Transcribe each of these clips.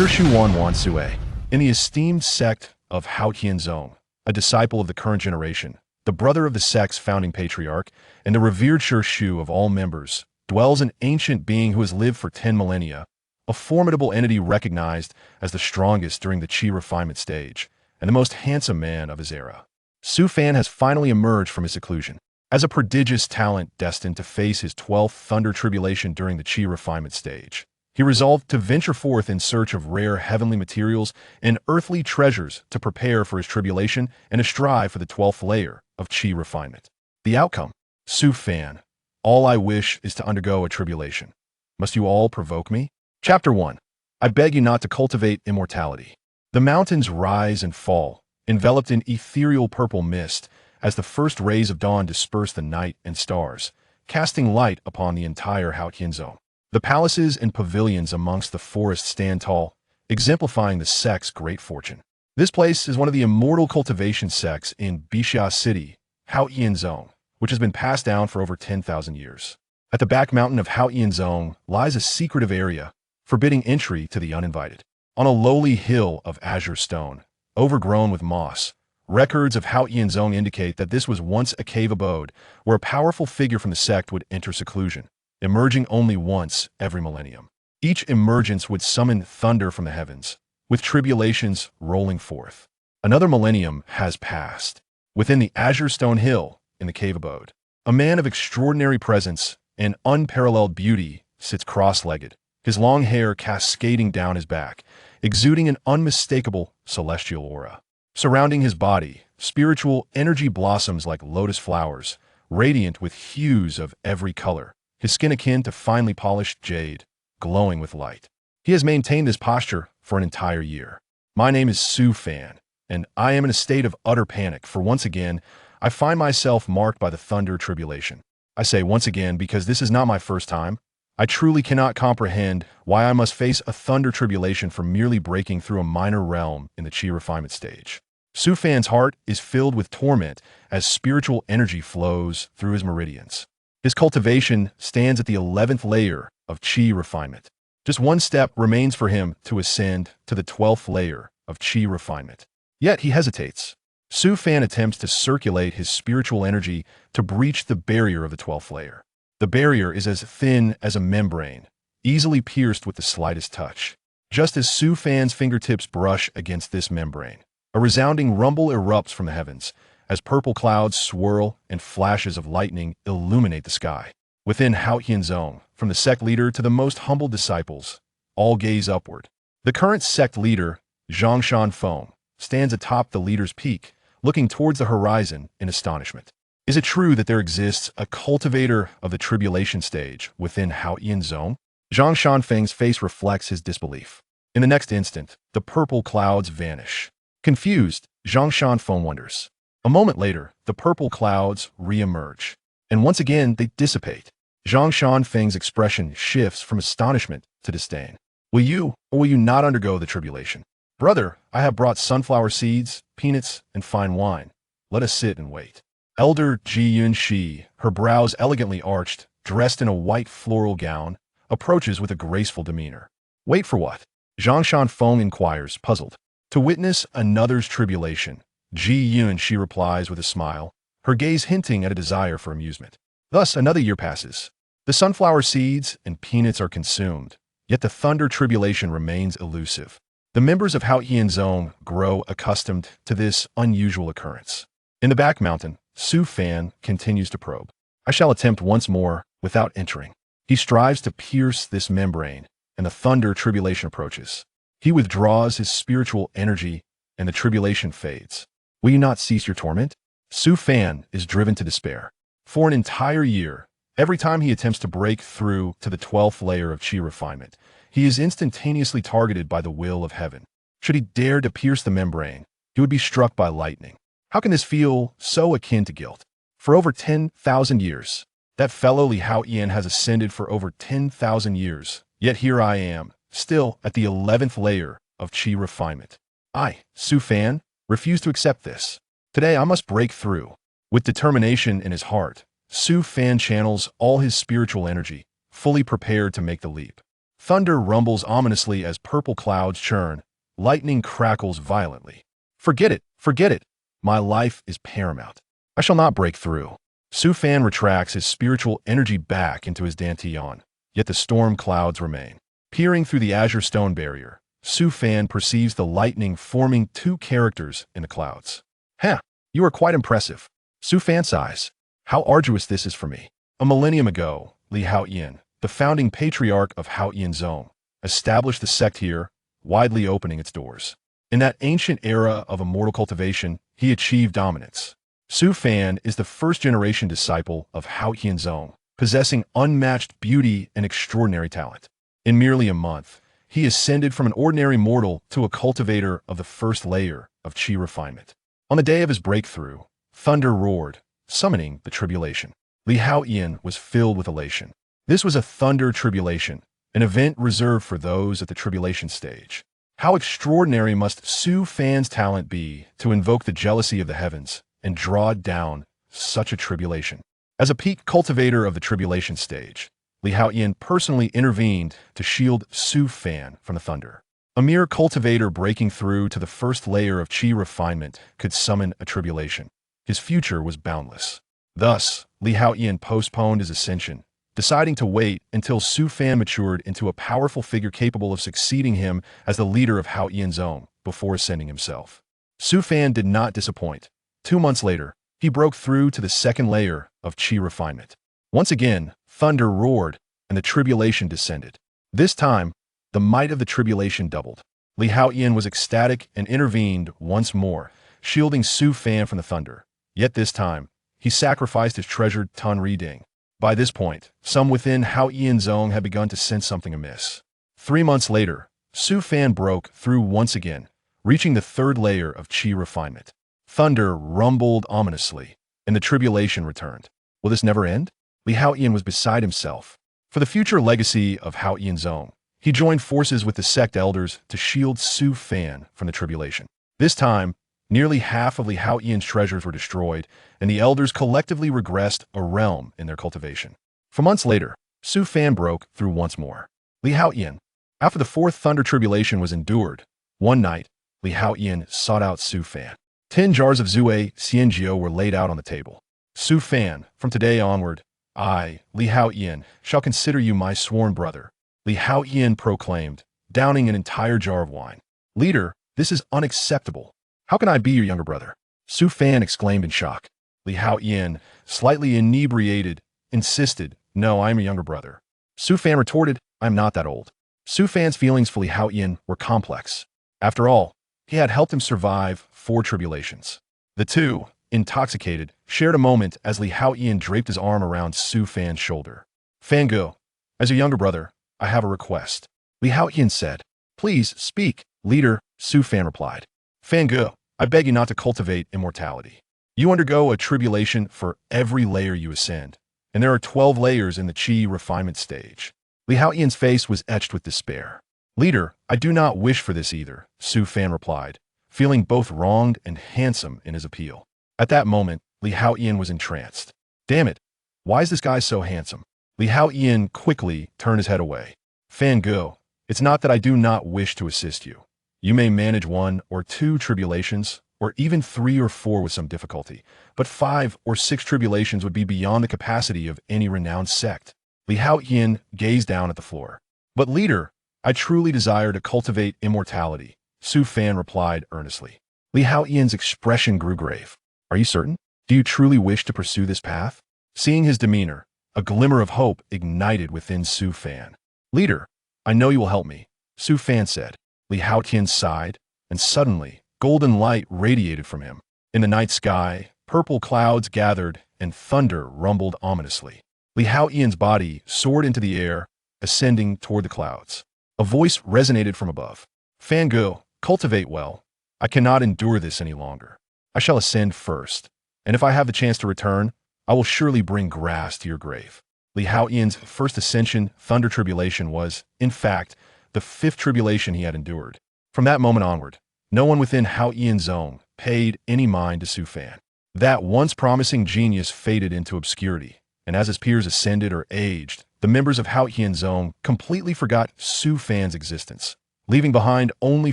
Shu Wansue, in the esteemed sect of Haotian Sect, a disciple of the current generation, the brother of the sect's founding patriarch, and the revered Shu of all members, dwells an ancient being who has lived for 10 millennia, a formidable entity recognized as the strongest during the Qi refinement stage, and the most handsome man of his era. Su Fan has finally emerged from his seclusion. As a prodigious talent destined to face his 12th thunder tribulation during the Qi refinement stage, he resolved to venture forth in search of rare heavenly materials and earthly treasures to prepare for his tribulation and to strive for the 12th layer of Qi refinement. The outcome: Su Fan, all I wish is to undergo a tribulation. Must you all provoke me? Chapter 1. I beg you not to cultivate immortality. The mountains rise and fall, enveloped in ethereal purple mist, as the first rays of dawn disperse the night and stars, casting light upon the entire Haotian Sect. The palaces and pavilions amongst the forest stand tall, exemplifying the sect's great fortune. This place is one of the immortal cultivation sects in Bixia City, Haotian Sect, which has been passed down for over 10,000 years. At the back mountain of Haotian Sect lies a secretive area, forbidding entry to the uninvited. On a lowly hill of azure stone, overgrown with moss, records of Haotian Sect indicate that this was once a cave abode where a powerful figure from the sect would enter seclusion, emerging only once every millennium. Each emergence would summon thunder from the heavens, with tribulations rolling forth. Another millennium has passed. Within the azure stone hill, in the cave abode, a man of extraordinary presence and unparalleled beauty sits cross-legged, his long hair cascading down his back, exuding an unmistakable celestial aura. Surrounding his body, spiritual energy blossoms like lotus flowers, radiant with hues of every color, his skin akin to finely polished jade, glowing with light. He has maintained this posture for an entire year. My name is Su Fan, and I am in a state of utter panic, for once again, I find myself marked by the thunder tribulation. I say once again because this is not my first time. I truly cannot comprehend why I must face a thunder tribulation for merely breaking through a minor realm in the Qi refinement stage. Su Fan's heart is filled with torment as spiritual energy flows through his meridians. His cultivation stands at the 11th layer of Qi refinement. Just one step remains for him to ascend to the 12th layer of Qi refinement. Yet he hesitates. Su Fan attempts to circulate his spiritual energy to breach the barrier of the 12th layer. The barrier is as thin as a membrane, easily pierced with the slightest touch. Just as Su Fan's fingertips brush against this membrane, a resounding rumble erupts from the heavens, as purple clouds swirl and flashes of lightning illuminate the sky. Within Haotian Sect, from the sect leader to the most humble disciples, all gaze upward. The current sect leader, Zhongshan Feng, stands atop the leader's peak, looking towards the horizon in astonishment. Is it true that there exists a cultivator of the tribulation stage within Haotian Sect? Zhongshan Feng's face reflects his disbelief. In the next instant, the purple clouds vanish. Confused, Zhongshan Feng wonders. A moment later, the purple clouds re-emerge, and once again they dissipate. Zhongshan Feng's expression shifts from astonishment to disdain. Will you, or will you not undergo the tribulation? Brother, I have brought sunflower seeds, peanuts, and fine wine. Let us sit and wait. Elder Ji Yun Shi, her brows elegantly arched, dressed in a white floral gown, approaches with a graceful demeanor. Wait for what? Zhongshan Feng inquires, puzzled. To witness another's tribulation. Ji Yun Shi replies with a smile, her gaze hinting at a desire for amusement. Thus another year passes. The sunflower seeds and peanuts are consumed, yet the thunder tribulation remains elusive. The members of Haotian Sect grow accustomed to this unusual occurrence. In the back mountain, Su Fan continues to probe. I shall attempt once more without entering. He strives to pierce this membrane, and the thunder tribulation approaches. He withdraws his spiritual energy, and the tribulation fades. Will you not cease your torment? Su Fan is driven to despair. For an entire year, every time he attempts to break through to the 12th layer of Qi refinement, he is instantaneously targeted by the will of heaven. Should he dare to pierce the membrane, he would be struck by lightning. How can this feel so akin to guilt? For over 10,000 years, that fellowly Haotian has ascended for over 10,000 years, yet here I am, still at the 11th layer of Qi refinement. I, Su Fan, refuse to accept this. Today I must break through. With determination in his heart, Su Fan channels all his spiritual energy, fully prepared to make the leap. Thunder rumbles ominously as purple clouds churn. Lightning crackles violently. Forget it, forget it. My life is paramount. I shall not break through. Su Fan retracts his spiritual energy back into his dantian, yet the storm clouds remain. Peering through the azure stone barrier, Su Fan perceives the lightning forming two characters in the clouds. "Huh, you are quite impressive." Su Fan sighs. "How arduous this is for me." A millennium ago, Li Haotian, the founding patriarch of Haotian Zone, established the sect here, widely opening its doors. In that ancient era of immortal cultivation, he achieved dominance. Su Fan is the first-generation disciple of Haotian Zone, possessing unmatched beauty and extraordinary talent. In merely a month, he ascended from an ordinary mortal to a cultivator of the first layer of chi refinement. On the day of his breakthrough, thunder roared, summoning the tribulation. Li Haotian was filled with elation. This was a thunder tribulation, an event reserved for those at the tribulation stage. How extraordinary must Su Fan's talent be to invoke the jealousy of the heavens and draw down such a tribulation? As a peak cultivator of the tribulation stage, Li Haotian personally intervened to shield Su Fan from the thunder. A mere cultivator breaking through to the first layer of chi refinement could summon a tribulation. His future was boundless. Thus, Li Haotian postponed his ascension, deciding to wait until Su Fan matured into a powerful figure capable of succeeding him as the leader of Haotian Zone before ascending himself. Su Fan did not disappoint. 2 months later, he broke through to the second layer of chi refinement. Once again, thunder roared, and the tribulation descended. This time, the might of the tribulation doubled. Li Haotian was ecstatic and intervened once more, shielding Su Fan from the thunder. Yet this time, he sacrificed his treasured Tun Ding. By this point, some within Haotian Zone had begun to sense something amiss. 3 months later, Su Fan broke through once again, reaching the third layer of chi refinement. Thunder rumbled ominously, and the tribulation returned. Will this never end? Li Haotian was beside himself. For the future legacy of Haotian Zone, he joined forces with the sect elders to shield Su Fan from the tribulation. This time, nearly half of Li Haotian's treasures were destroyed, and the elders collectively regressed a realm in their cultivation. 4 months later, Su Fan broke through once more. Li Haotian, after the fourth thunder tribulation was endured, one night, Li Haotian sought out Su Fan. 10 jars of Zue Xianjiao were laid out on the table. Su Fan, from today onward, I, Li Haotian, shall consider you my sworn brother, Li Haotian proclaimed, downing an entire jar of wine. Leader, this is unacceptable. How can I be your younger brother? Su Fan exclaimed in shock. Li Haotian, slightly inebriated, insisted, no, I am your younger brother. Su Fan retorted, I am not that old. Su Fan's feelings for Li Haotian were complex. After all, he had helped him survive 4 tribulations. The two, intoxicated, shared a moment as Li Haotian draped his arm around Su Fan's shoulder. Fango, as your younger brother, I have a request. Li Haotian said. Please, speak, leader, Su Fan replied. Fango, I beg you not to cultivate immortality. You undergo a tribulation for every layer you ascend, and there are 12 layers in the chi refinement stage. Li Haotian's face was etched with despair. Leader, I do not wish for this either, Su Fan replied, feeling both wronged and handsome in his appeal. At that moment, Li Haotian was entranced. Damn it, why is this guy so handsome? Li Haotian quickly turned his head away. Fango, it's not that I do not wish to assist you. You may manage 1 or 2 tribulations, or even 3 or 4 with some difficulty, but 5 or 6 tribulations would be beyond the capacity of any renowned sect. Li Haotian gazed down at the floor. But leader, I truly desire to cultivate immortality, Su Fan replied earnestly. Li Haotian's expression grew grave. Are you certain? Do you truly wish to pursue this path? Seeing his demeanor, a glimmer of hope ignited within Su Fan. Leader, I know you will help me, Su Fan said. Li Haotian sighed, and suddenly, golden light radiated from him. In the night sky, purple clouds gathered, and thunder rumbled ominously. Li Haotian's body soared into the air, ascending toward the clouds. A voice resonated from above. Fango, cultivate well. I cannot endure this any longer. I shall ascend first, and if I have the chance to return, I will surely bring grass to your grave. Li Haotian's first ascension, thunder tribulation, was, in fact, the 5th tribulation he had endured. From that moment onward, no one within Haotian Zone paid any mind to Su Fan. That once promising genius faded into obscurity, and as his peers ascended or aged, the members of Haotian Zone completely forgot Su Fan's existence, leaving behind only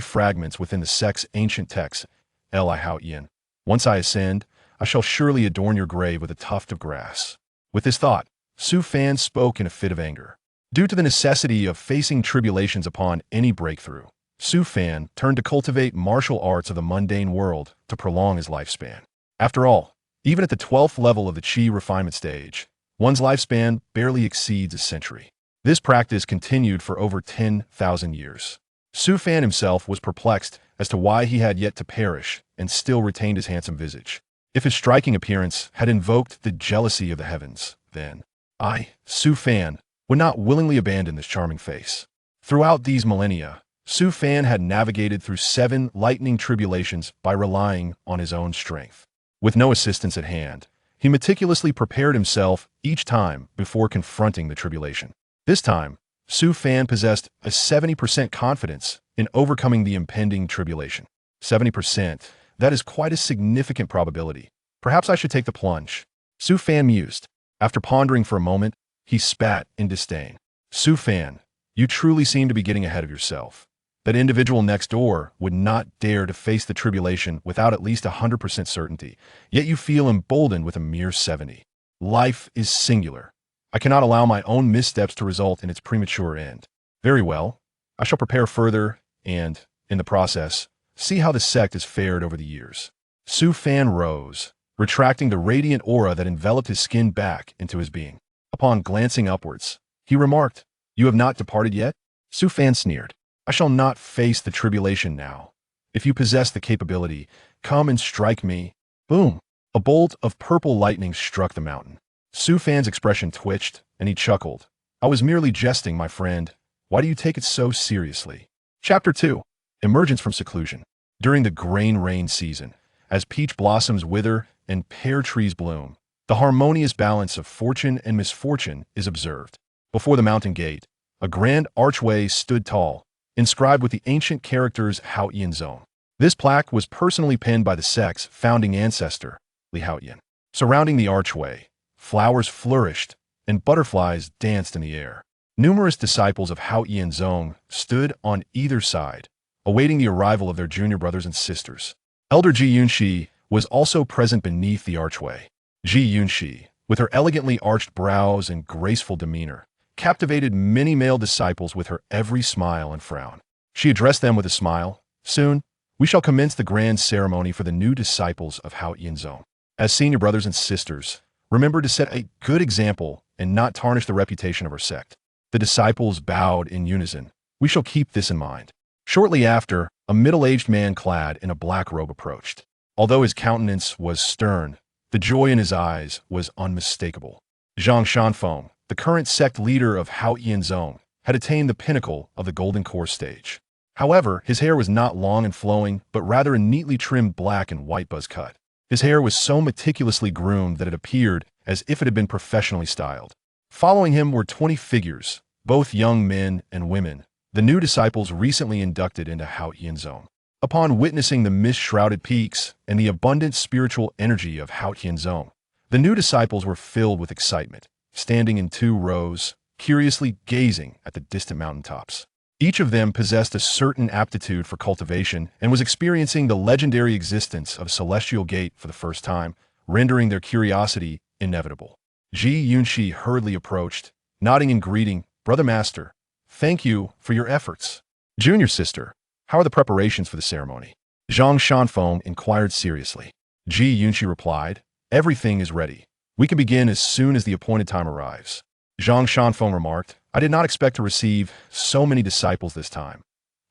fragments within the sect's ancient texts. Li Haotian, once I ascend, I shall surely adorn your grave with a tuft of grass. With this thought, Su Fan spoke in a fit of anger. Due to the necessity of facing tribulations upon any breakthrough, Su Fan turned to cultivate martial arts of the mundane world to prolong his lifespan. After all, even at the 12th level of the Qi refinement stage, one's lifespan barely exceeds a century. This practice continued for over 10,000 years. Su Fan himself was perplexed as to why he had yet to perish and still retained his handsome visage. If his striking appearance had invoked the jealousy of the heavens, then I, Su Fan, would not willingly abandon this charming face. Throughout these millennia, Su Fan had navigated through 7 lightning tribulations by relying on his own strength. With no assistance at hand, he meticulously prepared himself each time before confronting the tribulation. This time, Su Fan possessed a 70% confidence in overcoming the impending tribulation. 70%, that is quite a significant probability. Perhaps I should take the plunge. Su Fan mused. After pondering for a moment, he spat in disdain. Su Fan, you truly seem to be getting ahead of yourself. That individual next door would not dare to face the tribulation without at least 100% certainty, yet you feel emboldened with a mere 70. Life is singular. I cannot allow my own missteps to result in its premature end. Very well. I shall prepare further and, in the process, see how the sect has fared over the years. Su Fan rose, retracting the radiant aura that enveloped his skin back into his being. Upon glancing upwards, he remarked, "You have not departed yet?" Su Fan sneered. "I shall not face the tribulation now. If you possess the capability, come and strike me." Boom! A bolt of purple lightning struck the mountain. Su Fan's expression twitched, and he chuckled. "I was merely jesting, my friend. Why do you take it so seriously?" Chapter 2. Emergence from Seclusion. During the grain rain season, as peach blossoms wither and pear trees bloom, the harmonious balance of fortune and misfortune is observed. Before the mountain gate, a grand archway stood tall, inscribed with the ancient characters Haotian Zone. This plaque was personally penned by the sect's founding ancestor, Li Haotian. Surrounding the archway, flowers flourished and butterflies danced in the air. Numerous disciples of Haotian Zone stood on either side, awaiting the arrival of their junior brothers and sisters. Elder Ji Yunxi was also present beneath the archway. Ji Yunxi, with her elegantly arched brows and graceful demeanor, captivated many male disciples with her every smile and frown. She addressed them with a smile. "Soon, we shall commence the grand ceremony for the new disciples of Haotian Zone. As senior brothers and sisters, remember to set a good example and not tarnish the reputation of our sect." The disciples bowed in unison. "We shall keep this in mind." Shortly after, a middle-aged man clad in a black robe approached. Although his countenance was stern, the joy in his eyes was unmistakable. Zhang Shanfeng, the current sect leader of Haotian Zone, had attained the pinnacle of the Golden Core stage. However, his hair was not long and flowing, but rather a neatly trimmed black and white buzz cut. His hair was so meticulously groomed that it appeared as if it had been professionally styled. Following him were 20 figures, both young men and women, the new disciples recently inducted into Haotian Zone. Upon witnessing the mist-shrouded peaks and the abundant spiritual energy of Haotian Zone, the new disciples were filled with excitement, standing in 2 rows, curiously gazing at the distant mountaintops. Each of them possessed a certain aptitude for cultivation and was experiencing the legendary existence of a celestial gate for the first time, rendering their curiosity inevitable. Ji Yunxi hurriedly approached, nodding in greeting. "Brother Master, thank you for your efforts." "Junior sister, how are the preparations for the ceremony?" Zhang Shanfeng inquired seriously. Ji Yunxi replied, "Everything is ready. We can begin as soon as the appointed time arrives." Zhang Shanfeng remarked, "I did not expect to receive so many disciples this time.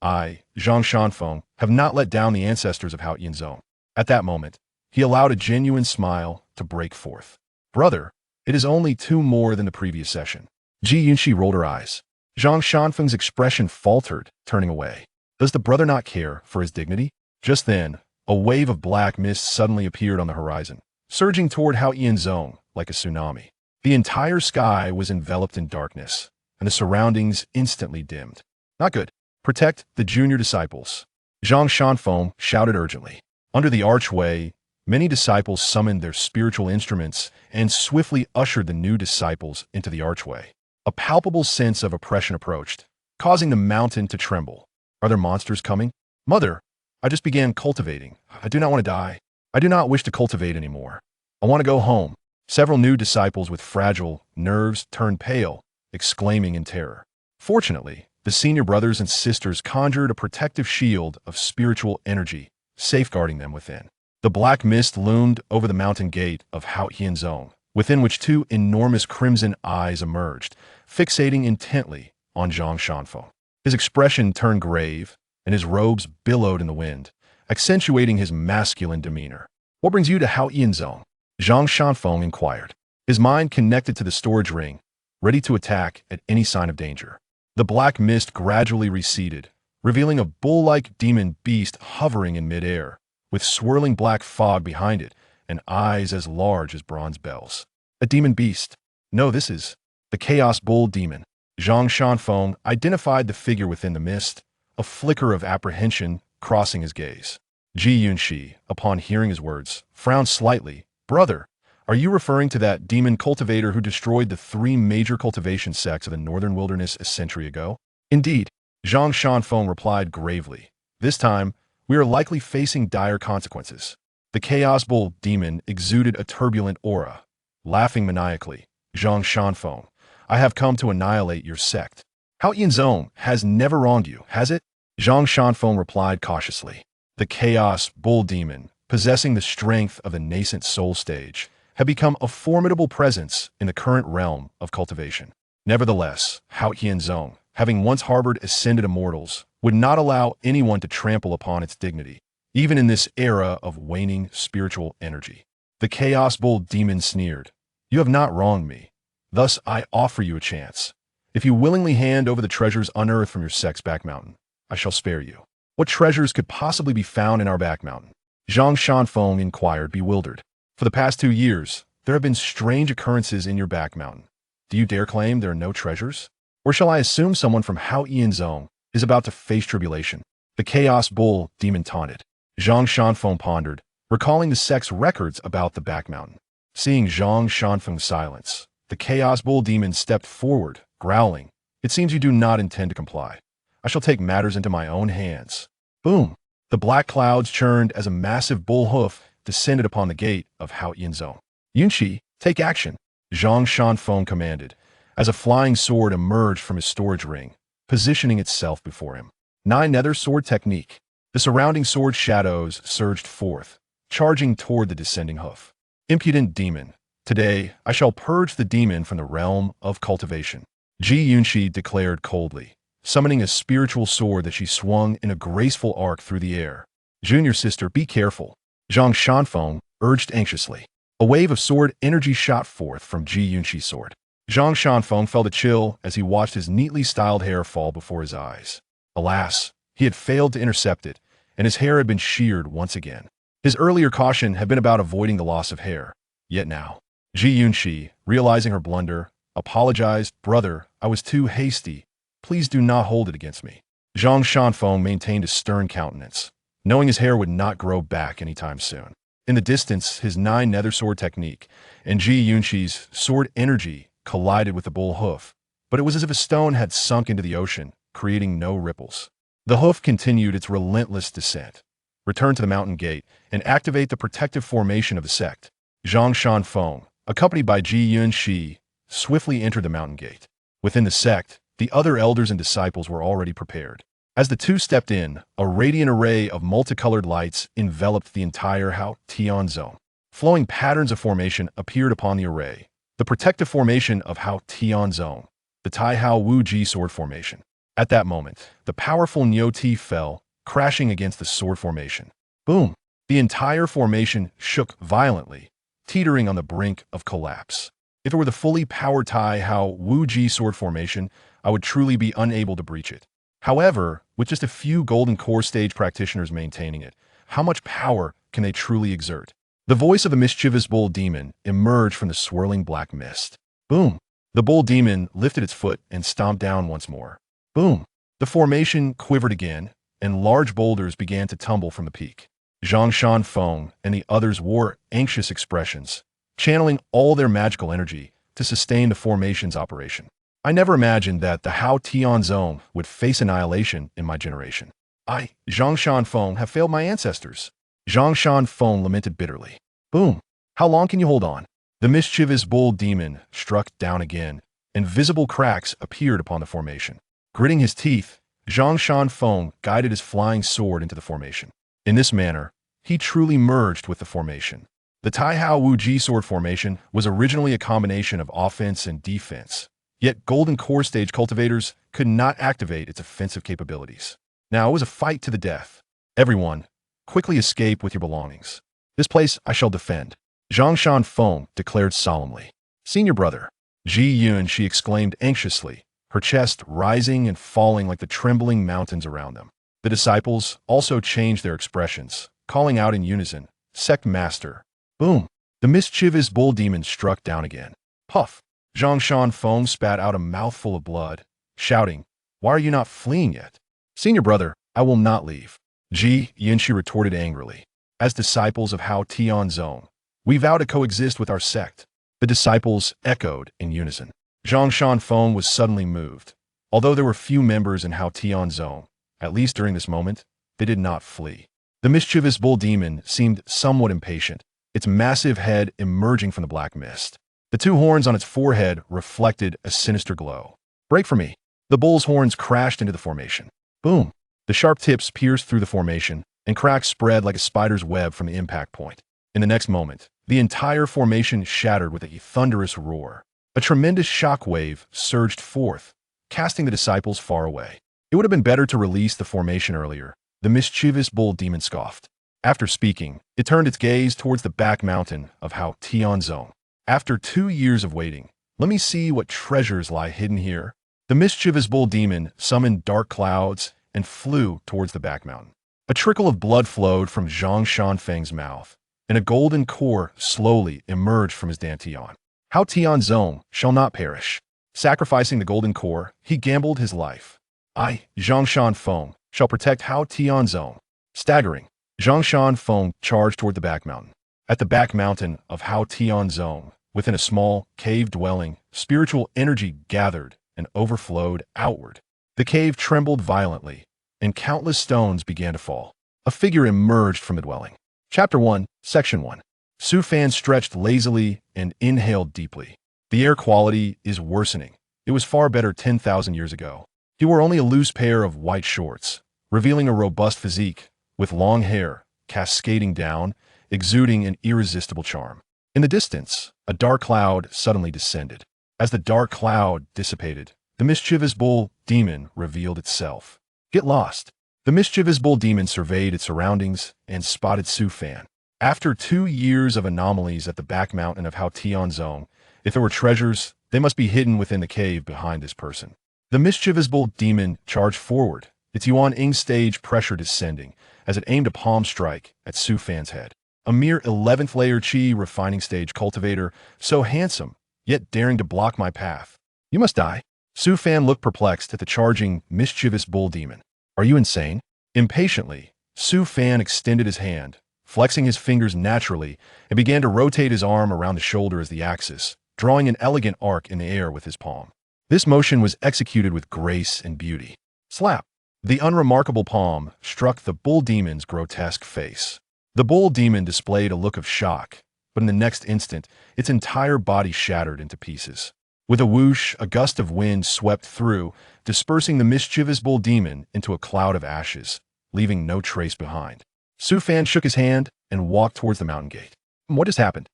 I, Zhang Shanfeng, have not let down the ancestors of Haotian Zone." At that moment, he allowed a genuine smile to break forth. "Brother, it is only 2 more than the previous session." Ji Yunxi rolled her eyes. Zhang Shanfeng's expression faltered, turning away. Does the brother not care for his dignity? Just then, a wave of black mist suddenly appeared on the horizon, surging toward Haotian Zone like a tsunami. The entire sky was enveloped in darkness, and the surroundings instantly dimmed. "Not good. Protect the junior disciples." Zhang Shanfeng shouted urgently. Under the archway, Many disciples summoned their spiritual instruments and swiftly ushered the new disciples into the archway. A palpable sense of oppression approached, causing the mountain to tremble. Are there monsters coming? Mother, I just began cultivating. I do not want to die. I do not wish to cultivate anymore. I want to go home. Several new disciples with fragile nerves turned pale, exclaiming in terror. Fortunately, the senior brothers and sisters conjured a protective shield of spiritual energy, safeguarding them within. The black mist loomed over the mountain gate of Haotian Sect, within which two enormous crimson eyes emerged, fixating intently on Zhang Shanfeng. His expression turned grave, and his robes billowed in the wind, accentuating his masculine demeanor. What brings you to Haotian Sect? Zhang Shanfeng inquired, his mind connected to the storage ring, ready to attack at any sign of danger. The black mist gradually receded, revealing a bull-like demon beast hovering in midair, with swirling black fog behind it and eyes as large as bronze bells. A demon beast. No, this is the Chaos Bull Demon. Zhang Shanfeng identified the figure within the mist, a flicker of apprehension crossing his gaze. Ji Yunshi, upon hearing his words, frowned slightly. Brother, are you referring to that demon cultivator who destroyed the 3 major cultivation sects of the northern wilderness a century ago? Indeed, Zhang Shanfeng replied gravely. This time, we are likely facing dire consequences. The Chaos Bull Demon exuded a turbulent aura. Laughing maniacally, Zhang Shanfeng, I have come to annihilate your sect. Haotian Sect has never wronged you, has it? Zhang Shanfeng replied cautiously. The Chaos Bull Demon, possessing the strength of the nascent soul stage, had become a formidable presence in the current realm of cultivation. Nevertheless, Haotian Sect, having once harbored ascended immortals, would not allow anyone to trample upon its dignity, even in this era of waning spiritual energy. The Chaos Bull Demon sneered, You have not wronged me. Thus I offer you a chance. If you willingly hand over the treasures unearthed from your sect's back mountain, I shall spare you. What treasures could possibly be found in our back mountain? Zhang Shanfeng inquired, bewildered. For the past 2 years, there have been strange occurrences in your back mountain. Do you dare claim there are no treasures? Or shall I assume someone from Haotian Sect is about to face tribulation? The Chaos Bull Demon taunted. Zhang Shanfeng pondered, recalling the sect's records about the back mountain. Seeing Zhang Shanfeng's silence, the Chaos Bull Demon stepped forward, growling, It seems you do not intend to comply. I shall take matters into my own hands. Boom! The black clouds churned as a massive bull hoof descended upon the gate of Haotian Sect. Yunshi, take action, Zhang Shanfeng commanded, as a flying sword emerged from his storage ring, positioning itself before him. 9 Nether Sword Technique. The surrounding sword shadows surged forth, charging toward the descending hoof. Impudent demon, today I shall purge the demon from the realm of cultivation. Ji Yunshi declared coldly, summoning a spiritual sword that she swung in a graceful arc through the air. Junior sister, be careful, Zhang Shanfeng urged anxiously. A wave of sword energy shot forth from Ji Yunshi's sword. Zhang Shanfeng felt a chill as he watched his neatly styled hair fall before his eyes. Alas, he had failed to intercept it, and his hair had been sheared once again. His earlier caution had been about avoiding the loss of hair. Yet now, Ji Yunshi, realizing her blunder, apologized, Brother, I was too hasty. Please do not hold it against me. Zhang Shanfeng maintained a stern countenance, knowing his hair would not grow back anytime soon. In the distance, his 9 Nether Sword Technique and Ji Yunshi's sword energy collided with the bull hoof, but it was as if a stone had sunk into the ocean, creating no ripples. The hoof continued its relentless descent. Return to the mountain gate and activate the protective formation of the sect. Zhang Shanfeng, accompanied by Ji Yunshi, swiftly entered the mountain gate. Within the sect, the other elders and disciples were already prepared. As the two stepped in, a radiant array of multicolored lights enveloped the entire Haotian Sect. Flowing patterns of formation appeared upon the array. The protective formation of Haotian Sect, the Tai Hao Wu Ji sword formation. At that moment, the powerful Niu fell, crashing against the sword formation. Boom! The entire formation shook violently, teetering on the brink of collapse. If it were the fully powered Tai Hao Wu Ji sword formation, I would truly be unable to breach it. However, with just a few golden core stage practitioners maintaining it, how much power can they truly exert? The voice of the mischievous bull demon emerged from the swirling black mist. Boom! The bull demon lifted its foot and stomped down once more. Boom! The formation quivered again, and large boulders began to tumble from the peak. Zhang Shan Feng and the others wore anxious expressions, channeling all their magical energy to sustain the formation's operation. I never imagined that the Haotian Zone would face annihilation in my generation. I, Zhang Shan Feng, have failed my ancestors. Zhang Shan Feng lamented bitterly. Boom! How long can you hold on? The mischievous bull demon struck down again, and visible cracks appeared upon the formation. Gritting his teeth, Zhang Shan Feng guided his flying sword into the formation. In this manner, he truly merged with the formation. The Tai Hao Wu Ji sword formation was originally a combination of offense and defense, yet Golden Core stage cultivators could not activate its offensive capabilities. Now it was a fight to the death. Everyone, quickly escape with your belongings. This place I shall defend, Zhang Shan Feng declared solemnly. Senior brother, Ji Yun, she exclaimed anxiously, her chest rising and falling like the trembling mountains around them. The disciples also changed their expressions, calling out in unison, Sect Master. Boom! The mischievous bull demon struck down again. Puff! Zhang Shan Feng spat out a mouthful of blood, shouting, Why are you not fleeing yet? Senior brother, I will not leave. Ji Yun, she retorted angrily. As disciples of Haotian Zone, we vow to coexist with our sect. The disciples echoed in unison. Zhang Shan Feng was suddenly moved. Although there were few members in Haotian Zone, at least during this moment, they did not flee. The mischievous bull demon seemed somewhat impatient, its massive head emerging from the black mist. The two horns on its forehead reflected a sinister glow. Break for me! The bull's horns crashed into the formation. Boom! The sharp tips pierced through the formation, and cracks spread like a spider's web from the impact point. In the next moment, the entire formation shattered with a thunderous roar. A tremendous shock wave surged forth, casting the disciples far away. It would have been better to release the formation earlier, the mischievous bull demon scoffed. After speaking, it turned its gaze towards the back mountain of Haotian Zone. After 2 years of waiting, let me see what treasures lie hidden here. The mischievous bull demon summoned dark clouds and flew towards the back mountain. A trickle of blood flowed from Zhang Shan Feng's mouth, and a golden core slowly emerged from his dantian. Haotian Zone shall not perish. Sacrificing the golden core, he gambled his life. I, Zhang Shan Feng, shall protect Haotian Zone. Staggering, Zhang Shan Feng charged toward the back mountain. At the back mountain of Haotian Zone, within a small cave dwelling, spiritual energy gathered and overflowed outward. The cave trembled violently, and countless stones began to fall. A figure emerged from the dwelling. Chapter 1, Section 1. Su Fan stretched lazily and inhaled deeply. The air quality is worsening. It was far better 10,000 years ago. He wore only a loose pair of white shorts, revealing a robust physique, with long hair, cascading down, exuding an irresistible charm. In the distance, a dark cloud suddenly descended. As the dark cloud dissipated, the mischievous bull demon revealed itself. Get lost. The mischievous bull demon surveyed its surroundings and spotted Su Fan. After 2 years of anomalies at the back mountain of Haotian Zone, if there were treasures, they must be hidden within the cave behind this person. The mischievous bull demon charged forward, its Yuan Ing stage pressure descending as it aimed a palm strike at Su Fan's head. A mere 11th layer Qi refining stage cultivator, so handsome, yet daring to block my path. You must die. Su Fan looked perplexed at the charging, mischievous bull demon. Are you insane? Impatiently, Su Fan extended his hand, flexing his fingers naturally, and began to rotate his arm around the shoulder as the axis, drawing an elegant arc in the air with his palm. This motion was executed with grace and beauty. Slap! The unremarkable palm struck the bull demon's grotesque face. The bull demon displayed a look of shock, but in the next instant, its entire body shattered into pieces. With a whoosh, a gust of wind swept through, dispersing the mischievous bull demon into a cloud of ashes, leaving no trace behind. Su Fan shook his hand and walked towards the mountain gate. What has happened?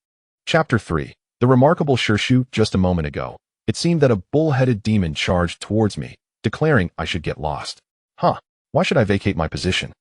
Chapter 3. The remarkable Shirshu. Just a moment ago, it seemed that a bull-headed demon charged towards me, declaring I should get lost. Why should I vacate my position?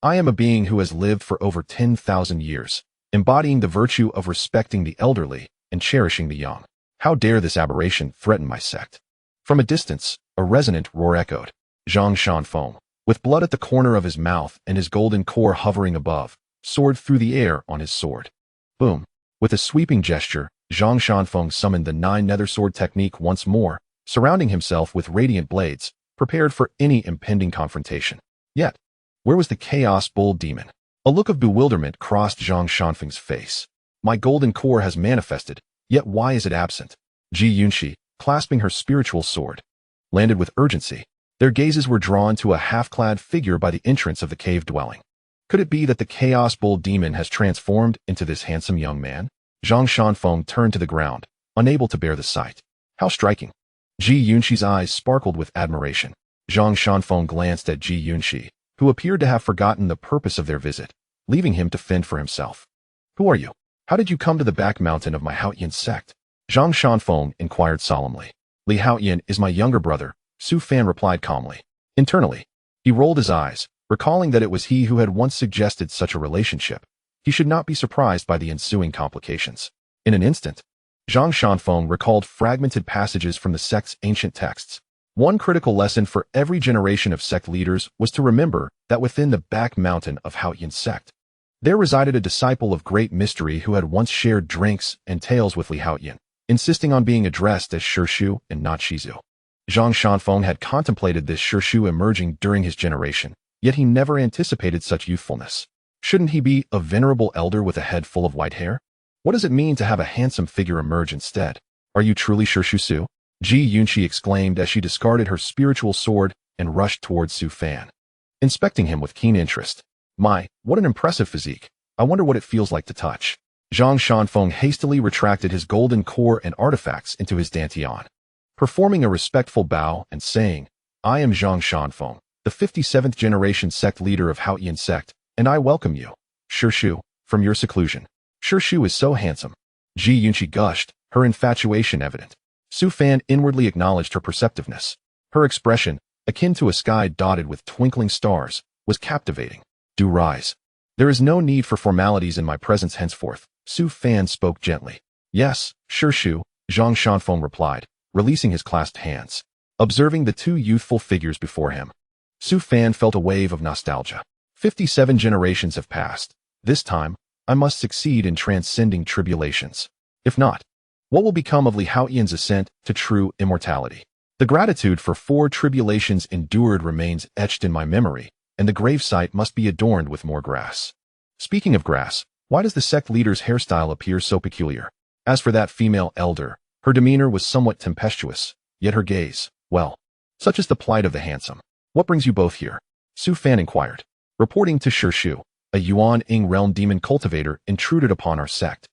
I am a being who has lived for over 10,000 years, embodying the virtue of respecting the elderly and cherishing the young. How dare this aberration threaten my sect? From a distance, a resonant roar echoed. Zhang Shan Feng, with blood at the corner of his mouth and his golden core hovering above, soared through the air on his sword. Boom! With a sweeping gesture, Zhang Shan Feng summoned the 9 nether sword technique once more, surrounding himself with radiant blades, prepared for any impending confrontation. Yet, where was the chaos bull demon? A look of bewilderment crossed Zhang Shanfeng's face. My golden core has manifested, yet why is it absent? Ji Yunxi, clasping her spiritual sword, landed with urgency. Their gazes were drawn to a half-clad figure by the entrance of the cave dwelling. Could it be that the Chaos Bull demon has transformed into this handsome young man? Zhang Shanfeng turned to the ground, unable to bear the sight. How striking! Ji Yunxi's eyes sparkled with admiration. Zhang Shanfeng glanced at Ji Yunxi, who appeared to have forgotten the purpose of their visit, leaving him to fend for himself. Who are you? How did you come to the back mountain of my Haotian sect? Zhang Shanfeng inquired solemnly. Li Haotian is my younger brother, Su Fan replied calmly. Internally, he rolled his eyes, recalling that it was he who had once suggested such a relationship. He should not be surprised by the ensuing complications. In an instant, Zhang Shanfeng recalled fragmented passages from the sect's ancient texts. One critical lesson for every generation of sect leaders was to remember that within the back mountain of Haotian Sect, there resided a disciple of great mystery who had once shared drinks and tales with Li Haotian, insisting on being addressed as Shishu and not Shizu. Zhang Shanfeng had contemplated this Shishu emerging during his generation, yet he never anticipated such youthfulness. Shouldn't he be a venerable elder with a head full of white hair? What does it mean to have a handsome figure emerge instead? Are you truly Shishu Su? Ji Yunxi exclaimed as she discarded her spiritual sword and rushed towards Su Fan, inspecting him with keen interest. My, what an impressive physique. I wonder what it feels like to touch. Zhang Shanfeng hastily retracted his golden core and artifacts into his dantian, performing a respectful bow and saying, I am Zhang Shanfeng, the 57th generation sect leader of Haotian Sect, and I welcome you, Shishu, from your seclusion. Shishu is so handsome. Ji Yunxi gushed, her infatuation evident. Su Fan inwardly acknowledged her perceptiveness. Her expression, akin to a sky dotted with twinkling stars, was captivating. Do rise. There is no need for formalities in my presence henceforth. Su Fan spoke gently. Yes, Shishu, Zhang Shanfeng replied, releasing his clasped hands. Observing the two youthful figures before him, Su Fan felt a wave of nostalgia. 57 generations have passed. This time, I must succeed in transcending tribulations. If not, what will become of Li Haotian's ascent to true immortality? The gratitude for 4 tribulations endured remains etched in my memory, and the gravesite must be adorned with more grass. Speaking of grass, why does the sect leader's hairstyle appear so peculiar? As for that female elder, her demeanor was somewhat tempestuous, yet her gaze, well, such is the plight of the handsome. What brings you both here? Su Fan inquired. Reporting to Shishu, a Yuan-Ing realm demon cultivator intruded upon our sect,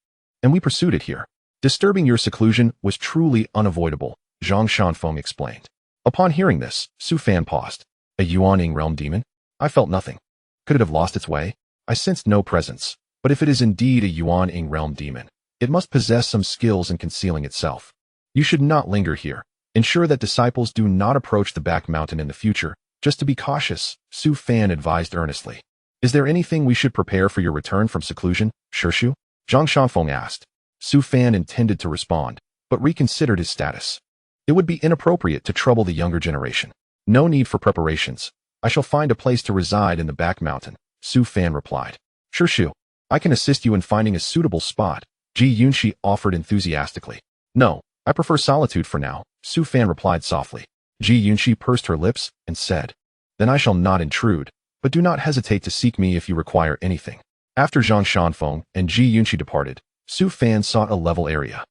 and we pursued it here. Disturbing your seclusion was truly unavoidable, Zhang Shanfeng explained. Upon hearing this, Su Fan paused. A Yuan-Ing realm demon? I felt nothing. Could it have lost its way? I sensed no presence, but if it is indeed a Yuan-Ing realm demon, it must possess some skills in concealing itself. You should not linger here. Ensure that disciples do not approach the back mountain in the future, just to be cautious, Su Fan advised earnestly. Is there anything we should prepare for your return from seclusion, Shishu? Zhang Shanfeng asked. Su Fan intended to respond, but reconsidered his status. It would be inappropriate to trouble the younger generation. No need for preparations. I shall find a place to reside in the back mountain, Su Fan replied. Shishu, I can assist you in finding a suitable spot, Ji Yunxi offered enthusiastically. No, I prefer solitude for now, Su Fan replied softly. Ji Yunxi pursed her lips and said, Then I shall not intrude, but do not hesitate to seek me if you require anything. After Zhang Shanfeng and Ji Yunxi departed, Su Fan sought a level area.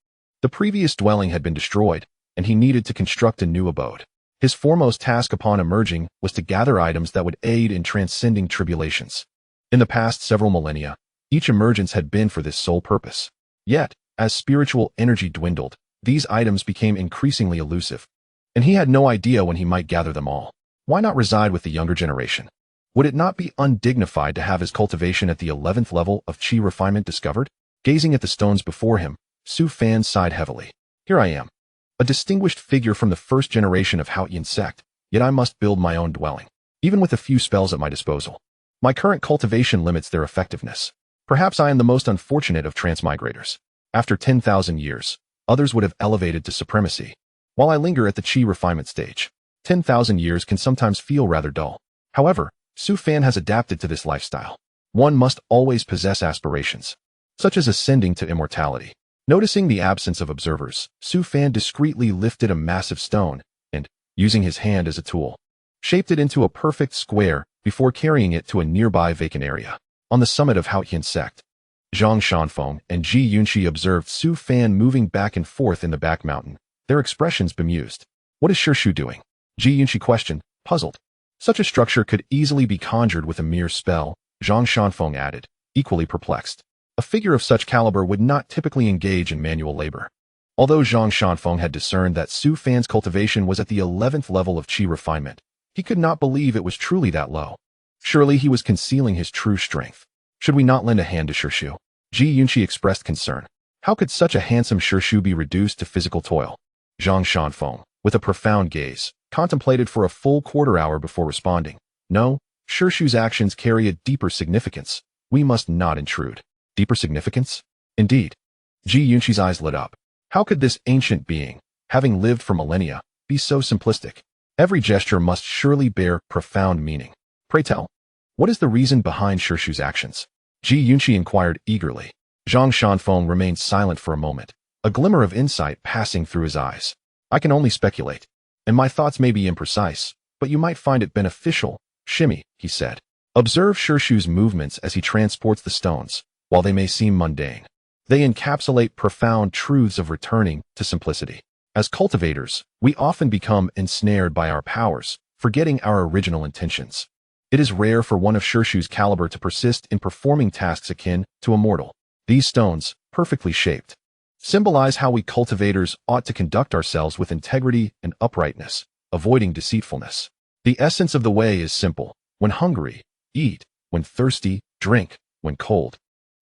The previous dwelling had been destroyed, and he needed to construct a new abode. His foremost task upon emerging was to gather items that would aid in transcending tribulations. In the past several millennia, each emergence had been for this sole purpose. Yet, as spiritual energy dwindled, these items became increasingly elusive, and he had no idea when he might gather them all. Why not reside with the younger generation? Would it not be undignified to have his cultivation at the 11th level of chi refinement discovered? Gazing at the stones before him, Su Fan sighed heavily. Here I am, a distinguished figure from the first generation of Haotian Sect, yet I must build my own dwelling, even with a few spells at my disposal. My current cultivation limits their effectiveness. Perhaps I am the most unfortunate of transmigrators. After 10,000 years, others would have elevated to supremacy, while I linger at the chi refinement stage. 10,000 years can sometimes feel rather dull. However, Su Fan has adapted to this lifestyle. One must always possess aspirations, such as ascending to immortality. Noticing the absence of observers, Su Fan discreetly lifted a massive stone and, using his hand as a tool, shaped it into a perfect square before carrying it to a nearby vacant area. On the summit of Haotian Sect, Zhang Shanfeng and Ji Yunqi observed Su Fan moving back and forth in the back mountain, their expressions bemused. What is Shu doing? Ji Yunqi questioned, puzzled. Such a structure could easily be conjured with a mere spell, Zhang Shanfeng added, equally perplexed. A figure of such caliber would not typically engage in manual labor. Although Zhang Shanfeng had discerned that Su Fan's cultivation was at the 11th level of qi refinement, he could not believe it was truly that low. Surely he was concealing his true strength. Should we not lend a hand to Shu? Ji Yunqi expressed concern. How could such a handsome Shu be reduced to physical toil? Zhang Shanfeng, with a profound gaze, contemplated for a full quarter-hour before responding. No, Shu's actions carry a deeper significance. We must not intrude. Deeper significance? Indeed. Ji Yunqi's eyes lit up. How could this ancient being, having lived for millennia, be so simplistic? Every gesture must surely bear profound meaning. Pray tell, what is the reason behind Shu's actions? Ji Yunqi inquired eagerly. Zhang Shanfeng remained silent for a moment, a glimmer of insight passing through his eyes. I can only speculate, and my thoughts may be imprecise, but you might find it beneficial. Shimmy, he said. Observe Shu's movements as he transports the stones. While they may seem mundane, they encapsulate profound truths of returning to simplicity. As cultivators, we often become ensnared by our powers, forgetting our original intentions. It is rare for one of Shu's caliber to persist in performing tasks akin to immortal. These stones, perfectly shaped, symbolize how we cultivators ought to conduct ourselves with integrity and uprightness, avoiding deceitfulness. The essence of the way is simple. When hungry, eat. When thirsty, drink. When cold,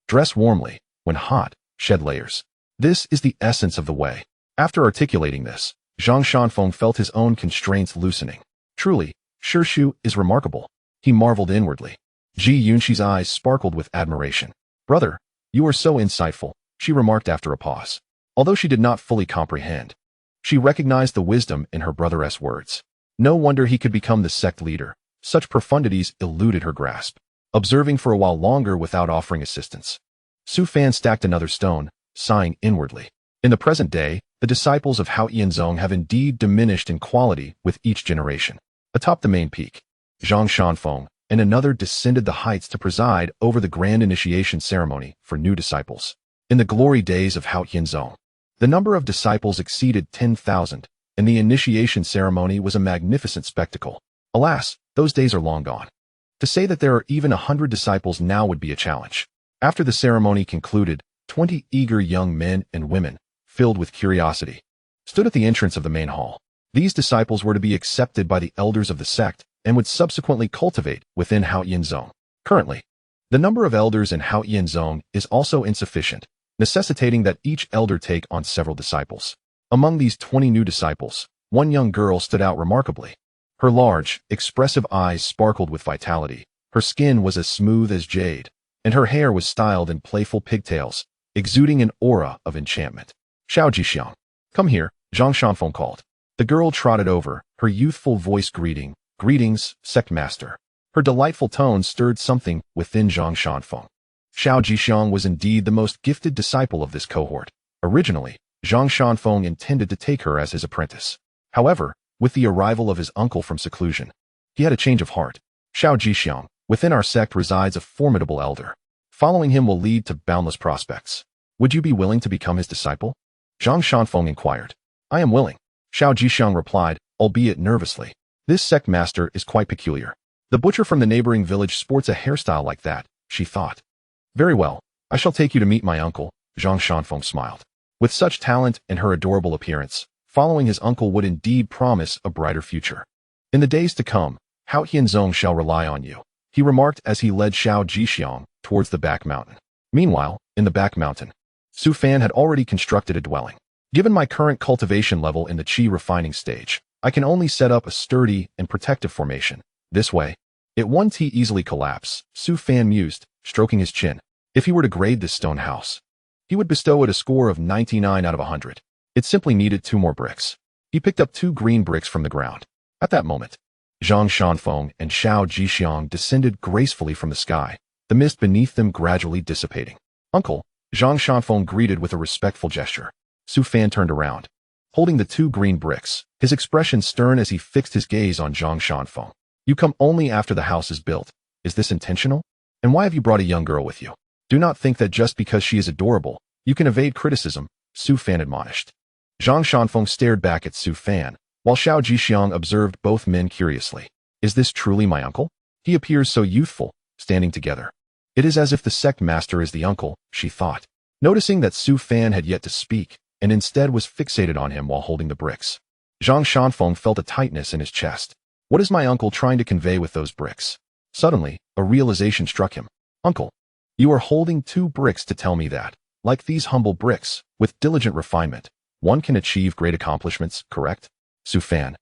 dress warmly. When hot, shed layers. This is the essence of the way. After articulating this, Zhang Shanfeng felt his own constraints loosening. Truly, Shu is remarkable. He marveled inwardly. Ji Yunqi's eyes sparkled with admiration. Brother, you are so insightful, she remarked after a pause. Although she did not fully comprehend, she recognized the wisdom in her brother's words. No wonder he could become the sect leader. Such profundities eluded her grasp. Observing for a while longer without offering assistance, Su Fan stacked another stone, sighing inwardly. In the present day, the disciples of Haotian Sect have indeed diminished in quality with each generation. Atop the main peak, Zhang Shanfeng and another descended the heights to preside over the grand initiation ceremony for new disciples. In the glory days of Haotian Sect, the number of disciples exceeded 10,000, and the initiation ceremony was a magnificent spectacle. Alas, those days are long gone. To say that there are even 100 disciples now would be a challenge. After the ceremony concluded, 20 eager young men and women, filled with curiosity, stood at the entrance of the main hall. These disciples were to be accepted by the elders of the sect and would subsequently cultivate within Haotian Sect. Currently, the number of elders in Haotian Sect is also insufficient, necessitating that each elder take on several disciples. Among these 20 new disciples, one young girl stood out remarkably. Her large, expressive eyes sparkled with vitality, her skin was as smooth as jade, and her hair was styled in playful pigtails, exuding an aura of enchantment. Xiao Jixiang, come here, Zhang Shanfeng called. The girl trotted over, her youthful voice greeting, greetings, sect master. Her delightful tones stirred something within Zhang Shanfeng. Xiao Jixiang was indeed the most gifted disciple of this cohort. Originally, Zhang Shanfeng intended to take her as his apprentice. However, with the arrival of his uncle from seclusion, he had a change of heart. Xiao Jixiang, within our sect resides a formidable elder. Following him will lead to boundless prospects. Would you be willing to become his disciple? Zhang Shanfeng inquired. I am willing, Xiao Jixiang replied, albeit nervously. This sect master is quite peculiar. The butcher from the neighboring village sports a hairstyle like that, she thought. Very well, I shall take you to meet my uncle, Zhang Shanfeng smiled. With such talent and her adorable appearance, following his uncle would indeed promise a brighter future. In the days to come, Haotian Sect shall rely on you, he remarked as he led Xiao Jixiang towards the back mountain. Meanwhile, in the back mountain, Su Fan had already constructed a dwelling. Given my current cultivation level in the qi refining stage, I can only set up a sturdy and protective formation. This way, it won't easily collapse, Su Fan mused, stroking his chin. If he were to grade this stone house, he would bestow it a score of 99 out of 100. It simply needed 2 more bricks. He picked up 2 green bricks from the ground. At that moment, Zhang Shanfeng and Xiao Jixiang descended gracefully from the sky, the mist beneath them gradually dissipating. Uncle, Zhang Shanfeng greeted with a respectful gesture. Su Fan turned around, holding the 2 green bricks, his expression stern as he fixed his gaze on Zhang Shanfeng. You come only after the house is built. Is this intentional? And why have you brought a young girl with you? Do not think that just because she is adorable, you can evade criticism, Su Fan admonished. Zhang Shanfeng stared back at Su Fan, while Xiao Jixiang observed both men curiously. Is this truly my uncle? He appears so youthful, standing together. It is as if the sect master is the uncle, she thought. Noticing that Su Fan had yet to speak, and instead was fixated on him while holding the bricks. Zhang Shanfeng felt a tightness in his chest. What is my uncle trying to convey with those bricks? Suddenly, a realization struck him. Uncle, you are holding 2 bricks to tell me that, like these humble bricks, with diligent refinement, one can achieve great accomplishments, correct? Su Fan.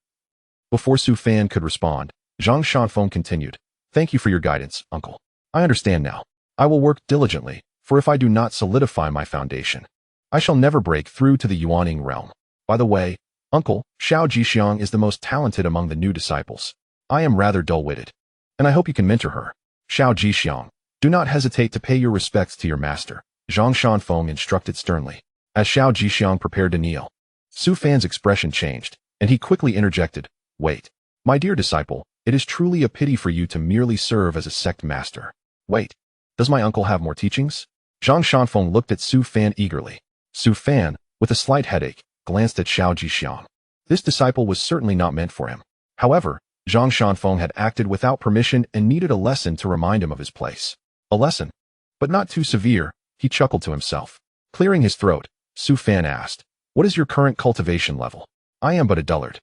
Before Su Fan could respond, Zhang Shanfeng continued. Thank you for your guidance, uncle. I understand now. I will work diligently, for if I do not solidify my foundation, I shall never break through to the Yuaning realm. By the way, uncle, Xiao Jixiang is the most talented among the new disciples. I am rather dull-witted, and I hope you can mentor her. Xiao Jixiang, do not hesitate to pay your respects to your master, Zhang Shanfeng instructed sternly. As Xiao Jixiang prepared to kneel, Su Fan's expression changed, and he quickly interjected, Wait, my dear disciple, it is truly a pity for you to merely serve as a sect master. Wait, does my uncle have more teachings? Zhang Shanfeng looked at Su Fan eagerly. Su Fan, with a slight headache, glanced at Xiao Jixiang. This disciple was certainly not meant for him. However, Zhang Shanfeng had acted without permission and needed a lesson to remind him of his place. A lesson, but not too severe, he chuckled to himself. Clearing his throat, Su Fan asked, What is your current cultivation level? I am but a dullard.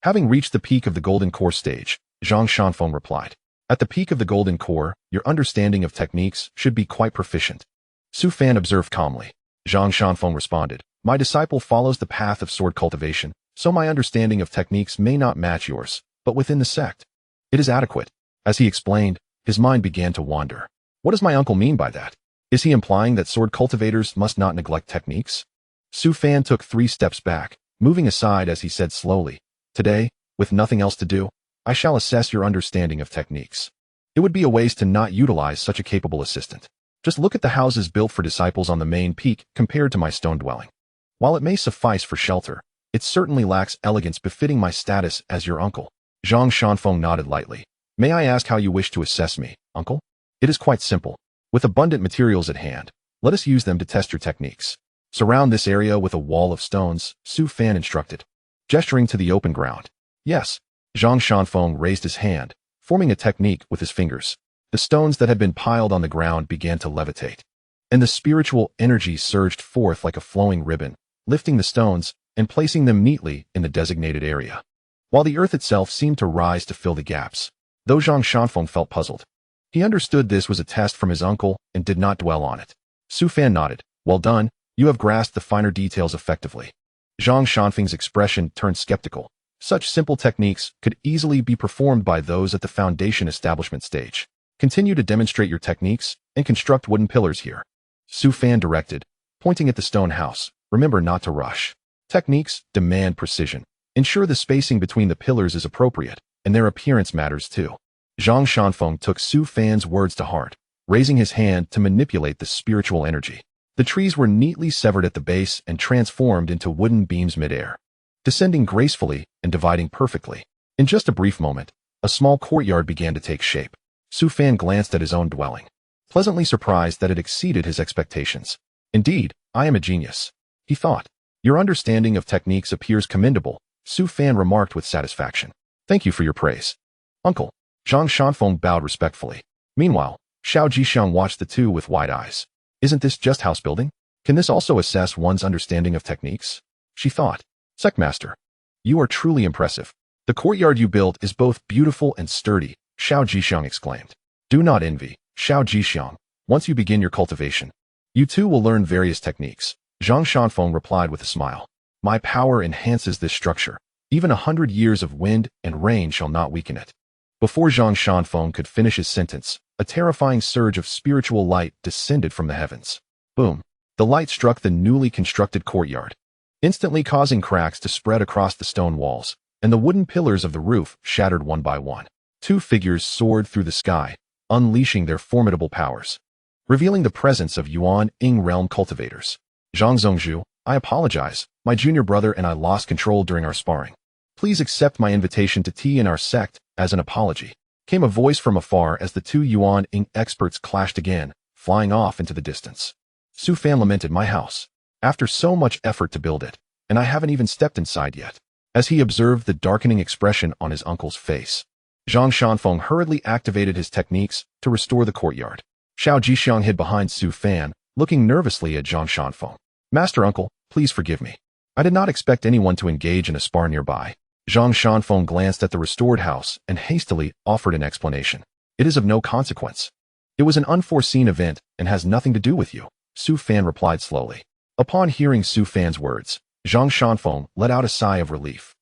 Having reached the peak of the golden core stage, Zhang Shanfeng replied. At the peak of the golden core, your understanding of techniques should be quite proficient. Su Fan observed calmly. Zhang Shanfeng responded, My disciple follows the path of sword cultivation, so my understanding of techniques may not match yours, but within the sect, it is adequate. As he explained, his mind began to wander. What does my uncle mean by that? Is he implying that sword cultivators must not neglect techniques? Su Fan took 3 steps back, moving aside as he said slowly, Today, with nothing else to do, I shall assess your understanding of techniques. It would be a waste to not utilize such a capable assistant. Just look at the houses built for disciples on the main peak compared to my stone dwelling. While it may suffice for shelter, it certainly lacks elegance befitting my status as your uncle. Zhang Shanfeng nodded lightly. May I ask how you wish to assess me, uncle? It is quite simple. With abundant materials at hand, let us use them to test your techniques. Surround this area with a wall of stones, Su Fan instructed, gesturing to the open ground. Yes. Zhang Shanfeng raised his hand, forming a technique with his fingers. The stones that had been piled on the ground began to levitate, and the spiritual energy surged forth like a flowing ribbon, lifting the stones and placing them neatly in the designated area, while the earth itself seemed to rise to fill the gaps. Though Zhang Shanfeng felt puzzled, he understood this was a test from his uncle and did not dwell on it. Su Fan nodded. Well done, you have grasped the finer details effectively. Zhang Shanfeng's expression turned skeptical. Such simple techniques could easily be performed by those at the foundation establishment stage. Continue to demonstrate your techniques and construct wooden pillars here. Su Fan directed, pointing at the stone house. Remember not to rush. Techniques demand precision. Ensure the spacing between the pillars is appropriate, and their appearance matters too. Zhang Shanfeng took Su Fan's words to heart, raising his hand to manipulate the spiritual energy. The trees were neatly severed at the base and transformed into wooden beams midair, descending gracefully and dividing perfectly. In just a brief moment, a small courtyard began to take shape. Su Fan glanced at his own dwelling, pleasantly surprised that it exceeded his expectations. Indeed, I am a genius, he thought. Your understanding of techniques appears commendable, Su Fan remarked with satisfaction. Thank you for your praise, uncle. Zhang Shanfeng bowed respectfully. Meanwhile, Xiao Jixiang watched the two with wide eyes. Isn't this just house building? Can this also assess one's understanding of techniques? She thought. Sectmaster, you are truly impressive. The courtyard you built is both beautiful and sturdy, Xiao Jixiang exclaimed. Do not envy, Xiao Jixiang. Once you begin your cultivation, you too will learn various techniques. Zhang Shanfeng replied with a smile. My power enhances this structure. Even 100 years of wind and rain shall not weaken it. Before Zhang Shanfeng could finish his sentence, a terrifying surge of spiritual light descended from the heavens. Boom! The light struck the newly constructed courtyard, instantly causing cracks to spread across the stone walls, and the wooden pillars of the roof shattered one by one. 2 figures soared through the sky, unleashing their formidable powers, revealing the presence of Yuan-Ing realm cultivators. Zhang Zhongzhu, I apologize. My junior brother and I lost control during our sparring. Please accept my invitation to tea in our sect as an apology. came a voice from afar as the two Yuan ink experts clashed again, flying off into the distance. Su Fan lamented, "My house. After so much effort to build it, and I haven't even stepped inside yet." As he observed the darkening expression on his uncle's face, Zhang Shanfeng hurriedly activated his techniques to restore the courtyard. Xiao Jixiang hid behind Su Fan, looking nervously at Zhang Shanfeng. "Master uncle, please forgive me. I did not expect anyone to engage in a spar nearby." Zhang Shanfeng glanced at the restored house and hastily offered an explanation. "It is of no consequence. It was an unforeseen event and has nothing to do with you," Su Fan replied slowly. Upon hearing Su Fan's words, Zhang Shanfeng let out a sigh of relief.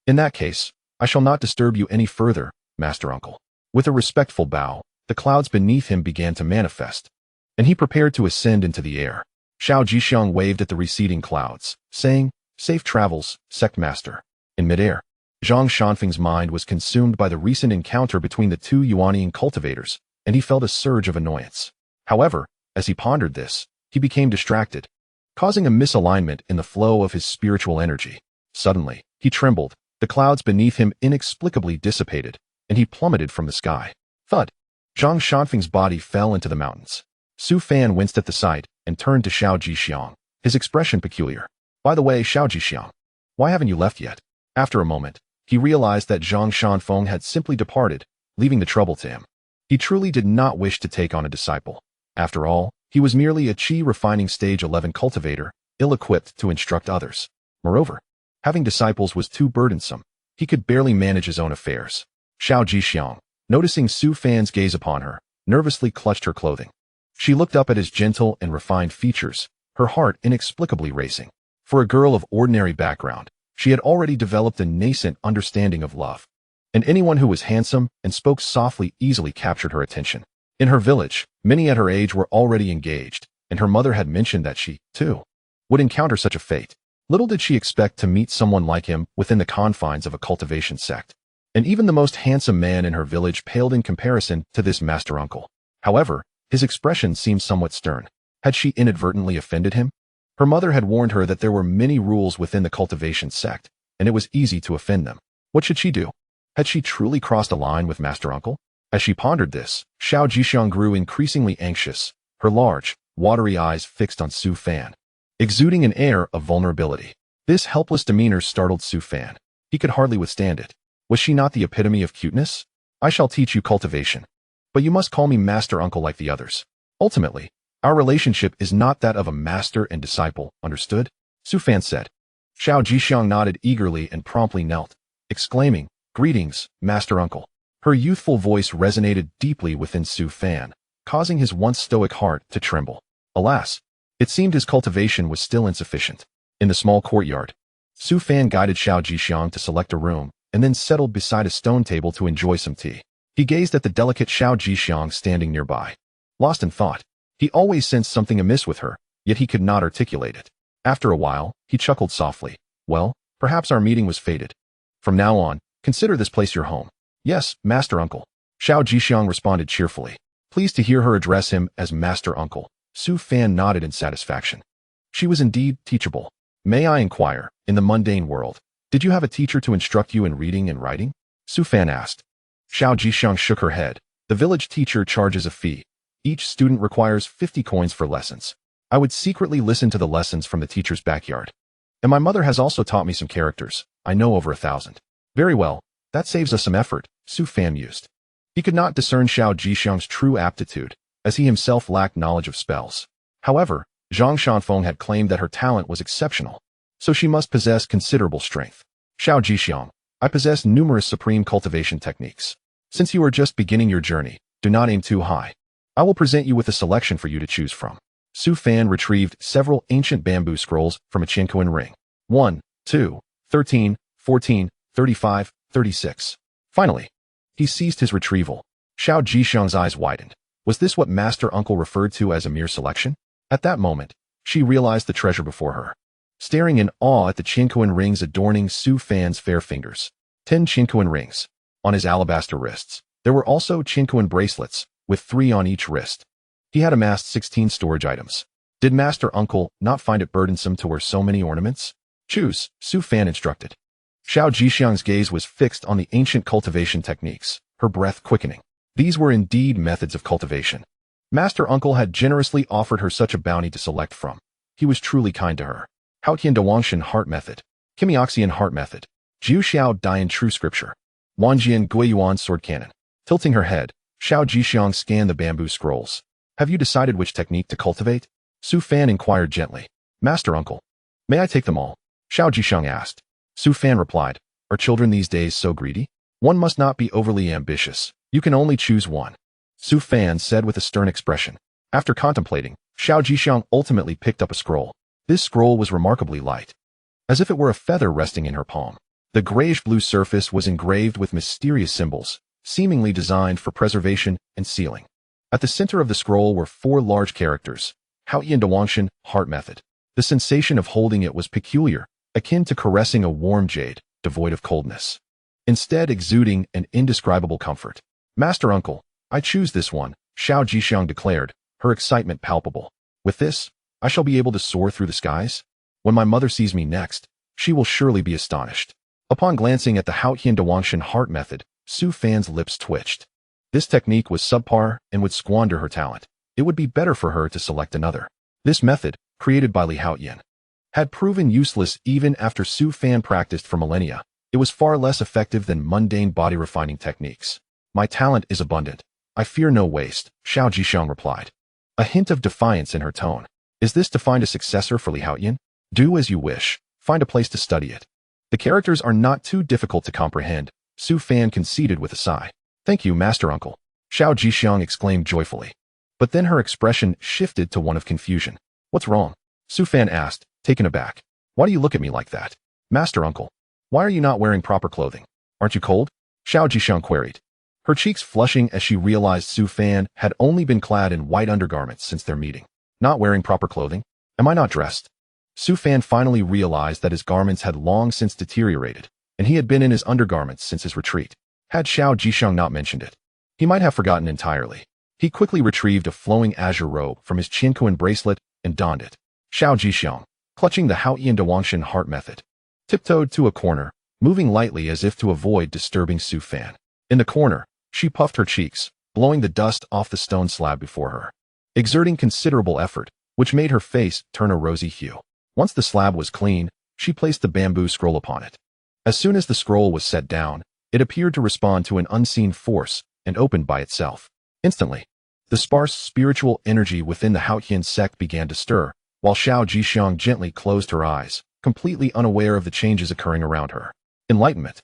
"In that case, I shall not disturb you any further, Master Uncle." With a respectful bow, the clouds beneath him began to manifest, and he prepared to ascend into the air. Xiao Jixiang waved at the receding clouds, saying, "Safe travels, Sect Master." In midair, Zhang Shanfeng's mind was consumed by the recent encounter between the two Yuanian cultivators, and he felt a surge of annoyance. However, as he pondered this, he became distracted, causing a misalignment in the flow of his spiritual energy. Suddenly, he trembled, the clouds beneath him inexplicably dissipated, and he plummeted from the sky. Thud! Zhang Shanfeng's body fell into the mountains. Su Fan winced at the sight and turned to Xiao Jixiang, his expression peculiar. "By the way, Xiao Jixiang, why haven't you left yet?" After a moment, he realized that Zhang Shanfeng had simply departed, leaving the trouble to him. He truly did not wish to take on a disciple. After all, he was merely a Qi refining stage 11 cultivator, ill-equipped to instruct others. Moreover, having disciples was too burdensome. He could barely manage his own affairs. Xiao Jixiang, noticing Su Fan's gaze upon her, nervously clutched her clothing. She looked up at his gentle and refined features, her heart inexplicably racing. For a girl of ordinary background, she had already developed a nascent understanding of love, and anyone who was handsome and spoke softly easily captured her attention. In her village, many at her age were already engaged, and her mother had mentioned that she, too, would encounter such a fate. Little did she expect to meet someone like him within the confines of a cultivation sect. And even the most handsome man in her village paled in comparison to this master uncle. However, his expression seemed somewhat stern. Had she inadvertently offended him? Her mother had warned her that there were many rules within the cultivation sect, and it was easy to offend them. What should she do? Had she truly crossed a line with Master Uncle? As she pondered this, Xiao Jixiang grew increasingly anxious, her large, watery eyes fixed on Su Fan, exuding an air of vulnerability. This helpless demeanor startled Su Fan. He could hardly withstand it. Was she not the epitome of cuteness? "I shall teach you cultivation, but you must call me Master Uncle like the others. Ultimately, our relationship is not that of a master and disciple, understood?" Su Fan said. Xiao Jixiang nodded eagerly and promptly knelt, exclaiming, "Greetings, Master Uncle." Her youthful voice resonated deeply within Su Fan, causing his once stoic heart to tremble. Alas, it seemed his cultivation was still insufficient. In the small courtyard, Su Fan guided Xiao Jixiang to select a room, and then settled beside a stone table to enjoy some tea. He gazed at the delicate Xiao Jixiang standing nearby. Lost in thought, he always sensed something amiss with her, yet he could not articulate it. After a while, he chuckled softly. "Well, perhaps our meeting was fated. From now on, consider this place your home." "Yes, Master Uncle." Xiao Jixiang responded cheerfully. Pleased to hear her address him as Master Uncle, Su Fan nodded in satisfaction. She was indeed teachable. "May I inquire, in the mundane world, did you have a teacher to instruct you in reading and writing?" Su Fan asked. Xiao Jixiang shook her head. "The village teacher charges a fee. Each student requires 50 coins for lessons. I would secretly listen to the lessons from the teacher's backyard. And my mother has also taught me some characters. I know over 1,000. "Very well, that saves us some effort," Su Fan mused. He could not discern Xiao Jixiang's true aptitude, as he himself lacked knowledge of spells. However, Zhang Shanfeng had claimed that her talent was exceptional, so she must possess considerable strength. "Xiao Jixiang, I possess numerous supreme cultivation techniques. Since you are just beginning your journey, do not aim too high. I will present you with a selection for you to choose from." Su Fan retrieved several ancient bamboo scrolls from a Qinkuan ring. 1, 2, 13, 14, 35, 36. Finally, he ceased his retrieval. Xiao Jixiang's eyes widened. Was this what Master Uncle referred to as a mere selection? At that moment, she realized the treasure before her. Staring in awe at the Qinkuan rings adorning Su Fan's fair fingers. 10 Qinkuan rings. On his alabaster wrists, there were also Qinkuan bracelets, with 3 on each wrist. He had amassed 16 storage items. Did Master Uncle not find it burdensome to wear so many ornaments? "Choose," Su Fan instructed. Xiao Jixiang's gaze was fixed on the ancient cultivation techniques, her breath quickening. These were indeed methods of cultivation. Master Uncle had generously offered her such a bounty to select from. He was truly kind to her. Haotian Dawangshan Heart Method. Kimioxian Heart Method. Jiu Xiao Dian True Scripture. Wanjian Guiyuan Sword Cannon. Tilting her head, Xiao Jixiang scanned the bamboo scrolls. Have you decided which technique to cultivate? Su Fan inquired gently. Master Uncle. May I take them all? Xiao Jixiang asked. Su Fan replied. Are children these days so greedy? One must not be overly ambitious. You can only choose one. Su Fan said with a stern expression. After contemplating, Xiao Jixiang ultimately picked up a scroll. This scroll was remarkably light, as if it were a feather resting in her palm. The grayish-blue surface was engraved with mysterious symbols, seemingly designed for preservation and sealing. At the center of the scroll were 4 large characters. Haotian Dawangshan Heart Method. The sensation of holding it was peculiar, akin to caressing a warm jade, devoid of coldness, instead exuding an indescribable comfort. Master Uncle, I choose this one, Xiao Jixiang declared, her excitement palpable. With this, I shall be able to soar through the skies. When my mother sees me next, she will surely be astonished. Upon glancing at the Haotian Dawangshan Heart Method, Su Fan's lips twitched. This technique was subpar and would squander her talent. It would be better for her to select another. This method, created by Li Haotian, had proven useless even after Su Fan practiced for millennia. It was far less effective than mundane body-refining techniques. My talent is abundant. I fear no waste, Xiao Jixiang replied. A hint of defiance in her tone. Is this to find a successor for Li Haotian? Do as you wish. Find a place to study it. The characters are not too difficult to comprehend, Su Fan conceded with a sigh. Thank you, Master Uncle, Xiao Jixiang exclaimed joyfully. But then her expression shifted to one of confusion. What's wrong? Su Fan asked, taken aback. Why do you look at me like that? Master Uncle, why are you not wearing proper clothing? Aren't you cold? Xiao Jixiang queried, her cheeks flushing as she realized Su Fan had only been clad in white undergarments since their meeting. Not wearing proper clothing? Am I not dressed? Su Fan finally realized that his garments had long since deteriorated, and he had been in his undergarments since his retreat. Had Xiao Jixiang not mentioned it, he might have forgotten entirely. He quickly retrieved a flowing azure robe from his Qinkuan bracelet and donned it. Xiao Jixiang, clutching the Haotian Dawangshan Heart Method, tiptoed to a corner, moving lightly as if to avoid disturbing Su Fan. In the corner, she puffed her cheeks, blowing the dust off the stone slab before her, exerting considerable effort, which made her face turn a rosy hue. Once the slab was clean, she placed the bamboo scroll upon it. As soon as the scroll was set down, it appeared to respond to an unseen force and opened by itself. Instantly, the sparse spiritual energy within the Haotian Sect began to stir, while Xiao Jixiang gently closed her eyes, completely unaware of the changes occurring around her. Enlightenment.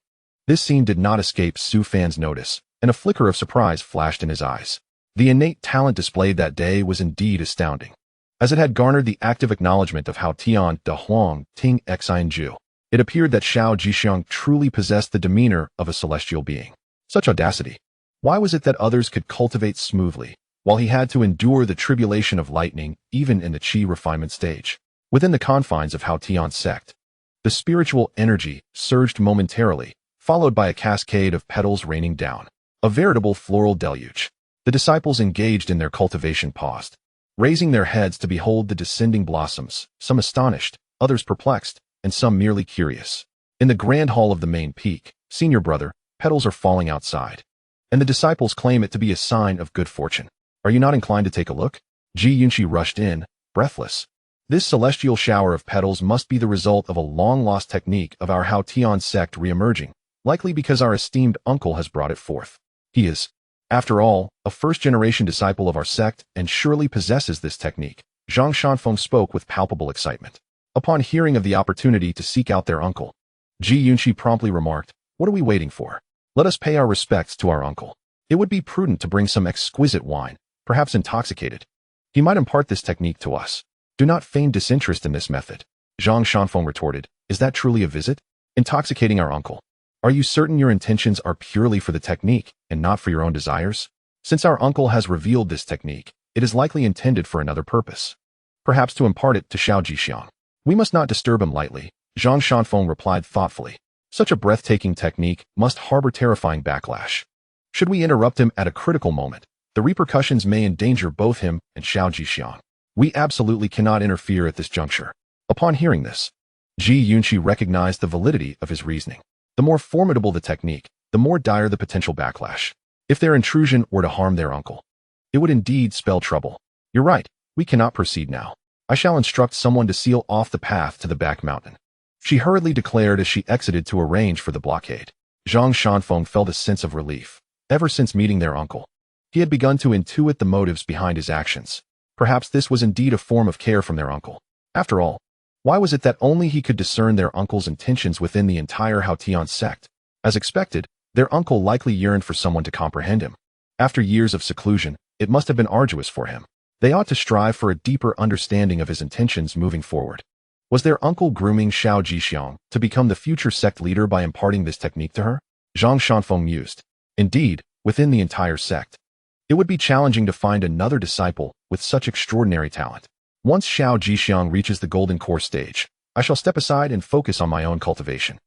This scene did not escape Su Fan's notice, and a flicker of surprise flashed in his eyes. The innate talent displayed that day was indeed astounding, as it had garnered the active acknowledgement of Haotian Da Huang Ting Xinju. It appeared that Xiao Jixiang truly possessed the demeanor of a celestial being. Such audacity. Why was it that others could cultivate smoothly, while he had to endure the tribulation of lightning even in the Qi refinement stage? Within the confines of Haotian Sect, the spiritual energy surged momentarily, followed by a cascade of petals raining down. A veritable floral deluge. The disciples engaged in their cultivation paused, raising their heads to behold the descending blossoms, some astonished, others perplexed, and some merely curious. In the grand hall of the main peak, senior brother, petals are falling outside, and the disciples claim it to be a sign of good fortune. Are you not inclined to take a look? Ji Yunqi rushed in, breathless. This celestial shower of petals must be the result of a long-lost technique of our Haotian Sect re-emerging, likely because our esteemed uncle has brought it forth. He is, after all, a first-generation disciple of our sect and surely possesses this technique. Zhang Shanfeng spoke with palpable excitement. Upon hearing of the opportunity to seek out their uncle, Ji Yunqi promptly remarked, "What are we waiting for? Let us pay our respects to our uncle. It would be prudent to bring some exquisite wine, perhaps intoxicated. He might impart this technique to us. Do not feign disinterest in this method." Zhang Shanfeng retorted, "Is that truly a visit? Intoxicating our uncle? Are you certain your intentions are purely for the technique and not for your own desires? Since our uncle has revealed this technique, it is likely intended for another purpose. Perhaps to impart it to Xiao Jixiang. We must not disturb him lightly," Zhang Shanfeng replied thoughtfully. Such a breathtaking technique must harbor terrifying backlash. Should we interrupt him at a critical moment, the repercussions may endanger both him and Xiao Jixiang. We absolutely cannot interfere at this juncture. Upon hearing this, Ji Yunqi recognized the validity of his reasoning. The more formidable the technique, the more dire the potential backlash. If their intrusion were to harm their uncle, it would indeed spell trouble. You're right, we cannot proceed now. I shall instruct someone to seal off the path to the back mountain. She hurriedly declared as she exited to arrange for the blockade. Zhang Shanfeng felt a sense of relief. Ever since meeting their uncle, he had begun to intuit the motives behind his actions. Perhaps this was indeed a form of care from their uncle. After all, why was it that only he could discern their uncle's intentions within the entire Haotian Sect? As expected, their uncle likely yearned for someone to comprehend him. After years of seclusion, it must have been arduous for him. They ought to strive for a deeper understanding of his intentions moving forward. Was their uncle grooming Xiao Jixiang to become the future sect leader by imparting this technique to her? Zhang Shanfeng mused. Indeed, within the entire sect, it would be challenging to find another disciple with such extraordinary talent. Once Xiao Jixiang reaches the golden core stage, I shall step aside and focus on my own cultivation.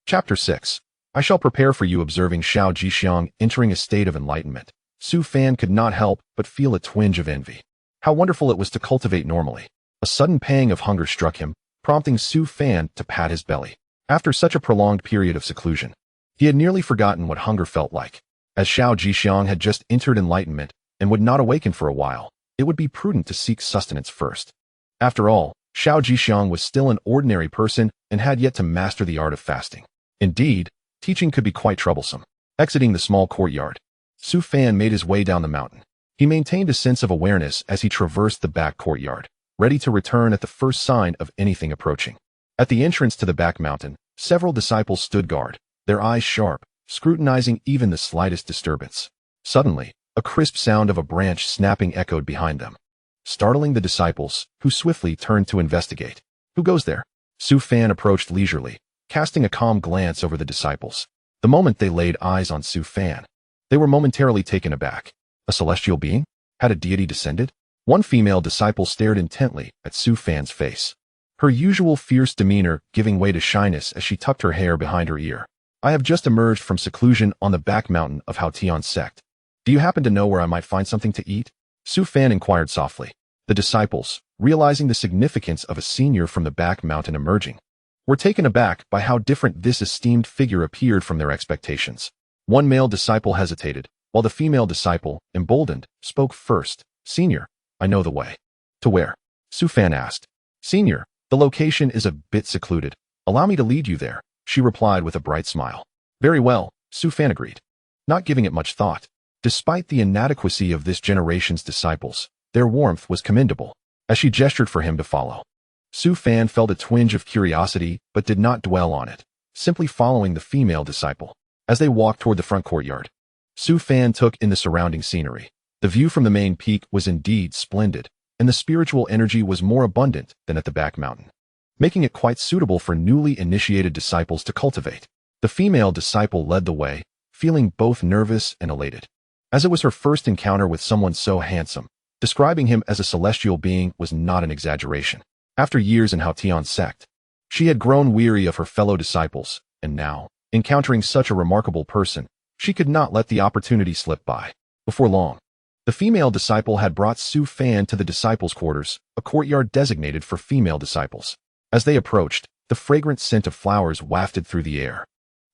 Chapter 6. I shall prepare for you. Observing Xiao Jixiang entering a state of enlightenment, Su Fan could not help but feel a twinge of envy. How wonderful it was to cultivate normally. A sudden pang of hunger struck him, prompting Su Fan to pat his belly. After such a prolonged period of seclusion, he had nearly forgotten what hunger felt like. As Xiao Jixiang had just entered enlightenment and would not awaken for a while, it would be prudent to seek sustenance first. After all, Xiao Jixiang was still an ordinary person and had yet to master the art of fasting. Indeed, teaching could be quite troublesome. Exiting the small courtyard, Su Fan made his way down the mountain. He maintained a sense of awareness as he traversed the back courtyard, ready to return at the first sign of anything approaching. At the entrance to the back mountain, several disciples stood guard, their eyes sharp, scrutinizing even the slightest disturbance. Suddenly, a crisp sound of a branch snapping echoed behind them, startling the disciples, who swiftly turned to investigate. Who goes there? Su Fan approached leisurely, casting a calm glance over the disciples. The moment they laid eyes on Su Fan, they were momentarily taken aback. A celestial being? Had a deity descended? One female disciple stared intently at Su Fan's face, her usual fierce demeanor giving way to shyness as she tucked her hair behind her ear. I have just emerged from seclusion on the back mountain of Haotian Sect. Do you happen to know where I might find something to eat? Su Fan inquired softly. The disciples, realizing the significance of a senior from the back mountain emerging, were taken aback by how different this esteemed figure appeared from their expectations. One male disciple hesitated, while the female disciple, emboldened, spoke first. Senior, I know the way. To where? Su Fan asked. Senior, the location is a bit secluded. Allow me to lead you there, she replied with a bright smile. Very well, Su Fan agreed, not giving it much thought. Despite the inadequacy of this generation's disciples, their warmth was commendable. As she gestured for him to follow, Su Fan felt a twinge of curiosity but did not dwell on it, simply following the female disciple. As they walked toward the front courtyard, Su Fan took in the surrounding scenery. The view from the main peak was indeed splendid, and the spiritual energy was more abundant than at the back mountain, making it quite suitable for newly initiated disciples to cultivate. The female disciple led the way, feeling both nervous and elated, as it was her first encounter with someone so handsome. Describing him as a celestial being was not an exaggeration. After years in Haotian Sect, she had grown weary of her fellow disciples, and now, encountering such a remarkable person, she could not let the opportunity slip by. Before long, the female disciple had brought Su Fan to the disciples' quarters, a courtyard designated for female disciples. As they approached, the fragrant scent of flowers wafted through the air.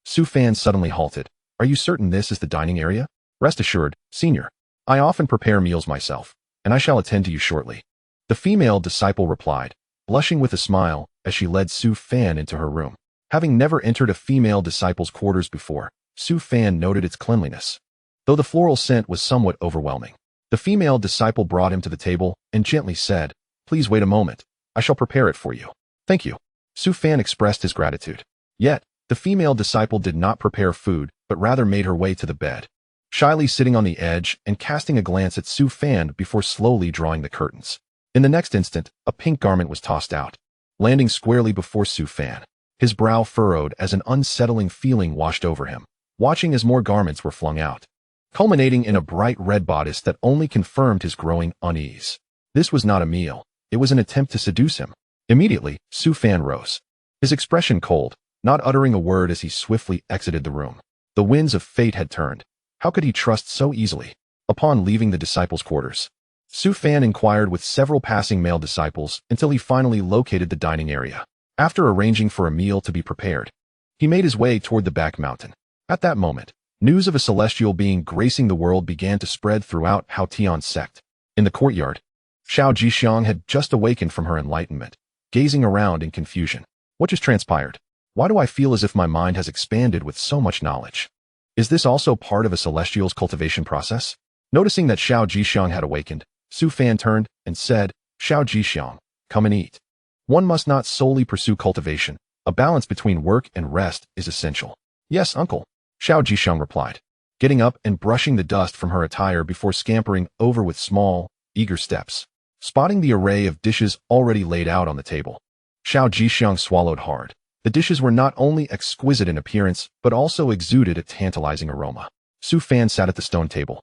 Su Fan suddenly halted. Are you certain this is the dining area? Rest assured, senior. I often prepare meals myself, and I shall attend to you shortly. The female disciple replied, blushing with a smile as she led Su Fan into her room. Having never entered a female disciple's quarters before, Su Fan noted its cleanliness, though the floral scent was somewhat overwhelming. The female disciple brought him to the table and gently said, Please wait a moment. I shall prepare it for you. Thank you. Su Fan expressed his gratitude. Yet, the female disciple did not prepare food, but rather made her way to the bed, shyly sitting on the edge and casting a glance at Su Fan before slowly drawing the curtains. In the next instant, a pink garment was tossed out, landing squarely before Su Fan. His brow furrowed as an unsettling feeling washed over him, watching as more garments were flung out, culminating in a bright red bodice that only confirmed his growing unease. This was not a meal. It was an attempt to seduce him. Immediately, Su Fan rose, his expression cold, not uttering a word as he swiftly exited the room. The winds of fate had turned. How could he trust so easily? Upon leaving the disciples' quarters, Su Fan inquired with several passing male disciples until he finally located the dining area. After arranging for a meal to be prepared, he made his way toward the back mountain. At that moment, News of a celestial being gracing the world began to spread throughout Haotian Sect. In the courtyard, Xiao Jixiang had just awakened from her enlightenment, gazing around in confusion. What just transpired? Why do I feel as if my mind has expanded with so much knowledge? Is this also part of a celestial's cultivation process? Noticing that Xiao Jixiang had awakened, Su Fan turned and said, Xiao Jixiang, come and eat. One must not solely pursue cultivation. A balance between work and rest is essential. Yes, uncle, Xiao Jixiang replied, getting up and brushing the dust from her attire before scampering over with small, eager steps. Spotting the array of dishes already laid out on the table, Xiao Jixiang swallowed hard. The dishes were not only exquisite in appearance, but also exuded a tantalizing aroma. Su Fan sat at the stone table,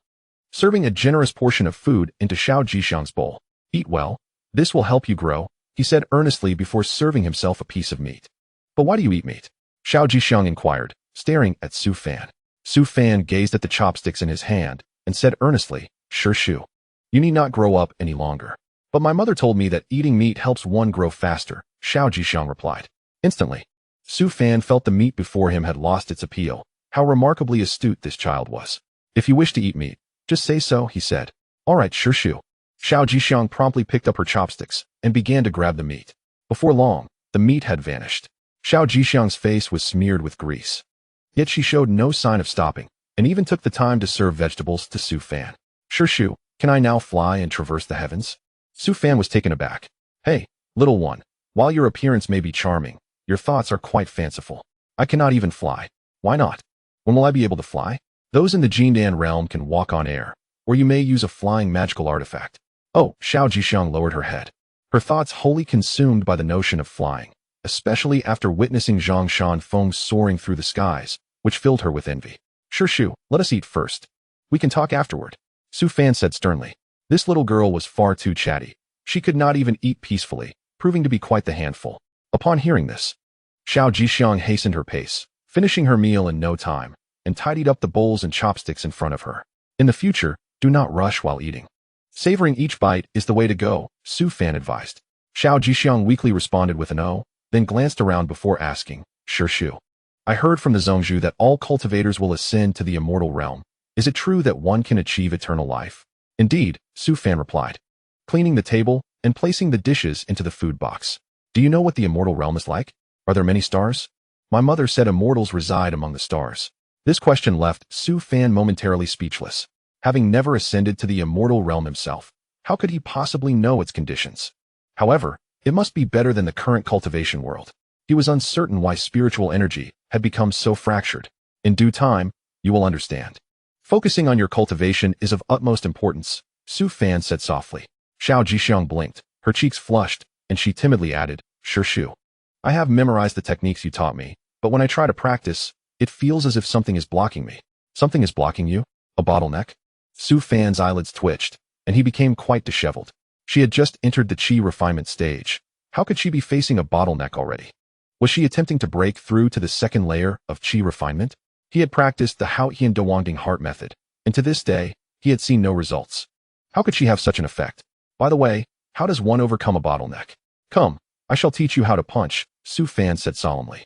serving a generous portion of food into Xiao Jixiang's bowl. Eat well, this will help you grow, he said earnestly before serving himself a piece of meat. But why do you eat meat? Xiao Jixiang inquired, staring at Su Fan. Su Fan gazed at the chopsticks in his hand and said earnestly, Sure Shu, you need not grow up any longer. But my mother told me that eating meat helps one grow faster, Xiao Jixiang replied. Instantly, Su Fan felt the meat before him had lost its appeal. How remarkably astute this child was. If you wish to eat meat, just say so, he said. All right, Sure Shu. Xiao Jixiang promptly picked up her chopsticks and began to grab the meat. Before long, the meat had vanished. Xiao Jixiang's face was smeared with grease. Yet she showed no sign of stopping, and even took the time to serve vegetables to Su Fan. Sure Shu, can I now fly and traverse the heavens? Su Fan was taken aback. Hey, little one, while your appearance may be charming, your thoughts are quite fanciful. I cannot even fly. Why not? When will I be able to fly? Those in the Jindan realm can walk on air, or you may use a flying magical artifact. Oh, Xiao Jixiang lowered her head, her thoughts wholly consumed by the notion of flying, especially after witnessing Zhang Shan Feng soaring through the skies, which filled her with envy. Sure Shu, let us eat first. We can talk afterward, Su Fan said sternly. This little girl was far too chatty. She could not even eat peacefully, proving to be quite the handful. Upon hearing this, Xiao Jixiang hastened her pace, finishing her meal in no time, and tidied up the bowls and chopsticks in front of her. In the future, do not rush while eating. Savoring each bite is the way to go, Su Fan advised. Xiao Jixiang weakly responded with an "oh," then glanced around before asking, Sure Shu, I heard from the Zhongzhu that all cultivators will ascend to the immortal realm. Is it true that one can achieve eternal life? Indeed, Su Fan replied, cleaning the table and placing the dishes into the food box. Do you know what the immortal realm is like? Are there many stars? My mother said immortals reside among the stars. This question left Su Fan momentarily speechless. Having never ascended to the immortal realm himself, how could he possibly know its conditions? However, it must be better than the current cultivation world. He was uncertain why spiritual energy had become so fractured. In due time, you will understand. Focusing on your cultivation is of utmost importance, Su Fan said softly. Xiao Jixiang blinked, her cheeks flushed, and she timidly added, Sure Shu, I have memorized the techniques you taught me, but when I try to practice, it feels as if something is blocking me. Something is blocking you? A bottleneck? Su Fan's eyelids twitched, and he became quite disheveled. She had just entered the qi refinement stage. How could she be facing a bottleneck already? Was she attempting to break through to the second layer of qi refinement? He had practiced the Haotian Dewangding heart method, and to this day, he had seen no results. How could she have such an effect? By the way, how does one overcome a bottleneck? Come, I shall teach you how to punch, Su Fan said solemnly,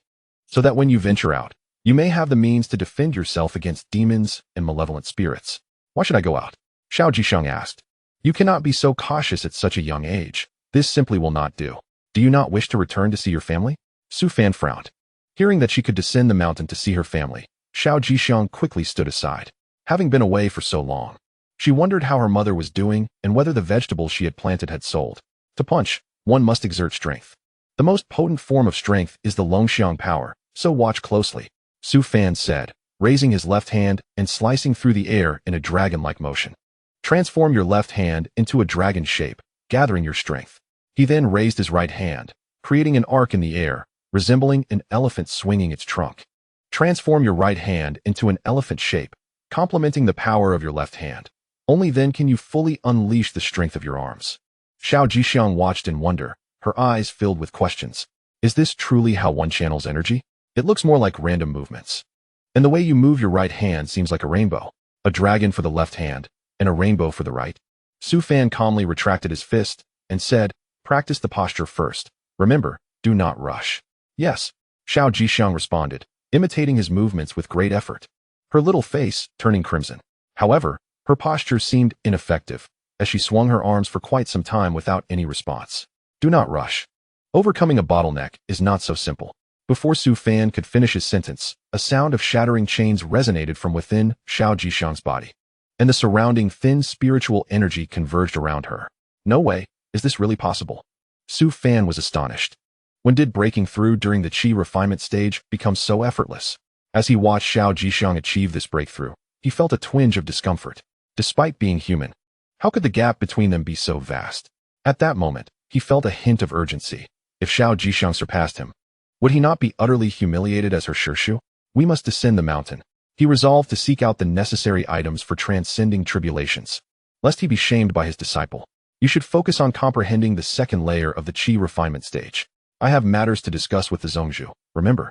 so that when you venture out, you may have the means to defend yourself against demons and malevolent spirits. Why should I go out? Xiao Jixiang asked. You cannot be so cautious at such a young age. This simply will not do. Do you not wish to return to see your family? Su Fan frowned. Hearing that she could descend the mountain to see her family, Xiao Jixiang quickly stood aside. Having been away for so long, she wondered how her mother was doing and whether the vegetables she had planted had sold. To punch, one must exert strength. The most potent form of strength is the Longxiang power, so watch closely, Su Fan said, raising his left hand and slicing through the air in a dragon-like motion. Transform your left hand into a dragon shape, gathering your strength. He then raised his right hand, creating an arc in the air, resembling an elephant swinging its trunk. Transform your right hand into an elephant shape, complementing the power of your left hand. Only then can you fully unleash the strength of your arms. Xiao Jixiang watched in wonder, her eyes filled with questions. Is this truly how one channels energy? It looks more like random movements. And the way you move your right hand seems like a rainbow. A dragon for the left hand, and a rainbow for the right. Su Fan calmly retracted his fist and said, practice the posture first. Remember, do not rush. Yes, Xiao Jixiang responded, imitating his movements with great effort. her little face turning crimson. However, her posture seemed ineffective, as she swung her arms for quite some time without any response. Do not rush. Overcoming a bottleneck is not so simple. Before Su Fan could finish his sentence, a sound of shattering chains resonated from within Xiao Jishang's body, and the surrounding thin spiritual energy converged around her. No way, is this really possible? Su Fan was astonished. When did breaking through during the Qi refinement stage become so effortless? As he watched Xiao Jishang achieve this breakthrough, he felt a twinge of discomfort. Despite being human, how could the gap between them be so vast? At that moment, he felt a hint of urgency. If Xiao Jishang surpassed him, would he not be utterly humiliated as her Shirshu? We must descend the mountain. He resolved to seek out the necessary items for transcending tribulations, lest he be shamed by his disciple. You should focus on comprehending the second layer of the Qi refinement stage. I have matters to discuss with the Zhongzhu. Remember,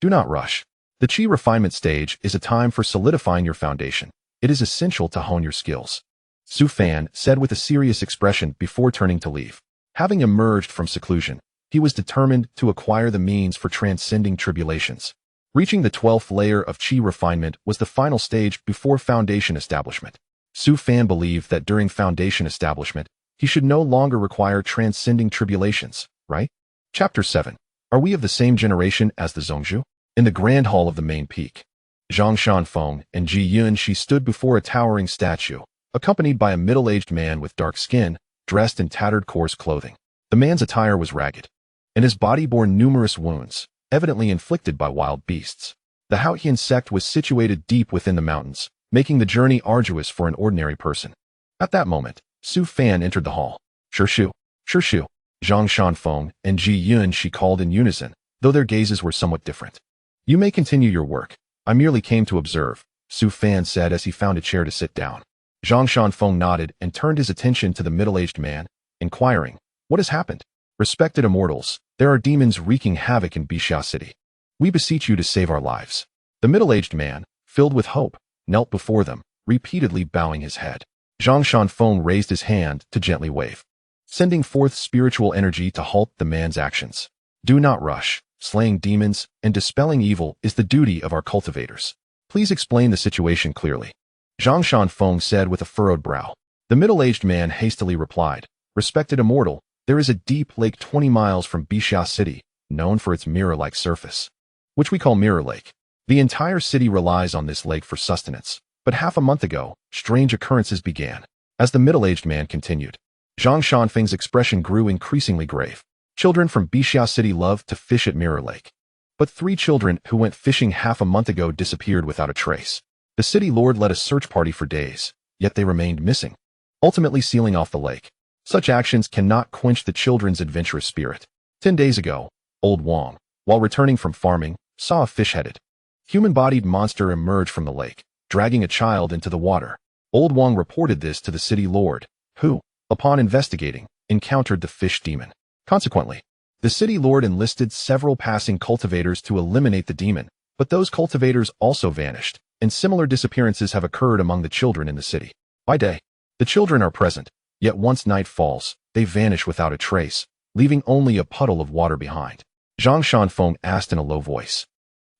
do not rush. The Qi refinement stage is a time for solidifying your foundation. It is essential to hone your skills. Su Fan said with a serious expression before turning to leave. Having emerged from seclusion, he was determined to acquire the means for transcending tribulations. Reaching the 12th layer of Qi refinement was the final stage before foundation establishment. Su Fan believed that during foundation establishment, he should no longer require transcending tribulations, right? Chapter 7. Are we of the same generation as the Zhongzhu? In the grand hall of the main peak, Zhang Shanfeng and Ji Yunxi stood before a towering statue, accompanied by a middle-aged man with dark skin, dressed in tattered coarse clothing. The man's attire was ragged, and his body bore numerous wounds, evidently inflicted by wild beasts. The Haotian Sect was situated deep within the mountains, making the journey arduous for an ordinary person. At that moment, Su Fan entered the hall. Shirshu, Shirshu, Zhang Shanfeng and Ji Yunxi called in unison, though their gazes were somewhat different. You may continue your work. I merely came to observe, Su Fan said as he found a chair to sit down. Zhang Shanfeng nodded and turned his attention to the middle-aged man, inquiring, what has happened? Respected immortals, there are demons wreaking havoc in Bixia City. We beseech you to save our lives. The middle-aged man, filled with hope, knelt before them, repeatedly bowing his head. Zhang Shanfeng raised his hand to gently wave, sending forth spiritual energy to halt the man's actions. Do not rush. Slaying demons and dispelling evil is the duty of our cultivators. Please explain the situation clearly. Zhang Shanfeng said with a furrowed brow. The middle-aged man hastily replied, Respected immortal, there is a deep lake 20 miles from Bixia City, known for its mirror-like surface, which we call Mirror Lake. The entire city relies on this lake for sustenance, but half a month ago, strange occurrences began. As the middle-aged man continued, Zhang Shanfeng's expression grew increasingly grave. Children from Bixia City love to fish at Mirror Lake, but 3 children who went fishing half a month ago disappeared without a trace. The city lord led a search party for days, yet they remained missing, ultimately sealing off the lake. Such actions cannot quench the children's adventurous spirit. 10 days ago, Old Wong, while returning from farming, saw a fish-headed, human-bodied monster emerge from the lake, dragging a child into the water. Old Wong reported this to the city lord, who, upon investigating, encountered the fish demon. Consequently, the city lord enlisted several passing cultivators to eliminate the demon, but those cultivators also vanished, and similar disappearances have occurred among the children in the city. By day, the children are present, yet once night falls, they vanish without a trace, leaving only a puddle of water behind. Zhang Shanfeng asked in a low voice.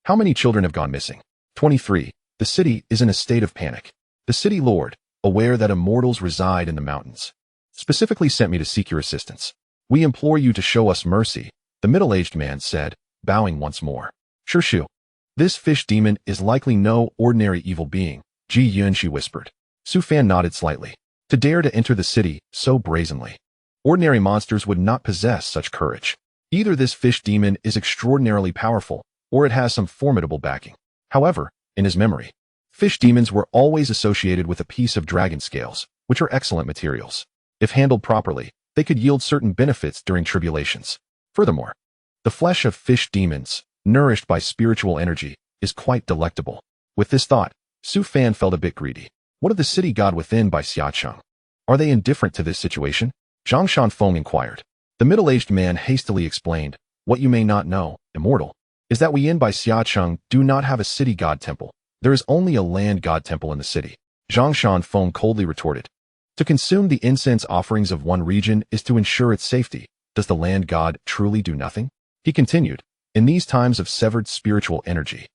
How many children have gone missing? 23. The city is in a state of panic. The city lord, aware that immortals reside in the mountains, specifically sent me to seek your assistance. We implore you to show us mercy, the middle-aged man said, bowing once more. Shirshu, this fish demon is likely no ordinary evil being, Ji Yunxi whispered. Su Fan nodded slightly. To dare to enter the city so brazenly. Ordinary monsters would not possess such courage. Either this fish demon is extraordinarily powerful, or it has some formidable backing. However, in his memory, fish demons were always associated with a piece of dragon scales, which are excellent materials. If handled properly, they could yield certain benefits during tribulations. Furthermore, the flesh of fish demons, nourished by spiritual energy, is quite delectable. With this thought, Su Fan felt a bit greedy. What of the city god within by Xiacheng? Are they indifferent to this situation? Zhang Shanfeng inquired. The middle-aged man hastily explained, what you may not know, immortal, is that we in by Xiacheng do not have a city god temple. There is only a land god temple in the city. Zhang Shanfeng coldly retorted. To consume the incense offerings of one region is to ensure its safety. Does the land god truly do nothing? He continued, in these times of severed spiritual energy,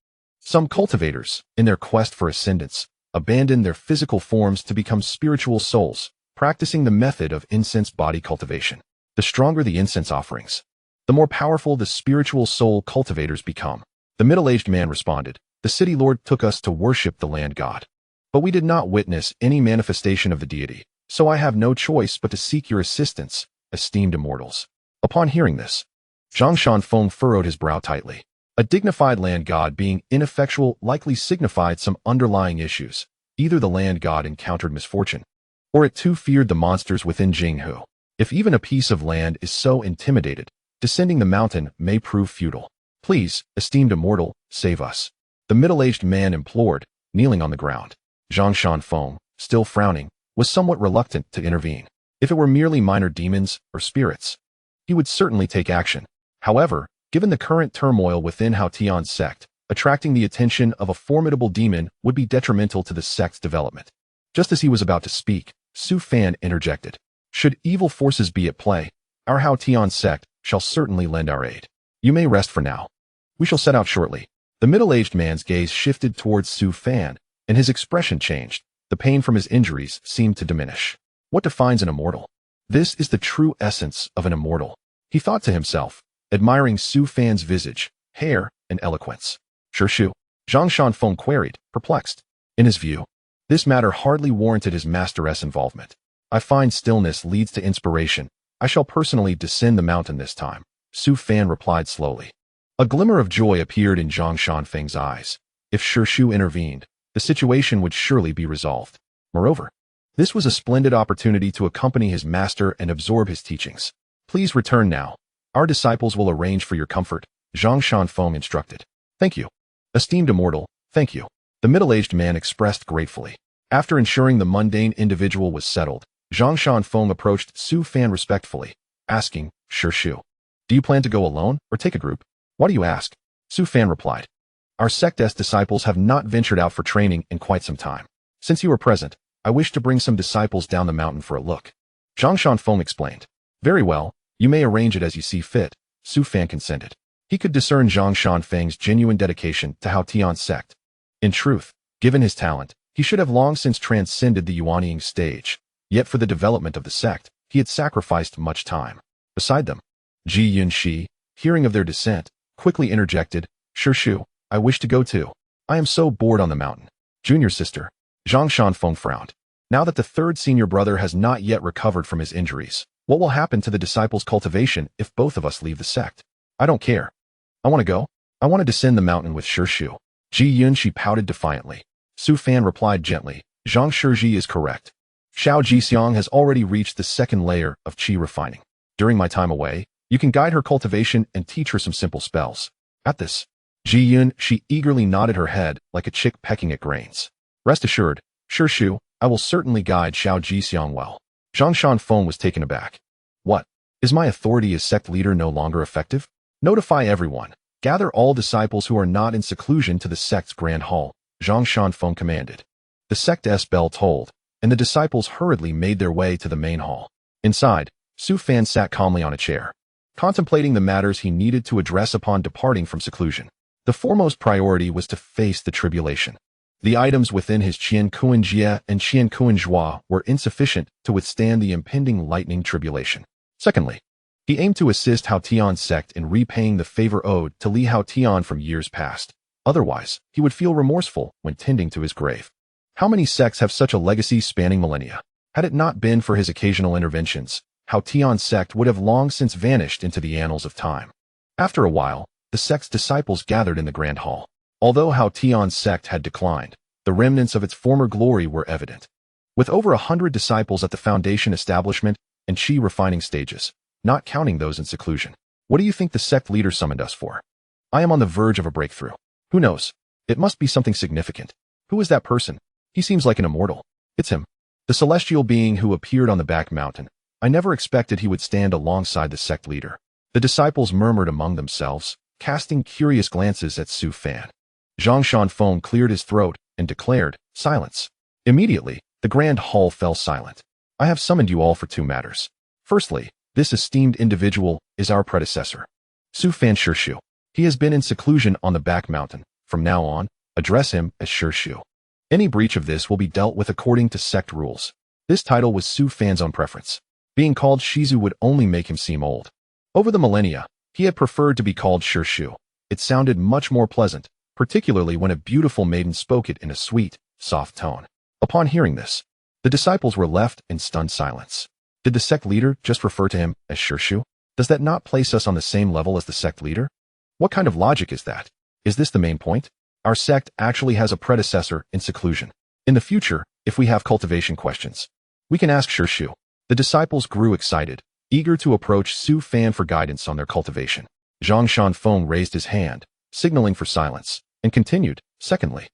Some cultivators, in their quest for ascendance, abandon their physical forms to become spiritual souls, practicing the method of incense body cultivation. The stronger the incense offerings, the more powerful the spiritual soul cultivators become. The middle-aged man responded, "The city lord took us to worship the land god. But we did not witness any manifestation of the deity, so I have no choice but to seek your assistance, esteemed immortals." Upon hearing this, Zhang Shanfeng furrowed his brow tightly. A dignified land god being ineffectual likely signified some underlying issues. Either the land god encountered misfortune, or it too feared the monsters within Jinghu. If even a piece of land is so intimidated, descending the mountain may prove futile. "Please, esteemed immortal, save us," the middle-aged man implored, kneeling on the ground. Zhang Shanfeng, still frowning, was somewhat reluctant to intervene. If it were merely minor demons or spirits, he would certainly take action. However, given the current turmoil within Haotian Sect, attracting the attention of a formidable demon would be detrimental to the sect's development. Just as he was about to speak, Su Fan interjected. "Should evil forces be at play, our Haotian Sect shall certainly lend our aid. You may rest for now. We shall set out shortly." The middle-aged man's gaze shifted towards Su Fan, and his expression changed. The pain from his injuries seemed to diminish. What defines an immortal? This is the true essence of an immortal, he thought to himself, admiring Su Fan's visage, hair, and eloquence. "Shu?" Zhang Shanfeng queried, perplexed. In his view, this matter hardly warranted his masteress' involvement. "I find stillness leads to inspiration. I shall personally descend the mountain this time," Su Fan replied slowly. A glimmer of joy appeared in Zhang Shanfeng's eyes. If Shu intervened, the situation would surely be resolved. Moreover, this was a splendid opportunity to accompany his master and absorb his teachings. "Please return now. Our disciples will arrange for your comfort," Zhang Shanfeng instructed. "Thank you, esteemed immortal, thank you," the middle-aged man expressed gratefully. After ensuring the mundane individual was settled, Zhang Shanfeng approached Su Fan respectfully, asking, "Shu, do you plan to go alone or take a group?" "Why do you ask?" Su Fan replied. "Our sect's disciples have not ventured out for training in quite some time. Since you are present, I wish to bring some disciples down the mountain for a look." Zhang Shanfeng explained. "Very well, you may arrange it as you see fit," Su Fan consented. He could discern Zhang Shanfeng's genuine dedication to Haotian Sect. In truth, given his talent, he should have long since transcended the Yuanying stage. Yet for the development of the sect, he had sacrificed much time. Beside them, Ji Yunxi, hearing of their descent, quickly interjected, "Shu, I wish to go too. I am so bored on the mountain." "Junior sister," Zhang Shanfeng frowned. "Now that the third senior brother has not yet recovered from his injuries, what will happen to the disciples' cultivation if both of us leave the sect?" "I don't care. I want to go. I want to descend the mountain with Shu." Ji Yunxi pouted defiantly. Su Fan replied gently, "Zhang Shiji is correct. Xiao Jixiang has already reached the second layer of qi refining. During my time away, you can guide her cultivation and teach her some simple spells." At this, Ji Yunxi eagerly nodded her head like a chick pecking at grains. "Rest assured, Shu, I will certainly guide Xiao Jixiang well." Zhang Shanfeng was taken aback. "What? Is my authority as sect leader no longer effective? Notify everyone. Gather all disciples who are not in seclusion to the sect's grand hall," Zhang Shanfeng commanded. The sect's bell tolled, and the disciples hurriedly made their way to the main hall. Inside, Su Fan sat calmly on a chair, contemplating the matters he needed to address upon departing from seclusion. The foremost priority was to face the tribulation. The items within his Qian Kuan Jie and Qian Kuan Zhua were insufficient to withstand the impending lightning tribulation. Secondly, he aimed to assist Haotian Sect in repaying the favor owed to Li Haotian from years past. Otherwise, he would feel remorseful when tending to his grave. How many sects have such a legacy spanning millennia? Had it not been for his occasional interventions, Haotian Sect would have long since vanished into the annals of time. After a while, the sect's disciples gathered in the grand hall. Although Haotian Sect had declined, the remnants of its former glory were evident. With over 100 disciples at the foundation establishment and qi refining stages, not counting those in seclusion. What do you think the sect leader summoned us for? I am on the verge of a breakthrough. Who knows? It must be something significant. Who is that person? He seems like an immortal. It's him. The celestial being who appeared on the back mountain. I never expected he would stand alongside the sect leader. The disciples murmured among themselves, casting curious glances at Su Fan. Zhang Shanfeng cleared his throat and declared, "Silence." Immediately, the grand hall fell silent. "I have summoned you all for two matters. Firstly, this esteemed individual is our predecessor, Su Fan Shu. He has been in seclusion on the back mountain. From now on, Address him as Shu. Any breach of this will be dealt with according to sect rules. This title was Su Fan's own preference. Being called Shizu would only make him seem old. Over the millennia, he had preferred to be called Shu. It sounded much more pleasant, particularly when a beautiful maiden spoke it in a sweet, soft tone. Upon hearing this, the disciples were left in stunned silence. Did the sect leader just refer to him as Shu? Does that not place us on the same level as the sect leader? What kind of logic is that? Is this the main point? Our sect actually has a predecessor in seclusion. In the future, if we have cultivation questions, we can ask Shu. The disciples grew excited, eager to approach Su Fan for guidance on their cultivation. Zhang Shanfeng raised his hand, signaling for silence, and continued, secondly,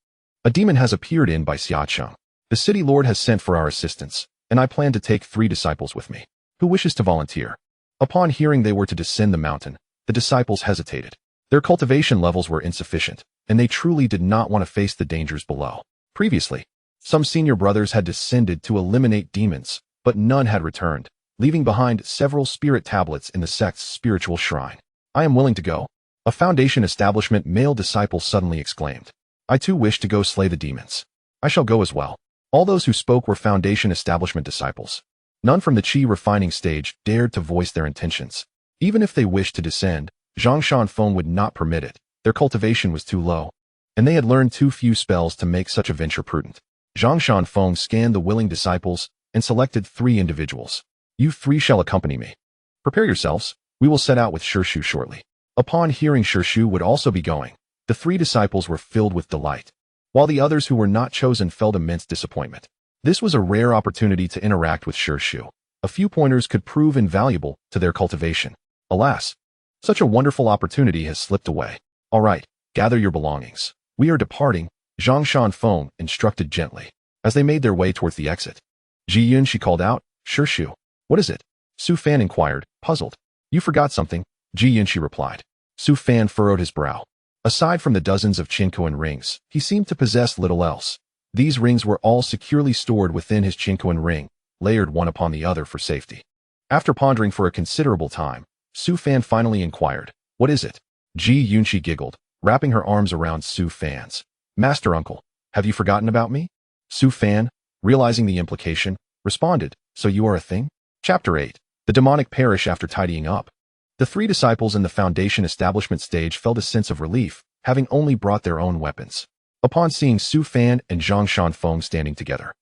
a demon has appeared in by Xiacheng. The city lord has sent for our assistance, and I plan to take 3 disciples with me. Who wishes to volunteer? Upon hearing they were to descend the mountain, the disciples hesitated. Their cultivation levels were insufficient, and they truly did not want to face the dangers below. Previously, some senior brothers had descended to eliminate demons, but none had returned, leaving behind several spirit tablets in the sect's spiritual shrine. I am willing to go. A Foundation establishment male disciple suddenly exclaimed. I too wish to go slay the demons. I shall go as well. All those who spoke were Foundation establishment disciples. None from the Qi refining stage dared to voice their intentions. Even if they wished to descend, Zhang Shanfeng would not permit it. Their cultivation was too low, and they had learned too few spells to make such a venture prudent. Zhang Shanfeng scanned the willing disciples and selected 3 individuals. You 3 shall accompany me. Prepare yourselves. We will set out with Shu shortly. Upon hearing Shu would also be going, the 3 disciples were filled with delight, while the others who were not chosen felt immense disappointment. This was a rare opportunity to interact with Shu. A few pointers could prove invaluable to their cultivation. Alas, such a wonderful opportunity has slipped away. All right, gather your belongings. We are departing, Zhang Shanfeng instructed gently, as they made their way towards the exit. Ji Yun, she called out. Shu. What is it? Su Fan inquired, puzzled. You forgot something, Ji Yun, she replied. Su Fan furrowed his brow. Aside from the dozens of Qinkuan rings, he seemed to possess little else. These rings were all securely stored within his Qinkuan ring, layered one upon the other for safety. After pondering for a considerable time, Su Fan finally inquired, what is it? Ji Yunqi giggled, wrapping her arms around Su Fan's. Master Uncle, have you forgotten about me? Su Fan, realizing the implication, responded, so you are a thing? Chapter 8. The demonic perish after tidying up. The 3 disciples in the Foundation establishment stage felt a sense of relief, having only brought their own weapons. Upon seeing Su Fan and Zhang Shanfeng standing together,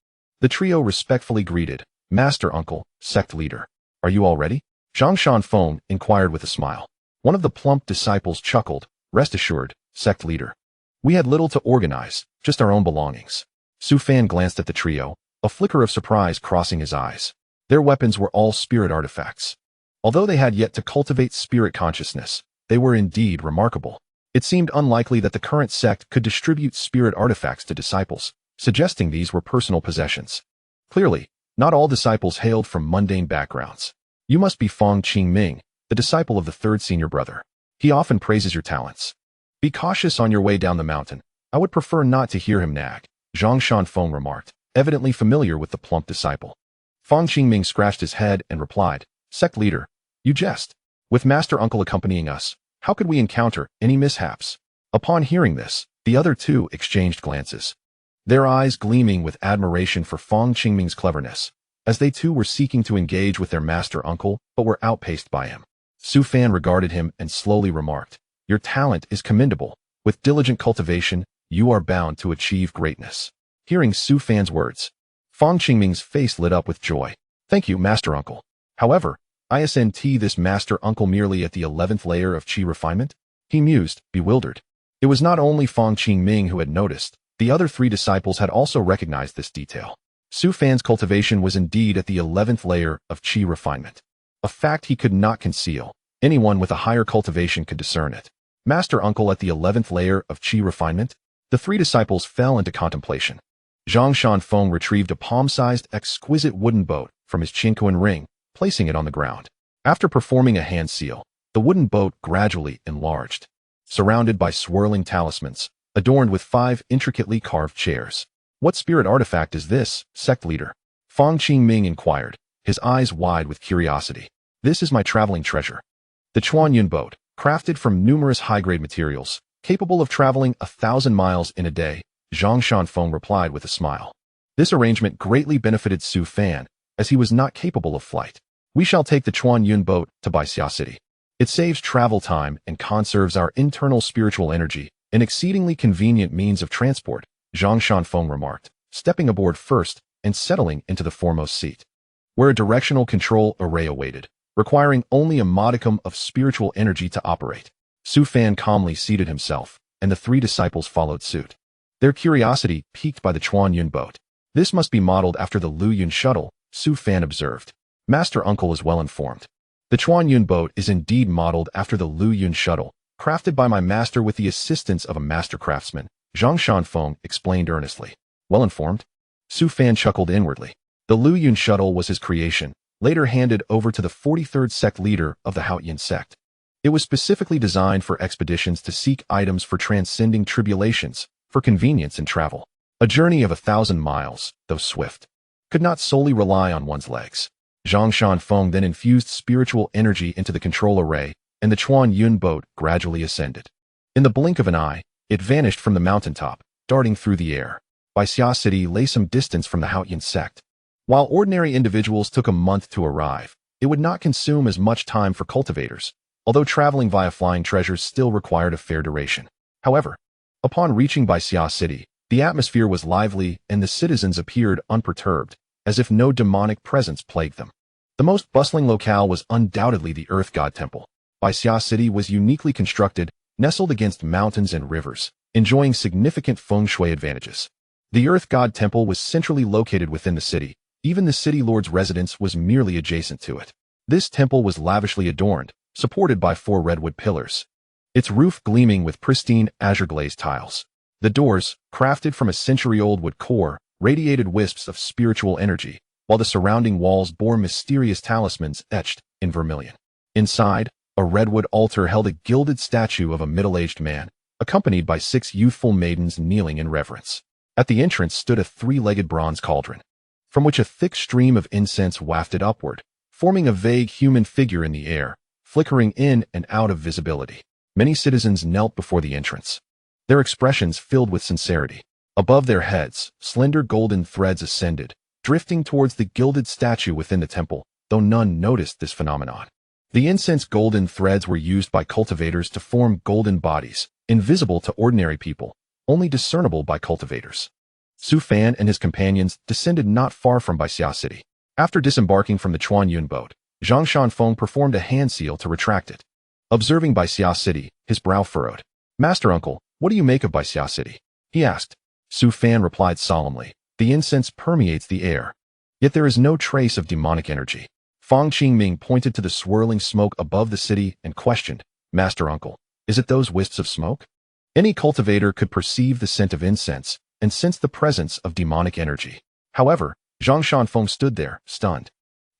the trio respectfully greeted, Master Uncle, Sect Leader. Are you all ready? Zhang Shanfeng inquired with a smile. One of the plump disciples chuckled, rest assured, Sect Leader. We had little to organize, just our own belongings. Su Fan glanced at the trio, a flicker of surprise crossing his eyes. Their weapons were all spirit artifacts. Although they had yet to cultivate spirit consciousness, they were indeed remarkable. It seemed unlikely that the current sect could distribute spirit artifacts to disciples, suggesting these were personal possessions. Clearly, not all disciples hailed from mundane backgrounds. You must be Fang Qingming, the disciple of the 3rd senior brother. He often praises your talents. Be cautious on your way down the mountain. I would prefer not to hear him nag, Zhang Shanfeng remarked, evidently familiar with the plump disciple. Fang Qingming scratched his head and replied, Sect Leader, you jest. With Master Uncle accompanying us, how could we encounter any mishaps? Upon hearing this, the other 2 exchanged glances, their eyes gleaming with admiration for Fang Qingming's cleverness, as they too were seeking to engage with their Master Uncle but were outpaced by him. Su Fan regarded him and slowly remarked, your talent is commendable. With diligent cultivation, you are bound to achieve greatness. Hearing Su Fan's words, Fang Qingming's face lit up with joy. Thank you, Master Uncle. However, isn't this Master Uncle merely at the 11th layer of Qi refinement? He mused, bewildered. It was not only Fang Qingming who had noticed, the other 3 disciples had also recognized this detail. Su Fan's cultivation was indeed at the 11th layer of Qi refinement. A fact he could not conceal. Anyone with a higher cultivation could discern it. Master Uncle at the 11th layer of Qi refinement? The 3 disciples fell into contemplation. Zhang Shanfeng retrieved a palm-sized, exquisite wooden boat from his Qinkuan ring, placing it on the ground. After performing a hand seal, the wooden boat gradually enlarged, surrounded by swirling talismans, adorned with 5 intricately carved chairs. What spirit artifact is this, Sect Leader? Fang Qingming inquired, his eyes wide with curiosity. This is my traveling treasure. The Chuanyun boat, crafted from numerous high-grade materials, capable of traveling 1,000 miles in a day, Zhang Shanfeng replied with a smile. This arrangement greatly benefited Su Fan, as he was not capable of flight. We shall take the Chuan Yun boat to Baixia City. It saves travel time and conserves our internal spiritual energy, an exceedingly convenient means of transport, Zhang Shanfeng remarked, stepping aboard first and settling into the foremost seat, where a directional control array awaited, requiring only a modicum of spiritual energy to operate. Su Fan calmly seated himself, and the three disciples followed suit, their curiosity piqued by the Chuan Yun boat. This must be modeled after the Lu Yun shuttle, Su Fan observed. Master Uncle is well informed. The Chuan Yun boat is indeed modeled after the Lu Yun shuttle, crafted by my master with the assistance of a master craftsman, Zhang Shanfeng explained earnestly. Well informed? Su Fan chuckled inwardly. The Lu Yun shuttle was his creation, later handed over to the 43rd sect leader of the Haotian Sect. It was specifically designed for expeditions to seek items for transcending tribulations, for convenience in travel. A journey of 1,000 miles, though swift, could not solely rely on one's legs. Zhang Shanfeng then infused spiritual energy into the control array, and the Chuan Yun boat gradually ascended. In the blink of an eye, it vanished from the mountaintop, darting through the air. Baixia City lay some distance from the Haotian Sect. While ordinary individuals took a month to arrive, it would not consume as much time for cultivators, although traveling via flying treasures still required a fair duration. However, upon reaching Baixia City, the atmosphere was lively and the citizens appeared unperturbed, as if no demonic presence plagued them. The most bustling locale was undoubtedly the Earth God Temple. Baixia City was uniquely constructed, nestled against mountains and rivers, enjoying significant feng shui advantages. The Earth God Temple was centrally located within the city. Even the city lord's residence was merely adjacent to it. This temple was lavishly adorned, supported by 4 redwood pillars, its roof gleaming with pristine azure-glazed tiles. The doors, crafted from a century-old wood core, radiated wisps of spiritual energy, while the surrounding walls bore mysterious talismans etched in vermilion. Inside, a redwood altar held a gilded statue of a middle-aged man, accompanied by 6 youthful maidens kneeling in reverence. At the entrance stood a 3-legged bronze cauldron, from which a thick stream of incense wafted upward, forming a vague human figure in the air, flickering in and out of visibility. Many citizens knelt before the entrance, their expressions filled with sincerity. Above their heads, slender golden threads ascended, drifting towards the gilded statue within the temple, though none noticed this phenomenon. The incense golden threads were used by cultivators to form golden bodies, invisible to ordinary people, only discernible by cultivators. Su Fan and his companions descended not far from Baixia City. After disembarking from the Chuan Yun boat, Zhang Shanfeng performed a hand seal to retract it. Observing Baixia City, his brow furrowed. Master Uncle, what do you make of Baixia City? He asked. Su Fan replied solemnly. The incense permeates the air, yet there is no trace of demonic energy. Fang Qingming pointed to the swirling smoke above the city and questioned, Master Uncle, is it those wisps of smoke? Any cultivator could perceive the scent of incense and sense the presence of demonic energy. However, Zhang Shanfeng stood there, stunned.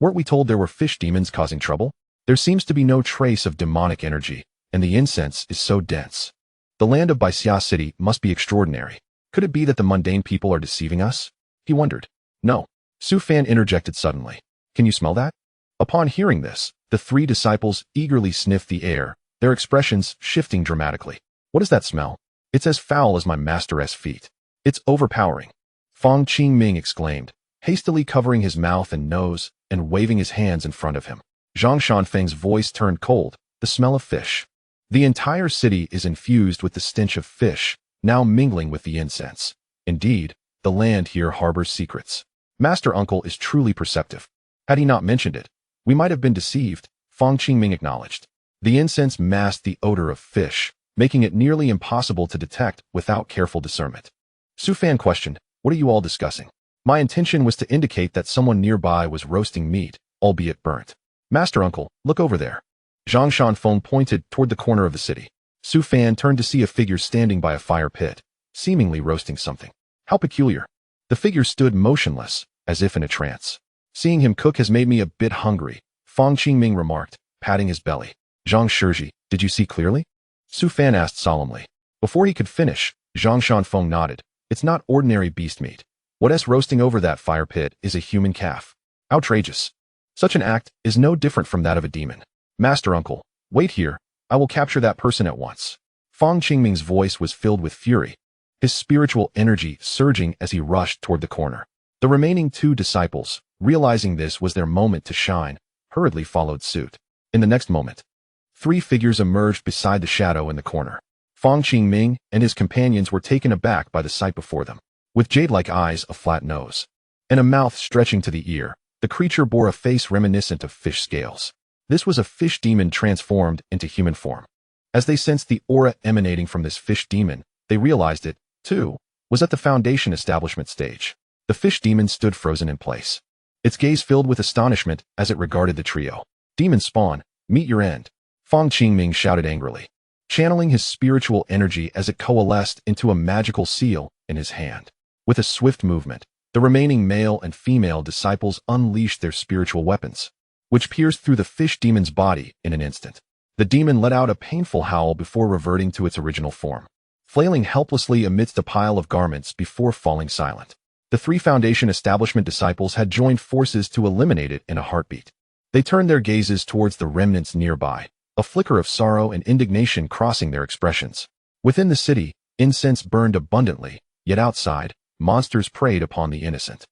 Weren't we told there were fish demons causing trouble? There seems to be no trace of demonic energy, and the incense is so dense. The land of Baixia City must be extraordinary. Could it be that the mundane people are deceiving us? He wondered. No. Su Fan interjected suddenly. Can you smell that? Upon hearing this, the 3 disciples eagerly sniffed the air, their expressions shifting dramatically. What is that smell? It's as foul as my master's feet. It's overpowering. Fang Qingming exclaimed, hastily covering his mouth and nose and waving his hands in front of him. Zhang Shanfeng's voice turned cold, the smell of fish. The entire city is infused with the stench of fish, now mingling with the incense. Indeed, the land here harbors secrets. Master Uncle is truly perceptive. Had he not mentioned it, we might have been deceived, Fang Qingming acknowledged. The incense masked the odor of fish, making it nearly impossible to detect without careful discernment. Su Fan questioned, what are you all discussing? My intention was to indicate that someone nearby was roasting meat, albeit burnt. Master Uncle, look over there. Zhang Shanfeng pointed toward the corner of the city. Su Fan turned to see a figure standing by a fire pit, seemingly roasting something. How peculiar. The figure stood motionless, as if in a trance. Seeing him cook has made me a bit hungry, Fang Qingming remarked, patting his belly. Zhang Shizhi, did you see clearly? Su Fan asked solemnly. Before he could finish, Zhang Shanfeng nodded. It's not ordinary beast meat. What's roasting over that fire pit is a human calf. Outrageous. Such an act is no different from that of a demon. Master Uncle, wait here. I will capture that person at once. Fang Qingming's voice was filled with fury, his spiritual energy surging as he rushed toward the corner. The remaining 2 disciples, realizing this was their moment to shine, hurriedly followed suit. In the next moment, 3 figures emerged beside the shadow in the corner. Fang Qingming and his companions were taken aback by the sight before them. With jade-like eyes, a flat nose, and a mouth stretching to the ear, the creature bore a face reminiscent of fish scales. This was a fish demon transformed into human form. As they sensed the aura emanating from this fish demon, they realized it, too, was at the Foundation establishment stage. The fish demon stood frozen in place, its gaze filled with astonishment as it regarded the trio. Demon spawn, meet your end, Fang Qingming shouted angrily, channeling his spiritual energy as it coalesced into a magical seal in his hand. With a swift movement, the remaining male and female disciples unleashed their spiritual weapons, which pierced through the fish demon's body in an instant. The demon let out a painful howl before reverting to its original form, flailing helplessly amidst a pile of garments before falling silent. The 3 Foundation establishment disciples had joined forces to eliminate it in a heartbeat. They turned their gazes towards the remnants nearby, a flicker of sorrow and indignation crossing their expressions. Within the city, incense burned abundantly, yet outside, monsters preyed upon the innocent.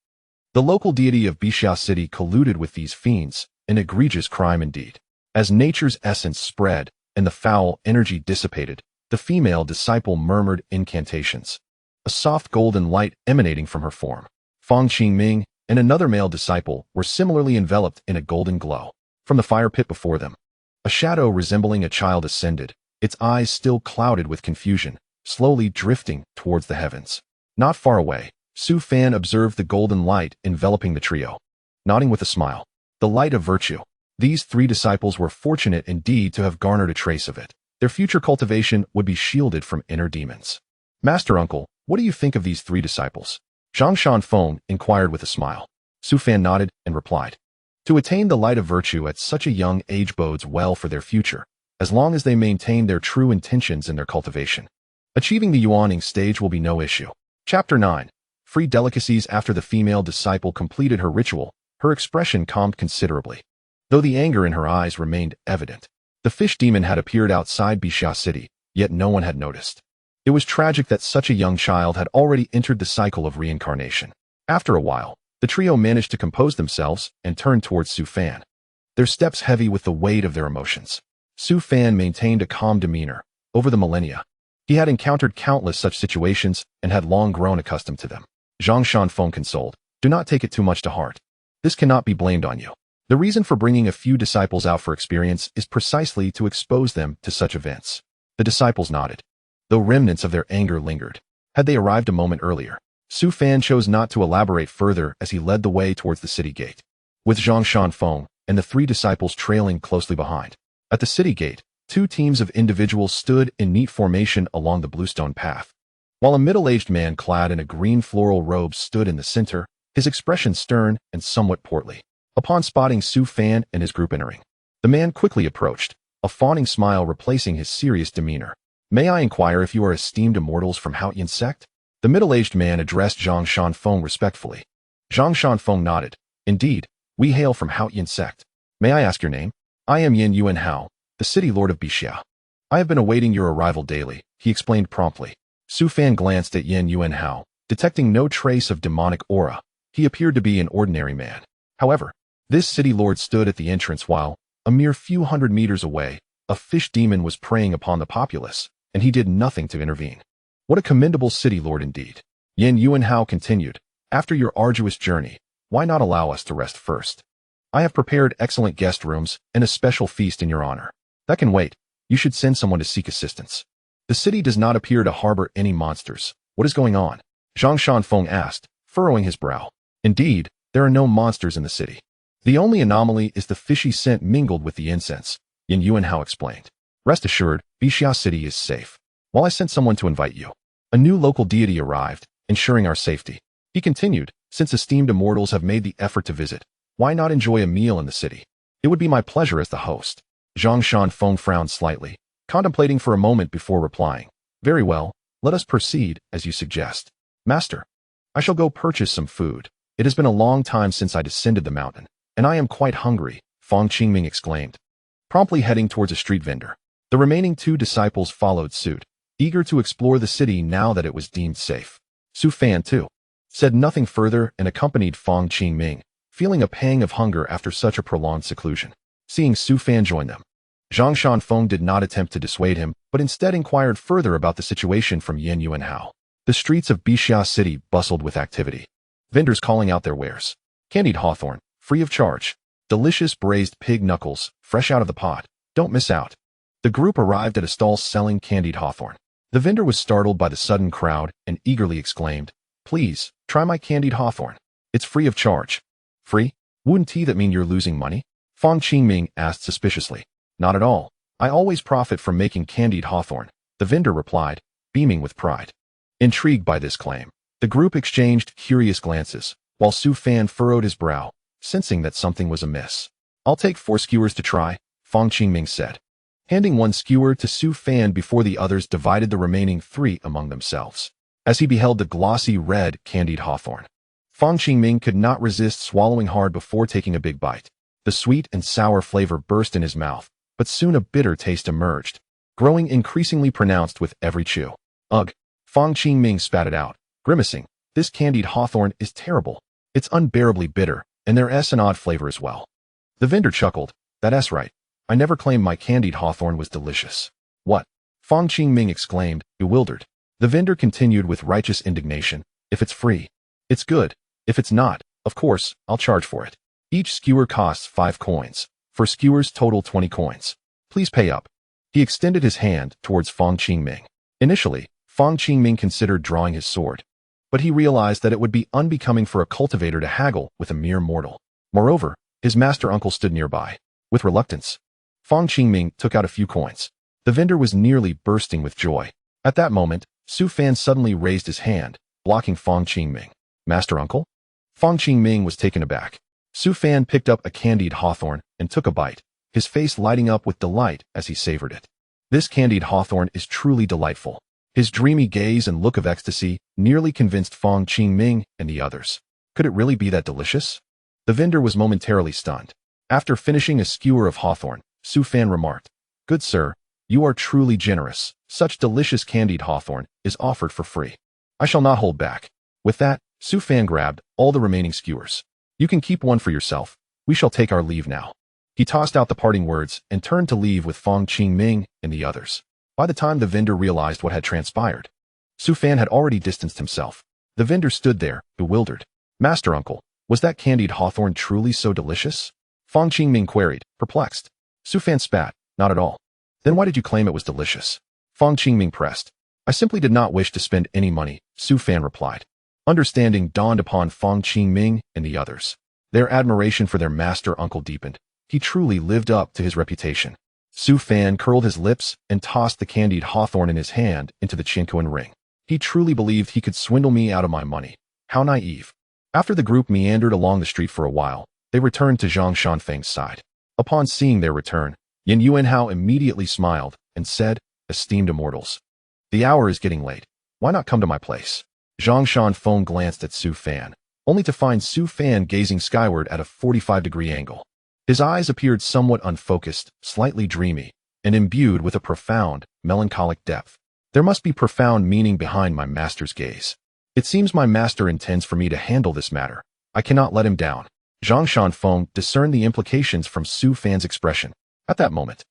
The local deity of Bixia City colluded with these fiends, an egregious crime indeed. As nature's essence spread and the foul energy dissipated, the female disciple murmured incantations, a soft golden light emanating from her form. Fang Qingming and another male disciple were similarly enveloped in a golden glow. From the fire pit before them, a shadow resembling a child ascended, its eyes still clouded with confusion, slowly drifting towards the heavens. Not far away, Su Fan observed the golden light enveloping the trio, nodding with a smile. The light of virtue. These 3 disciples were fortunate indeed to have garnered a trace of it. Their future cultivation would be shielded from inner demons. Master Uncle, what do you think of these 3 disciples? Zhang Shanfeng inquired with a smile. Su Fan nodded and replied, to attain the light of virtue at such a young age bodes well for their future, as long as they maintain their true intentions in their cultivation. Achieving the yuaning stage will be no issue. Chapter 9. Free delicacies. After the female disciple completed her ritual, her expression calmed considerably, though the anger in her eyes remained evident. The fish demon had appeared outside Bixia City, yet no one had noticed. It was tragic that such a young child had already entered the cycle of reincarnation. After a while, the trio managed to compose themselves and turned towards Su Fan, their steps heavy with the weight of their emotions. Su Fan maintained a calm demeanor. Over the millennia, he had encountered countless such situations and had long grown accustomed to them. Zhang Shanfeng consoled, do not take it too much to heart. This cannot be blamed on you. The reason for bringing a few disciples out for experience is precisely to expose them to such events. The disciples nodded, though remnants of their anger lingered. Had they arrived a moment earlier, Su Fan chose not to elaborate further as he led the way towards the city gate, with Zhang Shanfeng and the 3 disciples trailing closely behind. At the city gate, 2 teams of individuals stood in neat formation along the bluestone path, while a middle-aged man clad in a green floral robe stood in the center, his expression stern and somewhat portly. Upon spotting Su Fan and his group entering, the man quickly approached, a fawning smile replacing his serious demeanor. May I inquire if you are esteemed immortals from Haotian Sect? The middle-aged man addressed Zhang Shanfeng respectfully. Zhang Shanfeng nodded. Indeed, we hail from Haotian Sect. May I ask your name? I am Yin Yuan Hao, the city lord of Bixia. I have been awaiting your arrival daily, he explained promptly. Su Fan glanced at Yin Yuan Hao, detecting no trace of demonic aura. He appeared to be an ordinary man. However, this city lord stood at the entrance while, a mere few hundred meters away, a fish demon was preying upon the populace, and he did nothing to intervene. What a commendable city lord indeed. Yin Yuan Hao continued, after your arduous journey, why not allow us to rest first? I have prepared excellent guest rooms and a special feast in your honor. That can wait. You should send someone to seek assistance. The city does not appear to harbor any monsters. What is going on? Zhang Shanfeng asked, furrowing his brow. Indeed, there are no monsters in the city. The only anomaly is the fishy scent mingled with the incense, Yin Yuan Hao explained. Rest assured, Bixia City is safe. While I sent someone to invite you, a new local deity arrived, ensuring our safety. He continued, since esteemed immortals have made the effort to visit, why not enjoy a meal in the city? It would be my pleasure as the host. Zhang Shanfeng frowned slightly, contemplating for a moment before replying. Very well, let us proceed as you suggest. Master, I shall go purchase some food. It has been a long time since I descended the mountain, and I am quite hungry, Fang Qingming exclaimed, promptly heading towards a street vendor. The remaining 2 disciples followed suit, eager to explore the city now that it was deemed safe. Su Fan, too, said nothing further and accompanied Fang Qingming, feeling a pang of hunger after such a prolonged seclusion. Seeing Su Fan join them, Zhang Shanfeng did not attempt to dissuade him, but instead inquired further about the situation from Yan Yuanhao. The streets of Bixia City bustled with activity. Vendors calling out their wares. Candied hawthorn, free of charge. Delicious braised pig knuckles, fresh out of the pot. Don't miss out. The group arrived at a stall selling candied hawthorn. The vendor was startled by the sudden crowd and eagerly exclaimed, "Please, try my candied hawthorn. It's free of charge." "Free? Wouldn't that mean you're losing money?" Fang Qingming asked suspiciously. "Not at all. I always profit from making candied hawthorn," the vendor replied, beaming with pride. Intrigued by this claim, the group exchanged curious glances, while Su Fan furrowed his brow, sensing that something was amiss. "I'll take 4 skewers to try," Fang Qingming said, handing 1 skewer to Su Fan before the others divided the remaining 3 among themselves. As he beheld the glossy red candied hawthorn, Fang Qingming could not resist swallowing hard before taking a big bite. The sweet and sour flavor burst in his mouth, but soon a bitter taste emerged, growing increasingly pronounced with every chew. "Ugh!" Fang Qingming spat it out, grimacing. "This candied hawthorn is terrible. It's unbearably bitter, and there's an odd flavor as well." The vendor chuckled. "That's right. I never claimed my candied hawthorn was delicious." "What?" Fang Qingming exclaimed, bewildered. The vendor continued with righteous indignation. "If it's free, it's good. If it's not, of course, I'll charge for it. Each skewer costs 5 coins. 4 skewers total 20 coins. Please pay up." He extended his hand towards Fang Qingming. Initially, Fang Qingming considered drawing his sword, but he realized that it would be unbecoming for a cultivator to haggle with a mere mortal. Moreover, his master uncle stood nearby. With reluctance, Fang Qingming took out a few coins. The vendor was nearly bursting with joy. At that moment, Su Fan suddenly raised his hand, blocking Fang Qingming. "Master uncle?" Fang Qingming was taken aback. Su Fan picked up a candied hawthorn and took a bite, his face lighting up with delight as he savored it. This candied hawthorn is truly delightful. His dreamy gaze and look of ecstasy nearly convinced Fang Qingming and the others. Could it really be that delicious? The vendor was momentarily stunned. After finishing a skewer of hawthorn, Su Fan remarked, "Good sir, you are truly generous. Such delicious candied hawthorn is offered for free. I shall not hold back." With that, Su Fan grabbed all the remaining skewers. "You can keep 1 for yourself. We shall take our leave now." He tossed out the parting words and turned to leave with Fang Qingming and the others. By the time the vendor realized what had transpired, Su Fan had already distanced himself. The vendor stood there, bewildered. "Master uncle, was that candied hawthorn truly so delicious?" Fang Qingming queried, perplexed. Su Fan spat, "Not at all." "Then why did you claim it was delicious?" Fang Qingming pressed. "I simply did not wish to spend any money," Su Fan replied. Understanding dawned upon Fang Qingming and the others. Their admiration for their master uncle deepened. He truly lived up to his reputation. Su Fan curled his lips and tossed the candied hawthorn in his hand into the Qinkuan ring. He truly believed he could swindle me out of my money. How naive. After the group meandered along the street for a while, they returned to Zhang Shanfeng's side. Upon seeing their return, Yan Yuanhao immediately smiled and said, "Esteemed immortals, the hour is getting late. Why not come to my place?" Zhang Shanfeng glanced at Su Fan, only to find Su Fan gazing skyward at a 45-degree angle. His eyes appeared somewhat unfocused, slightly dreamy, and imbued with a profound, melancholic depth. There must be profound meaning behind my master's gaze. It seems my master intends for me to handle this matter. I cannot let him down. Zhang Shanfeng discerned the implications from Su Fan's expression. At that moment,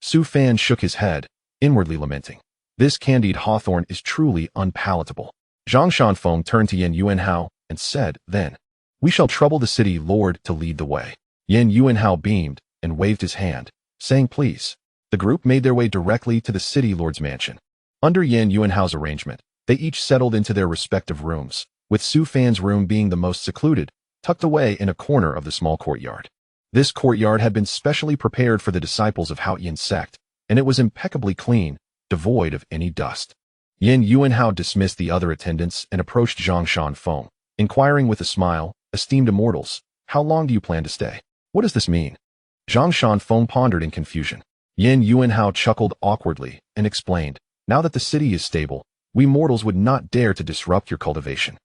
Su Fan shook his head, inwardly lamenting. This candied hawthorn is truly unpalatable. Zhang Shanfeng turned to Yan Yuanhao and said, "Then, we shall trouble the city lord to lead the way." Yan Yuanhao beamed and waved his hand, saying, "Please." The group made their way directly to the city lord's mansion. Under Yan Yuanhao's arrangement, they each settled into their respective rooms, with Su Fan's room being the most secluded, tucked away in a corner of the small courtyard. This courtyard had been specially prepared for the disciples of Haotian Sect, and it was impeccably clean, devoid of any dust. Yan Yuanhao dismissed the other attendants and approached Zhang Shanfeng, inquiring with a smile, "Esteemed immortals, how long do you plan to stay? What does this mean?" Zhang Shanfeng pondered in confusion. Yan Yuanhao chuckled awkwardly and explained, "Now that the city is stable, we mortals would not dare to disrupt your cultivation."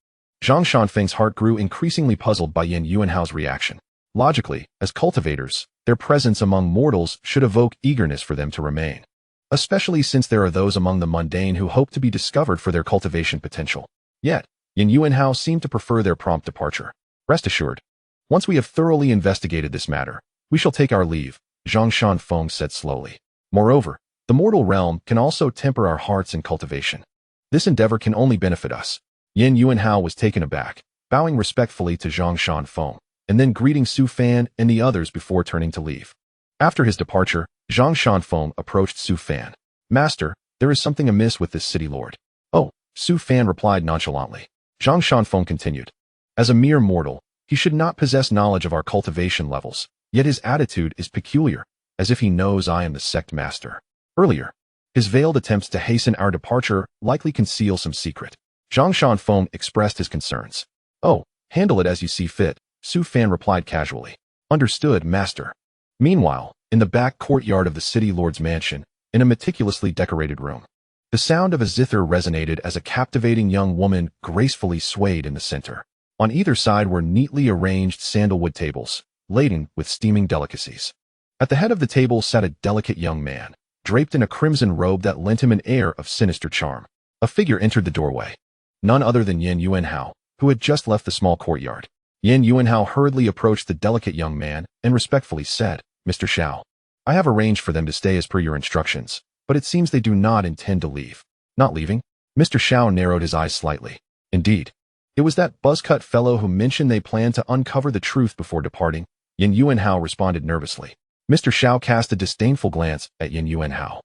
Zhang Shanfeng's heart grew increasingly puzzled by Yan Yuanhao's reaction. Logically, as cultivators, their presence among mortals should evoke eagerness for them to remain. especially since there are those among the mundane who hope to be discovered for their cultivation potential. Yet, Yin Yuanhao seemed to prefer their prompt departure. Rest assured, once we have thoroughly investigated this matter, we shall take our leave, Zhang Shanfeng said slowly. Moreover, the mortal realm can also temper our hearts in cultivation. This endeavor can only benefit us. Yin Yuanhao was taken aback, bowing respectfully to Zhang Shanfeng, and then greeting Su Fan and the others before turning to leave. After his departure, Zhang Shanfeng approached Su Fan. Master, there is something amiss with this city lord. Oh, Su Fan replied nonchalantly. Zhang Shanfeng continued. As a mere mortal, he should not possess knowledge of our cultivation levels, yet his attitude is peculiar, as if he knows I am the sect master. Earlier, his veiled attempts to hasten our departure likely conceal some secret. Zhang Shanfeng expressed his concerns. Oh, handle it as you see fit, Su Fan replied casually. Understood, master. Meanwhile, in the back courtyard of the city lord's mansion, in a meticulously decorated room, the sound of a zither resonated as a captivating young woman gracefully swayed in the center. On either side were neatly arranged sandalwood tables, laden with steaming delicacies. At the head of the table sat a delicate young man, draped in a crimson robe that lent him an air of sinister charm. A figure entered the doorway. None other than Yin Yuanhao, who had just left the small courtyard. Yin Yuanhao hurriedly approached the delicate young man and respectfully said, Mr. Xiao, I have arranged for them to stay as per your instructions, but it seems they do not intend to leave. Not leaving? Mr. Xiao narrowed his eyes slightly. Indeed. It was that buzzcut fellow who mentioned they planned to uncover the truth before departing. Yin Yuanhao responded nervously. Mr. Xiao cast a disdainful glance at Yin Yuanhao.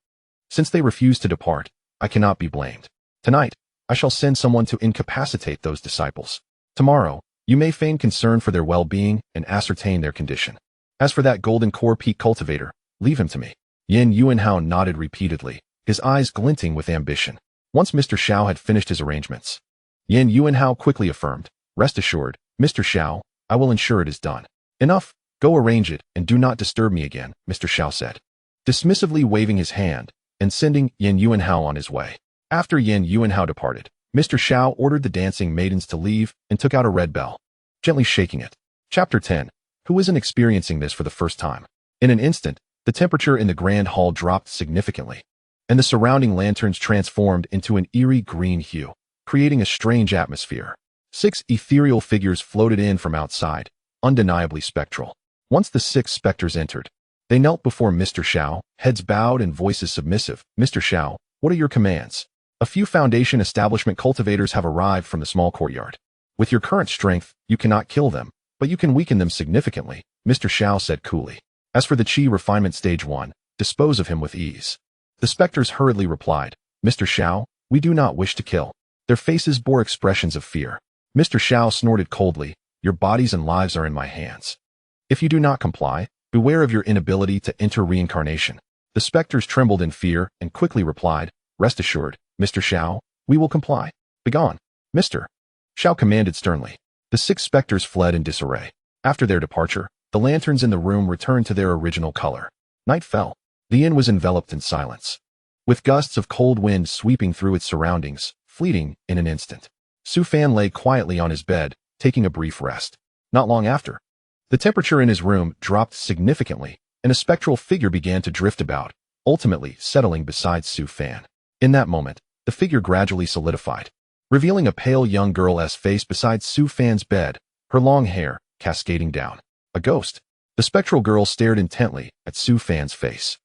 Since they refuse to depart, I cannot be blamed. Tonight, I shall send someone to incapacitate those disciples. Tomorrow, you may feign concern for their well-being and ascertain their condition. As for that golden core peak cultivator, leave him to me. Yin Yuanhao nodded repeatedly, his eyes glinting with ambition. Once Mr. Xiao had finished his arrangements, Yin Yuanhao quickly affirmed, Rest assured, Mr. Xiao, I will ensure it is done. Enough, go arrange it and do not disturb me again, Mr. Xiao said, dismissively waving his hand and sending Yin Yuanhao on his way. After Yin Yuanhao departed, Mr. Xiao ordered the dancing maidens to leave and took out a red bell, gently shaking it. Chapter 10. Who isn't experiencing this for the first time? In an instant, the temperature in the grand hall dropped significantly, and the surrounding lanterns transformed into an eerie green hue, creating a strange atmosphere. 6 ethereal figures floated in from outside, undeniably spectral. Once the 6 specters entered, they knelt before Mr. Xiao, heads bowed and voices submissive. Mr. Xiao, what are your commands? A few Foundation establishment cultivators have arrived from the small courtyard. With your current strength, you cannot kill them, but you can weaken them significantly, Mr. Xiao said coolly. As for the Qi refinement stage 1, dispose of him with ease. The specters hurriedly replied, Mr. Xiao, we do not wish to kill. Their faces bore expressions of fear. Mr. Xiao snorted coldly, your bodies and lives are in my hands. If you do not comply, beware of your inability to enter reincarnation. The specters trembled in fear and quickly replied, Rest assured, Mr. Xiao, we will comply. Begone. Mr. Xiao commanded sternly. The 6 specters fled in disarray. After their departure, the lanterns in the room returned to their original color. Night fell. The inn was enveloped in silence, with gusts of cold wind sweeping through its surroundings, fleeting in an instant. Su Fan lay quietly on his bed, taking a brief rest. Not long after, the temperature in his room dropped significantly, and a spectral figure began to drift about, ultimately settling beside Su Fan. In that moment, the figure gradually solidified, revealing a pale young girl's face beside Su Fan's bed, her long hair cascading down. A ghost. The spectral girl stared intently at Su Fan's face.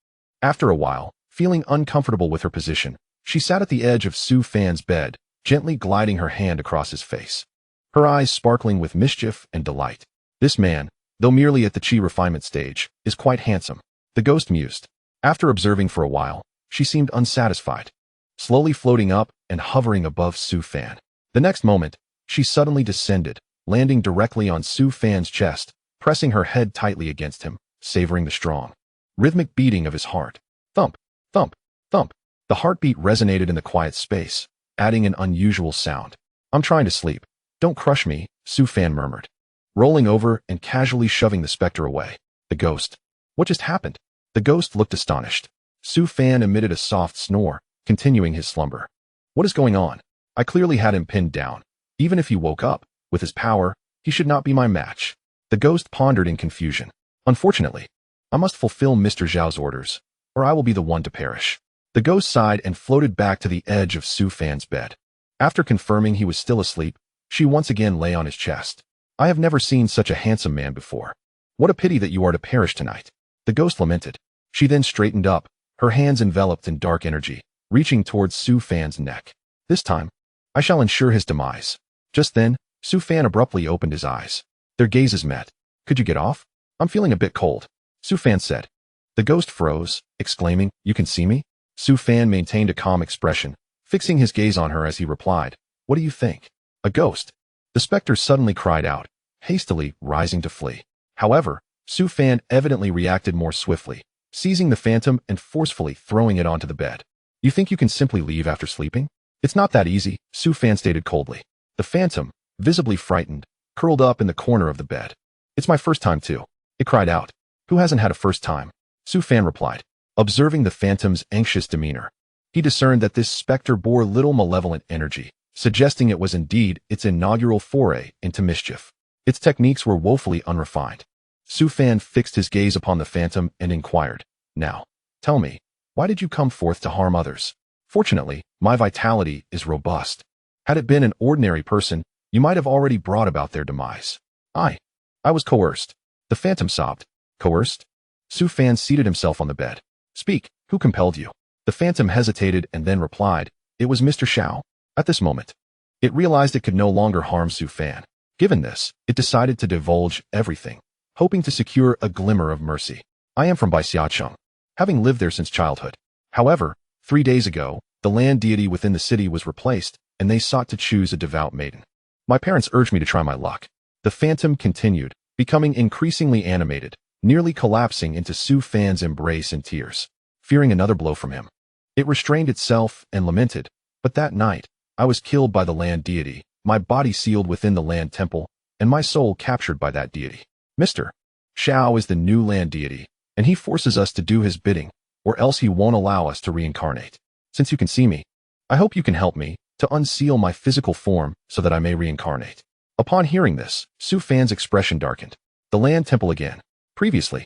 After a while, feeling uncomfortable with her position, she sat at the edge of Su Fan's bed, gently gliding her hand across his face, her eyes sparkling with mischief and delight. This man, though merely at the Qi refinement stage, is quite handsome, the ghost mused. After observing for a while, she seemed unsatisfied, slowly floating up and hovering above Su Fan. The next moment, she suddenly descended, landing directly on Su Fan's chest, pressing her head tightly against him, savoring the strong, rhythmic beating of his heart. Thump, thump, thump. The heartbeat resonated in the quiet space, adding an unusual sound. I'm trying to sleep. Don't crush me, Su Fan murmured, rolling over and casually shoving the specter away. The ghost. What just happened? The ghost looked astonished. Su Fan emitted a soft snore, continuing his slumber. What is going on? I clearly had him pinned down. Even if he woke up, with his power, he should not be my match. The ghost pondered in confusion. Unfortunately, I must fulfill Mr. Zhao's orders, or I will be the one to perish. The ghost sighed and floated back to the edge of Su Fan's bed. After confirming he was still asleep, she once again lay on his chest. I have never seen such a handsome man before. What a pity that you are to perish tonight. The ghost lamented. She then straightened up, her hands enveloped in dark energy, reaching towards Su Fan's neck. This time, I shall ensure his demise. Just then, Su Fan abruptly opened his eyes. Their gazes met. Could you get off? I'm feeling a bit cold, Su Fan said. The ghost froze, exclaiming, You can see me? Su Fan maintained a calm expression, fixing his gaze on her as he replied, What do you think? A ghost? The specter suddenly cried out, hastily rising to flee. However, Su Fan evidently reacted more swiftly, seizing the phantom and forcefully throwing it onto the bed. You think you can simply leave after sleeping? It's not that easy, Su Fan stated coldly. The phantom, visibly frightened, curled up in the corner of the bed. It's my first time too, it cried out. Who hasn't had a first time? Su Fan replied. Observing the phantom's anxious demeanor, he discerned that this specter bore little malevolent energy, suggesting it was indeed its inaugural foray into mischief. Its techniques were woefully unrefined. Su Fan fixed his gaze upon the phantom and inquired, Now, tell me, why did you come forth to harm others? Fortunately, my vitality is robust. Had it been an ordinary person, you might have already brought about their demise. I was coerced. The phantom sobbed. Coerced? Su Fan seated himself on the bed. Speak, who compelled you? The phantom hesitated and then replied, It was Mr. Xiao. At this moment, it realized it could no longer harm Su Fan. Given this, it decided to divulge everything, hoping to secure a glimmer of mercy. I am from Baixiacheng, having lived there since childhood. However, 3 days ago, the land deity within the city was replaced, and they sought to choose a devout maiden. My parents urged me to try my luck. The phantom continued, becoming increasingly animated, nearly collapsing into Su Fan's embrace in tears, fearing another blow from him. It restrained itself and lamented, But that night, I was killed by the land deity, my body sealed within the land temple, and my soul captured by that deity. Mr. Xiao is the new land deity, and he forces us to do his bidding, or else he won't allow us to reincarnate. Since you can see me, I hope you can help me to unseal my physical form so that I may reincarnate. Upon hearing this, Su Fan's expression darkened. The land temple again. Previously,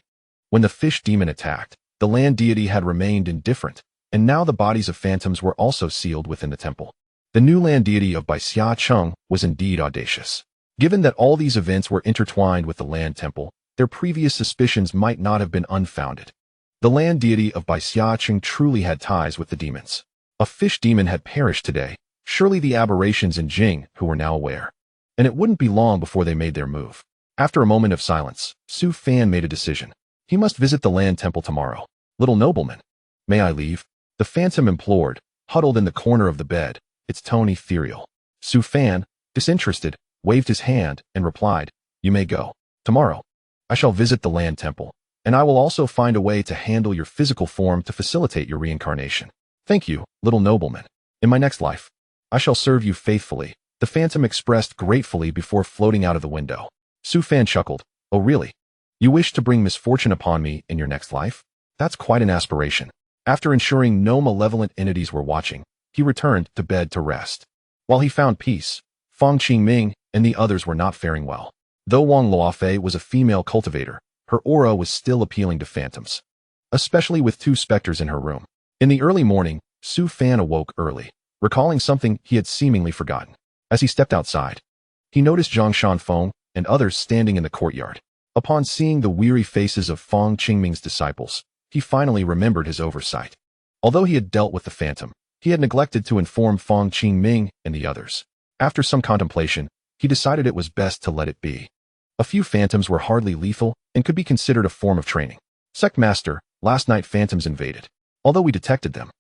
when the fish demon attacked, the land deity had remained indifferent, and now the bodies of phantoms were also sealed within the temple. The new land deity of Baixiacheng was indeed audacious. Given that all these events were intertwined with the land temple, their previous suspicions might not have been unfounded. The land deity of Baixiacheng truly had ties with the demons. A fish demon had perished today, surely the aberrations in Jing who were now aware. And it wouldn't be long before they made their move. After a moment of silence, Su Fan made a decision. He must visit the land temple tomorrow. Little nobleman, may I leave? The phantom implored, huddled in the corner of the bed, its tone ethereal. Su Fan, disinterested, waved his hand and replied, You may go. Tomorrow, I shall visit the land temple, and I will also find a way to handle your physical form to facilitate your reincarnation. Thank you, little nobleman. In my next life, I shall serve you faithfully, the phantom expressed gratefully before floating out of the window. Su Fan chuckled. Oh really? You wish to bring misfortune upon me in your next life? That's quite an aspiration. After ensuring no malevolent entities were watching, he returned to bed to rest. While he found peace, Fang Qingming and the others were not faring well. Though Wang Luofei was a female cultivator, her aura was still appealing to phantoms, especially with 2 specters in her room. In the early morning, Su Fan awoke early, recalling something he had seemingly forgotten. As he stepped outside, he noticed Zhang Shanfeng and others standing in the courtyard. Upon seeing the weary faces of Fang Qingming's disciples, he finally remembered his oversight. Although he had dealt with the phantom, he had neglected to inform Fang Qingming and the others. After some contemplation, he decided it was best to let it be. A few phantoms were hardly lethal and could be considered a form of training. Sect Master, last night phantoms invaded. Although we detected them,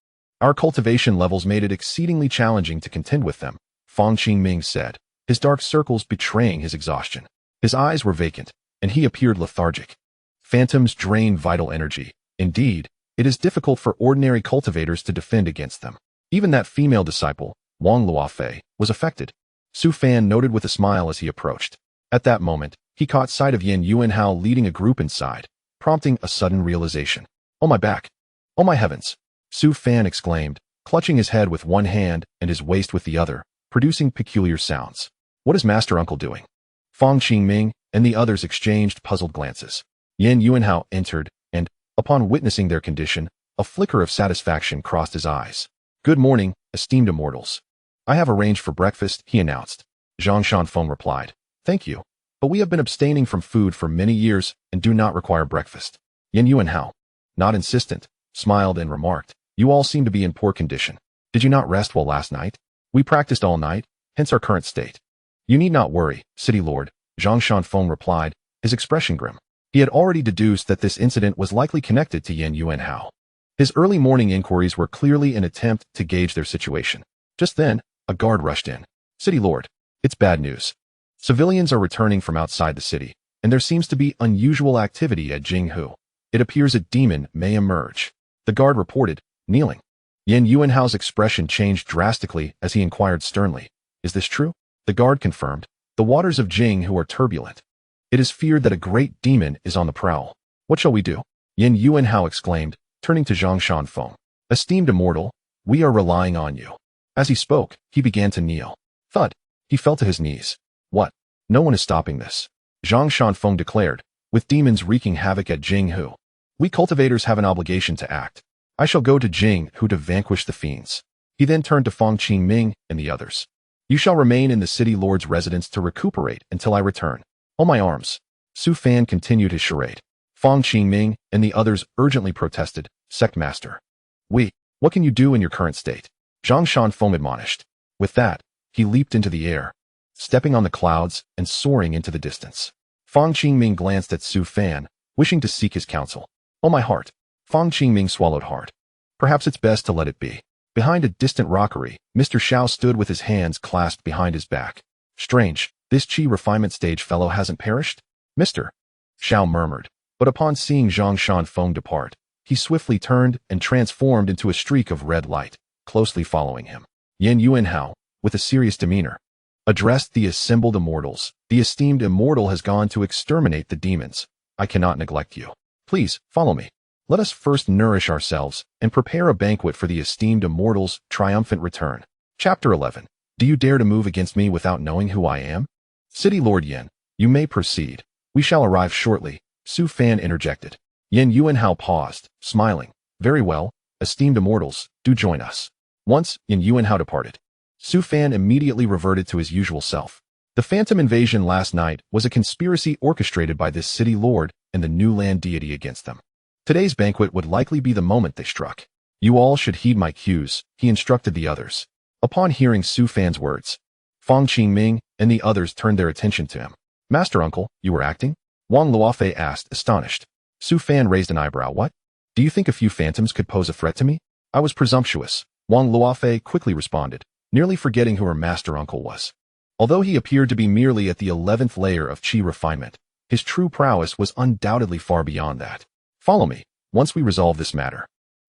our cultivation levels made it exceedingly challenging to contend with them, Fang Qingming said, his dark circles betraying his exhaustion. His eyes were vacant, and he appeared lethargic. Phantoms drain vital energy. Indeed, it is difficult for ordinary cultivators to defend against them. Even that female disciple, Wang Luofei, was affected. Su Fan noted with a smile as he approached. At that moment, he caught sight of Yan Yuanhao leading a group inside, prompting a sudden realization. Oh my back! Oh my heavens! Su Fan exclaimed, clutching his head with one hand and his waist with the other, producing peculiar sounds. What is Master Uncle doing? Fang Qingming and the others exchanged puzzled glances. Yan Yuanhao entered, and, upon witnessing their condition, A flicker of satisfaction crossed his eyes. "Good morning, esteemed immortals. I have arranged for breakfast," he announced. Zhang Shanfeng replied. "Thank you, but we have been abstaining from food for many years and do not require breakfast." Yin Yuanhao, not insistent, smiled and remarked, "You all seem to be in poor condition. Did you not rest well last night? We practiced all night, hence our current state." "You need not worry, City Lord," Zhang Shanfeng replied, his expression grim. He had already deduced that this incident was likely connected to Yin Yuanhao. His early morning inquiries were clearly an attempt to gauge their situation. Just then, a guard rushed in. "City Lord, it's bad news. Civilians are returning from outside the city, and there seems to be unusual activity at Jinghu. It appears a demon may emerge," the guard reported, kneeling. Yin Yuanhao's expression changed drastically as he inquired sternly, "Is this true?" The guard confirmed, "The waters of Jinghu are turbulent. It is feared that a great demon is on the prowl. What shall we do?" Yin Yuanhao exclaimed, turning to Zhang Shanfeng. "Esteemed immortal, we are relying on you." As he spoke, he began to kneel. Thud. He fell to his knees. "What? No one is stopping this," Zhang Shanfeng declared, "with demons wreaking havoc at Jinghu. We cultivators have an obligation to act. I shall go to Jinghu to vanquish the fiends." He then turned to Fang Qingming and the others. "You shall remain in the city lord's residence to recuperate until I return. On my arms." Su Fan continued his charade. Fang Qingming and the others urgently protested, "Sect Master. What can you do in your current state?" Zhang Shanfeng admonished. With that, he leaped into the air, stepping on the clouds and soaring into the distance. Fang Qingming glanced at Su Fan, wishing to seek his counsel. "Oh my heart." Fang Qingming swallowed hard. "Perhaps it's best to let it be." Behind a distant rockery, Mr. Xiao stood with his hands clasped behind his back. "Strange, this Qi refinement stage fellow hasn't perished?" Mr. Xiao murmured, but upon seeing Zhang Shanfeng depart, he swiftly turned and transformed into a streak of red light, closely following him. Yin Yuanhao, with a serious demeanor, addressed the assembled immortals. "The esteemed immortal has gone to exterminate the demons. I cannot neglect you. Please, follow me. Let us first nourish ourselves and prepare a banquet for the esteemed immortal's triumphant return." Chapter 11. Do you dare to move against me without knowing who I am? City Lord Yin, you may proceed. We shall arrive shortly, Su Fan interjected. Yin Yuanhao paused, smiling. "Very well, esteemed immortals, do join us." Once Yin Yuanhao departed, Su Fan immediately reverted to his usual self. The phantom invasion last night was a conspiracy orchestrated by this city lord and the new land deity against them. Today's banquet would likely be the moment they struck. "You all should heed my cues," he instructed the others. Upon hearing Su Fan's words, Fang Qingming and the others turned their attention to him. "Master Uncle, you were acting?" Wang Luofei asked, astonished. Su Fan raised an eyebrow. "What? Do you think a few phantoms could pose a threat to me?" "I was presumptuous," Wang Luofei quickly responded, nearly forgetting who her master uncle was. Although he appeared to be merely at the 11th layer of Qi refinement, his true prowess was undoubtedly far beyond that. "Follow me. Once we resolve this matter,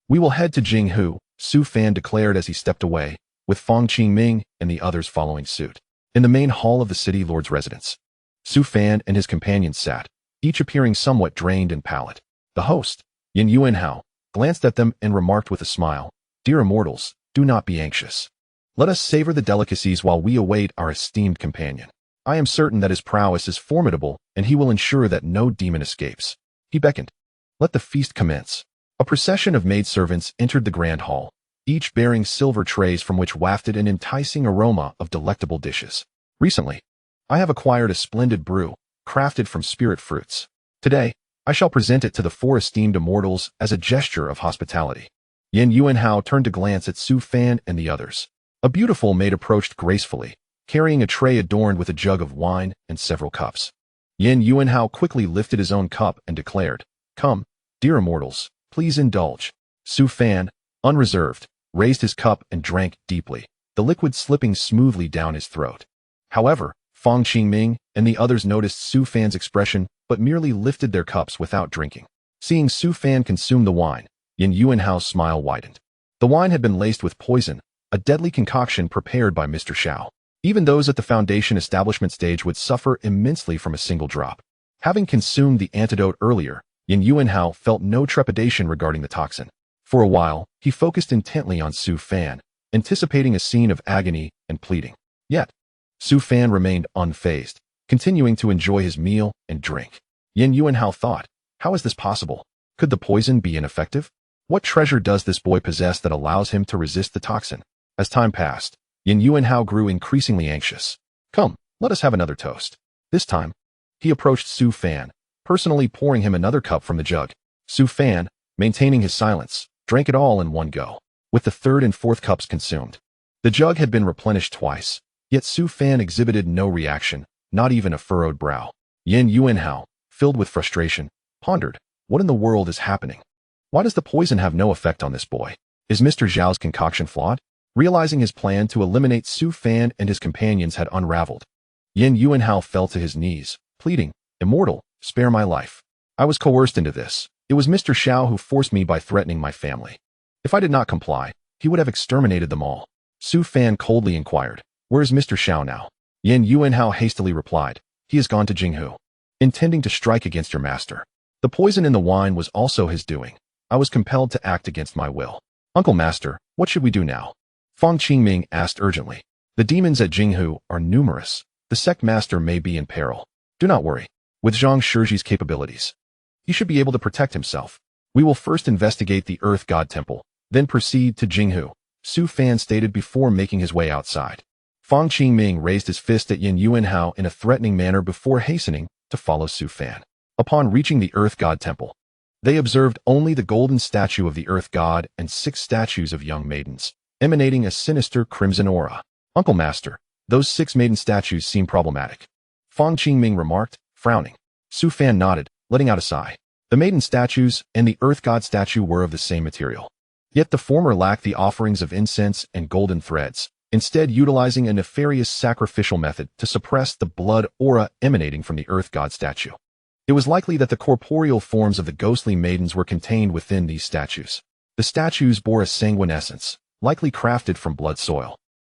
we will head to Jinghu," Su Fan declared as he stepped away, with Fang Qingming and the others following suit. In the main hall of the city lord's residence, Su Fan and his companions sat, each appearing somewhat drained and pallid. The host, Yin Yuanhao, glanced at them and remarked with a smile, "Dear immortals, do not be anxious. Let us savor the delicacies while we await our esteemed companion. I am certain that his prowess is formidable and he will ensure that no demon escapes." He beckoned. "Let the feast commence." A procession of maidservants entered the grand hall, each bearing silver trays from which wafted an enticing aroma of delectable dishes. "Recently, I have acquired a splendid brew, crafted from spirit fruits. Today, I shall present it to the 4 esteemed immortals as a gesture of hospitality." Yin Yuanhao turned to glance at Su Fan and the others. A beautiful maid approached gracefully, carrying a tray adorned with a jug of wine and several cups. Yin Yuanhao quickly lifted his own cup and declared, "Come, dear immortals, please indulge." Su Fan, unreserved, raised his cup and drank deeply, the liquid slipping smoothly down his throat. However, Fang Qingming and the others noticed Su Fan's expression but merely lifted their cups without drinking. Seeing Su Fan consume the wine, Yin Yuanhao's smile widened. The wine had been laced with poison, a deadly concoction prepared by Mr. Xiao. Even those at the foundation establishment stage would suffer immensely from a single drop. Having consumed the antidote earlier, Yin Yuanhao felt no trepidation regarding the toxin. For a while, he focused intently on Su Fan, anticipating a scene of agony and pleading. Yet, Su Fan remained unfazed, continuing to enjoy his meal and drink. Yin Yuanhao thought, how is this possible? Could the poison be ineffective? What treasure does this boy possess that allows him to resist the toxin? As time passed, Yin Yuanhao grew increasingly anxious. Come, let us have another toast. This time, he approached Su Fan, personally pouring him another cup from the jug. Su Fan, maintaining his silence, drank it all in one go, with the third and fourth cups consumed. The jug had been replenished twice, yet Su Fan exhibited no reaction, not even a furrowed brow. Yin Yuanhao, filled with frustration, pondered, what in the world is happening? Why does the poison have no effect on this boy? Is Mr. Zhao's concoction flawed? Realizing his plan to eliminate Su Fan and his companions had unraveled, Yin Yuanhao fell to his knees, pleading, Immortal, spare my life. I was coerced into this. It was Mr. Zhao who forced me by threatening my family. If I did not comply, he would have exterminated them all. Su Fan coldly inquired, where is Mr. Zhao now? Yin Yuanhao hastily replied, he has gone to Jinghu, intending to strike against your master. The poison in the wine was also his doing. I was compelled to act against my will. Uncle Master, what should we do now? Fang Qingming asked urgently. The demons at Jinghu are numerous. The sect master may be in peril. Do not worry. With Zhang Shiji's capabilities, he should be able to protect himself. We will first investigate the Earth God Temple, then proceed to Jinghu, Su Fan stated before making his way outside. Fang Qingming raised his fist at Yin Yuanhao in a threatening manner before hastening to follow Su Fan. Upon reaching the Earth God Temple, they observed only the golden statue of the Earth God and 6 statues of young maidens, emanating a sinister crimson aura. Uncle Master, those 6 maiden statues seem problematic. Fang Qingming remarked, frowning. Su Fan nodded, letting out a sigh. The maiden statues and the Earth God statue were of the same material. Yet the former lacked the offerings of incense and golden threads, instead utilizing a nefarious sacrificial method to suppress the blood aura emanating from the Earth God statue. It was likely that the corporeal forms of the ghostly maidens were contained within these statues. The statues bore a sanguine essence, likely crafted from blood soil.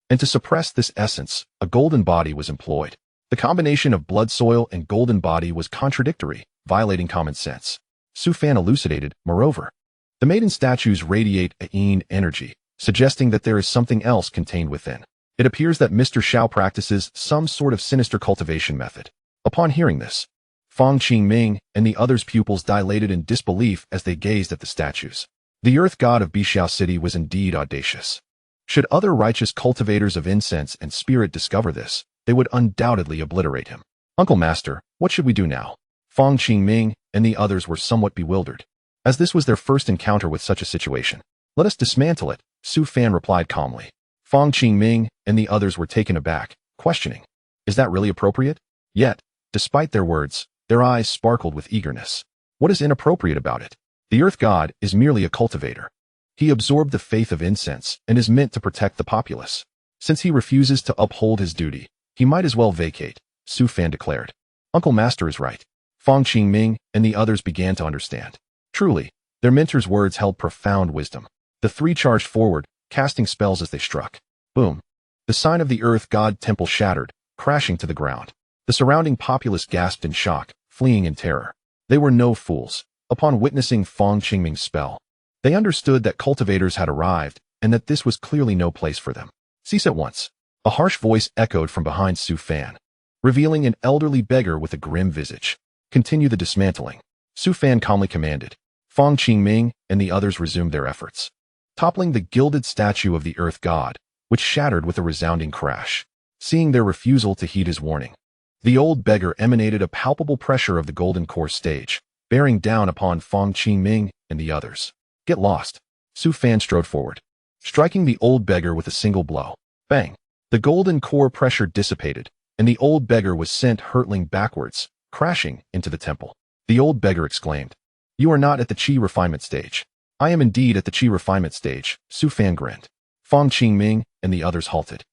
And to suppress this essence, a golden body was employed. The combination of blood soil and golden body was contradictory, violating common sense. Su Fan elucidated, moreover. The maiden statues radiate a yin energy, suggesting that there is something else contained within. It appears that Mr. Zhao practices some sort of sinister cultivation method. Upon hearing this, Fang Qingming and the others' pupils dilated in disbelief as they gazed at the statues. The Earth God of Bixiao City was indeed audacious. Should other righteous cultivators of incense and spirit discover this, they would undoubtedly obliterate him. Uncle Master, what should we do now? Fang Qingming and the others were somewhat bewildered, as this was their first encounter with such a situation. Let us dismantle it, Su Fan replied calmly. Fang Qingming and the others were taken aback, questioning, is that really appropriate? Yet, despite their words, their eyes sparkled with eagerness. What is inappropriate about it? The Earth God is merely a cultivator. He absorbed the faith of incense and is meant to protect the populace. Since he refuses to uphold his duty, he might as well vacate, Su Fan declared. Uncle Master is right. Fang Qingming and the others began to understand. Truly, their mentor's words held profound wisdom. The 3 charged forward, casting spells as they struck. Boom. The sign of the Earth God Temple shattered, crashing to the ground. The surrounding populace gasped in shock, fleeing in terror. They were no fools. Upon witnessing Fang Qingming's spell, they understood that cultivators had arrived and that this was clearly no place for them. Cease at once. A harsh voice echoed from behind Su Fan, revealing an elderly beggar with a grim visage. Continue the dismantling, Su Fan calmly commanded. Fang Qingming and the others resumed their efforts, toppling the gilded statue of the Earth God, which shattered with a resounding crash. Seeing their refusal to heed his warning, the old beggar emanated a palpable pressure of the golden core stage, bearing down upon Fang Qingming and the others. Get lost. Su Fan strode forward, striking the old beggar with a single blow. Bang! The golden core pressure dissipated, and the old beggar was sent hurtling backwards, crashing into the temple. The old beggar exclaimed, You are not at the Qi refinement stage. I am indeed at the Qi refinement stage, Su Fan grinned. Fang Qingming and the others halted,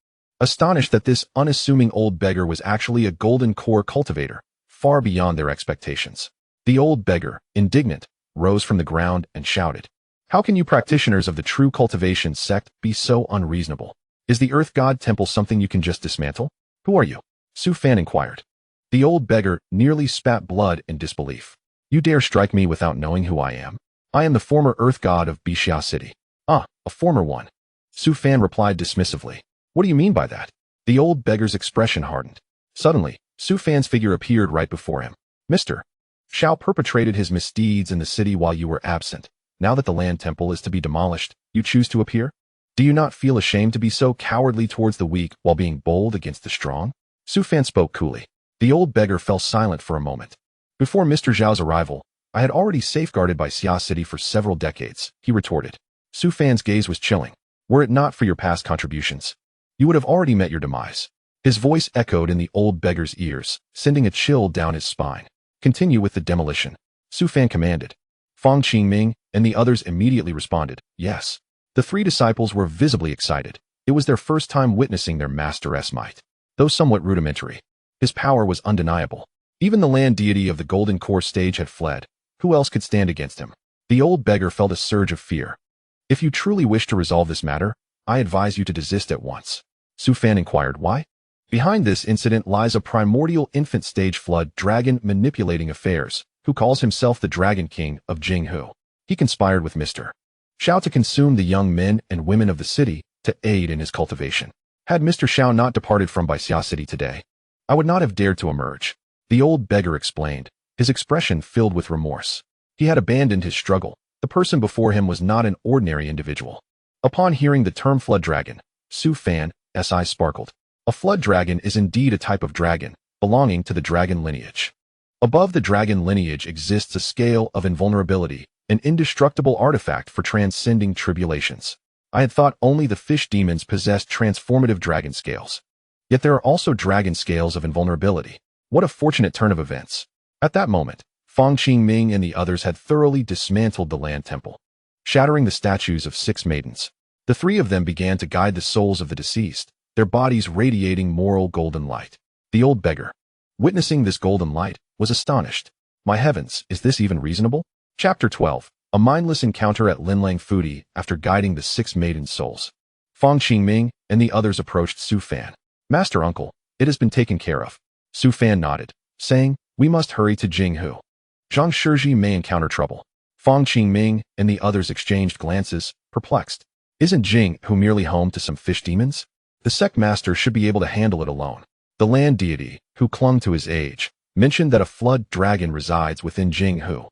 astonished that this unassuming old beggar was actually a golden core cultivator, far beyond their expectations. The old beggar, indignant, rose from the ground and shouted, How can you practitioners of the true cultivation sect be so unreasonable? Is the Earth God Temple something you can just dismantle? Who are you? Su Fan inquired. The old beggar nearly spat blood in disbelief. You dare strike me without knowing who I am? I am the former Earth God of Bixiao City. Ah, a former one. Su Fan replied dismissively. What do you mean by that? The old beggar's expression hardened. Suddenly, Su Fan's figure appeared right before him. Mr. Zhao perpetrated his misdeeds in the city while you were absent. Now that the land temple is to be demolished, you choose to appear? Do you not feel ashamed to be so cowardly towards the weak while being bold against the strong? Su Fan spoke coolly. The old beggar fell silent for a moment. Before Mr. Zhao's arrival, I had already safeguarded Xia City for several decades, he retorted. Su Fan's gaze was chilling. Were it not for your past contributions, you would have already met your demise. His voice echoed in the old beggar's ears, sending a chill down his spine. Continue with the demolition, Su Fan commanded. Fang Qingming and the others immediately responded, yes. The three disciples were visibly excited. It was their first time witnessing their master's might. Though somewhat rudimentary, his power was undeniable. Even the land deity of the Golden Core stage had fled. Who else could stand against him? The old beggar felt a surge of fear. If you truly wish to resolve this matter, I advise you to desist at once. Su Fan inquired why. Behind this incident lies a primordial infant stage flood dragon manipulating affairs, who calls himself the Dragon King of Jinghu. He conspired with Mr. Zhao to consume the young men and women of the city to aid in his cultivation. Had Mr. Zhao not departed from Xia City today, I would not have dared to emerge. The old beggar explained, his expression filled with remorse. He had abandoned his struggle. The person before him was not an ordinary individual. Upon hearing the term flood dragon, Su Fan's eyes sparkled. A flood dragon is indeed a type of dragon, belonging to the dragon lineage. Above the dragon lineage exists a scale of invulnerability, an indestructible artifact for transcending tribulations. I had thought only the fish demons possessed transformative dragon scales. Yet there are also dragon scales of invulnerability. What a fortunate turn of events. At that moment, Fang Qingming and the others had thoroughly dismantled the land temple, shattering the statues of 6 maidens. The 3 of them began to guide the souls of the deceased, their bodies radiating moral golden light. The old beggar, witnessing this golden light, was astonished. My heavens, is this even reasonable? Chapter 12. A mindless encounter at Linlang Fudi after guiding the 6 maiden souls. Fang Qingming and the others approached Su Fan. Master Uncle, it has been taken care of. Su Fan nodded, saying, we must hurry to Jinghu. Zhang Shizhi may encounter trouble. Fang Qingming and the others exchanged glances, perplexed. Isn't Jinghu merely home to some fish demons? The sect master should be able to handle it alone. The land deity, who clung to his age, mentioned that a flood dragon resides within Jinghu.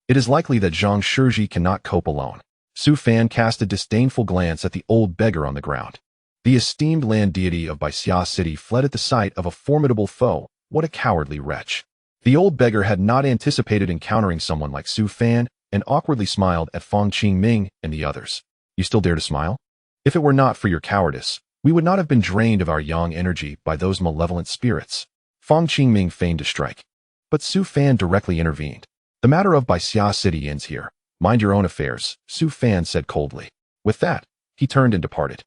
It is likely that Zhang Shizhi cannot cope alone. Su Fan cast a disdainful glance at the old beggar on the ground. The esteemed land deity of Xia City fled at the sight of a formidable foe. What a cowardly wretch. The old beggar had not anticipated encountering someone like Su Fan and awkwardly smiled at Fang Qingming and the others. You still dare to smile? If it were not for your cowardice, we would not have been drained of our yang energy by those malevolent spirits. Fang Qingming feigned to strike. But Su Fan directly intervened. The matter of Xia City ends here. Mind your own affairs, Su Fan said coldly. With that, he turned and departed.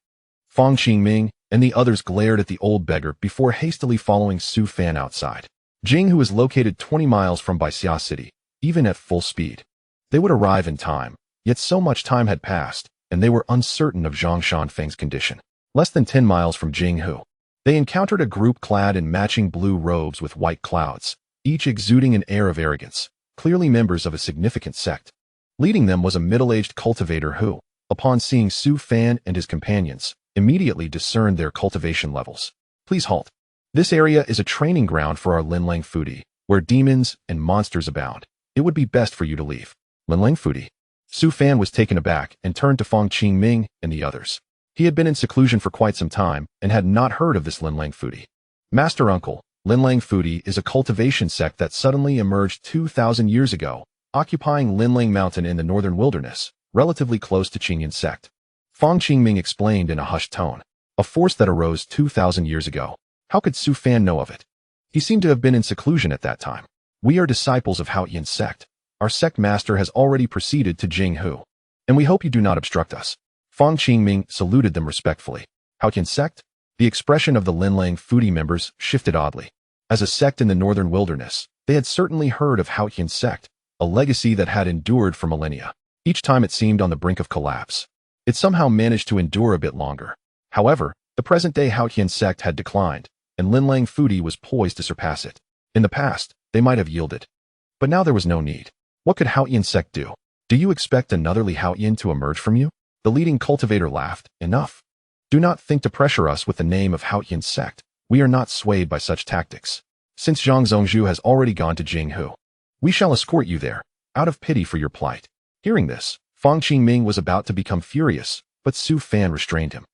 Fang Qingming and the others glared at the old beggar before hastily following Su Fan outside. Jinghu is located 20 miles from Xia City, even at full speed. They would arrive in time, yet so much time had passed, and they were uncertain of Zhang Shanfeng's condition. Less than 10 miles from Jinghu, they encountered a group clad in matching blue robes with white clouds, each exuding an air of arrogance, clearly members of a significant sect. Leading them was a middle-aged cultivator who, upon seeing Su Fan and his companions, immediately discerned their cultivation levels. Please halt. This area is a training ground for our Linlang Fudi, where demons and monsters abound. It would be best for you to leave. Linlang Fudi. Su Fan was taken aback and turned to Fang Qingming and the others. He had been in seclusion for quite some time and had not heard of this Linlang Fudi. Master Uncle, Linlang Fudi is a cultivation sect that suddenly emerged 2,000 years ago, occupying Linlang Mountain in the northern wilderness, relatively close to Qingyan Sect. Fang Qingming explained in a hushed tone. A force that arose 2,000 years ago. How could Su Fan know of it? He seemed to have been in seclusion at that time. We are disciples of Haotian Sect. Our sect master has already proceeded to Jinghu, and we hope you do not obstruct us. Fang Qingming saluted them respectfully. Haotian Sect? The expression of the Linlang Fudi members shifted oddly. As a sect in the northern wilderness, they had certainly heard of Haotian Sect, a legacy that had endured for millennia. Each time it seemed on the brink of collapse, it somehow managed to endure a bit longer. However, the present-day Haotian Sect had declined, and Linlang Fudi was poised to surpass it. In the past, they might have yielded. But now there was no need. What could Haotian Sect do? Do you expect another Li Haotian to emerge from you? The leading cultivator laughed. Enough. Do not think to pressure us with the name of Haotian Sect. We are not swayed by such tactics. Since Zhang Zongzhu has already gone to Jinghu, we shall escort you there, out of pity for your plight. Hearing this, Fang Qingming was about to become furious, but Su Fan restrained him.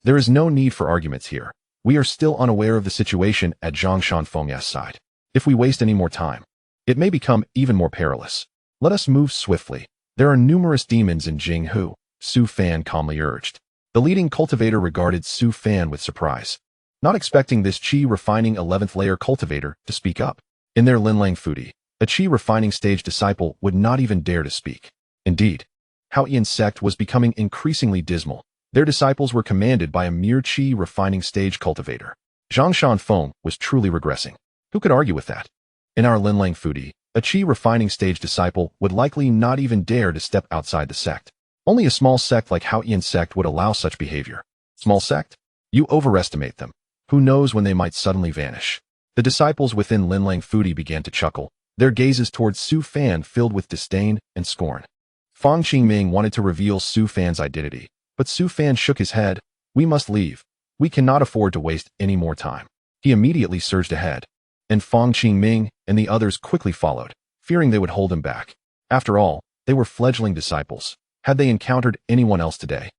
There is no need for arguments here. We are still unaware of the situation at Zhang Shanfeng's side. If we waste any more time, it may become even more perilous. Let us move swiftly. There are numerous demons in Jinghu, Su Fan calmly urged. The leading cultivator regarded Su Fan with surprise, not expecting this Qi refining 11th layer cultivator to speak up. In their Linlang Fudi, a Qi refining stage disciple would not even dare to speak. Indeed, Haotian Sect was becoming increasingly dismal. Their disciples were commanded by a mere Qi refining stage cultivator. Zhang Shanfeng was truly regressing. Who could argue with that? In our Linlang Fudi, a Qi refining stage disciple would likely not even dare to step outside the sect. Only a small sect like Haotian Sect would allow such behavior. Small sect? You overestimate them. Who knows when they might suddenly vanish? The disciples within Linlang Fudi began to chuckle, their gazes towards Su Fan filled with disdain and scorn. Fang Qingming wanted to reveal Su Fan's identity, but Su Fan shook his head. We must leave. We cannot afford to waste any more time. He immediately surged ahead, and Fang Qingming and the others quickly followed, fearing they would hold him back. After all, they were fledgling disciples. Had they encountered anyone else today,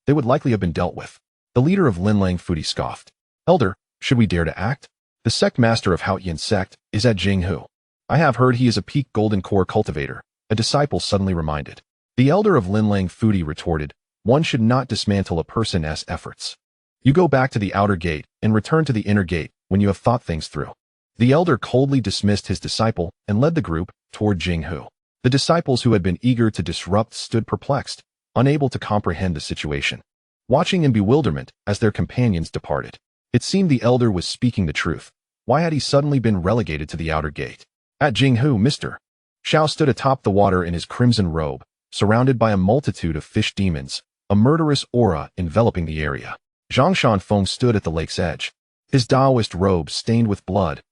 they would likely have been dealt with. The leader of Linlang Fudi scoffed. Elder, should we dare to act? The sect master of Haotian Sect is at Jinghu. I have heard he is a peak golden core cultivator, a disciple suddenly reminded. The elder of Linlang Fudi retorted, one should not dismantle a person's efforts. You go back to the outer gate and return to the inner gate when you have thought things through. The elder coldly dismissed his disciple and led the group toward Jinghu. The disciples who had been eager to disrupt stood perplexed, unable to comprehend the situation, watching in bewilderment as their companions departed. It seemed the elder was speaking the truth. Why had he suddenly been relegated to the outer gate? At Jinghu, Mr. Xiao stood atop the water in his crimson robe, surrounded by a multitude of fish demons, a murderous aura enveloping the area. Zhang Shanfeng stood at the lake's edge, his Taoist robe stained with blood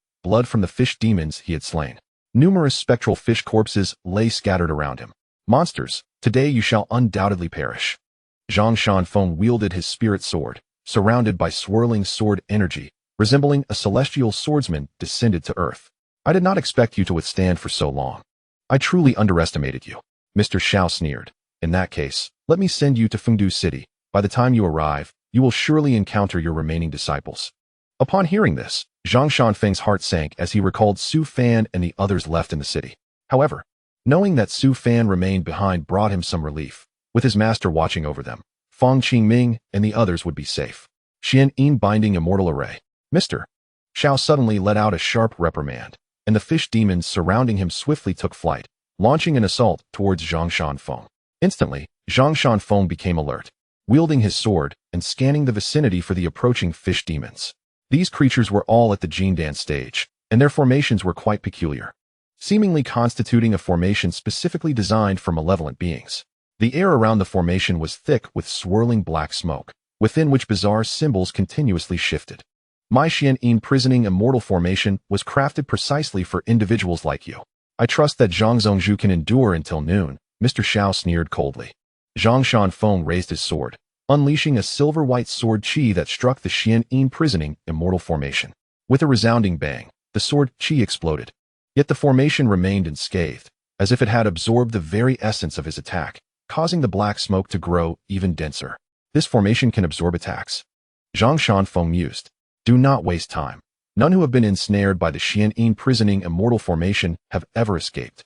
from the fish demons he had slain. Numerous spectral fish corpses lay scattered around him. Monsters, today you shall undoubtedly perish. Zhang Shanfeng wielded his spirit sword, surrounded by swirling sword energy, resembling a celestial swordsman descended to earth. I did not expect you to withstand for so long. I truly underestimated you. Mr. Xiao sneered. In that case, let me send you to Fengdu City. By the time you arrive, you will surely encounter your remaining disciples. Upon hearing this, Zhang Shanfeng's heart sank as he recalled Su Fan and the others left in the city. However, knowing that Su Fan remained behind brought him some relief. With his master watching over them, Fang Qingming and the others would be safe. Xian Yin binding immortal array. Mr. Xiao suddenly let out a sharp reprimand, and the fish demons surrounding him swiftly took flight, launching an assault towards Zhang Shanfeng. Instantly, Zhang Shanfeng became alert, wielding his sword and scanning the vicinity for the approaching fish demons. These creatures were all at the Jindan stage, and their formations were quite peculiar, seemingly constituting a formation specifically designed for malevolent beings. The air around the formation was thick with swirling black smoke, within which bizarre symbols continuously shifted. My Xian imprisoning immortal formation was crafted precisely for individuals like you. I trust that Zhang Zhongzhu can endure until noon, Mr. Xiao sneered coldly. Zhang Shanfeng raised his sword, unleashing a silver-white sword qi that struck the Xian imprisoning immortal formation. With a resounding bang, the sword qi exploded. Yet the formation remained unscathed, as if it had absorbed the very essence of his attack, causing the black smoke to grow even denser. This formation can absorb attacks. Zhang Shanfeng mused. Do not waste time. None who have been ensnared by the Xian imprisoning immortal formation have ever escaped,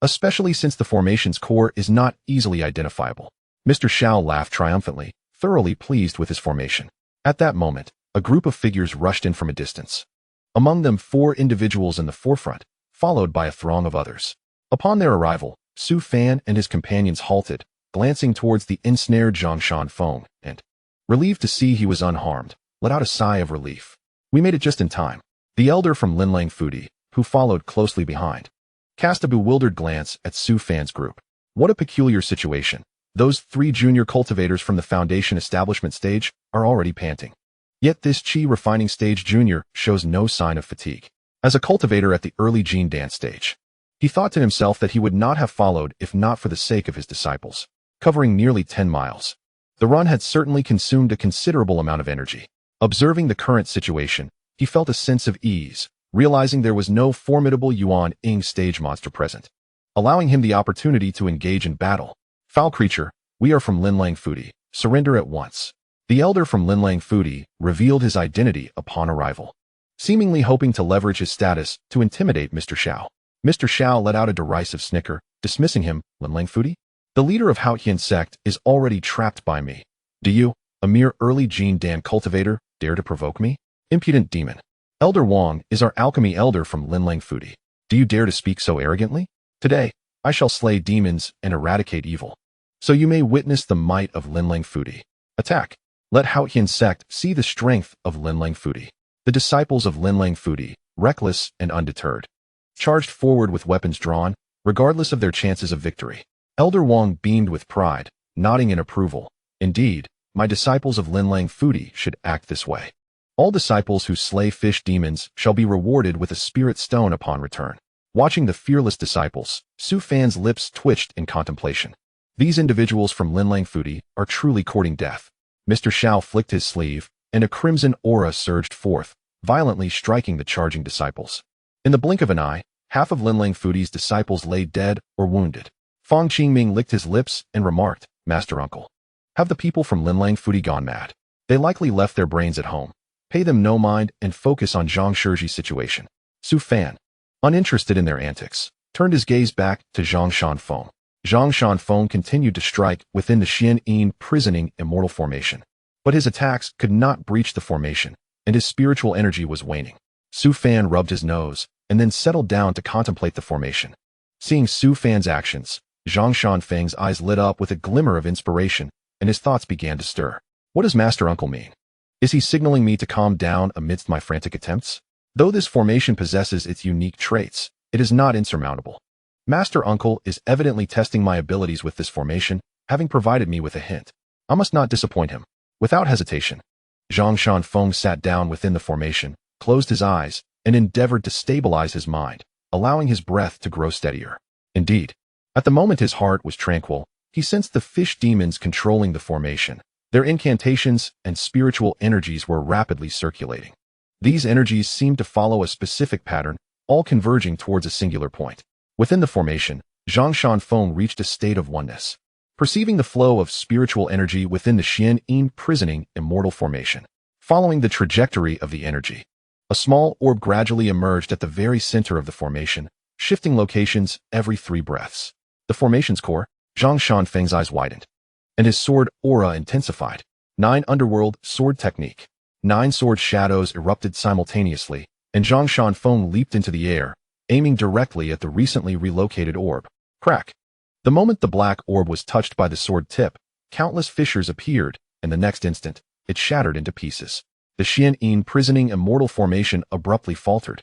especially since the formation's core is not easily identifiable. Mr. Xiao laughed triumphantly, thoroughly pleased with his formation. At that moment, a group of figures rushed in from a distance. Among them 4 individuals in the forefront, followed by a throng of others. Upon their arrival, Su Fan and his companions halted, glancing towards the ensnared Zhang Shanfeng, and, relieved to see he was unharmed, let out a sigh of relief. We made it just in time. The elder from Linlang Fudi, who followed closely behind, cast a bewildered glance at Su Fan's group. What a peculiar situation. Those 3 junior cultivators from the foundation establishment stage are already panting. Yet this Qi refining stage junior shows no sign of fatigue. As a cultivator at the early Jin dance stage, he thought to himself that he would not have followed if not for the sake of his disciples. Covering nearly 10 miles, the run had certainly consumed a considerable amount of energy. Observing the current situation, he felt a sense of ease, realizing there was no formidable Yuan Ying stage monster present, allowing him the opportunity to engage in battle. Foul creature, we are from Linlang Fudi. Surrender at once. The elder from Linlang Fudi revealed his identity upon arrival, seemingly hoping to leverage his status to intimidate Mr. Xiao. Mr. Xiao let out a derisive snicker, dismissing him. Linlang Fudi? The leader of Haotian Sect is already trapped by me. Do you, a mere early Jin Dan cultivator, dare to provoke me? Impudent demon. Elder Wang is our alchemy elder from Linlang Fudi. Do you dare to speak so arrogantly? Today, I shall slay demons and eradicate evil, so you may witness the might of Linlang Fudi. Attack. Let Haotian Sect see the strength of Linlang Fudi. The disciples of Linlang Fudi, reckless and undeterred, charged forward with weapons drawn, regardless of their chances of victory. Elder Wang beamed with pride, nodding in approval. Indeed, my disciples of Linlang Fudi should act this way. All disciples who slay fish demons shall be rewarded with a spirit stone upon return. Watching the fearless disciples, Su Fan's lips twitched in contemplation. These individuals from Linlang Fudi are truly courting death. Mr. Xiao flicked his sleeve, and a crimson aura surged forth, violently striking the charging disciples. In the blink of an eye, half of Linlang Fudi's disciples lay dead or wounded. Fang Qingming licked his lips and remarked, Master Uncle, have the people from Linlang Fudi gone mad? They likely left their brains at home. Pay them no mind and focus on Zhang Shizhi's situation. Su Fan, uninterested in their antics, turned his gaze back to Zhang Shanfeng. Zhang Shanfeng continued to strike within the Xian prisoning immortal formation, but his attacks could not breach the formation, and his spiritual energy was waning. Su Fan rubbed his nose and then settled down to contemplate the formation. Seeing Su Fan's actions, Zhang Shanfeng's eyes lit up with a glimmer of inspiration, and his thoughts began to stir. What does Master Uncle mean? Is he signaling me to calm down amidst my frantic attempts? Though this formation possesses its unique traits, it is not insurmountable. Master Uncle is evidently testing my abilities with this formation, having provided me with a hint. I must not disappoint him. Without hesitation, Zhang Shanfeng sat down within the formation, closed his eyes, and endeavored to stabilize his mind, allowing his breath to grow steadier. Indeed, at the moment his heart was tranquil, he sensed the fish demons controlling the formation. Their incantations and spiritual energies were rapidly circulating. These energies seemed to follow a specific pattern, all converging towards a singular point. Within the formation, Zhang Shanfeng reached a state of oneness, perceiving the flow of spiritual energy within the Xian prisoning immortal formation. Following the trajectory of the energy, a small orb gradually emerged at the very center of the formation, shifting locations every 3 breaths. The formation's core, Zhang Shanfeng's eyes widened, and his sword aura intensified. 9 underworld sword technique. 9 sword shadows erupted simultaneously, and Zhang Shanfeng leaped into the air, aiming directly at the recently relocated orb. Crack! The moment the black orb was touched by the sword tip, countless fissures appeared, and the next instant, it shattered into pieces. The Xian prisoning immortal formation abruptly faltered,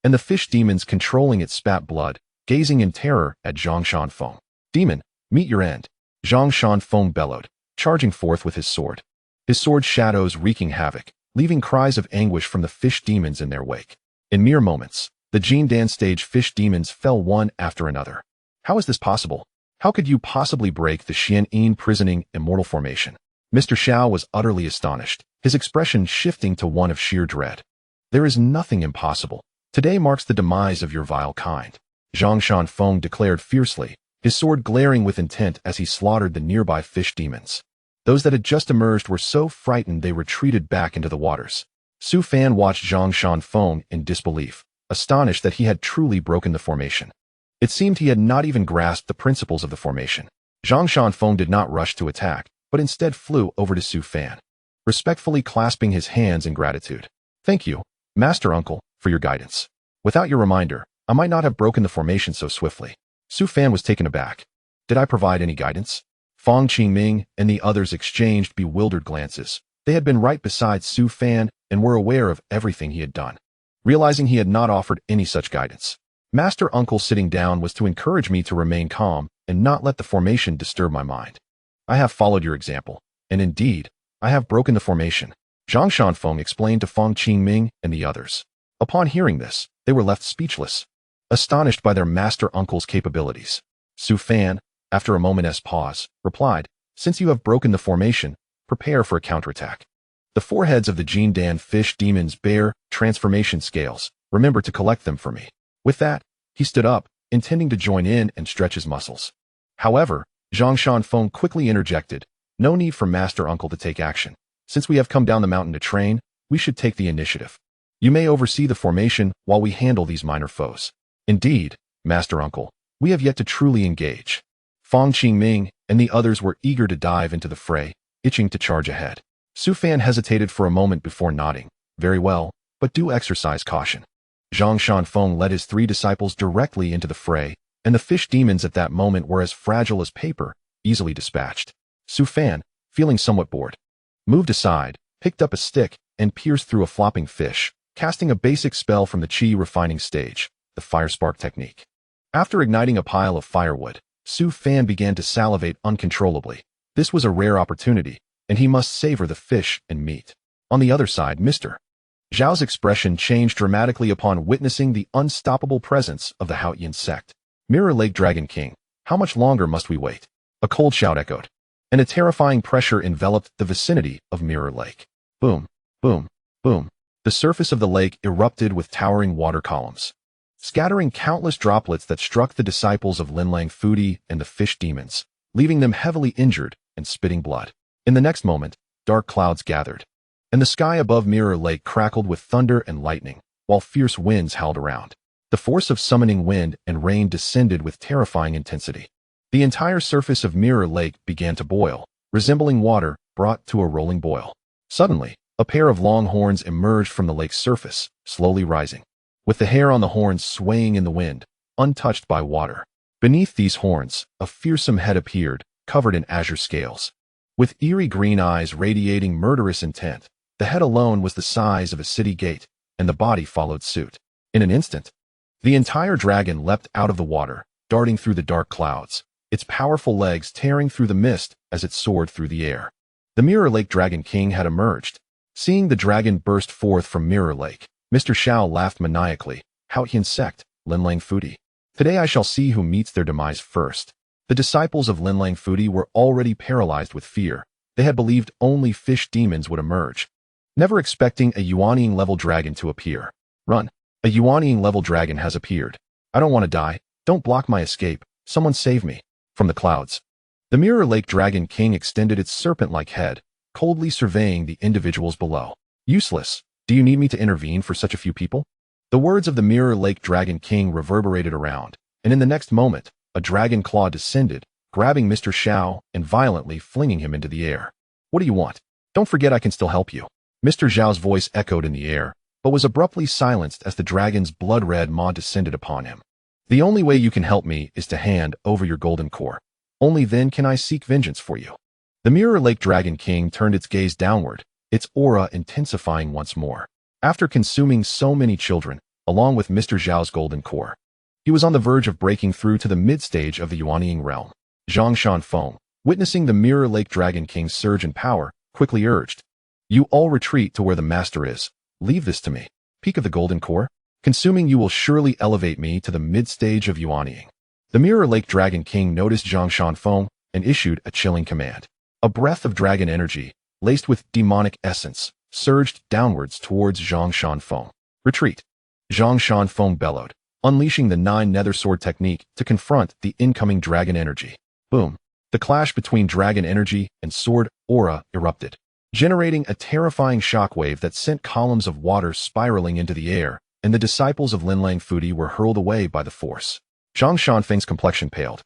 and the fish demons controlling it spat blood, gazing in terror at Zhang Shanfeng. Demon, meet your end. Zhang Shanfeng bellowed, charging forth with his sword. His sword shadows wreaking havoc, leaving cries of anguish from the fish demons in their wake. In mere moments, the Jin Dan stage fish demons fell one after another. How is this possible? How could you possibly break the Xian prisoning immortal formation? Mr. Xiao was utterly astonished, his expression shifting to one of sheer dread. There is nothing impossible. Today marks the demise of your vile kind. Zhang Shanfeng declared fiercely, his sword glaring with intent as he slaughtered the nearby fish demons. Those that had just emerged were so frightened they retreated back into the waters. Su Fan watched Zhang Shanfeng in disbelief, astonished that he had truly broken the formation. It seemed he had not even grasped the principles of the formation. Zhang Shanfeng did not rush to attack, but instead flew over to Su Fan, respectfully clasping his hands in gratitude. Thank you, Master Uncle, for your guidance. Without your reminder, I might not have broken the formation so swiftly. Su Fan was taken aback. Did I provide any guidance? Fang Qingming and the others exchanged bewildered glances. They had been right beside Su Fan and were aware of everything he had done. Realizing he had not offered any such guidance, Master Uncle sitting down was to encourage me to remain calm and not let the formation disturb my mind. I have followed your example, and indeed, I have broken the formation, Zhang Shanfeng explained to Fang Qingming and the others. Upon hearing this, they were left speechless, astonished by their Master Uncle's capabilities. Su Fan, after a moment's pause, replied, since you have broken the formation, prepare for a counterattack. The foreheads of the Jin Dan fish demons bear transformation scales. Remember to collect them for me. With that, he stood up, intending to join in and stretch his muscles. However, Zhang Shanfeng quickly interjected. No need for Master Uncle to take action. Since we have come down the mountain to train, we should take the initiative. You may oversee the formation while we handle these minor foes. Indeed, Master Uncle, we have yet to truly engage. Fang Qingming and the others were eager to dive into the fray, itching to charge ahead. Su Fan hesitated for a moment before nodding. Very well, but do exercise caution. Zhang Shanfeng led his 3 disciples directly into the fray, and the fish demons at that moment were as fragile as paper, easily dispatched. Su Fan, feeling somewhat bored, moved aside, picked up a stick, and pierced through a flopping fish, casting a basic spell from the Qi refining stage, the fire spark technique. After igniting a pile of firewood, Su Fan began to salivate uncontrollably. This was a rare opportunity, and he must savor the fish and meat. On the other side, Mr. Zhao's expression changed dramatically upon witnessing the unstoppable presence of the Haotian Sect. Mirror Lake Dragon King, how much longer must we wait? A cold shout echoed, and a terrifying pressure enveloped the vicinity of Mirror Lake. Boom, boom, boom. The surface of the lake erupted with towering water columns, scattering countless droplets that struck the disciples of Linlang Fudi and the fish demons, leaving them heavily injured and spitting blood. In the next moment, dark clouds gathered, and the sky above Mirror Lake crackled with thunder and lightning, while fierce winds howled around. The force of summoning wind and rain descended with terrifying intensity. The entire surface of Mirror Lake began to boil, resembling water brought to a rolling boil. Suddenly, a pair of long horns emerged from the lake's surface, slowly rising, with the hair on the horns swaying in the wind, untouched by water. Beneath these horns, a fearsome head appeared, covered in azure scales. With eerie green eyes radiating murderous intent, the head alone was the size of a city gate, and the body followed suit. In an instant, the entire dragon leapt out of the water, darting through the dark clouds, its powerful legs tearing through the mist as it soared through the air. The Mirror Lake Dragon King had emerged. Seeing the dragon burst forth from Mirror Lake, Mr. Xiao laughed maniacally. Haotian Sect, Linlang Fudi. Today I shall see who meets their demise first. The disciples of Linlang Fudi were already paralyzed with fear. They had believed only fish demons would emerge, never expecting a Yuanying-level dragon to appear. Run. A Yuanying-level dragon has appeared. I don't want to die. Don't block my escape. Someone save me. From the clouds, the Mirror Lake Dragon King extended its serpent-like head, coldly surveying the individuals below. Useless. Do you need me to intervene for such a few people? The words of the Mirror Lake Dragon King reverberated around, and in the next moment, a dragon claw descended, grabbing Mr. Xiao and violently flinging him into the air. What do you want? Don't forget I can still help you. Mr. Zhao's voice echoed in the air, but was abruptly silenced as the dragon's blood-red maw descended upon him. The only way you can help me is to hand over your golden core. Only then can I seek vengeance for you. The Mirror Lake Dragon King turned its gaze downward, its aura intensifying once more. After consuming so many children, along with Mr. Zhao's golden core, he was on the verge of breaking through to the mid-stage of the Yuanying realm. Zhang Shanfeng, witnessing the Mirror Lake Dragon King's surge in power, quickly urged, "You all retreat to where the master is. Leave this to me. Peak of the golden core. Consuming you will surely elevate me to the mid-stage of Yuanying." The Mirror Lake Dragon King noticed Zhang Shanfeng and issued a chilling command. A breath of dragon energy, laced with demonic essence, surged downwards towards Zhang Shanfeng. Retreat. Zhang Shanfeng bellowed, unleashing the 9 nether sword technique to confront the incoming dragon energy. Boom. The clash between dragon energy and sword aura erupted, generating a terrifying shockwave that sent columns of water spiraling into the air, and the disciples of Linlang Fudi were hurled away by the force. Zhang Shanfeng's complexion paled,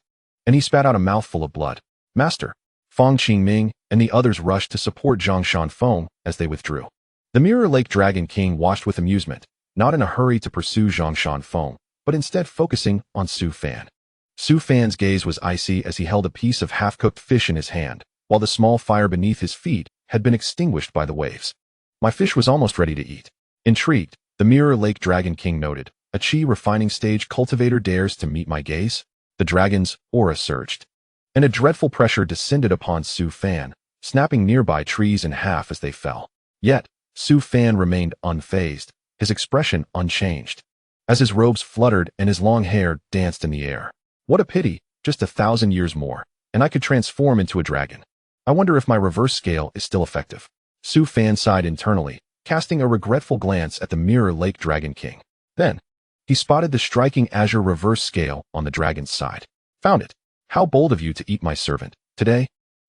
and he spat out a mouthful of blood. Master, Fang Qingming and the others rushed to support Zhang Shanfeng as they withdrew. The Mirror Lake Dragon King watched with amusement, not in a hurry to pursue Zhang Shanfeng, but instead focusing on Su Fan. Su Fan's gaze was icy as he held a piece of half-cooked fish in his hand, while the small fire beneath his feet had been extinguished by the waves. My fish was almost ready to eat. Intrigued, the Mirror Lake Dragon King noted, "A Qi refining stage cultivator dares to meet my gaze?" The dragon's aura surged, and a dreadful pressure descended upon Su Fan, snapping nearby trees in half as they fell. Yet, Su Fan remained unfazed, his expression unchanged, as his robes fluttered and his long hair danced in the air. What a pity, just 1,000 years more, and I could transform into a dragon. I wonder if my reverse scale is still effective. Su Fan sighed internally, casting a regretful glance at the Mirror Lake Dragon King. Then, he spotted the striking azure reverse scale on the dragon's side. Found it. How bold of you to eat my servant. Today,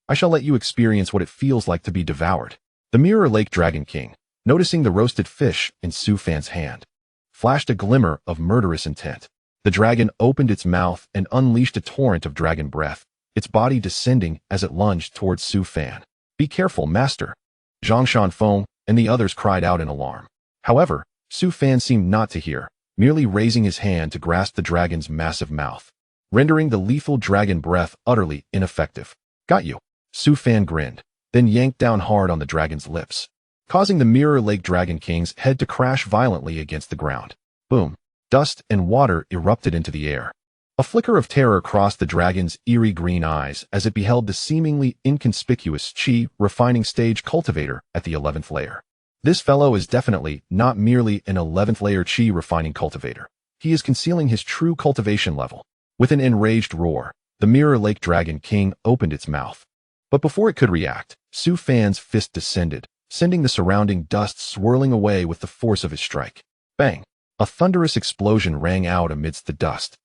I shall let you experience what it feels like to be devoured. The Mirror Lake Dragon King, noticing the roasted fish in Su Fan's hand, flashed a glimmer of murderous intent. The dragon opened its mouth and unleashed a torrent of dragon breath, its body descending as it lunged towards Su Fan. Be careful, master. Zhang Shanfeng and the others cried out in alarm. However, Su Fan seemed not to hear, merely raising his hand to grasp the dragon's massive mouth, rendering the lethal dragon breath utterly ineffective. Got you. Su Fan grinned, then yanked down hard on the dragon's lips, causing the Mirror Lake Dragon King's head to crash violently against the ground. Boom. Dust and water erupted into the air. A flicker of terror crossed the dragon's eerie green eyes as it beheld the seemingly inconspicuous Qi refining stage cultivator at the 11th layer. This fellow is definitely not merely an 11th layer Qi refining cultivator. He is concealing his true cultivation level. With an enraged roar, the Mirror Lake Dragon King opened its mouth. But before it could react, Su Fan's fist descended, sending the surrounding dust swirling away with the force of his strike. Bang! A thunderous explosion rang out amidst the dust,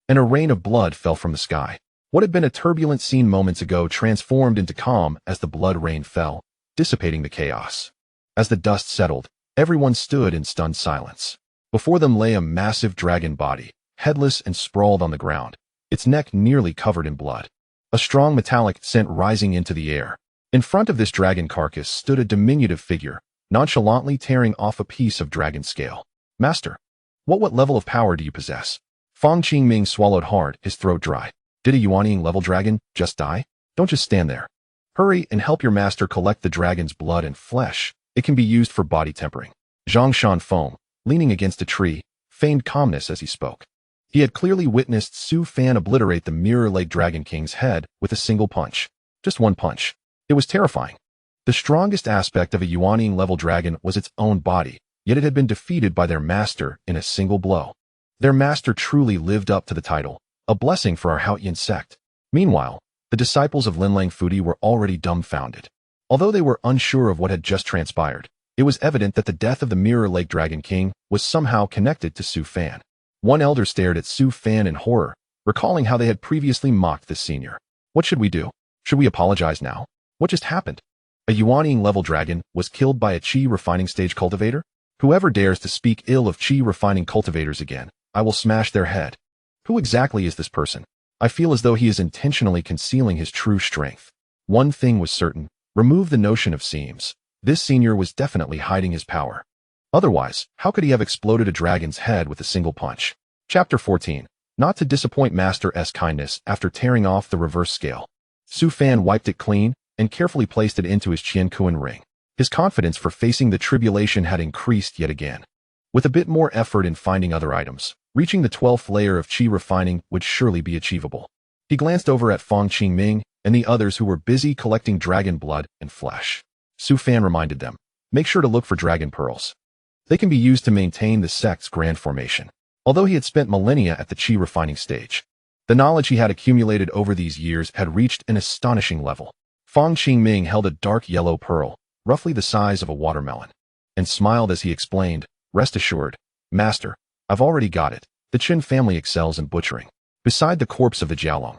and a rain of blood fell from the sky. What had been a turbulent scene moments ago transformed into calm as the blood rain fell, dissipating the chaos. As the dust settled, everyone stood in stunned silence. Before them lay a massive dragon body, headless and sprawled on the ground, its neck nearly covered in blood. A strong metallic scent rising into the air. In front of this dragon carcass stood a diminutive figure, nonchalantly tearing off a piece of dragon scale. Master, what level of power do you possess? Fang Qingming swallowed hard, his throat dry. Did a Yuanying level dragon just die? Don't just stand there. Hurry and help your master collect the dragon's blood and flesh. It can be used for body tempering. Zhang Shanfeng, leaning against a tree, feigned calmness as he spoke. He had clearly witnessed Su Fan obliterate the Mirror Lake Dragon King's head with a single punch. Just one punch. It was terrifying. The strongest aspect of a Yuanying level dragon was its own body, yet it had been defeated by their master in a single blow. Their master truly lived up to the title, a blessing for our Haotian Sect. Meanwhile, the disciples of Linlang Fudi were already dumbfounded. Although they were unsure of what had just transpired, it was evident that the death of the Mirror Lake Dragon King was somehow connected to Su Fan. One elder stared at Su Fan in horror, recalling how they had previously mocked the senior. What should we do? Should we apologize now? What just happened? A Yuanying level dragon was killed by a Qi refining stage cultivator? Whoever dares to speak ill of Qi refining cultivators again, I will smash their head. Who exactly is this person? I feel as though he is intentionally concealing his true strength. One thing was certain, remove the notion of seams. This senior was definitely hiding his power. Otherwise, how could he have exploded a dragon's head with a single punch? Chapter 14. Not to disappoint Master's kindness after tearing off the reverse scale. Su Fan wiped it clean and carefully placed it into his Qiankuan ring. His confidence for facing the tribulation had increased yet again. With a bit more effort in finding other items, reaching the 12th layer of Qi refining would surely be achievable. He glanced over at Fang Qingming and the others who were busy collecting dragon blood and flesh. Su Fan reminded them, make sure to look for dragon pearls. They can be used to maintain the sect's grand formation. Although he had spent millennia at the Qi refining stage, the knowledge he had accumulated over these years had reached an astonishing level. Fang Qingming held a dark yellow pearl, roughly the size of a watermelon, and smiled as he explained, rest assured, Master, I've already got it. The Qin family excels in butchering. Beside the corpse of the Jiaolong,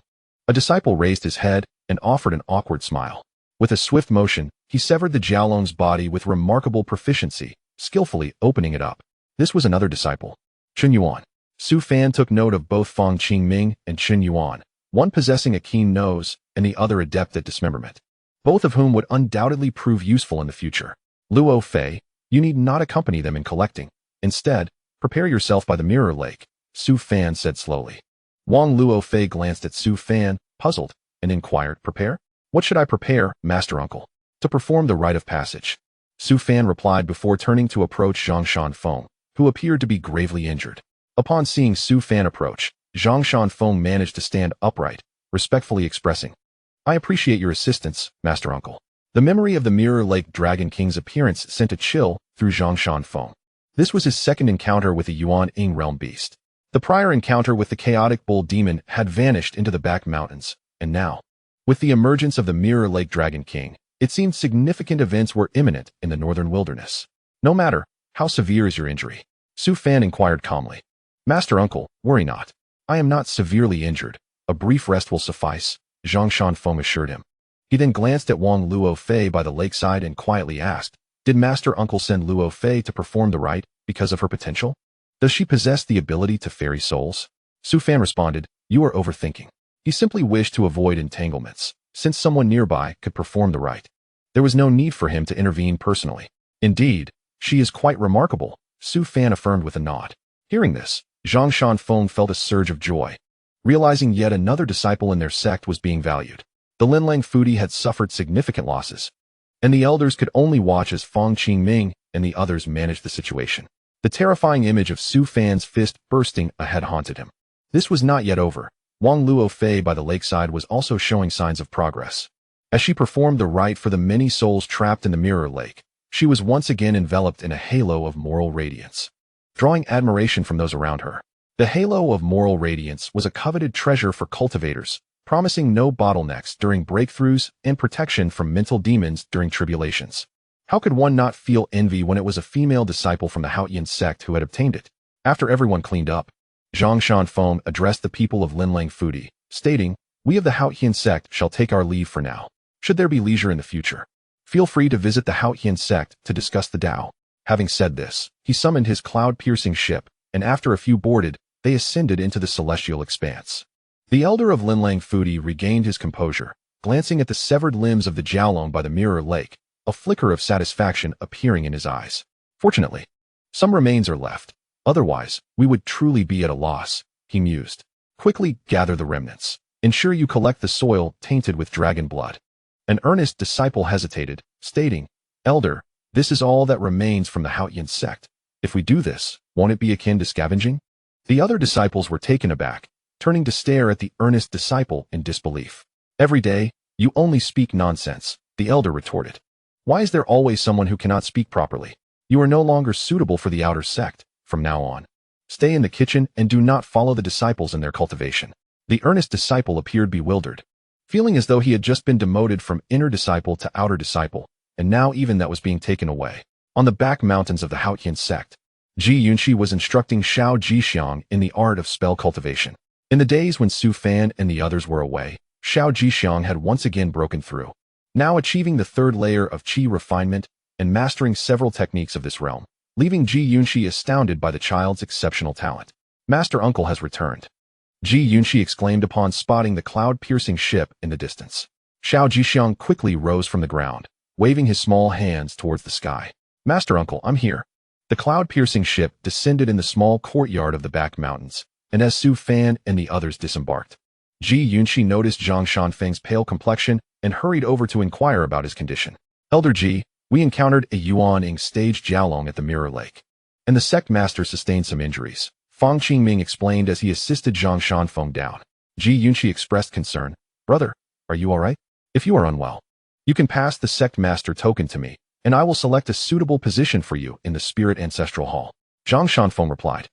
a disciple raised his head and offered an awkward smile. With a swift motion, he severed the Jiaolong's body with remarkable proficiency, skillfully opening it up. This was another disciple, Chen Yuan. Su Fan took note of both Fang Qingming and Chen Yuan, one possessing a keen nose and the other adept at dismemberment, both of whom would undoubtedly prove useful in the future. Luo Fei, you need not accompany them in collecting. Instead, prepare yourself by the Mirror Lake, Su Fan said slowly. Wang Luo Fei glanced at Su Fan, puzzled, and inquired, prepare? What should I prepare, Master Uncle? To perform the rite of passage. Su Fan replied before turning to approach Zhang Shanfeng, who appeared to be gravely injured. Upon seeing Su Fan approach, Zhang Shanfeng managed to stand upright, respectfully expressing, I appreciate your assistance, Master Uncle. The memory of the Mirror Lake Dragon King's appearance sent a chill through Zhang Shanfeng. This was his second encounter with a Yuanying realm beast. The prior encounter with the chaotic bull demon had vanished into the back mountains, and now, with the emergence of the Mirror Lake Dragon King, it seemed significant events were imminent in the northern wilderness. No matter, how severe is your injury? Su Fan inquired calmly. Master Uncle, worry not. I am not severely injured, A brief rest will suffice, Zhang Shanfeng assured him. He then glanced at Wang Luo Fei by the lakeside and quietly asked, "Did Master Uncle send Luo Fei to perform the rite because of her potential? Does she possess the ability to ferry souls?" Su Fan responded, "You are overthinking. He simply wished to avoid entanglements, since someone nearby could perform the rite. There was no need for him to intervene personally. Indeed, she is quite remarkable," Su Fan affirmed with a nod. Hearing this, Zhang Shanfeng felt a surge of joy, realizing yet another disciple in their sect was being valued. The Linlang Fudi had suffered significant losses, and the elders could only watch as Fang Qingming and the others managed the situation. The terrifying image of Su Fan's fist bursting ahead haunted him. This was not yet over. Wang Luo Fei by the lakeside was also showing signs of progress. As she performed the rite for the many souls trapped in the mirror lake, she was once again enveloped in a halo of moral radiance, drawing admiration from those around her. The halo of moral radiance was a coveted treasure for cultivators, promising no bottlenecks during breakthroughs and protection from mental demons during tribulations. How could one not feel envy when it was a female disciple from the Haotian Sect who had obtained it? After everyone cleaned up, Zhang Shanfeng addressed the people of Linlang Fudi, stating, "We of the Haotian Sect shall take our leave for now. Should there be leisure in the future, feel free to visit the Haotian Sect to discuss the Tao." Having said this, he summoned his cloud-piercing ship, and after a few boarded, they ascended into the celestial expanse. The elder of Linlang Fudi regained his composure, glancing at the severed limbs of the Jiaolong by the mirror lake, a flicker of satisfaction appearing in his eyes. "Fortunately, some remains are left. Otherwise, we would truly be at a loss," he mused. "Quickly gather the remnants. Ensure you collect the soil tainted with dragon blood." An earnest disciple hesitated, stating, "Elder, this is all that remains from the Haotian Sect. If we do this, won't it be akin to scavenging?" The other disciples were taken aback, turning to stare at the earnest disciple in disbelief. "Every day, you only speak nonsense," the elder retorted. "Why is there always someone who cannot speak properly? You are no longer suitable for the outer sect. From now on, stay in the kitchen and do not follow the disciples in their cultivation." The earnest disciple appeared bewildered, feeling as though he had just been demoted from inner disciple to outer disciple, and now even that was being taken away. On the back mountains of the Haotian Sect, Ji Yunxi was instructing Xiao Jixiang in the art of spell cultivation. In the days when Su Fan and the others were away, Xiao Jixiang had once again broken through, now achieving the third layer of qi refinement and mastering several techniques of this realm, leaving Ji Yunxi astounded by the child's exceptional talent. "Master Uncle has returned," Ji Yunxi exclaimed upon spotting the cloud-piercing ship in the distance. Xiao Jixiang quickly rose from the ground, waving his small hands towards the sky. "Master Uncle, I'm here." The cloud-piercing ship descended in the small courtyard of the back mountains, and as Su Fan and the others disembarked, Ji Yunxi noticed Zhang Shanfeng's pale complexion and hurried over to inquire about his condition. "Elder Ji, we encountered a Yuan-ing stage Jiaolong at the Mirror Lake, and the sect master sustained some injuries," Fang Qingming explained as he assisted Zhang Shanfeng down. Ji Yunxi expressed concern. "Brother, are you all right? If you are unwell, you can pass the sect master token to me, and I will select a suitable position for you in the Spirit Ancestral Hall." Zhang Shanfeng replied,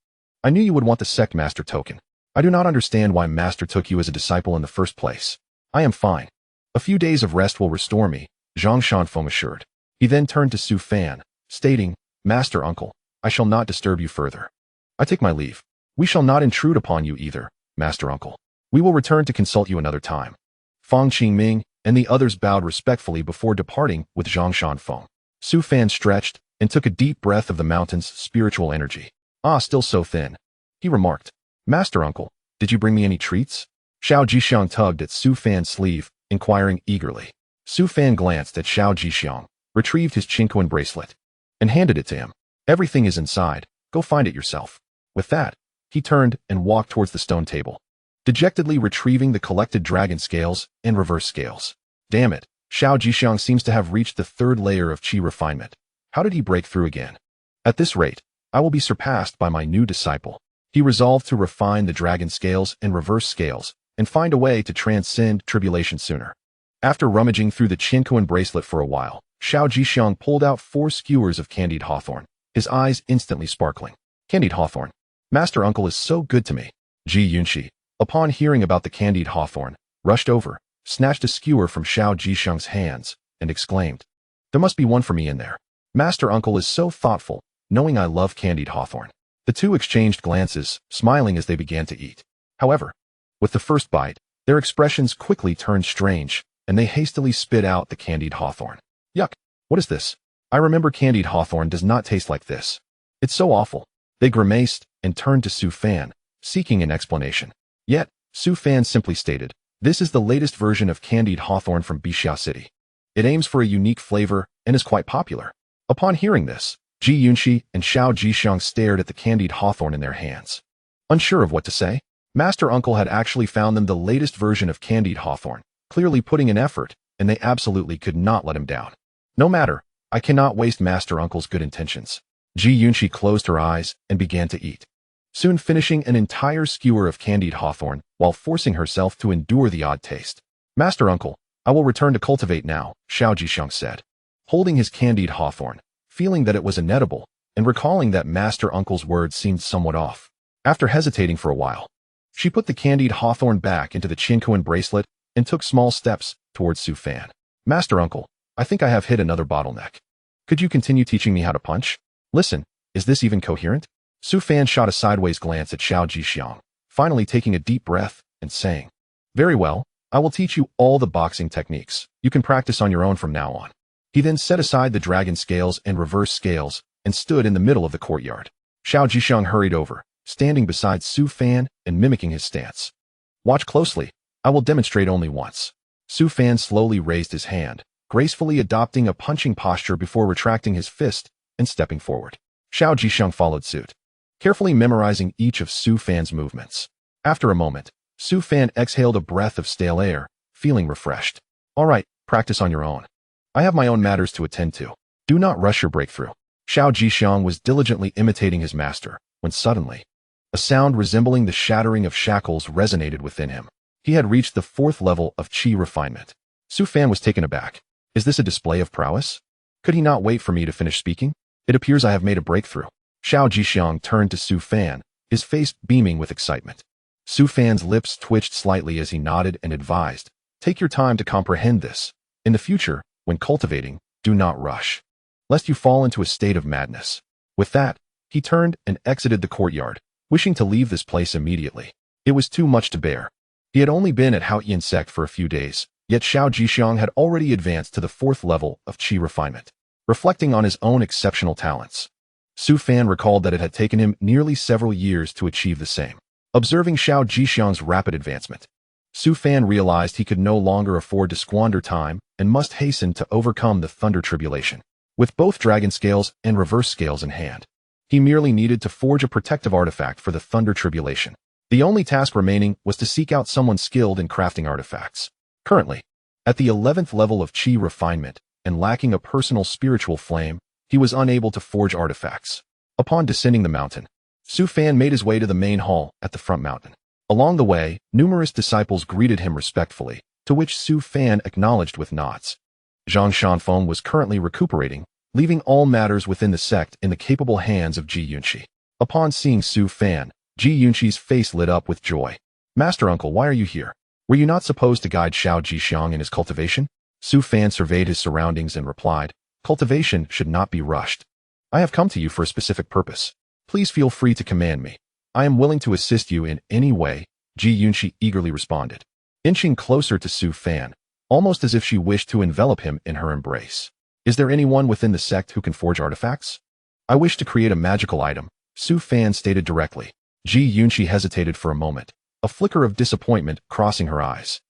"I knew you would want the sect master token. I do not understand why master took you as a disciple in the first place. I am fine. A few days of rest will restore me," Zhang Shanfeng assured. He then turned to Su Fan, stating, "Master Uncle, I shall not disturb you further. I take my leave. We shall not intrude upon you either, Master Uncle. We will return to consult you another time." Fang Qingming and the others bowed respectfully before departing with Zhang Shanfeng. Su Fan stretched and took a deep breath of the mountain's spiritual energy. "Ah, still so thin," he remarked. "Master Uncle, did you bring me any treats?" Xiao Jixiang tugged at Su Fan's sleeve, inquiring eagerly. Su Fan glanced at Xiao Jixiang, retrieved his Qinquan bracelet, and handed it to him. "Everything is inside. Go find it yourself." With that, he turned and walked towards the stone table, dejectedly retrieving the collected dragon scales and reverse scales. Damn it, Xiao Jixiang seems to have reached the third layer of qi refinement. How did he break through again? At this rate, I will be surpassed by my new disciple. He resolved to refine the dragon scales and reverse scales and find a way to transcend tribulation sooner. After rummaging through the Qinquan bracelet for a while, Xiao Jixiang pulled out 4 skewers of candied hawthorn, his eyes instantly sparkling. "Candied hawthorn. Master Uncle is so good to me." Ji Yunxi, upon hearing about the candied hawthorn, rushed over, snatched a skewer from Xiao Jixiang's hands, and exclaimed, "There must be one for me in there. Master Uncle is so thoughtful, knowing I love candied hawthorn." The two exchanged glances, smiling as they began to eat. However, with the first bite, Their expressions quickly turned strange, and they hastily spit out the candied hawthorn. Yuck! What is this? I remember candied hawthorn does not taste like this. It's so awful. They grimaced and turned to Su Fan, seeking an explanation. Yet, Su Fan simply stated, "This is the latest version of candied hawthorn from Bixia City. It aims for a unique flavor and is quite popular." Upon hearing this, Ji Yunxi and Xiao Jixiang stared at the candied hawthorn in their hands. Unsure of what to say, Master Uncle had actually found them the latest version of candied hawthorn, clearly putting in effort, and they absolutely could not let him down. No matter, I cannot waste Master Uncle's good intentions. Ji Yunxi closed her eyes and began to eat, soon finishing an entire skewer of candied hawthorn while forcing herself to endure the odd taste. Master Uncle, I will return to cultivate now, Xiao Jixiang said. Holding his candied hawthorn, feeling that it was inedible, and recalling that Master Uncle's words seemed somewhat off. After hesitating for a while, she put the candied hawthorn back into the Qinkuan bracelet and took small steps towards Su Fan. Master Uncle, I think I have hit another bottleneck. Could you continue teaching me how to punch? Listen, is this even coherent? Su Fan shot a sideways glance at Xiao Jixiang, finally taking a deep breath and saying, "Very well, I will teach you all the boxing techniques. You can practice on your own from now on." He then set aside the dragon scales and reverse scales and stood in the middle of the courtyard. Xiao Jixiang hurried over, standing beside Su Fan and mimicking his stance. "Watch closely. I will demonstrate only once." Su Fan slowly raised his hand, gracefully adopting a punching posture before retracting his fist and stepping forward. Xiao Jixiang followed suit, carefully memorizing each of Su Fan's movements. After a moment, Su Fan exhaled a breath of stale air, feeling refreshed. "All right, practice on your own. I have my own matters to attend to. Do not rush your breakthrough." Xiao Jixiang was diligently imitating his master, when suddenly, a sound resembling the shattering of shackles resonated within him. He had reached the 4th level of qi refinement. Su Fan was taken aback. Is this a display of prowess? Could he not wait for me to finish speaking? It appears I have made a breakthrough. Xiao Jixiang turned to Su Fan, his face beaming with excitement. Su Fan's lips twitched slightly as he nodded and advised, "Take your time to comprehend this. In the future, when cultivating, do not rush, lest you fall into a state of madness." With that, he turned and exited the courtyard, wishing to leave this place immediately. It was too much to bear. He had only been at Haotian Sect for a few days, yet Xiao Jixiang had already advanced to the 4th level of qi refinement. Reflecting on his own exceptional talents, Su Fan recalled that it had taken him nearly several years to achieve the same. Observing Xiao Jixiang's rapid advancement, Su Fan realized he could no longer afford to squander time and must hasten to overcome the thunder tribulation. With both dragon scales and reverse scales in hand, he merely needed to forge a protective artifact for the thunder tribulation. The only task remaining was to seek out someone skilled in crafting artifacts. Currently, at the 11th level of qi refinement and lacking a personal spiritual flame, he was unable to forge artifacts. Upon descending the mountain, Su Fan made his way to the main hall at the front mountain. Along the way, numerous disciples greeted him respectfully, to which Su Fan acknowledged with nods. Zhang Shanfeng was currently recuperating, leaving all matters within the sect in the capable hands of Ji Yunxi. Upon seeing Su Fan, Ji Yunxi's face lit up with joy. "Master Uncle, why are you here? Were you not supposed to guide Xiao Jixiang in his cultivation?" Su Fan surveyed his surroundings and replied, "Cultivation should not be rushed. I have come to you for a specific purpose. Please feel free to command me. I am willing to assist you in any way," Ji Yunxi eagerly responded, inching closer to Su Fan, almost as if she wished to envelop him in her embrace. "Is there anyone within the sect who can forge artifacts?" "I wish to create a magical item," Su Fan stated directly. Ji Yunxi hesitated for a moment, a flicker of disappointment crossing her eyes.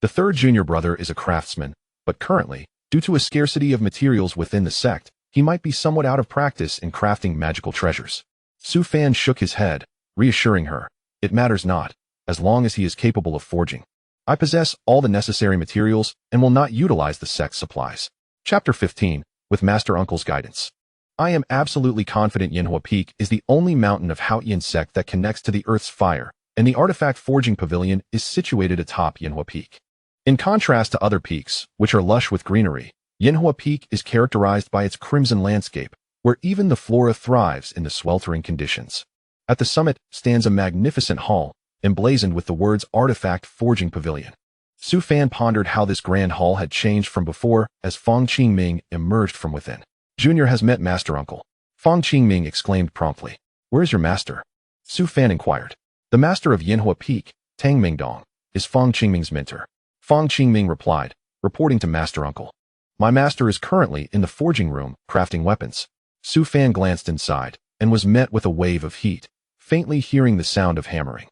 The third junior brother is a craftsman, but currently, due to a scarcity of materials within the sect, he might be somewhat out of practice in crafting magical treasures. Su Fan shook his head, reassuring her, "It matters not, as long as he is capable of forging. I possess all the necessary materials and will not utilize the sect's supplies." Chapter 15, with Master Uncle's guidance. I am absolutely confident Yanhua Peak is the only mountain of Haotian Sect that connects to the Earth's fire, and the artifact forging pavilion is situated atop Yanhua Peak. In contrast to other peaks, which are lush with greenery, Yanhua Peak is characterized by its crimson landscape, where even the flora thrives in the sweltering conditions. At the summit stands a magnificent hall, emblazoned with the words Artifact Forging Pavilion. Su Fan pondered how this grand hall had changed from before as Fang Qingming emerged from within. "Junior has met Master Uncle," Fang Qingming exclaimed promptly. "Where is your master?" Su Fan inquired. "The master of Yanhua Peak, Tang Mingdong," is Feng Qingming's mentor. Feng Qingming replied, reporting to Master Uncle. My master is currently in the forging room, crafting weapons. Su Fan glanced inside, and was met with a wave of heat, faintly hearing the sound of hammering.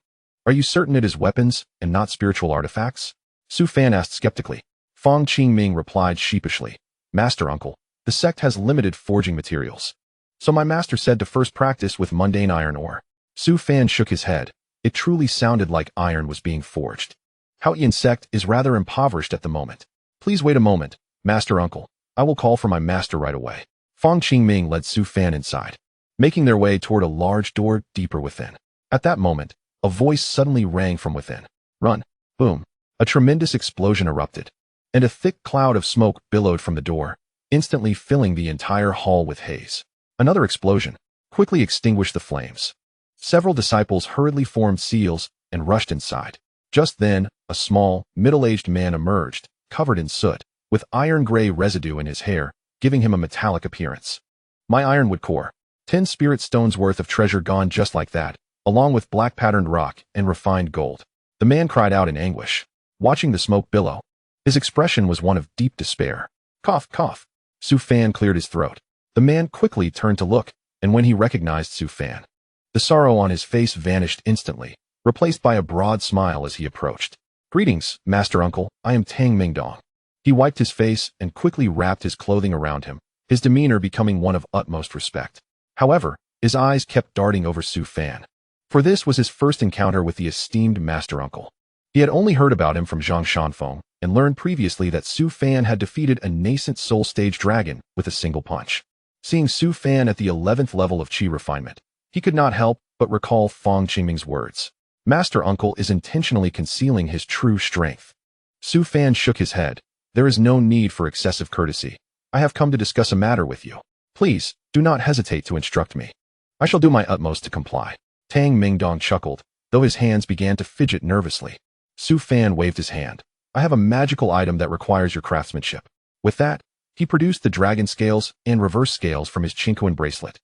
Are you certain it is weapons, and not spiritual artifacts? Su Fan asked skeptically. Feng Qingming replied sheepishly, Master Uncle, the sect has limited forging materials. So my master said to first practice with mundane iron ore. Su Fan shook his head. It truly sounded like iron was being forged. Haotian Sect is rather impoverished at the moment. Please wait a moment, Master Uncle. I will call for my master right away. Feng Qingming led Su Fan inside, making their way toward a large door deeper within. At that moment, a voice suddenly rang from within. Run! Boom! A tremendous explosion erupted, and a thick cloud of smoke billowed from the door, instantly filling the entire hall with haze. Another explosion quickly extinguished the flames. Several disciples hurriedly formed seals and rushed inside. Just then, a small, middle-aged man emerged, covered in soot, with iron-gray residue in his hair, giving him a metallic appearance. My ironwood core. 10 spirit stones worth of treasure gone just like that, along with black-patterned rock and refined gold. The man cried out in anguish, watching the smoke billow. His expression was one of deep despair. Cough, cough. Su Fan cleared his throat. The man quickly turned to look, and when he recognized Su Fan, the sorrow on his face vanished instantly, replaced by a broad smile as he approached. Greetings, Master Uncle, I am Tang Mingdong. He wiped his face and quickly wrapped his clothing around him, his demeanor becoming one of utmost respect. However, his eyes kept darting over Su Fan, for this was his first encounter with the esteemed Master Uncle. He had only heard about him from Zhang Shanfeng and learned previously that Su Fan had defeated a nascent soul stage dragon with a single punch. Seeing Su Fan at the 11th level of Qi refinement, he could not help but recall Feng Qingming's words. Master Uncle is intentionally concealing his true strength. Su Fan shook his head. There is no need for excessive courtesy. I have come to discuss a matter with you. Please, do not hesitate to instruct me. I shall do my utmost to comply. Tang Mingdong chuckled, though his hands began to fidget nervously. Su Fan waved his hand. I have a magical item that requires your craftsmanship. With that, he produced the dragon scales and reverse scales from his Chinquan bracelet,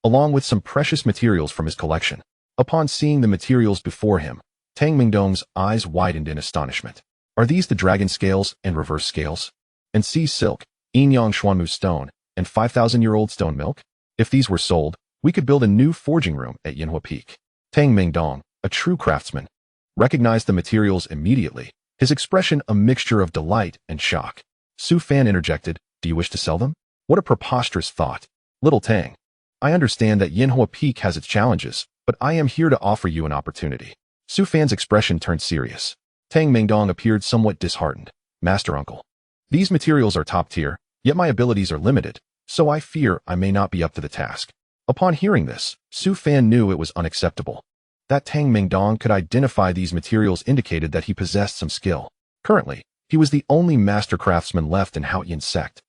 along with some precious materials from his collection. Upon seeing the materials before him, Tang Mingdong's eyes widened in astonishment. Are these the dragon scales and reverse scales? And sea silk, Yinyang Xuanmu stone, and 5,000-year-old stone milk? If these were sold, we could build a new forging room at Yinhua Peak. Tang Mingdong, a true craftsman, recognized the materials immediately, his expression a mixture of delight and shock. Su Fan interjected, do you wish to sell them? What a preposterous thought. Little Tang, I understand that Yinhua Peak has its challenges, but I am here to offer you an opportunity. Su Fan's expression turned serious. Tang Mingdong appeared somewhat disheartened. Master Uncle, these materials are top tier, yet my abilities are limited, so I fear I may not be up to the task. Upon hearing this, Su Fan knew it was unacceptable. That Tang Mingdong could identify these materials indicated that he possessed some skill. Currently, he was the only master craftsman left in Haotian Sect,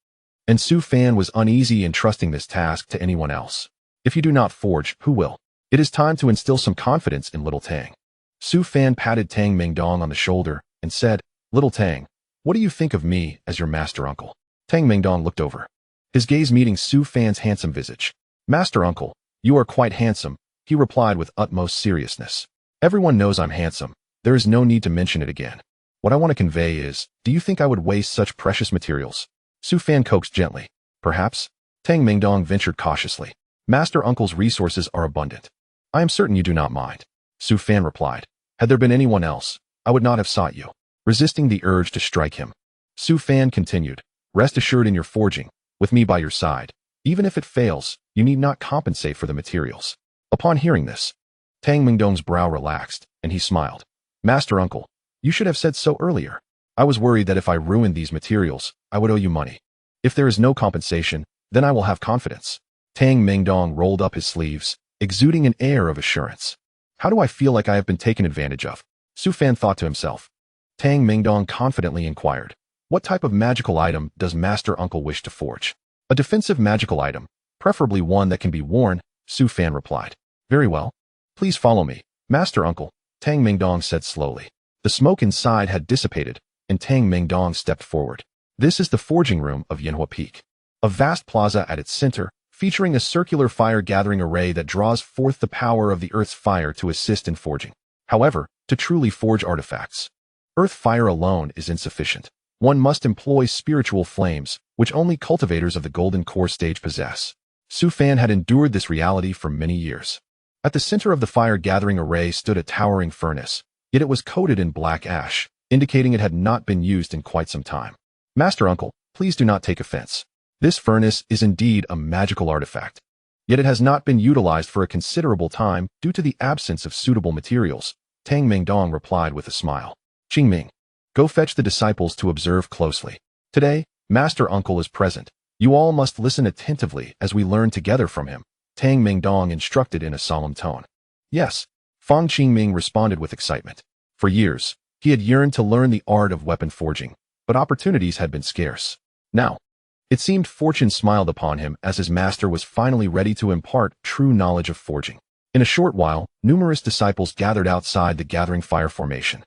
and Su Fan was uneasy entrusting this task to anyone else. If you do not forge, who will? It is time to instill some confidence in Little Tang. Su Fan patted Tang Mingdong on the shoulder and said, Little Tang, what do you think of me as your Master Uncle? Tang Mingdong looked over, his gaze meeting Su Fan's handsome visage. Master Uncle, you are quite handsome, he replied with utmost seriousness. Everyone knows I'm handsome. There is no need to mention it again. What I want to convey is, do you think I would waste such precious materials? Su Fan coaxed gently. Perhaps? Tang Mingdong ventured cautiously. Master Uncle's resources are abundant. I am certain you do not mind. Su Fan replied. Had there been anyone else, I would not have sought you. Resisting the urge to strike him, Su Fan continued. Rest assured in your forging, with me by your side. Even if it fails, you need not compensate for the materials. Upon hearing this, Tang Mingdong's brow relaxed, and he smiled. Master Uncle, you should have said so earlier. I was worried that if I ruined these materials, I would owe you money. If there is no compensation, then I will have confidence. Tang Mingdong rolled up his sleeves, exuding an air of assurance. How do I feel like I have been taken advantage of? Su Fan thought to himself. Tang Mingdong confidently inquired, what type of magical item does Master Uncle wish to forge? A defensive magical item, preferably one that can be worn, Su Fan replied. Very well. Please follow me, Master Uncle, Tang Mingdong said slowly. The smoke inside had dissipated, and Tang Mingdong stepped forward. This is the forging room of Yinhua Peak. A vast plaza at its center, featuring a circular fire-gathering array that draws forth the power of the earth's fire to assist in forging. However, to truly forge artifacts, Earth fire alone is insufficient. One must employ spiritual flames, which only cultivators of the golden core stage possess. Su Fan had endured this reality for many years. At the center of the fire-gathering array stood a towering furnace, yet it was coated in black ash, indicating it had not been used in quite some time. Master Uncle, please do not take offense. This furnace is indeed a magical artifact. Yet it has not been utilized for a considerable time due to the absence of suitable materials, Tang Mingdong replied with a smile. Qingming, go fetch the disciples to observe closely. Today, Master Uncle is present. You all must listen attentively as we learn together from him, Tang Mingdong instructed in a solemn tone. Yes, Fang Qingming responded with excitement. For years, he had yearned to learn the art of weapon forging, but opportunities had been scarce. Now, it seemed fortune smiled upon him as his master was finally ready to impart true knowledge of forging. In a short while, numerous disciples gathered outside the gathering fire formation.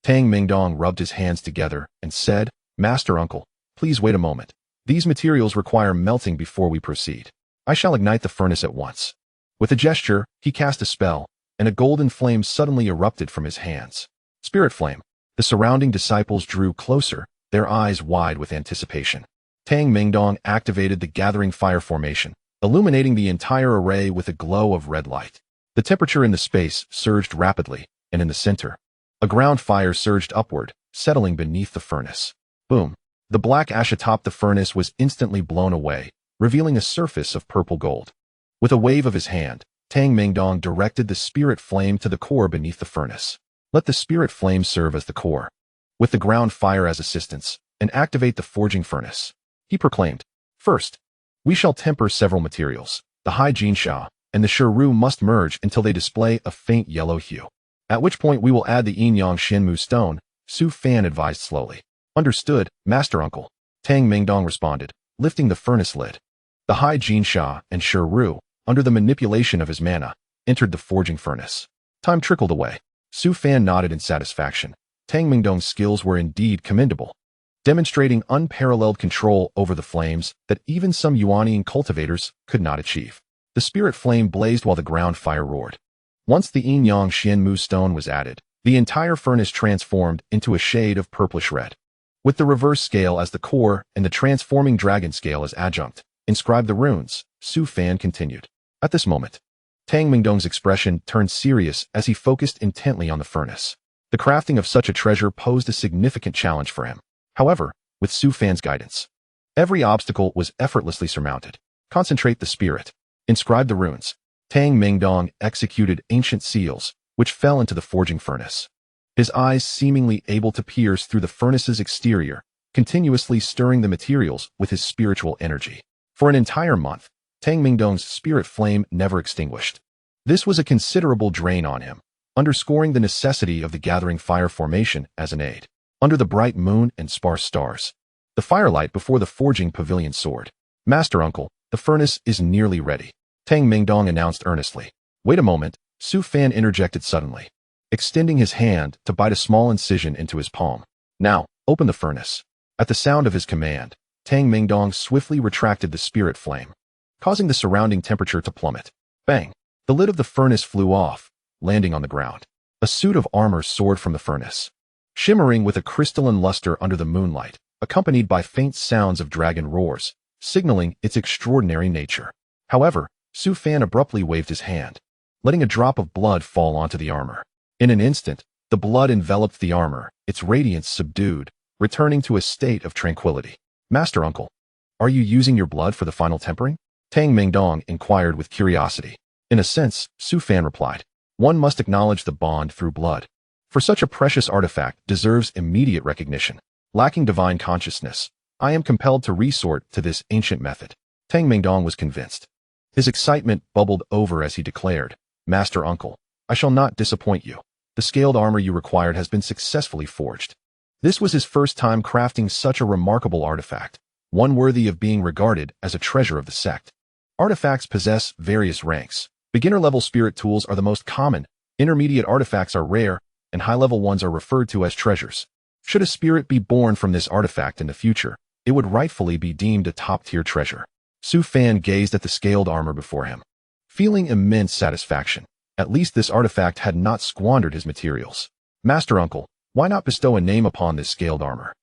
Tang Mingdong rubbed his hands together and said, Master Uncle, please wait a moment. These materials require melting before we proceed. I shall ignite the furnace at once. With a gesture, he cast a spell, and a golden flame suddenly erupted from his hands. Spirit flame. The surrounding disciples drew closer, their eyes wide with anticipation. Tang Mingdong activated the gathering fire formation, illuminating the entire array with a glow of red light. The temperature in the space surged rapidly, and in the center, a ground fire surged upward, settling beneath the furnace. Boom! The black ash atop the furnace was instantly blown away, revealing a surface of purple gold. With a wave of his hand, Tang Mingdong directed the spirit flame to the core beneath the furnace. Let the spirit flame serve as the core, with the ground fire as assistance, and activate the forging furnace. He proclaimed, First, we shall temper several materials. The Hai Jinsha and the Shiru must merge until they display a faint yellow hue. At which point we will add the Yin-Yang Shinmu stone, Su Fan advised slowly. Understood, Master Uncle, Tang Mingdong responded, lifting the furnace lid. The Hai Jinsha and Shiru, under the manipulation of his mana, entered the forging furnace. Time trickled away. Su Fan nodded in satisfaction. Tang Mingdong's skills were indeed commendable, demonstrating unparalleled control over the flames that even some Yuanian cultivators could not achieve. The spirit flame blazed while the ground fire roared. Once the Yin-Yang Shinmu stone was added, the entire furnace transformed into a shade of purplish red. With the reverse scale as the core and the transforming dragon scale as adjunct, inscribed the runes, Su Fan continued. At this moment, Tang Mingdong's expression turned serious as he focused intently on the furnace. The crafting of such a treasure posed a significant challenge for him. However, with Su Fan's guidance, every obstacle was effortlessly surmounted. Concentrate the spirit. Inscribe the runes. Tang Mingdong executed ancient seals, which fell into the forging furnace. His eyes seemingly able to pierce through the furnace's exterior, continuously stirring the materials with his spiritual energy. For an entire month, Tang Mingdong's spirit flame never extinguished. This was a considerable drain on him, underscoring the necessity of the gathering fire formation as an aid. Under the bright moon and sparse stars, the firelight before the forging pavilion soared. Master Uncle, the furnace is nearly ready, Tang Mingdong announced earnestly. Wait a moment, Su Fan interjected suddenly, extending his hand to bite a small incision into his palm. Now, open the furnace. At the sound of his command, Tang Mingdong swiftly retracted the spirit flame, causing the surrounding temperature to plummet. Bang! The lid of the furnace flew off, landing on the ground. A suit of armor soared from the furnace, shimmering with a crystalline luster under the moonlight, accompanied by faint sounds of dragon roars, signaling its extraordinary nature. However, Su Fan abruptly waved his hand, letting a drop of blood fall onto the armor. In an instant, the blood enveloped the armor, its radiance subdued, returning to a state of tranquility. Master Uncle, are you using your blood for the final tempering? Tang Mingdong inquired with curiosity. In a sense, Su Fan replied, one must acknowledge the bond through blood. For such a precious artifact deserves immediate recognition. Lacking divine consciousness, I am compelled to resort to this ancient method. Tang Mingdong was convinced. His excitement bubbled over as he declared, Master Uncle, I shall not disappoint you. The scaled armor you required has been successfully forged. This was his first time crafting such a remarkable artifact, one worthy of being regarded as a treasure of the sect. Artifacts possess various ranks. Beginner-level spirit tools are the most common, intermediate artifacts are rare, and high-level ones are referred to as treasures. Should a spirit be born from this artifact in the future, it would rightfully be deemed a top-tier treasure. Su Fan gazed at the scaled armor before him, feeling immense satisfaction. At least this artifact had not squandered his materials. Master Uncle, Why not bestow a name upon this scaled armor?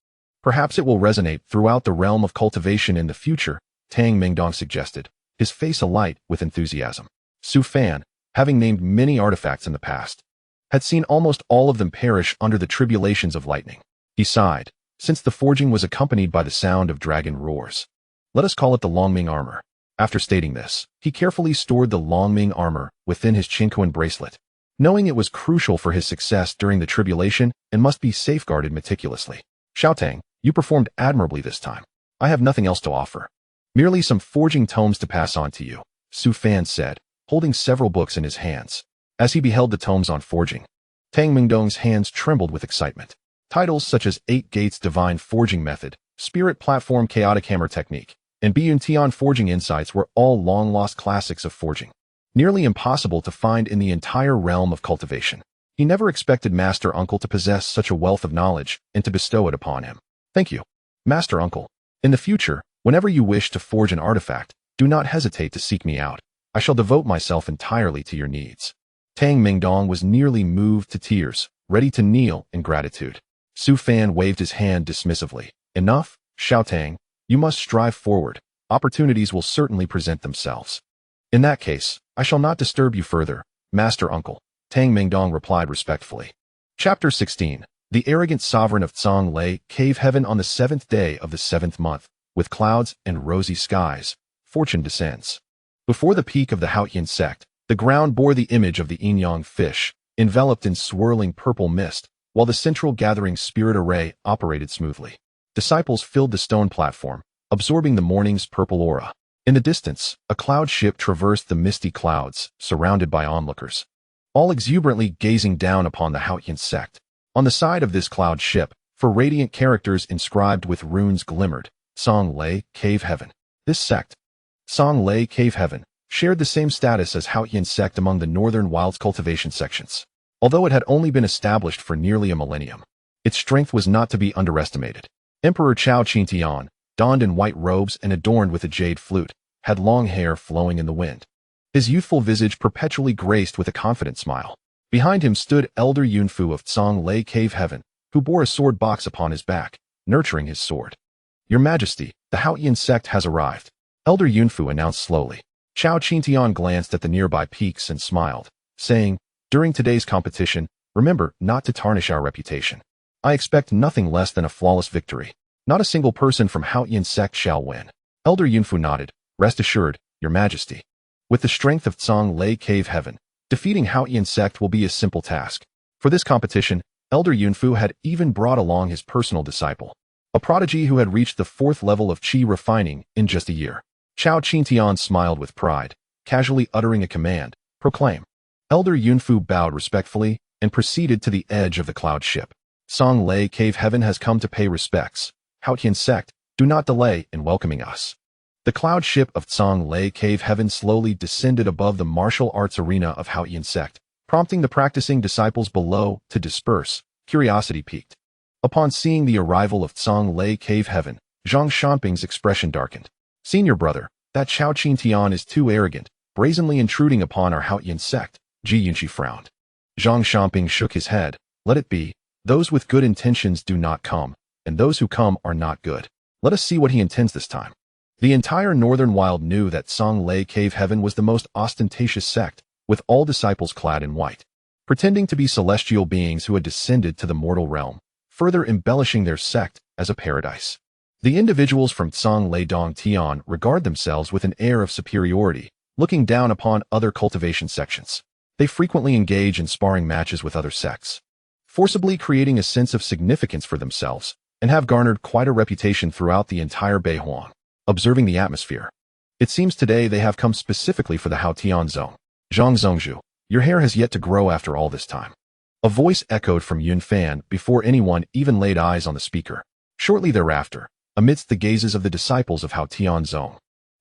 Perhaps it will resonate throughout the realm of cultivation in the future, Tang Mingdong suggested, his face alight with enthusiasm. Su Fan, having named many artifacts in the past, had seen almost all of them perish under the tribulations of lightning. He sighed, since the forging was accompanied by the sound of dragon roars. Let us call it the Longming armor. After stating this, he carefully stored the Longming armor within his Qingquan bracelet, knowing it was crucial for his success during the tribulation and must be safeguarded meticulously. Xiaotang, you performed admirably this time. I have nothing else to offer. Merely some forging tomes to pass on to you, Su Fan said, holding several books in his hands. As he beheld the tomes on forging, Tang Mingdong's hands trembled with excitement. Titles such as 8 Gates Divine Forging Method, Spirit Platform Chaotic Hammer Technique, and Biyun Tian Forging Insights were all long-lost classics of forging, nearly impossible to find in the entire realm of cultivation. He never expected Master Uncle to possess such a wealth of knowledge and to bestow it upon him. Thank you, Master Uncle. In the future, whenever you wish to forge an artifact, do not hesitate to seek me out. I shall devote myself entirely to your needs. Tang Mingdong was nearly moved to tears, ready to kneel in gratitude. Su Fan waved his hand dismissively. Enough, Xiaotang. You must strive forward. Opportunities will certainly present themselves. In that case, I shall not disturb you further, Master Uncle, Tang Mingdong replied respectfully. Chapter 16. The arrogant sovereign of Zhonglei Cave Heaven. On the 7th day of the 7th month, with clouds and rosy skies, fortune descends. Before the peak of the Haotian Sect, the ground bore the image of the yin-yang fish, enveloped in swirling purple mist, while the central gathering spirit array operated smoothly. Disciples filled the stone platform, absorbing the morning's purple aura. In the distance, a cloud ship traversed the misty clouds, surrounded by onlookers, all exuberantly gazing down upon the Haotian Sect. On the side of this cloud ship, for radiant characters inscribed with runes glimmered, Zhonglei Cave Heaven. This sect, Zhonglei Cave Heaven, shared the same status as Haotian Sect among the northern wilds cultivation sections. Although it had only been established for nearly a millennium, its strength was not to be underestimated. Emperor Chao Qingtian, donned in white robes and adorned with a jade flute, had long hair flowing in the wind. His youthful visage perpetually graced with a confident smile. Behind him stood Elder Yunfu of Zhonglei Cave Heaven, who bore a sword box upon his back, nurturing his sword. Your Majesty, the Haotian Sect has arrived, Elder Yunfu announced slowly. Chao Qingtian glanced at the nearby peaks and smiled, saying, during today's competition, remember not to tarnish our reputation. I expect nothing less than a flawless victory. Not a single person from Haotian Sect shall win. Elder Yunfu nodded. Rest assured, Your Majesty. With the strength of Zhonglei Cave Heaven, defeating Haotian Sect will be a simple task. For this competition, Elder Yunfu had even brought along his personal disciple, a prodigy who had reached the 4th level of qi refining in just a year. Chao Qingtian smiled with pride, casually uttering a command, proclaim. Elder Yunfu bowed respectfully and proceeded to the edge of the cloud ship. Zhonglei Cave Heaven has come to pay respects. Haotian Sect, do not delay in welcoming us. The cloud ship of Zhonglei Cave Heaven slowly descended above the martial arts arena of Haotian Sect, prompting the practicing disciples below to disperse. Curiosity piqued. Upon seeing the arrival of Zhonglei Cave Heaven, Zhang Shanping's expression darkened. Senior brother, that Chao Qingtian is too arrogant, brazenly intruding upon our Haotian Sect. Ji Yunqi frowned. Zhang Shanping shook his head. Let it be. Those with good intentions do not come, and those who come are not good. Let us see what he intends this time. The entire northern wild knew that Zhonglei Cave Heaven was the most ostentatious sect, with all disciples clad in white, pretending to be celestial beings who had descended to the mortal realm, further embellishing their sect as a paradise. The individuals from Zhonglei Dongtian regard themselves with an air of superiority, looking down upon other cultivation sections. They frequently engage in sparring matches with other sects, forcibly creating a sense of significance for themselves, and have garnered quite a reputation throughout the entire Beihuang. Observing the atmosphere, it seems today they have come specifically for the Haotian zone. Zhang Zhongzhu, your hair has yet to grow after all this time. A voice echoed from Yun Fan before anyone even laid eyes on the speaker. Shortly thereafter, amidst the gazes of the disciples of Haotian zone,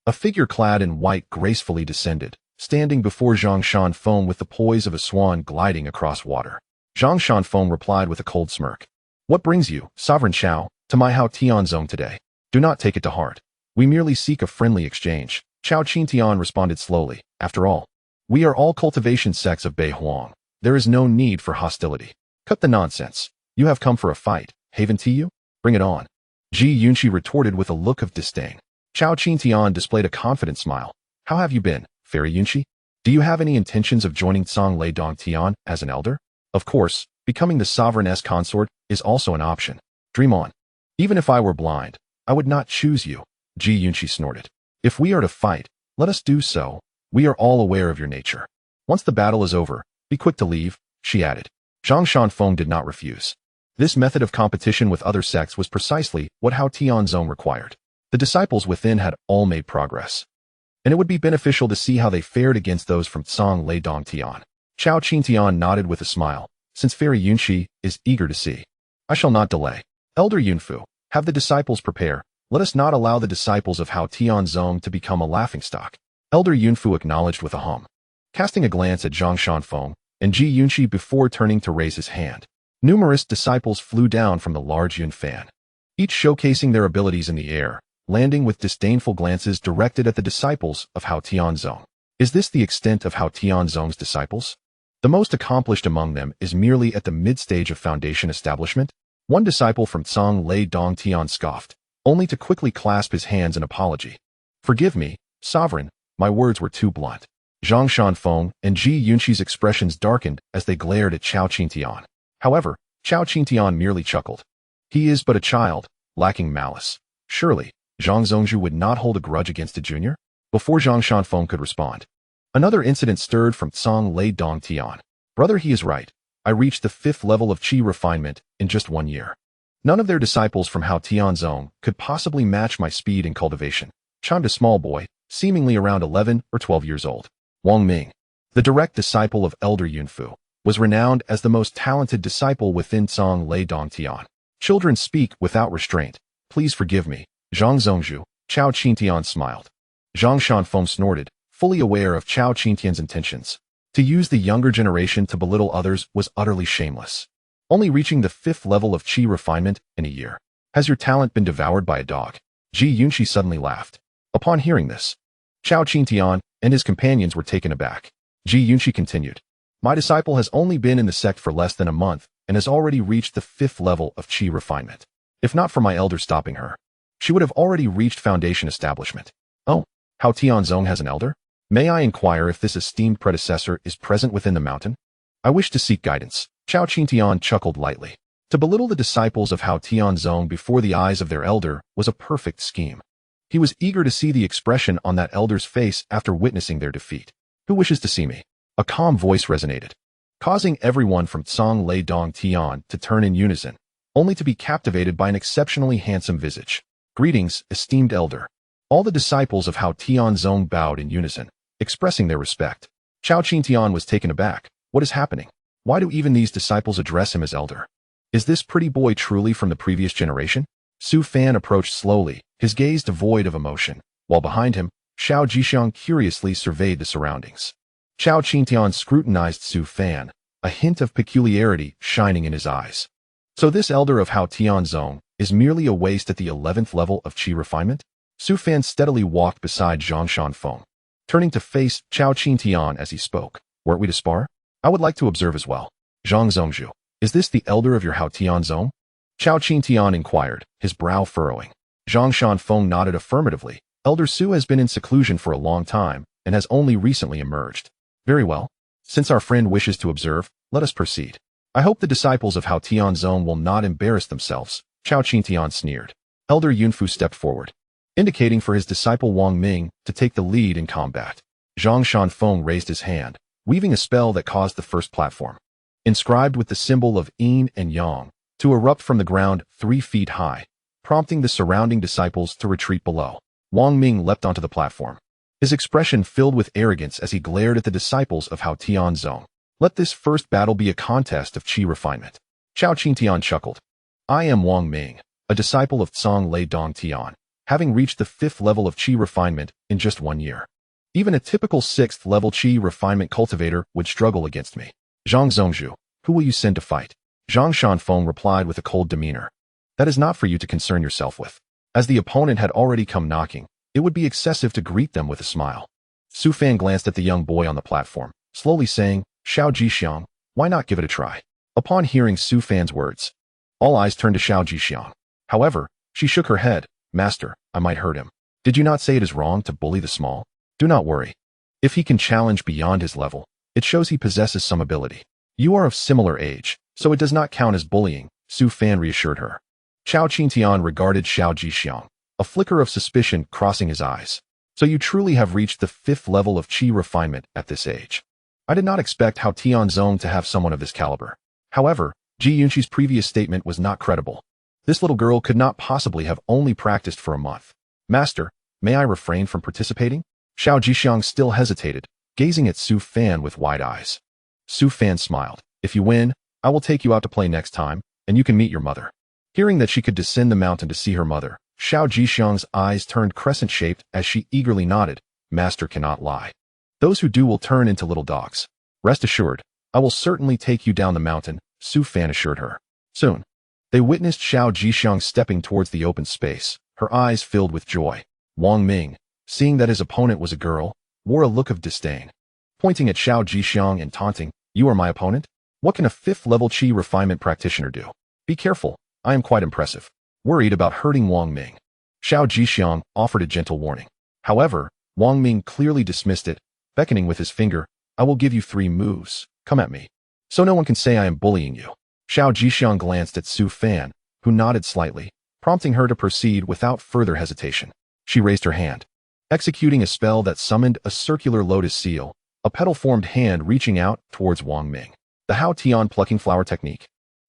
a figure clad in white gracefully descended, standing before Zhang Shanfeng with the poise of a swan gliding across water. Zhang Shanfeng replied with a cold smirk. What brings you, Sovereign Chao, to my Haotian zone today? Do not take it to heart. We merely seek a friendly exchange. Chao Qingtian responded slowly. After all, we are all cultivation sects of Beihuang. There is no need for hostility. Cut the nonsense. You have come for a fight, haven't you? Bring it on. Ji Yunqi retorted with a look of disdain. Chao Qingtian displayed a confident smile. How have you been, Fairy Yunqi? Do you have any intentions of joining Tsang Lei Dongtian as an elder? Of course, becoming the sovereigness consort is also an option. Dream on. Even if I were blind, I would not choose you, Ji Yunqi snorted. If we are to fight, let us do so. We are all aware of your nature. Once the battle is over, be quick to leave, she added. Zhang Shanfeng did not refuse. This method of competition with other sects was precisely what Haotian Sect required. The disciples within had all made progress, and it would be beneficial to see how they fared against those from Tsang Lei Dongtian. Chao Qingtian nodded with a smile, since Fairy Yunqi is eager to see. I shall not delay. Elder Yunfu, have the disciples prepare. Let us not allow the disciples of Haotian Sect to become a laughingstock. Elder Yunfu acknowledged with a hum, casting a glance at Zhang Shanfeng and Ji Yunqi before turning to raise his hand. Numerous disciples flew down from the large Yun fan, each showcasing their abilities in the air, landing with disdainful glances directed at the disciples of Haotian Sect. Is this the extent of Haotian Sect's disciples? The most accomplished among them is merely at the mid-stage of foundation establishment? One disciple from Tsang Lei Dongtian scoffed, only to quickly clasp his hands in apology. Forgive me, sovereign, my words were too blunt. Zhang Shanfeng and Ji Yunqi's expressions darkened as they glared at Chao Qingtian. However, Chao Qingtian merely chuckled. He is but a child, lacking malice. Surely, Zhang Zongzhu would not hold a grudge against a junior? Before Zhang Shanfeng could respond, another incident stirred from Tsang Lei Dongtian. Brother, he is right. I reached the 5th level of qi refinement in just 1 year. None of their disciples from Haotian Sect could possibly match my speed in cultivation, chimed a small boy, seemingly around 11 or 12 years old. Wang Ming, the direct disciple of Elder Yunfu, was renowned as the most talented disciple within Tsang Lei Dongtian. Children speak without restraint. Please forgive me, Zhang Zongzhu. Chao Qingtian smiled. Zhang Shanfeng snorted, fully aware of Chao Qingtian's intentions. To use the younger generation to belittle others was utterly shameless. Only reaching the 5th level of qi refinement in a year. Has your talent been devoured by a dog? Ji Yunqi suddenly laughed. Upon hearing this, Chao Qingtian and his companions were taken aback. Ji Yunqi continued. My disciple has only been in the sect for less than a month and has already reached the 5th level of qi refinement. If not for my elder stopping her, she would have already reached foundation establishment. Oh, Haotian Sect has an elder? May I inquire if this esteemed predecessor is present within the mountain? I wish to seek guidance. Chao Qingtian chuckled lightly. To belittle the disciples of Haotian Sect before the eyes of their elder was a perfect scheme. He was eager to see the expression on that elder's face after witnessing their defeat. Who wishes to see me? A calm voice resonated, causing everyone from Tsang Lei Dongtian to turn in unison, only to be captivated by an exceptionally handsome visage. Greetings, esteemed elder. All the disciples of Haotian Sect bowed in unison, expressing their respect. Chao Qingtian was taken aback. What is happening? Why do even these disciples address him as elder? Is this pretty boy truly from the previous generation? Su Fan approached slowly, his gaze devoid of emotion, while behind him, Xiao Jixiang curiously surveyed the surroundings. Chao Qingtian scrutinized Su Fan, a hint of peculiarity shining in his eyes. So this elder of Haotian Sect is merely a waste at the 11th level of qi refinement? Su Fan steadily walked beside Zhang Shanfeng, turning to face Chao Qingtian as he spoke. Weren't we to spar? I would like to observe as well. Zhang Zongzhu, is this the elder of your Haotian Sect? Chao Qingtian inquired, his brow furrowing. Zhang Shanfeng nodded affirmatively. Elder Su has been in seclusion for a long time and has only recently emerged. Very well. Since our friend wishes to observe, let us proceed. I hope the disciples of Haotian Sect will not embarrass themselves, Chao Qingtian sneered. Elder Yunfu stepped forward, indicating for his disciple Wang Ming to take the lead in combat. Zhang Shanfeng raised his hand, weaving a spell that caused the first platform, inscribed with the symbol of yin and yang, to erupt from the ground 3 feet high, prompting the surrounding disciples to retreat below. Wang Ming leapt onto the platform, his expression filled with arrogance as he glared at the disciples of Haotian Sect. Let this first battle be a contest of qi refinement. Chao Qingtian chuckled. I am Wang Ming, a disciple of Tsang Lei Dongtian, having reached the 5th level of qi refinement in just 1 year. Even a typical 6th level qi refinement cultivator would struggle against me. Zhang Zongzhu, who will you send to fight? Zhang Shanfeng replied with a cold demeanor. That is not for you to concern yourself with. As the opponent had already come knocking, it would be excessive to greet them with a smile. Su Fan glanced at the young boy on the platform, slowly saying, Xiao Jixiang, why not give it a try? Upon hearing Su Fan's words, All eyes turned to Xiao Jixiang. However, she shook her head. Master, I might hurt him. Did you not say it is wrong to bully the small? Do not worry. If he can challenge beyond his level, it shows he possesses some ability. You are of similar age, so it does not count as bullying, Su Fan reassured her. Chao Qingtian regarded Xiao Jixiang, a flicker of suspicion crossing his eyes. So you truly have reached the 5th level of qi refinement at this age. I did not expect Haotian Zone to have someone of this caliber. However, Ji Yunqi's previous statement was not credible. This little girl could not possibly have only practiced for a month. Master, may I refrain from participating? Xiao Jixiang still hesitated, gazing at Su Fan with wide eyes. Su Fan smiled. If you win, I will take you out to play next time, and you can meet your mother. Hearing that she could descend the mountain to see her mother, Xiao Jixiang's eyes turned crescent-shaped as she eagerly nodded. Master cannot lie. Those who do will turn into little dogs. Rest assured, I will certainly take you down the mountain, Su Fan assured her. Soon, they witnessed Xiao Jixiang stepping towards the open space, her eyes filled with joy. Wang Ming, seeing that his opponent was a girl, wore a look of disdain. Pointing at Xiao Jixiang and taunting, "You are my opponent? What can a 5th level qi refinement practitioner do? Be careful, I am quite impressive." Worried about hurting Wang Ming, Xiao Jixiang offered a gentle warning. However, Wang Ming clearly dismissed it, beckoning with his finger, "I will give you 3 moves, come at me. So no one can say I am bullying you." Xiao Jixiang glanced at Su Fan, who nodded slightly, prompting her to proceed without further hesitation. She raised her hand, executing a spell that summoned a circular lotus seal, a petal-formed hand reaching out towards Wang Ming. The Haotian plucking flower technique.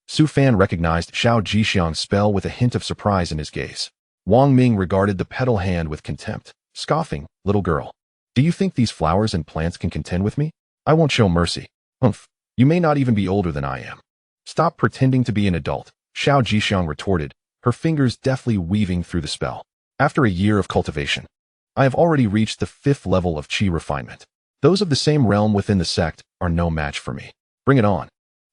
Su Fan recognized Xiao Jixiang's spell with a hint of surprise in his gaze. Wang Ming regarded the petal hand with contempt, scoffing, "Little girl, do you think these flowers and plants can contend with me? I won't show mercy. Humph, you may not even be older than I am." "Stop pretending to be an adult," Xiao Jixiang retorted, her fingers deftly weaving through the spell. "After a year of cultivation, I have already reached the 5th level of qi refinement. Those of the same realm within the sect are no match for me. Bring it on.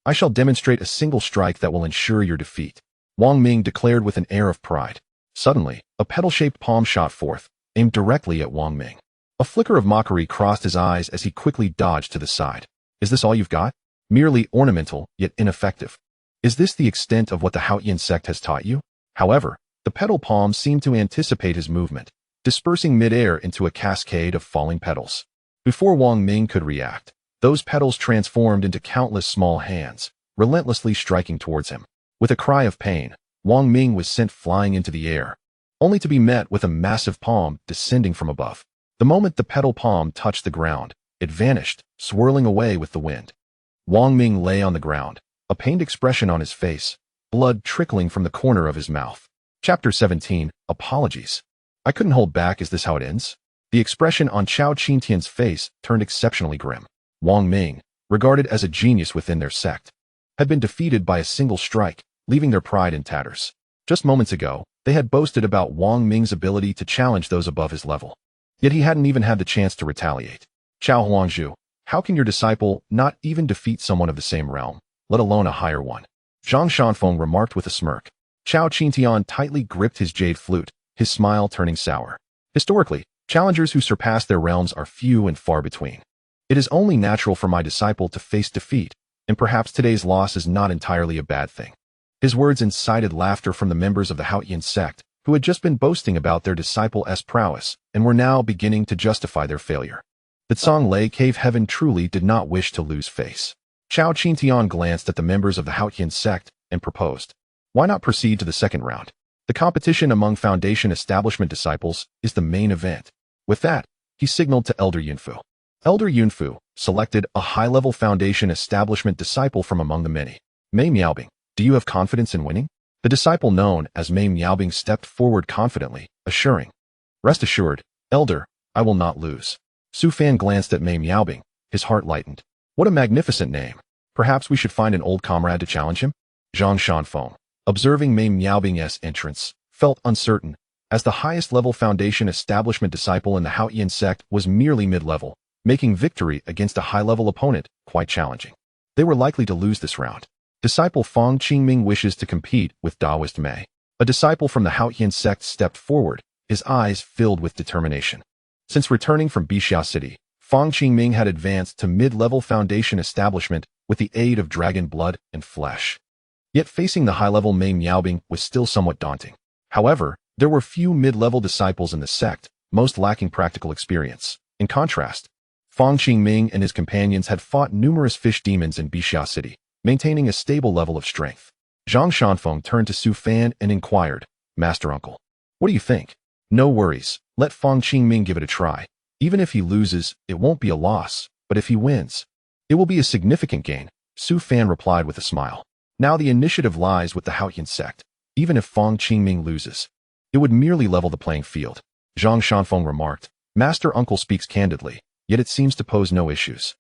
I shall demonstrate a single strike that will ensure your defeat," Wang Ming declared with an air of pride. Suddenly, a petal-shaped palm shot forth, aimed directly at Wang Ming. A flicker of mockery crossed his eyes as he quickly dodged to the side. "Is this all you've got? Merely ornamental, yet ineffective. Is this the extent of what the Haotian Sect has taught you?" However, the petal palm seemed to anticipate his movement, dispersing mid-air into a cascade of falling petals. Before Wang Ming could react, those petals transformed into countless small hands, relentlessly striking towards him. With a cry of pain, Wang Ming was sent flying into the air, only to be met with a massive palm descending from above. The moment the petal palm touched the ground, it vanished, swirling away with the wind. Wang Ming lay on the ground, a pained expression on his face, blood trickling from the corner of his mouth. Chapter 17, Apologies. "I couldn't hold back. Is this how it ends?" The expression on Chao Qingtian's face turned exceptionally grim. Wang Ming, regarded as a genius within their sect, had been defeated by a single strike, leaving their pride in tatters. Just moments ago, they had boasted about Wang Ming's ability to challenge those above his level. Yet he hadn't even had the chance to retaliate. "Chao Huangzhu, how can your disciple not even defeat someone of the same realm, let alone a higher one?" Zhang Shanfeng remarked with a smirk. Chao Qingtian tightly gripped his jade flute, his smile turning sour. Historically, challengers who surpass their realms are few and far between. It is only natural for my disciple to face defeat, and perhaps today's loss is not entirely a bad thing. His words incited laughter from the members of the Haotian Sect, who had just been boasting about their disciple's prowess, and were now beginning to justify their failure. The Songlei Cave Heaven truly did not wish to lose face. Chao Qingtian glanced at the members of the Haotian Sect and proposed, "Why not proceed to the second round? The competition among Foundation Establishment disciples is the main event." With that, he signaled to Elder Yunfu. Elder Yunfu selected a high-level Foundation Establishment disciple from among the many. "Mei Miaobing, do you have confidence in winning?" The disciple known as Mei Miaobing stepped forward confidently, assuring, "Rest assured, Elder, I will not lose." Su Fan glanced at Mei Miaobing, his heart lightened. "What a magnificent name. Perhaps we should find an old comrade to challenge him?" Zhang Shanfeng, observing Mei Miaobing's entrance, felt uncertain, as the highest-level Foundation Establishment disciple in the Haotian Sect was merely mid-level, making victory against a high-level opponent quite challenging. They were likely to lose this round. Disciple Fang Qingming wishes to compete with Taoist Mei. A disciple from the Haotian Sect stepped forward, his eyes filled with determination. Since returning from Bixia City, Fang Qingming had advanced to mid-level Foundation Establishment with the aid of dragon blood and flesh. Yet facing the high-level Mei Miaobing was still somewhat daunting. However, there were few mid-level disciples in the sect, most lacking practical experience. In contrast, Fang Qingming and his companions had fought numerous fish demons in Bixia City, maintaining a stable level of strength. Zhang Shanfeng turned to Su Fan and inquired, "Master Uncle, what do you think?" "No worries, let Fang Qingming give it a try. Even if he loses, it won't be a loss, but if he wins, it will be a significant gain," Su Fan replied with a smile. Now the initiative lies with the Haotian Sect. Even if Fang Qingming loses, it would merely level the playing field. Zhang Shanfeng remarked, "Master Uncle speaks candidly, yet it seems to pose no issues.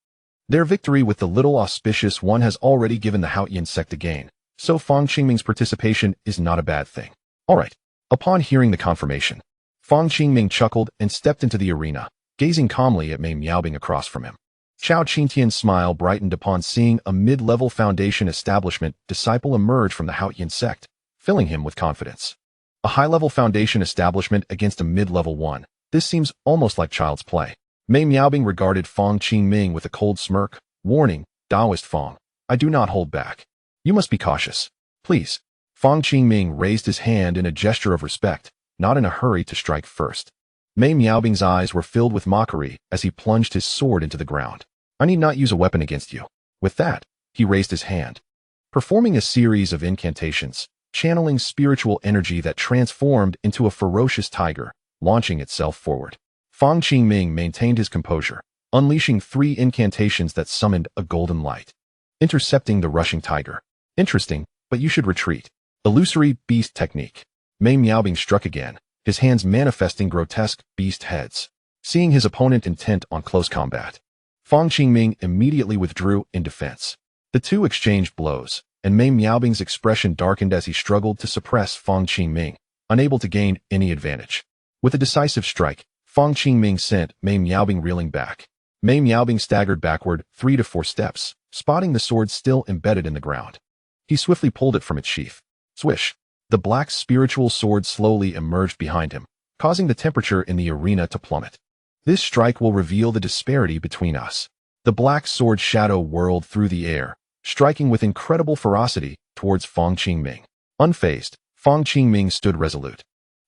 Their victory with the little auspicious one has already given the Haotian Sect a gain, so Fang Qingming's participation is not a bad thing." All right. Upon hearing the confirmation, Fang Qingming chuckled and stepped into the arena, gazing calmly at Mei Miaobing across from him. Chao Qingtian's smile brightened upon seeing a mid-level foundation establishment disciple emerge from the Haotian Sect, filling him with confidence. A high-level foundation establishment against a mid-level one. This seems almost like child's play. Mei Miaobing regarded Fang Qingming with a cold smirk. "Warning, Taoist Fang, I do not hold back. You must be cautious. Please." Fang Qingming raised his hand in a gesture of respect, not in a hurry to strike first. Mei Miaobing's eyes were filled with mockery as he plunged his sword into the ground. "I need not use a weapon against you." With that, he raised his hand, performing a series of incantations, channeling spiritual energy that transformed into a ferocious tiger, launching itself forward. Fang Qingming maintained his composure, unleashing 3 incantations that summoned a golden light, intercepting the rushing tiger. "Interesting, but you should retreat." Illusory beast technique. Mei Miaobing struck again, his hands manifesting grotesque beast heads. Seeing his opponent intent on close combat, Fang Qingming immediately withdrew in defense. The two exchanged blows, and Mei Miaobing's expression darkened as he struggled to suppress Fang Qingming, unable to gain any advantage. With a decisive strike, Fang Qingming sent Mei Miaobing reeling back. Mei Miaobing staggered backward 3 to 4 steps, spotting the sword still embedded in the ground. He swiftly pulled it from its sheath. Swish! The black spiritual sword slowly emerged behind him, causing the temperature in the arena to plummet. "This strike will reveal the disparity between us." The black sword shadow whirled through the air, striking with incredible ferocity towards Fang Qingming. Unfazed, Fang Qingming stood resolute,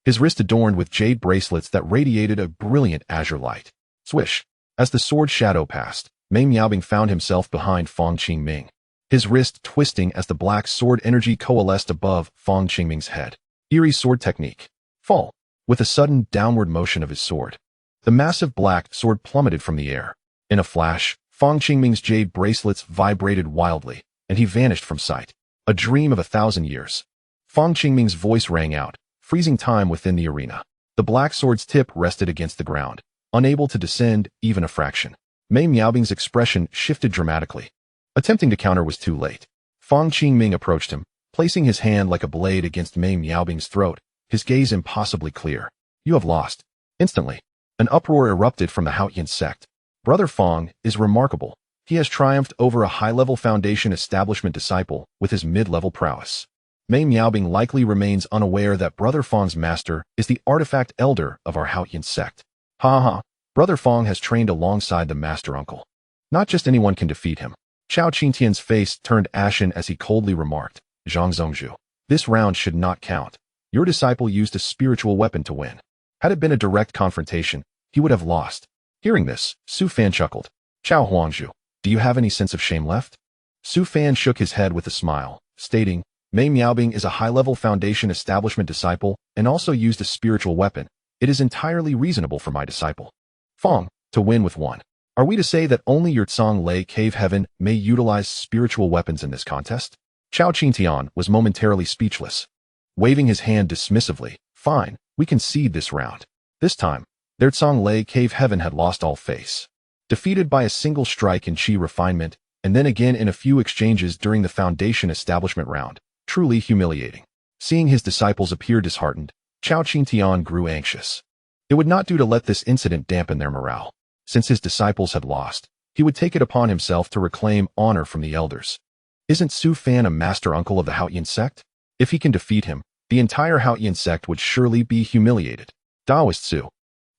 his wrist adorned with jade bracelets that radiated a brilliant azure light. Swish! As the sword shadow passed, Mei Miaobing found himself behind Fang Qingming, his wrist twisting as the black sword energy coalesced above Fang Qingming's head. Eerie sword technique. Fall. With a sudden downward motion of his sword, the massive black sword plummeted from the air. In a flash, Fang Qingming's jade bracelets vibrated wildly, and he vanished from sight. A dream of 1,000 years. Fang Qingming's voice rang out, freezing time within the arena. The black sword's tip rested against the ground, unable to descend even a fraction. Mei Miaobing's expression shifted dramatically. Attempting to counter was too late. Fang Qingming approached him, placing his hand like a blade against Mei Miaobing's throat, his gaze impossibly clear. "You have lost." Instantly, an uproar erupted from the Haotian Sect. Brother Fang is remarkable. He has triumphed over a high-level foundation establishment disciple with his mid-level prowess. Mei Miaobing likely remains unaware that Brother Fang's master is the artifact elder of our Haotian Sect. Ha ha, Brother Fang has trained alongside the Master Uncle. Not just anyone can defeat him. Chao Qingtian's face turned ashen as he coldly remarked, "Zhang Zhongzhu, this round should not count. Your disciple used a spiritual weapon to win. Had it been a direct confrontation, he would have lost." Hearing this, Su Fan chuckled. "Chao Huangzhu, do you have any sense of shame left?" Su Fan shook his head with a smile, stating, "Mei Miaobing is a high-level foundation establishment disciple and also used a spiritual weapon. It is entirely reasonable for my disciple, Fang, to win with one. Are we to say that only your Tsang Lei Cave Heaven may utilize spiritual weapons in this contest?" Chao Qingtian was momentarily speechless, waving his hand dismissively. "Fine, we concede this round." This time, their Tsang Lei Cave Heaven had lost all face. Defeated by a single strike in chi refinement, and then again in a few exchanges during the foundation establishment round, truly humiliating. Seeing his disciples appear disheartened, Chao Qingtian grew anxious. It would not do to let this incident dampen their morale. Since his disciples had lost, he would take it upon himself to reclaim honor from the elders. Isn't Su Fan a master uncle of the Haotian Sect? If he can defeat him, the entire Haotian Sect would surely be humiliated. "Taoist Su,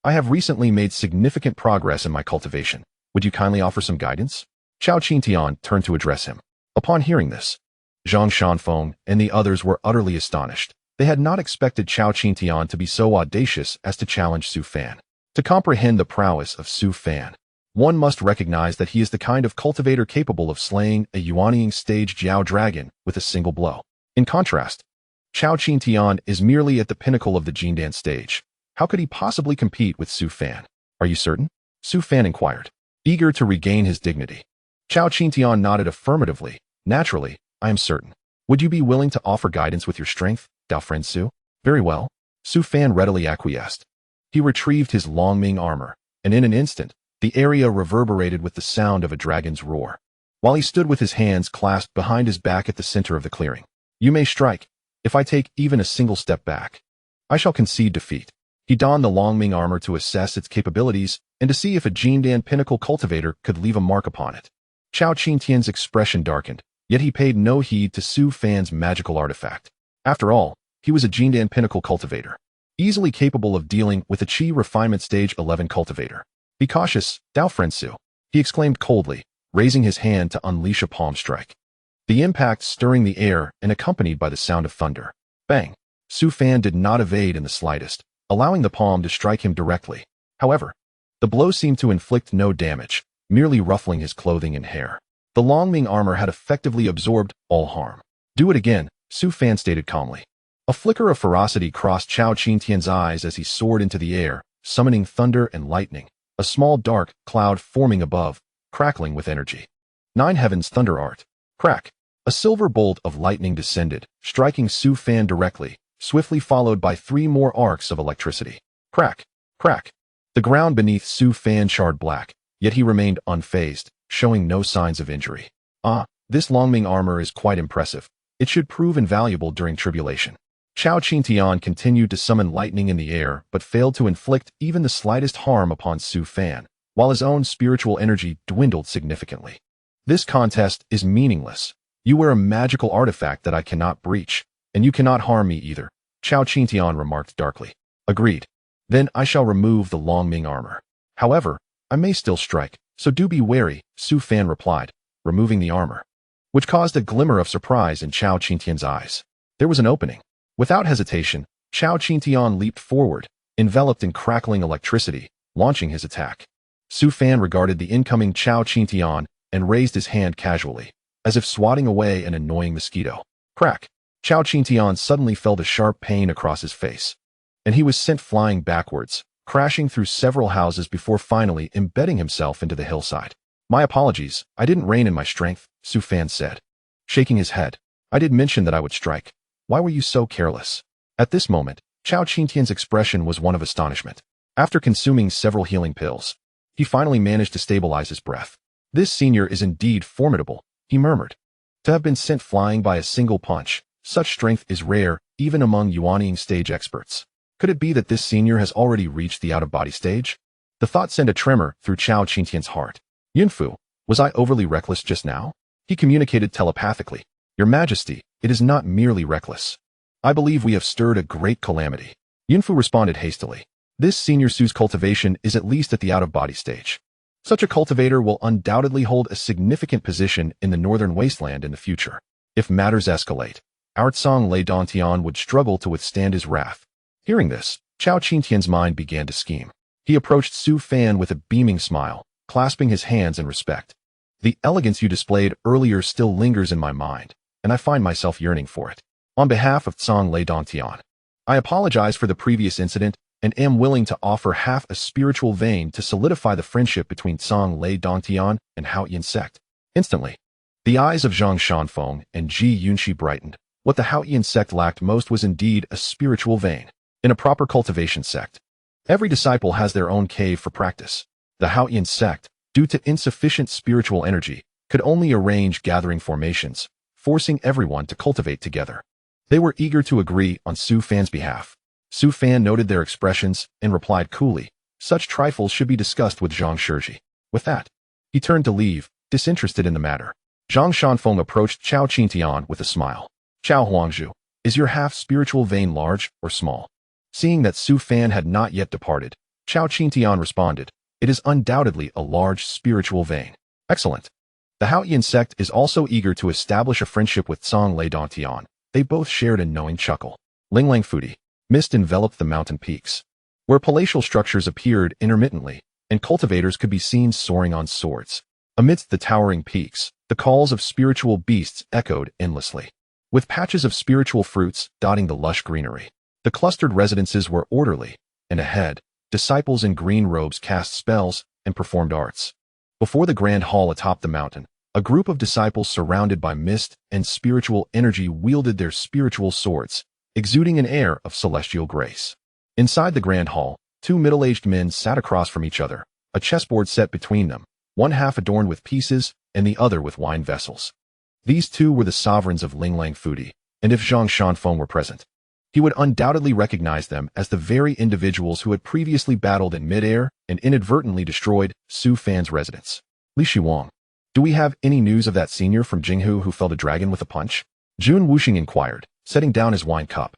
I have recently made significant progress in my cultivation. Would you kindly offer some guidance?" Chao Qingtian turned to address him. Upon hearing this, Zhang Shanfeng and the others were utterly astonished. They had not expected Chao Qingtian to be so audacious as to challenge Su Fan. To comprehend the prowess of Su Fan, one must recognize that he is the kind of cultivator capable of slaying a Yuanying stage Jiao dragon with a single blow. In contrast, Chao Qingtian is merely at the pinnacle of the Jindan stage. How could he possibly compete with Su Fan? Are you certain? Su Fan inquired, eager to regain his dignity. Chao Qingtian nodded affirmatively. Naturally, I am certain. Would you be willing to offer guidance with your strength, Dao friend Su? Very well. Su Fan readily acquiesced. He retrieved his Longming armor, and in an instant, the area reverberated with the sound of a dragon's roar. While he stood with his hands clasped behind his back at the center of the clearing. You may strike. If I take even a single step back, I shall concede defeat. He donned the Longming armor to assess its capabilities and to see if a Jindan pinnacle cultivator could leave a mark upon it. Chao Qingtian's expression darkened, yet he paid no heed to Su Fan's magical artifact. After all, he was a Jindan pinnacle cultivator, easily capable of dealing with a Qi refinement stage 11 cultivator. Be cautious, Dao friend Su, he exclaimed coldly, raising his hand to unleash a palm strike. The impact stirring the air and accompanied by the sound of thunder. Bang! Su Fan did not evade in the slightest, allowing the palm to strike him directly. However, the blow seemed to inflict no damage, merely ruffling his clothing and hair. The Longming armor had effectively absorbed all harm. Do it again, Su Fan stated calmly. A flicker of ferocity crossed Chao Qingtian's eyes as he soared into the air, summoning thunder and lightning, a small dark cloud forming above, crackling with energy. Nine Heavens Thunder Art. Crack! A silver bolt of lightning descended, striking Su Fan directly, swiftly followed by 3 more arcs of electricity. Crack! Crack! The ground beneath Su Fan charred black, yet he remained unfazed, showing no signs of injury. Ah, this Longming armor is quite impressive. It should prove invaluable during tribulation. Chao Qingtian continued to summon lightning in the air, but failed to inflict even the slightest harm upon Su Fan, while his own spiritual energy dwindled significantly. This contest is meaningless. You wear a magical artifact that I cannot breach, and you cannot harm me either, Chao Qingtian remarked darkly. Agreed. Then I shall remove the Longming armor. However, I may still strike, so do be wary, Su Fan replied, removing the armor, which caused a glimmer of surprise in Chao Qingtian's eyes. There was an opening. Without hesitation, Chao Qingtian leaped forward, enveloped in crackling electricity, launching his attack. Su Fan regarded the incoming Chao Qingtian and raised his hand casually, as if swatting away an annoying mosquito. Crack! Chao Qingtian suddenly felt a sharp pain across his face, and he was sent flying backwards, crashing through several houses before finally embedding himself into the hillside. My apologies, I didn't rein in my strength, Su Fan said, shaking his head. I did mention that I would strike. Why were you so careless? At this moment, Chao Qingtian's expression was one of astonishment. After consuming several healing pills, he finally managed to stabilize his breath. This senior is indeed formidable, he murmured. To have been sent flying by a single punch, such strength is rare even among Yuanying stage experts. Could it be that this senior has already reached the out-of-body stage? The thought sent a tremor through Chao Qingtian's heart. Yunfu, was I overly reckless just now? He communicated telepathically. Your Majesty, it is not merely reckless. I believe we have stirred a great calamity. Yunfu responded hastily. This senior Su's cultivation is at least at the out-of-body stage. Such a cultivator will undoubtedly hold a significant position in the northern wasteland in the future. If matters escalate, our Tsang Lei Dantian would struggle to withstand his wrath. Hearing this, Chao Qingtian's mind began to scheme. He approached Su Fan with a beaming smile, clasping his hands in respect. The elegance you displayed earlier still lingers in my mind, and I find myself yearning for it. On behalf of Tsang Lei Dantian, I apologize for the previous incident and am willing to offer half a spiritual vein to solidify the friendship between Tsang Lei Dantian and Haotian Sect. Instantly, the eyes of Zhang Shanfeng and Ji Yunxi brightened. What the Haotian Sect lacked most was indeed a spiritual vein. In a proper cultivation sect, every disciple has their own cave for practice. The Haotian Sect, due to insufficient spiritual energy, could only arrange gathering formations, forcing everyone to cultivate together. They were eager to agree on Su Fan's behalf. Su Fan noted their expressions and replied coolly, such trifles should be discussed with Zhang Shiji. With that, he turned to leave, disinterested in the matter. Zhang Shanfeng approached Chao Qingtian with a smile. Chao Huangzhu, is your half-spiritual vein large or small? Seeing that Su Fan had not yet departed, Chao Qingtian responded, it is undoubtedly a large spiritual vein. Excellent. The Haotian Sect is also eager to establish a friendship with Song Lei Dantian. They both shared a knowing chuckle. Linglang Fudi. Mist enveloped the mountain peaks, where palatial structures appeared intermittently, and cultivators could be seen soaring on swords. Amidst the towering peaks, the calls of spiritual beasts echoed endlessly, with patches of spiritual fruits dotting the lush greenery. The clustered residences were orderly, and ahead, disciples in green robes cast spells and performed arts. Before the grand hall atop the mountain, a group of disciples surrounded by mist and spiritual energy wielded their spiritual swords, exuding an air of celestial grace. Inside the grand hall, two middle-aged men sat across from each other, a chessboard set between them, one half adorned with pieces and the other with wine vessels. These two were the sovereigns of Linglang Fudi, and if Zhang Shanfeng were present, he would undoubtedly recognize them as the very individuals who had previously battled in midair and inadvertently destroyed Su Fan's residence. Li Shiwang, do we have any news of that senior from Jinghu who felled a dragon with a punch? Jun Wuxing inquired, setting down his wine cup.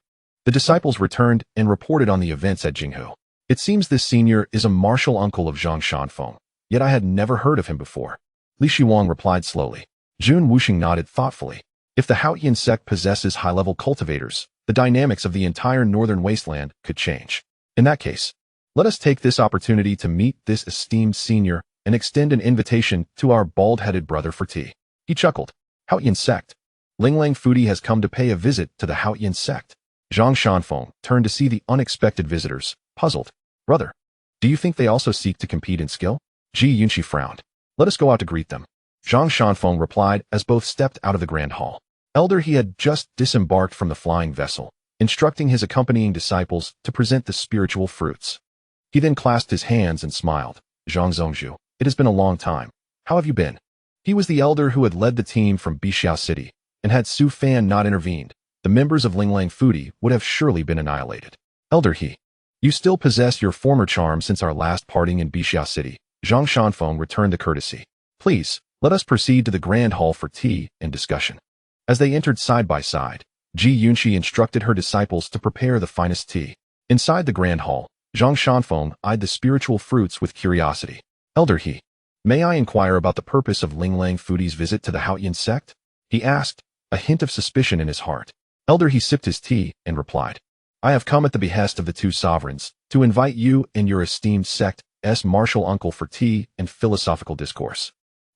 The disciples returned and reported on the events at Jinghu. It seems this senior is a martial uncle of Zhang Shanfeng, yet I had never heard of him before. Li Shiwang replied slowly. Jun Wuxing nodded thoughtfully. If the Haotian Sect possesses high-level cultivators, the dynamics of the entire northern wasteland could change. In that case, let us take this opportunity to meet this esteemed senior and extend an invitation to our bald-headed brother for tea. He chuckled. Haotian Sect. Linglang Fudi has come to pay a visit to the Haotian Sect. Zhang Shanfeng turned to see the unexpected visitors, puzzled. Brother, do you think they also seek to compete in skill? Ji Yunqi frowned. Let us go out to greet them. Zhang Shanfeng replied as both stepped out of the grand hall. Elder, he had just disembarked from the flying vessel, instructing his accompanying disciples to present the spiritual fruits. He then clasped his hands and smiled. Zhang Zhongzhu, it has been a long time. How have you been? He was the elder who had led the team from Bixiao City, and had Su Fan not intervened, the members of Linglang Fudi would have surely been annihilated. Elder He, you still possess your former charm since our last parting in Bixiao City. Zhang Shanfeng returned the courtesy. Please, let us proceed to the grand hall for tea and discussion. As they entered side by side, Ji Yunqi instructed her disciples to prepare the finest tea. Inside the grand hall, Zhang Shanfeng eyed the spiritual fruits with curiosity. Elder He, may I inquire about the purpose of Linglang Fudi's visit to the Haotian Sect? He asked, a hint of suspicion in his heart. Elder He sipped his tea and replied, I have come at the behest of the two sovereigns to invite you and your esteemed sect's martial uncle for tea and philosophical discourse.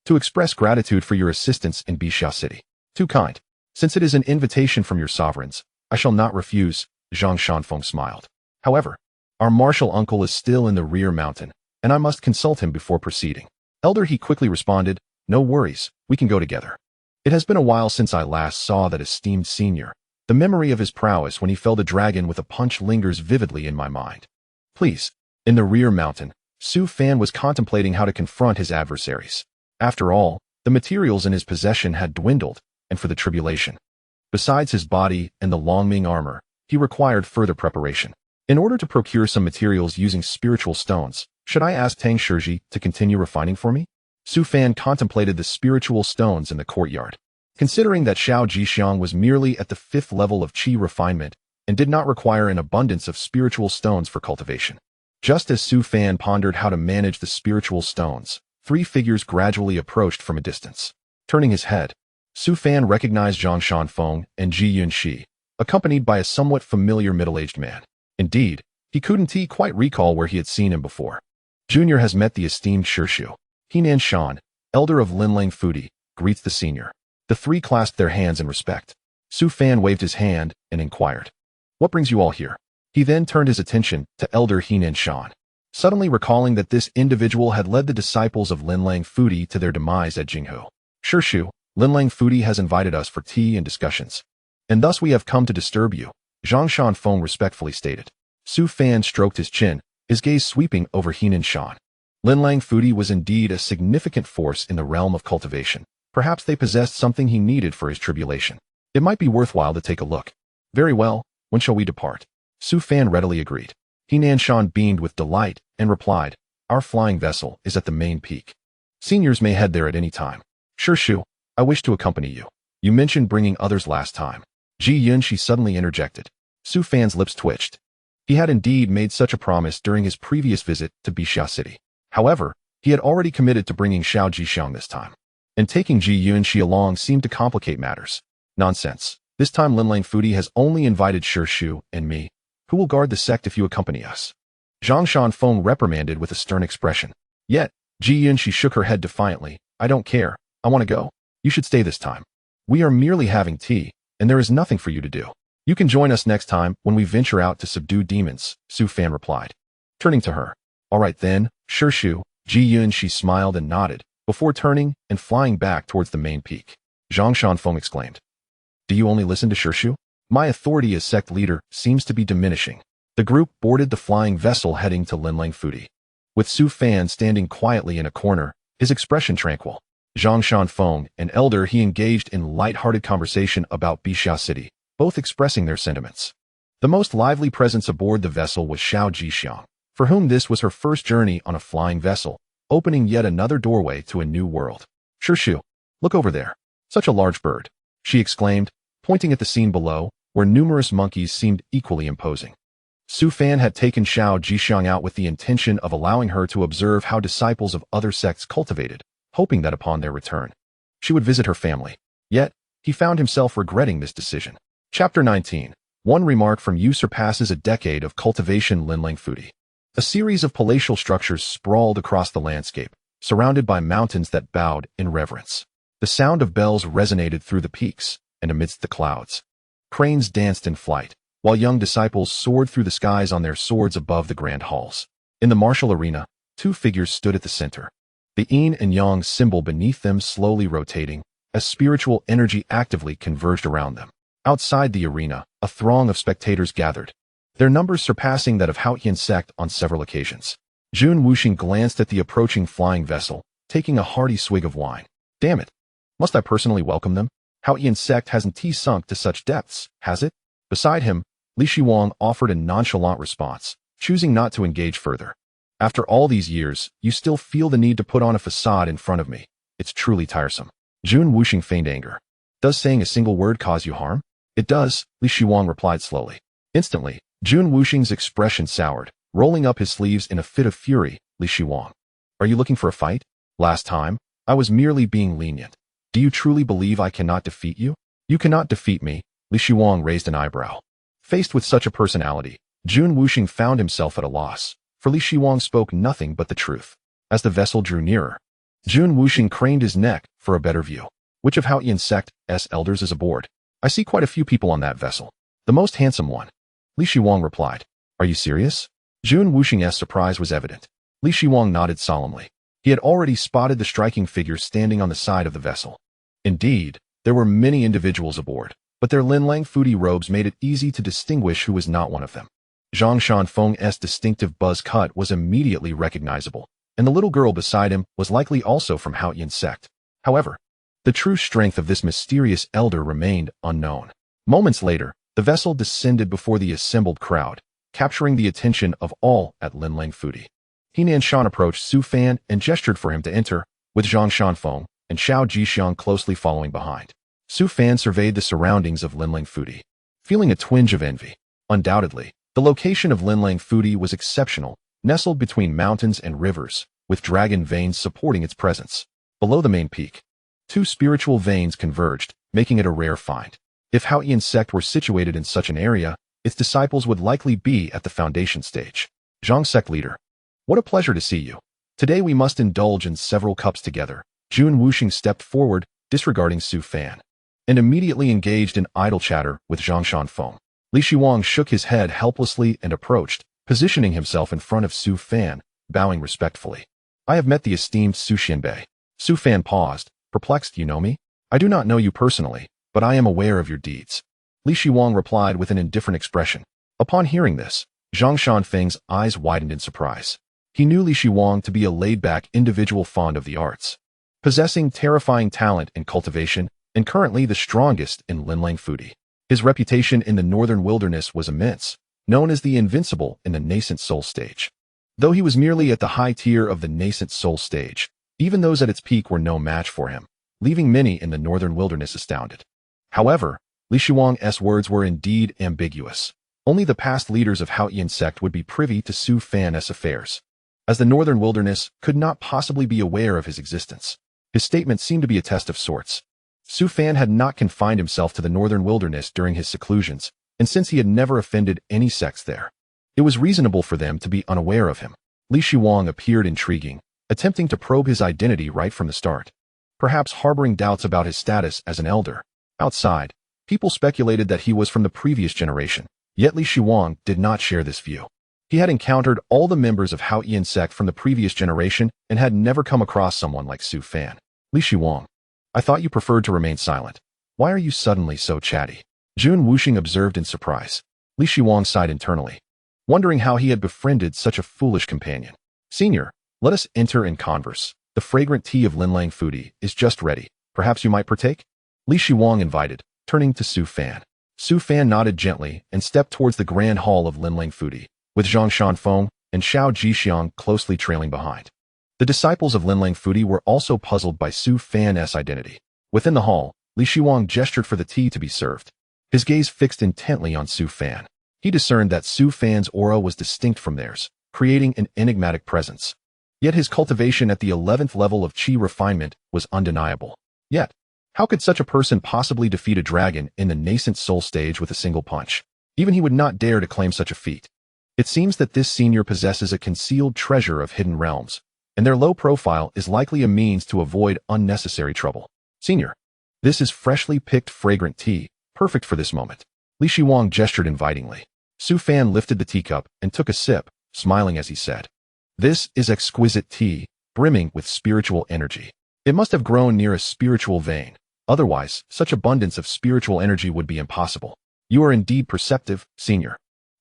To express gratitude for your assistance in Bixiao City. Too kind. Since it is an invitation from your sovereigns, I shall not refuse, Zhang Shanfeng smiled. However, our martial uncle is still in the rear mountain, and I must consult him before proceeding. Elder He quickly responded, no worries, we can go together. It has been a while since I last saw that esteemed senior. The memory of his prowess when he felled a dragon with a punch lingers vividly in my mind. Please. In the rear mountain, Su Fan was contemplating how to confront his adversaries. After all, the materials in his possession had dwindled, and for the tribulation. Besides his body and the Longming armor, he required further preparation. In order to procure some materials using spiritual stones, should I ask Tang Shizhi to continue refining for me? Su Fan contemplated the spiritual stones in the courtyard. Considering that Xiao Jixiang was merely at the 5th level of qi refinement and did not require an abundance of spiritual stones for cultivation. Just as Su Fan pondered how to manage the spiritual stones, 3 figures gradually approached from a distance. Turning his head, Su Fan recognized Zhang Shanfeng and Ji Yunqi, accompanied by a somewhat familiar middle-aged man. Indeed, he couldn't quite recall where he had seen him before. Junior has met the esteemed Shirshu. Henan Shan, elder of Linglang Fudi, greets the senior. The 3 clasped their hands in respect. Su Fan waved his hand and inquired, what brings you all here? He then turned his attention to elder Henan Shan, suddenly recalling that this individual had led the disciples of Linglang Fudi to their demise at Jinghu. Shirshu, Linglang Fudi has invited us for tea and discussions, and thus we have come to disturb you, Zhang Shanfeng respectfully stated. Su Fan stroked his chin, his gaze sweeping over Henan Shan. Linglang Fudi was indeed a significant force in the realm of cultivation. Perhaps they possessed something he needed for his tribulation. It might be worthwhile to take a look. Very well, when shall we depart? Su Fan readily agreed. Henan Shan beamed with delight and replied, our flying vessel is at the main peak. Seniors may head there at any time. Shirshu, I wish to accompany you. You mentioned bringing others last time. Ji Yunqi suddenly interjected. Su Fan's lips twitched. He had indeed made such a promise during his previous visit to Bixiao City. However, he had already committed to bringing Xiao Jixiang this time. and taking Ji Yunxi along seemed to complicate matters. Nonsense. This time Linlang Fudi has only invited Shi Shu and me. Who will guard the sect if you accompany us? Zhang Shanfeng reprimanded with a stern expression. Yet, Ji Yunxi shook her head defiantly. I don't care. I want to go. You should stay this time. We are merely having tea, and there is nothing for you to do. You can join us next time when we venture out to subdue demons, Su Fan replied. Turning to her. All right then, Shi Shu. Ji Yunxi smiled and nodded, before turning and flying back towards the main peak. Zhang Shanfeng exclaimed. Do you only listen to Shi Shu? My authority as sect leader seems to be diminishing. The group boarded the flying vessel heading to Linlang Fudi. With Su Fan standing quietly in a corner, his expression tranquil. Zhang Shanfeng, an elder, he engaged in light-hearted conversation about Bixia City, both expressing their sentiments. The most lively presence aboard the vessel was Xiao Jixiang, for whom this was her first journey on a flying vessel, opening yet another doorway to a new world. Shi Shu, look over there. Such a large bird, she exclaimed, pointing at the scene below, where numerous monkeys seemed equally imposing. Su Fan had taken Xiao Jixiang out with the intention of allowing her to observe how disciples of other sects cultivated, hoping that upon their return, she would visit her family. Yet, he found himself regretting this decision. Chapter 19. One remark from you surpasses a decade of cultivation. Linlang Fudi. A series of palatial structures sprawled across the landscape, surrounded by mountains that bowed in reverence. The sound of bells resonated through the peaks, and amidst the clouds, cranes danced in flight, while young disciples soared through the skies on their swords above the grand halls. In the martial arena, two figures stood at the center, the yin and yang symbol beneath them slowly rotating, as spiritual energy actively converged around them. Outside the arena, a throng of spectators gathered, their numbers surpassing that of Haotian Sect on several occasions. Jun Wuxing glanced at the approaching flying vessel, taking a hearty swig of wine. Damn it! Must I personally welcome them? Haotian Sect hasn't sunk to such depths, has it? Beside him, Li Shiwang offered a nonchalant response, choosing not to engage further. After all these years, you still feel the need to put on a facade in front of me. It's truly tiresome. Jun Wuxing feigned anger. Does saying a single word cause you harm? It does, Li Shiwang replied slowly. Instantly, Jun Wuxing's expression soured, rolling up his sleeves in a fit of fury. Li Shiwang. Are you looking for a fight? Last time, I was merely being lenient. Do you truly believe I cannot defeat you? You cannot defeat me. Li Shiwang raised an eyebrow. Faced with such a personality, Jun Wuxing found himself at a loss, for Li Shiwang spoke nothing but the truth. As the vessel drew nearer, Jun Wuxing craned his neck for a better view. Which of Haotian Sect's elders is aboard? I see quite a few people on that vessel. The most handsome one. Li Shiwang replied. Are you serious? Jun Wuxing's surprise was evident. Li Shiwang nodded solemnly. He had already spotted the striking figure standing on the side of the vessel. Indeed, there were many individuals aboard, but their Linlang Fudi robes made it easy to distinguish who was not one of them. Zhang Shanfeng's distinctive buzz cut was immediately recognizable, and the little girl beside him was likely also from Haotian Sect. However, the true strength of this mysterious elder remained unknown. Moments later, the vessel descended before the assembled crowd, capturing the attention of all at Linlang Fudi. Henan Shan approached Su Fan and gestured for him to enter, with Zhang Shanfeng and Xiao Jixiang closely following behind. Su Fan surveyed the surroundings of Linlang Fudi, feeling a twinge of envy. Undoubtedly, the location of Linlang Fudi was exceptional, nestled between mountains and rivers, with dragon veins supporting its presence. Below the main peak, two spiritual veins converged, making it a rare find. If Haotian Sect were situated in such an area, its disciples would likely be at the foundation stage. Zhang Sect leader. What a pleasure to see you. Today we must indulge in several cups together. Jun Wuxing stepped forward, disregarding Su Fan, and immediately engaged in idle chatter with Zhang Shanfeng. Li Shiwang shook his head helplessly and approached, positioning himself in front of Su Fan, bowing respectfully. I have met the esteemed Su Xianbei. Su Fan paused, perplexed. You know me? I do not know you personally, but I am aware of your deeds. Li Shiwang replied with an indifferent expression. Upon hearing this, Zhang Shanfeng's eyes widened in surprise. He knew Li Shiwang to be a laid-back individual fond of the arts, possessing terrifying talent in cultivation, and currently the strongest in Linlang Fudi. His reputation in the northern wilderness was immense, known as the Invincible in the nascent soul stage. Though he was merely at the high tier of the nascent soul stage, even those at its peak were no match for him, leaving many in the northern wilderness astounded. However, Li Shiwang's words were indeed ambiguous. Only the past leaders of Haotian Sect would be privy to Su Fan's affairs, as the northern wilderness could not possibly be aware of his existence. His statement seemed to be a test of sorts. Su Fan had not confined himself to the northern wilderness during his seclusions, and since he had never offended any sects there, it was reasonable for them to be unaware of him. Li Shihuang appeared intriguing, attempting to probe his identity right from the start, perhaps harboring doubts about his status as an elder. Outside, people speculated that he was from the previous generation, yet Li Shihuang did not share this view. He had encountered all the members of Haotian Sect from the previous generation and had never come across someone like Su Fan. Li Shihuang, I thought you preferred to remain silent. Why are you suddenly so chatty? Jun Wuxing observed in surprise. Li Shihuang sighed internally, wondering how he had befriended such a foolish companion. Senior, let us enter and converse. The fragrant tea of Linlang Fudi is just ready. Perhaps you might partake? Li Shihuang invited, turning to Su Fan. Su Fan nodded gently and stepped towards the grand hall of Linlang Fudi, with Zhang Shanfeng and Xiao Jixiang closely trailing behind. The disciples of Linlang Fudi were also puzzled by Su Fan's identity. Within the hall, Li Shihuang gestured for the tea to be served. His gaze fixed intently on Su Fan. He discerned that Su Fan's aura was distinct from theirs, creating an enigmatic presence. Yet his cultivation at the 11th level of Qi refinement was undeniable. Yet, how could such a person possibly defeat a dragon in the nascent soul stage with a single punch? Even he would not dare to claim such a feat. It seems that this senior possesses a concealed treasure of hidden realms, and their low profile is likely a means to avoid unnecessary trouble. Senior, this is freshly picked fragrant tea, perfect for this moment. Li Shihuang gestured invitingly. Su Fan lifted the teacup and took a sip, smiling as he said, "This is exquisite tea, brimming with spiritual energy. It must have grown near a spiritual vein. Otherwise, such abundance of spiritual energy would be impossible. You are indeed perceptive, Senior.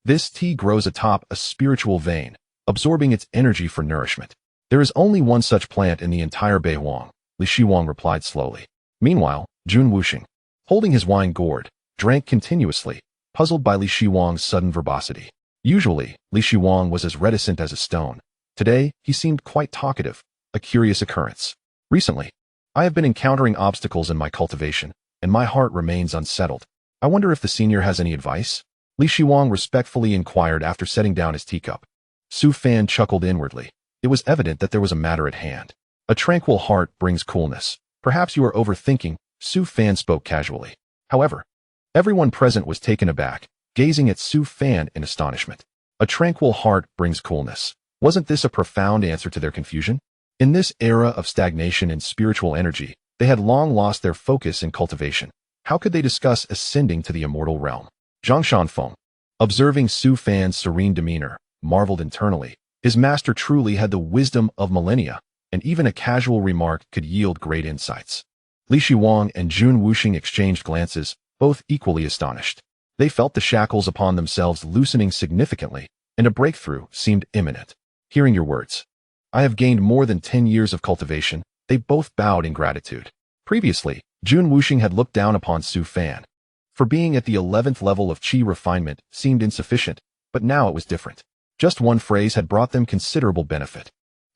This tea grows atop a spiritual vein, absorbing its energy for nourishment. There is only one such plant in the entire Beihuang," Li Shihuang replied slowly. Meanwhile, Jun Wuxing, holding his wine gourd, drank continuously, puzzled by Li Shihuang's sudden verbosity. Usually, Li Shihuang was as reticent as a stone. Today, he seemed quite talkative, a curious occurrence. Recently, I have been encountering obstacles in my cultivation, and my heart remains unsettled. I wonder if the senior has any advice? Li Shihuang respectfully inquired after setting down his teacup. Su Fan chuckled inwardly. It was evident that there was a matter at hand. A tranquil heart brings coolness. Perhaps you are overthinking, Su Fan spoke casually. However, everyone present was taken aback, gazing at Su Fan in astonishment. A tranquil heart brings coolness. Wasn't this a profound answer to their confusion? In this era of stagnation in spiritual energy, they had long lost their focus in cultivation. How could they discuss ascending to the immortal realm? Zhang Shanfeng, observing Su Fan's serene demeanor, marveled internally. His master truly had the wisdom of millennia, and even a casual remark could yield great insights. Li Shihuang and Jun Wuxing exchanged glances, both equally astonished. They felt the shackles upon themselves loosening significantly, and a breakthrough seemed imminent. Hearing your words, I have gained more than 10 years of cultivation. They both bowed in gratitude. Previously, Jun Wuxing had looked down upon Su Fan. For being at the 11th level of Qi refinement seemed insufficient, but now it was different. Just one phrase had brought them considerable benefit.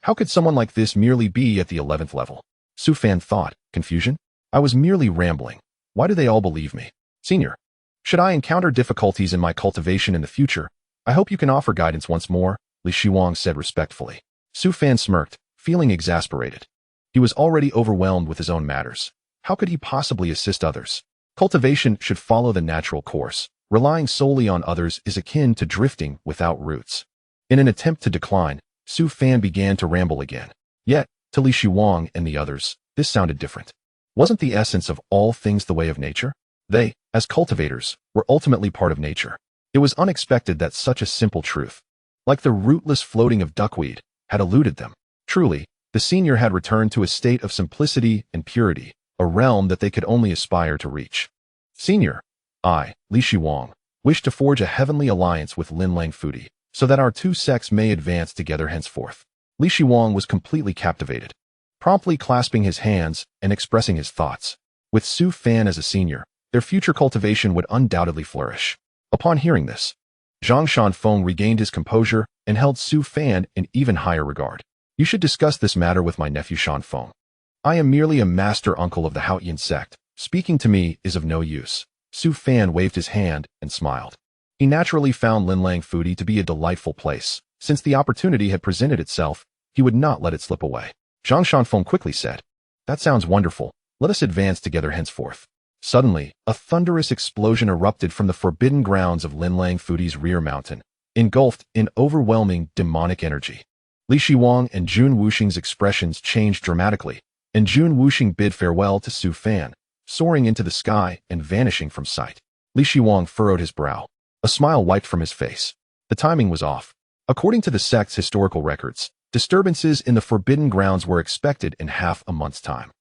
How could someone like this merely be at the 11th level? Su Fan thought, confusion? I was merely rambling. Why do they all believe me? Senior, should I encounter difficulties in my cultivation in the future, I hope you can offer guidance once more, Li Shihuang said respectfully. Su Fan smirked, feeling exasperated. He was already overwhelmed with his own matters. How could he possibly assist others? Cultivation should follow the natural course. Relying solely on others is akin to drifting without roots. In an attempt to decline, Su Fan began to ramble again. Yet, to Li Shihuang and the others, this sounded different. Wasn't the essence of all things the way of nature? They, as cultivators, were ultimately part of nature. It was unexpected that such a simple truth, like the rootless floating of duckweed, had eluded them. Truly, the senior had returned to a state of simplicity and purity, a realm that they could only aspire to reach. Senior, I, Li Shihuang, wish to forge a heavenly alliance with Linlang Fudi, so that our two sects may advance together henceforth. Li Shihuang was completely captivated, promptly clasping his hands and expressing his thoughts. With Su Fan as a senior, their future cultivation would undoubtedly flourish. Upon hearing this, Zhang Shanfeng regained his composure and held Su Fan in even higher regard. You should discuss this matter with my nephew Shanfeng. I am merely a master uncle of the Haotian Sect. Speaking to me is of no use. Su Fan waved his hand and smiled. He naturally found Linlang Fudi to be a delightful place. Since the opportunity had presented itself, he would not let it slip away. Zhang Shanfeng quickly said, That sounds wonderful. Let us advance together henceforth. Suddenly, a thunderous explosion erupted from the forbidden grounds of Linlang Fudi's rear mountain, engulfed in overwhelming demonic energy. Li Shiwang and Jun Wuxing's expressions changed dramatically, and Jun Wuxing bid farewell to Su Fan, soaring into the sky and vanishing from sight. Li Shiwang furrowed his brow. A smile wiped from his face. The timing was off. According to the sect's historical records, disturbances in the forbidden grounds were expected in half a month's time.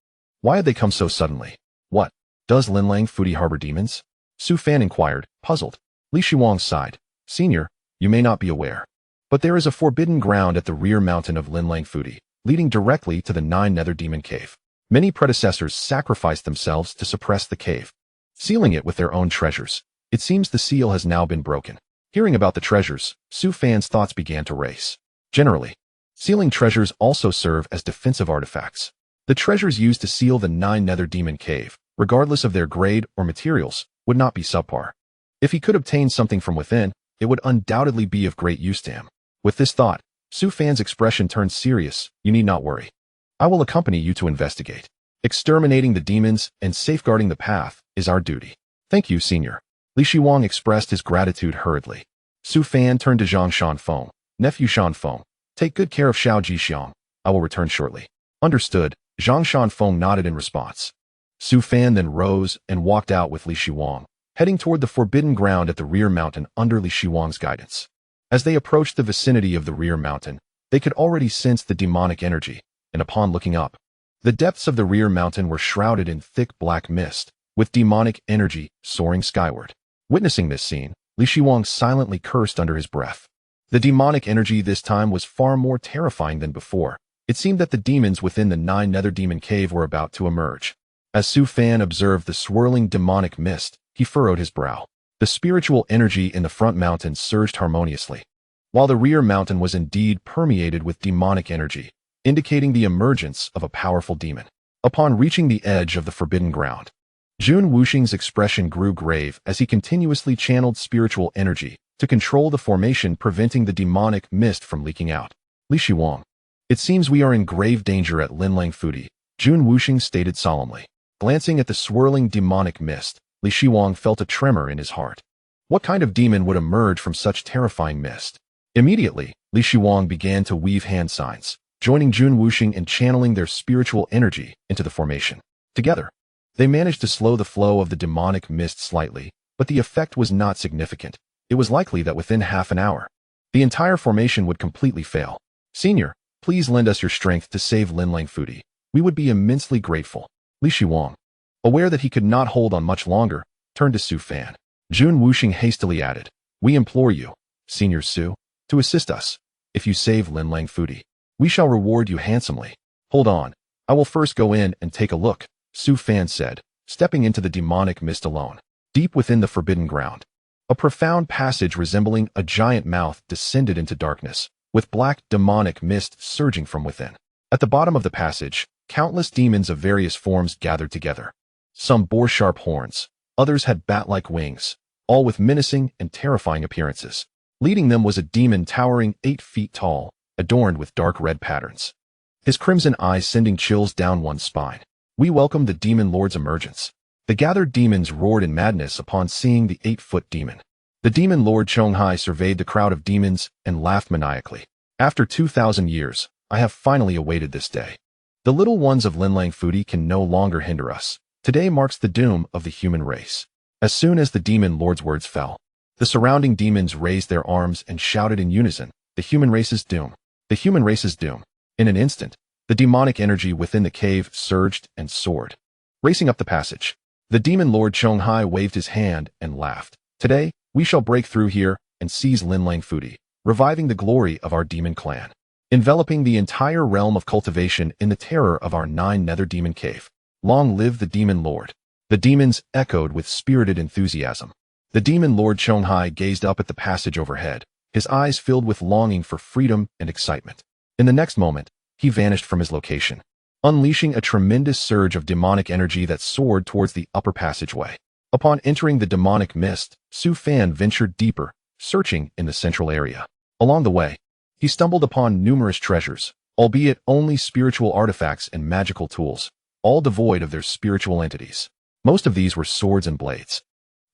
Why had they come so suddenly? What? Does Linlang Fudi harbor demons? Su Fan inquired, puzzled. Li Shiwang sighed. Senior, you may not be aware, but there is a forbidden ground at the rear mountain of Linlang Fudi, leading directly to the 9 Nether Demon Cave. Many predecessors sacrificed themselves to suppress the cave, sealing it with their own treasures. It seems the seal has now been broken. Hearing about the treasures, Su Fan's thoughts began to race. Generally, sealing treasures also serve as defensive artifacts. The treasures used to seal the 9 Nether Demon Cave, regardless of their grade or materials, would not be subpar. If he could obtain something from within, it would undoubtedly be of great use to him. With this thought, Su Fan's expression turned serious. You need not worry. I will accompany you to investigate. Exterminating the demons and safeguarding the path is our duty. Thank you, Senior. Li Shiwang expressed his gratitude hurriedly. Su Fan turned to Zhang Shanfeng. Nephew Shanfeng, take good care of Xiao Jixiang. I will return shortly. Understood. Zhang Shanfeng nodded in response. Su Fan then rose and walked out with Li Shiwang, heading toward the forbidden ground at the rear mountain under Li Shiwang's guidance. As they approached the vicinity of the rear mountain, they could already sense the demonic energy, and upon looking up, the depths of the rear mountain were shrouded in thick black mist, with demonic energy soaring skyward. Witnessing this scene, Li Shiwang silently cursed under his breath. The demonic energy this time was far more terrifying than before. It seemed that the demons within the 9 Nether Demon Cave were about to emerge. As Su Fan observed the swirling demonic mist, he furrowed his brow. The spiritual energy in the front mountain surged harmoniously, while the rear mountain was indeed permeated with demonic energy, indicating the emergence of a powerful demon. Upon reaching the edge of the forbidden ground, Jun Wuxing's expression grew grave as he continuously channeled spiritual energy to control the formation, preventing the demonic mist from leaking out. Li Shiwang, it seems we are in grave danger at Linlang Fudi, Jun Wuxing stated solemnly. Glancing at the swirling demonic mist, Li Shiwang felt a tremor in his heart. What kind of demon would emerge from such terrifying mist? Immediately, Li Shiwang began to weave hand signs, joining Jun Wuxing in channeling their spiritual energy into the formation. Together, they managed to slow the flow of the demonic mist slightly, but the effect was not significant. It was likely that within half an hour, the entire formation would completely fail. Senior, please lend us your strength to save Linlang Fudi. We would be immensely grateful. Li Shiwang, aware that he could not hold on much longer, turned to Su Fan. Jun Wuxing hastily added, we implore you, Senior Su, to assist us. If you save Linlang Fudi, we shall reward you handsomely. Hold on, I will first go in and take a look, Su Fan said, stepping into the demonic mist alone. Deep within the forbidden ground, a profound passage resembling a giant mouth descended into darkness, with black demonic mist surging from within. At the bottom of the passage, countless demons of various forms gathered together. Some bore sharp horns, others had bat-like wings, all with menacing and terrifying appearances. Leading them was a demon towering 8 feet tall, adorned with dark red patterns, his crimson eyes sending chills down one's spine. We welcome the Demon Lord's emergence. The gathered demons roared in madness upon seeing the 8-foot demon. The Demon Lord Chonghai surveyed the crowd of demons and laughed maniacally. After 2,000 years, I have finally awaited this day. The little ones of Linlang Fudi can no longer hinder us. Today marks the doom of the human race. As soon as the Demon Lord's words fell, the surrounding demons raised their arms and shouted in unison, the human race's doom. The human race's doom. In an instant, the demonic energy within the cave surged and soared. Racing up the passage, the Demon Lord Chonghai waved his hand and laughed. Today, we shall break through here and seize Linlang Fudi, reviving the glory of our demon clan, enveloping the entire realm of cultivation in the terror of our 9 Nether Demon Cave. Long live the Demon Lord. The demons echoed with spirited enthusiasm. The Demon Lord Chonghai gazed up at the passage overhead, his eyes filled with longing for freedom and excitement. In the next moment, he vanished from his location, unleashing a tremendous surge of demonic energy that soared towards the upper passageway. Upon entering the demonic mist, Su Fan ventured deeper, searching in the central area. Along the way, he stumbled upon numerous treasures, albeit only spiritual artifacts and magical tools. all devoid of their spiritual entities. Most of these were swords and blades,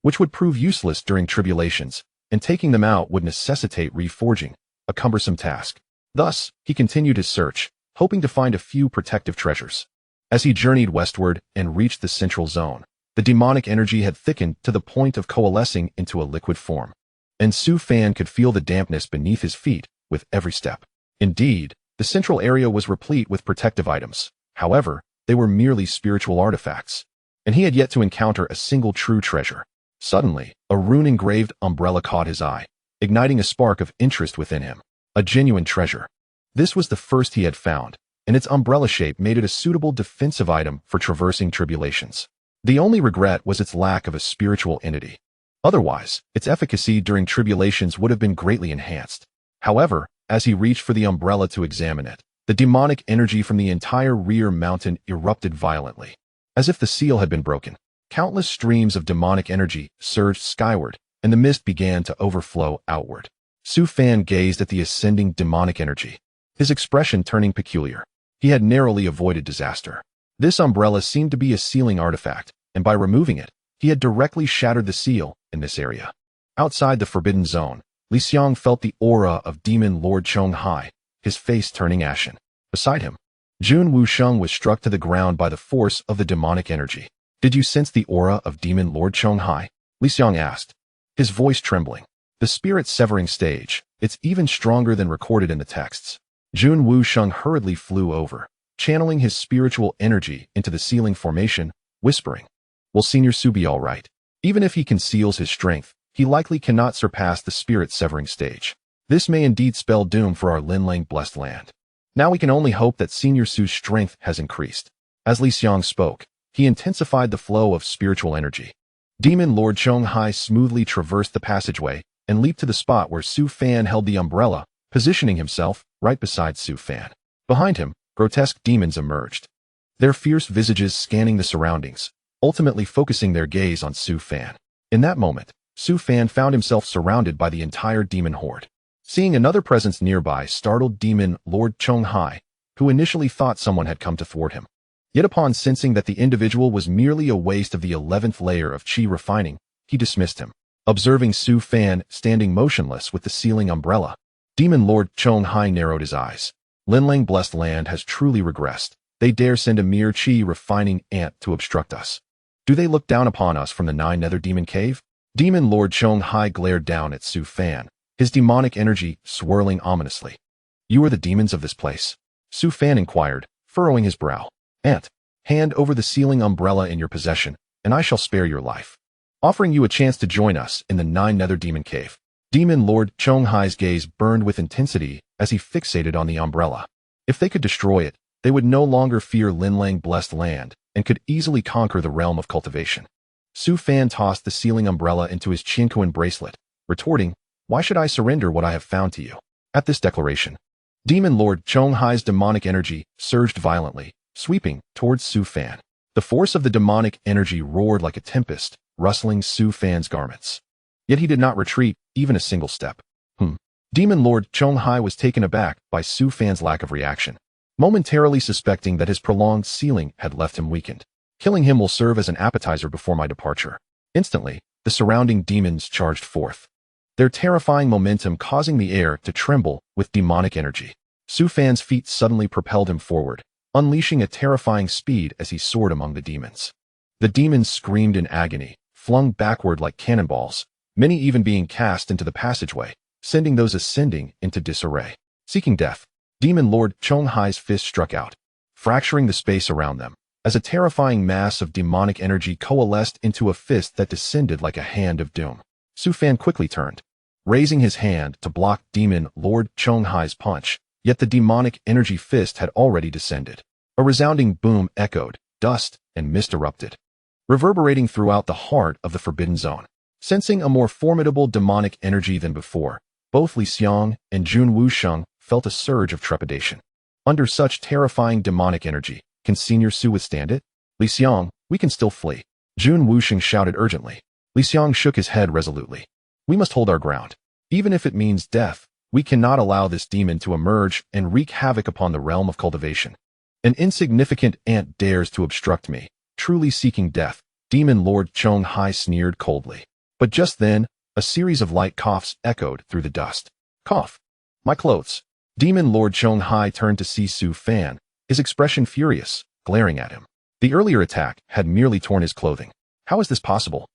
which would prove useless during tribulations, and taking them out would necessitate reforging, a cumbersome task. Thus, he continued his search, hoping to find a few protective treasures. As he journeyed westward and reached the central zone, the demonic energy had thickened to the point of coalescing into a liquid form, and Su Fan could feel the dampness beneath his feet with every step. Indeed, the central area was replete with protective items. However, they were merely spiritual artifacts, and he had yet to encounter a single true treasure. Suddenly, a rune-engraved umbrella caught his eye, igniting a spark of interest within him. A genuine treasure. This was the first he had found, and its umbrella shape made it a suitable defensive item for traversing tribulations. The only regret was its lack of a spiritual entity. Otherwise, its efficacy during tribulations would have been greatly enhanced. However, as he reached for the umbrella to examine it, the demonic energy from the entire rear mountain erupted violently. As if the seal had been broken, countless streams of demonic energy surged skyward, and the mist began to overflow outward. Su Fan gazed at the ascending demonic energy, his expression turning peculiar. He had narrowly avoided disaster. This umbrella seemed to be a sealing artifact, and by removing it, he had directly shattered the seal in this area. Outside the forbidden zone, Li Xiang felt the aura of Demon Lord Chong Hai, his face turning ashen. Beside him, Jun Wusheng was struck to the ground by the force of the demonic energy. "Did you sense the aura of Demon Lord Chong Hai?" Li Xiang asked, his voice trembling. The spirit-severing stage, it's even stronger than recorded in the texts. Jun Wusheng hurriedly flew over, channeling his spiritual energy into the sealing formation, whispering, "Will Senior Su be all right? Even if he conceals his strength, he likely cannot surpass the spirit-severing stage. This may indeed spell doom for our Linlang blessed land. Now we can only hope that Senior Su's strength has increased." As Li Xiang spoke, he intensified the flow of spiritual energy. Demon Lord Chong Hai smoothly traversed the passageway and leaped to the spot where Su Fan held the umbrella, positioning himself right beside Su Fan. Behind him, grotesque demons emerged, their fierce visages scanning the surroundings, ultimately focusing their gaze on Su Fan. In that moment, Su Fan found himself surrounded by the entire demon horde. Seeing another presence nearby startled Demon Lord Chong Hai, who initially thought someone had come to thwart him. Yet upon sensing that the individual was merely a waste of the 11th layer of chi refining, he dismissed him. Observing Su Fan standing motionless with the sealing umbrella, Demon Lord Chong Hai narrowed his eyes. Linlang blessed land has truly regressed. They dare send a mere chi refining ant to obstruct us. Do they look down upon us from the 9 nether demon cave? Demon Lord Chong Hai glared down at Su Fan, his demonic energy swirling ominously. "You are the demons of this place?" Su Fan inquired, furrowing his brow. "Ant, hand over the sealing umbrella in your possession, and I shall spare your life, offering you a chance to join us in the 9 nether demon cave." Demon Lord Chong Hai's gaze burned with intensity as he fixated on the umbrella. If they could destroy it, they would no longer fear Linlang blessed land and could easily conquer the realm of cultivation. Su Fan tossed the sealing umbrella into his Qinkuan bracelet, retorting, "Why should I surrender what I have found to you?" At this declaration, Demon Lord Chong Hai's demonic energy surged violently, sweeping towards Su Fan. The force of the demonic energy roared like a tempest, rustling Su Fan's garments. Yet he did not retreat even a single step. Demon Lord Chong Hai was taken aback by Su Fan's lack of reaction, momentarily suspecting that his prolonged sealing had left him weakened. "Killing him will serve as an appetizer before my departure." Instantly, the surrounding demons charged forth, their terrifying momentum causing the air to tremble with demonic energy. Su Fan's feet suddenly propelled him forward, unleashing a terrifying speed as he soared among the demons. The demons screamed in agony, flung backward like cannonballs, many even being cast into the passageway, sending those ascending into disarray. Seeking death, Demon Lord Chong Hai's fist struck out, fracturing the space around them, as a terrifying mass of demonic energy coalesced into a fist that descended like a hand of doom. Su Fan quickly turned, raising his hand to block Demon Lord Chong Hai's punch, yet the demonic energy fist had already descended. A resounding boom echoed, dust and mist erupted, reverberating throughout the heart of the Forbidden Zone. Sensing a more formidable demonic energy than before, both Li Xiang and Jun Wusheng felt a surge of trepidation. Under such terrifying demonic energy, can Senior Su withstand it? "Li Xiang, we can still flee," Jun Wusheng shouted urgently. Li Xiang shook his head resolutely. "We must hold our ground. Even if it means death, we cannot allow this demon to emerge and wreak havoc upon the realm of cultivation." An insignificant ant dares to obstruct me, truly seeking death, Demon Lord Chong Hai sneered coldly. But just then, a series of light coughs echoed through the dust. Cough. My clothes. Demon Lord Chong Hai turned to see Su Fan, his expression furious, glaring at him. The earlier attack had merely torn his clothing. How is this possible?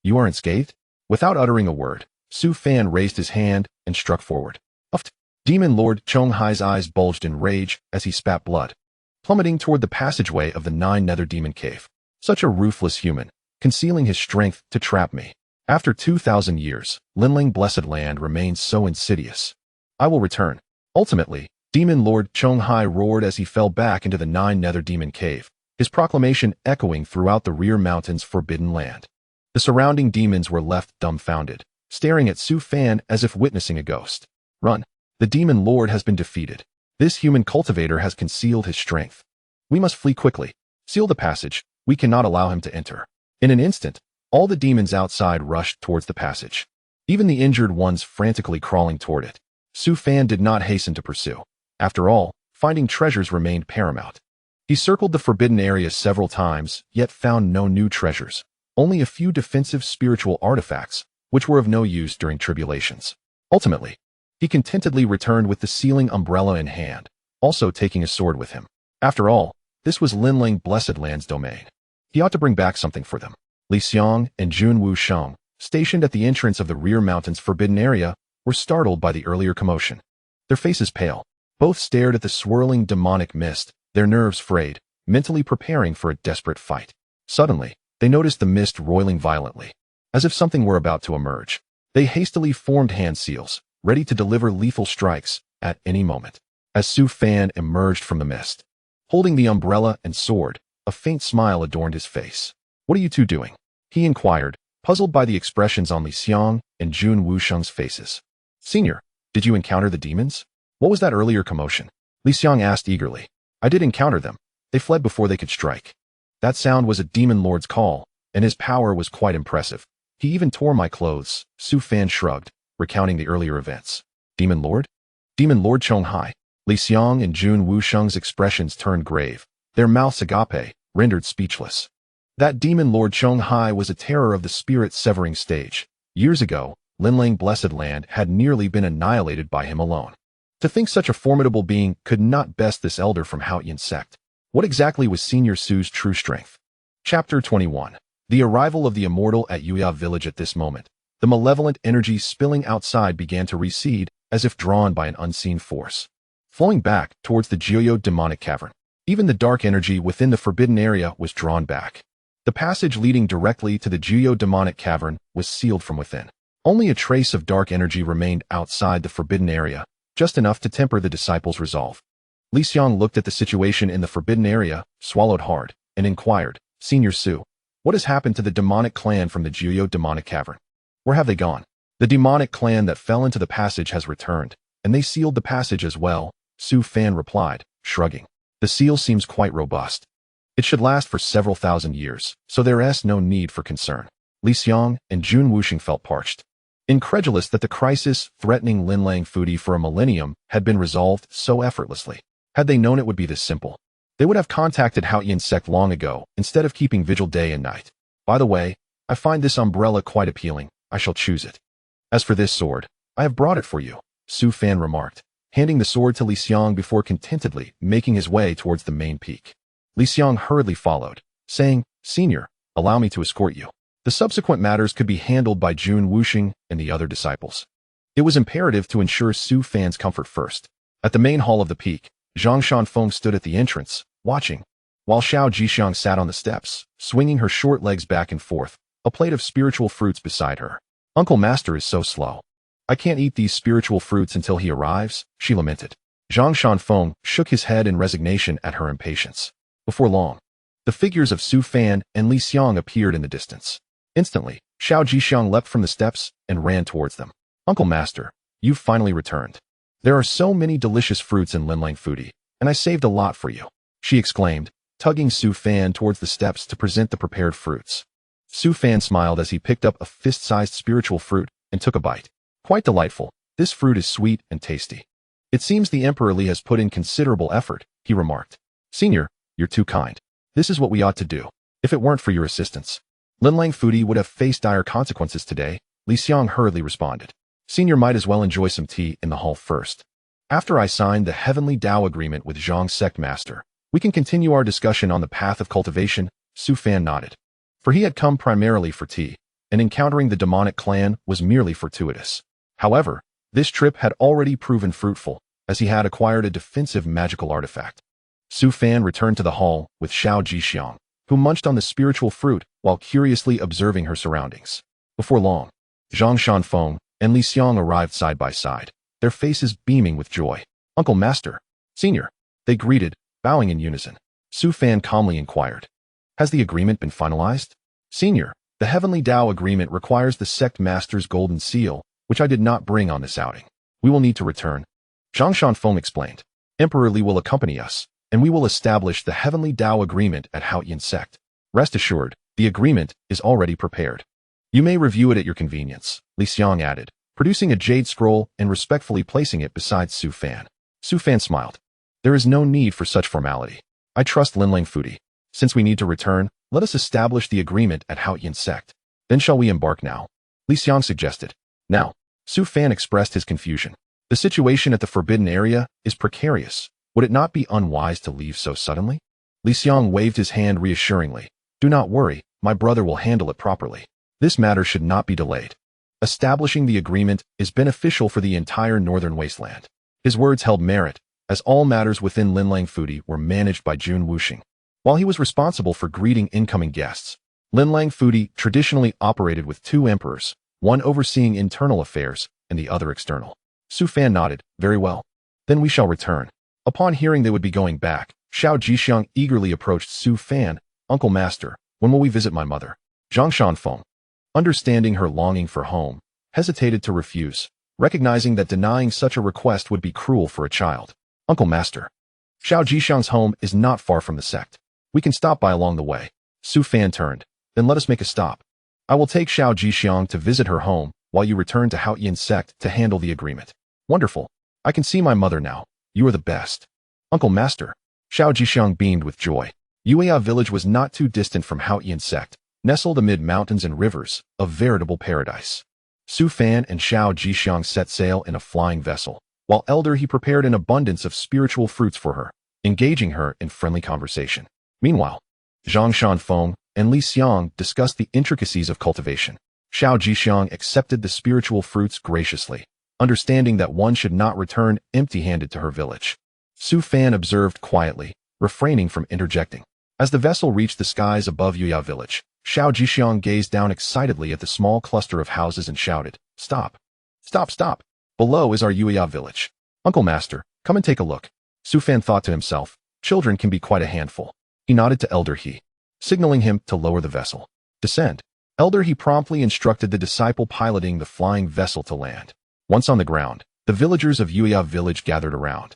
You aren't scathed? Without uttering a word, Su Fan raised his hand and struck forward. Uffed. Demon Lord Chong Hai's eyes bulged in rage as he spat blood, plummeting toward the passageway of the 9 nether demon cave. Such a ruthless human, concealing his strength to trap me. After 2,000 years, Linling Blessed Land remains so insidious. I will return. Ultimately, Demon Lord Chong Hai roared as he fell back into the 9 nether demon cave, his proclamation echoing throughout the rear mountains' forbidden land. The surrounding demons were left dumbfounded, staring at Su Fan as if witnessing a ghost. Run. The demon lord has been defeated. This human cultivator has concealed his strength. We must flee quickly. Seal the passage. We cannot allow him to enter. In an instant, all the demons outside rushed towards the passage, even the injured ones frantically crawling toward it. Su Fan did not hasten to pursue. After all, finding treasures remained paramount. He circled the forbidden area several times, yet found no new treasures, only a few defensive spiritual artifacts, which were of no use during tribulations. Ultimately, he contentedly returned with the sealing umbrella in hand, also taking a sword with him. After all, this was Linling Blessed Land's domain. He ought to bring back something for them. Li Xiang and Jun Wusheng, stationed at the entrance of the rear mountain's forbidden area, were startled by the earlier commotion. Their faces pale. Both stared at the swirling demonic mist, their nerves frayed, mentally preparing for a desperate fight. Suddenly, they noticed the mist roiling violently, as if something were about to emerge. They hastily formed hand seals, ready to deliver lethal strikes at any moment. As Su Fan emerged from the mist, holding the umbrella and sword, a faint smile adorned his face. What are you two doing? He inquired, puzzled by the expressions on Li Xiang and Jun Wusheng's faces. Senior, did you encounter the demons? What was that earlier commotion? Li Xiang asked eagerly. I did encounter them. They fled before they could strike. That sound was a demon lord's call, and his power was quite impressive. He even tore my clothes. Su Fan shrugged, recounting the earlier events. Demon Lord? Demon Lord Chong Hai. Li Xiang and Jun Wusheng's expressions turned grave, their mouths agape, rendered speechless. That Demon Lord Chong Hai was a terror of the spirit-severing stage. Years ago, Linling Blessed Land had nearly been annihilated by him alone. To think such a formidable being could not best this elder from Haotian Sect. What exactly was Senior Su's true strength? Chapter 21. The arrival of the immortal at Yuya village. At this moment, the malevolent energy spilling outside began to recede, as if drawn by an unseen force, flowing back towards the Jiyo demonic cavern. Even the dark energy within the forbidden area was drawn back. The passage leading directly to the Jiyo demonic cavern was sealed from within. Only a trace of dark energy remained outside the forbidden area, just enough to temper the disciples' resolve. Li Xiang looked at the situation in the forbidden area, swallowed hard, and inquired, Senior Su, what has happened to the demonic clan from the Jiyo demonic cavern? Where have they gone? The demonic clan that fell into the passage has returned, and they sealed the passage as well, Su Fan replied, shrugging. The seal seems quite robust. It should last for several thousand years, so there is no need for concern. Li Xiang and Jun Wusheng felt parched, incredulous that the crisis threatening Linlang Fudi for a millennium had been resolved so effortlessly. Had they known it would be this simple, they would have contacted Haotian Sect long ago instead of keeping vigil day and night. By the way, I find this umbrella quite appealing. I shall choose it. As for this sword, I have brought it for you, Su Fan remarked, handing the sword to Li Xiang before contentedly making his way towards the main peak. Li Xiang hurriedly followed, saying, Senior, allow me to escort you. The subsequent matters could be handled by Jun Wusheng and the other disciples. It was imperative to ensure Su Fan's comfort first. At the main hall of the peak, Zhang Shanfeng stood at the entrance, watching, while Xiao Jixiang sat on the steps, swinging her short legs back and forth, a plate of spiritual fruits beside her. Uncle Master is so slow. I can't eat these spiritual fruits until he arrives, she lamented. Zhang Shanfeng shook his head in resignation at her impatience. Before long, the figures of Su Fan and Li Xiang appeared in the distance. Instantly, Xiao Jixiang leapt from the steps and ran towards them. Uncle Master, you've finally returned. There are so many delicious fruits in Linlang Fudi, and I saved a lot for you, she exclaimed, tugging Su Fan towards the steps to present the prepared fruits. Su Fan smiled as he picked up a fist-sized spiritual fruit and took a bite. Quite delightful. This fruit is sweet and tasty. It seems the Emperor Li has put in considerable effort, he remarked. Senior, you're too kind. This is what we ought to do. If it weren't for your assistance, Linlang Fudi would have faced dire consequences today, Li Xiang hurriedly responded. Senior might as well enjoy some tea in the hall first. After I signed the Heavenly Tao Agreement with Zhang Sect Master, we can continue our discussion on the path of cultivation. Su Fan nodded. For he had come primarily for tea, and encountering the demonic clan was merely fortuitous. However, this trip had already proven fruitful, as he had acquired a defensive magical artifact. Su Fan returned to the hall with Xiao Jixiang, who munched on the spiritual fruit while curiously observing her surroundings. Before long, Zhang Shanfeng and Li Xiang arrived side by side, their faces beaming with joy. Uncle Master, Senior, they greeted, bowing in unison. Su Fan calmly inquired, has the agreement been finalized? Senior, the Heavenly Tao Agreement requires the Sect Master's golden seal, which I did not bring on this outing. We will need to return. Zhang Shanfeng explained. Emperor Li will accompany us, and we will establish the Heavenly Tao Agreement at Haotian Sect. Rest assured, the agreement is already prepared. You may review it at your convenience, Li Xiang added, producing a jade scroll and respectfully placing it beside Su Fan. Su Fan smiled. There is no need for such formality. I trust Linlang Fudi. Since we need to return, let us establish the agreement at Haotian Sect. Then shall we embark now? Li Xiang suggested. Now, Su Fan expressed his confusion. The situation at the forbidden area is precarious. Would it not be unwise to leave so suddenly? Li Xiang waved his hand reassuringly. Do not worry, my brother will handle it properly. This matter should not be delayed. Establishing the agreement is beneficial for the entire northern wasteland. His words held merit, as all matters within Linlang Fudi were managed by Jun Wuxing. While he was responsible for greeting incoming guests, Linlang Fudi traditionally operated with two emperors, one overseeing internal affairs and the other external. Su Fan nodded. Very well. Then we shall return. Upon hearing they would be going back, Xiao Jixiang eagerly approached Su Fan. Uncle Master, when will we visit my mother? Zhang Shanfeng, understanding her longing for home, hesitated to refuse, recognizing that denying such a request would be cruel for a child. Uncle Master, Xiao Jixiang's home is not far from the sect. We can stop by along the way. Su Fan turned. Then let us make a stop. I will take Xiao Jixiang to visit her home, while you return to Haotian Sect to handle the agreement. Wonderful. I can see my mother now. You are the best. Uncle Master. Xiao Jixiang beamed with joy. Yuya village was not too distant from Haotian Sect, nestled amid mountains and rivers, a veritable paradise. Su Fan and Xiao Jixiang set sail in a flying vessel, while Elder he prepared an abundance of spiritual fruits for her, engaging her in friendly conversation. Meanwhile, Zhang Shanfeng and Li Xiang discussed the intricacies of cultivation. Xiao Jixiang accepted the spiritual fruits graciously, understanding that one should not return empty-handed to her village. Su Fan observed quietly, refraining from interjecting. As the vessel reached the skies above Yuya village, Xiao Jixiang gazed down excitedly at the small cluster of houses and shouted, Stop! Stop, stop! Below is our Yuya village. Uncle Master, come and take a look. Su Fan thought to himself, children can be quite a handful. He nodded to Elder He, signaling him to lower the vessel. Descend. Elder He promptly instructed the disciple piloting the flying vessel to land. Once on the ground, the villagers of Yuya village gathered around,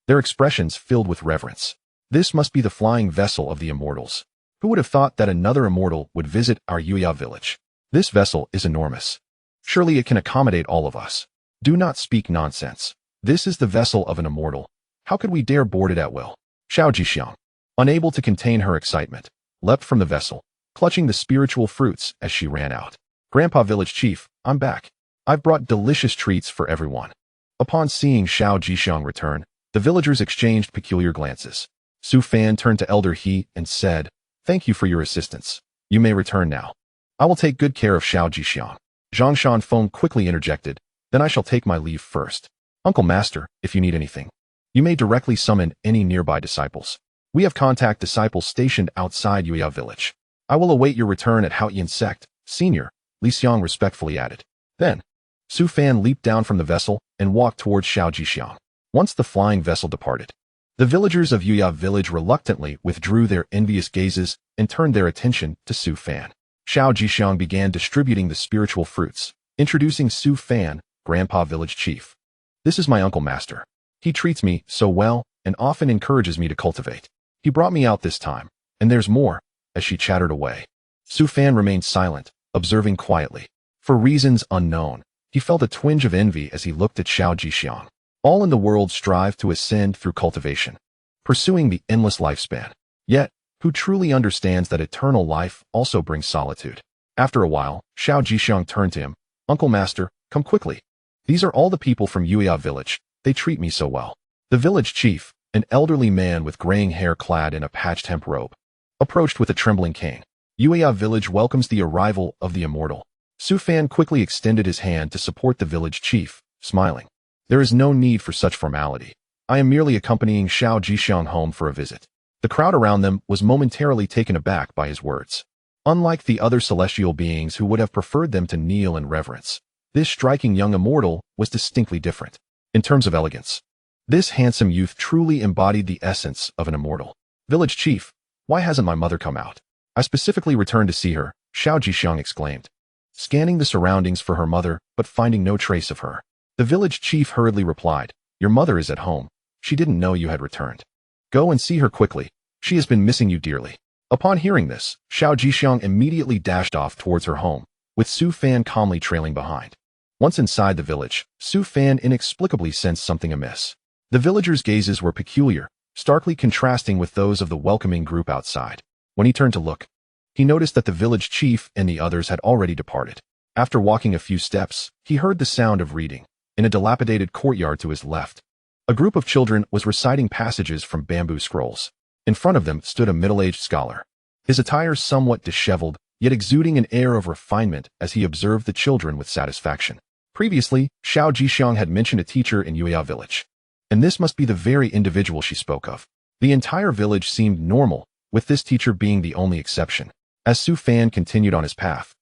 their expressions filled with reverence. This must be the flying vessel of the immortals. Who would have thought that another immortal would visit our Yuya village? This vessel is enormous. Surely it can accommodate all of us. Do not speak nonsense. This is the vessel of an immortal. How could we dare board it at will? Xiao Jixiang, unable to contain her excitement, leapt from the vessel, clutching the spiritual fruits as she ran out. Grandpa Village Chief, I'm back. I've brought delicious treats for everyone. Upon seeing Xiao Jixiang return, the villagers exchanged peculiar glances. Su Fan turned to Elder He and said, Thank you for your assistance. You may return now. I will take good care of Xiao Jixiang. Zhang Shanfeng quickly interjected, Then I shall take my leave first. Uncle Master, if you need anything, you may directly summon any nearby disciples. We have contact disciples stationed outside Yuya village. I will await your return at Haotian Sect, Senior, Li Xiang respectfully added. Then, Su Fan leaped down from the vessel and walked towards Xiao Jixiang. Once the flying vessel departed, the villagers of Yuya village reluctantly withdrew their envious gazes and turned their attention to Su Fan. Xiao Jixiang began distributing the spiritual fruits, introducing Su Fan, Grandpa Village Chief. This is my Uncle Master. He treats me so well and often encourages me to cultivate. He brought me out this time, and there's more, as she chattered away. Su Fan remained silent, observing quietly. For reasons unknown, he felt a twinge of envy as he looked at Xiao Jixiang. All in the world strive to ascend through cultivation. pursuing the endless lifespan. Yet, who truly understands that eternal life also brings solitude? After a while, Xiao Jixiang turned to him. Uncle Master, come quickly. These are all the people from Yuya village. They treat me so well. The village chief, an elderly man with graying hair clad in a patched hemp robe, approached with a trembling cane. Yuya village welcomes the arrival of the immortal. Su Fan quickly extended his hand to support the village chief, smiling. There is no need for such formality. I am merely accompanying Xiao Jixiang home for a visit. The crowd around them was momentarily taken aback by his words. Unlike the other celestial beings who would have preferred them to kneel in reverence, this striking young immortal was distinctly different. In terms of elegance, this handsome youth truly embodied the essence of an immortal. Village chief, why hasn't my mother come out? I specifically returned to see her, Xiao Jixiang exclaimed, scanning the surroundings for her mother but finding no trace of her. The village chief hurriedly replied, your mother is at home. She didn't know you had returned. Go and see her quickly. She has been missing you dearly. Upon hearing this, Xiao Jixiang immediately dashed off towards her home, with Su Fan calmly trailing behind. Once inside the village, Su Fan inexplicably sensed something amiss. The villagers' gazes were peculiar, starkly contrasting with those of the welcoming group outside. When he turned to look, he noticed that the village chief and the others had already departed. After walking a few steps, he heard the sound of reading. In a dilapidated courtyard to his left, a group of children was reciting passages from bamboo scrolls. In front of them stood a middle-aged scholar, his attire somewhat disheveled, yet exuding an air of refinement as he observed the children with satisfaction. Previously, Xiao Jixiang had mentioned a teacher in Yuya village, and this must be the very individual she spoke of. The entire village seemed normal, with this teacher being the only exception. As Su Fan continued on his path,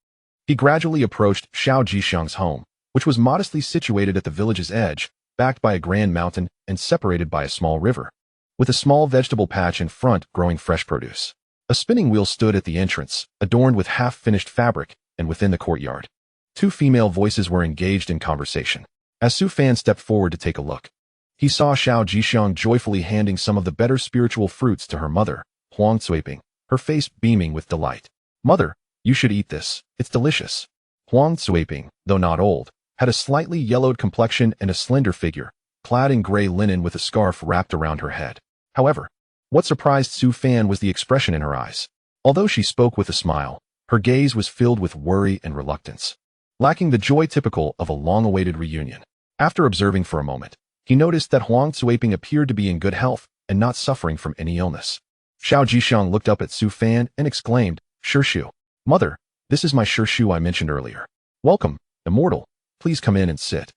he gradually approached Xiao Jixiang's home, which was modestly situated at the village's edge, backed by a grand mountain and separated by a small river, with a small vegetable patch in front growing fresh produce. A spinning wheel stood at the entrance, adorned with half-finished fabric, and within the courtyard, two female voices were engaged in conversation. As Su Fan stepped forward to take a look, he saw Xiao Jixiang joyfully handing some of the better spiritual fruits to her mother, Huang Cuiping, her face beaming with delight. Mother, you should eat this. It's delicious. Huang Cuiping, though not old, had a slightly yellowed complexion and a slender figure, clad in gray linen with a scarf wrapped around her head. However, what surprised Su Fan was the expression in her eyes. Although she spoke with a smile, her gaze was filled with worry and reluctance, lacking the joy typical of a long-awaited reunion. After observing for a moment, he noticed that Huang Cuiping appeared to be in good health and not suffering from any illness. Xiao Jixiang looked up at Su Fan and exclaimed, Shirshu, Mother, this is my Shirshu I mentioned earlier. Welcome, immortal. Please come in and sit.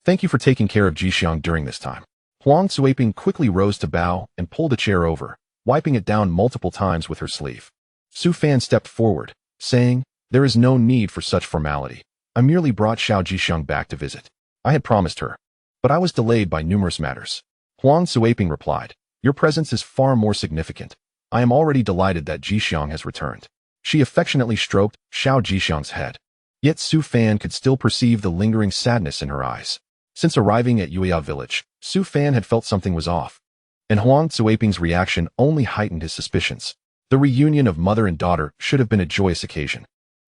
Thank you for taking care of Jixiang during this time. Huang Cuiping quickly rose to bow and pulled a chair over, wiping it down multiple times with her sleeve. Su Fan stepped forward, saying, there is no need for such formality. I merely brought Xiao Jixiang back to visit. I had promised her, but I was delayed by numerous matters. Huang Cuiping replied, your presence is far more significant. I am already delighted that Jixiang has returned. She affectionately stroked Xiao Jixiang's head. Yet Su Fan could still perceive the lingering sadness in her eyes. Since arriving at Yuya village, Su Fan had felt something was off, and Huang Cuiping's reaction only heightened his suspicions. The reunion of mother and daughter should have been a joyous occasion.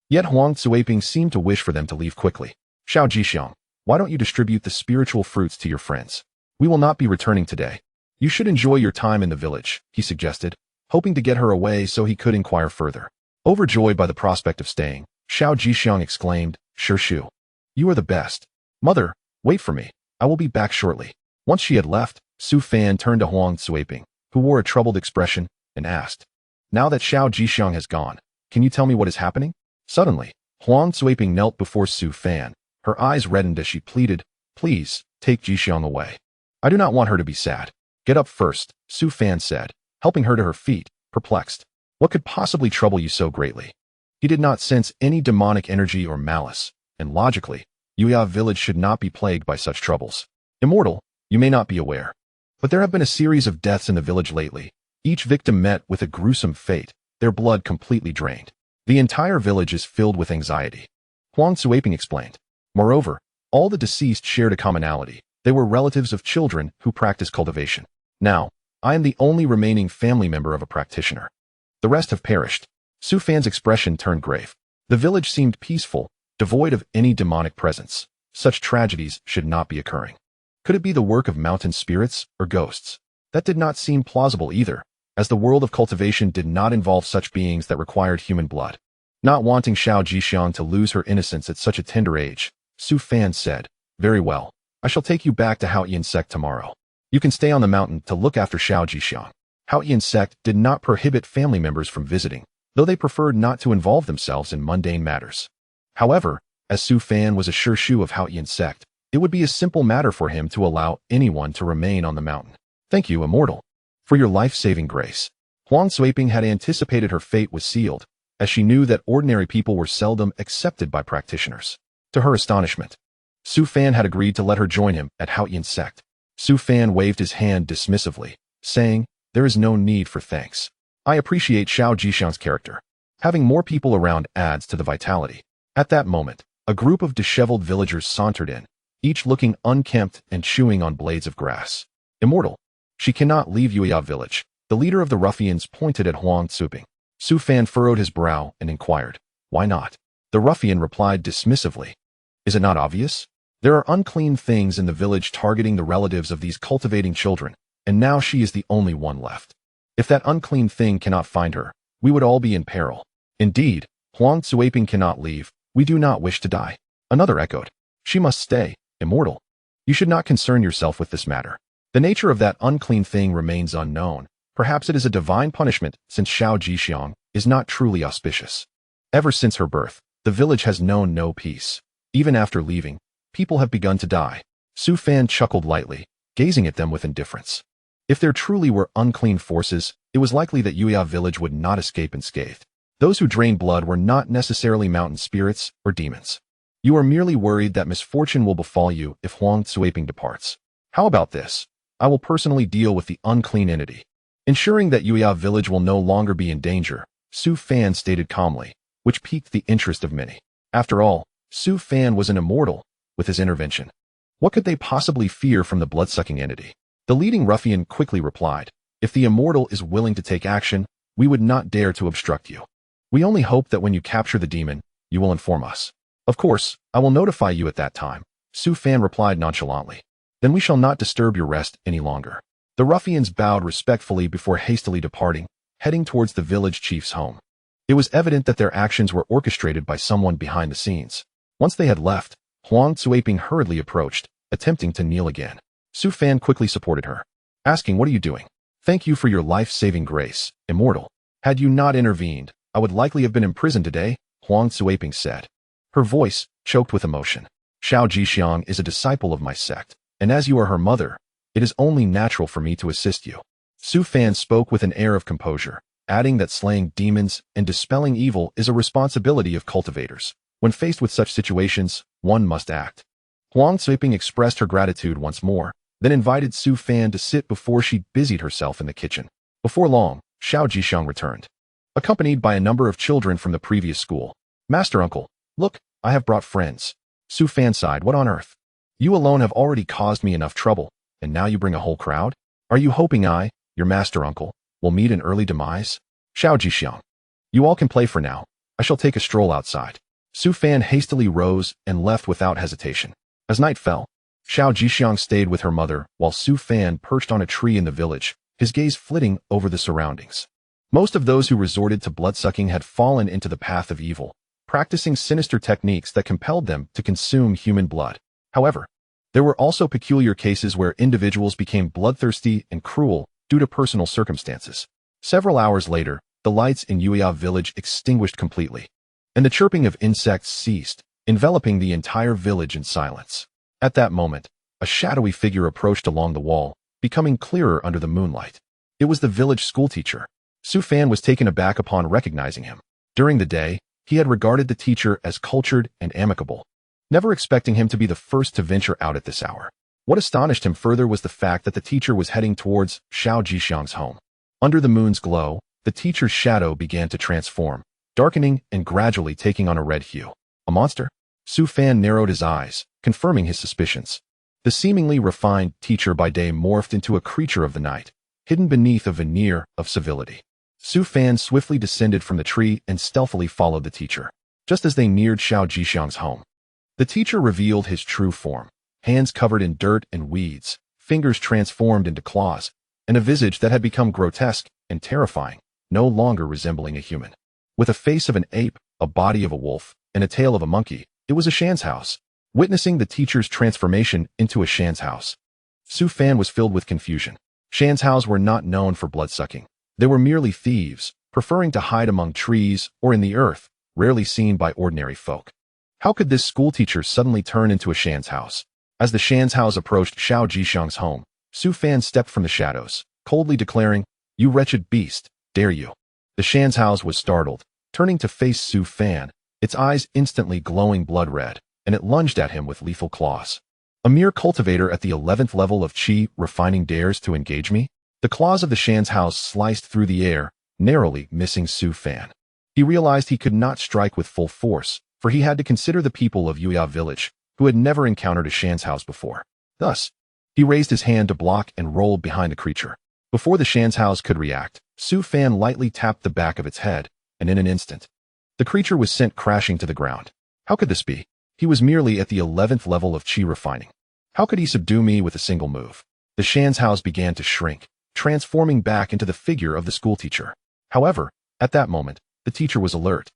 Yet Huang Cuiping seemed to wish for them to leave quickly. Xiao Jixiang, why don't you distribute the spiritual fruits to your friends? We will not be returning today. You should enjoy your time in the village, he suggested, hoping to get her away so he could inquire further. Overjoyed by the prospect of staying, Xiao Jixiang exclaimed, Shirshu, you are the best. Mother, wait for me. I will be back shortly. Once she had left, Su Fan turned to Huang Cuiping, who wore a troubled expression, and asked, now that Xiao Jixiang has gone, can you tell me what is happening? Suddenly, Huang Cuiping knelt before Su Fan. Her eyes reddened as she pleaded, please, take Jixiang away. I do not want her to be sad. Get up first, Su Fan said, helping her to her feet, perplexed. What could possibly trouble you so greatly? He did not sense any demonic energy or malice, and logically, Yuya village should not be plagued by such troubles. Immortal, you may not be aware, but there have been a series of deaths in the village lately. Each victim met with a gruesome fate, their blood completely drained. The entire village is filled with anxiety. Huang Cuiping explained. Moreover, all the deceased shared a commonality. They were relatives of children who practice cultivation. Now, I am the only remaining family member of a practitioner. The rest have perished. Su Fan's expression turned grave. The village seemed peaceful, devoid of any demonic presence. Such tragedies should not be occurring. Could it be the work of mountain spirits or ghosts? That did not seem plausible either, as the world of cultivation did not involve such beings that required human blood. Not wanting Xiao Jixiang to lose her innocence at such a tender age, Su Fan said, "Very well. I shall take you back to Haotian Sect tomorrow. You can stay on the mountain to look after Xiao Jixiang." Haotian Sect did not prohibit family members from visiting, though they preferred not to involve themselves in mundane matters. However, as Su Fan was a sure shoe of Haotian Sect, it would be a simple matter for him to allow anyone to remain on the mountain. "Thank you, Immortal, for your life-saving grace." Huang Suiping had anticipated her fate was sealed, as she knew that ordinary people were seldom accepted by practitioners. To her astonishment, Su Fan had agreed to let her join him at Haotian Sect. Su Fan waved his hand dismissively, saying, "There is no need for thanks. I appreciate Xiao Jixiang's character. Having more people around adds to the vitality." At that moment, a group of disheveled villagers sauntered in, each looking unkempt and chewing on blades of grass. "Immortal, she cannot leave Yuya village." The leader of the ruffians pointed at Huang Suiping. Su Fan furrowed his brow and inquired, "Why not?" The ruffian replied dismissively, "Is it not obvious? There are unclean things in the village targeting the relatives of these cultivating children, and now she is the only one left. If that unclean thing cannot find her, we would all be in peril. Indeed, Huang Suiping cannot leave. We do not wish to die." Another echoed, "She must stay, Immortal. You should not concern yourself with this matter. The nature of that unclean thing remains unknown. Perhaps it is a divine punishment, since Xiao Jixiang is not truly auspicious. Ever since her birth, the village has known no peace. Even after leaving, people have begun to die." Su Fan chuckled lightly, gazing at them with indifference. If there truly were unclean forces, it was likely that Yuya village would not escape unscathed. Those who drained blood were not necessarily mountain spirits or demons. You are merely worried that misfortune will befall you if Huang Suiping departs. How about this? I will personally deal with the unclean entity. Ensuring that Yuya village will no longer be in danger, Su Fan stated calmly, which piqued the interest of many. After all, Su Fan was an immortal. With his intervention, what could they possibly fear from the blood-sucking entity? The leading ruffian quickly replied, "If the immortal is willing to take action, we would not dare to obstruct you. We only hope that when you capture the demon, you will inform us." "Of course, I will notify you at that time," Su Fan replied nonchalantly. "Then we shall not disturb your rest any longer." The ruffians bowed respectfully before hastily departing, heading towards the village chief's home. It was evident that their actions were orchestrated by someone behind the scenes. Once they had left, Huang Suiping hurriedly approached, attempting to kneel again. Su Fan quickly supported her, asking, "What are you doing?" "Thank you for your life-saving grace, Immortal. Had you not intervened, I would likely have been imprisoned today," Huang Suiping said. Her voice choked with emotion. "Xiao Jixiang is a disciple of my sect, and as you are her mother, it is only natural for me to assist you." Su Fan spoke with an air of composure, adding that slaying demons and dispelling evil is a responsibility of cultivators. When faced with such situations, one must act. Huang Suiping expressed her gratitude once more, then invited Su Fan to sit before she busied herself in the kitchen. Before long, Xiao Jixiang returned, accompanied by a number of children from the previous school. "Master Uncle, look, I have brought friends." Su Fan sighed, "What on earth? You alone have already caused me enough trouble, and now you bring a whole crowd? Are you hoping I, your master uncle, will meet an early demise?" "Xiao Jixiang, you all can play for now. I shall take a stroll outside." Su Fan hastily rose and left without hesitation. As night fell, Xiao Jixiang stayed with her mother while Su Fan perched on a tree in the village, his gaze flitting over the surroundings. Most of those who resorted to bloodsucking had fallen into the path of evil, practicing sinister techniques that compelled them to consume human blood. However, there were also peculiar cases where individuals became bloodthirsty and cruel due to personal circumstances. Several hours later, the lights in Yuya village extinguished completely, and the chirping of insects ceased, enveloping the entire village in silence. At that moment, a shadowy figure approached along the wall, becoming clearer under the moonlight. It was the village schoolteacher. Su Fan was taken aback upon recognizing him. During the day, he had regarded the teacher as cultured and amicable, never expecting him to be the first to venture out at this hour. What astonished him further was the fact that the teacher was heading towards Xiao Jixiang's home. Under the moon's glow, the teacher's shadow began to transform, darkening and gradually taking on a red hue. A monster? Su Fan narrowed his eyes, confirming his suspicions. The seemingly refined teacher by day morphed into a creature of the night, hidden beneath a veneer of civility. Su Fan swiftly descended from the tree and stealthily followed the teacher. Just as they neared Xiao Jixiang's home, the teacher revealed his true form, hands covered in dirt and weeds, fingers transformed into claws, and a visage that had become grotesque and terrifying, no longer resembling a human. With a face of an ape, a body of a wolf, and a tail of a monkey, it was a Shan's house. Witnessing the teacher's transformation into a Shan's house, Su Fan was filled with confusion. Shan's house were not known for blood-sucking. They were merely thieves, preferring to hide among trees or in the earth, rarely seen by ordinary folk. How could this schoolteacher suddenly turn into a Shan's house? As the Shan's house approached Xiao Jishang's home, Su Fan stepped from the shadows, coldly declaring, "You wretched beast, dare you?" The Shan's house was startled, turning to face Su Fan, its eyes instantly glowing blood red, and it lunged at him with lethal claws. A mere cultivator at the 11th level of Qi refining dares to engage me? The claws of the Shan's house sliced through the air, narrowly missing Su Fan. He realized he could not strike with full force, for he had to consider the people of Yuya village, who had never encountered a Shan's house before. Thus, he raised his hand to block and rolled behind the creature. Before the Shan's house could react, Su Fan lightly tapped the back of its head, and in an instant, the creature was sent crashing to the ground. How could this be? He was merely at the 11th level of Qi refining. How could he subdue me with a single move? The Shan's house began to shrink, transforming back into the figure of the schoolteacher. However, at that moment, the teacher was alert.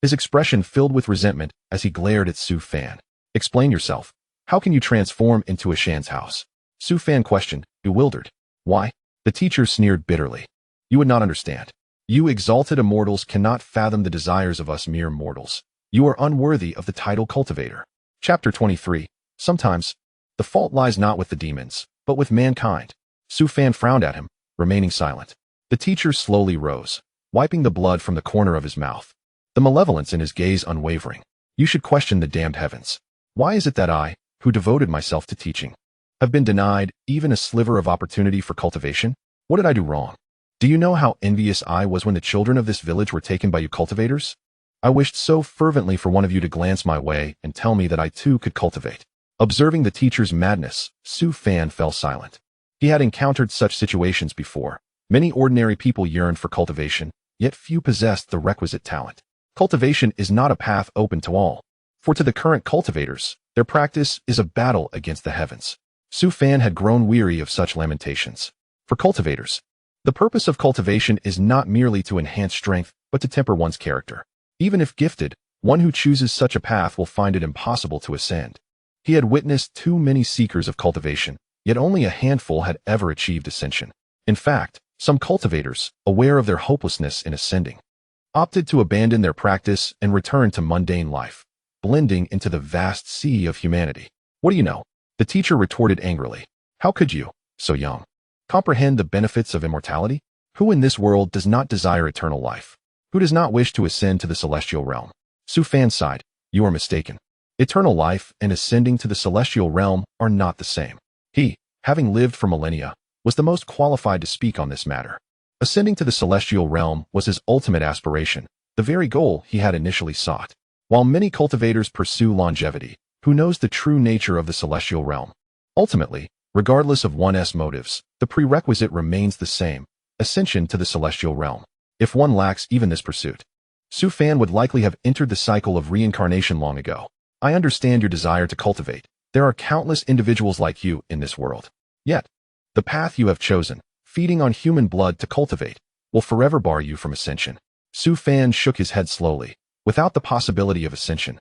His expression filled with resentment as he glared at Su Fan. "Explain yourself. How can you transform into a Shan's house?" Su Fan questioned, bewildered. "Why?" The teacher sneered bitterly. "You would not understand. You exalted immortals cannot fathom the desires of us mere mortals. You are unworthy of the title cultivator." Chapter 23. Sometimes, the fault lies not with the demons, but with mankind. Su Fan frowned at him, remaining silent. The teacher slowly rose, wiping the blood from the corner of his mouth, the malevolence in his gaze unwavering. "You should question the damned heavens. Why is it that I, who devoted myself to teaching, have been denied even a sliver of opportunity for cultivation? What did I do wrong? Do you know how envious I was when the children of this village were taken by you cultivators? I wished so fervently for one of you to glance my way and tell me that I too could cultivate." Observing the teacher's madness, Su Fan fell silent. He had encountered such situations before. Many ordinary people yearned for cultivation, yet few possessed the requisite talent. Cultivation is not a path open to all, for to the current cultivators, their practice is a battle against the heavens. Su Fan had grown weary of such lamentations. For cultivators, the purpose of cultivation is not merely to enhance strength, but to temper one's character. Even if gifted, one who chooses such a path will find it impossible to ascend. He had witnessed too many seekers of cultivation, yet only a handful had ever achieved ascension. In fact, some cultivators, aware of their hopelessness in ascending, opted to abandon their practice and return to mundane life, blending into the vast sea of humanity. "What do you know?" The teacher retorted angrily. "How could you, so young, comprehend the benefits of immortality? Who in this world does not desire eternal life? Who does not wish to ascend to the celestial realm?" Su Fan sighed. "You are mistaken. Eternal life and ascending to the celestial realm are not the same." He, having lived for millennia, was the most qualified to speak on this matter. Ascending to the celestial realm was his ultimate aspiration, the very goal he had initially sought. While many cultivators pursue longevity, who knows the true nature of the celestial realm? Ultimately, regardless of one's motives, the prerequisite remains the same: ascension to the celestial realm. If one lacks even this pursuit, Su Fan would likely have entered the cycle of reincarnation long ago. "I understand your desire to cultivate. There are countless individuals like you in this world. Yet, the path you have chosen, feeding on human blood to cultivate, will forever bar you from ascension." Su Fan shook his head slowly. "Without the possibility of ascension,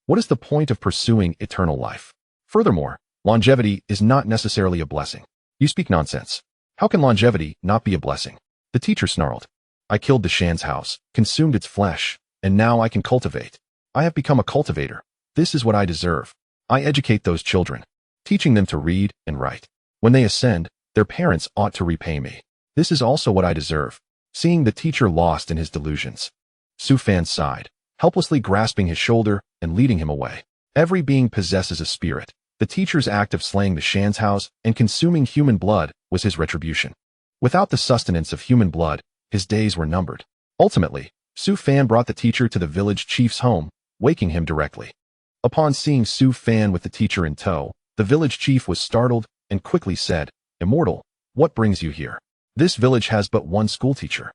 what is the point of pursuing eternal life? Furthermore, longevity is not necessarily a blessing." "You speak nonsense. How can longevity not be a blessing?" The teacher snarled. "I killed the Shan's house, consumed its flesh, and now I can cultivate. I have become a cultivator. This is what I deserve. I educate those children, teaching them to read and write. When they ascend, their parents ought to repay me. This is also what I deserve." Seeing the teacher lost in his delusions, Su Fan sighed, helplessly grasping his shoulder and leading him away. Every being possesses a spirit. The teacher's act of slaying the Shan's house and consuming human blood was his retribution. Without the sustenance of human blood, his days were numbered. Ultimately, Su Fan brought the teacher to the village chief's home, waking him directly. Upon seeing Su Fan with the teacher in tow, the village chief was startled and quickly said, "Immortal, what brings you here? This village has but one schoolteacher.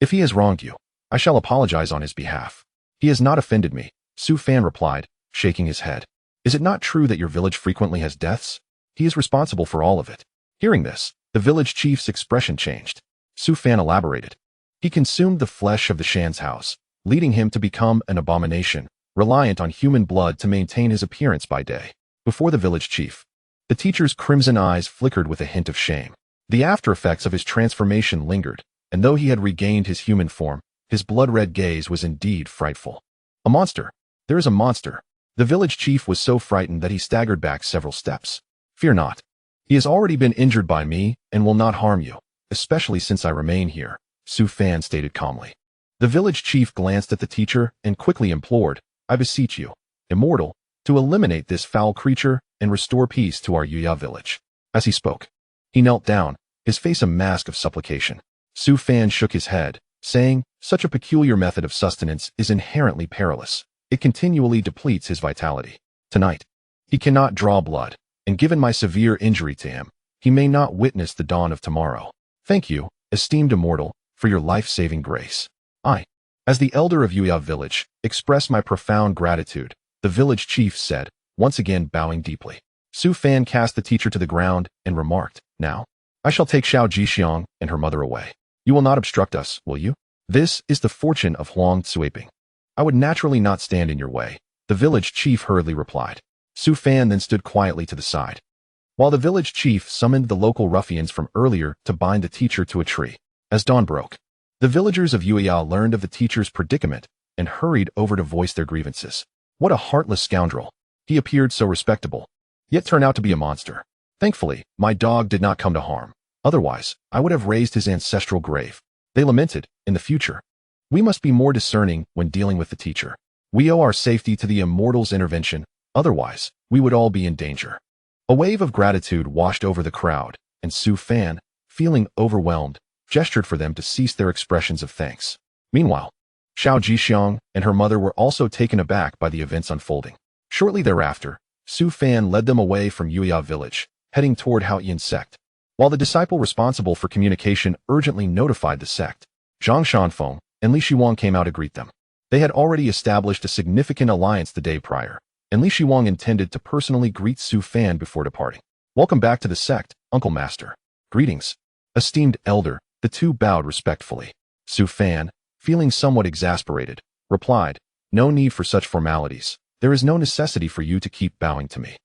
If he has wronged you, I shall apologize on his behalf." "He has not offended me," Su Fan replied, shaking his head. "Is it not true that your village frequently has deaths? He is responsible for all of it." Hearing this, The village chief's expression changed. Su Fan elaborated. He consumed the flesh of the Shan's house, leading him to become an abomination, reliant on human blood to maintain his appearance by day. Before the village chief, the teacher's crimson eyes flickered with a hint of shame. The after-effects of his transformation lingered, and though he had regained his human form, his blood-red gaze was indeed frightful. A monster! There is a monster! The village chief was so frightened that he staggered back several steps. Fear not. He has already been injured by me and will not harm you, especially since I remain here, Su Fan stated calmly. The village chief glanced at the teacher and quickly implored, I beseech you, immortal, to eliminate this foul creature and restore peace to our Yuya village. As he spoke, he knelt down, his face a mask of supplication. Su Fan shook his head, saying, such a peculiar method of sustenance is inherently perilous. It continually depletes his vitality. Tonight, he cannot draw blood, and given my severe injury to him, he may not witness the dawn of tomorrow. Thank you, esteemed immortal, for your life-saving grace. I, as the elder of Yuya village, express my profound gratitude, the village chief said, once again bowing deeply. Su Fan cast the teacher to the ground and remarked, now, I shall take Xiao Jixiang and her mother away. You will not obstruct us, will you? This is the fortune of Huang Tsuiping. I would naturally not stand in your way, the village chief hurriedly replied. Su Fan then stood quietly to the side, while the village chief summoned the local ruffians from earlier to bind the teacher to a tree. As dawn broke, the villagers of Yuya learned of the teacher's predicament and hurried over to voice their grievances. What a heartless scoundrel. He appeared so respectable, yet turned out to be a monster. Thankfully, my dog did not come to harm. Otherwise, I would have raised his ancestral grave. They lamented, in the future. We must be more discerning when dealing with the teacher. We owe our safety to the immortal's intervention, otherwise, we would all be in danger. A wave of gratitude washed over the crowd, and Su Fan, feeling overwhelmed, gestured for them to cease their expressions of thanks. Meanwhile, Xiao Jixiang and her mother were also taken aback by the events unfolding. Shortly thereafter, Su Fan led them away from Yuya village, heading toward Haotian Sect. While the disciple responsible for communication urgently notified the sect, Zhang Shanfeng and Li Shiwang came out to greet them. They had already established a significant alliance the day prior, and Li Shiwang intended to personally greet Su Fan before departing. Welcome back to the sect, Uncle Master. Greetings. Esteemed elder, the two bowed respectfully. Su Fan, feeling somewhat exasperated, replied, no need for such formalities. There is no necessity for you to keep bowing to me.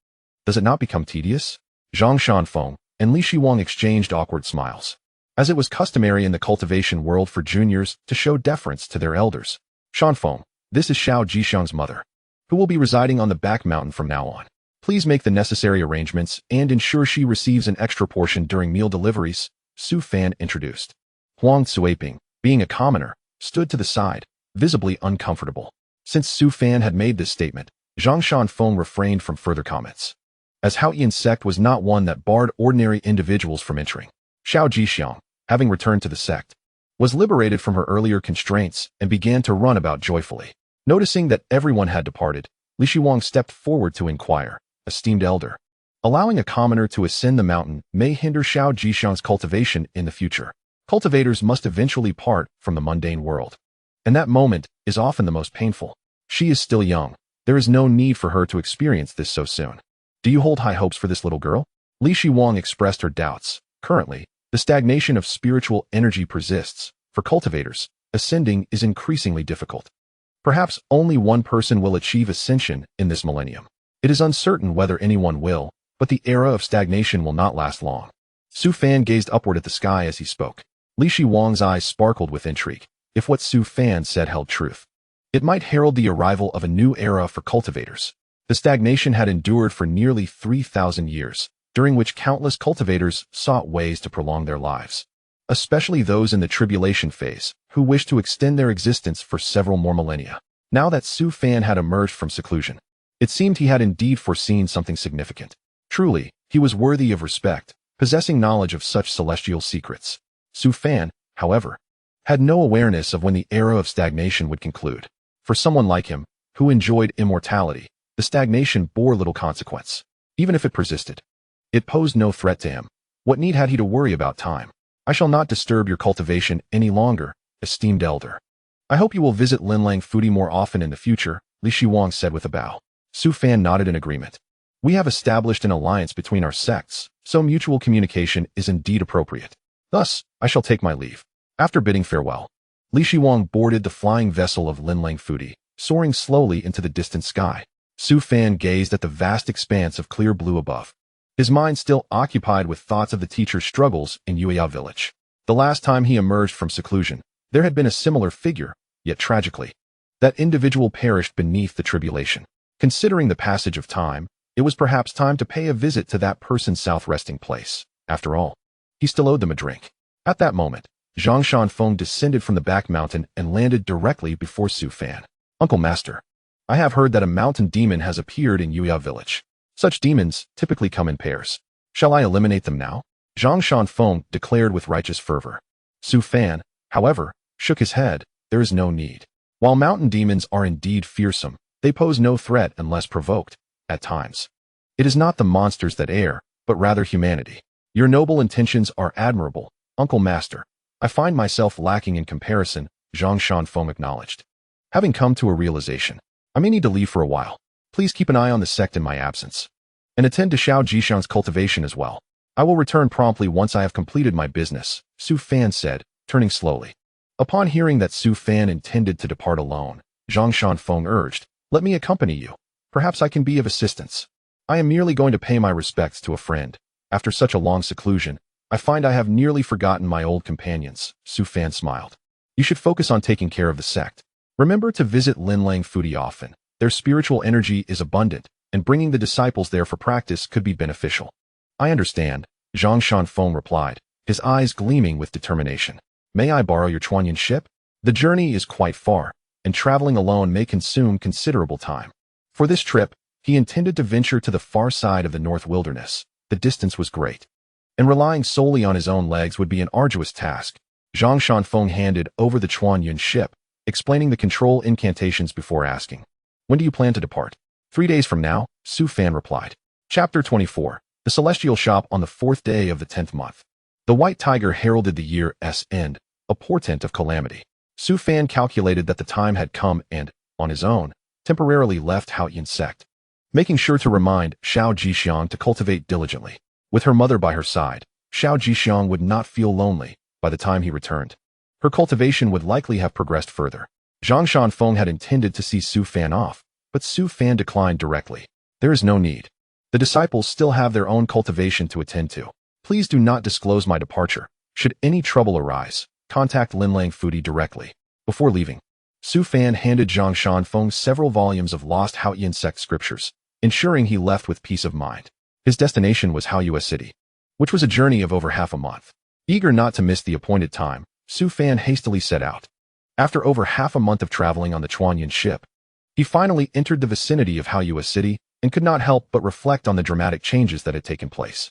Does it not become tedious? Zhang Shanfeng and Li Shiwang exchanged awkward smiles, as it was customary in the cultivation world for juniors to show deference to their elders. Shanfeng, this is Xiao Jixiang's mother, who will be residing on the back mountain from now on. Please make the necessary arrangements and ensure she receives an extra portion during meal deliveries, Su Fan introduced. Huang Tsuiping, being a commoner, stood to the side, visibly uncomfortable. Since Su Fan had made this statement, Zhang Shanfeng refrained from further comments, as Haotian Sect was not one that barred ordinary individuals from entering. Xiao Jixiang, having returned to the sect, was liberated from her earlier constraints and began to run about joyfully. Noticing that everyone had departed, Li Shiwang stepped forward to inquire, esteemed elder, allowing a commoner to ascend the mountain may hinder Xiao Jixiang's cultivation in the future. Cultivators must eventually part from the mundane world, and that moment is often the most painful. She is still young. There is no need for her to experience this so soon. Do you hold high hopes for this little girl? Li Shiwang expressed her doubts. Currently, the stagnation of spiritual energy persists. For cultivators, ascending is increasingly difficult. Perhaps only one person will achieve ascension in this millennium. It is uncertain whether anyone will, but the era of stagnation will not last long. Su Fan gazed upward at the sky as he spoke. Li Shiwang's eyes sparkled with intrigue. If what Su Fan said held truth, it might herald the arrival of a new era for cultivators. The stagnation had endured for nearly 3,000 years, during which countless cultivators sought ways to prolong their lives, especially those in the tribulation phase, who wished to extend their existence for several more millennia. Now that Su Fan had emerged from seclusion, it seemed he had indeed foreseen something significant. Truly, he was worthy of respect, possessing knowledge of such celestial secrets. Su Fan, however, had no awareness of when the era of stagnation would conclude. For someone like him, who enjoyed immortality, the stagnation bore little consequence. Even if it persisted, it posed no threat to him. What need had he to worry about time? I shall not disturb your cultivation any longer, esteemed elder. I hope you will visit Linlang Fudi more often in the future, Li Shiwang said with a bow. Su Fan nodded in agreement. We have established an alliance between our sects, so mutual communication is indeed appropriate. Thus, I shall take my leave. After bidding farewell, Li Shiwang boarded the flying vessel of Linlang Fudi, soaring slowly into the distant sky. Su Fan gazed at the vast expanse of clear blue above, his mind still occupied with thoughts of the teacher's struggles in Yueyao village. The last time he emerged from seclusion, there had been a similar figure, yet tragically, that individual perished beneath the tribulation. Considering the passage of time, it was perhaps time to pay a visit to that person's south resting place. After all, he still owed them a drink. At that moment, Zhang Shanfeng descended from the back mountain and landed directly before Su Fan. Uncle Master, I have heard that a mountain demon has appeared in Yueyao village. Such demons typically come in pairs. Shall I eliminate them now? Zhang Shanfeng declared with righteous fervor. Su Fan, however, shook his head. There is no need. While mountain demons are indeed fearsome, they pose no threat unless provoked, at times. It is not the monsters that err, but rather humanity. Your noble intentions are admirable, Uncle Master. I find myself lacking in comparison, Zhang Shanfeng acknowledged. Having come to a realization, I may need to leave for a while. Please keep an eye on the sect in my absence, and attend to Xiao Jishan's cultivation as well. I will return promptly once I have completed my business, Su Fan said, turning slowly. Upon hearing that Su Fan intended to depart alone, Zhang Shanfeng urged, let me accompany you. Perhaps I can be of assistance. I am merely going to pay my respects to a friend. After such a long seclusion, I find I have nearly forgotten my old companions, Su Fan smiled. You should focus on taking care of the sect. Remember to visit Linlang Fudi often. Their spiritual energy is abundant, and bringing the disciples there for practice could be beneficial. I understand, Zhang Shanfeng replied, his eyes gleaming with determination. May I borrow your Chuanyan ship? The journey is quite far, and traveling alone may consume considerable time. For this trip, he intended to venture to the far side of the North Wilderness. The distance was great, and relying solely on his own legs would be an arduous task. Zhang Shanfeng handed over the Chuanyan ship, explaining the control incantations before asking, when do you plan to depart? 3 days from now, Su Fan replied. Chapter 24. The Celestial Shop on the 4th day of the 10th month. The white tiger heralded the year's end, a portent of calamity. Su Fan calculated that the time had come and, on his own, temporarily left Haotian Sect, making sure to remind Xiao Jishan to cultivate diligently. With her mother by her side, Xiao Jishan would not feel lonely by the time he returned. Her cultivation would likely have progressed further. Zhang Shanfeng had intended to see Su Fan off, but Su Fan declined directly. There is no need. The disciples still have their own cultivation to attend to. Please do not disclose my departure. Should any trouble arise, contact Linlang Fudi directly. Before leaving, Su Fan handed Zhang Shanfeng several volumes of lost Haotian Sect scriptures, ensuring he left with peace of mind. His destination was Haoyue City, which was a journey of over half a month. Eager not to miss the appointed time, Su Fan hastily set out. After over half a month of traveling on the Chuanyan ship, he finally entered the vicinity of Haoyue City and could not help but reflect on the dramatic changes that had taken place.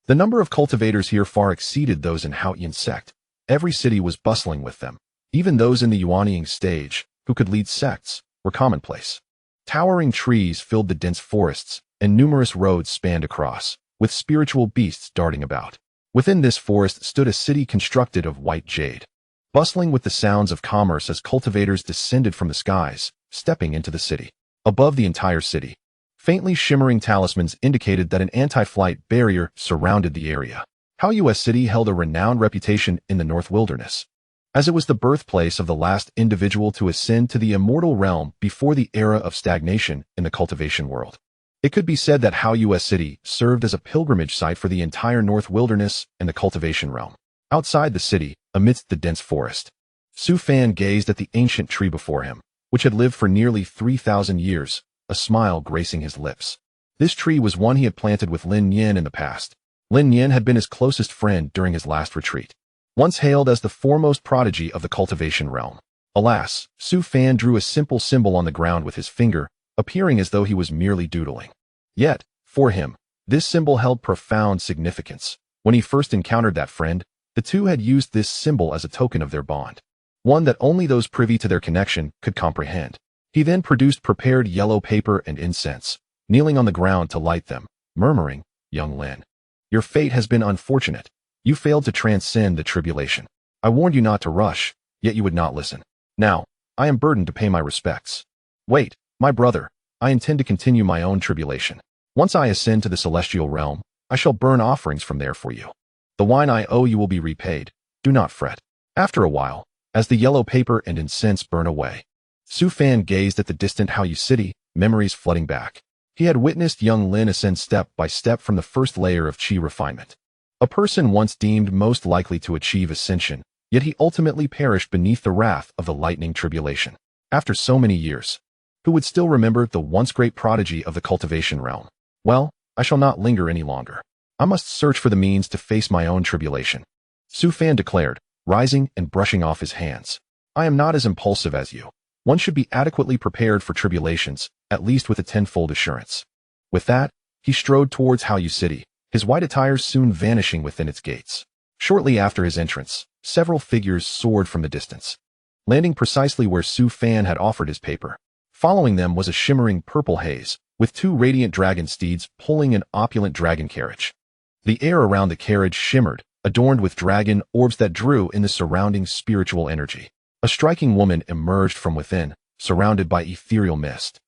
The number of cultivators here far exceeded those in Haotian Sect. Every city was bustling with them. Even those in the Yuanying stage, who could lead sects, were commonplace. Towering trees filled the dense forests, and numerous roads spanned across, with spiritual beasts darting about. Within this forest stood a city constructed of white jade, bustling with the sounds of commerce as cultivators descended from the skies, stepping into the city. Above the entire city, faintly shimmering talismans indicated that an anti-flight barrier surrounded the area. Haoyue City held a renowned reputation in the North Wilderness, as it was the birthplace of the last individual to ascend to the immortal realm before the era of stagnation in the cultivation world. It could be said that Haoyue City served as a pilgrimage site for the entire North Wilderness and the cultivation realm. Outside the city, amidst the dense forest, Su Fan gazed at the ancient tree before him, which had lived for nearly 3,000 years, a smile gracing his lips. This tree was one he had planted with Lin Yin in the past. Lin Yin had been his closest friend during his last retreat, once hailed as the foremost prodigy of the cultivation realm. Alas, Su Fan drew a simple symbol on the ground with his finger, appearing as though he was merely doodling. Yet, for him, this symbol held profound significance. When he first encountered that friend, the two had used this symbol as a token of their bond, one that only those privy to their connection could comprehend. He then produced prepared yellow paper and incense, kneeling on the ground to light them, murmuring, "Young Lin, your fate has been unfortunate. You failed to transcend the tribulation. I warned you not to rush, yet you would not listen. Now, I am burdened to pay my respects. Wait, my brother, I intend to continue my own tribulation. Once I ascend to the celestial realm, I shall burn offerings from there for you. The wine I owe you will be repaid. Do not fret." After a while, as the yellow paper and incense burn away, Su Fan gazed at the distant Haoyu city, memories flooding back. He had witnessed young Lin ascend step by step from the first layer of qi refinement. A person once deemed most likely to achieve ascension, yet he ultimately perished beneath the wrath of the lightning tribulation. After so many years, who would still remember the once great prodigy of the cultivation realm? Well, I shall not linger any longer. I must search for the means to face my own tribulation, Su Fan declared, rising and brushing off his hands. I am not as impulsive as you. One should be adequately prepared for tribulations, at least with a tenfold assurance. With that, he strode towards Haoyu City, his white attire soon vanishing within its gates. Shortly after his entrance, several figures soared from the distance, landing precisely where Su Fan had offered his paper. Following them was a shimmering purple haze, with two radiant dragon steeds pulling an opulent dragon carriage. The air around the carriage shimmered, adorned with dragon orbs that drew in the surrounding spiritual energy. A striking woman emerged from within, surrounded by ethereal mist,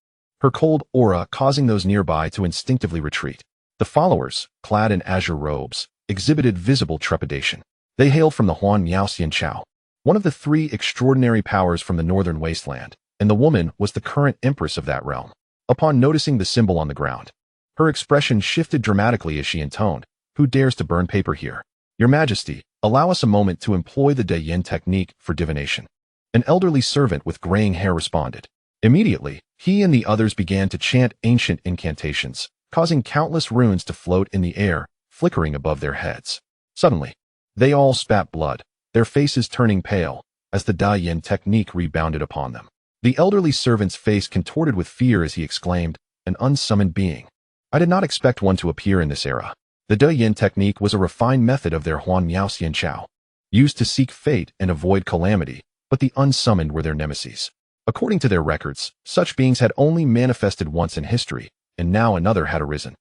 her cold aura causing those nearby to instinctively retreat. The followers, clad in azure robes, exhibited visible trepidation. They hailed from the Haotian Sect, one of the three extraordinary powers from the northern wasteland, and the woman was the current empress of that realm. Upon noticing the symbol on the ground, her expression shifted dramatically as she intoned, "Who dares to burn paper here? Your Majesty, allow us a moment to employ the Dayin technique for divination." An elderly servant with graying hair responded. Immediately, he and the others began to chant ancient incantations, causing countless runes to float in the air, flickering above their heads. Suddenly, they all spat blood, their faces turning pale, as the Dayin technique rebounded upon them. The elderly servant's face contorted with fear as he exclaimed, "An unsummoned being. I did not expect one to appear in this era." The Dayin technique was a refined method of their Haotian Sect, used to seek fate and avoid calamity, but the unsummoned were their nemesis. According to their records, such beings had only manifested once in history, and now another had arisen.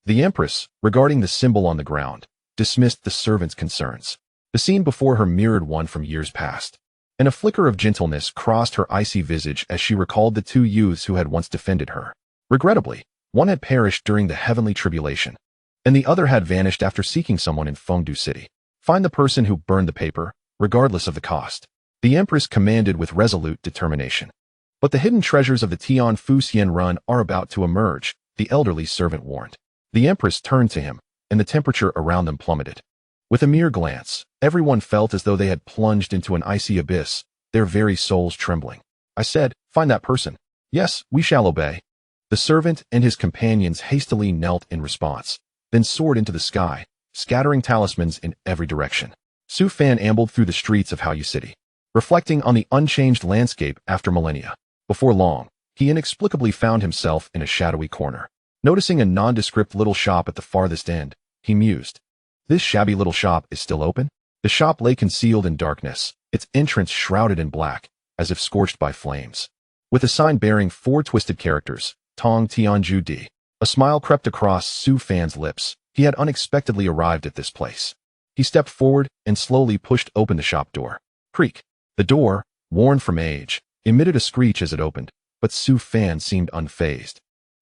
The Empress, regarding the symbol on the ground, dismissed the servant's concerns. The scene before her mirrored one from years past, and a flicker of gentleness crossed her icy visage as she recalled the two youths who had once defended her. Regrettably, one had perished during the heavenly tribulation, and the other had vanished after seeking someone in Fengdu City. Find the person who burned the paper, regardless of the cost, the Empress commanded with resolute determination. But the hidden treasures of the Tian Fuxian Run are about to emerge, the elderly servant warned. The Empress turned to him, and the temperature around them plummeted. With a mere glance, everyone felt as though they had plunged into an icy abyss, their very souls trembling. "I said, find that person." "Yes, we shall obey." The servant and his companions hastily knelt in response, then soared into the sky, scattering talismans in every direction. Su Fan ambled through the streets of Haoyu City, reflecting on the unchanged landscape after millennia. Before long, he inexplicably found himself in a shadowy corner. Noticing a nondescript little shop at the farthest end, he mused, "This shabby little shop is still open?" The shop lay concealed in darkness, its entrance shrouded in black, as if scorched by flames. With a sign bearing 4 twisted characters, Tong Tianju Di, a smile crept across Su Fan's lips. He had unexpectedly arrived at this place. He stepped forward and slowly pushed open the shop door. Creak. The door, worn from age, emitted a screech as it opened, but Su Fan seemed unfazed.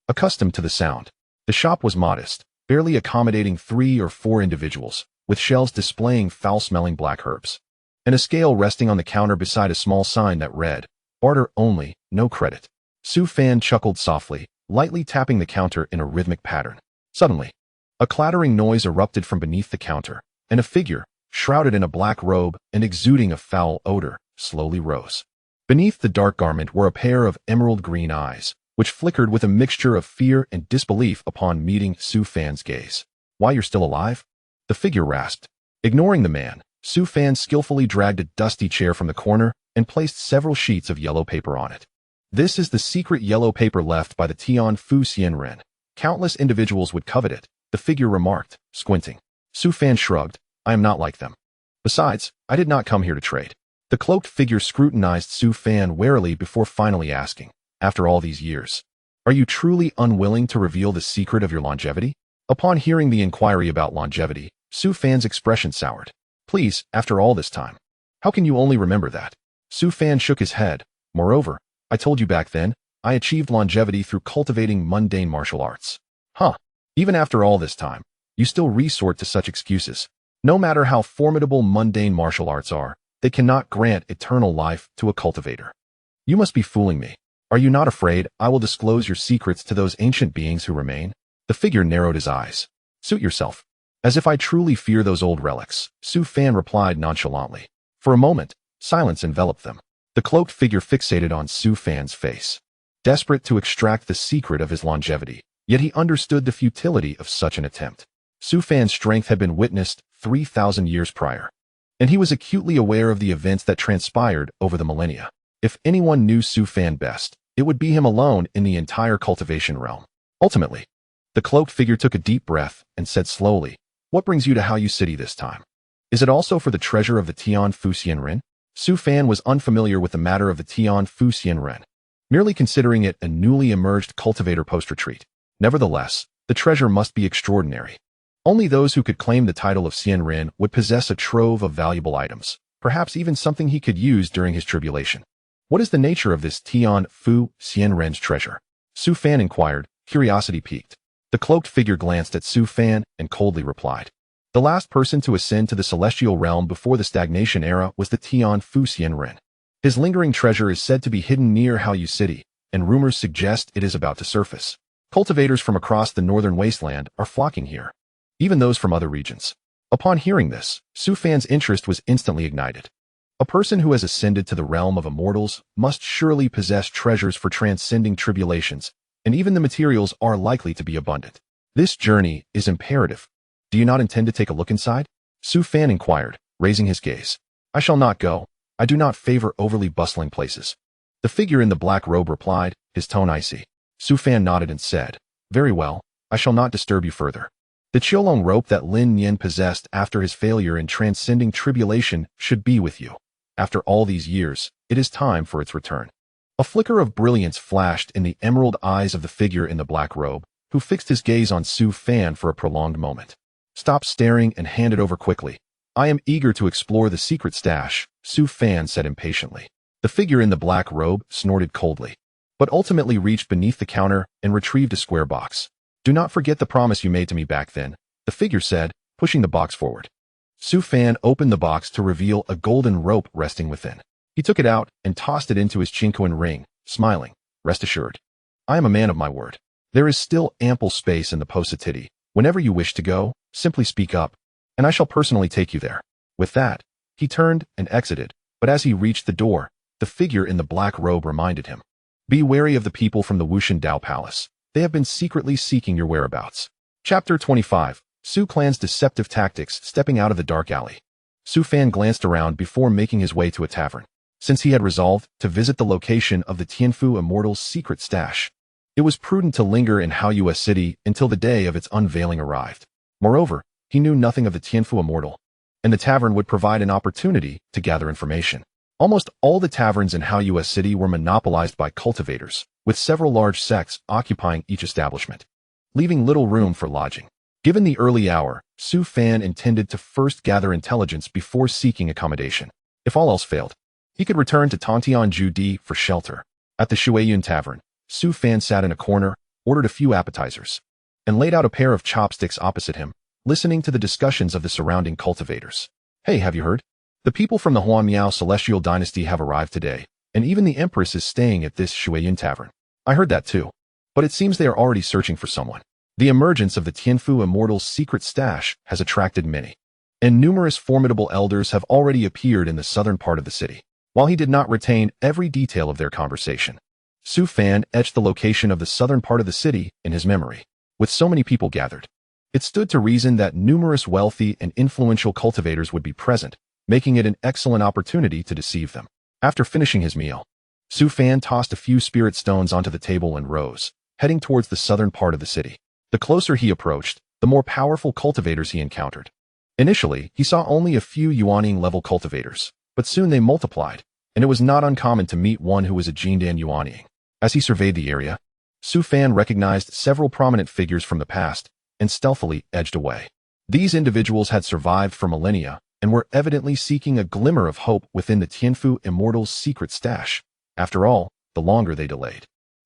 Accustomed to the sound, the shop was modest, barely accommodating 3 or 4 individuals, with shelves displaying foul-smelling black herbs, and a scale resting on the counter beside a small sign that read, "Barter only, no credit." Su Fan chuckled softly, lightly tapping the counter in a rhythmic pattern. Suddenly, a clattering noise erupted from beneath the counter, and a figure, shrouded in a black robe and exuding a foul odor, slowly rose. Beneath the dark garment were a pair of emerald green eyes, which flickered with a mixture of fear and disbelief upon meeting Su Fan's gaze. "Why, you're still alive?" the figure rasped. Ignoring the man, Su Fan skillfully dragged a dusty chair from the corner and placed several sheets of yellow paper on it. "This is the secret yellow paper left by the Tian Fuxian Ren. Countless individuals would covet it," the figure remarked, squinting. Su Fan shrugged, "I am not like them. Besides, I did not come here to trade." The cloaked figure scrutinized Su Fan warily before finally asking, "After all these years, are you truly unwilling to reveal the secret of your longevity?" Upon hearing the inquiry about longevity, Su Fan's expression soured. "Please, after all this time, how can you only remember that?" Su Fan shook his head. "Moreover, I told you back then, I achieved longevity through cultivating mundane martial arts." "Huh. Even after all this time, you still resort to such excuses. No matter how formidable mundane martial arts are, they cannot grant eternal life to a cultivator. You must be fooling me. Are you not afraid I will disclose your secrets to those ancient beings who remain? The figure narrowed his eyes. Suit yourself. As if I truly fear those old relics, Su Fan replied nonchalantly. For a moment, silence enveloped them. The cloaked figure fixated on Su Fan's face. Desperate to extract the secret of his longevity, yet he understood the futility of such an attempt. Su Fan's strength had been witnessed 3,000 years prior, and he was acutely aware of the events that transpired over the millennia. If anyone knew Su Fan best, it would be him alone in the entire cultivation realm. Ultimately, the cloaked figure took a deep breath and said slowly, "What brings you to Haoyu City this time? Is it also for the treasure of the Tian Fuxian Ren?" Su Fan was unfamiliar with the matter of the Tian Fuxian Ren, merely considering it a newly emerged cultivator post-retreat. Nevertheless, the treasure must be extraordinary. Only those who could claim the title of Xian Ren would possess a trove of valuable items, perhaps even something he could use during his tribulation. What is the nature of this Tian Fu Xian Ren's treasure? Su Fan inquired, curiosity piqued. The cloaked figure glanced at Su Fan and coldly replied. The last person to ascend to the celestial realm before the stagnation era was the Tian Fu Xian Ren. His lingering treasure is said to be hidden near Haoyu City, and rumors suggest it is about to surface. Cultivators from across the northern wasteland are flocking here, even those from other regions. Upon hearing this, Su Fan's interest was instantly ignited. A person who has ascended to the realm of immortals must surely possess treasures for transcending tribulations, and even the materials are likely to be abundant. This journey is imperative. Do you not intend to take a look inside? Su Fan inquired, raising his gaze. I shall not go. I do not favor overly bustling places. The figure in the black robe replied, his tone icy. Su Fan nodded and said, Very well, I shall not disturb you further. The Qiulong rope that Lin Nian possessed after his failure in transcending tribulation should be with you. After all these years, it is time for its return. A flicker of brilliance flashed in the emerald eyes of the figure in the black robe, who fixed his gaze on Su Fan for a prolonged moment. Stop staring and hand it over quickly. I am eager to explore the secret stash, Su Fan said impatiently. The figure in the black robe snorted coldly, but ultimately reached beneath the counter and retrieved a square box. Do not forget the promise you made to me back then, the figure said, pushing the box forward. Su Fan opened the box to reveal a golden rope resting within. He took it out and tossed it into his Qingquan ring, smiling. Rest assured, I am a man of my word. There is still ample space in the Posititi. Whenever you wish to go, simply speak up, and I shall personally take you there. With that, he turned and exited, but as he reached the door, the figure in the black robe reminded him. Be wary of the people from the Wushan Dao Palace. They have been secretly seeking your whereabouts. Chapter 25. Su Clan's deceptive tactics stepping out of the dark alley. Su Fan glanced around before making his way to a tavern. Since he had resolved to visit the location of the Tianfu Immortal's secret stash, it was prudent to linger in Haoyu City until the day of its unveiling arrived. Moreover, he knew nothing of the Tianfu Immortal, and the tavern would provide an opportunity to gather information. Almost all the taverns in Haoyu City were monopolized by cultivators, with several large sects occupying each establishment, leaving little room for lodging. Given the early hour, Su Fan intended to first gather intelligence before seeking accommodation. If all else failed, he could return to Tongtianju Di for shelter. At the Shuiyun Tavern, Su Fan sat in a corner, ordered a few appetizers, and laid out a pair of chopsticks opposite him, listening to the discussions of the surrounding cultivators. Hey, have you heard? The people from the Huanmiao Celestial Dynasty have arrived today, and even the Empress is staying at this Shuiyun Tavern. I heard that too, but it seems they are already searching for someone. The emergence of the Tianfu Immortal's secret stash has attracted many, and numerous formidable elders have already appeared in the southern part of the city. While he did not retain every detail of their conversation, Su Fan etched the location of the southern part of the city in his memory. With so many people gathered, it stood to reason that numerous wealthy and influential cultivators would be present, making it an excellent opportunity to deceive them. After finishing his meal, Su Fan tossed a few spirit stones onto the table and rose, heading towards the southern part of the city. The closer he approached, the more powerful cultivators he encountered. Initially, he saw only a few Yuanying-level cultivators, but soon they multiplied, and it was not uncommon to meet one who was a Jindan Yuanying. As he surveyed the area, Su Fan recognized several prominent figures from the past and stealthily edged away. These individuals had survived for millennia and were evidently seeking a glimmer of hope within the Tianfu Immortal's secret stash. After all, the longer they delayed,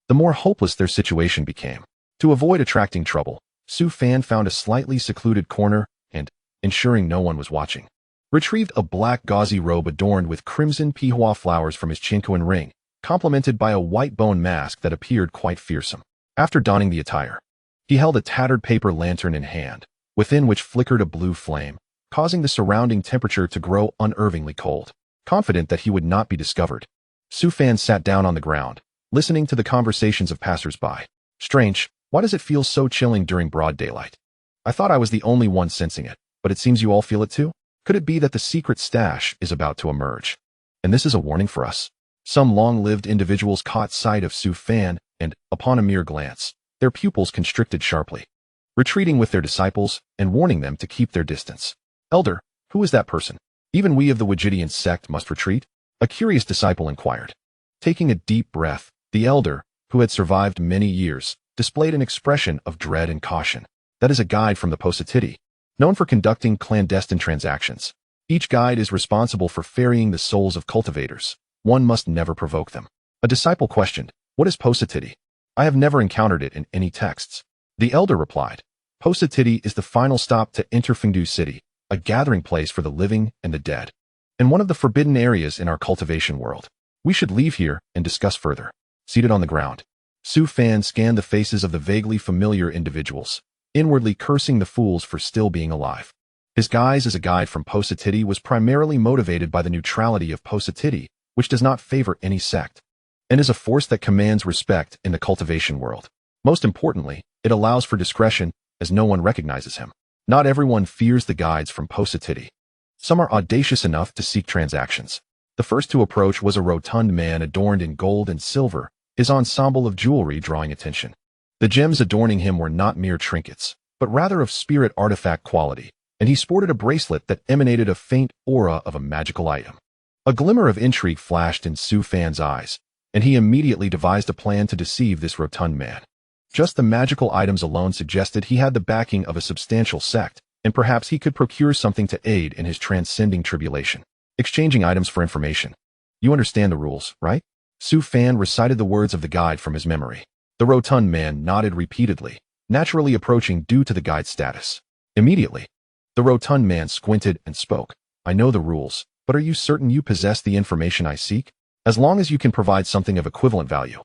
the more hopeless their situation became. To avoid attracting trouble, Su Fan found a slightly secluded corner and, ensuring no one was watching, retrieved a black gauzy robe adorned with crimson pihua flowers from his chinquan ring, complemented by a white bone mask that appeared quite fearsome. After donning the attire, he held a tattered paper lantern in hand, within which flickered a blue flame, causing the surrounding temperature to grow unnervingly cold. Confident that he would not be discovered, Su Fan sat down on the ground, listening to the conversations of passers-by. Strange, why does it feel so chilling during broad daylight? I thought I was the only one sensing it, but it seems you all feel it too? Could it be that the secret stash is about to emerge? And this is a warning for us. Some long-lived individuals caught sight of Su Fan and, upon a mere glance, their pupils constricted sharply, retreating with their disciples and warning them to keep their distance. Elder, who is that person? Even we of the Haotian Sect must retreat? A curious disciple inquired. Taking a deep breath, the elder, who had survived many years, displayed an expression of dread and caution. That is a guide from the Posititi, known for conducting clandestine transactions. Each guide is responsible for ferrying the souls of cultivators. One must never provoke them. A disciple questioned, what is Posititi? I have never encountered it in any texts. The elder replied, Posititi is the final stop to Interfingdu City, a gathering place for the living and the dead, and one of the forbidden areas in our cultivation world. We should leave here and discuss further. Seated on the ground, Su Fan scanned the faces of the vaguely familiar individuals, inwardly cursing the fools for still being alive. His guise as a guide from Posititi was primarily motivated by the neutrality of Posititi, which does not favor any sect, and is a force that commands respect in the cultivation world. Most importantly, it allows for discretion, as no one recognizes him. Not everyone fears the guides from Posititi. Some are audacious enough to seek transactions. The first to approach was a rotund man adorned in gold and silver, his ensemble of jewelry drawing attention. The gems adorning him were not mere trinkets, but rather of spirit artifact quality, and he sported a bracelet that emanated a faint aura of a magical item. A glimmer of intrigue flashed in Su Fan's eyes, and he immediately devised a plan to deceive this rotund man. Just the magical items alone suggested he had the backing of a substantial sect, and perhaps he could procure something to aid in his transcending tribulation. Exchanging items for information. You understand the rules, right? Su Fan recited the words of the guide from his memory. The rotund man nodded repeatedly, naturally approaching due to the guide's status. Immediately, the rotund man squinted and spoke. I know the rules, but are you certain you possess the information I seek? As long as you can provide something of equivalent value,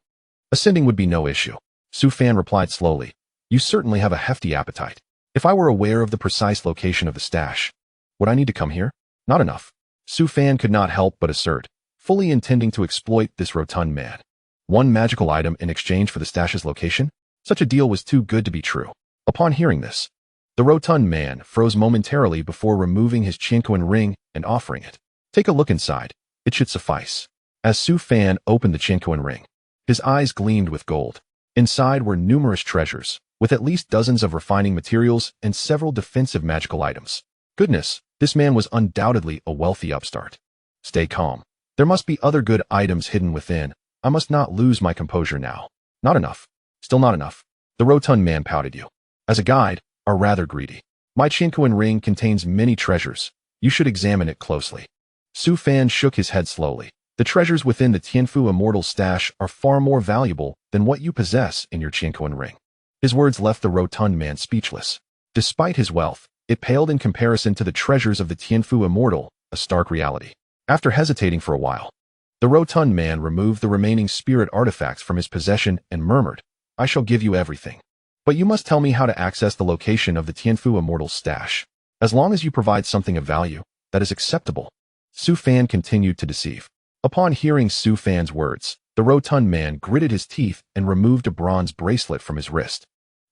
ascending would be no issue. Su Fan replied slowly. You certainly have a hefty appetite. If I were aware of the precise location of the stash, would I need to come here? Not enough. Su Fan could not help but assert, fully intending to exploit this rotund man. One magical item in exchange for the stash's location? Such a deal was too good to be true. Upon hearing this, the rotund man froze momentarily before removing his chinquan ring and offering it. Take a look inside. It should suffice. As Su Fan opened the chinquan ring, his eyes gleamed with gold. Inside were numerous treasures, with at least dozens of refining materials and several defensive magical items. Goodness, this man was undoubtedly a wealthy upstart. Stay calm. There must be other good items hidden within. I must not lose my composure now. Not enough. Still not enough. The rotund man pouted. You, as a guide, are rather greedy. My chinquan ring contains many treasures. You should examine it closely. Su Fan shook his head slowly. The treasures within the Tianfu immortal stash are far more valuable than what you possess in your chinquan ring. His words left the rotund man speechless. Despite his wealth, it paled in comparison to the treasures of the Tianfu immortal, a stark reality. After hesitating for a while, the rotund man removed the remaining spirit artifacts from his possession and murmured, I shall give you everything. But you must tell me how to access the location of the Tianfu immortal stash. As long as you provide something of value, that is acceptable. Su Fan continued to deceive. Upon hearing Su Fan's words, the rotund man gritted his teeth and removed a bronze bracelet from his wrist,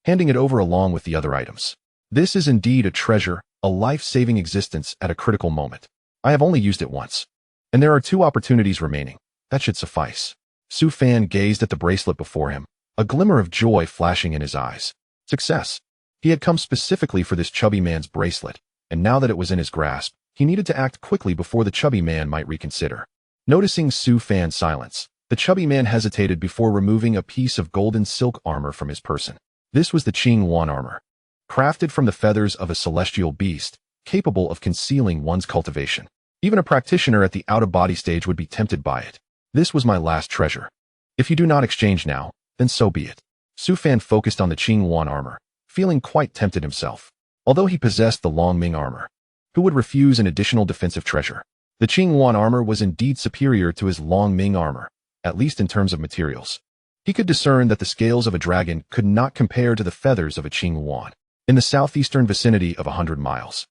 handing it over along with the other items. This is indeed a treasure, a life-saving existence at a critical moment. I have only used it once, and there are 2 opportunities remaining. That should suffice. Su Fan gazed at the bracelet before him, a glimmer of joy flashing in his eyes. Success. He had come specifically for this chubby man's bracelet, and now that it was in his grasp, he needed to act quickly before the chubby man might reconsider. Noticing Su Fan's silence, the chubby man hesitated before removing a piece of golden silk armor from his person. This was the Qing Wan armor, crafted from the feathers of a celestial beast, capable of concealing one's cultivation. Even a practitioner at the out-of-body stage would be tempted by it. This was my last treasure. If you do not exchange now, then so be it. Su Fan focused on the Qing Wan armor, feeling quite tempted himself. Although he possessed the Long Ming armor, who would refuse an additional defensive treasure? The Qing Yuan armor was indeed superior to his Long Ming armor, at least in terms of materials. He could discern that the scales of a dragon could not compare to the feathers of a Qing Yuan. In the southeastern vicinity of 100 miles,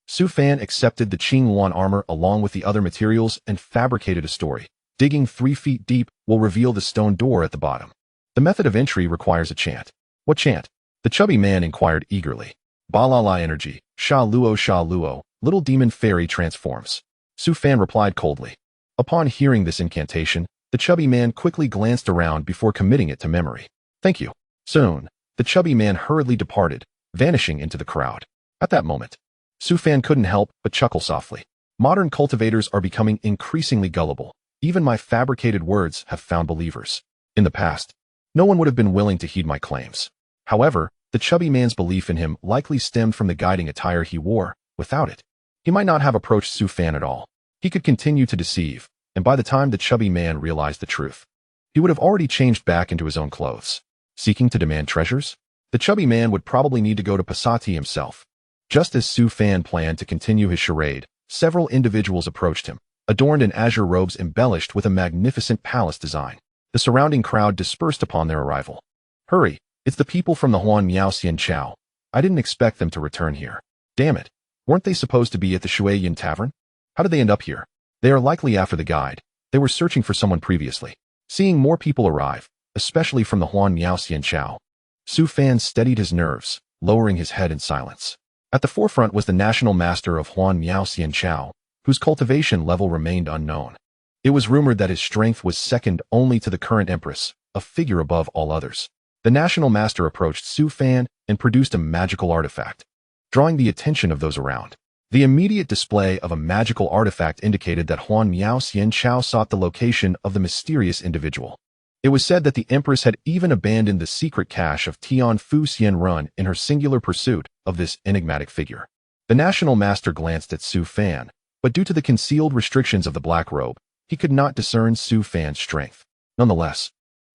Su Fan accepted the Qing Yuan armor along with the other materials and fabricated a story. Digging 3 feet deep will reveal the stone door at the bottom. The method of entry requires a chant. What chant? The chubby man inquired eagerly. Balala energy, Sha Luo, little demon fairy transforms. Su Fan replied coldly. Upon hearing this incantation, the chubby man quickly glanced around before committing it to memory. Thank you. Soon, the chubby man hurriedly departed, vanishing into the crowd. At that moment, Su Fan couldn't help but chuckle softly. Modern cultivators are becoming increasingly gullible. Even my fabricated words have found believers. In the past, no one would have been willing to heed my claims. However, the chubby man's belief in him likely stemmed from the guiding attire he wore. Without it, he might not have approached Su Fan at all. He could continue to deceive, and by the time the chubby man realized the truth, he would have already changed back into his own clothes. Seeking to demand treasures? The chubby man would probably need to go to Pasati himself. Just as Su Fan planned to continue his charade, several individuals approached him, adorned in azure robes embellished with a magnificent palace design. The surrounding crowd dispersed upon their arrival. Hurry, it's the people from the Huan Miaoxian Chao. I didn't expect them to return here. Damn it, weren't they supposed to be at the Shui Yin Tavern? How did they end up here? They are likely after the guide. They were searching for someone previously. Seeing more people arrive, especially from the Huan Miaoxian Chao, Su Fan steadied his nerves, lowering his head in silence. At the forefront was the national master of Huan Miaoxian Chao, whose cultivation level remained unknown. It was rumored that his strength was second only to the current empress, a figure above all others. The national master approached Su Fan and produced a magical artifact, drawing the attention of those around. The immediate display of a magical artifact indicated that Huan Miaoxian Chao sought the location of the mysterious individual. It was said that the empress had even abandoned the secret cache of Tian Fu Xian Run in her singular pursuit of this enigmatic figure. The national master glanced at Su Fan, but due to the concealed restrictions of the black robe, he could not discern Su Fan's strength. Nonetheless,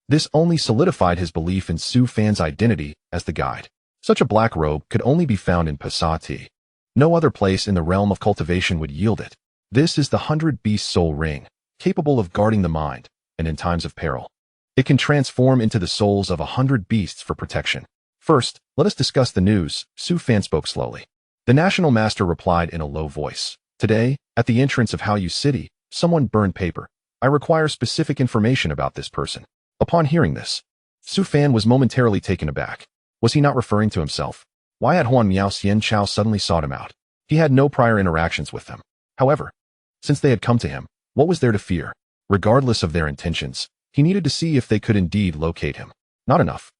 this only solidified his belief in Su Fan's identity as the guide. Such a black robe could only be found in Pasati. No other place in the realm of cultivation would yield it. This is the 100-beast soul ring, capable of guarding the mind, and in times of peril, it can transform into the souls of 100 beasts for protection. First, let us discuss the news, Su Fan spoke slowly. The national master replied in a low voice. Today, at the entrance of Haoyu City, someone burned paper. I require specific information about this person. Upon hearing this, Su Fan was momentarily taken aback. Was he not referring to himself? Why had Huan Miaoxian Chao suddenly sought him out? He had no prior interactions with them. However, since they had come to him, what was there to fear? Regardless of their intentions, he needed to see if they could indeed locate him. Not enough.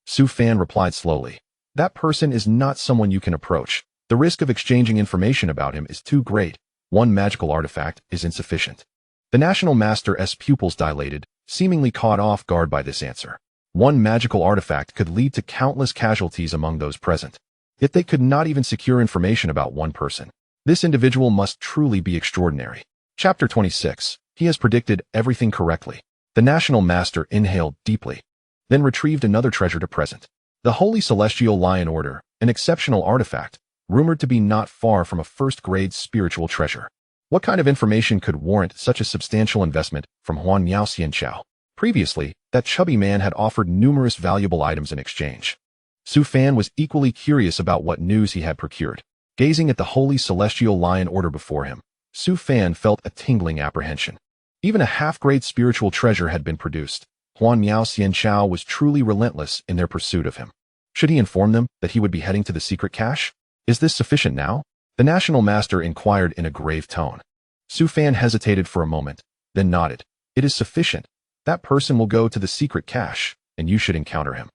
Su Fan replied slowly. That person is not someone you can approach. The risk of exchanging information about him is too great. One magical artifact is insufficient. The national master's pupils dilated, seemingly caught off guard by this answer. One magical artifact could lead to countless casualties among those present. Yet they could not even secure information about one person. This individual must truly be extraordinary. Chapter 26. He has predicted everything correctly. The national master inhaled deeply, then retrieved another treasure to present. The Holy Celestial Lion Order, an exceptional artifact, rumored to be not far from a first-grade spiritual treasure. What kind of information could warrant such a substantial investment from Huan Miaoxian Chao? Previously, that chubby man had offered numerous valuable items in exchange. Su Fan was equally curious about what news he had procured. Gazing at the Holy Celestial Lion Order before him, Su Fan felt a tingling apprehension. Even a half-grade spiritual treasure had been produced. Huan Miaoxian Chao was truly relentless in their pursuit of him. Should he inform them that he would be heading to the secret cache? Is this sufficient now? The national master inquired in a grave tone. Su Fan hesitated for a moment, then nodded. It is sufficient. That person will go to the secret cache, and you should encounter him.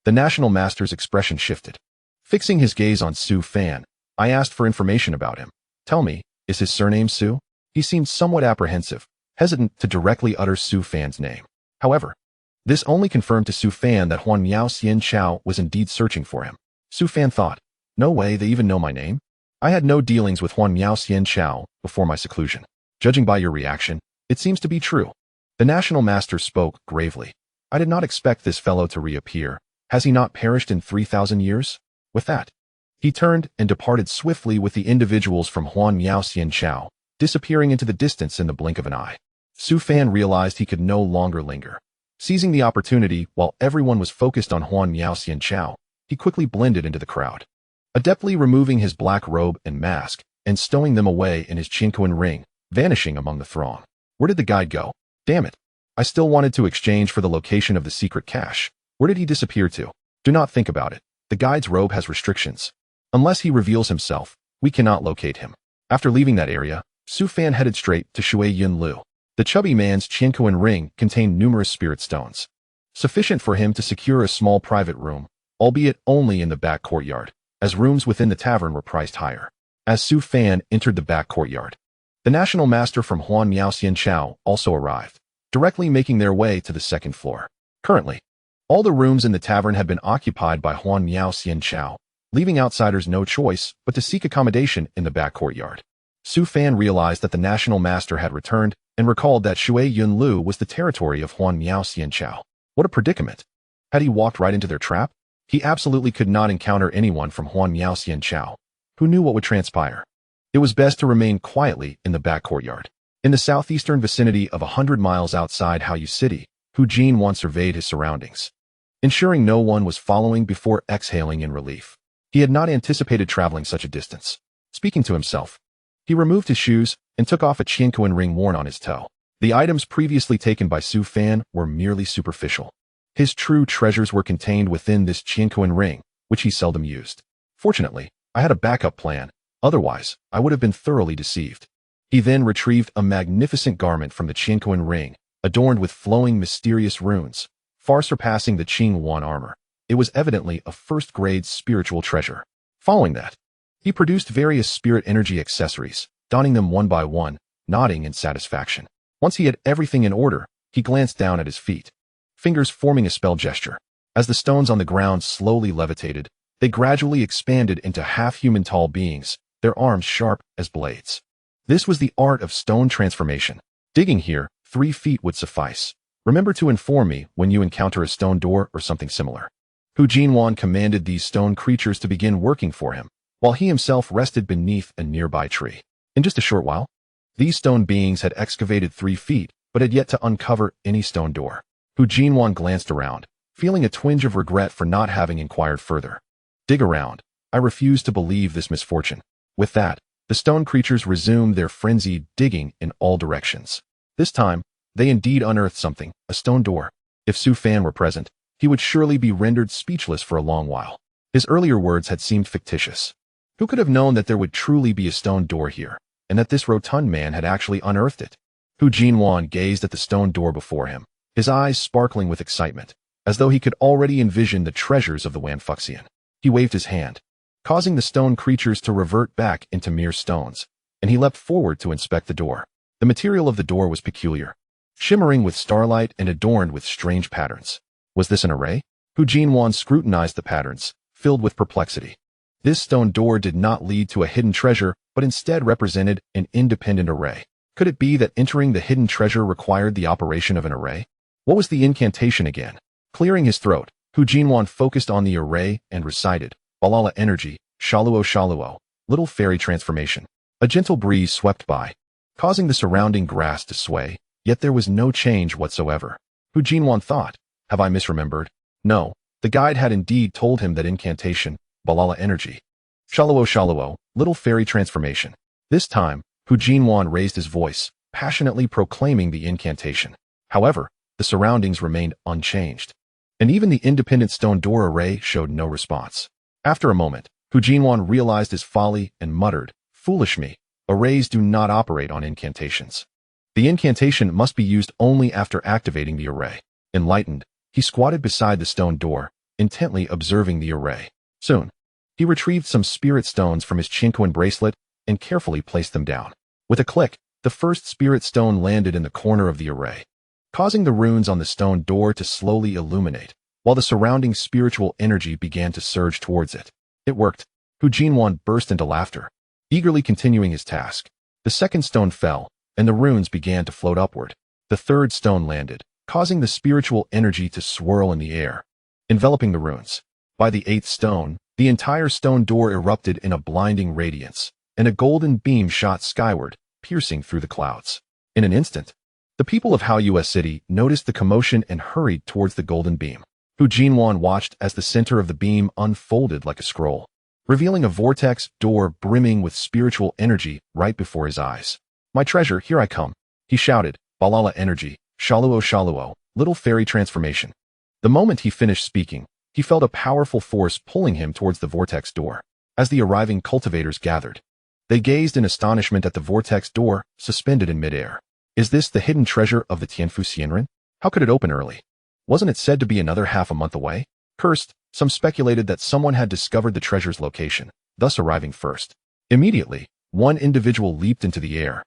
The national master's expression shifted. Fixing his gaze on Su Fan, I asked for information about him. Tell me, is his surname Su? He seemed somewhat apprehensive, hesitant to directly utter Su Fan's name. However, this only confirmed to Su Fan that Huan Miaoxian Chao was indeed searching for him. Su Fan thought, no way they even know my name? I had no dealings with Huan Miaoxian Chao before my seclusion. Judging by your reaction, it seems to be true. The national master spoke gravely. I did not expect this fellow to reappear. Has he not perished in 3,000 years? With that, he turned and departed swiftly with the individuals from Haotian Sect, disappearing into the distance in the blink of an eye. Su Fan realized he could no longer linger. Seizing the opportunity while everyone was focused on Haotian Sect, he quickly blended into the crowd. Adeptly removing his black robe and mask and stowing them away in his Chinquan ring, vanishing among the throng. Where did the guide go? Damn it. I still wanted to exchange for the location of the secret cache. Where did he disappear to? Do not think about it. The guide's robe has restrictions. Unless he reveals himself, we cannot locate him. After leaving that area, Su Fan headed straight to Shui Yun Lu. The chubby man's Chinquan ring contained numerous spirit stones, sufficient for him to secure a small private room, albeit only in the back courtyard, as rooms within the tavern were priced higher. As Su Fan entered the back courtyard, the national master from Haotian Sect also arrived, directly making their way to the second floor. Currently, all the rooms in the tavern had been occupied by Haotian Sect, leaving outsiders no choice but to seek accommodation in the back courtyard. Su Fan realized that the national master had returned and recalled that Shui Yun Lu was the territory of Haotian Sect. What a predicament! Had he walked right into their trap? He absolutely could not encounter anyone from Haotian Sect who knew what would transpire. It was best to remain quietly in the back courtyard. In the southeastern vicinity of 100 miles outside Haoyu City, Hu Jinwan surveyed his surroundings, ensuring no one was following before exhaling in relief. He had not anticipated traveling such a distance. Speaking to himself, he removed his shoes and took off a Chinquan ring worn on his toe. The items previously taken by Su Fan were merely superficial. His true treasures were contained within this Chinquan ring, which he seldom used. Fortunately, I had a backup plan, otherwise I would have been thoroughly deceived. He then retrieved a magnificent garment from the Chinquan ring, adorned with flowing mysterious runes, far surpassing the Qingwan armor. It was evidently a first-grade spiritual treasure. Following that, he produced various spirit energy accessories, donning them one by one, nodding in satisfaction. Once he had everything in order, he glanced down at his feet, fingers forming a spell gesture. As the stones on the ground slowly levitated, they gradually expanded into half-human tall beings, their arms sharp as blades. This was the art of stone transformation. Digging here, 3 feet would suffice. Remember to inform me when you encounter a stone door or something similar. Hu Jinwan commanded these stone creatures to begin working for him, while he himself rested beneath a nearby tree. In just a short while, these stone beings had excavated 3 feet, but had yet to uncover any stone door. Hu Jinwan glanced around, feeling a twinge of regret for not having inquired further. Dig around. I refuse to believe this misfortune. With that, the stone creatures resumed their frenzied digging in all directions. This time, they indeed unearthed something, a stone door. If Su Fan were present, he would surely be rendered speechless for a long while. His earlier words had seemed fictitious. Who could have known that there would truly be a stone door here, and that this rotund man had actually unearthed it? Hu Jinwan gazed at the stone door before him, his eyes sparkling with excitement, as though he could already envision the treasures of the Wanfuxian. He waved his hand, causing the stone creatures to revert back into mere stones, and he leapt forward to inspect the door. The material of the door was peculiar, shimmering with starlight and adorned with strange patterns. Was this an array? Hu Jinwan scrutinized the patterns, filled with perplexity. This stone door did not lead to a hidden treasure, but instead represented an independent array. Could it be that entering the hidden treasure required the operation of an array? What was the incantation again? Clearing his throat, Hu Jinwan focused on the array and recited, Balala energy, Shaluo Shaluo, little fairy transformation. A gentle breeze swept by, causing the surrounding grass to sway, yet there was no change whatsoever. Hu Jinwan thought, have I misremembered? No, the guide had indeed told him that incantation, Balala energy, Shaluo Shaluo, little fairy transformation. This time, Hu Jinwan raised his voice, passionately proclaiming the incantation. However, the surroundings remained unchanged, and even the independent stone door array showed no response. After a moment, Hu Jinwan realized his folly and muttered, Foolish me, arrays do not operate on incantations. The incantation must be used only after activating the array. Enlightened, he squatted beside the stone door, intently observing the array. Soon, he retrieved some spirit stones from his Chinquan bracelet and carefully placed them down. With a click, the first spirit stone landed in the corner of the array, causing the runes on the stone door to slowly illuminate, while the surrounding spiritual energy began to surge towards it. It worked. Hu Jinwan burst into laughter, eagerly continuing his task. The second stone fell, and the runes began to float upward. The third stone landed, causing the spiritual energy to swirl in the air. enveloping the ruins. By the eighth stone, the entire stone door erupted in a blinding radiance, and a golden beam shot skyward, piercing through the clouds. In an instant, the people of Haotian City noticed the commotion and hurried towards the golden beam. Hu Jinwan watched as the center of the beam unfolded like a scroll, revealing a vortex door brimming with spiritual energy right before his eyes. "My treasure, here I come," he shouted, Balala energy, Shaluo Shaluo, little fairy transformation. The moment he finished speaking, he felt a powerful force pulling him towards the vortex door. As the arriving cultivators gathered, they gazed in astonishment at the vortex door, suspended in midair. Is this the hidden treasure of the Tianfu Xianren? How could it open early? Wasn't it said to be another half a month away? Cursed, some speculated that someone had discovered the treasure's location, thus arriving first. Immediately, one individual leaped into the air,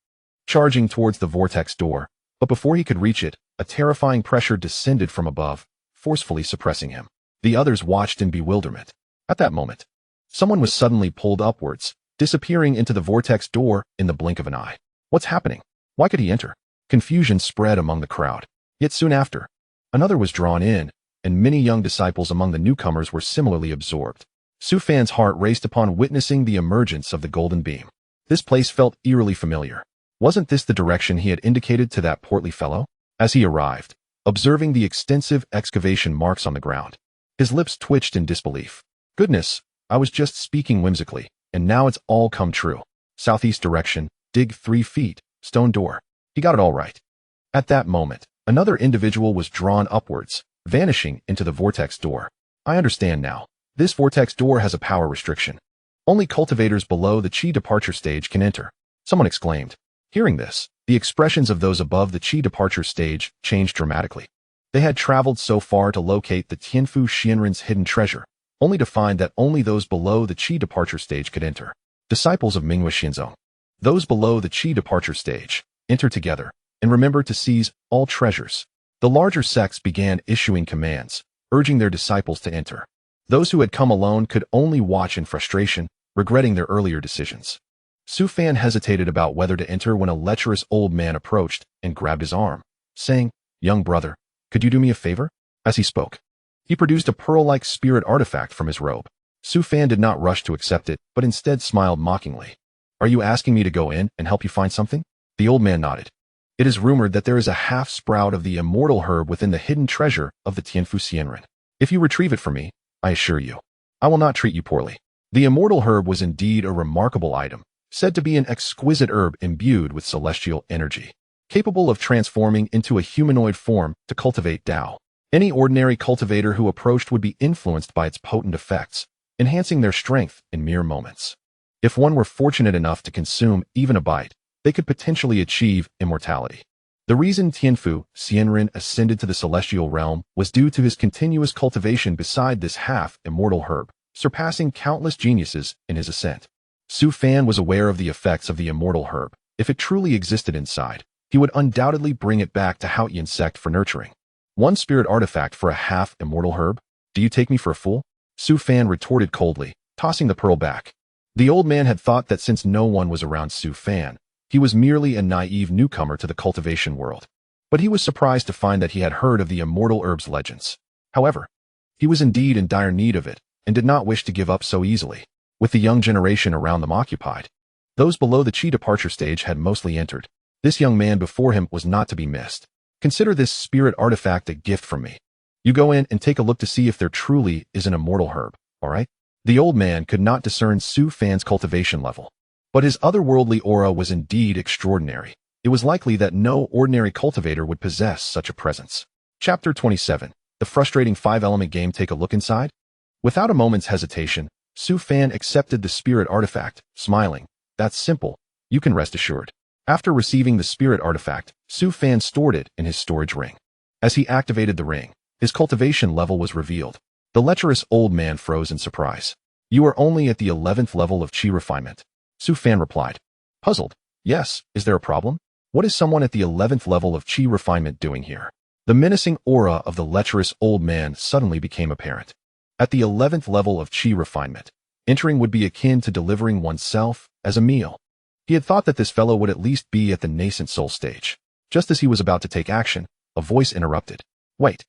charging towards the vortex door, but before he could reach it, a terrifying pressure descended from above, forcefully suppressing him. The others watched in bewilderment. At that moment, someone was suddenly pulled upwards, disappearing into the vortex door in the blink of an eye. What's happening? Why could he enter? Confusion spread among the crowd. Yet soon after, another was drawn in, and many young disciples among the newcomers were similarly absorbed. Su Fan's heart raced upon witnessing the emergence of the golden beam. This place felt eerily familiar. Wasn't this the direction he had indicated to that portly fellow? As he arrived, observing the extensive excavation marks on the ground, his lips twitched in disbelief. Goodness, I was just speaking whimsically, and now it's all come true. Southeast direction, dig 3 feet, stone door. He got it all right. At that moment, another individual was drawn upwards, vanishing into the vortex door. I understand now. This vortex door has a power restriction. Only cultivators below the Qi departure stage can enter. Someone exclaimed. Hearing this, the expressions of those above the Qi departure stage changed dramatically. They had traveled so far to locate the Tianfu Xianren's hidden treasure, only to find that only those below the Qi departure stage could enter. Disciples of Minghua Xianzong. Those below the Qi departure stage, enter together, and remember to seize all treasures. The larger sects began issuing commands, urging their disciples to enter. Those who had come alone could only watch in frustration, regretting their earlier decisions. Su Fan hesitated about whether to enter when a lecherous old man approached and grabbed his arm, saying, "Young brother, could you do me a favor?" As he spoke, he produced a pearl-like spirit artifact from his robe. Su Fan did not rush to accept it, but instead smiled mockingly. "Are you asking me to go in and help you find something?" The old man nodded. "It is rumored that there is a half-sprout of the immortal herb within the hidden treasure of the Tianfu Xianren. If you retrieve it for me, I assure you, I will not treat you poorly." The immortal herb was indeed a remarkable item, said to be an exquisite herb imbued with celestial energy, capable of transforming into a humanoid form to cultivate Tao. Any ordinary cultivator who approached would be influenced by its potent effects, enhancing their strength in mere moments. If one were fortunate enough to consume even a bite, they could potentially achieve immortality. The reason Tianfu Xianren ascended to the celestial realm was due to his continuous cultivation beside this half-immortal herb, surpassing countless geniuses in his ascent. Su Fan was aware of the effects of the immortal herb. If it truly existed inside, he would undoubtedly bring it back to Haotian Sect for nurturing. One spirit artifact for a half-immortal herb? Do you take me for a fool? Su Fan retorted coldly, tossing the pearl back. The old man had thought that since no one was around Su Fan, he was merely a naive newcomer to the cultivation world. But he was surprised to find that he had heard of the immortal herb's legends. However, he was indeed in dire need of it, and did not wish to give up so easily. With the young generation around them occupied, those below the Qi departure stage had mostly entered. This young man before him was not to be missed. Consider this spirit artifact a gift from me. You go in and take a look to see if there truly is an immortal herb, all right? The old man could not discern Su Fan's cultivation level, but his otherworldly aura was indeed extraordinary. It was likely that no ordinary cultivator would possess such a presence. Chapter 27. The frustrating 5-element game. Take a look inside. Without a moment's hesitation, Su Fan accepted the spirit artifact, smiling. That's simple. You can rest assured. After receiving the spirit artifact, Su Fan stored it in his storage ring. As he activated the ring, his cultivation level was revealed. The lecherous old man froze in surprise. You are only at the 11th level of Qi refinement. Su Fan replied. Puzzled. Yes, is there a problem? What is someone at the 11th level of Qi refinement doing here? The menacing aura of the lecherous old man suddenly became apparent. At the 11th level of Qi refinement, entering would be akin to delivering oneself as a meal. He had thought that this fellow would at least be at the nascent soul stage. Just as he was about to take action, a voice interrupted. Wait.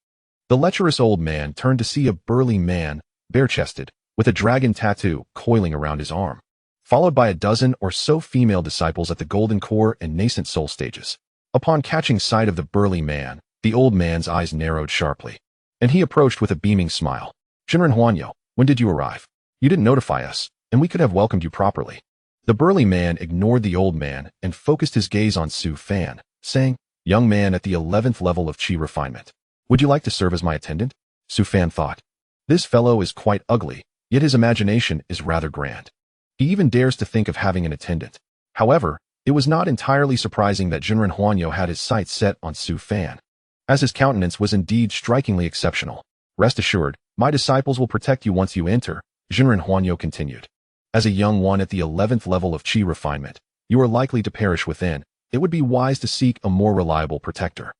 The lecherous old man turned to see a burly man, bare-chested, with a dragon tattoo coiling around his arm, followed by a dozen or so female disciples at the golden core and nascent soul stages. Upon catching sight of the burly man, the old man's eyes narrowed sharply, and he approached with a beaming smile. Shinran Huanyo, when did you arrive? You didn't notify us, and we could have welcomed you properly. The burly man ignored the old man and focused his gaze on Su Fan, saying, Young man at the 11th level of Qi refinement. Would you like to serve as my attendant? Su Fan thought. This fellow is quite ugly, yet his imagination is rather grand. He even dares to think of having an attendant. However, it was not entirely surprising that Jinren Huanyo had his sights set on Su Fan, as his countenance was indeed strikingly exceptional. Rest assured, my disciples will protect you once you enter, Jinren Huanyo continued. As a young one at the 11th level of Qi refinement, you are likely to perish within. It would be wise to seek a more reliable protector.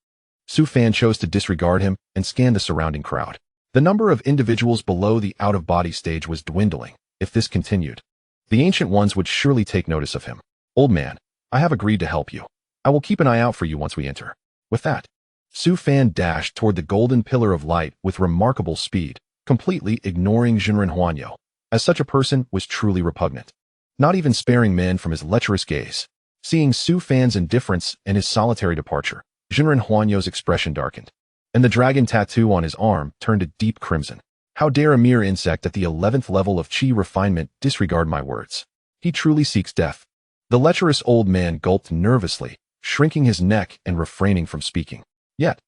Su Fan chose to disregard him and scan the surrounding crowd. The number of individuals below the out-of-body stage was dwindling. If this continued, the Ancient Ones would surely take notice of him. Old man, I have agreed to help you. I will keep an eye out for you once we enter. With that, Su Fan dashed toward the golden pillar of light with remarkable speed, completely ignoring Jinren Huanyo, as such a person was truly repugnant, not even sparing men from his lecherous gaze. Seeing Su Fan's indifference and his solitary departure, Jinren Huanyo's expression darkened, and the dragon tattoo on his arm turned a deep crimson. How dare a mere insect at the 11th level of Qi refinement disregard my words? He truly seeks death. The lecherous old man gulped nervously, shrinking his neck and refraining from speaking. Yet,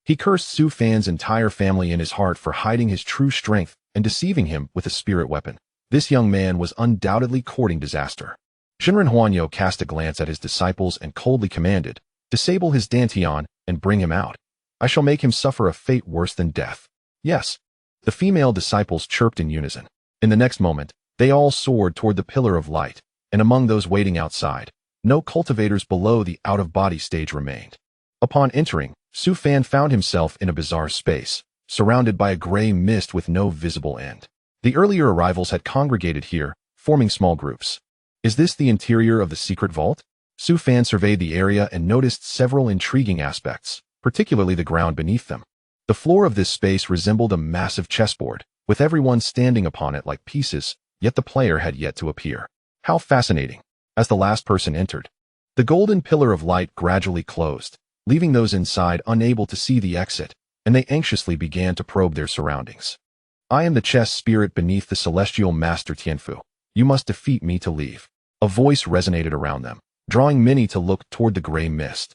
he cursed Su Fan's entire family in his heart for hiding his true strength and deceiving him with a spirit weapon. This young man was undoubtedly courting disaster. Jinren Huanyo cast a glance at his disciples and coldly commanded, Disable his Dantian and bring him out. I shall make him suffer a fate worse than death. Yes. The female disciples chirped in unison. In the next moment, they all soared toward the pillar of light, and among those waiting outside, no cultivators below the out-of-body stage remained. Upon entering, Su Fan found himself in a bizarre space, surrounded by a gray mist with no visible end. The earlier arrivals had congregated here, forming small groups. Is this the interior of the secret vault? Su Fan surveyed the area and noticed several intriguing aspects, particularly the ground beneath them. The floor of this space resembled a massive chessboard, with everyone standing upon it like pieces, yet the player had yet to appear. How fascinating! As the last person entered, the golden pillar of light gradually closed, leaving those inside unable to see the exit, and they anxiously began to probe their surroundings. I am the chess spirit beneath the celestial master Tianfu. You must defeat me to leave. A voice resonated around them, drawing many to look toward the gray mist.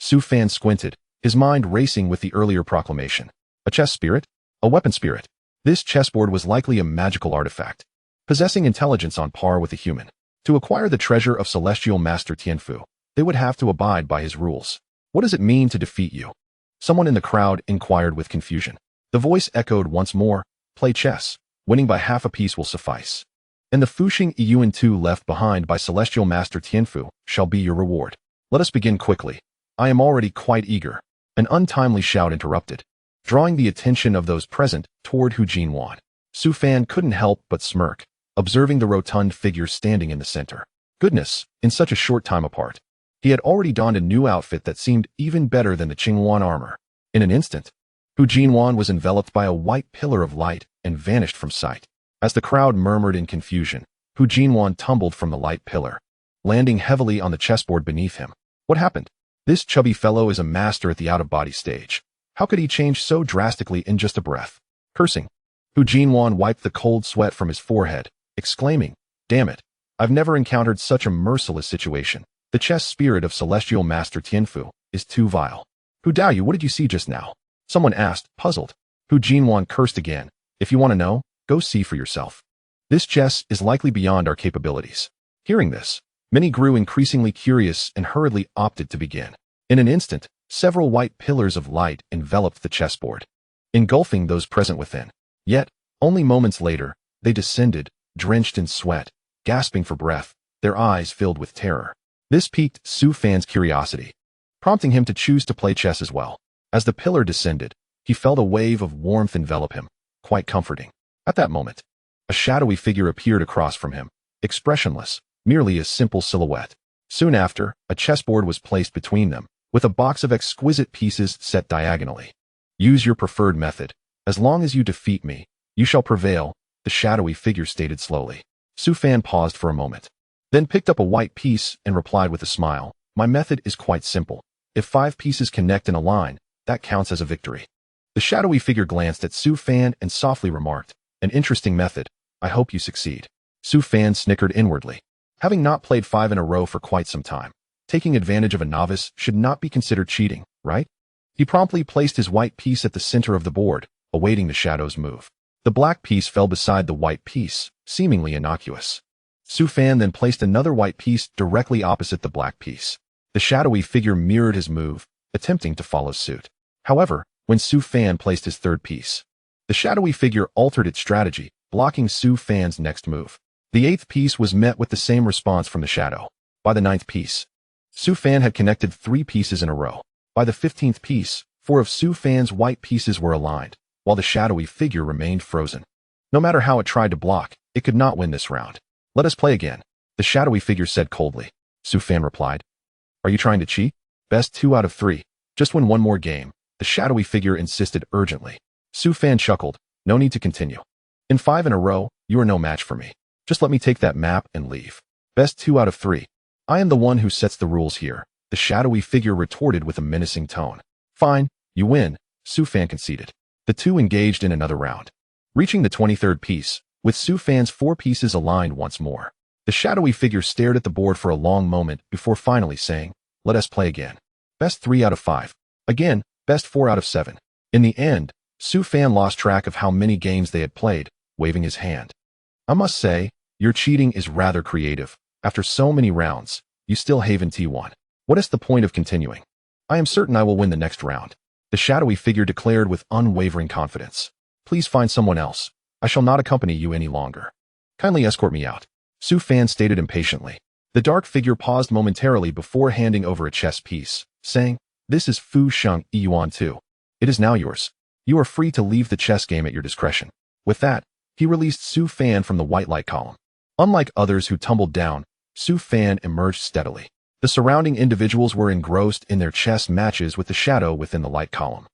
Su Fan squinted, his mind racing with the earlier proclamation. A chess spirit? A weapon spirit? This chessboard was likely a magical artifact, possessing intelligence on par with a human. To acquire the treasure of celestial master Tianfu, they would have to abide by his rules. What does it mean to defeat you? Someone in the crowd inquired with confusion. The voice echoed once more, play chess. Winning by half a piece will suffice. And the Fuxing Yuan 2 left behind by celestial master Tianfu shall be your reward. Let us begin quickly. I am already quite eager. An untimely shout interrupted, drawing the attention of those present toward Hu Jinwan. Su Fan couldn't help but smirk, observing the rotund figure standing in the center. Goodness, in such a short time apart. He had already donned a new outfit that seemed even better than the Qingwan armor. In an instant, Hu Jinwan was enveloped by a white pillar of light and vanished from sight. As the crowd murmured in confusion, Hu Jinwan tumbled from the light pillar, landing heavily on the chessboard beneath him. What happened? This chubby fellow is a master at the out-of-body stage. How could he change so drastically in just a breath? Cursing, Hu Jinwan wiped the cold sweat from his forehead, exclaiming, Damn it, I've never encountered such a merciless situation. The chess spirit of celestial master Tianfu is too vile. Hu Daoyu, what did you see just now? Someone asked, puzzled. Hu Jinwan cursed again. If you want to know, go see for yourself. This chess is likely beyond our capabilities. Hearing this, many grew increasingly curious and hurriedly opted to begin. In an instant, several white pillars of light enveloped the chessboard, engulfing those present within. Yet, only moments later, they descended, drenched in sweat, gasping for breath, their eyes filled with terror. This piqued Su Fan's curiosity, prompting him to choose to play chess as well. As the pillar descended, he felt a wave of warmth envelop him, quite comforting. At that moment, a shadowy figure appeared across from him, expressionless, merely a simple silhouette. Soon after, a chessboard was placed between them, with a box of exquisite pieces set diagonally. Use your preferred method. As long as you defeat me, you shall prevail, the shadowy figure stated slowly. Su Fan paused for a moment, then picked up a white piece and replied with a smile. My method is quite simple. If 5 pieces connect in a line, that counts as a victory. The shadowy figure glanced at Su Fan and softly remarked, an interesting method. I hope you succeed. Su Fan snickered inwardly. Having not played 5 in a row for quite some time, taking advantage of a novice should not be considered cheating, right? He promptly placed his white piece at the center of the board, awaiting the shadow's move. The black piece fell beside the white piece, seemingly innocuous. Su Fan then placed another white piece directly opposite the black piece. The shadowy figure mirrored his move, attempting to follow suit. However, when Su Fan placed his third piece, the shadowy figure altered its strategy, blocking Su Fan's next move. The 8th piece was met with the same response from the shadow. By the 9th piece, Su Fan had connected 3 pieces in a row. By the 15th piece, 4 of Su Fan's white pieces were aligned, while the shadowy figure remained frozen. No matter how it tried to block, it could not win this round. Let us play again, the shadowy figure said coldly. Su Fan replied. Are you trying to cheat? Best 2 out of 3. Just win one more game, the shadowy figure insisted urgently. Su Fan chuckled. No need to continue. In 5 in a row, you are no match for me. Just let me take that map and leave. Best 2 out of 3. I am the one who sets the rules here, the shadowy figure retorted with a menacing tone. Fine, you win, Su Fan conceded. The two engaged in another round. Reaching the 23rd piece, with Su Fan's 4 pieces aligned once more, the shadowy figure stared at the board for a long moment before finally saying, let us play again. Best 3 out of 5. Again, best 4 out of 7. In the end, Su Fan lost track of how many games they had played, waving his hand. I must say, your cheating is rather creative. After so many rounds, you still haven't T1. What is the point of continuing? I am certain I will win the next round, the shadowy figure declared with unwavering confidence. Please find someone else. I shall not accompany you any longer. Kindly escort me out, Su Fan stated impatiently. The dark figure paused momentarily before handing over a chess piece, saying, this is Fu Sheng Yuan 2. It is now yours. You are free to leave the chess game at your discretion. With that, he released Su Fan from the white light column. Unlike others who tumbled down, Su Fan emerged steadily. The surrounding individuals were engrossed in their chess matches with the shadow within the light column.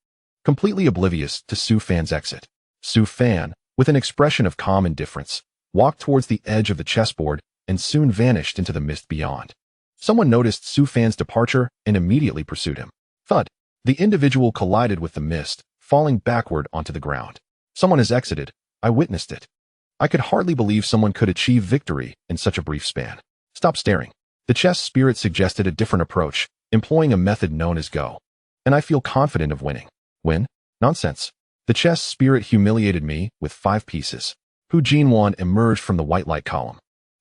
Completely oblivious to Su Fan's exit, Su Fan, with an expression of calm indifference, walked towards the edge of the chessboard and soon vanished into the mist beyond. Someone noticed Su Fan's departure and immediately pursued him. Thud! The individual collided with the mist, falling backward onto the ground. Someone has exited. I witnessed it. I could hardly believe someone could achieve victory in such a brief span. Stop staring. The chess spirit suggested a different approach, employing a method known as Go. And I feel confident of winning. Win? Nonsense. The chess spirit humiliated me with 5 pieces. Hu Jinwan emerged from the white light column,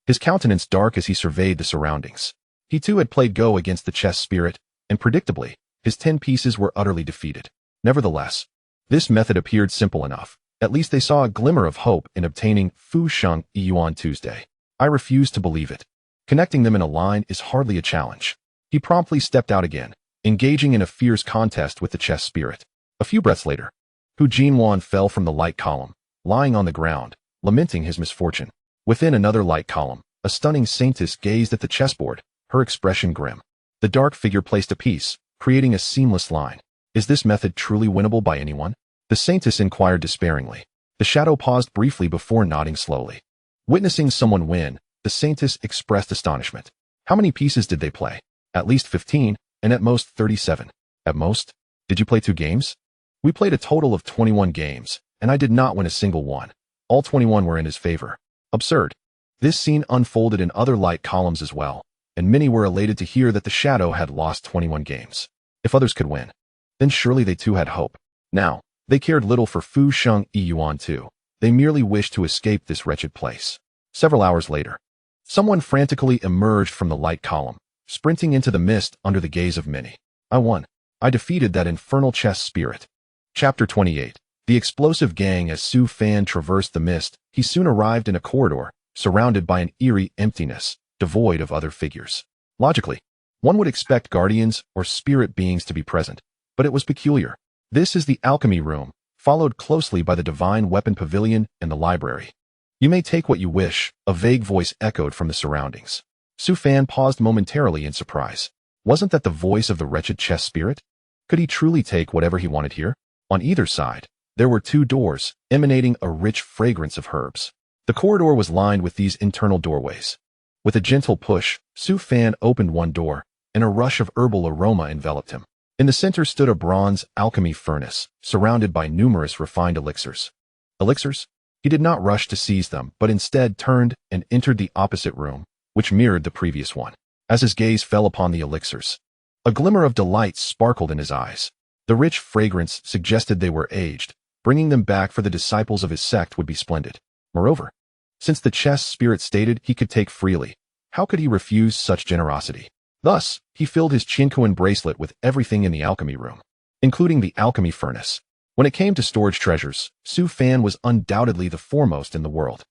his countenance dark as he surveyed the surroundings. He too had played Go against the chess spirit, and predictably, his 10 pieces were utterly defeated. Nevertheless, this method appeared simple enough. At least they saw a glimmer of hope in obtaining Fu Sheng Yuan Tuesday. I refused to believe it. Connecting them in a line is hardly a challenge. He promptly stepped out again, engaging in a fierce contest with the chess spirit. A few breaths later, Hu Jinwan fell from the light column, lying on the ground, lamenting his misfortune. Within another light column, a stunning saintess gazed at the chessboard, her expression grim. The dark figure placed a piece, creating a seamless line. Is this method truly winnable by anyone? The saintess inquired despairingly. The shadow paused briefly before nodding slowly. Witnessing someone win, the saintess expressed astonishment. How many pieces did they play? At least 15, and at most 37. At most? Did you play 2 games? We played a total of 21 games, and I did not win a single one. All 21 were in his favor. Absurd. This scene unfolded in other light columns as well, and many were elated to hear that the shadow had lost 21 games. If others could win, then surely they too had hope. Now, they cared little for Fu Sheng Yuan 2. They merely wished to escape this wretched place. Several hours later, someone frantically emerged from the light column, sprinting into the mist under the gaze of many. I won. I defeated that infernal chess spirit. Chapter 28. The explosive gang. As Su Fan traversed the mist, he soon arrived in a corridor, surrounded by an eerie emptiness, devoid of other figures. Logically, one would expect guardians or spirit beings to be present, but it was peculiar. This is the alchemy room, followed closely by the divine weapon pavilion and the library. You may take what you wish, a vague voice echoed from the surroundings. Su Fan paused momentarily in surprise. Wasn't that the voice of the wretched chess spirit? Could he truly take whatever he wanted here? On either side, there were 2 doors, emanating a rich fragrance of herbs. The corridor was lined with these internal doorways. With a gentle push, Su Fan opened one door, and a rush of herbal aroma enveloped him. In the center stood a bronze alchemy furnace, surrounded by numerous refined elixirs. Elixirs? He did not rush to seize them, but instead turned and entered the opposite room, which mirrored the previous one. As his gaze fell upon the elixirs, a glimmer of delight sparkled in his eyes. The rich fragrance suggested they were aged. Bringing them back for the disciples of his sect would be splendid. Moreover, since the chess spirit stated he could take freely, how could he refuse such generosity? Thus, he filled his Chinquan bracelet with everything in the alchemy room, including the alchemy furnace. When it came to storage treasures, Su Fan was undoubtedly the foremost in the world.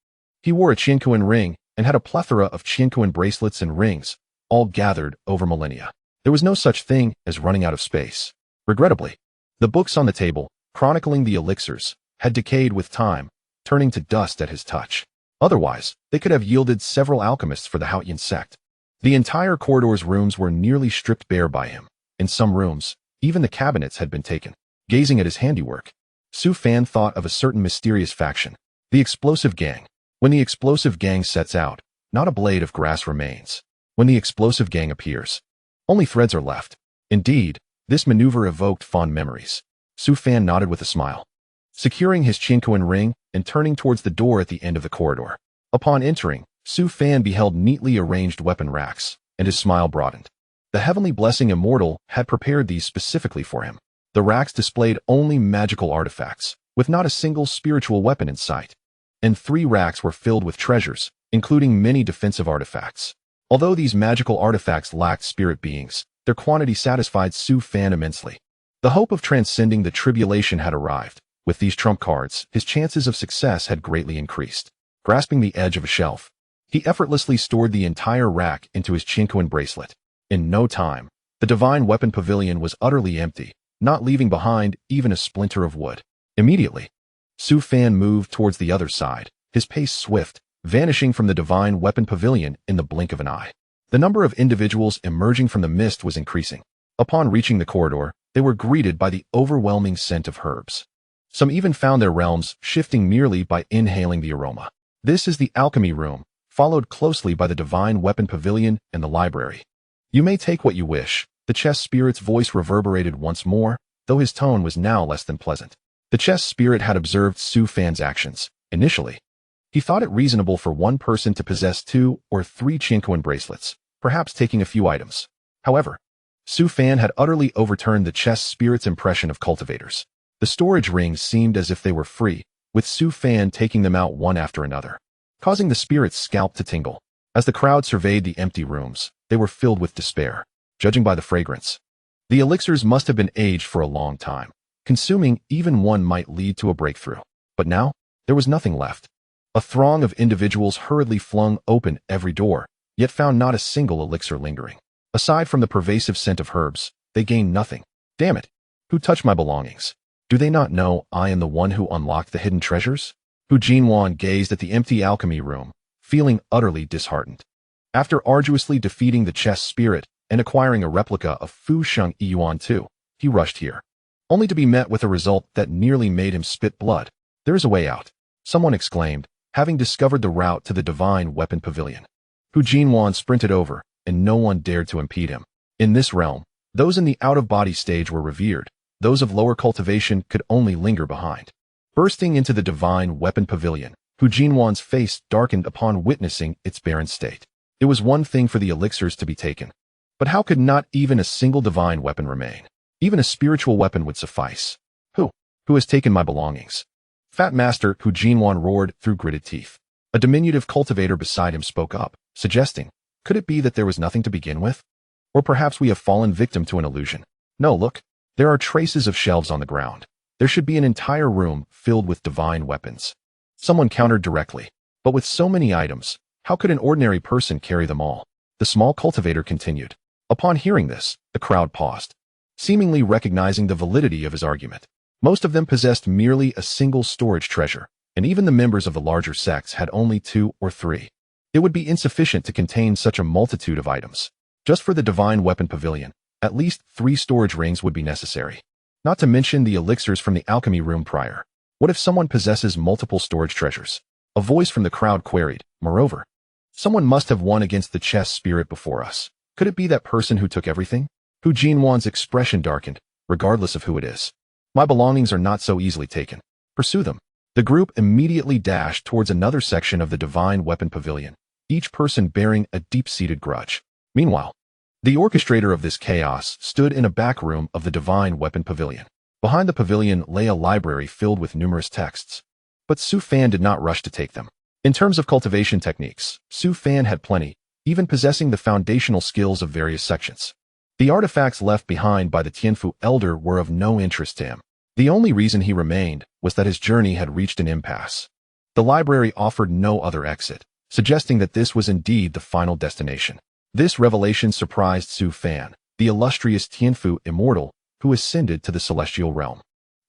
He wore a Chinquan ring and had a plethora of Chinquan bracelets and rings, all gathered over millennia. There was no such thing as running out of space. Regrettably, the books on the table, chronicling the elixirs, had decayed with time, turning to dust at his touch. Otherwise, they could have yielded several alchemists for the Haotian Sect. The entire corridor's rooms were nearly stripped bare by him. In some rooms, even the cabinets had been taken. Gazing at his handiwork, Su Fan thought of a certain mysterious faction, the Explosive Gang. When the Explosive Gang sets out, not a blade of grass remains. When the Explosive Gang appears, only threads are left. Indeed, this maneuver evoked fond memories. Su Fan nodded with a smile, securing his Chinquan ring and turning towards the door at the end of the corridor. Upon entering, Su Fan beheld neatly arranged weapon racks, and his smile broadened. The Heavenly Blessing Immortal had prepared these specifically for him. The racks displayed only magical artifacts, with not a single spiritual weapon in sight. And 3 racks were filled with treasures, including many defensive artifacts. Although these magical artifacts lacked spirit beings, their quantity satisfied Su Fan immensely. The hope of transcending the tribulation had arrived. With these trump cards, his chances of success had greatly increased. Grasping the edge of a shelf, he effortlessly stored the entire rack into his Chinquan bracelet. In no time, the divine weapon pavilion was utterly empty, not leaving behind even a splinter of wood. Immediately, Su Fan moved towards the other side, his pace swift, vanishing from the divine weapon pavilion in the blink of an eye. The number of individuals emerging from the mist was increasing. Upon reaching the corridor, they were greeted by the overwhelming scent of herbs. Some even found their realms shifting merely by inhaling the aroma. This is the alchemy room, followed closely by the divine weapon pavilion and the library. You may take what you wish. The chess spirit's voice reverberated once more, though his tone was now less than pleasant. The chess spirit had observed Su Fan's actions. Initially, he thought it reasonable for one person to possess 2 or 3 Chinquan bracelets, perhaps taking a few items. However, Su Fan had utterly overturned the chess spirit's impression of cultivators. The storage rings seemed as if they were free, with Su Fan taking them out one after another, causing the spirit's scalp to tingle. As the crowd surveyed the empty rooms, they were filled with despair. Judging by the fragrance, the elixirs must have been aged for a long time. Consuming even one might lead to a breakthrough. But now, there was nothing left. A throng of individuals hurriedly flung open every door, yet found not a single elixir lingering. Aside from the pervasive scent of herbs, they gained nothing. Damn it! Who touched my belongings? Do they not know I am the one who unlocked the hidden treasures? Hu Jinwan gazed at the empty alchemy room, feeling utterly disheartened. After arduously defeating the chess spirit and acquiring a replica of Fu Sheng Yuan II, he rushed here, only to be met with a result that nearly made him spit blood. There is a way out, someone exclaimed, having discovered the route to the divine weapon pavilion. Hu Jinwan sprinted over, and no one dared to impede him. In this realm, those in the out-of-body stage were revered. Those of lower cultivation could only linger behind. Bursting into the divine weapon pavilion, Hu Jinwan's face darkened upon witnessing its barren state. It was one thing for the elixirs to be taken, but how could not even a single divine weapon remain? Even a spiritual weapon would suffice. Who has taken my belongings? Fat Master, Hu Jinwan roared through gritted teeth. A diminutive cultivator beside him spoke up, suggesting, could it be that there was nothing to begin with? Or perhaps we have fallen victim to an illusion. No, look, there are traces of shelves on the ground. There should be an entire room filled with divine weapons. Someone countered directly, but with so many items, how could an ordinary person carry them all? The small cultivator continued. Upon hearing this, the crowd paused, seemingly recognizing the validity of his argument. Most of them possessed merely a single storage treasure, and even the members of the larger sects had only 2 or 3. It would be insufficient to contain such a multitude of items. Just for the divine weapon pavilion, at least 3 storage rings would be necessary. Not to mention the elixirs from the alchemy room prior. What if someone possesses multiple storage treasures? A voice from the crowd queried. Moreover, someone must have won against the chess spirit before us. Could it be that person who took everything? Hu Jinwan's expression darkened, regardless of who it is. My belongings are not so easily taken. Pursue them. The group immediately dashed towards another section of the divine weapon pavilion, each person bearing a deep-seated grudge. Meanwhile, the orchestrator of this chaos stood in a back room of the divine weapon pavilion. Behind the pavilion lay a library filled with numerous texts. But Su Fan did not rush to take them. In terms of cultivation techniques, Su Fan had plenty, even possessing the foundational skills of various sections. The artifacts left behind by the Tianfu elder were of no interest to him. The only reason he remained was that his journey had reached an impasse. The library offered no other exit, suggesting that this was indeed the final destination. This revelation surprised Su Fan, the illustrious Tianfu immortal who ascended to the celestial realm.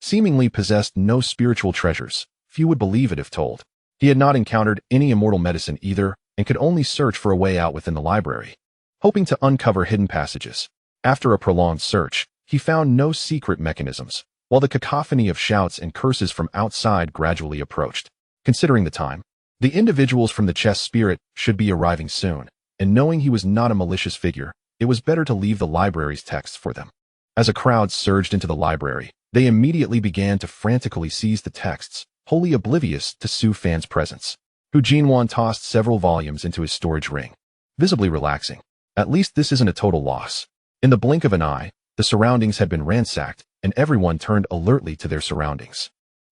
Seemingly possessed no spiritual treasures, few would believe it if told. He had not encountered any immortal medicine either and could only search for a way out within the library, hoping to uncover hidden passages. After a prolonged search, he found no secret mechanisms, while the cacophony of shouts and curses from outside gradually approached. Considering the time, the individuals from the chess spirit should be arriving soon, and knowing he was not a malicious figure, it was better to leave the library's texts for them. As a crowd surged into the library, they immediately began to frantically seize the texts, wholly oblivious to Su Fan's presence. Hu Jinwan tossed several volumes into his storage ring, visibly relaxing. At least this isn't a total loss. In the blink of an eye, the surroundings had been ransacked, and everyone turned alertly to their surroundings.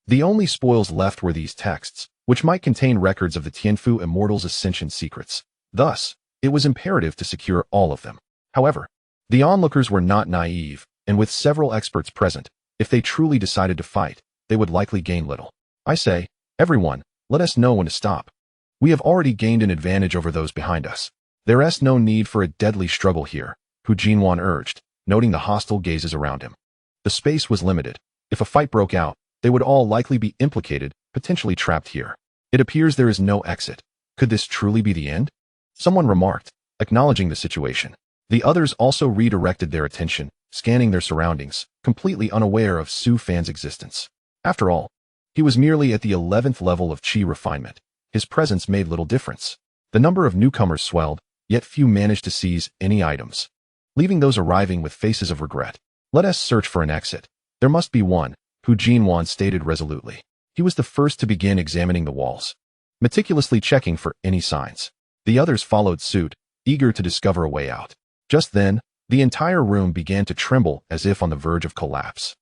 The only spoils left were these texts, which might contain records of the Tianfu Immortal's ascension secrets. Thus, it was imperative to secure all of them. However, the onlookers were not naive, and with several experts present, if they truly decided to fight, they would likely gain little. I say, everyone, let us know when to stop. We have already gained an advantage over those behind us. There is no need for a deadly struggle here, Hu Jinwan urged, noting the hostile gazes around him. The space was limited. If a fight broke out, they would all likely be implicated, potentially trapped here. It appears there is no exit. Could this truly be the end? Someone remarked, acknowledging the situation. The others also redirected their attention, scanning their surroundings, completely unaware of Su Fan's existence. After all, he was merely at the 11th level of Qi refinement. His presence made little difference. The number of newcomers swelled, yet few managed to seize any items, leaving those arriving with faces of regret. Let us search for an exit. There must be one, Hu Jinwan stated resolutely. He was the first to begin examining the walls, meticulously checking for any signs. The others followed suit, eager to discover a way out. Just then, the entire room began to tremble as if on the verge of collapse,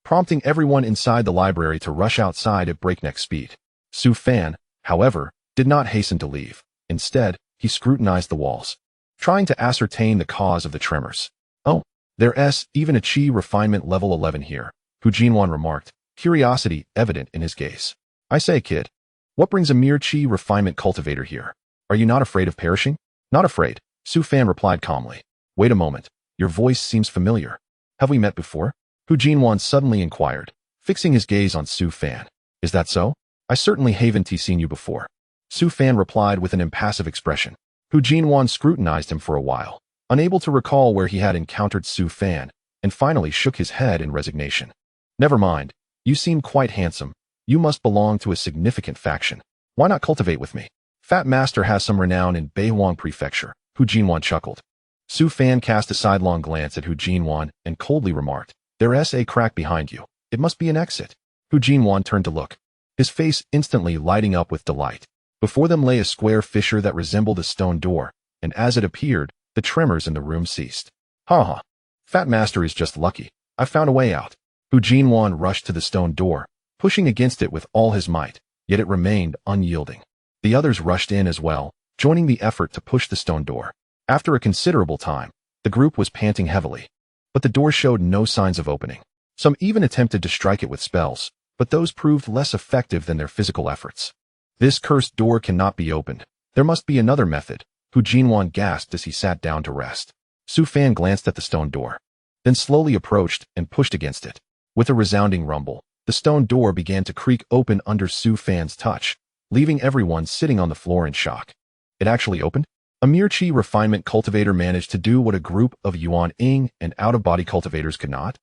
prompting everyone inside the library to rush outside at breakneck speed. Su Fan, however, did not hasten to leave. Instead, he scrutinized the walls, trying to ascertain the cause of the tremors. Oh, there's even a Qi refinement level 11 here, Hu Jinwan remarked, curiosity evident in his gaze. I say, kid, what brings a mere Qi refinement cultivator here? Are you not afraid of perishing? Not afraid, Su Fan replied calmly. Wait a moment, your voice seems familiar. Have we met before? Hu Jinwan suddenly inquired, fixing his gaze on Su Fan. Is that so? I certainly haven't seen you before. Su Fan replied with an impassive expression. Hu Jinwan scrutinized him for a while, unable to recall where he had encountered Su Fan, and finally shook his head in resignation. Never mind, you seem quite handsome. You must belong to a significant faction. Why not cultivate with me? Fat Master has some renown in Beihuang Prefecture, Hu Jinwan chuckled. Su Fan cast a sidelong glance at Hu Jinwan and coldly remarked, There's a crack behind you. It must be an exit. Hu Jinwan turned to look, his face instantly lighting up with delight. Before them lay a square fissure that resembled a stone door, and as it appeared, the tremors in the room ceased. Ha ha. Fat Master is just lucky. I found a way out. Hu Jinwan rushed to the stone door, pushing against it with all his might, yet it remained unyielding. The others rushed in as well, joining the effort to push the stone door. After a considerable time, the group was panting heavily, but the door showed no signs of opening. Some even attempted to strike it with spells, but those proved less effective than their physical efforts. This cursed door cannot be opened. There must be another method, Hu Jinwan gasped as he sat down to rest. Su Fan glanced at the stone door, then slowly approached and pushed against it. With a resounding rumble, the stone door began to creak open under Su Fan's touch, leaving everyone sitting on the floor in shock. It actually opened? A mere Qi refinement cultivator managed to do what a group of Yuan Ying and out-of-body cultivators could not?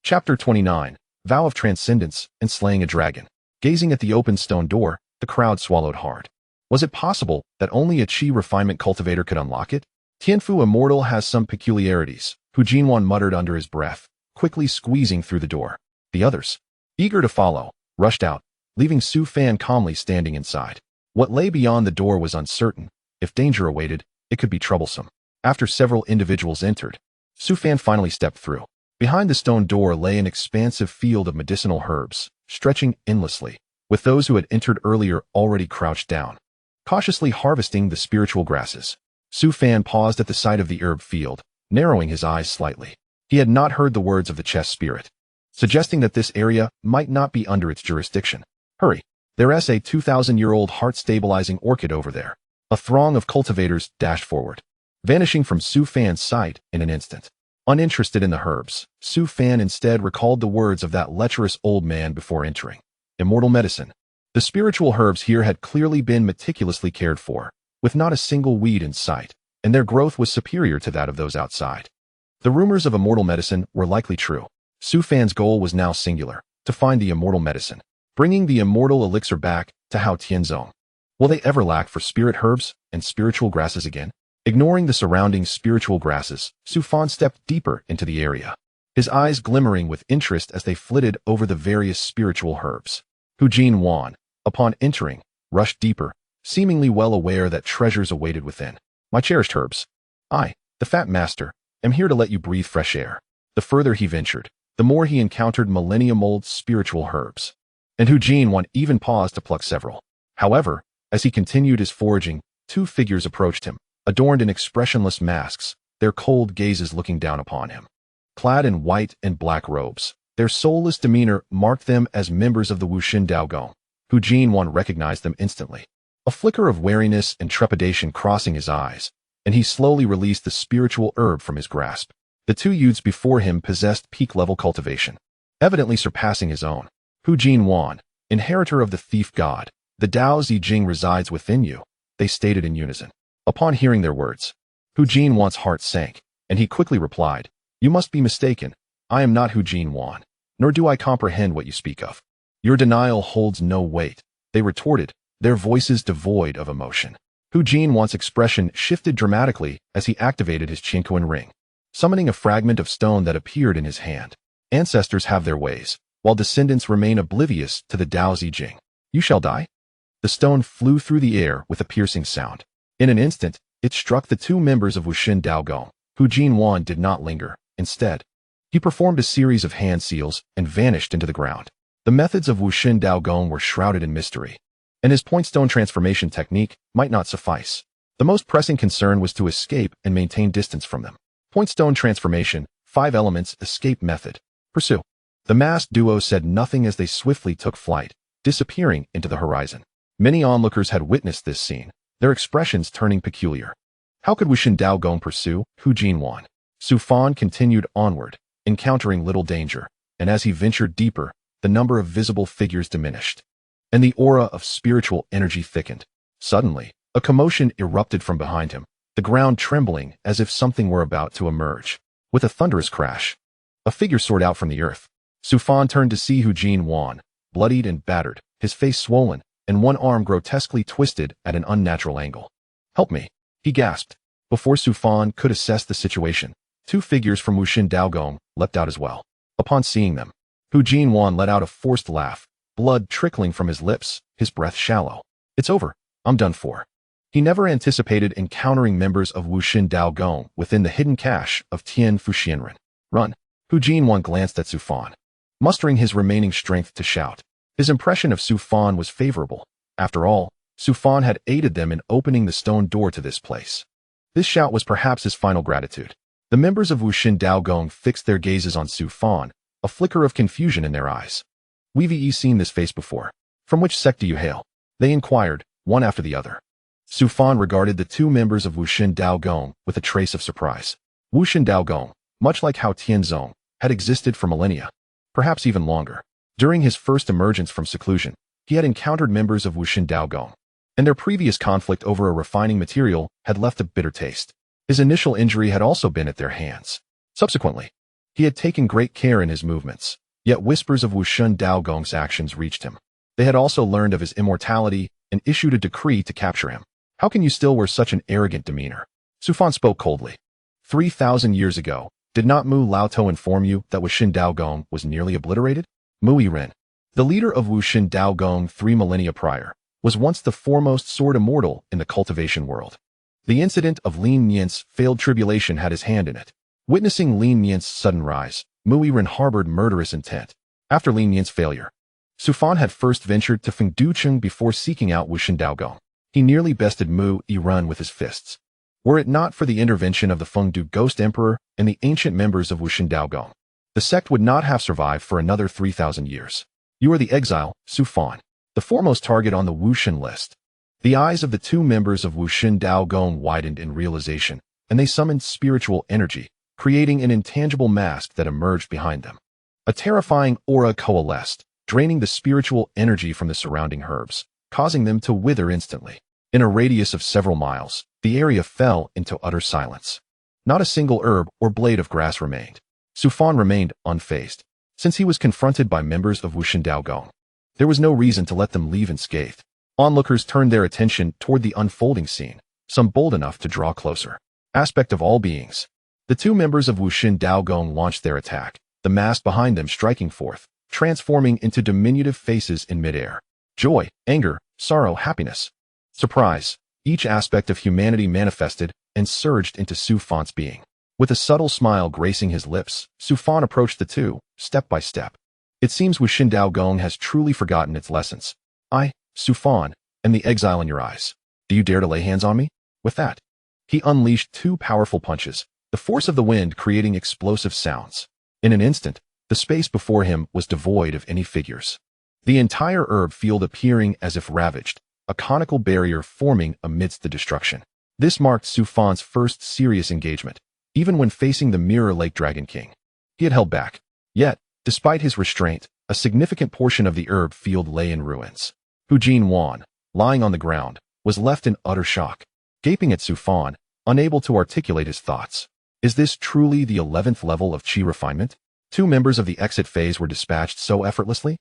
Chapter 29. Vow of Transcendence and Slaying a Dragon. Gazing at the open stone door, the crowd swallowed hard. Was it possible that only a Qi refinement cultivator could unlock it? Tianfu Immortal has some peculiarities, Hu Jinwan muttered under his breath, quickly squeezing through the door. The others, eager to follow, rushed out, leaving Su Fan calmly standing inside. What lay beyond the door was uncertain. If danger awaited, it could be troublesome. After several individuals entered, Su Fan finally stepped through. Behind the stone door lay an expansive field of medicinal herbs, stretching endlessly, with those who had entered earlier already crouched down, cautiously harvesting the spiritual grasses. Su Fan paused at the sight of the herb field, narrowing his eyes slightly. He had not heard the words of the chess spirit, suggesting that this area might not be under its jurisdiction. Hurry! There's a 2,000-year-old heart-stabilizing orchid over there. A throng of cultivators dashed forward, vanishing from Su Fan's sight in an instant. Uninterested in the herbs, Su Fan instead recalled the words of that lecherous old man before entering. Immortal medicine. The spiritual herbs here had clearly been meticulously cared for, with not a single weed in sight, and their growth was superior to that of those outside. The rumors of immortal medicine were likely true. Su Fan's goal was now singular, to find the immortal medicine, bringing the immortal elixir back to Haotian Sect. Will they ever lack for spirit herbs and spiritual grasses again? Ignoring the surrounding spiritual grasses, Su Fan stepped deeper into the area, his eyes glimmering with interest as they flitted over the various spiritual herbs. Hu Jinwan, upon entering, rushed deeper, seemingly well aware that treasures awaited within. My cherished herbs. I, the Fat Master, am here to let you breathe fresh air. The further he ventured, the more he encountered millennium-old spiritual herbs. And Hu Jinwan even paused to pluck several. However, as he continued his foraging, two figures approached him, adorned in expressionless masks, their cold gazes looking down upon him. Clad in white and black robes, their soulless demeanor marked them as members of the Wuxin Daogong. Hu Jinwan recognized them instantly. A flicker of wariness and trepidation crossing his eyes, and he slowly released the spiritual herb from his grasp. The two youths before him possessed peak-level cultivation, evidently surpassing his own. Hu Jinwan, inheritor of the thief god, the Dao Zi Jing resides within you, they stated in unison. Upon hearing their words, Hu Jinwan's heart sank, and he quickly replied, You must be mistaken. I am not Hu Jinwan, nor do I comprehend what you speak of. Your denial holds no weight, they retorted, their voices devoid of emotion. Hu Jinwan's expression shifted dramatically as he activated his Qinkuan ring, summoning a fragment of stone that appeared in his hand. Ancestors have their ways, while descendants remain oblivious to the Dao Zi Jing. You shall die? The stone flew through the air with a piercing sound. In an instant, it struck the two members of Wuxin Daogong. Hu Jinwan did not linger. Instead, he performed a series of hand seals and vanished into the ground. The methods of Wuxin Daogong were shrouded in mystery, and his point stone transformation technique might not suffice. The most pressing concern was to escape and maintain distance from them. Point stone transformation, 5 elements, escape method. Pursue. The masked duo said nothing as they swiftly took flight, disappearing into the horizon. Many onlookers had witnessed this scene, their expressions turning peculiar. How could Wuxin Daogong pursue Hu Jinwan? Su Fan continued onward, encountering little danger, and as he ventured deeper, the number of visible figures diminished, and the aura of spiritual energy thickened. Suddenly, a commotion erupted from behind him, the ground trembling as if something were about to emerge. With a thunderous crash, a figure soared out from the earth. Su Fan turned to see Hu Jinwan, bloodied and battered, his face swollen, and one arm grotesquely twisted at an unnatural angle. Help me, he gasped. Before Su Fan could assess the situation, two figures from Wuxin Daogong leapt out as well. Upon seeing them, Hu Jinwan let out a forced laugh, blood trickling from his lips, his breath shallow. It's over. I'm done for. He never anticipated encountering members of Wuxin Daogong within the hidden cache of Tian Fuxianren. Run. Hu Jinwan glanced at Su Fan, mustering his remaining strength to shout. His impression of Su Fan was favorable. After all, Su Fan had aided them in opening the stone door to this place. This shout was perhaps his final gratitude. The members of Wuxin Daogong fixed their gazes on Su Fan, a flicker of confusion in their eyes. We've seen this face before. From which sect do you hail? They inquired, one after the other. Su Fan regarded the two members of Wuxin Daogong with a trace of surprise. Wuxin Daogong, much like Haotian Sect, had existed for millennia, perhaps even longer. During his first emergence from seclusion, he had encountered members of Wuxin Daogong, and their previous conflict over a refining material had left a bitter taste. His initial injury had also been at their hands. Subsequently, He had taken great care in his movements, yet whispers of Wushun Daogong's actions reached him. They had also learned of his immortality and issued a decree to capture him. How can you still wear such an arrogant demeanor? Su Fan spoke coldly. 3,000 years ago, did not Mu Laotou inform you that Wushun Daogong was nearly obliterated? Mu Yiren, the leader of Wushun Daogong 3 millennia prior, was once the foremost sword immortal in the cultivation world. The incident of Lin Nian's failed tribulation had his hand in it. Witnessing Lin Nian's sudden rise, Mu Yiren harbored murderous intent. After Lin Nian's failure, Su Fan had first ventured to Fengducheng before seeking out Wushun Daogong. He nearly bested Mu Yiren with his fists. Were it not for the intervention of the Fengdu Ghost Emperor and the ancient members of Wushun Daogong, the sect would not have survived for another 3,000 years. You are the exile, Su Fan, the foremost target on the Wushun list. The eyes of the two members of Wushun Daogong widened in realization, and they summoned spiritual energy, creating an intangible mask that emerged behind them. A terrifying aura coalesced, draining the spiritual energy from the surrounding herbs, causing them to wither instantly. In a radius of several miles, the area fell into utter silence. Not a single herb or blade of grass remained. Su Fan remained unfazed. Since he was confronted by members of Wushun Daogong, there was no reason to let them leave unscathed. Onlookers turned their attention toward the unfolding scene, some bold enough to draw closer. Aspect of all beings. The two members of Wushun Daogong launched their attack, the mask behind them striking forth, transforming into diminutive faces in midair. Joy, anger, sorrow, happiness, surprise. Each aspect of humanity manifested and surged into Su Fan's being. With a subtle smile gracing his lips, Su Fan approached the two, step by step. It seems Wushun Daogong has truly forgotten its lessons. I, Su Fan, am the exile in your eyes. Do you dare to lay hands on me? With that, he unleashed two powerful punches, the force of the wind creating explosive sounds. In an instant, the space before him was devoid of any figures. The entire herb field appearing as if ravaged, a conical barrier forming amidst the destruction. This marked Su Fan's first serious engagement, even when facing the Mirror Lake Dragon King. He had held back. Yet, despite his restraint, a significant portion of the herb field lay in ruins. Hu Jinwan, lying on the ground, was left in utter shock, gaping at Su Fan, unable to articulate his thoughts. Is this truly the 11th level of Qi refinement? Two members of the exit phase were dispatched so effortlessly?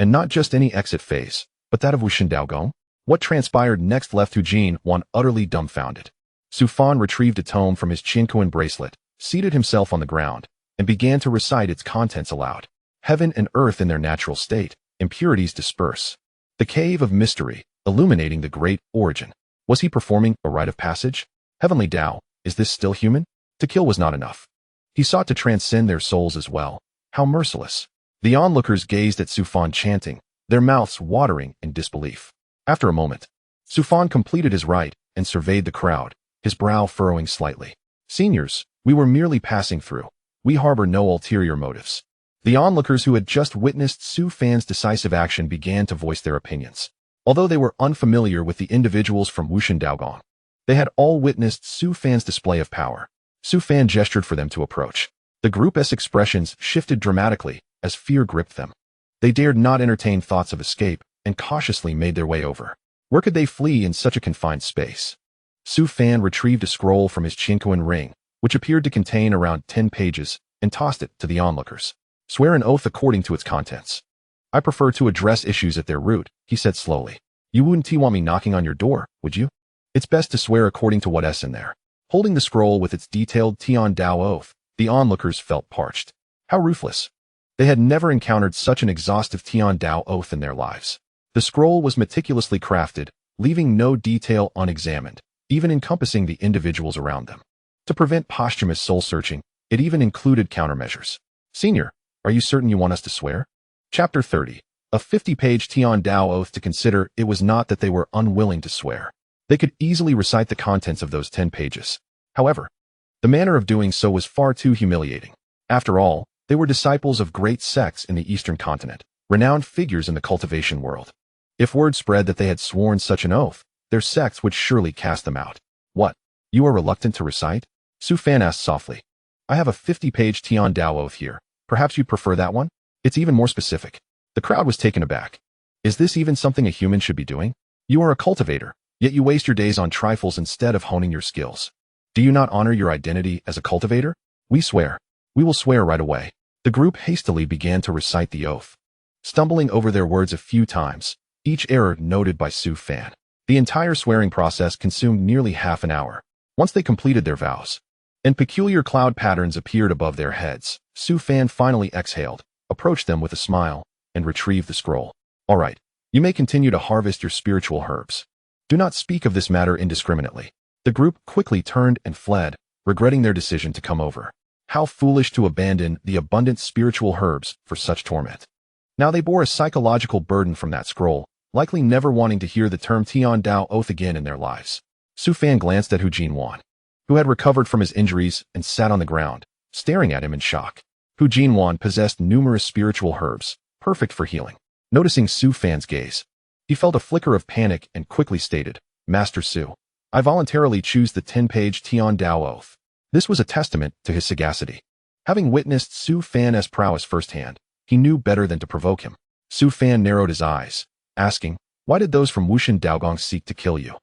And not just any exit phase, but that of Wushun Daogong? What transpired next left Hu Jinwan utterly dumbfounded. Su Fan retrieved a tome from his Qinkuan bracelet, seated himself on the ground, and began to recite its contents aloud. Heaven and earth in their natural state, impurities disperse. The cave of mystery, illuminating the great origin. Was he performing a rite of passage? Heavenly Tao, is this still human? To kill was not enough. He sought to transcend their souls as well. How merciless. The onlookers gazed at Su Fan chanting, their mouths watering in disbelief. After a moment, Su Fan completed his rite and surveyed the crowd, his brow furrowing slightly. Seniors, we were merely passing through. We harbor no ulterior motives. The onlookers who had just witnessed Su Fan's decisive action began to voice their opinions. Although they were unfamiliar with the individuals from Wushun Daogong, they had all witnessed Su Fan's display of power. Su Fan gestured for them to approach. The group's expressions shifted dramatically as fear gripped them. They dared not entertain thoughts of escape and cautiously made their way over. Where could they flee in such a confined space? Su Fan retrieved a scroll from his Qinkuan ring, which appeared to contain around 10 pages, and tossed it to the onlookers. Swear an oath according to its contents. I prefer to address issues at their root, he said slowly. You wouldn't want me knocking on your door, would you? It's best to swear according to what's in there. Holding the scroll with its detailed Tian Dao oath, the onlookers felt parched. How ruthless. They had never encountered such an exhaustive Tian Dao oath in their lives. The scroll was meticulously crafted, leaving no detail unexamined, even encompassing the individuals around them. To prevent posthumous soul-searching, it even included countermeasures. Senior, are you certain you want us to swear? Chapter 30. A 50-page Tian Dao oath to consider. It was not that they were unwilling to swear. They could easily recite the contents of those 10 pages. However, the manner of doing so was far too humiliating. After all, they were disciples of great sects in the Eastern continent, renowned figures in the cultivation world. If word spread that they had sworn such an oath, their sects would surely cast them out. What? You are reluctant to recite? Su Fan asked softly. I have a 50-page Tian Dao oath here. Perhaps you'd prefer that one? It's even more specific. The crowd was taken aback. Is this even something a human should be doing? You are a cultivator, yet you waste your days on trifles instead of honing your skills. Do you not honor your identity as a cultivator? We swear. We will swear right away. The group hastily began to recite the oath, stumbling over their words a few times, each error noted by Su Fan. The entire swearing process consumed nearly half an hour. Once they completed their vows, and peculiar cloud patterns appeared above their heads, Su Fan finally exhaled, approached them with a smile, and retrieved the scroll. All right, you may continue to harvest your spiritual herbs. Do not speak of this matter indiscriminately. The group quickly turned and fled, regretting their decision to come over. How foolish to abandon the abundant spiritual herbs for such torment. Now they bore a psychological burden from that scroll, likely never wanting to hear the term Tian Dao oath again in their lives. Su Fan glanced at Hu Jinwan, who had recovered from his injuries and sat on the ground, staring at him in shock. Hu Jinwan possessed numerous spiritual herbs, perfect for healing. Noticing Su Fan's gaze, he felt a flicker of panic and quickly stated, Master Su, I voluntarily choose the 10-page Tian Dao oath. This was a testament to his sagacity. Having witnessed Su Fan's prowess firsthand, he knew better than to provoke him. Su Fan narrowed his eyes, asking, why did those from Wushan Daogong seek to kill you?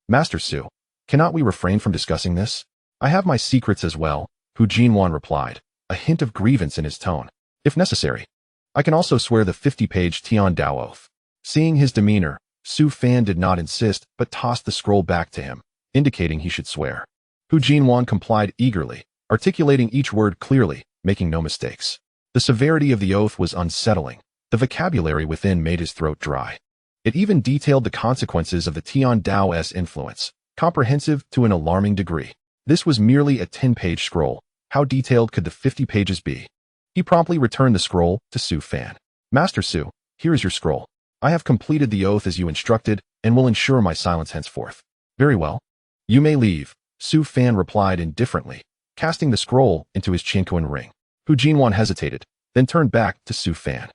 Master Su, cannot we refrain from discussing this? I have my secrets as well, Hu Jinwan replied, a hint of grievance in his tone. If necessary, I can also swear the 50-page Tian Dao oath. Seeing his demeanor, Su Fan did not insist but tossed the scroll back to him, indicating he should swear. Hu Jinwan complied eagerly, articulating each word clearly, making no mistakes. The severity of the oath was unsettling. The vocabulary within made his throat dry. It even detailed the consequences of the Tian Dao's influence, comprehensive to an alarming degree. This was merely a 10-page scroll. How detailed could the 50 pages be? He promptly returned the scroll to Su Fan. Master Su, here is your scroll. I have completed the oath as you instructed and will ensure my silence henceforth. Very well. You may leave, Su Fan replied indifferently, casting the scroll into his Qinquan ring. Hu Jinwan hesitated, then turned back to Su Fan.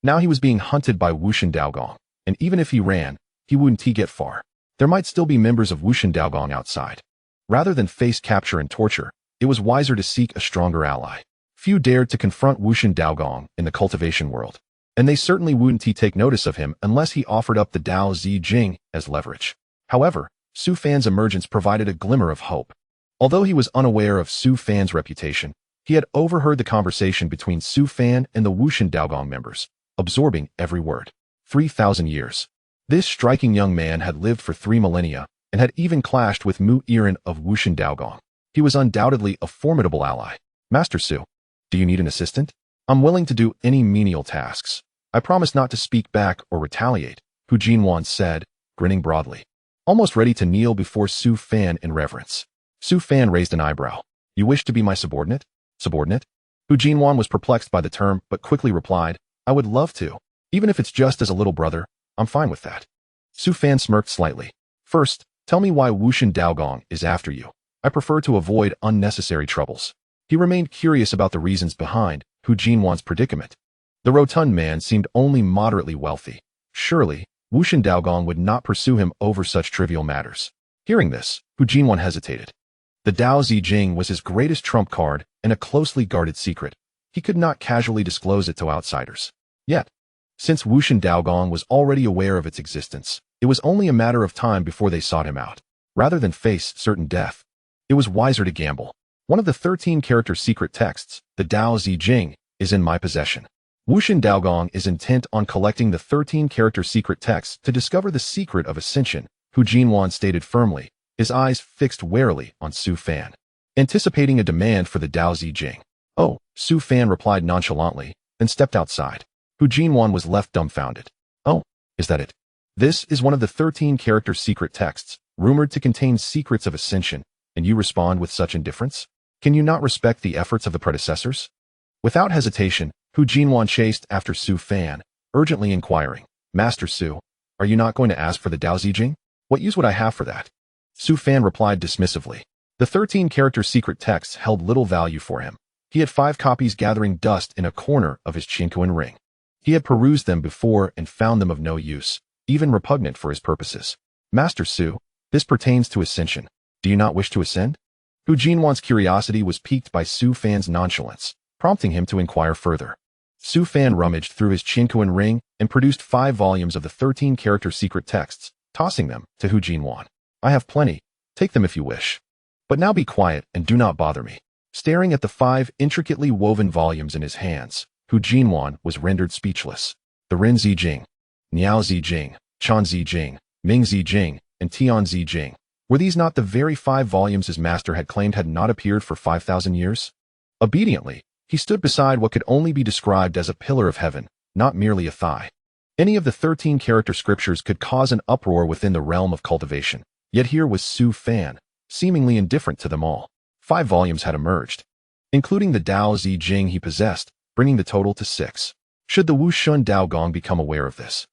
Now he was being hunted by Wushan Daogong, and even if he ran, he wouldn't get far. There might still be members of Wushan Daogong outside. Rather than face capture and torture, it was wiser to seek a stronger ally. Few dared to confront Wushan Daogong in the cultivation world, and they certainly wouldn't take notice of him unless he offered up the Dao Zi Jing as leverage. However, Su Fan's emergence provided a glimmer of hope. Although he was unaware of Su Fan's reputation, he had overheard the conversation between Su Fan and the Wushan Daogong members, absorbing every word. 3,000 years. This striking young man had lived for 3 millennia and had even clashed with Mu Iran of Wushan Daogong. He was undoubtedly a formidable ally. Master Su, do you need an assistant? I'm willing to do any menial tasks. I promise not to speak back or retaliate, Hu Jinwan said, grinning broadly, almost ready to kneel before Su Fan in reverence. Su Fan raised an eyebrow. You wish to be my subordinate? Subordinate? Hu Jinwan was perplexed by the term but quickly replied, I would love to. Even if it's just as a little brother, I'm fine with that. Su Fan smirked slightly. First, tell me why Wushan Daogong is after you. I prefer to avoid unnecessary troubles. He remained curious about the reasons behind Hu Jinwan's predicament. The rotund man seemed only moderately wealthy. Surely, Wushan Daogong would not pursue him over such trivial matters. Hearing this, Hu Jinwan hesitated. The Dao Zi Jing was his greatest trump card and a closely guarded secret. He could not casually disclose it to outsiders. Yet, since Wushan Daogong was already aware of its existence, it was only a matter of time before they sought him out. Rather than face certain death, it was wiser to gamble. One of the 13-character secret texts, the Dao Zi Jing, is in my possession. Wushan Daogong is intent on collecting the 13-character secret text to discover the secret of ascension, Hu Jinwan stated firmly, his eyes fixed warily on Su Fan, anticipating a demand for the Dao Zi Jing. Oh, Su Fan replied nonchalantly, then stepped outside. Hu Jinwan was left dumbfounded. Oh, is that it? This is one of the 13-character secret texts, rumored to contain secrets of ascension, and you respond with such indifference? Can you not respect the efforts of the predecessors? Without hesitation, Hu Jinwan chased after Su Fan, urgently inquiring, Master Su, are you not going to ask for the Dao Zi Jing? What use would I have for that? Su Fan replied dismissively. The 13-character secret texts held little value for him. He had 5 copies gathering dust in a corner of his Qinquan ring. He had perused them before and found them of no use, even repugnant for his purposes. Master Su, this pertains to ascension. Do you not wish to ascend? Hu Jinwan's curiosity was piqued by Su Fan's nonchalance, prompting him to inquire further. Su Fan rummaged through his Qinquan ring and produced 5 volumes of the 13-character secret texts, tossing them to Hu Jinwan. I have plenty. Take them if you wish. But now be quiet and do not bother me. Staring at the 5 intricately woven volumes in his hands, Hu Jinwan was rendered speechless. The Ren Zijing, Niao Zijing, Chan Zijing, Ming Zijing, and Tian Zijing. Were these not the very 5 volumes his master had claimed had not appeared for 5,000 years? Obediently, he stood beside what could only be described as a pillar of heaven, not merely a thigh. Any of the 13 character scriptures could cause an uproar within the realm of cultivation, yet here was Su Fan, seemingly indifferent to them all. 5 volumes had emerged, including the Dao Zi Jing he possessed, bringing the total to 6. Should the Wushun Dao Gong become aware of this,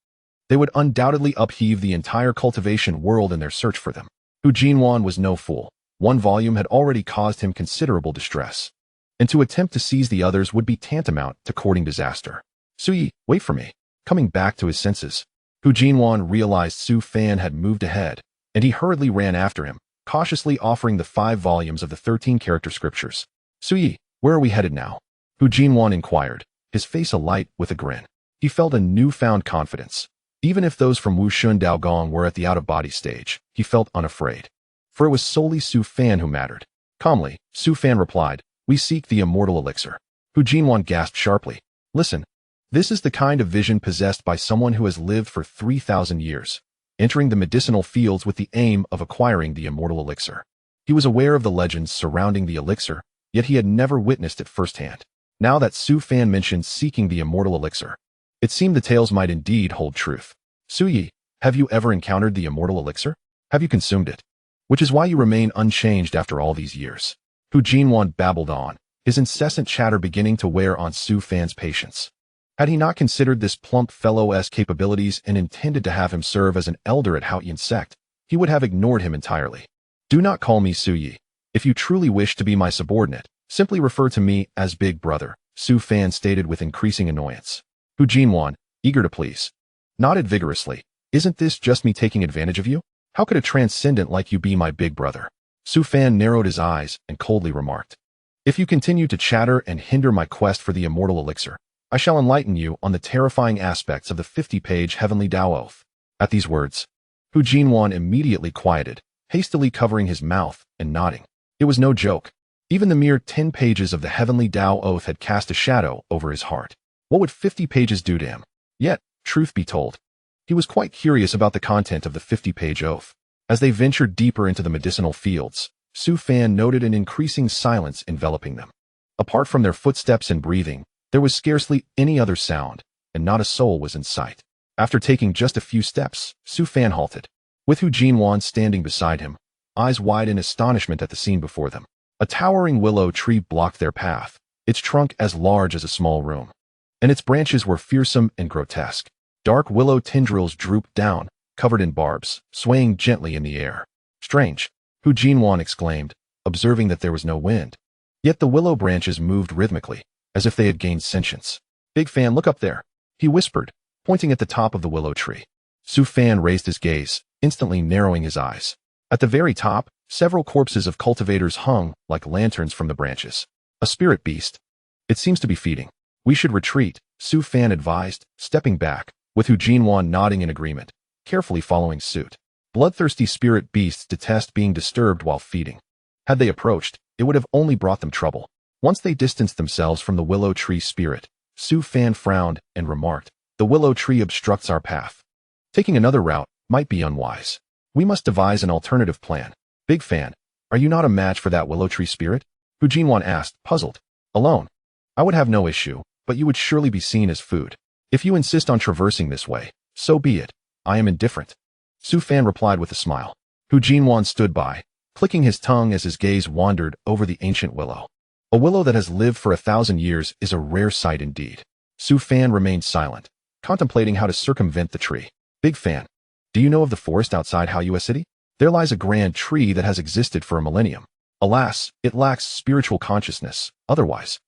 they would undoubtedly upheave the entire cultivation world in their search for them. Hu Jinwan was no fool. 1 volume had already caused him considerable distress, and to attempt to seize the others would be tantamount to courting disaster. Suyi, wait for me. Coming back to his senses, Hu Jinwan realized Su Fan had moved ahead, and he hurriedly ran after him, cautiously offering the 5 volumes of the 13 character scriptures. Suyi, where are we headed now? Hu Jinwan inquired, his face alight with a grin. He felt a newfound confidence. Even if those from Wushun Dao Gong were at the out-of-body stage, he felt unafraid. For it was solely Su Fan who mattered. Calmly, Su Fan replied, we seek the immortal elixir. Hu Jinwan gasped sharply. Listen, this is the kind of vision possessed by someone who has lived for 3,000 years, entering the medicinal fields with the aim of acquiring the immortal elixir. He was aware of the legends surrounding the elixir, yet he had never witnessed it firsthand. Now that Su Fan mentioned seeking the immortal elixir, it seemed the tales might indeed hold truth. Suyi, have you ever encountered the immortal elixir? Have you consumed it? Which is why you remain unchanged after all these years. Hu Jinwan babbled on, his incessant chatter beginning to wear on Su Fan's patience. Had he not considered this plump fellow's capabilities and intended to have him serve as an elder at Haotian Sect, he would have ignored him entirely. Do not call me Suyi. If you truly wish to be my subordinate, simply refer to me as Big Brother, Su Fan stated with increasing annoyance. Hu Jinwan, eager to please, nodded vigorously. Isn't this just me taking advantage of you? How could a transcendent like you be my big brother? Su Fan narrowed his eyes and coldly remarked. If you continue to chatter and hinder my quest for the immortal elixir, I shall enlighten you on the terrifying aspects of the 50-page heavenly Dao Oath. At these words, Hu Jinwan immediately quieted, hastily covering his mouth and nodding. It was no joke. Even the mere 10 pages of the heavenly Dao Oath had cast a shadow over his heart. What would 50 pages do to him? Yet, truth be told, he was quite curious about the content of the 50-page oath. As they ventured deeper into the medicinal fields, Su Fan noted an increasing silence enveloping them. Apart from their footsteps and breathing, there was scarcely any other sound, and not a soul was in sight. After taking just a few steps, Su Fan halted, with Hu Jinwan standing beside him, eyes wide in astonishment at the scene before them. A towering willow tree blocked their path, its trunk as large as a small room, and its branches were fearsome and grotesque. Dark willow tendrils drooped down, covered in barbs, swaying gently in the air. Strange, Hu Jinwan exclaimed, observing that there was no wind. Yet the willow branches moved rhythmically, as if they had gained sentience. Big Fan, look up there, he whispered, pointing at the top of the willow tree. Su Fan raised his gaze, instantly narrowing his eyes. At the very top, several corpses of cultivators hung like lanterns from the branches. A spirit beast. It seems to be feeding. We should retreat, Su Fan advised, stepping back, with Hu Jinwan nodding in agreement, carefully following suit. Bloodthirsty spirit beasts detest being disturbed while feeding. Had they approached, it would have only brought them trouble. Once they distanced themselves from the willow tree spirit, Su Fan frowned and remarked, the willow tree obstructs our path. Taking another route might be unwise. We must devise an alternative plan. Big Fan, are you not a match for that willow tree spirit? Hu Jinwan asked, puzzled. Alone, I would have no issue, but you would surely be seen as food. If you insist on traversing this way, so be it. I am indifferent. Su Fan replied with a smile. Hu Jinwan stood by, clicking his tongue as his gaze wandered over the ancient willow. A willow that has lived for 1,000 years is a rare sight indeed. Su Fan remained silent, contemplating how to circumvent the tree. Big Fan, do you know of the forest outside Haoyue City? There lies a grand tree that has existed for a millennium. Alas, it lacks spiritual consciousness. Otherwise,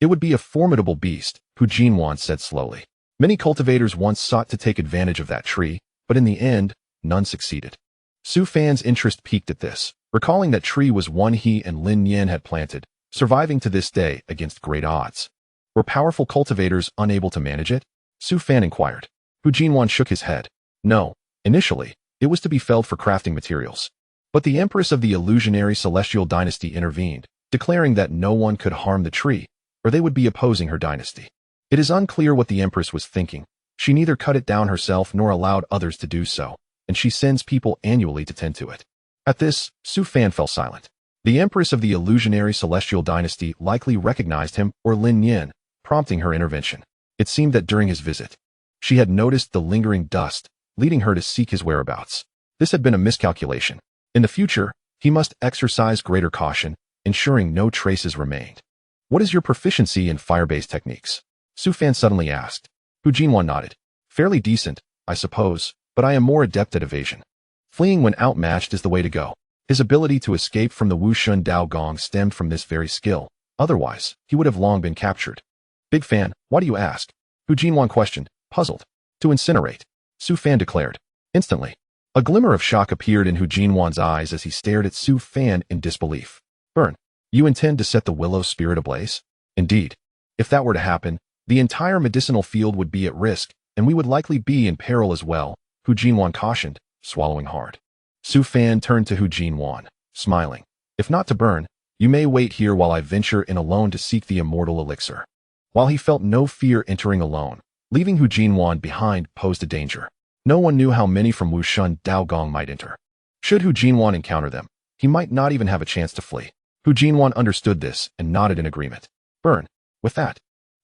it would be a formidable beast, Hu Jinwan said slowly. Many cultivators once sought to take advantage of that tree, but in the end, none succeeded. Su Fan's interest piqued at this, recalling that tree was one he and Lin Yan had planted, surviving to this day against great odds. Were powerful cultivators unable to manage it? Su Fan inquired. Hu Jinwan shook his head. No, initially, it was to be felled for crafting materials. But the Empress of the illusionary celestial dynasty intervened, declaring that no one could harm the tree, or they would be opposing her dynasty. It is unclear what the empress was thinking. She neither cut it down herself nor allowed others to do so, and she sends people annually to tend to it. At this, Su Fan fell silent. The empress of the illusionary celestial dynasty likely recognized him or Lin Yin, prompting her intervention. It seemed that during his visit, she had noticed the lingering dust, leading her to seek his whereabouts. This had been a miscalculation. In the future, he must exercise greater caution, ensuring no traces remained. What is your proficiency in fire-based techniques? Su Fan suddenly asked. Hu Jinwan nodded. Fairly decent, I suppose, but I am more adept at evasion. Fleeing when outmatched is the way to go. His ability to escape from the Wushun Dao Gong stemmed from this very skill. Otherwise, he would have long been captured. Big fan, why do you ask? Hu Jinwan questioned, puzzled. To incinerate, Su Fan declared. Instantly, a glimmer of shock appeared in Hu Jinwan's eyes as he stared at Su Fan in disbelief. Burn. You intend to set the willow spirit ablaze? Indeed. If that were to happen, the entire medicinal field would be at risk, and we would likely be in peril as well, Hu Jinwan cautioned, swallowing hard. Su Fan turned to Hu Jinwan, smiling. If not to burn, you may wait here while I venture in alone to seek the immortal elixir. While he felt no fear entering alone, leaving Hu Jinwan behind posed a danger. No one knew how many from Wushun Dao Gong might enter. Should Hu Jinwan encounter them, he might not even have a chance to flee. Hu Jinwan understood this and nodded in agreement. Burn. With that,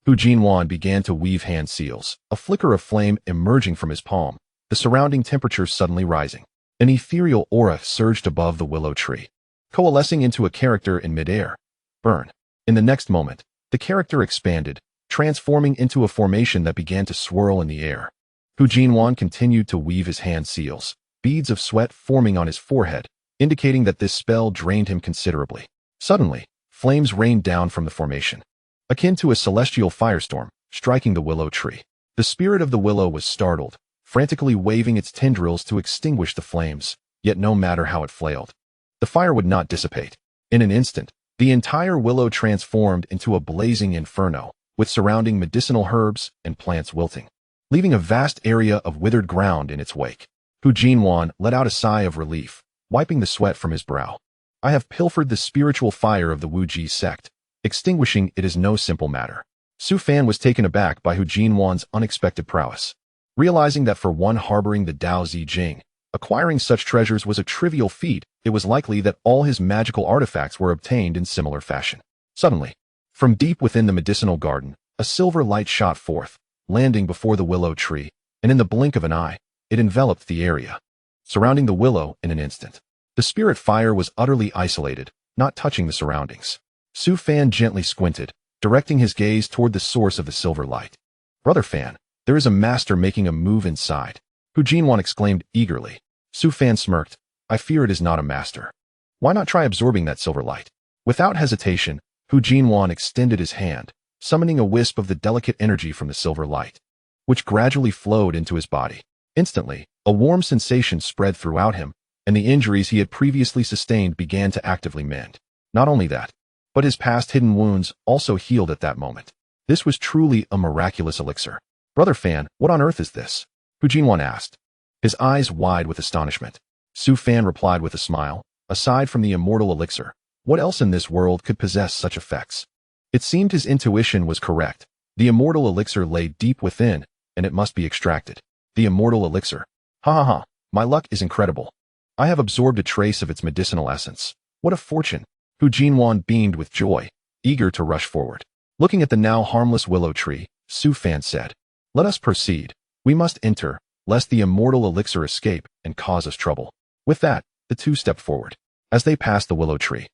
Hu Jinwan began to weave hand seals, a flicker of flame emerging from his palm, the surrounding temperature suddenly rising. An ethereal aura surged above the willow tree, coalescing into a character in midair. Burn. In the next moment, the character expanded, transforming into a formation that began to swirl in the air. Hu Jinwan continued to weave his hand seals, beads of sweat forming on his forehead, indicating that this spell drained him considerably. Suddenly, flames rained down from the formation, akin to a celestial firestorm, striking the willow tree. The spirit of the willow was startled, frantically waving its tendrils to extinguish the flames, yet no matter how it flailed, the fire would not dissipate. In an instant, the entire willow transformed into a blazing inferno, with surrounding medicinal herbs and plants wilting, leaving a vast area of withered ground in its wake. Hu Jinwan let out a sigh of relief, wiping the sweat from his brow. I have pilfered the spiritual fire of the Wuji sect. Extinguishing it is no simple matter. Su Fan was taken aback by Hu Jinwan's unexpected prowess. Realizing that for one harboring the Dao Zi Jing, acquiring such treasures was a trivial feat, it was likely that all his magical artifacts were obtained in similar fashion. Suddenly, from deep within the medicinal garden, a silver light shot forth, landing before the willow tree, and in the blink of an eye, it enveloped the area, surrounding the willow in an instant. The spirit fire was utterly isolated, not touching the surroundings. Su Fan gently squinted, directing his gaze toward the source of the silver light. Brother Fan, there is a master making a move inside, Hu Jinwan exclaimed eagerly. Su Fan smirked. I fear it is not a master. Why not try absorbing that silver light? Without hesitation, Hu Jinwan extended his hand, summoning a wisp of the delicate energy from the silver light, which gradually flowed into his body. Instantly, a warm sensation spread throughout him, and the injuries he had previously sustained began to actively mend. Not only that, but his past hidden wounds also healed at that moment. This was truly a miraculous elixir. Brother Fan, what on earth is this? Hu Jinwan asked, his eyes wide with astonishment. Su Fan replied with a smile, aside from the immortal elixir, what else in this world could possess such effects? It seemed his intuition was correct. The immortal elixir lay deep within, and it must be extracted. The immortal elixir. Ha ha ha, my luck is incredible. I have absorbed a trace of its medicinal essence. What a fortune! Hu Jinwan beamed with joy, eager to rush forward. Looking at the now harmless willow tree, Su Fan said, let us proceed. We must enter, lest the immortal elixir escape and cause us trouble. With that, the two stepped forward. As they passed the willow tree,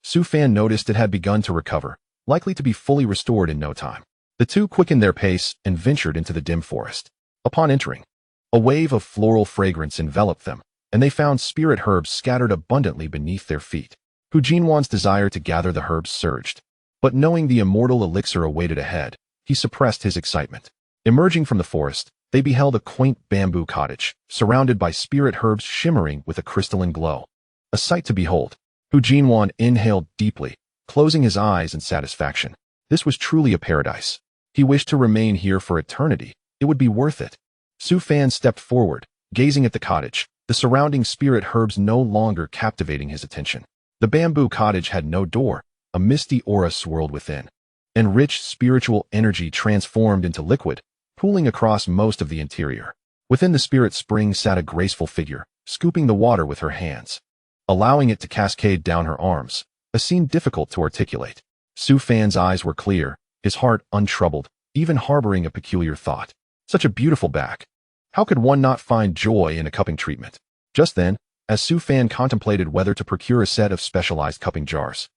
Su Fan noticed it had begun to recover, likely to be fully restored in no time. The two quickened their pace and ventured into the dim forest. Upon entering, a wave of floral fragrance enveloped them, and they found spirit herbs scattered abundantly beneath their feet. Hu Jinwan's desire to gather the herbs surged, but knowing the immortal elixir awaited ahead, he suppressed his excitement. Emerging from the forest, they beheld a quaint bamboo cottage, surrounded by spirit herbs shimmering with a crystalline glow. A sight to behold. Hu Jinwan inhaled deeply, closing his eyes in satisfaction. This was truly a paradise. He wished to remain here for eternity. It would be worth it. Su Fan stepped forward, gazing at the cottage, the surrounding spirit herbs no longer captivating his attention. The bamboo cottage had no door, a misty aura swirled within. Enriched spiritual energy transformed into liquid, pooling across most of the interior. Within the spirit spring sat a graceful figure, scooping the water with her hands, allowing it to cascade down her arms, a scene difficult to articulate. Su Fan's eyes were clear, his heart untroubled, even harboring a peculiar thought. Such a beautiful back. How could one not find joy in a cupping treatment? Just then, as Su Fan contemplated whether to procure a set of specialized cupping jars,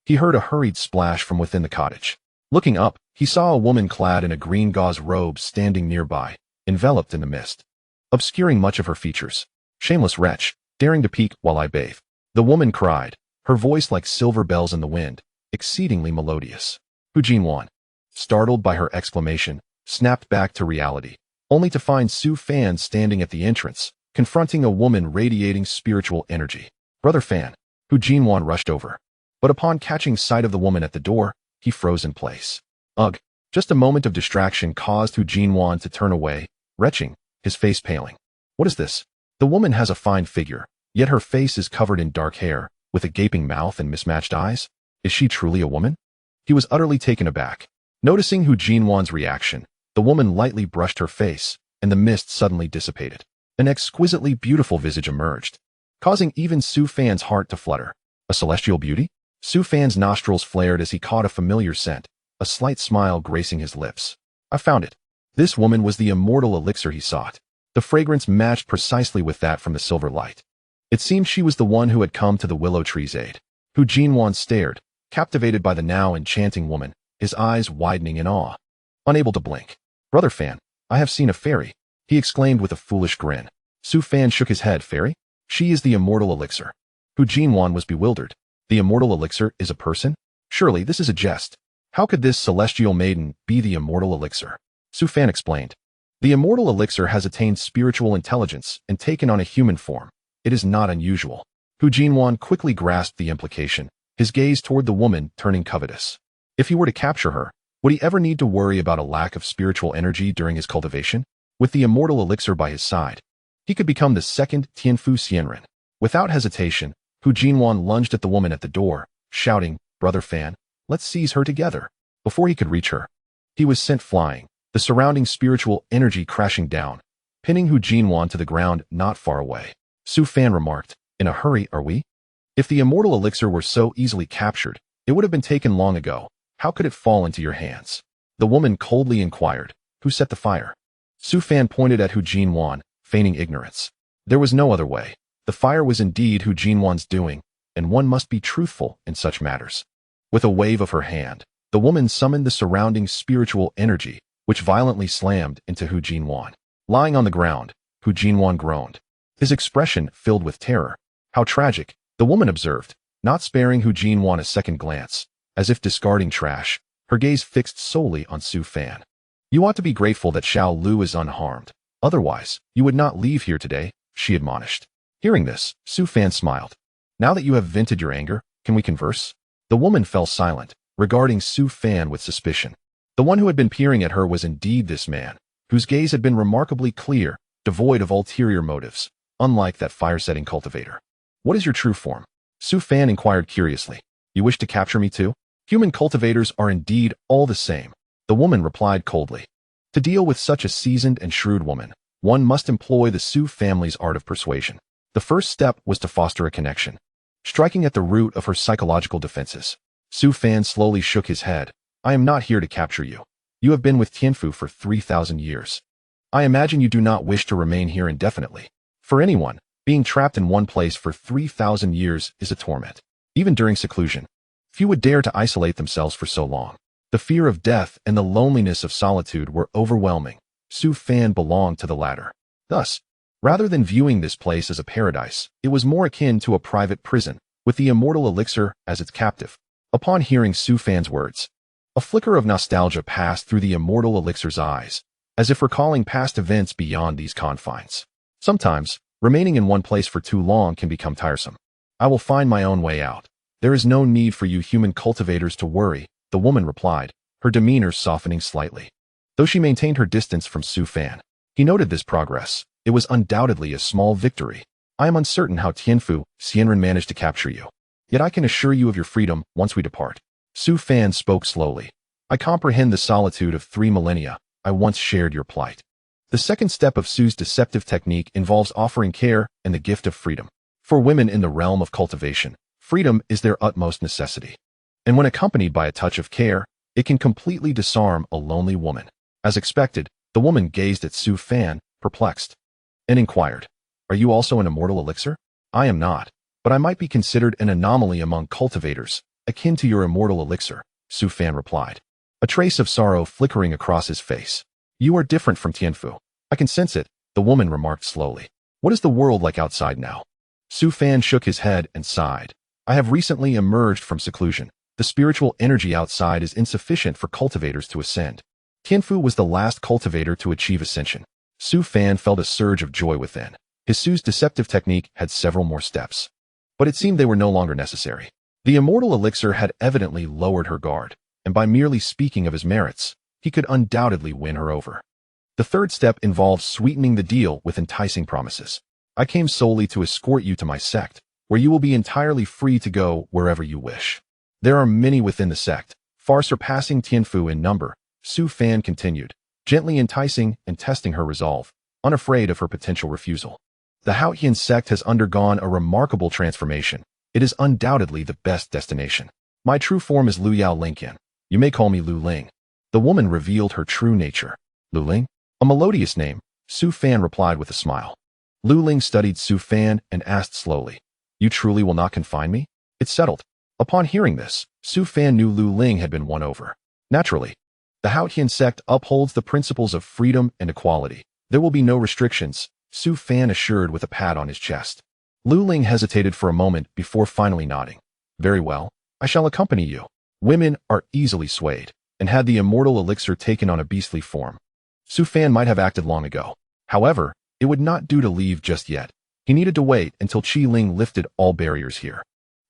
he heard a hurried splash from within the cottage. Looking up, he saw a woman clad in a green gauze robe standing nearby, enveloped in the mist, obscuring much of her features. "Shameless wretch, daring to peek while I bathe," the woman cried, her voice like silver bells in the wind, exceedingly melodious. Hu Jinwan, startled by her exclamation, snapped back to reality, only to find Su Fan standing at the entrance, confronting a woman radiating spiritual energy. "Brother Fan." Hu Jinwan rushed over, but upon catching sight of the woman at the door, he froze in place. Ugh! Just a moment of distraction caused Hu Jinwan to turn away, retching, his face paling. "What is this? The woman has a fine figure, yet her face is covered in dark hair, with a gaping mouth and mismatched eyes. Is she truly a woman?" He was utterly taken aback. Noticing Hu Jinwan's reaction, the woman lightly brushed her face, and the mist suddenly dissipated. An exquisitely beautiful visage emerged, causing even Su Fan's heart to flutter. A celestial beauty? Su Fan's nostrils flared as he caught a familiar scent, a slight smile gracing his lips. "I found it." This woman was the immortal elixir he sought. The fragrance matched precisely with that from the silver light. It seemed she was the one who had come to the willow tree's aid. Hu Jinwan stared, captivated by the now enchanting woman, his eyes widening in awe. Unable to blink. "Brother Fan, I have seen a fairy," he exclaimed with a foolish grin. Su Fan shook his head. "Fairy? She is the immortal elixir." Hu Jinwan was bewildered. The immortal elixir is a person? Surely this is a jest. How could this celestial maiden be the immortal elixir? Su Fan explained. "The immortal elixir has attained spiritual intelligence and taken on a human form. It is not unusual." Hu Jinwan quickly grasped the implication, his gaze toward the woman turning covetous. If he were to capture her, would he ever need to worry about a lack of spiritual energy during his cultivation? With the immortal elixir by his side, he could become the second Tianfu Xianren. Without hesitation, Hu Jinwan lunged at the woman at the door, shouting, "Brother Fan, let's seize her together." Before he could reach her, he was sent flying, the surrounding spiritual energy crashing down, pinning Hu Jinwan to the ground not far away. Su Fan remarked, "In a hurry, are we? If the immortal elixir were so easily captured, it would have been taken long ago. How could it fall into your hands?" The woman coldly inquired, "Who set the fire?" Su Fan pointed at Hu Jinwan, feigning ignorance. There was no other way. The fire was indeed Hu Jinwan's doing, and one must be truthful in such matters. With a wave of her hand, the woman summoned the surrounding spiritual energy, which violently slammed into Hu Jinwan. Lying on the ground, Hu Jinwan groaned, his expression filled with terror. "How tragic," the woman observed, not sparing Hu Jinwan a second glance. As if discarding trash, her gaze fixed solely on Su Fan. "You ought to be grateful that Xiao Lu is unharmed. Otherwise, you would not leave here today," she admonished. Hearing this, Su Fan smiled. "Now that you have vented your anger, can we converse?" The woman fell silent, regarding Su Fan with suspicion. The one who had been peering at her was indeed this man, whose gaze had been remarkably clear, devoid of ulterior motives, unlike that fire-setting cultivator. "What is your true form?" Su Fan inquired curiously. "You wish to capture me too?" "Human cultivators are indeed all the same," the woman replied coldly. To deal with such a seasoned and shrewd woman, one must employ the Su family's art of persuasion. The first step was to foster a connection, striking at the root of her psychological defenses. Su Fan slowly shook his head. "I am not here to capture you. You have been with Tianfu for 3,000 years. I imagine you do not wish to remain here indefinitely. For anyone, being trapped in one place for 3,000 years is a torment. Even during seclusion, few would dare to isolate themselves for so long. The fear of death and the loneliness of solitude were overwhelming. Su Fan belonged to the latter. Thus, rather than viewing this place as a paradise, it was more akin to a private prison, with the immortal elixir as its captive. Upon hearing Su Fan's words, a flicker of nostalgia passed through the immortal elixir's eyes, as if recalling past events beyond these confines. Sometimes, remaining in one place for too long can become tiresome. "I will find my own way out. There is no need for you human cultivators to worry," the woman replied, her demeanor softening slightly. Though she maintained her distance from Su Fan, he noted this progress. It was undoubtedly a small victory. "I am uncertain how Tianfu Xianren managed to capture you. Yet I can assure you of your freedom once we depart." Su Fan spoke slowly. I comprehend the solitude of 3 millennia. I once shared your plight. The second step of Su's deceptive technique involves offering care and the gift of freedom. For women in the realm of cultivation, freedom is their utmost necessity. And when accompanied by a touch of care, it can completely disarm a lonely woman. As expected, the woman gazed at Su Fan, perplexed, and inquired, "Are you also an immortal elixir?" "I am not, but I might be considered an anomaly among cultivators, akin to your immortal elixir," Su Fan replied, a trace of sorrow flickering across his face. "You are different from Tianfu. I can sense it," the woman remarked slowly. "What is the world like outside now?" Su Fan shook his head and sighed. "I have recently emerged from seclusion. The spiritual energy outside is insufficient for cultivators to ascend. Tianfu was the last cultivator to achieve ascension." Su Fan felt a surge of joy within. Su's deceptive technique had several more steps, but it seemed they were no longer necessary. The immortal elixir had evidently lowered her guard, and by merely speaking of his merits, he could undoubtedly win her over. The third step involved sweetening the deal with enticing promises. "I came solely to escort you to my sect, where you will be entirely free to go wherever you wish. There are many within the sect, far surpassing Tianfu in number," Su Fan continued, gently enticing and testing her resolve, unafraid of her potential refusal. "The Haotian Sect has undergone a remarkable transformation. It is undoubtedly the best destination. My true form is Lu Yao Linqian. You may call me Lu Ling." The woman revealed her true nature. "Lu Ling? A melodious name," Su Fan replied with a smile. Lu Ling studied Su Fan and asked slowly, "You truly will not confine me?" "It's settled." Upon hearing this, Su Fan knew Lu Ling had been won over. Naturally, the Haotian Sect upholds the principles of freedom and equality. There will be no restrictions, Su Fan assured with a pat on his chest. Lu Ling hesitated for a moment before finally nodding. "Very well, I shall accompany you." Women are easily swayed, and had the immortal elixir taken on a beastly form, Su Fan might have acted long ago. However, it would not do to leave just yet. He needed to wait until Qi Ling lifted all barriers here.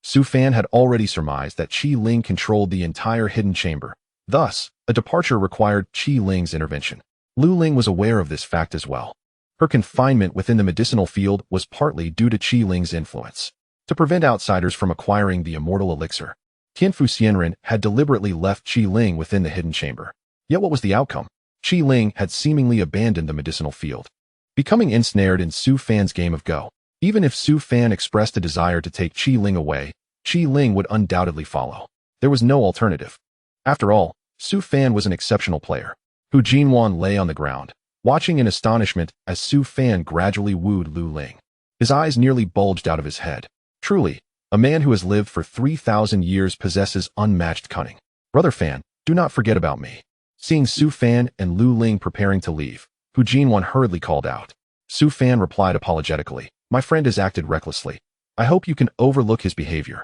Su Fan had already surmised that Qi Ling controlled the entire hidden chamber. Thus, a departure required Qi Ling's intervention. Lu Ling was aware of this fact as well. Her confinement within the medicinal field was partly due to Qi Ling's influence. To prevent outsiders from acquiring the immortal elixir, Tianfu Xianren had deliberately left Qi Ling within the hidden chamber. Yet what was the outcome? Qi Ling had seemingly abandoned the medicinal field, becoming ensnared in Su Fan's game of Go. Even if Su Fan expressed a desire to take Qi Ling away, Qi Ling would undoubtedly follow. There was no alternative. After all, Su Fan was an exceptional player. Hu Jinwan lay on the ground, watching in astonishment as Su Fan gradually wooed Lu Ling. His eyes nearly bulged out of his head. Truly, a man who has lived for 3,000 years possesses unmatched cunning. "Brother Fan, do not forget about me." Seeing Su Fan and Lu Ling preparing to leave, Hu Jinwan hurriedly called out. Su Fan replied apologetically, "My friend has acted recklessly. I hope you can overlook his behavior."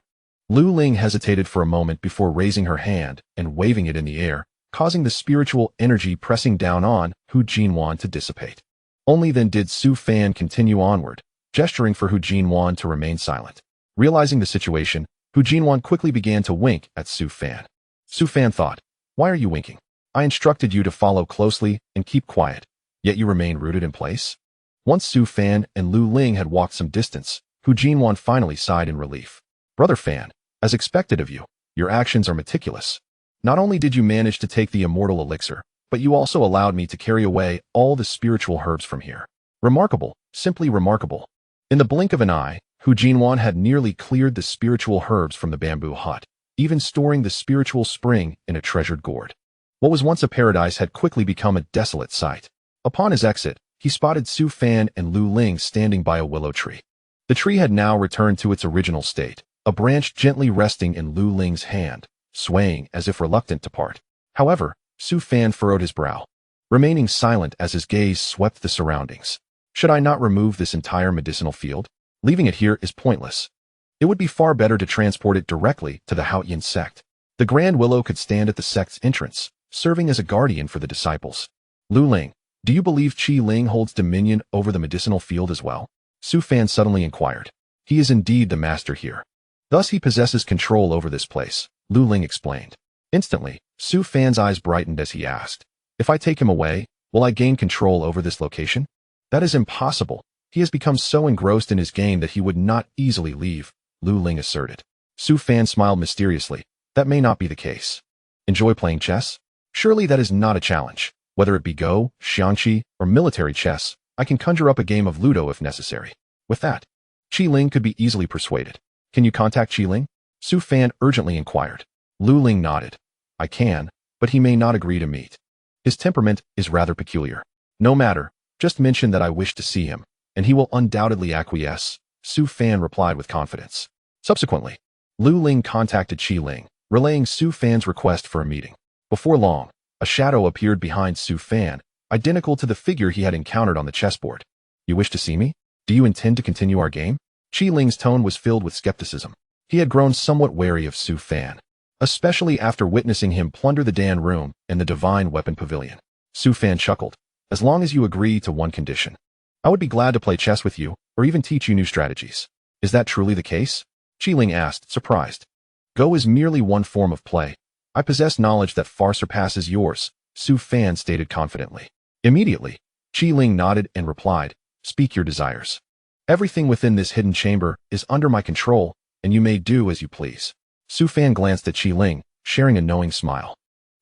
Lu Ling hesitated for a moment before raising her hand and waving it in the air, causing the spiritual energy pressing down on Hu Jinwan to dissipate. Only then did Su Fan continue onward, gesturing for Hu Jinwan to remain silent. Realizing the situation, Hu Jinwan quickly began to wink at Su Fan. Su Fan thought, "Why are you winking? I instructed you to follow closely and keep quiet, yet you remain rooted in place." Once Su Fan and Lu Ling had walked some distance, Hu Jinwan finally sighed in relief. "Brother Fan, as expected of you, your actions are meticulous. Not only did you manage to take the immortal elixir, but you also allowed me to carry away all the spiritual herbs from here. Remarkable, simply remarkable." In the blink of an eye, Hu Jinwan had nearly cleared the spiritual herbs from the bamboo hut, even storing the spiritual spring in a treasured gourd. What was once a paradise had quickly become a desolate sight. Upon his exit, he spotted Su Fan and Lu Ling standing by a willow tree. The tree had now returned to its original state, a branch gently resting in Lu Ling's hand, swaying as if reluctant to part. However, Su Fan furrowed his brow, remaining silent as his gaze swept the surroundings. "Should I not remove this entire medicinal field? Leaving it here is pointless. It would be far better to transport it directly to the Haotian Sect. The Grand Willow could stand at the sect's entrance, serving as a guardian for the disciples." "Lu Ling, do you believe Qi Ling holds dominion over the medicinal field as well?" Su Fan suddenly inquired. "He is indeed the master here. Thus he possesses control over this place," Lu Ling explained. Instantly, Su Fan's eyes brightened as he asked, "If I take him away, will I gain control over this location?" "That is impossible. He has become so engrossed in his game that he would not easily leave," Lu Ling asserted. Su Fan smiled mysteriously. That may not be the case. Enjoy playing chess? Surely that is not a challenge. Whether it be Go, Xiangqi, or military chess, I can conjure up a game of Ludo if necessary. With that, Qi Ling could be easily persuaded. Can you contact Qi Ling? Su Fan urgently inquired. Lu Ling nodded. I can, but he may not agree to meet. His temperament is rather peculiar. No matter, just mention that I wish to see him, and he will undoubtedly acquiesce, Su Fan replied with confidence. Subsequently, Lu Ling contacted Qi Ling, relaying Su Fan's request for a meeting. Before long, a shadow appeared behind Su Fan, identical to the figure he had encountered on the chessboard. You wish to see me? Do you intend to continue our game? Qi Ling's tone was filled with skepticism. He had grown somewhat wary of Su Fan, especially after witnessing him plunder the Dan room and the Divine Weapon Pavilion. Su Fan chuckled. As long as you agree to one condition, I would be glad to play chess with you, or even teach you new strategies. Is that truly the case? Qi Ling asked, surprised. Go is merely one form of play. I possess knowledge that far surpasses yours, Su Fan stated confidently. Immediately, Qi Ling nodded and replied, speak your desires. Everything within this hidden chamber is under my control, and you may do as you please. Su Fan glanced at Qi Ling, sharing a knowing smile.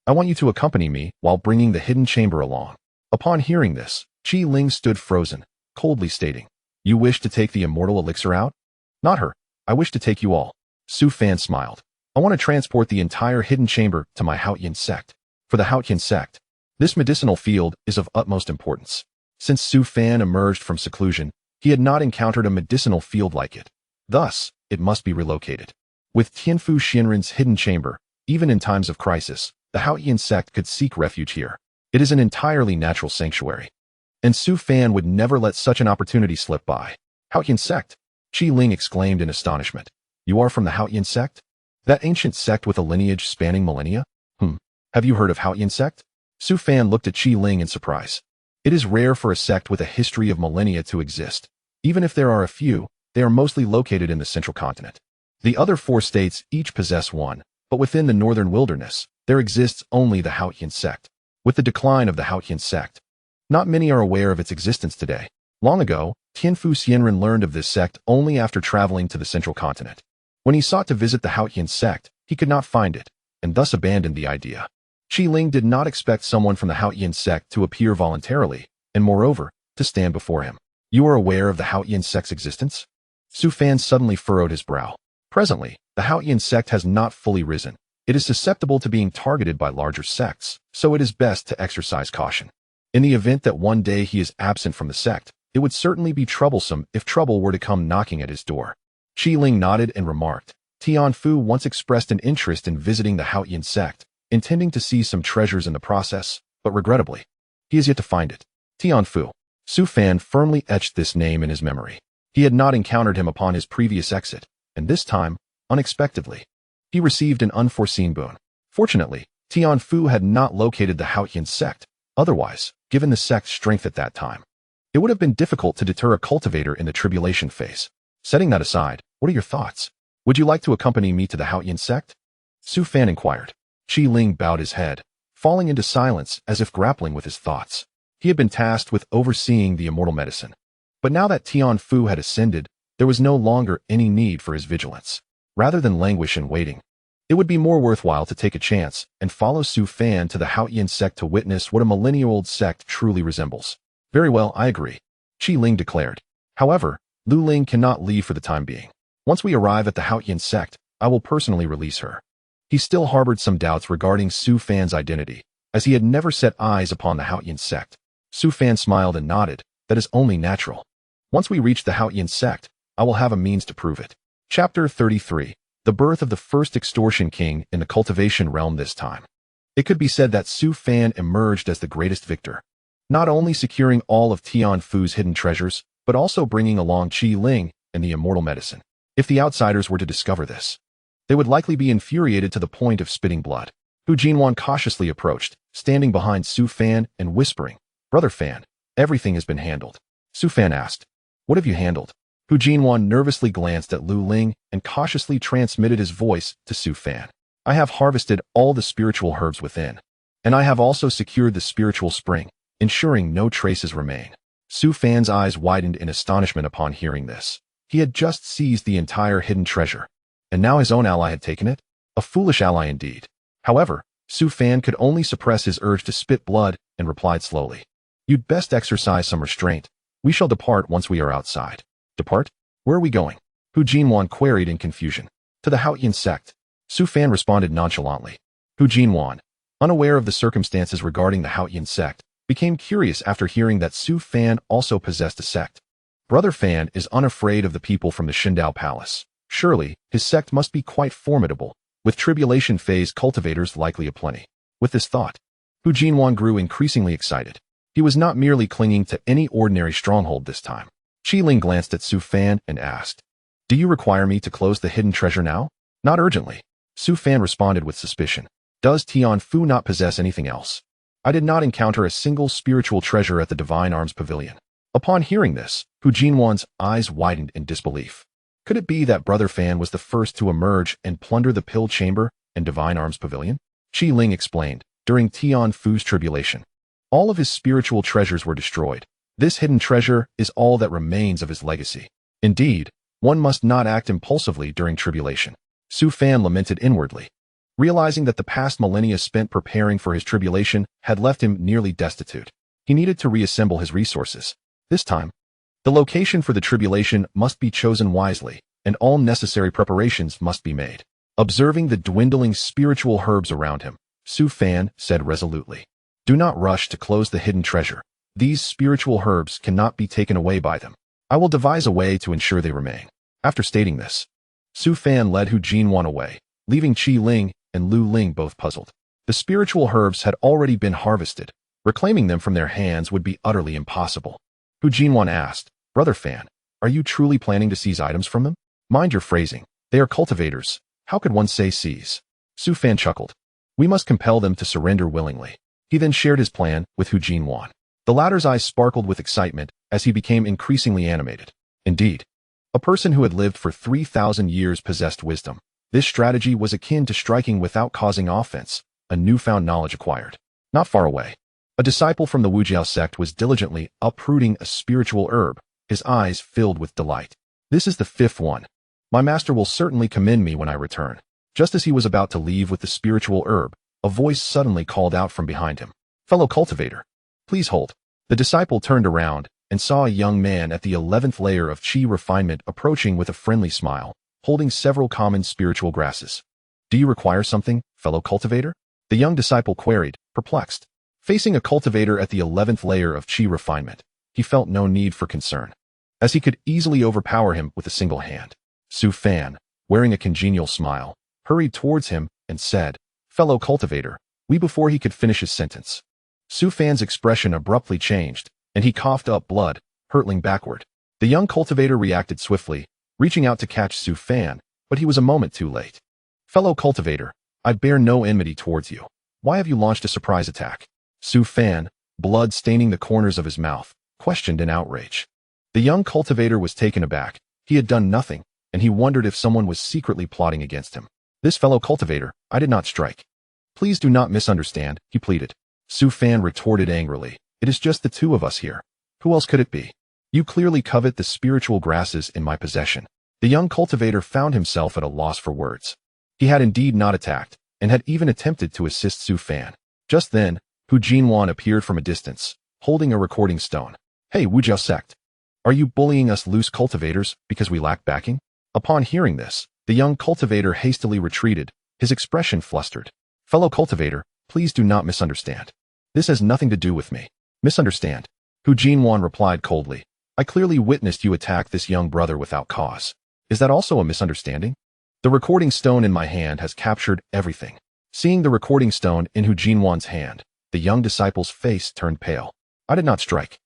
I want you to accompany me while bringing the hidden chamber along. Upon hearing this, Qi Ling stood frozen, coldly stating, you wish to take the immortal elixir out? Not her. I wish to take you all. Su Fan smiled. I want to transport the entire hidden chamber to my Haotian Sect. For the Haotian Sect, this medicinal field is of utmost importance. Since Su Fan emerged from seclusion, he had not encountered a medicinal field like it. Thus, it must be relocated. With Tianfu Xianren's hidden chamber, even in times of crisis, the Haotian Sect could seek refuge here. It is an entirely natural sanctuary. And Su Fan would never let such an opportunity slip by. Haotian Sect? Qi Ling exclaimed in astonishment. You are from the Haotian Sect? That ancient sect with a lineage spanning millennia? Have you heard of Haotian Sect? Su Fan looked at Qi Ling in surprise. It is rare for a sect with a history of millennia to exist. Even if there are a few, they are mostly located in the central continent. The other 4 states each possess one, but within the northern wilderness, there exists only the Haotian Sect. With the decline of the Haotian Sect, not many are aware of its existence today. Long ago, Tianfu Xianren learned of this sect only after traveling to the central continent. When he sought to visit the Haotian Sect, he could not find it, and thus abandoned the idea. Qi Ling did not expect someone from the Haotian Sect to appear voluntarily, and moreover, to stand before him. You are aware of the Haotian Sect's existence? Su Fan suddenly furrowed his brow. Presently, the Haotian Sect has not fully risen. It is susceptible to being targeted by larger sects, so it is best to exercise caution. In the event that one day he is absent from the sect, it would certainly be troublesome if trouble were to come knocking at his door. Qi Ling nodded and remarked, Tianfu once expressed an interest in visiting the Haotian Sect, intending to see some treasures in the process, but regrettably, he has yet to find it. Tianfu. Su Fan firmly etched this name in his memory. He had not encountered him upon his previous exit, and this time, unexpectedly, he received an unforeseen boon. Fortunately, Tianfu had not located the Haotian Sect. Otherwise, given the sect's strength at that time, it would have been difficult to deter a cultivator in the tribulation phase. Setting that aside, what are your thoughts? Would you like to accompany me to the Haotian Sect? Su Fan inquired. Qi Ling bowed his head, falling into silence as if grappling with his thoughts. He had been tasked with overseeing the immortal medicine. But now that Tianfu had ascended, there was no longer any need for his vigilance. Rather than languish in waiting, it would be more worthwhile to take a chance and follow Su Fan to the Haotian Sect to witness what a millennia-old sect truly resembles. Very well, I agree, Qi Ling declared. However, Lu Ling cannot leave for the time being. Once we arrive at the Haotian Sect, I will personally release her. He still harbored some doubts regarding Su Fan's identity, as he had never set eyes upon the Haotian Sect. Su Fan smiled and nodded. That is only natural. Once we reach the Haotian Sect, I will have a means to prove it. Chapter 33. The birth of the first extortion king in the cultivation realm this time. It could be said that Su Fan emerged as the greatest victor, not only securing all of Tianfu's hidden treasures, but also bringing along Qi Ling and the immortal medicine. If the outsiders were to discover this, they would likely be infuriated to the point of spitting blood. Hu Jinwan cautiously approached, standing behind Su Fan and whispering, Brother Fan, everything has been handled. Su Fan asked, What have you handled? Hu Jinwan nervously glanced at Lu Ling and cautiously transmitted his voice to Su Fan. I have harvested all the spiritual herbs within, and I have also secured the spiritual spring, ensuring no traces remain. Su Fan's eyes widened in astonishment upon hearing this. He had just seized the entire hidden treasure, and now his own ally had taken it? A foolish ally indeed. However, Su Fan could only suppress his urge to spit blood and replied slowly. You'd best exercise some restraint. We shall depart once we are outside. Depart? Where are we going? Hu Jinwan queried in confusion. To the Haotian Sect. Su Fan responded nonchalantly. Hu Jinwan, unaware of the circumstances regarding the Haotian Sect, became curious after hearing that Su Fan also possessed a sect. Brother Fan is unafraid of the people from the Shindao Palace. Surely, his sect must be quite formidable, with tribulation phase cultivators likely aplenty. With this thought, Hu Jinwan grew increasingly excited. He was not merely clinging to any ordinary stronghold this time. Qi Ling glanced at Su Fan and asked, Do you require me to close the hidden treasure now? Not urgently. Su Fan responded with suspicion. Does Tian Fu not possess anything else? I did not encounter a single spiritual treasure at the Divine Arms Pavilion. Upon hearing this, Hu Jinwan's eyes widened in disbelief. Could it be that Brother Fan was the first to emerge and plunder the Pill Chamber and Divine Arms Pavilion? Qi Ling explained, during Tian Fu's tribulation, all of his spiritual treasures were destroyed. This hidden treasure is all that remains of his legacy. Indeed, one must not act impulsively during tribulation. Su Fan lamented inwardly, realizing that the past millennia spent preparing for his tribulation had left him nearly destitute. He needed to reassemble his resources. This time, the location for the tribulation must be chosen wisely, and all necessary preparations must be made. Observing the dwindling spiritual herbs around him, Su Fan said resolutely, Do not rush to close the hidden treasure. These spiritual herbs cannot be taken away by them. I will devise a way to ensure they remain. After stating this, Su Fan led Hu Jinwan away, leaving Qi Ling and Lu Ling both puzzled. The spiritual herbs had already been harvested. Reclaiming them from their hands would be utterly impossible. Hu Jinwan asked, Brother Fan, are you truly planning to seize items from them? Mind your phrasing. They are cultivators. How could one say seize? Su Fan chuckled. We must compel them to surrender willingly. He then shared his plan with Hu Jinwan. The latter's eyes sparkled with excitement as he became increasingly animated. Indeed, a person who had lived for 3,000 years possessed wisdom. This strategy was akin to striking without causing offense, a newfound knowledge acquired. Not far away, a disciple from the Wujiao sect was diligently uprooting a spiritual herb, his eyes filled with delight. This is the fifth one. My master will certainly commend me when I return. Just as he was about to leave with the spiritual herb, a voice suddenly called out from behind him. Fellow cultivator, please hold. The disciple turned around and saw a young man at the 11th layer of Qi refinement approaching with a friendly smile, holding several common spiritual grasses. Do you require something, fellow cultivator? The young disciple queried, perplexed. Facing a cultivator at the 11th layer of Qi refinement, he felt no need for concern, as he could easily overpower him with a single hand. Su Fan, wearing a congenial smile, hurried towards him and said, Fellow cultivator, before he could finish his sentence. Su Fan's expression abruptly changed, and he coughed up blood, hurtling backward. The young cultivator reacted swiftly, reaching out to catch Su Fan, but he was a moment too late. Fellow cultivator, I bear no enmity towards you. Why have you launched a surprise attack? Su Fan, blood staining the corners of his mouth, questioned in outrage. The young cultivator was taken aback. He had done nothing, and he wondered if someone was secretly plotting against him. This fellow cultivator, I did not strike. Please do not misunderstand, he pleaded. Su Fan retorted angrily. It is just the two of us here. Who else could it be? You clearly covet the spiritual grasses in my possession. The young cultivator found himself at a loss for words. He had indeed not attacked, and had even attempted to assist Su Fan. Just then, Hu Jinwan appeared from a distance, holding a recording stone. Hey, Wujiao sect. Are you bullying us loose cultivators because we lack backing? Upon hearing this, the young cultivator hastily retreated, his expression flustered. Fellow cultivator, please do not misunderstand. This has nothing to do with me. Misunderstand? Hu Jinwan replied coldly. I clearly witnessed you attack this young brother without cause. Is that also a misunderstanding? The recording stone in my hand has captured everything. Seeing the recording stone in Hu Jinwan's hand, the young disciple's face turned pale. I did not strike.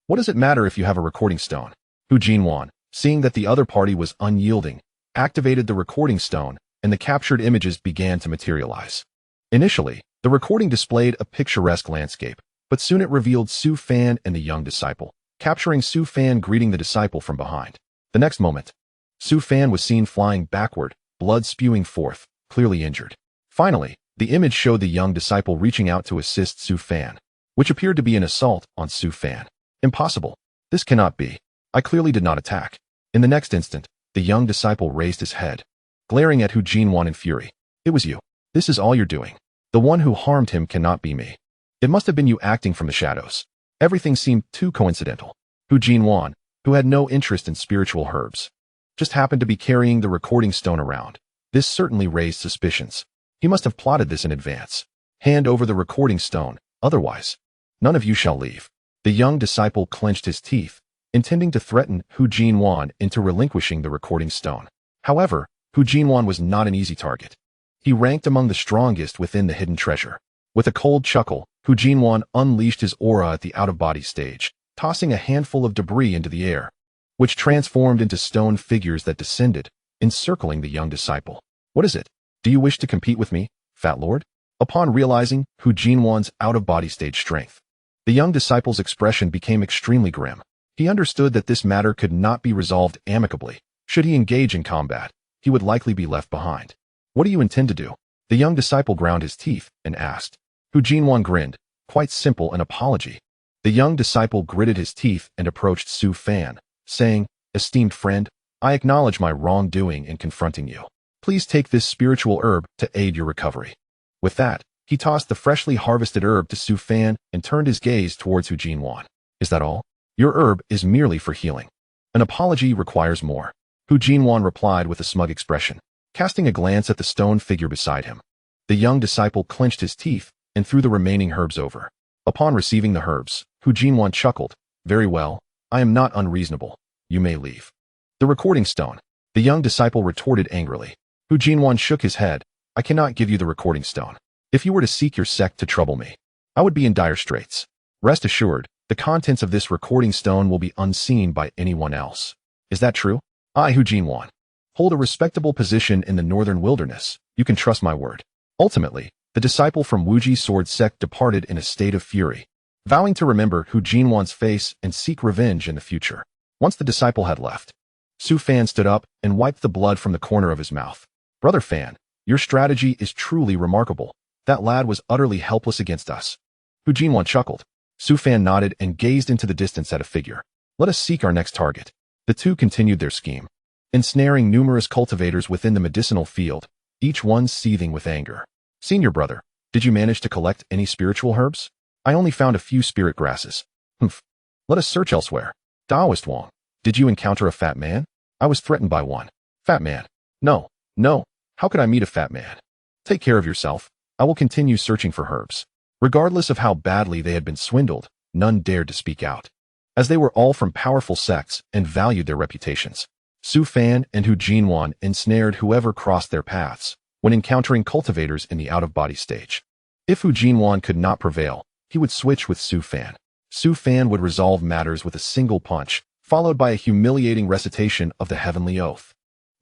What does it matter if you have a recording stone? Hu Jinwan, seeing that the other party was unyielding, activated the recording stone, and the captured images began to materialize. Initially, the recording displayed a picturesque landscape, but soon it revealed Su Fan and the young disciple, capturing Su Fan greeting the disciple from behind. The next moment, Su Fan was seen flying backward, blood spewing forth, clearly injured. Finally, the image showed the young disciple reaching out to assist Su Fan, which appeared to be an assault on Su Fan. Impossible. This cannot be. I clearly did not attack. In the next instant, the young disciple raised his head, glaring at Hu Jinwan in fury. It was you. This is all you're doing. The one who harmed him cannot be me. It must have been you acting from the shadows. Everything seemed too coincidental. Hu Jinwan, who had no interest in spiritual herbs, just happened to be carrying the recording stone around. This certainly raised suspicions. He must have plotted this in advance. Hand over the recording stone, otherwise, none of you shall leave. The young disciple clenched his teeth, intending to threaten Hu Jinwan into relinquishing the recording stone. However, Hu Jinwan was not an easy target. He ranked among the strongest within the hidden treasure. With a cold chuckle, Hu Jinwan unleashed his aura at the out-of-body stage, tossing a handful of debris into the air, which transformed into stone figures that descended, encircling the young disciple. What is it? Do you wish to compete with me, Fat Lord? Upon realizing Hu Jinwan's out-of-body stage strength, the young disciple's expression became extremely grim. He understood that this matter could not be resolved amicably. Should he engage in combat, he would likely be left behind. What do you intend to do? The young disciple ground his teeth and asked. Hu Jinwan grinned. Quite simple, an apology. The young disciple gritted his teeth and approached Su Fan, saying, Esteemed friend, I acknowledge my wrongdoing in confronting you. Please take this spiritual herb to aid your recovery. With that, he tossed the freshly harvested herb to Su Fan and turned his gaze towards Hu Jinwan. Is that all? Your herb is merely for healing. An apology requires more. Hu Jinwan replied with a smug expression, casting a glance at the stone figure beside him. The young disciple clenched his teeth and threw the remaining herbs over. Upon receiving the herbs, Hu Jinwan chuckled. Very well, I am not unreasonable. You may leave. The recording stone. The young disciple retorted angrily. Hu Jinwan shook his head. I cannot give you the recording stone. If you were to seek your sect to trouble me, I would be in dire straits. Rest assured, the contents of this recording stone will be unseen by anyone else. Is that true? I, Hu Jinwan, hold a respectable position in the northern wilderness. You can trust my word. Ultimately, the disciple from Wuji Sword Sect departed in a state of fury, vowing to remember Hu Jinwan's face and seek revenge in the future. Once the disciple had left, Su Fan stood up and wiped the blood from the corner of his mouth. Brother Fan, your strategy is truly remarkable. That lad was utterly helpless against us. Hu Jinwan chuckled. Su Fan nodded and gazed into the distance at a figure. Let us seek our next target. The two continued their scheme, ensnaring numerous cultivators within the medicinal field, each one seething with anger. Senior brother, did you manage to collect any spiritual herbs? I only found a few spirit grasses. Humph. Let us search elsewhere. Taoist Wong, did you encounter a fat man? I was threatened by one. Fat man. No. How could I meet a fat man? Take care of yourself. I will continue searching for herbs. Regardless of how badly they had been swindled, none dared to speak out, as they were all from powerful sects and valued their reputations. Su Fan and Hu Jinwan ensnared whoever crossed their paths when encountering cultivators in the out-of-body stage. If Hu Jinwan could not prevail, he would switch with Su Fan. Su Fan would resolve matters with a single punch, followed by a humiliating recitation of the heavenly oath.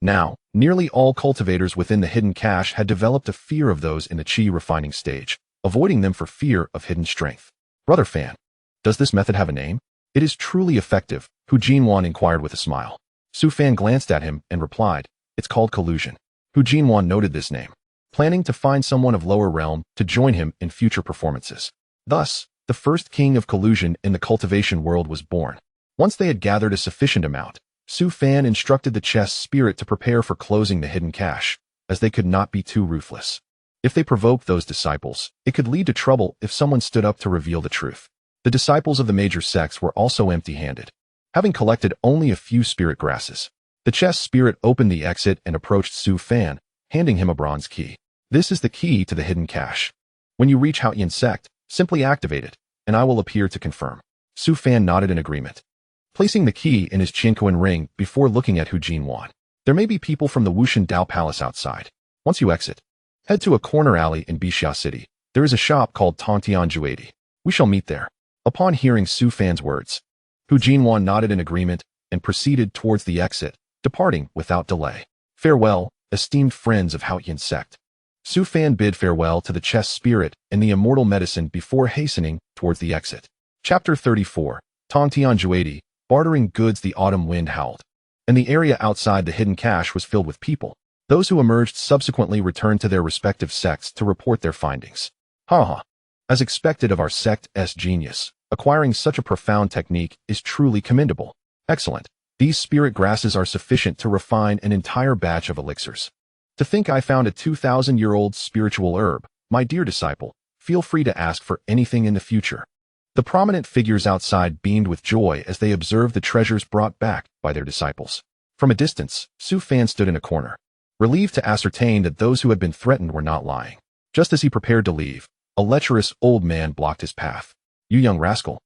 Now, nearly all cultivators within the hidden cache had developed a fear of those in the chi refining stage, avoiding them for fear of hidden strength. Brother Fan, does this method have a name? It is truly effective, Hu Jinwan inquired with a smile. Su Fan glanced at him and replied, it's called collusion. Hu Jinwan noted this name, planning to find someone of lower realm to join him in future performances. Thus, the first king of collusion in the cultivation world was born. Once they had gathered a sufficient amount, Su Fan instructed the chess spirit to prepare for closing the hidden cache, as they could not be too ruthless. If they provoked those disciples, it could lead to trouble if someone stood up to reveal the truth. The disciples of the major sects were also empty-handed, having collected only a few spirit grasses. The chess spirit opened the exit and approached Su Fan, handing him a bronze key. This is the key to the hidden cache. When you reach Haotian Sect, simply activate it, and I will appear to confirm. Su Fan nodded in agreement, placing the key in his Qinquan ring before looking at Hu Jinwan. There may be people from the Wushan Dao Palace outside. Once you exit, head to a corner alley in Bixia City. There is a shop called Tongtian Juedi. We shall meet there. Upon hearing Su Fan's words, Hu Jinwan nodded in agreement and proceeded towards the exit, departing without delay. Farewell, esteemed friends of Haotian Sect. Su Fan bid farewell to the chess spirit and the immortal medicine before hastening towards the exit. Chapter 34. Tongtian Juedi. Bartering goods. The autumn wind howled, and the area outside the hidden cache was filled with people. Those who emerged subsequently returned to their respective sects to report their findings. As expected of our sect's genius, acquiring such a profound technique is truly commendable. Excellent. These spirit grasses are sufficient to refine an entire batch of elixirs. To think I found a 2,000-year-old spiritual herb. My dear disciple, feel free to ask for anything in the future. The prominent figures outside beamed with joy as they observed the treasures brought back by their disciples. From a distance, Su Fan stood in a corner, relieved to ascertain that those who had been threatened were not lying. Just as he prepared to leave, a lecherous old man blocked his path. You young rascal!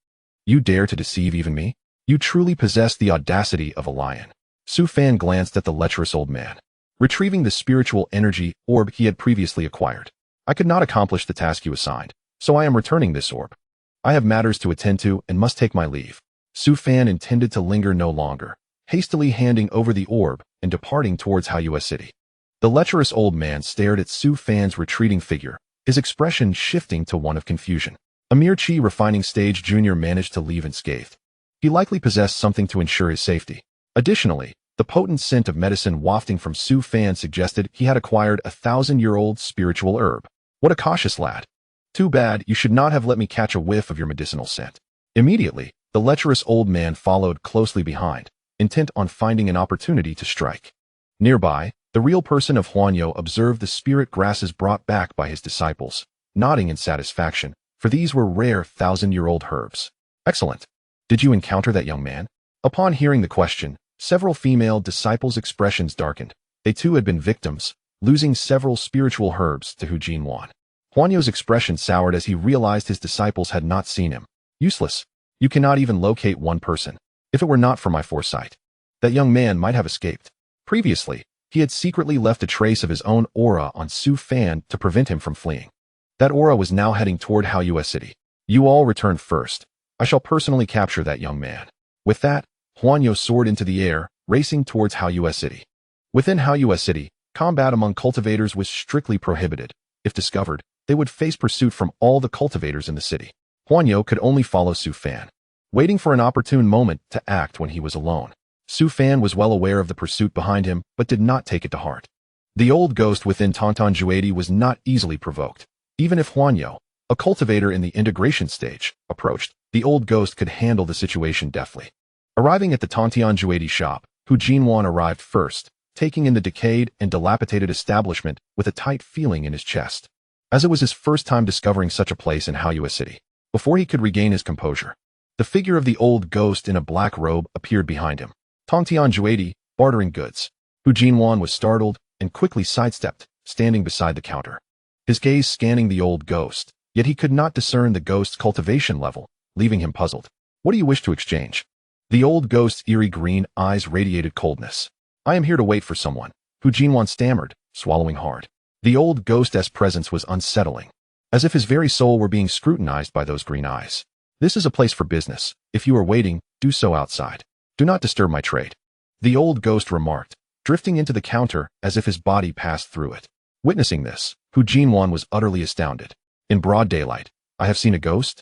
You dare to deceive even me? You truly possess the audacity of a lion. Su Fan glanced at the lecherous old man, retrieving the spiritual energy orb he had previously acquired. I could not accomplish the task you assigned, so I am returning this orb. I have matters to attend to and must take my leave. Su Fan intended to linger no longer, hastily handing over the orb and departing towards Haotian City. The lecherous old man stared at Su Fan's retreating figure, his expression shifting to one of confusion. A mere chi refining stage junior managed to leave unscathed. He likely possessed something to ensure his safety. Additionally, the potent scent of medicine wafting from Su Fan suggested he had acquired a 1,000-year-old spiritual herb. What a cautious lad. Too bad, you should not have let me catch a whiff of your medicinal scent. Immediately, the lecherous old man followed closely behind, intent on finding an opportunity to strike. Nearby, the real person of Huanyo observed the spirit grasses brought back by his disciples, nodding in satisfaction, for these were rare 1,000-year-old herbs. Excellent. Did you encounter that young man? Upon hearing the question, several female disciples' expressions darkened. They too had been victims, losing several spiritual herbs to Hu Jinwan. Huanyo's expression soured as he realized his disciples had not seen him. Useless. You cannot even locate one person. If it were not for my foresight, that young man might have escaped. Previously, he had secretly left a trace of his own aura on Su Fan to prevent him from fleeing. That aura was now heading toward Haotian City. You all return first. I shall personally capture that young man. With that, Huanyo soared into the air, racing towards Haotian City. Within Haotian City, combat among cultivators was strictly prohibited. If discovered, they would face pursuit from all the cultivators in the city. Huanyo could only follow Su Fan, waiting for an opportune moment to act when he was alone. Su Fan was well aware of the pursuit behind him, but did not take it to heart. The old ghost within Tonton Juedi was not easily provoked. Even if Huanyo, a cultivator in the integration stage, approached, the old ghost could handle the situation deftly. Arriving at the Tonton Juedi shop, Hu Jinwan arrived first, taking in the decayed and dilapidated establishment with a tight feeling in his chest, as it was his first time discovering such a place in Haotian City. Before he could regain his composure, the figure of the old ghost in a black robe appeared behind him. Tonton Juedi, bartering goods. Hu Jinwan was startled and quickly sidestepped, standing beside the counter, his gaze scanning the old ghost, yet he could not discern the ghost's cultivation level, leaving him puzzled. What do you wish to exchange? The old ghost's eerie green eyes radiated coldness. I am here to wait for someone, Hu Jinwan stammered, swallowing hard. The old ghost's presence was unsettling, as if his very soul were being scrutinized by those green eyes. This is a place for business. If you are waiting, do so outside. Do not disturb my trade. The old ghost remarked, drifting into the counter as if his body passed through it. Witnessing this, Hu Jinwan was utterly astounded. In broad daylight, I have seen a ghost?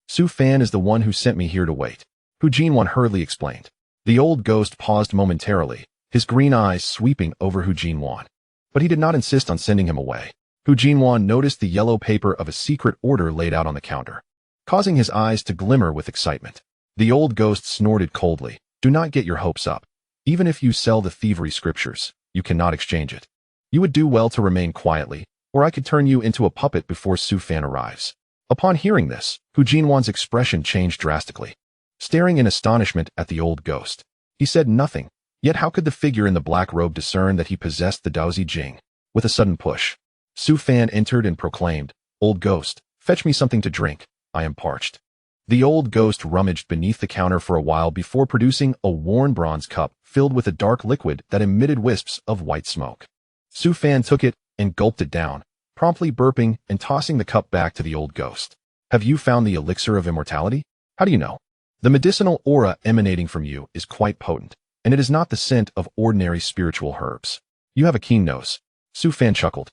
Su Fan is the one who sent me here to wait, Hu Jinwan hurriedly explained. The old ghost paused momentarily, his green eyes sweeping over Hu Jinwan. But he did not insist on sending him away. Hu Jinwan noticed the yellow paper of a secret order laid out on the counter, causing his eyes to glimmer with excitement. The old ghost snorted coldly. Do not get your hopes up. Even if you sell the thievery scriptures, you cannot exchange it. You would do well to remain quietly, or I could turn you into a puppet before Su Fan arrives. Upon hearing this, Hu Jinwan's expression changed drastically. Staring in astonishment at the old ghost, he said nothing. Yet how could the figure in the black robe discern that he possessed the Daozi Jing? With a sudden push, Su Fan entered and proclaimed, Old ghost, fetch me something to drink. I am parched. The old ghost rummaged beneath the counter for a while before producing a worn bronze cup filled with a dark liquid that emitted wisps of white smoke. Su Fan took it and gulped it down, promptly burping and tossing the cup back to the old ghost. Have you found the elixir of immortality? How do you know? The medicinal aura emanating from you is quite potent, and it is not the scent of ordinary spiritual herbs. You have a keen nose. Su Fan chuckled.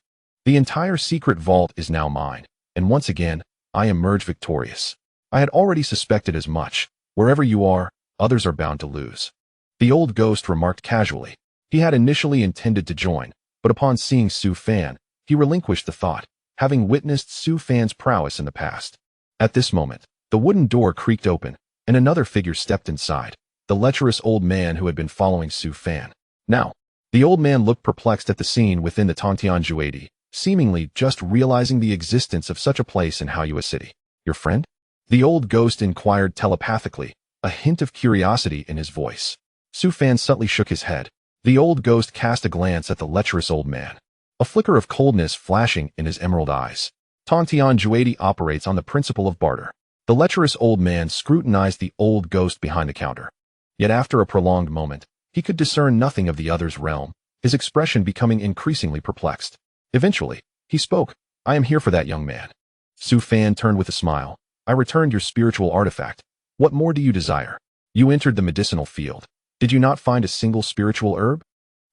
The entire secret vault is now mine, and once again, I emerge victorious. I had already suspected as much. Wherever you are, others are bound to lose. The old ghost remarked casually. He had initially intended to join, but upon seeing Su Fan, he relinquished the thought, having witnessed Su Fan's prowess in the past. At this moment, the wooden door creaked open, and another figure stepped inside, the lecherous old man who had been following Su Fan. Now, The old man looked perplexed at the scene within the Tantian, seemingly just realizing the existence of such a place in Haoyue City. Your friend? The old ghost inquired telepathically, a hint of curiosity in his voice. Su Fan subtly shook his head. The old ghost cast a glance at the lecherous old man, a flicker of coldness flashing in his emerald eyes. Tantian operates on the principle of barter. The lecherous old man scrutinized the old ghost behind the counter. Yet after a prolonged moment, he could discern nothing of the other's realm, his expression becoming increasingly perplexed. Eventually, he spoke. I am here for that young man. Su Fan turned with a smile. I returned your spiritual artifact. What more do you desire? You entered the medicinal field. Did you not find a single spiritual herb?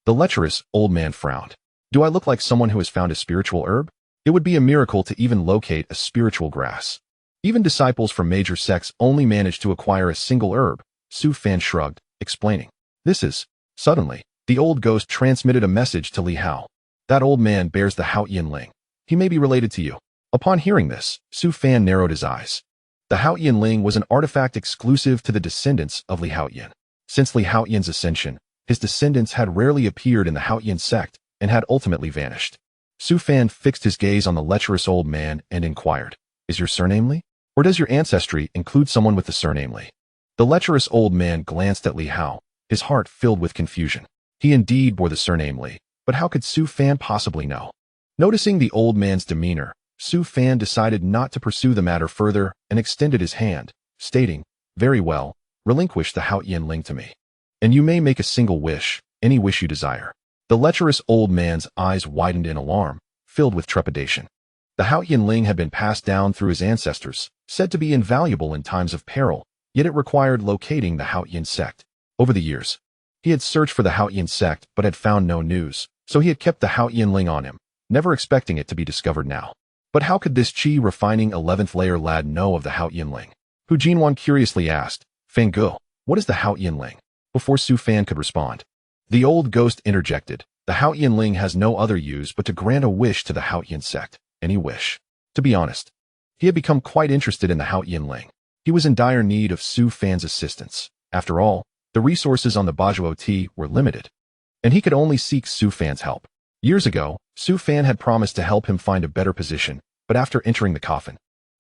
The lecherous old man frowned. Do I look like someone who has found a spiritual herb? It would be a miracle to even locate a spiritual grass. Even disciples from major sects only manage to acquire a single herb. Su Fan shrugged, explaining. Suddenly, the old ghost transmitted a message to Li Hao. That old man bears the Haotian Ling. He may be related to you. Upon hearing this, Su Fan narrowed his eyes. The Haotian Ling was an artifact exclusive to the descendants of Li Haotian. Since Li Haotian's ascension, his descendants had rarely appeared in the Haotian sect and had ultimately vanished. Su Fan fixed his gaze on the lecherous old man and inquired, Is your surname Li? Or does your ancestry include someone with the surname Li? The lecherous old man glanced at Li Hao, his heart filled with confusion. He indeed bore the surname Li, but how could Su Fan possibly know? Noticing the old man's demeanor, Su Fan decided not to pursue the matter further and extended his hand, stating, Very well, relinquish the Haotian Ling to me. And you may make a single wish, any wish you desire. The lecherous old man's eyes widened in alarm, filled with trepidation. The Haotian Ling had been passed down through his ancestors, said to be invaluable in times of peril, yet it required locating the Haotian Sect. Over the years, he had searched for the Haotian Sect but had found no news, so he had kept the Haotian Ling on him, never expecting it to be discovered now. But how could this chi-refining 11th layer lad know of the Haotian Ling? Hu Jinwan curiously asked, Fanggu, what is the Haotian Ling? Before Su Fan could respond, the old ghost interjected, the Haotian Ling has no other use but to grant a wish to the Haotian Sect, any wish. To be honest, he had become quite interested in the Haotian Ling. He was in dire need of Su Fan's assistance. After all, the resources on the Bajuo were limited, and he could only seek Su Fan's help. Years ago, Su Fan had promised to help him find a better position, but after entering the coffin,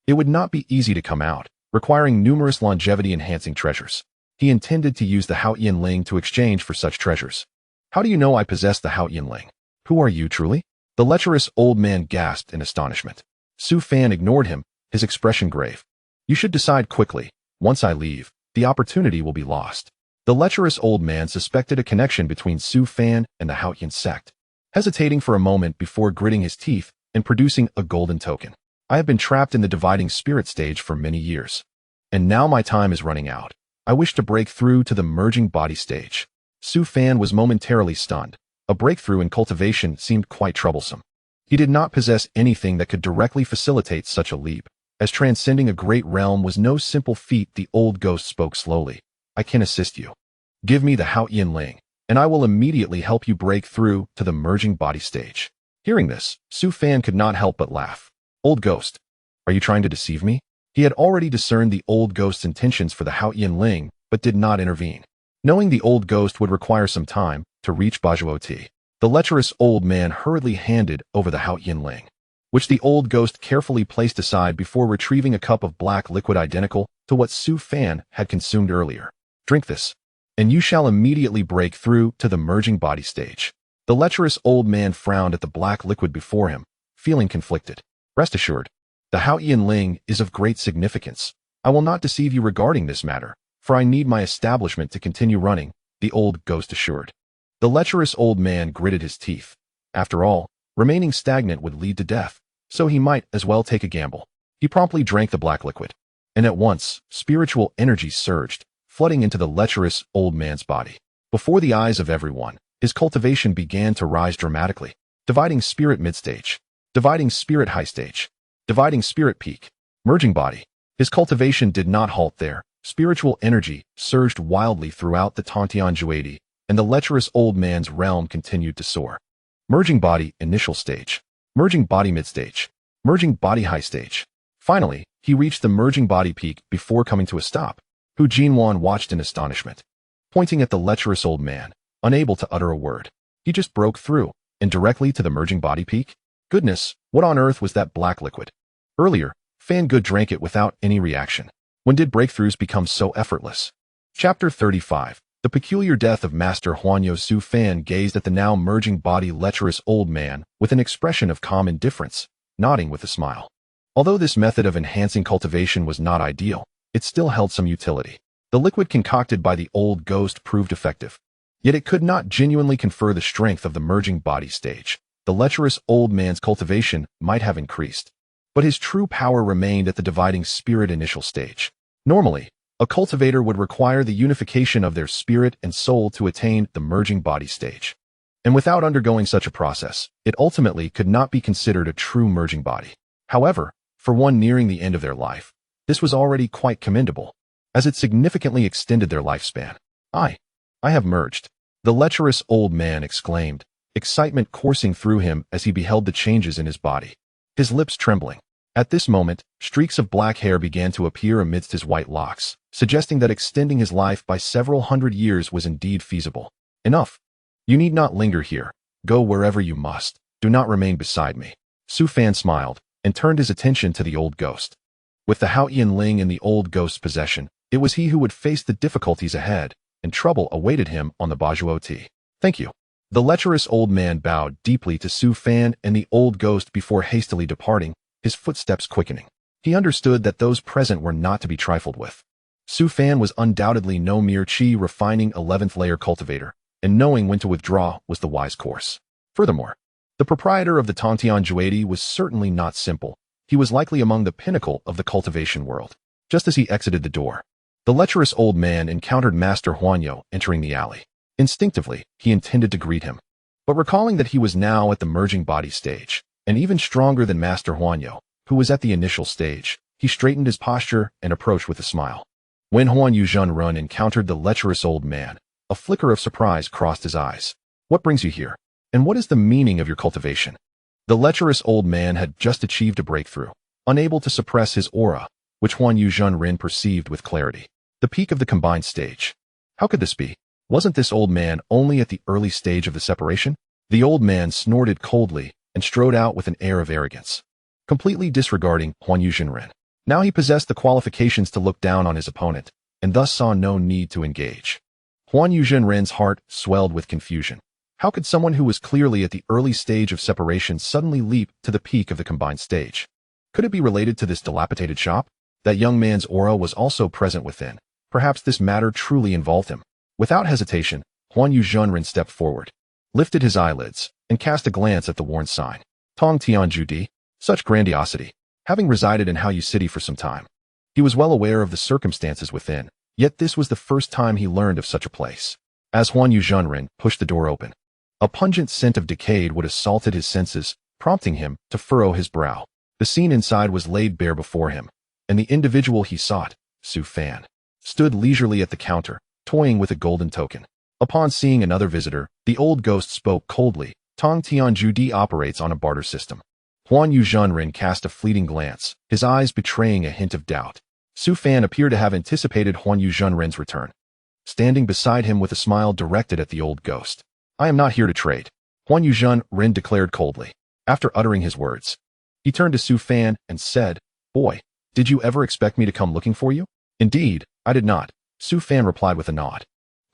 it would not be easy to come out, requiring numerous longevity-enhancing treasures. He intended to use the Haotian Ling to exchange for such treasures. How do you know I possess the Haotian Ling? Who are you truly? The lecherous old man gasped in astonishment. Su Fan ignored him, his expression grave. You should decide quickly. Once I leave, the opportunity will be lost. The lecherous old man suspected a connection between Su Fan and the Haotian Sect, hesitating for a moment before gritting his teeth and producing a golden token. I have been trapped in the dividing spirit stage for many years, and now my time is running out. I wish to break through to the merging body stage. Su Fan was momentarily stunned. A breakthrough in cultivation seemed quite troublesome. He did not possess anything that could directly facilitate such a leap. As transcending a great realm was no simple feat, the old ghost spoke slowly. I can assist you. Give me the Haotian Ling, and I will immediately help you break through to the merging body stage. Hearing this, Su Fan could not help but laugh. Old ghost, are you trying to deceive me? He had already discerned the old ghost's intentions for the Haotian Ling, but did not intervene. Knowing the old ghost would require some time to reach Bajuo, the lecherous old man hurriedly handed over the Haotian Ling, which the old ghost carefully placed aside before retrieving a cup of black liquid identical to what Su Fan had consumed earlier. Drink this, and you shall immediately break through to the merging body stage. The lecherous old man frowned at the black liquid before him, feeling conflicted. Rest assured, the Haotian Ling is of great significance. I will not deceive you regarding this matter, for I need my establishment to continue running, the old ghost assured. The lecherous old man gritted his teeth. After all, remaining stagnant would lead to death, so he might as well take a gamble. He promptly drank the black liquid, and at once, spiritual energy surged, flooding into the lecherous old man's body. Before the eyes of everyone, his cultivation began to rise dramatically, dividing spirit mid-stage, dividing spirit high-stage, dividing spirit peak, merging body. His cultivation did not halt there. Spiritual energy surged wildly throughout the Tantian, and the lecherous old man's realm continued to soar. Merging body initial stage, merging body mid-stage, merging body high-stage. Finally, he reached the merging body peak before coming to a stop. Hu Jinwan watched in astonishment, pointing at the lecherous old man, unable to utter a word. He just broke through, and directly to the merging body peak? Goodness, what on earth was that black liquid? Earlier, Fan Good drank it without any reaction. When did breakthroughs become so effortless? Chapter 35. The peculiar death of Master Huanyo. Su Fan gazed at the now merging body lecherous old man with an expression of calm indifference, nodding with a smile. Although this method of enhancing cultivation was not ideal, it still held some utility. The liquid concocted by the old ghost proved effective. Yet it could not genuinely confer the strength of the merging body stage. The lecherous old man's cultivation might have increased, but his true power remained at the dividing spirit initial stage. Normally, a cultivator would require the unification of their spirit and soul to attain the merging body stage. And without undergoing such a process, it ultimately could not be considered a true merging body. However, for one nearing the end of their life, this was already quite commendable, as it significantly extended their lifespan. I have merged, the lecherous old man exclaimed, excitement coursing through him as he beheld the changes in his body, his lips trembling. At this moment, streaks of black hair began to appear amidst his white locks, suggesting that extending his life by several hundred years was indeed feasible. Enough. You need not linger here. Go wherever you must. Do not remain beside me. Su Fan smiled and turned his attention to the old ghost. With the Haotian Ling in the old ghost's possession, it was he who would face the difficulties ahead, and trouble awaited him on the Bajuoti. Thank you. The lecherous old man bowed deeply to Su Fan and the old ghost before hastily departing, his footsteps quickening. He understood that those present were not to be trifled with. Su Fan was undoubtedly no mere chi refining 11th layer cultivator, and knowing when to withdraw was the wise course. Furthermore, the proprietor of the Tongtian Juedi was certainly not simple. He was likely among the pinnacle of the cultivation world. Just as he exited the door, the lecherous old man encountered Master Huanyo entering the alley. Instinctively, he intended to greet him. But recalling that he was now at the merging body stage, and even stronger than Master Huanyo, who was at the initial stage, he straightened his posture and approached with a smile. When Huanyu Zhenrun encountered the lecherous old man, a flicker of surprise crossed his eyes. What brings you here? And what is the meaning of your cultivation? The lecherous old man had just achieved a breakthrough, unable to suppress his aura, which Huanyu Zhenrun perceived with clarity. The peak of the combined stage. How could this be? Wasn't this old man only at the early stage of the separation? The old man snorted coldly and strode out with an air of arrogance, completely disregarding Huanyu Zhenrun. Now he possessed the qualifications to look down on his opponent, and thus saw no need to engage. Huanyu Zhenrun's heart swelled with confusion. How could someone who was clearly at the early stage of separation suddenly leap to the peak of the combined stage? Could it be related to this dilapidated shop? That young man's aura was also present within. Perhaps this matter truly involved him. Without hesitation, Huanyu Zhenrun stepped forward, lifted his eyelids, and cast a glance at the worn sign. Tongtian Juedi. Such grandiosity. Having resided in Haoyu City for some time, he was well aware of the circumstances within, yet this was the first time he learned of such a place. As Huanyu Zhenrun pushed the door open, a pungent scent of decayed wood assaulted his senses, prompting him to furrow his brow. The scene inside was laid bare before him, and the individual he sought, Su Fan, stood leisurely at the counter, toying with a golden token. Upon seeing another visitor, the old ghost spoke coldly. Tongtian Juedi operates on a barter system. Huanyu Zhenrun cast a fleeting glance, his eyes betraying a hint of doubt. Su Fan appeared to have anticipated Huanyu Zhenrun's return, standing beside him with a smile directed at the old ghost. I am not here to trade, Huanyu Zhenrun declared coldly. After uttering his words, he turned to Su Fan and said, Boy, did you ever expect me to come looking for you? Indeed, I did not, Su Fan replied with a nod.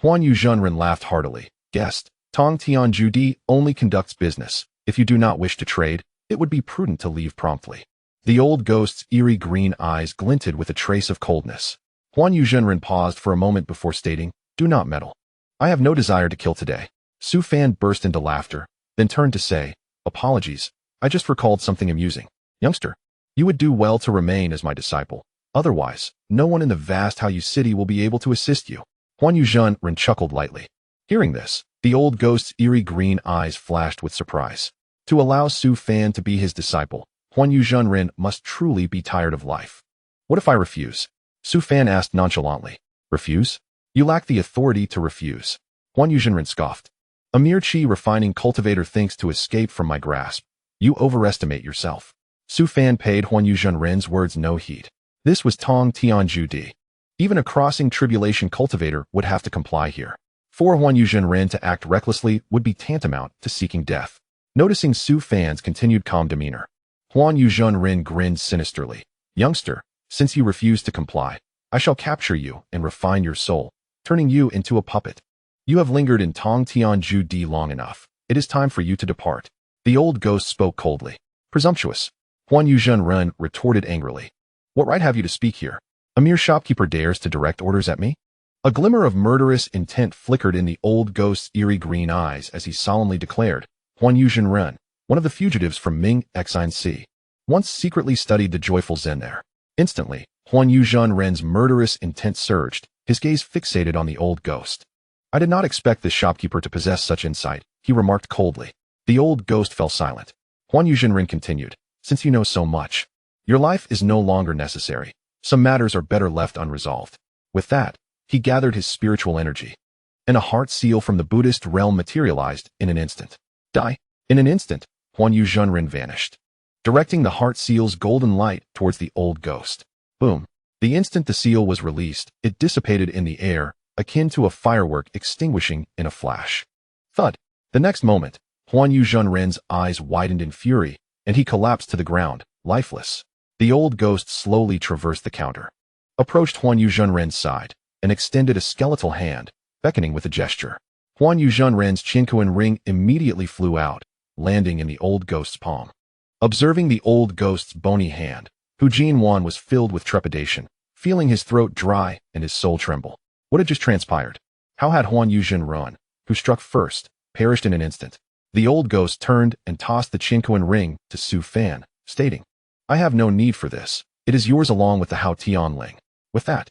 Huanyu Zhenrun laughed heartily. Guest, Tongtian Juedi only conducts business. If you do not wish to trade, it would be prudent to leave promptly. The old ghost's eerie green eyes glinted with a trace of coldness. Huanyu Zhenrun paused for a moment before stating, Do not meddle. I have no desire to kill today. Su Fan burst into laughter, then turned to say, Apologies, I just recalled something amusing. Youngster, you would do well to remain as my disciple. Otherwise, no one in the vast Haoyu City will be able to assist you. Huanyu Zhenrun chuckled lightly. Hearing this, the old ghost's eerie green eyes flashed with surprise. To allow Su Fan to be his disciple, Huanyu Zhenrun must truly be tired of life. What if I refuse? Su Fan asked nonchalantly. Refuse? You lack the authority to refuse. Huanyu Zhenrun scoffed. A mere chi refining cultivator thinks to escape from my grasp. You overestimate yourself. Su Fan paid Huanyu Zhenrun's words no heed. This was Tongtian Juedi. Even a crossing tribulation cultivator would have to comply here. For Huan Yuzhenren to act recklessly would be tantamount to seeking death. Noticing Su Fan's continued calm demeanor, Huan Yuzhenren grinned sinisterly. Youngster, since you refuse to comply, I shall capture you and refine your soul, turning you into a puppet. You have lingered in Tong Tianju Di long enough. It is time for you to depart. The old ghost spoke coldly. Presumptuous. Huan Yuzhenren retorted angrily. What right have you to speak here? A mere shopkeeper dares to direct orders at me? A glimmer of murderous intent flickered in the old ghost's eerie green eyes as he solemnly declared, Huan Yuzhenren, one of the fugitives from Ming Xinc, once secretly studied the joyful Zen there. Instantly, Huan Yuzhenren's murderous intent surged, his gaze fixated on the old ghost. I did not expect this shopkeeper to possess such insight, he remarked coldly. The old ghost fell silent. Huan Yuzhenren continued, since you know so much, your life is no longer necessary. Some matters are better left unresolved. With that, he gathered his spiritual energy, and a heart seal from the Buddhist realm materialized in an instant. Die. In an instant, Huan Yuzhenren vanished, directing the heart seal's golden light towards the old ghost. Boom. The instant the seal was released, it dissipated in the air, akin to a firework extinguishing in a flash. Thud. The next moment, Huan Yuzhenren's eyes widened in fury, and he collapsed to the ground, lifeless. The old ghost slowly traversed the counter, approached Huan Yuzhenren's side, and extended a skeletal hand, beckoning with a gesture. Huan Yuzhenren's Qinkuan ring immediately flew out, landing in the old ghost's palm. Observing the old ghost's bony hand, Hu Jinwan was filled with trepidation, feeling his throat dry and his soul tremble. What had just transpired? How had Huan Yuzhenren, who struck first, perished in an instant? The old ghost turned and tossed the Qinkuan ring to Su Fan, stating, I have no need for this. It is yours along with the Haotian Ling. With that,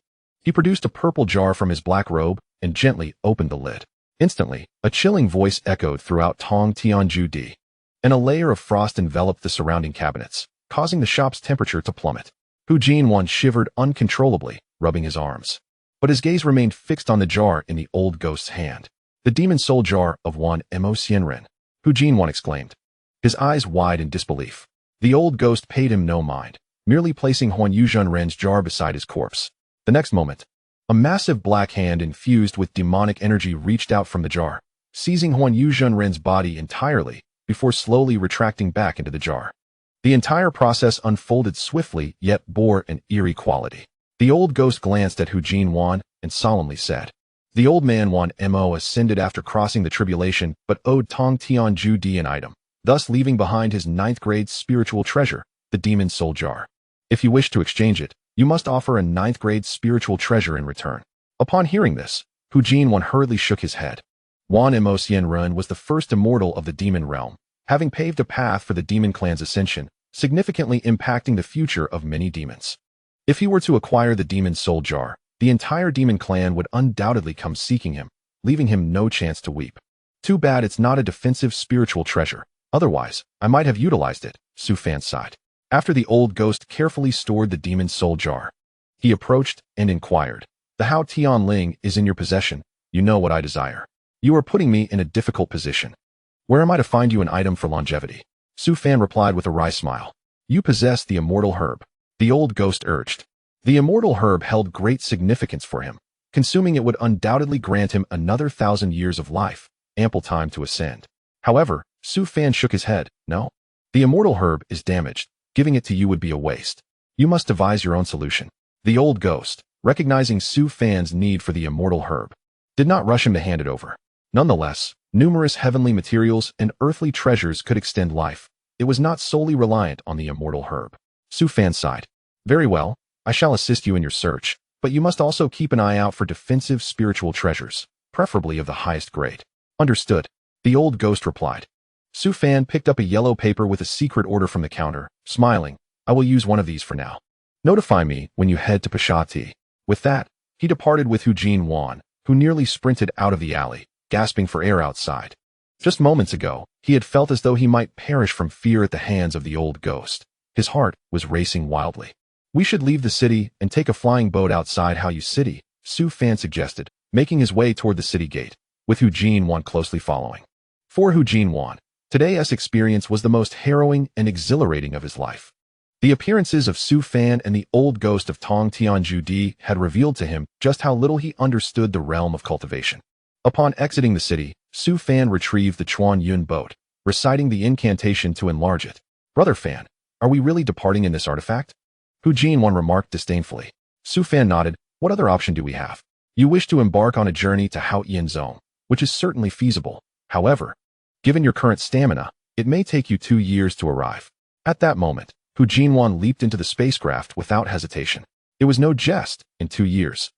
he produced a purple jar from his black robe and gently opened the lid. Instantly, a chilling voice echoed throughout Tong Tianju Di, and a layer of frost enveloped the surrounding cabinets, causing the shop's temperature to plummet. Hu Jinwan shivered uncontrollably, rubbing his arms. But his gaze remained fixed on the jar in the old ghost's hand. The demon soul jar of Huan Emotianren, Hu Jinwan exclaimed, his eyes wide in disbelief. The old ghost paid him no mind, merely placing Huan Yuzhenren's jar beside his corpse. The next moment, a massive black hand infused with demonic energy reached out from the jar, seizing Huan Yuzhenren's body entirely before slowly retracting back into the jar. The entire process unfolded swiftly yet bore an eerie quality. The old ghost glanced at Hu Jinwan and solemnly said, the old man Huan Mo ascended after crossing the tribulation but owed Tong Tianju Di an item, thus leaving behind his 9th grade spiritual treasure, the demon soul jar. If you wish to exchange it, you must offer a 9th grade spiritual treasure in return. Upon hearing this, Hu Jinwan hurriedly shook his head. Huan Emotianren was the first immortal of the demon realm, having paved a path for the demon clan's ascension, significantly impacting the future of many demons. If he were to acquire the demon soul jar, the entire demon clan would undoubtedly come seeking him, leaving him no chance to weep. Too bad it's not a defensive spiritual treasure. Otherwise, I might have utilized it, Su Fan sighed. After the old ghost carefully stored the demon soul jar, he approached and inquired, the Haotian Ling is in your possession. You know what I desire. You are putting me in a difficult position. Where am I to find you an item for longevity? Su Fan replied with a wry smile. You possess the immortal herb. The old ghost urged. The immortal herb held great significance for him. Consuming it would undoubtedly grant him another 1,000 years of life, ample time to ascend. However, Su Fan shook his head. No. The immortal herb is damaged. Giving it to you would be a waste. You must devise your own solution. The old ghost, recognizing Su Fan's need for the immortal herb, did not rush him to hand it over. Nonetheless, numerous heavenly materials and earthly treasures could extend life. It was not solely reliant on the immortal herb. Su Fan sighed. Very well, I shall assist you in your search, but you must also keep an eye out for defensive spiritual treasures, preferably of the highest grade. Understood. The old ghost replied. Su Fan picked up a yellow paper with a secret order from the counter, smiling. I will use one of these for now. Notify me when you head to Pashati. With that, he departed with Hu Jinwan, who nearly sprinted out of the alley, gasping for air outside. Just moments ago, he had felt as though he might perish from fear at the hands of the old ghost. His heart was racing wildly. We should leave the city and take a flying boat outside Haoyu City, Su Fan suggested, making his way toward the city gate, with Hu Jinwan closely following. For Hu Jinwan, today's experience was the most harrowing and exhilarating of his life. The appearances of Su Fan and the old ghost of Tong Tianju Di had revealed to him just how little he understood the realm of cultivation. Upon exiting the city, Su Fan retrieved the Chuan Yun boat, reciting the incantation to enlarge it. Brother Fan, are we really departing in this artifact? Hu Jinwan remarked disdainfully. Su Fan nodded. What other option do we have? You wish to embark on a journey to Haotian Zone, which is certainly feasible. However, given your current stamina, it may take you 2 years to arrive. At that moment, Hu Jinwan leaped into the spacecraft without hesitation. It was no jest. In 2 years,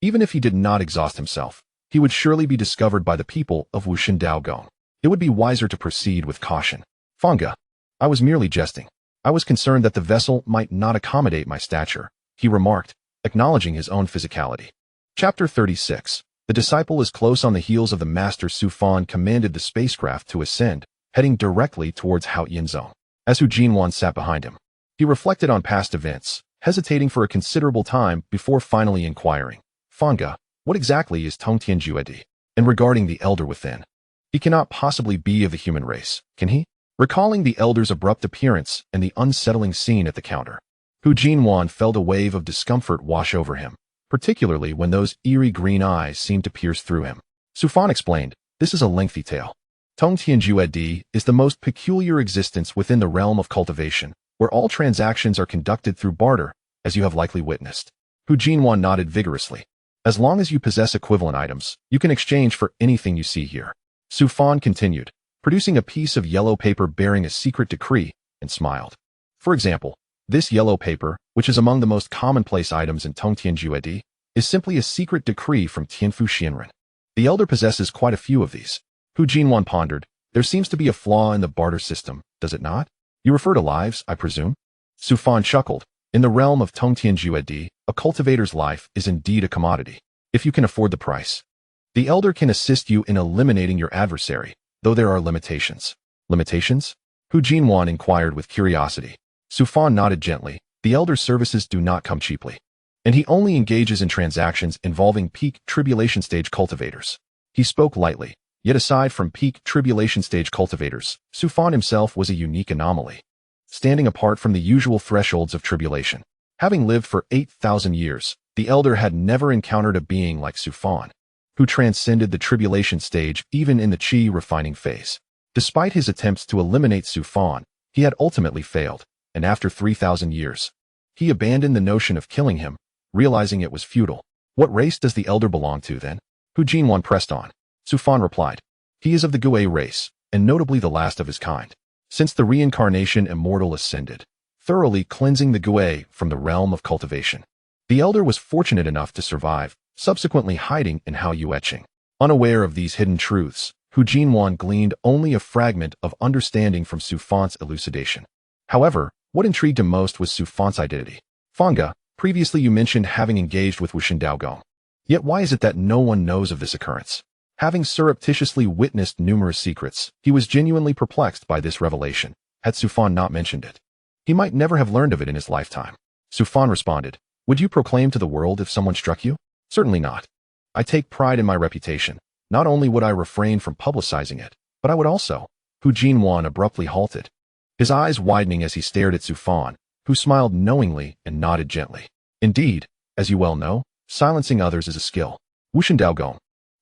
even if he did not exhaust himself, he would surely be discovered by the people of Wushan Daogong. It would be wiser to proceed with caution. Fanga, I was merely jesting. I was concerned that the vessel might not accommodate my stature, he remarked, acknowledging his own physicality. Chapter 36. The disciple is close on the heels of the master. Su Fan commanded the spacecraft to ascend, heading directly towards Haotian Zone. As Hu Jinwan sat behind him, he reflected on past events, hesitating for a considerable time before finally inquiring, Fanga, what exactly is Tongtianjuedi? And regarding the elder within, he cannot possibly be of the human race, can he? Recalling the elder's abrupt appearance and the unsettling scene at the counter, Hu Jinwan felt a wave of discomfort wash over him, particularly when those eerie green eyes seemed to pierce through him. Su Fan explained, this is a lengthy tale. Tongtianjuedi is the most peculiar existence within the realm of cultivation, where all transactions are conducted through barter, as you have likely witnessed. Hu Jinwan nodded vigorously. As long as you possess equivalent items, you can exchange for anything you see here. Su Fan continued, producing a piece of yellow paper bearing a secret decree, and smiled. For example, this yellow paper, which is among the most commonplace items in Tongtianjuedi, is simply a secret decree from Tianfu Xianren. The elder possesses quite a few of these. Hu Jinwan pondered, there seems to be a flaw in the barter system, does it not? You refer to lives, I presume? Su Fan chuckled. In the realm of Tongtianjuedi, a cultivator's life is indeed a commodity, if you can afford the price. The elder can assist you in eliminating your adversary, though there are limitations. Limitations? Hu Jinwan inquired with curiosity. Su Fan nodded gently. The elder's services do not come cheaply, and he only engages in transactions involving peak tribulation stage cultivators. He spoke lightly, yet aside from peak tribulation stage cultivators, Su Fan himself was a unique anomaly, standing apart from the usual thresholds of tribulation. Having lived for 8,000 years, the elder had never encountered a being like Su Fan, who transcended the tribulation stage even in the Qi refining phase. Despite his attempts to eliminate Su Fan, he had ultimately failed, and after 3,000 years, he abandoned the notion of killing him, realizing it was futile. What race does the elder belong to then? Hu Jinwan pressed on. Su Fan replied, he is of the Gui race, and notably the last of his kind, since the reincarnation immortal ascended, thoroughly cleansing the Gui from the realm of cultivation. The elder was fortunate enough to survive, subsequently hiding in Hao Yueqing. Unaware of these hidden truths, Hu Jinwan gleaned only a fragment of understanding from Su Fan's elucidation. However, what intrigued him most was Su Fan's identity. Fanga, previously you mentioned having engaged with Wushan Daogong. Yet why is it that no one knows of this occurrence? Having surreptitiously witnessed numerous secrets, he was genuinely perplexed by this revelation. Had Su Fan not mentioned it, he might never have learned of it in his lifetime. Su Fan responded, would you proclaim to the world if someone struck you? Certainly not. I take pride in my reputation. Not only would I refrain from publicizing it, but I would also. Hu Jinwan abruptly halted, his eyes widening as he stared at Su Fan, who smiled knowingly and nodded gently. Indeed, as you well know, silencing others is a skill. Wushan Daogong,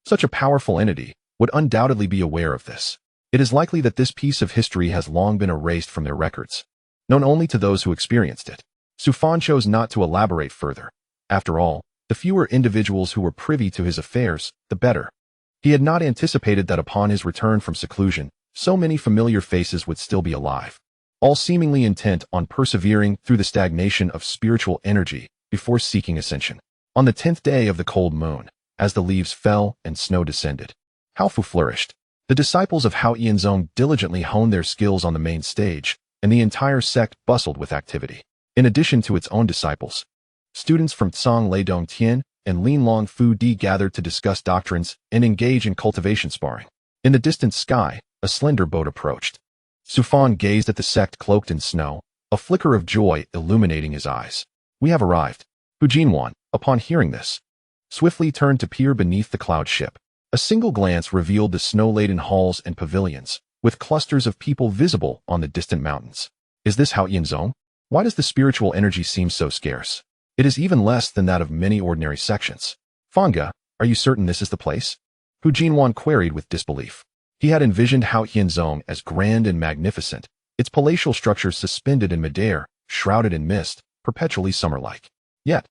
such a powerful entity, would undoubtedly be aware of this. It is likely that this piece of history has long been erased from their records, known only to those who experienced it. Su Fan chose not to elaborate further. After all, the fewer individuals who were privy to his affairs, the better. He had not anticipated that upon his return from seclusion, so many familiar faces would still be alive, all seemingly intent on persevering through the stagnation of spiritual energy before seeking ascension. On the 10th day of the cold moon, as the leaves fell and snow descended, Haofu flourished. The disciples of Haotian Zone diligently honed their skills on the main stage, and the entire sect bustled with activity. In addition to its own disciples, students from Tsang Leidong Tian and Lin Long Fu Di gathered to discuss doctrines and engage in cultivation sparring. In the distant sky, a slender boat approached. Su Fan gazed at the sect cloaked in snow, a flicker of joy illuminating his eyes. We have arrived. Hu Jinwan, upon hearing this, swiftly turned to peer beneath the cloud ship. A single glance revealed the snow-laden halls and pavilions, with clusters of people visible on the distant mountains. Is this Haotian Zone? Why does the spiritual energy seem so scarce? It is even less than that of many ordinary sections. Fanga, are you certain this is the place? Hu Jinwan queried with disbelief. He had envisioned Haotian Sect as grand and magnificent, its palatial structures suspended in midair, shrouded in mist, perpetually summer-like. Yet,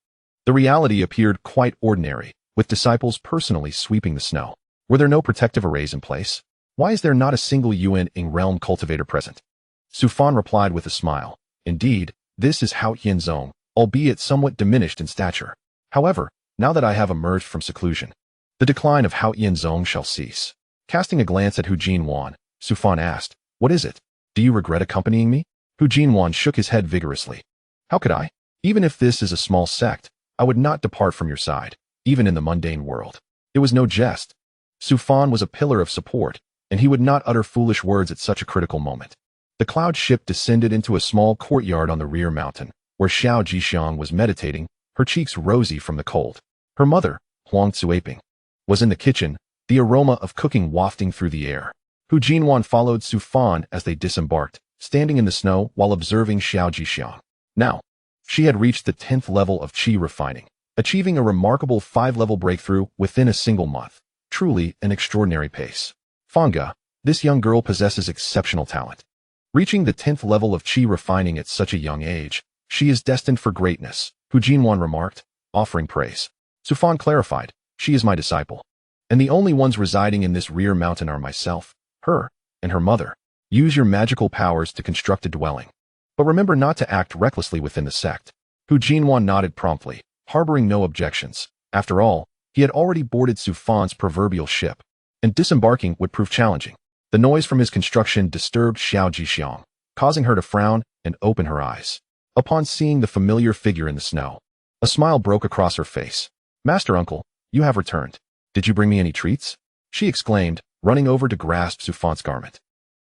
the reality appeared quite ordinary, with disciples personally sweeping the snow. Were there no protective arrays in place? Why is there not a single UN-ing realm cultivator present? Su Fan replied with a smile. Indeed, this is Haotian Sect, albeit somewhat diminished in stature. However, now that I have emerged from seclusion, the decline of Haotian Sect shall cease. Casting a glance at Hu Jinwan, Su Fan asked, "What is it? Do you regret accompanying me?" Hu Jinwan shook his head vigorously. "How could I? Even if this is a small sect, I would not depart from your side, even in the mundane world." It was no jest. Su Fan was a pillar of support, and he would not utter foolish words at such a critical moment. The cloud ship descended into a small courtyard on the rear mountain, where Xiao Jixiang was meditating, her cheeks rosy from the cold. Her mother, Huang Tsuaping, was in the kitchen, the aroma of cooking wafting through the air. Hu Jinwan followed Su Fan as they disembarked, standing in the snow while observing Xiao Jixiang. Now, she had reached the 10th level of qi refining, achieving a remarkable 5-level breakthrough within a single month. Truly an extraordinary pace. Fanga, this young girl possesses exceptional talent. Reaching the 10th level of qi refining at such a young age, she is destined for greatness, Hu Jinwan remarked, offering praise. Su Fan clarified, she is my disciple. And the only ones residing in this rear mountain are myself, her, and her mother. Use your magical powers to construct a dwelling. But remember not to act recklessly within the sect. Hu Jinwan nodded promptly, harboring no objections. After all, he had already boarded Su Fan's proverbial ship, and disembarking would prove challenging. The noise from his construction disturbed Xiao Jixiang, causing her to frown and open her eyes. Upon seeing the familiar figure in the snow, a smile broke across her face. "Master Uncle, you have returned. Did you bring me any treats?" she exclaimed, running over to grasp Su Fan's garment.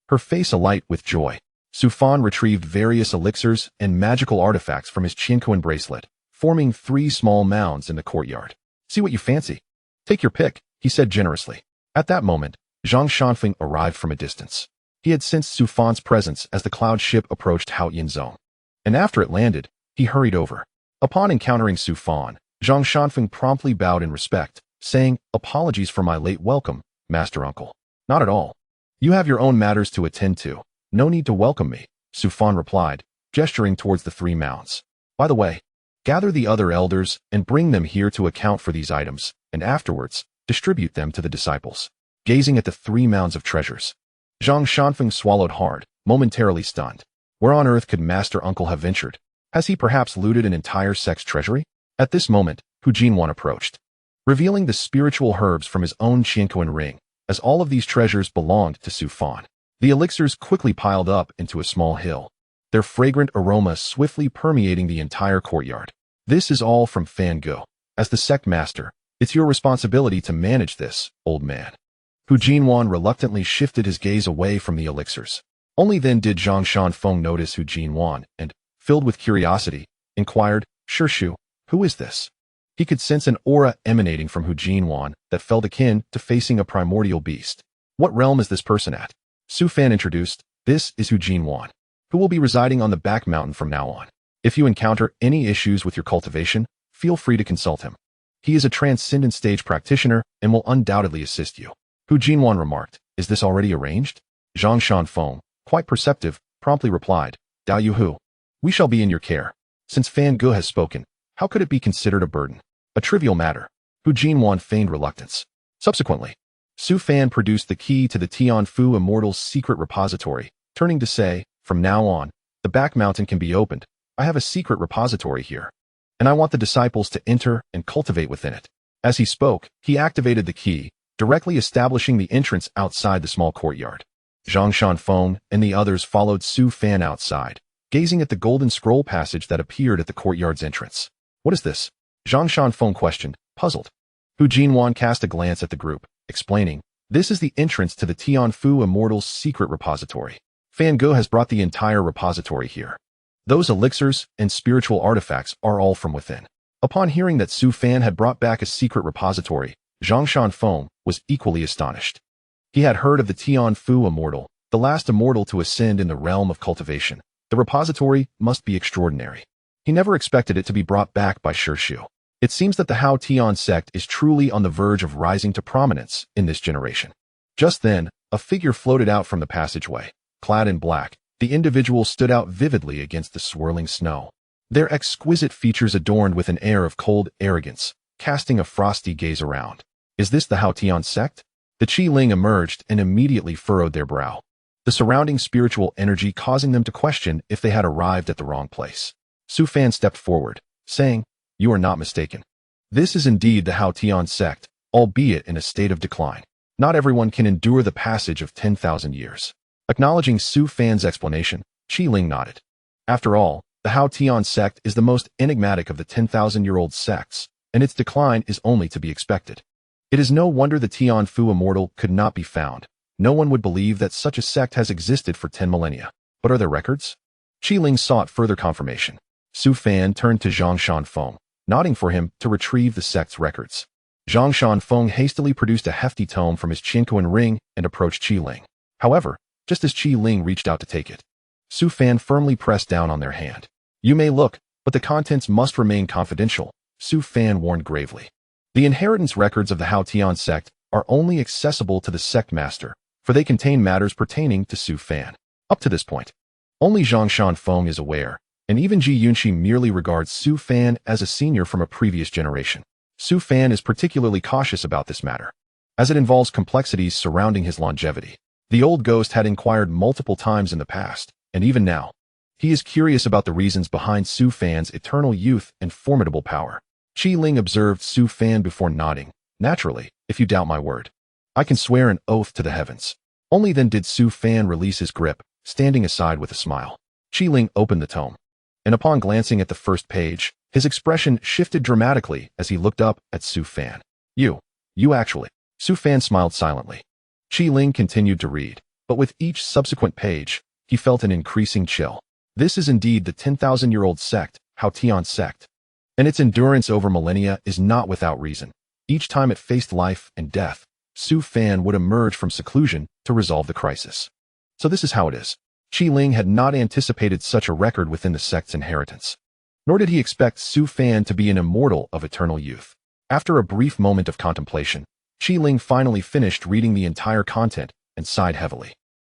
Her face alight with joy, Su Fan retrieved various elixirs and magical artifacts from his Qianquan bracelet, forming 3 small mounds in the courtyard. "See what you fancy. Take your pick," he said generously. At that moment, Zhang Shanfeng arrived from a distance. He had sensed Su Fan's presence as the cloud ship approached Haotian Sect, and after it landed, he hurried over. Upon encountering Su Fan, Zhang Shanfeng promptly bowed in respect, saying, "Apologies for my late welcome, Master Uncle." "Not at all. You have your own matters to attend to. No need to welcome me," Su Fan replied, gesturing towards the 3 mounds. "By the way, gather the other elders and bring them here to account for these items, and afterwards, distribute them to the disciples." Gazing at the 3 mounds of treasures, Zhang Shanfeng swallowed hard, momentarily stunned. Where on earth could Master Uncle have ventured? Has he perhaps looted an entire sect's treasury? At this moment, Hu Jinwan approached, revealing the spiritual herbs from his own Qianquan ring, as all of these treasures belonged to Su Fan. The elixirs quickly piled up into a small hill, their fragrant aroma swiftly permeating the entire courtyard. "This is all from Fan Ge. As the sect master, it's your responsibility to manage this, old man." Hu Jinwan reluctantly shifted his gaze away from the elixirs. Only then did Zhang Shanfeng notice Hu Jinwan and, filled with curiosity, inquired, "Shirshu, who is this?" He could sense an aura emanating from Hu Jinwan that felt akin to facing a primordial beast. "What realm is this person at?" Su Fan introduced, "This is Hu Jinwan, who will be residing on the back mountain from now on. If you encounter any issues with your cultivation, feel free to consult him. He is a transcendent stage practitioner and will undoubtedly assist you." Hu Jinwan remarked, "Is this already arranged?" Zhang Shanfeng, quite perceptive, promptly replied, "Dao Yu Hu, we shall be in your care. Since Fan Ge has spoken, how could it be considered a burden? A trivial matter." Hu Jinwan feigned reluctance. Subsequently, Su Fan produced the key to the Tianfu Immortal's secret repository, turning to say, "From now on, the back mountain can be opened. I have a secret repository here, and I want the disciples to enter and cultivate within it." As he spoke, he activated the key, directly establishing the entrance outside the small courtyard. Zhang Shanfeng and the others followed Su Fan outside, gazing at the golden scroll passage that appeared at the courtyard's entrance. "What is this?" Zhang Shanfeng questioned, puzzled. Hu Jinwan cast a glance at the group, explaining, "This is the entrance to the Tianfu Immortal's secret repository. Fan Ge has brought the entire repository here. Those elixirs and spiritual artifacts are all from within." Upon hearing that Su Fan had brought back a secret repository, Zhang Shanfeng was equally astonished. He had heard of the Tianfu Immortal, the last immortal to ascend in the realm of cultivation. The repository must be extraordinary. He never expected it to be brought back by Shirshu. It seems that the Haotian sect is truly on the verge of rising to prominence in this generation. Just then, a figure floated out from the passageway. Clad in black, the individual stood out vividly against the swirling snow. Their exquisite features adorned with an air of cold arrogance, casting a frosty gaze around. Is this the Haotian sect? The Qi Ling emerged and immediately furrowed their brow, the surrounding spiritual energy causing them to question if they had arrived at the wrong place. Su Fan stepped forward, saying, "You are not mistaken. This is indeed the Haotian sect, albeit in a state of decline. Not everyone can endure the passage of 10,000 years." Acknowledging Su Fan's explanation, Qi Ling nodded. After all, the Haotian sect is the most enigmatic of the 10,000-year-old sects, and its decline is only to be expected. It is no wonder the Tianfu immortal could not be found. No one would believe that such a sect has existed for 10 millennia. But are there records? Qi Ling sought further confirmation. Su Fan turned to Zhang Shanfeng, nodding for him to retrieve the sect's records. Zhang Shanfeng hastily produced a hefty tome from his Qinkuan ring and approached Qi Ling. However, just as Qi Ling reached out to take it, Su Fan firmly pressed down on their hand. "You may look, but the contents must remain confidential," Su Fan warned gravely. The inheritance records of the Haotian sect are only accessible to the sect master, for they contain matters pertaining to Su Fan. Up to this point, only Zhang Shanfeng is aware, and even Ji Yunxi merely regards Su Fan as a senior from a previous generation. Su Fan is particularly cautious about this matter, as it involves complexities surrounding his longevity. The old ghost had inquired multiple times in the past, and even now, he is curious about the reasons behind Su Fan's eternal youth and formidable power. Qi Ling observed Su Fan before nodding. "Naturally, if you doubt my word, I can swear an oath to the heavens." Only then did Su Fan release his grip, standing aside with a smile. Qi Ling opened the tome, and upon glancing at the first page, his expression shifted dramatically as he looked up at Su Fan. You actually." Su Fan smiled silently. Qi Ling continued to read, but with each subsequent page, he felt an increasing chill. This is indeed the 10,000-year-old sect, Haotian sect. And its endurance over millennia is not without reason. Each time it faced life and death, Su Fan would emerge from seclusion to resolve the crisis. So this is how it is. Qi Ling had not anticipated such a record within the sect's inheritance. Nor did he expect Su Fan to be an immortal of eternal youth. After a brief moment of contemplation, Qi Ling finally finished reading the entire content and sighed heavily.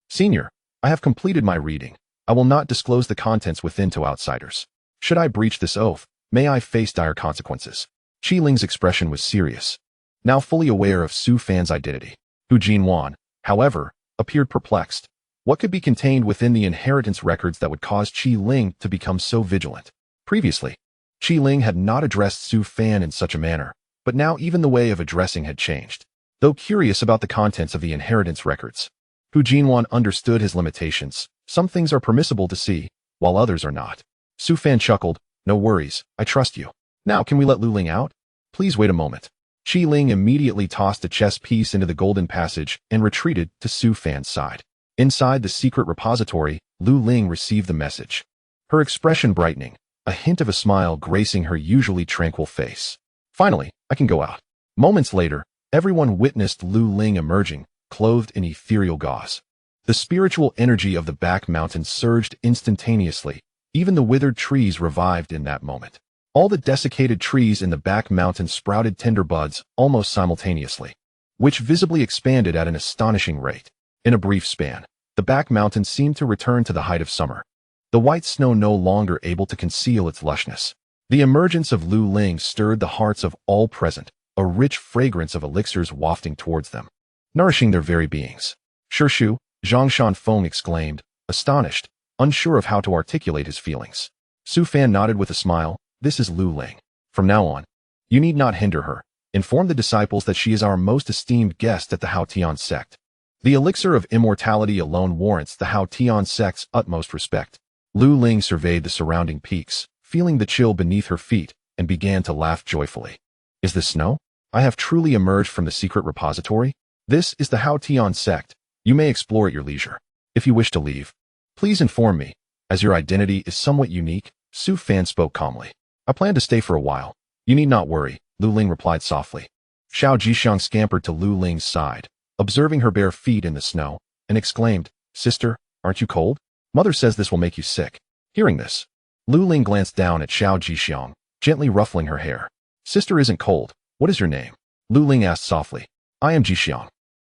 "Senior, I have completed my reading. I will not disclose the contents within to outsiders. Should I breach this oath, may I face dire consequences." Qi Ling's expression was serious. Now fully aware of Su Fan's identity, Hu Jinwan, however, appeared perplexed. What could be contained within the inheritance records that would cause Qi Ling to become so vigilant? Previously, Qi Ling had not addressed Su Fan in such a manner, but now even the way of addressing had changed. Though curious about the contents of the inheritance records, Hu Jinwan understood his limitations. Some things are permissible to see, while others are not. Su Fan chuckled. "No worries, I trust you. Now can we let Lu Ling out?" "Please wait a moment." Qi Ling immediately tossed a chess piece into the golden passage and retreated to Su Fan's side. Inside the secret repository, Lu Ling received the message, her expression brightening, a hint of a smile gracing her usually tranquil face. "Finally, I can go out." Moments later, everyone witnessed Lu Ling emerging, clothed in ethereal gauze. The spiritual energy of the back mountain surged instantaneously. Even the withered trees revived in that moment. All the desiccated trees in the back mountain sprouted tender buds almost simultaneously, which visibly expanded at an astonishing rate. In a brief span, the back mountain seemed to return to the height of summer, the white snow no longer able to conceal its lushness. The emergence of Lu Ling stirred the hearts of all present, a rich fragrance of elixirs wafting towards them, nourishing their very beings. "Shu," Zhang Shanfeng exclaimed, astonished, unsure of how to articulate his feelings. Su Fan nodded with a smile. "This is Lu Ling. From now on, you need not hinder her. Inform the disciples that she is our most esteemed guest at the Haotian sect. The elixir of immortality alone warrants the Haotian sect's utmost respect." Lu Ling surveyed the surrounding peaks, feeling the chill beneath her feet, and began to laugh joyfully. "Is this snow? I have truly emerged from the secret repository? This is the Haotian sect. You may explore at your leisure. If you wish to leave, please inform me, as your identity is somewhat unique." Su Fan spoke calmly. "I plan to stay for a while. You need not worry," Lu Ling replied softly. Xiao Jixiang scampered to Lu Ling's side, observing her bare feet in the snow, and exclaimed, "Sister, aren't you cold? Mother says this will make you sick." Hearing this, Lu Ling glanced down at Xiao Jixiang, gently ruffling her hair. Sister isn't cold. What is your name? Lu Ling asked softly. I am Jixiang.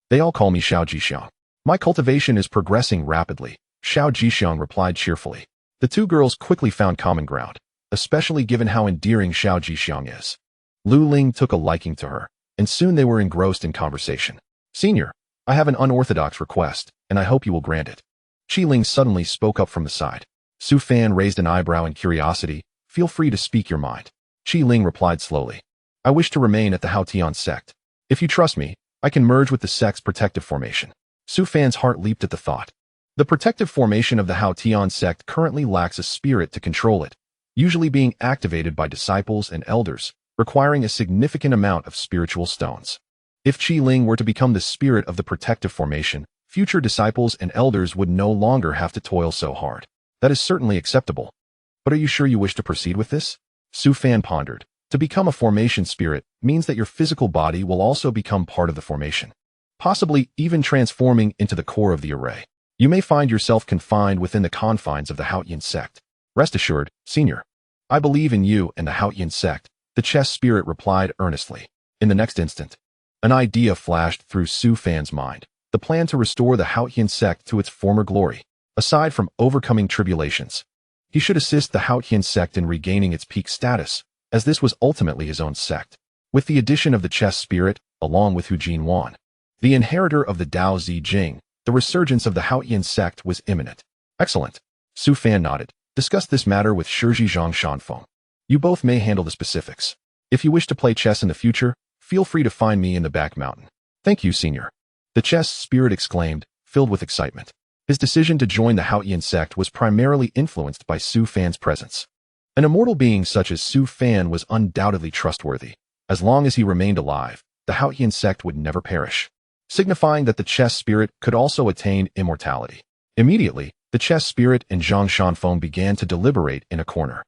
They all call me Xiao Jixiang. My cultivation is progressing rapidly, Xiao Jixiang replied cheerfully. The two girls quickly found common ground, especially given how endearing Xiao Jixiang is. Lu Ling took a liking to her, and soon they were engrossed in conversation. Senior, I have an unorthodox request, and I hope you will grant it. Qi Ling suddenly spoke up from the side. Su Fan raised an eyebrow in curiosity. Feel free to speak your mind. Qi Ling replied slowly. I wish to remain at the Haotian Sect. If you trust me, I can merge with the sect's protective formation. Su Fan's heart leaped at the thought. The protective formation of the Haotian Sect currently lacks a spirit to control it, usually being activated by disciples and elders, requiring a significant amount of spiritual stones. If Qi Ling were to become the spirit of the protective formation, future disciples and elders would no longer have to toil so hard. That is certainly acceptable. But are you sure you wish to proceed with this? Su Fan pondered. To become a formation spirit means that your physical body will also become part of the formation, possibly even transforming into the core of the array. You may find yourself confined within the confines of the Haotian Sect. Rest assured, Senior. I believe in you and the Haotian Sect, the chess spirit replied earnestly. In the next instant, an idea flashed through Su Fan's mind, the plan to restore the Haotian Sect to its former glory. Aside from overcoming tribulations, he should assist the Haotian Sect in regaining its peak status, as this was ultimately his own sect. With the addition of the chess spirit, along with Hu Jinwan, the inheritor of the Dao Zi Jing, the resurgence of the Haotian Sect was imminent. Excellent. Su Fan nodded. Discuss this matter with Shizhi Zhang Shanfeng. You both may handle the specifics. If you wish to play chess in the future, feel free to find me in the back mountain. Thank you, Senior. The chess spirit exclaimed, filled with excitement. His decision to join the Haotian Sect was primarily influenced by Su Fan's presence. An immortal being such as Su Fan was undoubtedly trustworthy. As long as he remained alive, the Haotian Sect would never perish, signifying that the chess spirit could also attain immortality. Immediately, the chess spirit and Zhang Shanfeng began to deliberate in a corner.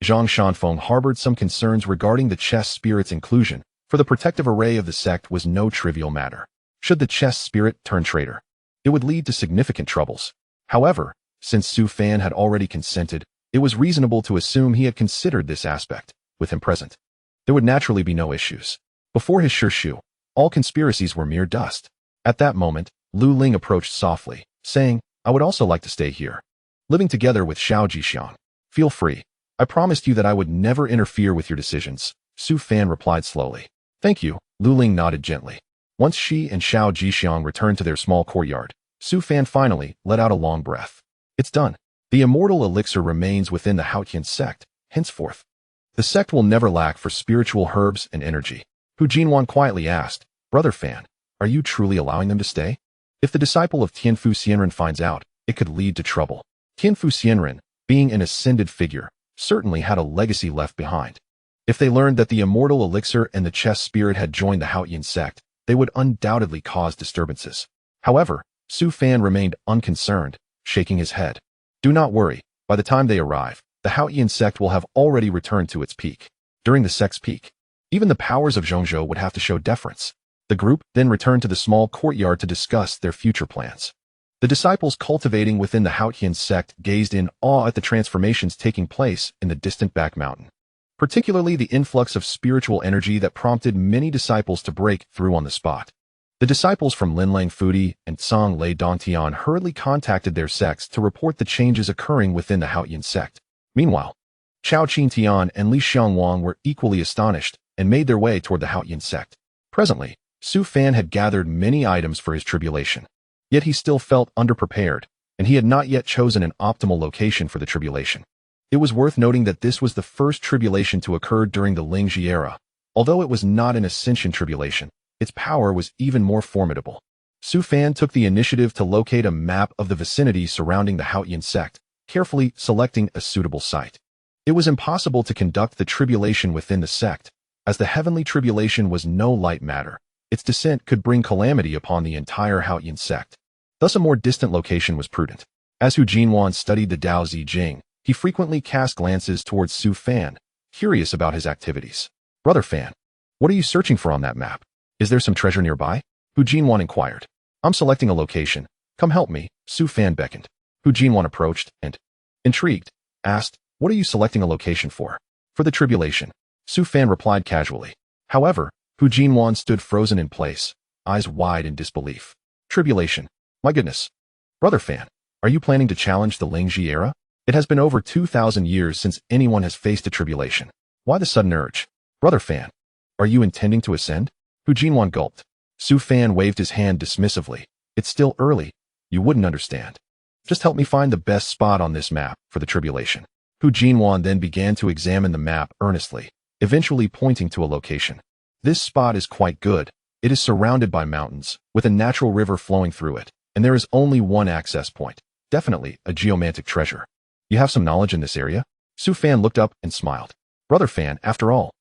Zhang Shanfeng harbored some concerns regarding the chess spirit's inclusion, for the protective array of the sect was no trivial matter. Should the chess spirit turn traitor, it would lead to significant troubles. However, since Su Fan had already consented, it was reasonable to assume he had considered this aspect. With him present, there would naturally be no issues. Before his Shu, all conspiracies were mere dust. At that moment, Lu Ling approached softly, saying, I would also like to stay here, living together with Xiao Jixiang. Feel free. I promised you that I would never interfere with your decisions. Su Fan replied slowly. Thank you. Lu Ling nodded gently. Once she and Xiao Jixiang returned to their small courtyard, Su Fan finally let out a long breath. It's done. The immortal elixir remains within the Haotian Sect, henceforth. The sect will never lack for spiritual herbs and energy. Hu Jinwan quietly asked, Brother Fan, are you truly allowing them to stay? If the disciple of Tianfu Xianren finds out, it could lead to trouble. Tianfu Xianren, being an ascended figure, certainly had a legacy left behind. If they learned that the immortal elixir and the chess spirit had joined the Haotian Sect, they would undoubtedly cause disturbances. However, Su Fan remained unconcerned, shaking his head. Do not worry, by the time they arrive, the Haotian Sect will have already returned to its peak. During the sect's peak, even the powers of Zhongzhou would have to show deference. The group then returned to the small courtyard to discuss their future plans. The disciples cultivating within the Haotian Sect gazed in awe at the transformations taking place in the distant back mountain, particularly the influx of spiritual energy that prompted many disciples to break through on the spot. The disciples from Linlang Fudi and Tsang Lei Dongtian hurriedly contacted their sects to report the changes occurring within the Haotian Sect. Meanwhile, Chao Qintian and Li Xiangwang were equally astonished and made their way toward the Haotian Sect. Presently, Su Fan had gathered many items for his tribulation, yet he still felt underprepared, and he had not yet chosen an optimal location for the tribulation. It was worth noting that this was the first tribulation to occur during the Lingzhi era. Although it was not an ascension tribulation, its power was even more formidable. Su Fan took the initiative to locate a map of the vicinity surrounding the Haotian Sect, carefully selecting a suitable site. It was impossible to conduct the tribulation within the sect, as the heavenly tribulation was no light matter. Its descent could bring calamity upon the entire Haotian Sect. Thus a more distant location was prudent. As Hu Jinwan studied the Dao Zi Jing, he frequently cast glances towards Su Fan, curious about his activities. Brother Fan, what are you searching for on that map? Is there some treasure nearby? Hu Jinwan inquired. I'm selecting a location. Come help me, Su Fan beckoned. Hu Jinwan approached and, intrigued, asked, What are you selecting a location for? For the tribulation. Su Fan replied casually. However, Hu Jinwan stood frozen in place, eyes wide in disbelief. Tribulation. My goodness. Brother Fan, are you planning to challenge the Lingji era? It has been over 2,000 years since anyone has faced a tribulation. Why the sudden urge? Brother Fan, are you intending to ascend? Hu Jinwan gulped. Su Fan waved his hand dismissively. It's still early. You wouldn't understand. Just help me find the best spot on this map for the tribulation. Hu Jinwan then began to examine the map earnestly, eventually pointing to a location. This spot is quite good. It is surrounded by mountains, with a natural river flowing through it, and there is only one access point. Definitely a geomantic treasure. You have some knowledge in this area? Su Fan looked up and smiled. Brother Fan, after all,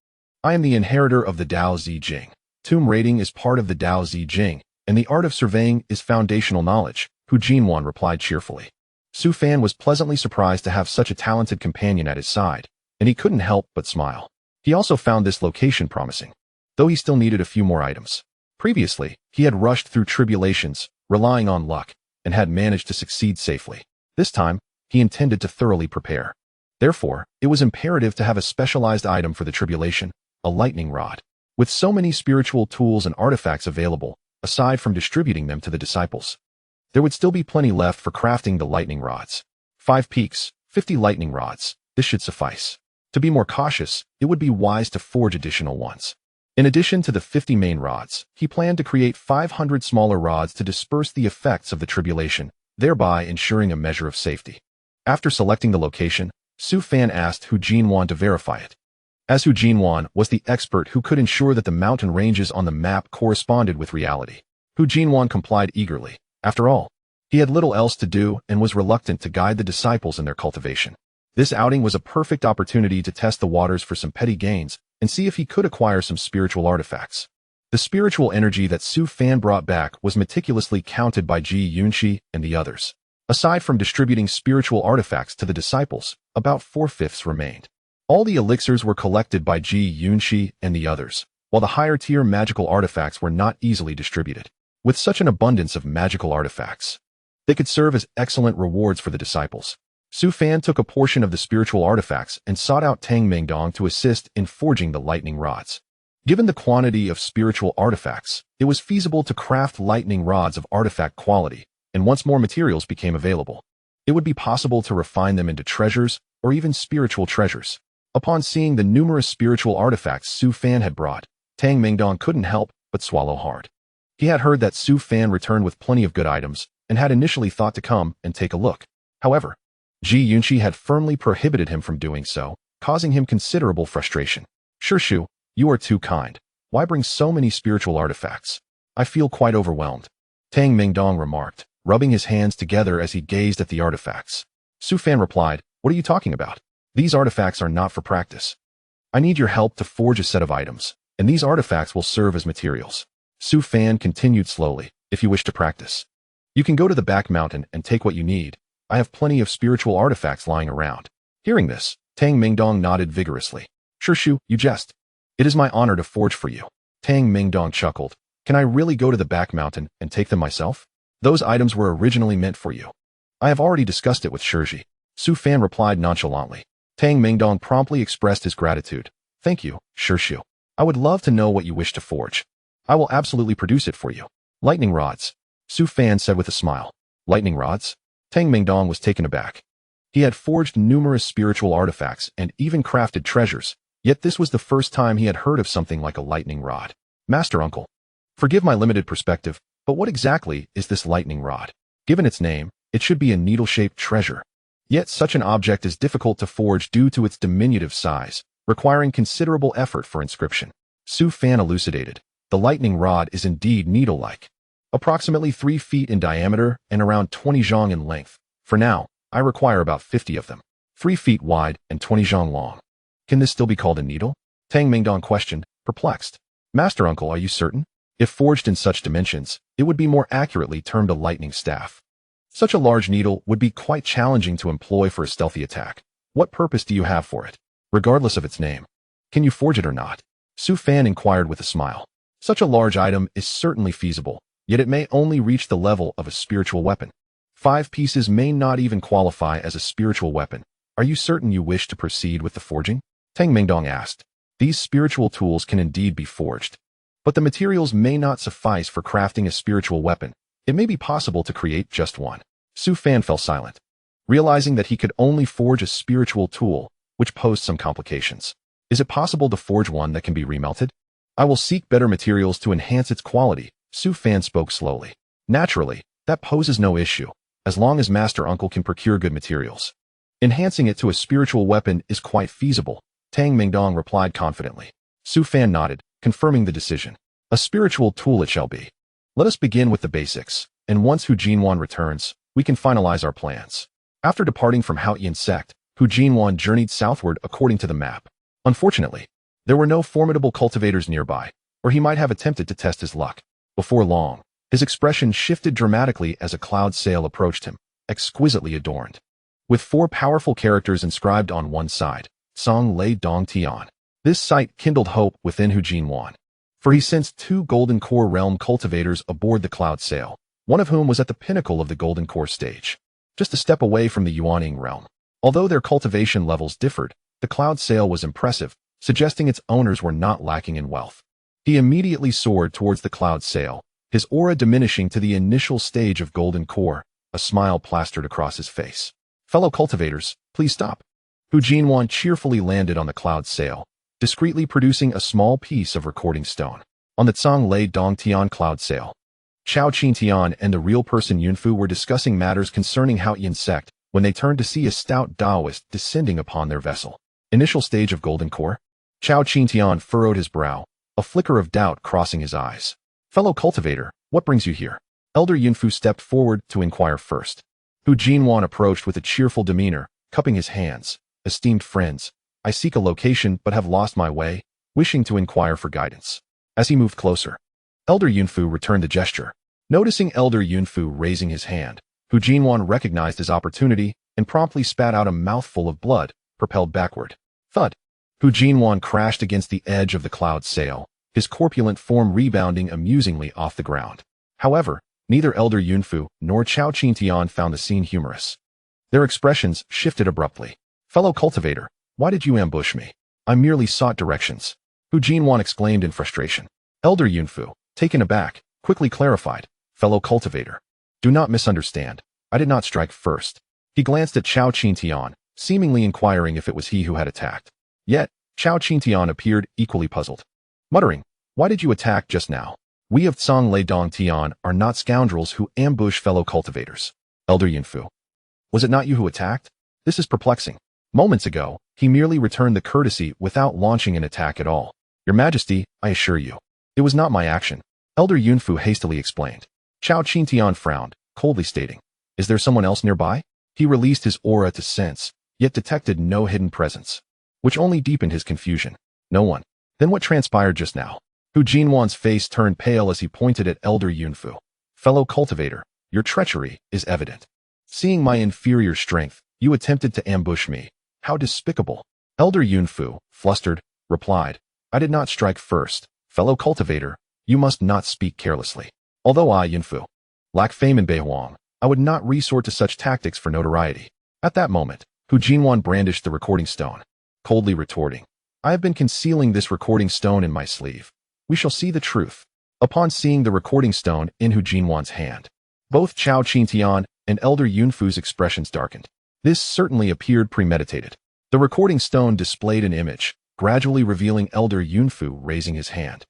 I am the inheritor of the Dao Zi Jing. Tomb raiding is part of the Dao Zi Jing, and the art of surveying is foundational knowledge, Hu Jinwan replied cheerfully. Su Fan was pleasantly surprised to have such a talented companion at his side, and he couldn't help but smile. He also found this location promising, though he still needed a few more items. Previously, he had rushed through tribulations, relying on luck, and had managed to succeed safely. This time, he intended to thoroughly prepare. Therefore, it was imperative to have a specialized item for the tribulation, a lightning rod. With so many spiritual tools and artifacts available, aside from distributing them to the disciples, there would still be plenty left for crafting the lightning rods. 5 peaks, 50 lightning rods, this should suffice. To be more cautious, it would be wise to forge additional ones. In addition to the 50 main rods, he planned to create 500 smaller rods to disperse the effects of the tribulation, thereby ensuring a measure of safety. After selecting the location, Su Fan asked Hu Jinwan to verify it. As Hu Jinwan was the expert who could ensure that the mountain ranges on the map corresponded with reality, Hu Jinwan complied eagerly. After all, he had little else to do and was reluctant to guide the disciples in their cultivation. This outing was a perfect opportunity to test the waters for some petty gains and see if he could acquire some spiritual artifacts. The spiritual energy that Su Fan brought back was meticulously counted by Ji Yunxi and the others. Aside from distributing spiritual artifacts to the disciples, about 4/5 remained. All the elixirs were collected by Ji Yunxi and the others, while the higher-tier magical artifacts were not easily distributed. With such an abundance of magical artifacts, they could serve as excellent rewards for the disciples. Su Fan took a portion of the spiritual artifacts and sought out Tang Mingdong to assist in forging the lightning rods. Given the quantity of spiritual artifacts, it was feasible to craft lightning rods of artifact quality, and once more materials became available, it would be possible to refine them into treasures or even spiritual treasures. Upon seeing the numerous spiritual artifacts Su Fan had brought, Tang Mingdong couldn't help but swallow hard. He had heard that Su Fan returned with plenty of good items and had initially thought to come and take a look. However, Ji Yunxi had firmly prohibited him from doing so, causing him considerable frustration. Shu, you are too kind. Why bring so many spiritual artifacts? I feel quite overwhelmed, Tang Mingdong remarked, rubbing his hands together as he gazed at the artifacts. Su Fan replied, what are you talking about? These artifacts are not for practice. I need your help to forge a set of items, and these artifacts will serve as materials. Su Fan continued slowly, if you wish to practice, you can go to the back mountain and take what you need. I have plenty of spiritual artifacts lying around. Hearing this, Tang Mingdong nodded vigorously. Shu, you jest. It is my honor to forge for you. Tang Mingdong chuckled. Can I really go to the back mountain and take them myself? Those items were originally meant for you. I have already discussed it with Shiji. Su Fan replied nonchalantly. Tang Mingdong promptly expressed his gratitude. Thank you, Shu. I would love to know what you wish to forge. I will absolutely produce it for you. Lightning rods, Su Fan said with a smile. Lightning rods? Tang Mingdong was taken aback. He had forged numerous spiritual artifacts and even crafted treasures, yet this was the first time he had heard of something like a lightning rod. Master Uncle, forgive my limited perspective, but what exactly is this lightning rod? Given its name, it should be a needle-shaped treasure. Yet such an object is difficult to forge due to its diminutive size, requiring considerable effort for inscription. Su Fan elucidated. The lightning rod is indeed needle-like, approximately 3 feet in diameter and around 20 zhang in length. For now, I require about 50 of them, 3 feet wide and 20 zhang long. Can this still be called a needle? Tang Mingdong questioned, perplexed. Master Uncle, are you certain? If forged in such dimensions, it would be more accurately termed a lightning staff. Such a large needle would be quite challenging to employ for a stealthy attack. What purpose do you have for it? Regardless of its name, can you forge it or not? Su Fan inquired with a smile. Such a large item is certainly feasible, yet it may only reach the level of a spiritual weapon. 5 pieces may not even qualify as a spiritual weapon. Are you certain you wish to proceed with the forging? Tang Mingdong asked. These spiritual tools can indeed be forged. But the materials may not suffice for crafting a spiritual weapon. It may be possible to create just one. Su Fan fell silent, realizing that he could only forge a spiritual tool, which posed some complications. Is it possible to forge one that can be remelted? I will seek better materials to enhance its quality, Su Fan spoke slowly. Naturally, that poses no issue, as long as Master Uncle can procure good materials. Enhancing it to a spiritual weapon is quite feasible, Tang Mingdong replied confidently. Su Fan nodded, confirming the decision. A spiritual tool it shall be. Let us begin with the basics, and once Hu Jinwan returns, we can finalize our plans. After departing from Haotian Sect, Hu Jinwan journeyed southward according to the map. Unfortunately, there were no formidable cultivators nearby, or he might have attempted to test his luck. Before long, his expression shifted dramatically as a cloud sail approached him, exquisitely adorned. With 4 powerful characters inscribed on one side, Song Lei Dong Tian. This sight kindled hope within Hu Jinwan, for he sensed 2 Golden Core realm cultivators aboard the cloud sail, one of whom was at the pinnacle of the Golden Core stage, just a step away from the Yuaning realm. Although their cultivation levels differed, the cloud sail was impressive, suggesting its owners were not lacking in wealth. He immediately soared towards the cloud sail, his aura diminishing to the initial stage of Golden Core, a smile plastered across his face. Fellow cultivators, please stop. Hu Jinwan cheerfully landed on the cloud sail, discreetly producing a small piece of recording stone. On the Tsang Lei Dong Tian cloud sail, Chao Qin Tian and the real person Yunfu were discussing matters concerning Haotian Sect when they turned to see a stout Taoist descending upon their vessel. Initial stage of Golden Core? Chao Qin Tian furrowed his brow, a flicker of doubt crossing his eyes. Fellow cultivator, what brings you here? Elder Yunfu stepped forward to inquire first. Hu Jinwan approached with a cheerful demeanor, cupping his hands. Esteemed friends, I seek a location but have lost my way, wishing to inquire for guidance. As he moved closer, Elder Yunfu returned the gesture. Noticing Elder Yunfu raising his hand, Hu Jinwan recognized his opportunity and promptly spat out a mouthful of blood, propelled backward. Thud! Hu Jinwan crashed against the edge of the cloud sail, his corpulent form rebounding amusingly off the ground. However, neither Elder Yunfu nor Chao Qin Tian found the scene humorous. Their expressions shifted abruptly. Fellow cultivator, why did you ambush me? I merely sought directions. Hu Jinwan exclaimed in frustration. Elder Yunfu, taken aback, quickly clarified. Fellow cultivator, do not misunderstand. I did not strike first. He glanced at Chao Qin Tian, seemingly inquiring if it was he who had attacked. Yet, Chao Qin Tian appeared equally puzzled. Muttering, why did you attack just now? We of Tsang Lei Dong Tian are not scoundrels who ambush fellow cultivators. Elder Yunfu, was it not you who attacked? This is perplexing. Moments ago, he merely returned the courtesy without launching an attack at all. Your Majesty, I assure you, it was not my action. Elder Yunfu hastily explained. Chao Qin Tian frowned, coldly stating, is there someone else nearby? He released his aura to sense, yet detected no hidden presence, which only deepened his confusion. No one. Then what transpired just now? Hu Jinwan's face turned pale as he pointed at Elder Yunfu. Fellow cultivator, your treachery is evident. Seeing my inferior strength, you attempted to ambush me. How despicable. Elder Yunfu, flustered, replied, I did not strike first. Fellow cultivator, you must not speak carelessly. Although I, Yunfu, lack fame in Beihuang, I would not resort to such tactics for notoriety. At that moment, Hu Jinwan brandished the recording stone, coldly retorting, I have been concealing this recording stone in my sleeve. We shall see the truth. Upon seeing the recording stone in Hu Jinwan's hand, both Chao Qin Tian and Elder Yunfu's expressions darkened. This certainly appeared premeditated. The recording stone displayed an image, gradually revealing Elder Yunfu raising his hand,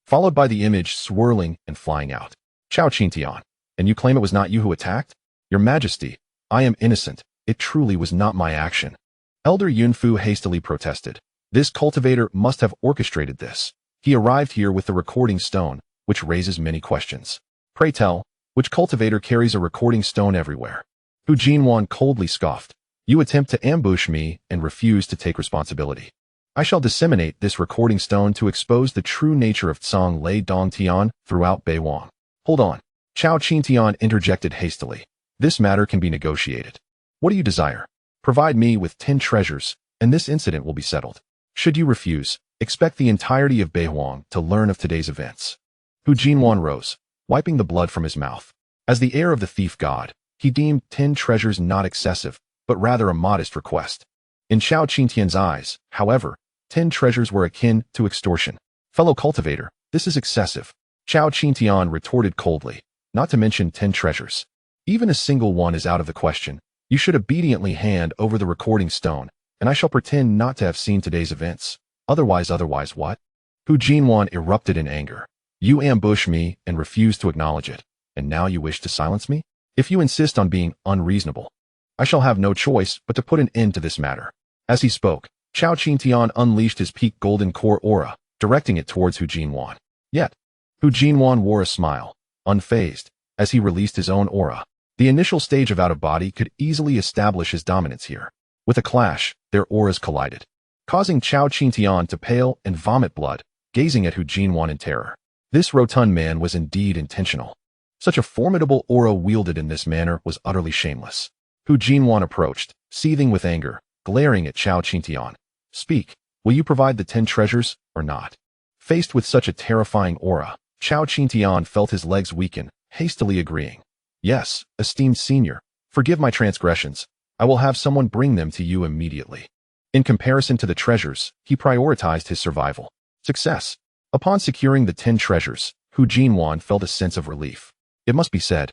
followed by the image swirling and flying out. Chao Qin Tian, and you claim it was not you who attacked? Your Majesty, I am innocent. It truly was not my action. Elder Yunfu hastily protested. This cultivator must have orchestrated this. He arrived here with the recording stone, which raises many questions. Pray tell, which cultivator carries a recording stone everywhere? Hu Jinwan coldly scoffed. You attempt to ambush me and refuse to take responsibility. I shall disseminate this recording stone to expose the true nature of Tsang Lei Dong Tian throughout Beihuang. Hold on. Chao Qin Tian interjected hastily. This matter can be negotiated. What do you desire? Provide me with 10 treasures, and this incident will be settled. Should you refuse, expect the entirety of Beihuang to learn of today's events. Hu Jinwan rose, wiping the blood from his mouth. As the heir of the thief god, he deemed 10 treasures not excessive, but rather a modest request. In Chao Qin Tian's eyes, however, 10 treasures were akin to extortion. Fellow cultivator, this is excessive. Chao Qingtian retorted coldly. Not to mention 10 treasures. Even a single one is out of the question. You should obediently hand over the recording stone, and I shall pretend not to have seen today's events. Otherwise what? Hu Jinwan erupted in anger. You ambush me and refuse to acknowledge it, and now you wish to silence me? If you insist on being unreasonable, I shall have no choice but to put an end to this matter. As he spoke, Chao Qingtian unleashed his peak golden core aura, directing it towards Hu Jinwan. Yet, Hu Jinwan wore a smile, unfazed, as he released his own aura. The initial stage of out-of-body could easily establish his dominance here. With a clash, their auras collided, causing Chao Qingtian to pale and vomit blood, gazing at Hu Jinwan in terror. This rotund man was indeed intentional. Such a formidable aura wielded in this manner was utterly shameless. Hu Jinwan approached, seething with anger, glaring at Chao Qingtian. Speak, will you provide the 10 treasures, or not? Faced with such a terrifying aura, Chao Qingtian felt his legs weaken, hastily agreeing. Yes, esteemed senior, forgive my transgressions. I will have someone bring them to you immediately. In comparison to the treasures, he prioritized his survival. Success. Upon securing the 10 treasures, Hu Jinwan felt a sense of relief. It must be said,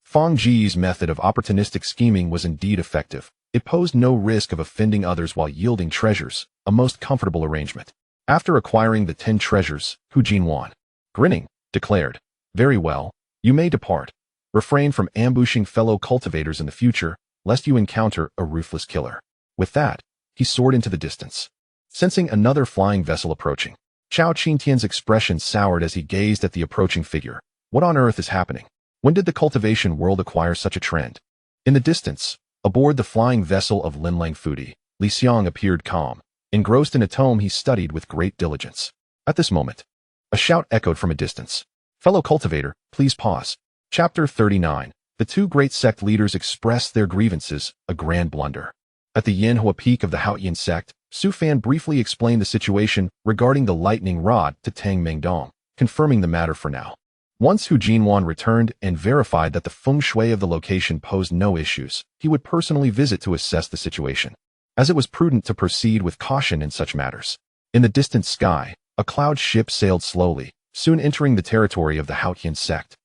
Fang Ji's method of opportunistic scheming was indeed effective. It posed no risk of offending others while yielding treasures, a most comfortable arrangement. After acquiring the 10 treasures, Hu Jinwan, grinning, declared, Very well, you may depart. Refrain from ambushing fellow cultivators in the future, lest you encounter a ruthless killer. With that, he soared into the distance. Sensing another flying vessel approaching, Chao Qingtian's expression soured as he gazed at the approaching figure. What on earth is happening? When did the cultivation world acquire such a trend? In the distance, aboard the flying vessel of Linlang Fudi, Li Xiang appeared calm, engrossed in a tome he studied with great diligence. At this moment, a shout echoed from a distance. Fellow cultivator, please pause. Chapter 39. The two great sect leaders expressed their grievances, a grand blunder. At the Yanhua peak of the Haotian Sect, Su Fan briefly explained the situation regarding the lightning rod to Tang Mengdong, confirming the matter for now. Once Hu Jinwan returned and verified that the feng shui of the location posed no issues, he would personally visit to assess the situation, as it was prudent to proceed with caution in such matters. In the distant sky, a cloud ship sailed slowly, soon entering the territory of the Haotian Sect.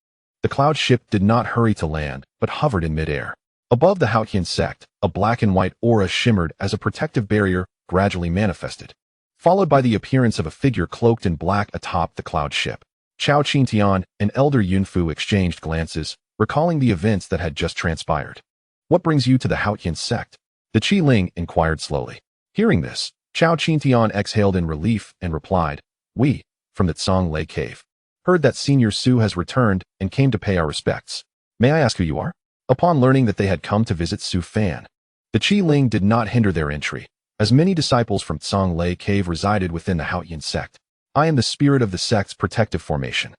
The cloud ship did not hurry to land, but hovered in midair. Above the Haotian Sect, a black and white aura shimmered as a protective barrier gradually manifested, followed by the appearance of a figure cloaked in black atop the cloud ship. Chao Qingtian and Elder Yunfu exchanged glances, recalling the events that had just transpired. What brings you to the Haotian Sect? The Qi Ling inquired slowly. Hearing this, Chao Qingtian exhaled in relief and replied, We, from the Tsang Lei Cave, heard that Senior Su has returned and came to pay our respects. May I ask who you are? Upon learning that they had come to visit Su Fan, the Qi Ling did not hinder their entry, as many disciples from Tsang Lei Cave resided within the Haotian Sect. I am the spirit of the sect's protective formation.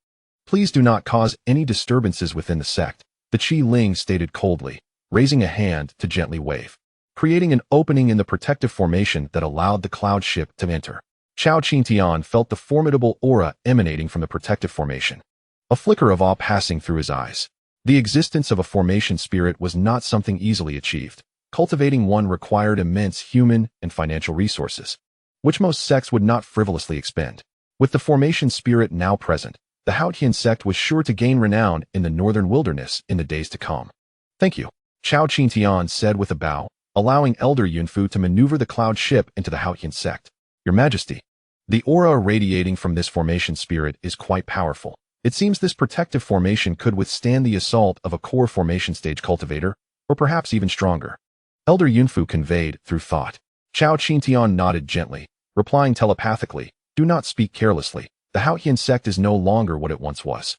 Please do not cause any disturbances within the sect, the Qi Ling stated coldly, raising a hand to gently wave, creating an opening in the protective formation that allowed the cloud ship to enter. Chao Qingtian felt the formidable aura emanating from the protective formation, a flicker of awe passing through his eyes. The existence of a formation spirit was not something easily achieved. Cultivating one required immense human and financial resources, which most sects would not frivolously expend. With the formation spirit now present, the Haotian Sect was sure to gain renown in the northern wilderness in the days to come. Thank you, Chao Qingtian said with a bow, allowing Elder Yunfu to maneuver the cloud ship into the Haotian Sect. Your Majesty, the aura radiating from this formation spirit is quite powerful. It seems this protective formation could withstand the assault of a core formation stage cultivator, or perhaps even stronger. Elder Yunfu conveyed through thought. Chao Qingtian nodded gently, replying telepathically, Do not speak carelessly. The Haotian Sect is no longer what it once was.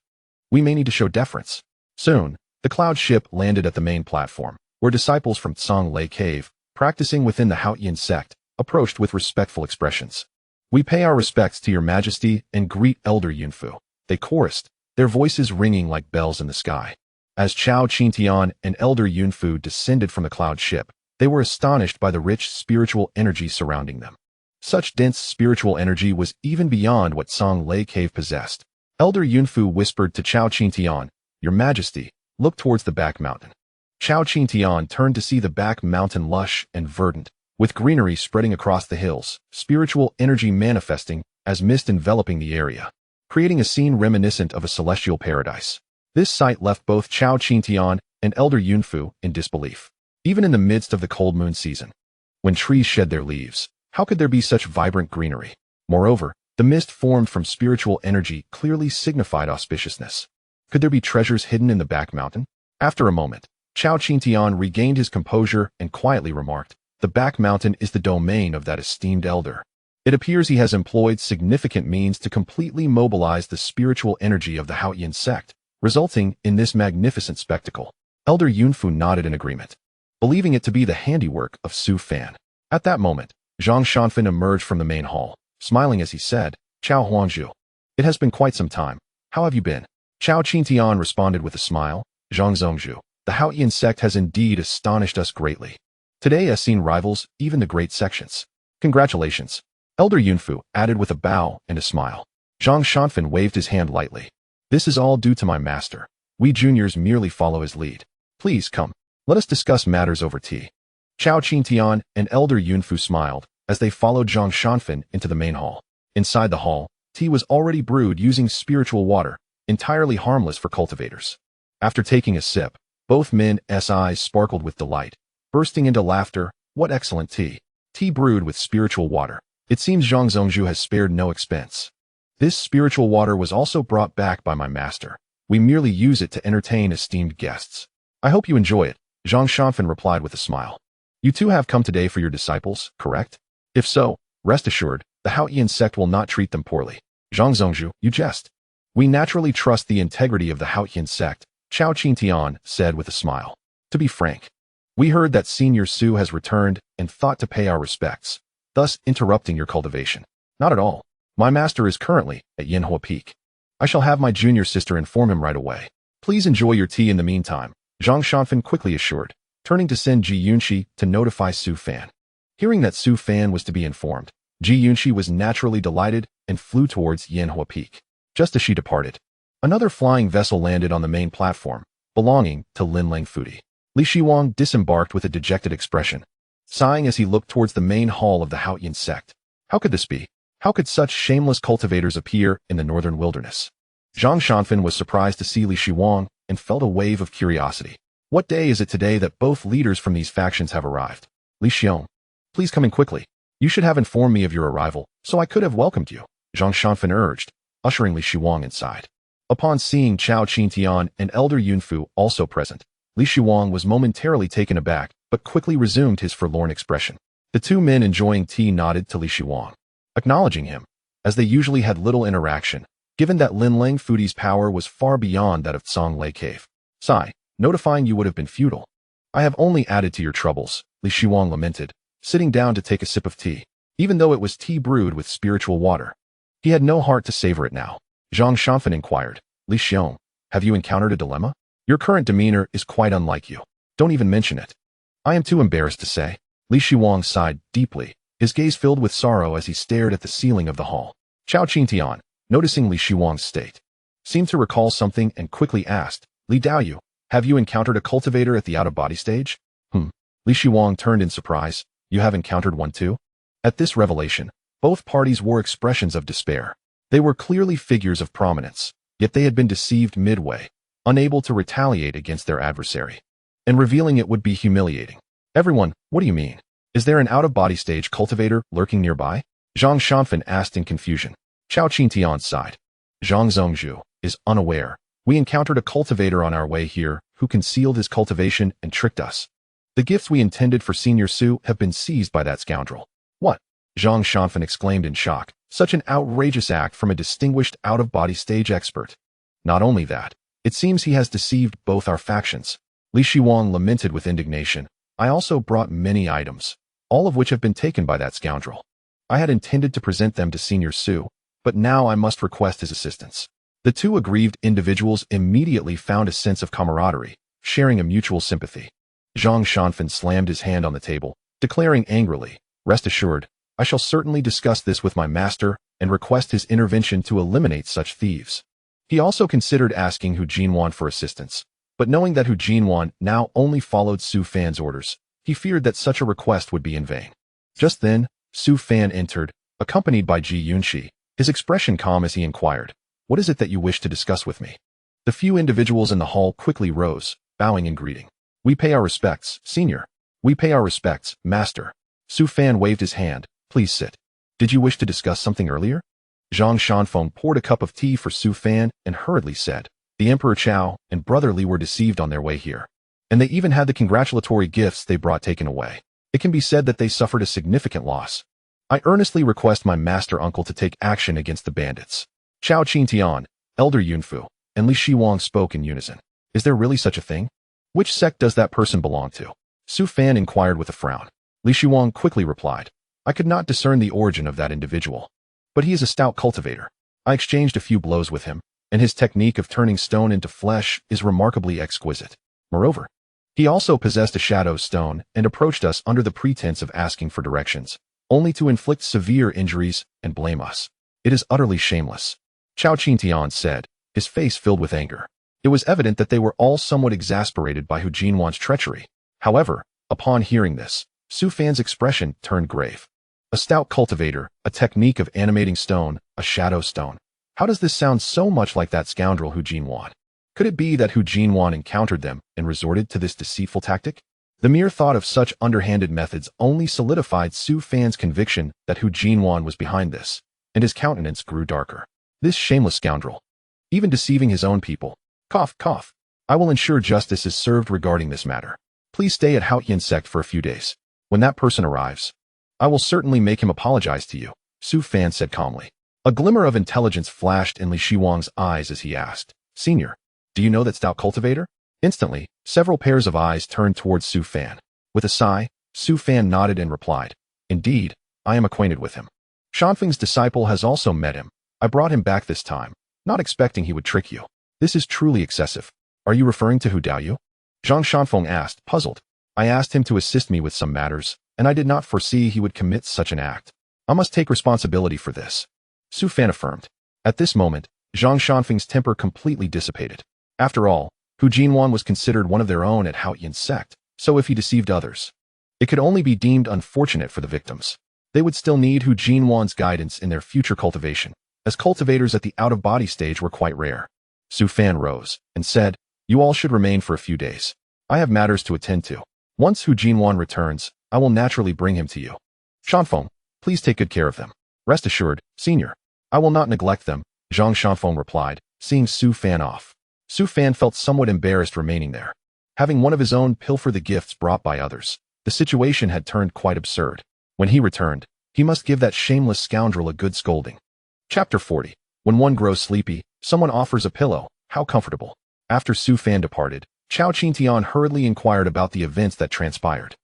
We may need to show deference. Soon, the cloud ship landed at the main platform, where disciples from Tsang Lei Cave, practicing within the Haotian Sect, approached with respectful expressions. We pay our respects to your Majesty and greet Elder Yunfu. They chorused, their voices ringing like bells in the sky. As Chao Qingtian and Elder Yunfu descended from the cloud ship, they were astonished by the rich spiritual energy surrounding them. Such dense spiritual energy was even beyond what Tsang Lei Cave possessed. Elder Yunfu whispered to Chao Qingtian, Your Majesty, look towards the back mountain. Chao Qingtian turned to see the back mountain lush and verdant, with greenery spreading across the hills, spiritual energy manifesting as mist enveloping the area, creating a scene reminiscent of a celestial paradise. This sight left both Chao Qingtian and Elder Yunfu in disbelief. Even in the midst of the cold moon season, when trees shed their leaves, how could there be such vibrant greenery? Moreover, the mist formed from spiritual energy clearly signified auspiciousness. Could there be treasures hidden in the back mountain? After a moment, Chao Qingtian regained his composure and quietly remarked, "The back mountain is the domain of that esteemed elder. It appears he has employed significant means to completely mobilize the spiritual energy of the Haotian Sect, resulting in this magnificent spectacle." Elder Yunfu nodded in agreement, believing it to be the handiwork of Su Fan. At that moment, Zhang Shanfan emerged from the main hall, smiling as he said, "Chao Huangzhu, it has been quite some time. How have you been?" Chao Qingtian responded with a smile, "Zhang Zongzhu, the Haotian Sect has indeed astonished us greatly. Today has seen rivals, even the great sections. Congratulations." Elder Yunfu added with a bow and a smile. Zhang Shanfan waved his hand lightly. "This is all due to my master. We juniors merely follow his lead. Please come. Let us discuss matters over tea." Chao Qingtian and Elder Yunfu smiled as they followed Zhang Shanfan into the main hall. Inside the hall, tea was already brewed using spiritual water, entirely harmless for cultivators. After taking a sip, both men's eyes sparkled with delight, bursting into laughter. "What excellent tea! Tea brewed with spiritual water. It seems Zhang Zongzhu has spared no expense. This spiritual water was also brought back by my master. We merely use it to entertain esteemed guests. I hope you enjoy it," Zhang Shanfan replied with a smile. "You two have come today for your disciples, correct? If so, rest assured, the Haotian Sect will not treat them poorly." "Zhang Zongzhu, you jest." "We naturally trust the integrity of the Haotian Sect," Chao Qingtian said with a smile. "To be frank, we heard that Senior Su has returned and thought to pay our respects, thus interrupting your cultivation." "Not at all. My master is currently at Yanhua Peak. I shall have my junior sister inform him right away. Please enjoy your tea in the meantime," Zhang Shanfan quickly assured, turning to send Ji Yunxi to notify Su Fan. Hearing that Su Fan was to be informed, Ji Yunxi was naturally delighted and flew towards Yanhua Peak. Just as she departed, another flying vessel landed on the main platform, belonging to Linlang Fudi. Li Shiwang disembarked with a dejected expression, sighing as he looked towards the main hall of the Haotian Sect. How could this be? How could such shameless cultivators appear in the northern wilderness? Zhang Shanfan was surprised to see Li Shiwang and felt a wave of curiosity. What day is it today that both leaders from these factions have arrived? "Li Xiong, please come in quickly. You should have informed me of your arrival, so I could have welcomed you," Zhang Shanfan urged, ushering Li Shiwang inside. Upon seeing Chao Qingtian and Elder Yunfu also present, Li Shiwang was momentarily taken aback, but quickly resumed his forlorn expression. The two men enjoying tea nodded to Li Shiwang, acknowledging him, as they usually had little interaction, given that Linlang Fudi's power was far beyond that of Tsang Lei Cave. "Sigh, notifying you would have been futile. I have only added to your troubles," Li Shiwang lamented, sitting down to take a sip of tea. Even though it was tea brewed with spiritual water, he had no heart to savor it now. Zhang Shanfan inquired, "Li Xiong, have you encountered a dilemma? Your current demeanor is quite unlike you. Don't even mention it." "I am too embarrassed to say." Li Shiwang sighed deeply, his gaze filled with sorrow as he stared at the ceiling of the hall. Chao Qingtian, noticing Li Shiwang's state, seemed to recall something and quickly asked, "Li Daoyu, have you encountered a cultivator at the out-of-body stage?" Li Shiwang turned in surprise. "You have encountered one too?" At this revelation, both parties wore expressions of despair. They were clearly figures of prominence, yet they had been deceived midway, unable to retaliate against their adversary. And revealing it would be humiliating. "Everyone, what do you mean? Is there an out-of-body stage cultivator lurking nearby?" Zhang Shanfan asked in confusion. Chao Qingtian sighed. "Zhang Zongzhu is unaware. We encountered a cultivator on our way here who concealed his cultivation and tricked us. The gifts we intended for Senior Su have been seized by that scoundrel." "What?" Zhang Shanfan exclaimed in shock. Such an outrageous act from a distinguished out-of-body stage expert. Not only that, it seems he has deceived both our factions. Li Shiwang lamented with indignation. "I also brought many items, all of which have been taken by that scoundrel. I had intended to present them to Senior Su, but now I must request his assistance." The two aggrieved individuals immediately found a sense of camaraderie, sharing a mutual sympathy. Zhang Shanfan slammed his hand on the table, declaring angrily, "Rest assured, I shall certainly discuss this with my master and request his intervention to eliminate such thieves." He also considered asking Hu Jinwan for assistance, but knowing that Hu Jinwan now only followed Su Fan's orders, he feared that such a request would be in vain. Just then, Su Fan entered, accompanied by Ji Yunxi, his expression calm as he inquired, "What is it that you wish to discuss with me?" The few individuals in the hall quickly rose, bowing in greeting. "We pay our respects, senior." "We pay our respects, master." Su Fan waved his hand. "Please sit." "Did you wish to discuss something earlier?" Zhang Shanfeng poured a cup of tea for Su Fan and hurriedly said, "The Emperor Chao and Brother Li were deceived on their way here, and they even had the congratulatory gifts they brought taken away. It can be said that they suffered a significant loss. I earnestly request my master uncle to take action against the bandits." Chao Qingtian, Elder Yunfu, and Li Shiwang spoke in unison. "Is there really such a thing? Which sect does that person belong to?" Su Fan inquired with a frown. Li Shiwang quickly replied, "I could not discern the origin of that individual, but he is a stout cultivator. I exchanged a few blows with him, and his technique of turning stone into flesh is remarkably exquisite. Moreover, he also possessed a shadow stone and approached us under the pretense of asking for directions, only to inflict severe injuries and blame us. It is utterly shameless." Chao Qingtian said, his face filled with anger. It was evident that they were all somewhat exasperated by Hu Jinwan's treachery. However, upon hearing this, Su Fan's expression turned grave. A stout cultivator, a technique of animating stone, a shadow stone. How does this sound so much like that scoundrel Hu Jinwan? Could it be that Hu Jinwan encountered them and resorted to this deceitful tactic? The mere thought of such underhanded methods only solidified Su Fan's conviction that Hu Jinwan was behind this, and his countenance grew darker. This shameless scoundrel, even deceiving his own people. Cough, cough. I will ensure justice is served regarding this matter. Please stay at Haotian Sect for a few days. When that person arrives, I will certainly make him apologize to you," Su Fan said calmly. A glimmer of intelligence flashed in Li Shiwang's eyes as he asked, "Senior, do you know that stout cultivator?" Instantly, several pairs of eyes turned towards Su Fan. With a sigh, Su Fan nodded and replied, "Indeed, I am acquainted with him. Shanfeng's disciple has also met him. I brought him back this time, not expecting he would trick you. This is truly excessive. Are you referring to Hu Daoyu?" Zhang Shanfeng asked, puzzled. "I asked him to assist me with some matters, and I did not foresee he would commit such an act. I must take responsibility for this," Su Fan affirmed. At this moment, Zhang Shanfeng's temper completely dissipated. After all, Hu Jinwan was considered one of their own at Haotian Sect, so if he deceived others, it could only be deemed unfortunate for the victims. They would still need Hu Jinwan's guidance in their future cultivation, as cultivators at the out-of-body stage were quite rare. Su Fan rose and said, "You all should remain for a few days. I have matters to attend to. Once Hu Jinwan returns, I will naturally bring him to you. Shanfeng, please take good care of them." "Rest assured, senior. I will not neglect them," Zhang Shanfeng replied, seeing Su Fan off. Su Fan felt somewhat embarrassed remaining there. Having one of his own pilfer the gifts brought by others, the situation had turned quite absurd. When he returned, he must give that shameless scoundrel a good scolding. Chapter 40. When one grows sleepy, someone offers a pillow. How comfortable. After Su Fan departed, Chao Qingtian hurriedly inquired about the events that transpired.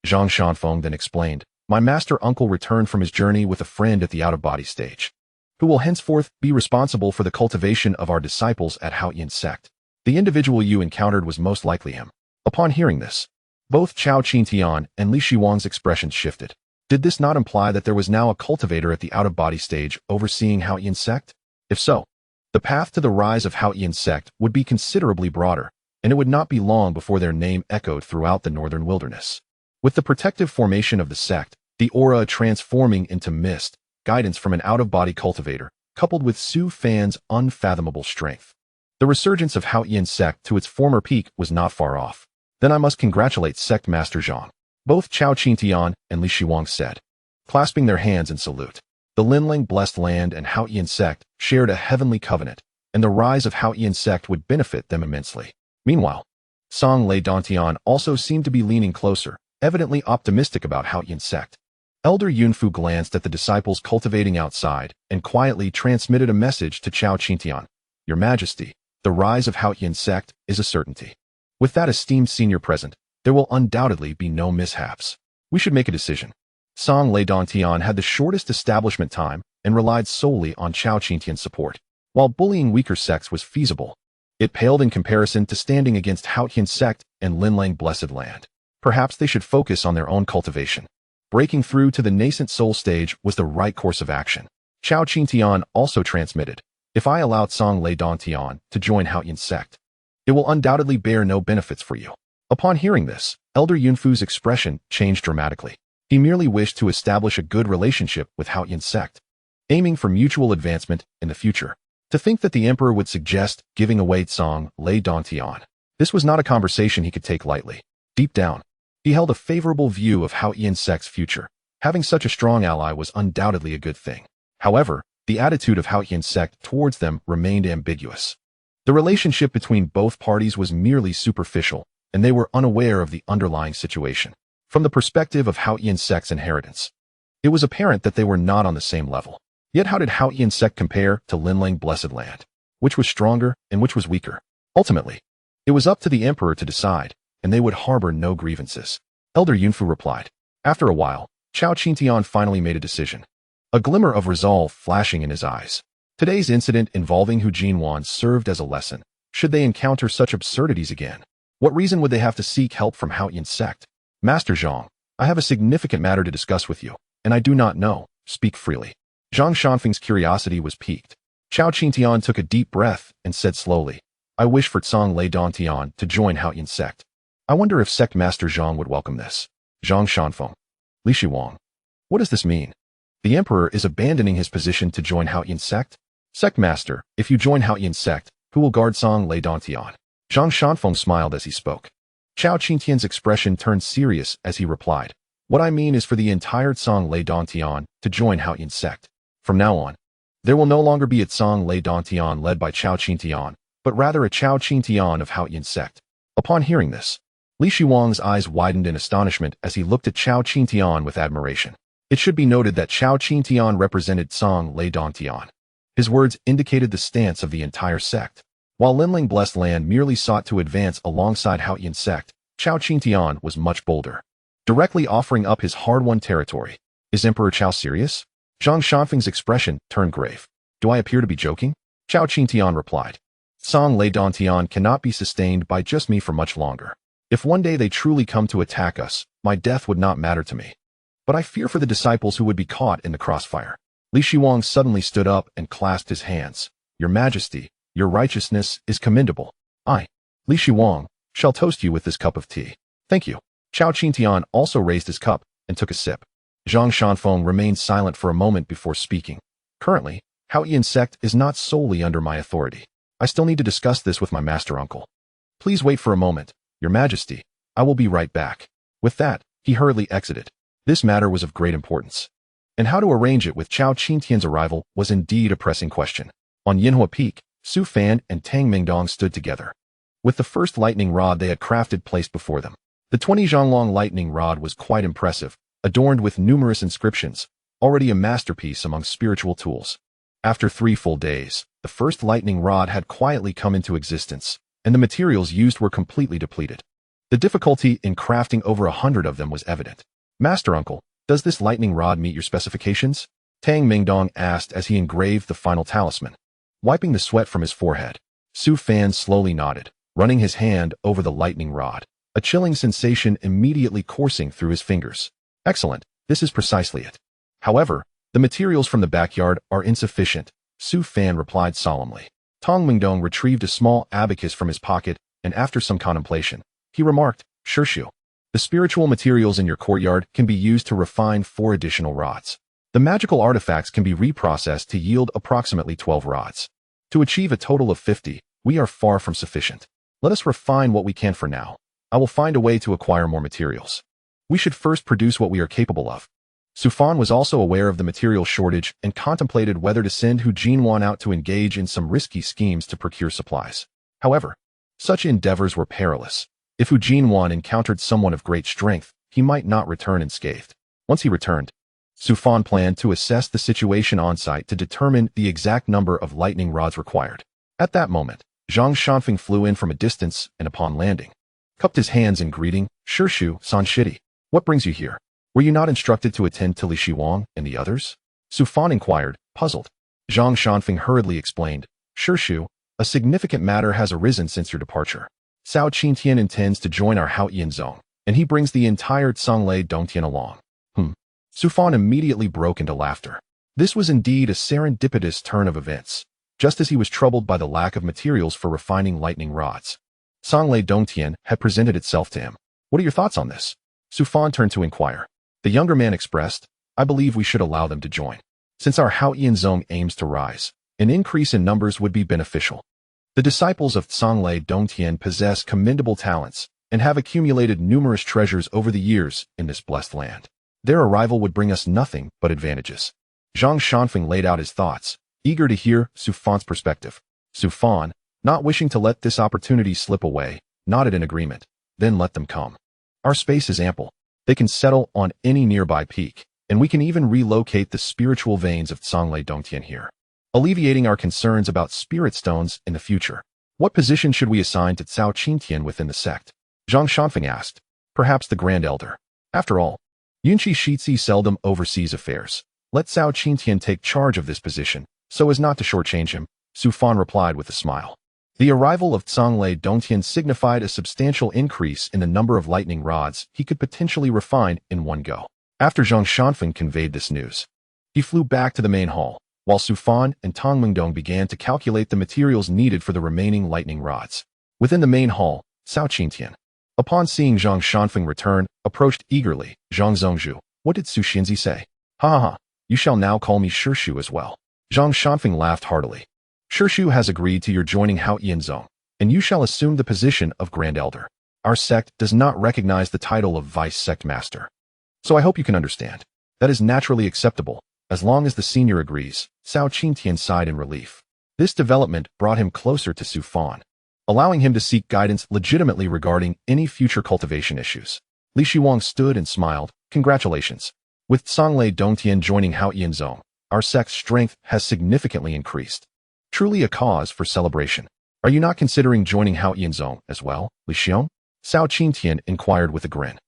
Zhang Shanfeng then explained, "My master uncle returned from his journey with a friend at the out-of-body stage, who will henceforth be responsible for the cultivation of our disciples at Haotian Sect. The individual you encountered was most likely him." Upon hearing this, both Chao Qingtian and Li Shiwang's expressions shifted. Did this not imply that there was now a cultivator at the out-of-body stage overseeing Haotian Sect? If so, the path to the rise of Haotian Sect would be considerably broader, and it would not be long before their name echoed throughout the northern wilderness. With the protective formation of the sect, the aura transforming into mist, guidance from an out-of-body cultivator, coupled with Su Fan's unfathomable strength, the resurgence of Haotian Sect to its former peak was not far off. "Then I must congratulate Sect Master Zhang," both Chao Qingtian and Li Shiwang said, clasping their hands in salute. The Linlang blessed land and Haotian Sect shared a heavenly covenant, and the rise of Haotian Sect would benefit them immensely. Meanwhile, Song Lei Dantian also seemed to be leaning closer, evidently optimistic about Haotian Sect. Elder Yunfu glanced at the disciples cultivating outside and quietly transmitted a message to Chao Qingtian. "Your Majesty, the rise of Haotian Sect is a certainty. With that esteemed senior present, there will undoubtedly be no mishaps. We should make a decision." Song Lei Dantian had the shortest establishment time and relied solely on Chao Qingtian's support. While bullying weaker sects was feasible, it paled in comparison to standing against Haotian Sect and Linlang Blessed Land. Perhaps they should focus on their own cultivation. Breaking through to the nascent soul stage was the right course of action. Chao Qingtian also transmitted, "If I allow Song Lei Dantian to join Haotian Sect, it will undoubtedly bear no benefits for you." Upon hearing this, Elder Yunfu's expression changed dramatically. He merely wished to establish a good relationship with Haotian Sect, aiming for mutual advancement in the future. To think that the emperor would suggest giving away Tsang Le Dantian. This was not a conversation he could take lightly. Deep down, he held a favorable view of Haotian Sect's future. Having such a strong ally was undoubtedly a good thing. However, the attitude of Haotian Sect towards them remained ambiguous. The relationship between both parties was merely superficial, and they were unaware of the underlying situation. From the perspective of Haotian Sect's inheritance, it was apparent that they were not on the same level. Yet how did Haotian Sect compare to Linlang Blessed Land? Which was stronger and which was weaker? Ultimately, it was up to the emperor to decide, and they would harbor no grievances. Elder Yunfu replied. After a while, Chao Qingtian finally made a decision, a glimmer of resolve flashing in his eyes. Today's incident involving Hu Jinwan served as a lesson. Should they encounter such absurdities again, what reason would they have to seek help from Haotian Sect? Master Zhang, I have a significant matter to discuss with you, and I do not know. Speak freely. Zhang Shanfeng's curiosity was piqued. Chao Qingtian took a deep breath and said slowly, I wish for Tsang Le Dantian to join Haotian Sect. I wonder if Sect Master Zhang would welcome this. Zhang Shanfeng. Li Shiwang. What does this mean? The emperor is abandoning his position to join Haotian Sect? Sect Master, if you join Haotian Sect, who will guard Tsang Le Dantian? Zhang Shanfeng smiled as he spoke. Chao Qingtian's expression turned serious as he replied, what I mean is for the entire Tsang Le Dantian to join Haotian Sect. From now on, there will no longer be a Tsang Le Dantian led by Chao Qingtian, but rather a Chao Qingtian of Haotian Sect. Upon hearing this, Li Shiwang's eyes widened in astonishment as he looked at Chao Qingtian with admiration. It should be noted that Chao Qingtian represented Tsang Le Dantian. His words indicated the stance of the entire sect. While Linlang Blessed Land merely sought to advance alongside Haotian Sect, Chao Qingtian was much bolder, directly offering up his hard-won territory. Is Emperor Chao serious? Zhang Shanfeng's expression turned grave. Do I appear to be joking? Chao Qingtian replied. Tsang Le Dantian cannot be sustained by just me for much longer. If one day they truly come to attack us, my death would not matter to me. But I fear for the disciples who would be caught in the crossfire. Li Shiwang suddenly stood up and clasped his hands. Your Majesty, your righteousness is commendable. I, Li Shiwang, shall toast you with this cup of tea. Thank you. Chao Qingtian also raised his cup and took a sip. Zhang Shanfeng remained silent for a moment before speaking. Currently, Haotian Sect is not solely under my authority. I still need to discuss this with my master uncle. Please wait for a moment, Your Majesty. I will be right back. With that, he hurriedly exited. This matter was of great importance, and how to arrange it with Chao Qingtian's arrival was indeed a pressing question. On Yinhua Peak, Su Fan and Tang Mingdong stood together, with the first lightning rod they had crafted placed before them. The 20 zhanglong lightning rod was quite impressive, adorned with numerous inscriptions, already a masterpiece among spiritual tools. After 3 full days, the first lightning rod had quietly come into existence, and the materials used were completely depleted. The difficulty in crafting over 100 of them was evident. Master Uncle, does this lightning rod meet your specifications? Tang Mingdong asked as he engraved the final talisman. Wiping the sweat from his forehead, Su Fan slowly nodded, running his hand over the lightning rod, a chilling sensation immediately coursing through his fingers. Excellent, this is precisely it. However, the materials from the backyard are insufficient, Su Fan replied solemnly. Tang Mingdong retrieved a small abacus from his pocket, and after some contemplation, he remarked, Shirshu, the spiritual materials in your courtyard can be used to refine 4 additional rods. The magical artifacts can be reprocessed to yield approximately 12 rods. To achieve a total of 50, we are far from sufficient. Let us refine what we can for now. I will find a way to acquire more materials. We should first produce what we are capable of. Su Fan was also aware of the material shortage and contemplated whether to send Hu Jinwan out to engage in some risky schemes to procure supplies. However, such endeavors were perilous. If Hu Jinwan encountered someone of great strength, he might not return unscathed. Once he returned, Su Fan planned to assess the situation on-site to determine the exact number of lightning rods required. At that moment, Zhang Shanfeng flew in from a distance and upon landing, cupped his hands in greeting. Shirshu, Sanshiti, what brings you here? Were you not instructed to attend to Li Shiwang and the others? Su Fan inquired, puzzled. Zhang Shanfeng hurriedly explained, Shirshu, a significant matter has arisen since your departure. Cao Qingtian intends to join our Haotian zone, and he brings the entire Tsang Le Dantian along. Su Fan immediately broke into laughter. This was indeed a serendipitous turn of events, just as he was troubled by the lack of materials for refining lightning rods. Tsang Le Dantian had presented itself to him. What are your thoughts on this? Su Fan turned to inquire. The younger man expressed, I believe we should allow them to join. Since our Haotian Sect aims to rise, an increase in numbers would be beneficial. The disciples of Tsonglai Dongtian possess commendable talents and have accumulated numerous treasures over the years in this blessed land. Their arrival would bring us nothing but advantages. Zhang Shanfeng laid out his thoughts, eager to hear Su Fan's perspective. Su Fan, not wishing to let this opportunity slip away, nodded in agreement. Then let them come. Our space is ample. They can settle on any nearby peak, and we can even relocate the spiritual veins of Tsonglai Dongtian here, alleviating our concerns about spirit stones in the future. What position should we assign to Cao Qingtian within the sect? Zhang Shanfeng asked. Perhaps the Grand Elder. After all, Yunqi Shizhi seldom oversees affairs. Let Cao Qingtian take charge of this position, so as not to shortchange him, Su Fan replied with a smile. The arrival of Tsonglai Dongtian signified a substantial increase in the number of lightning rods he could potentially refine in one go. After Zhang Shanfeng conveyed this news, he flew back to the main hall, while Su Fan and Tang Mengdong began to calculate the materials needed for the remaining lightning rods. Within the main hall, Cao Qingtian, upon seeing Zhang Shanfeng return, approached eagerly. Zhang Zhongzhu, what did Su Xinzi say? Ha ha ha, you shall now call me Shishu as well. Zhang Shanfeng laughed heartily. Shishu has agreed to your joining Haotian Sect, and you shall assume the position of Grand Elder. Our sect does not recognize the title of Vice Sect Master. So I hope you can understand. That is naturally acceptable, as long as the senior agrees. Cao Qingtian sighed in relief. This development brought him closer to Su Fan, allowing him to seek guidance legitimately regarding any future cultivation issues. Li Shiwang stood and smiled. Congratulations. With Tsonglai Dongtian joining Haotian Sect, our sect's strength has significantly increased. Truly a cause for celebration. Are you not considering joining Haotian Sect as well, Li Xiong? Cao Qingtian inquired with a grin.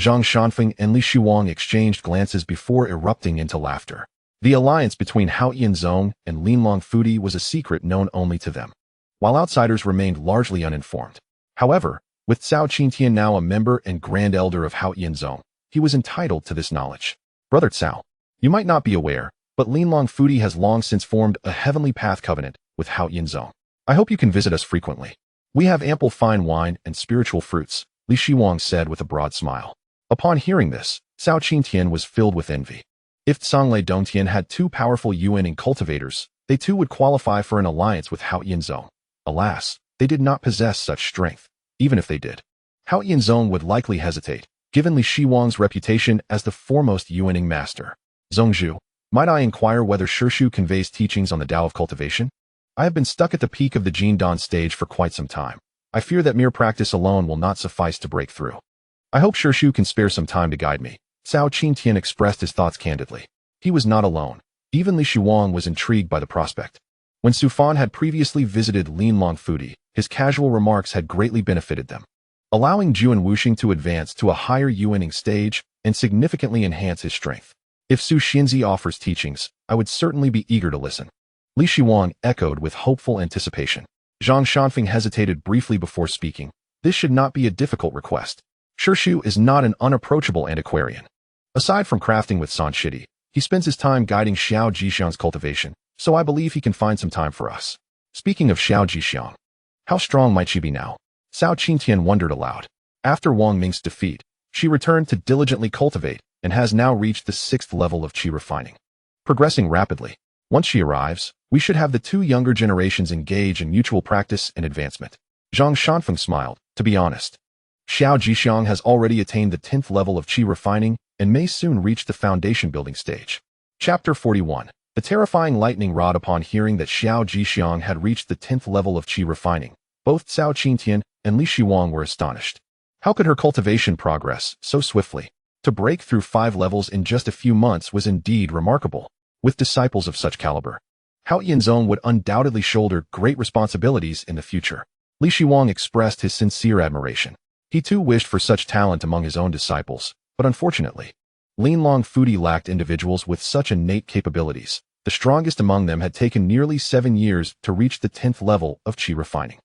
Zhang Shanfeng and Li Shiwang exchanged glances before erupting into laughter. The alliance between Haotian Sect and Linlong Fudi was a secret known only to them, while outsiders remained largely uninformed. However, with Cao Qingtian now a member and Grand Elder of Haotian Sect, he was entitled to this knowledge. Brother Cao, you might not be aware, but Linlong Fudi has long since formed a heavenly path covenant with Haotian Sect. I hope you can visit us frequently. We have ample fine wine and spiritual fruits, Li Shiwang said with a broad smile. Upon hearing this, Cao Qingtian was filled with envy. If Tsonglai Dongtian had two powerful yuaning cultivators, they too would qualify for an alliance with Haotian Sect. Alas, they did not possess such strength. Even if they did, Haotian Sect would likely hesitate, given Li Shiwang's reputation as the foremost yuaning master. Zhongzhu, might I inquire whether Shishu conveys teachings on the Tao of cultivation? I have been stuck at the peak of the Jindan stage for quite some time. I fear that mere practice alone will not suffice to break through. I hope Shishu can spare some time to guide me. Cao Qingtian expressed his thoughts candidly. He was not alone. Even Li Shiwang was intrigued by the prospect. When Su Fan had previously visited Linlong Fudi, his casual remarks had greatly benefited them, allowing Juan Wuxing to advance to a higher yuaning stage and significantly enhance his strength. If Su Xinzi offers teachings, I would certainly be eager to listen. Li Shiwang echoed with hopeful anticipation. Zhang Shanfeng hesitated briefly before speaking. This should not be a difficult request. Shishu is not an unapproachable antiquarian. Aside from crafting with San Shidi, he spends his time guiding Xiao Jixiang's cultivation, so I believe he can find some time for us. Speaking of Xiao Jixiang, how strong might she be now? Cao Qingtian wondered aloud. After Wang Ming's defeat, she returned to diligently cultivate and has now reached the 6th level of qi refining, progressing rapidly. Once she arrives, we should have the two younger generations engage in mutual practice and advancement. Zhang Shanfeng smiled. To be honest, Xiao Jixiang has already attained the 10th level of qi refining and may soon reach the foundation building stage. Chapter 41. The terrifying lightning rod. Upon hearing that Xiao Jixiang had reached the 10th level of qi refining, both Cao Qingtian and Li Shiwang were astonished. How could her cultivation progress so swiftly? To break through 5 levels in just a few months was indeed remarkable. With disciples of such caliber, Haotian Sect would undoubtedly shoulder great responsibilities in the future. Li Shiwang expressed his sincere admiration. He too wished for such talent among his own disciples, but unfortunately, Linlong Fudi lacked individuals with such innate capabilities. The strongest among them had taken nearly 7 years to reach the 10th level of qi refining.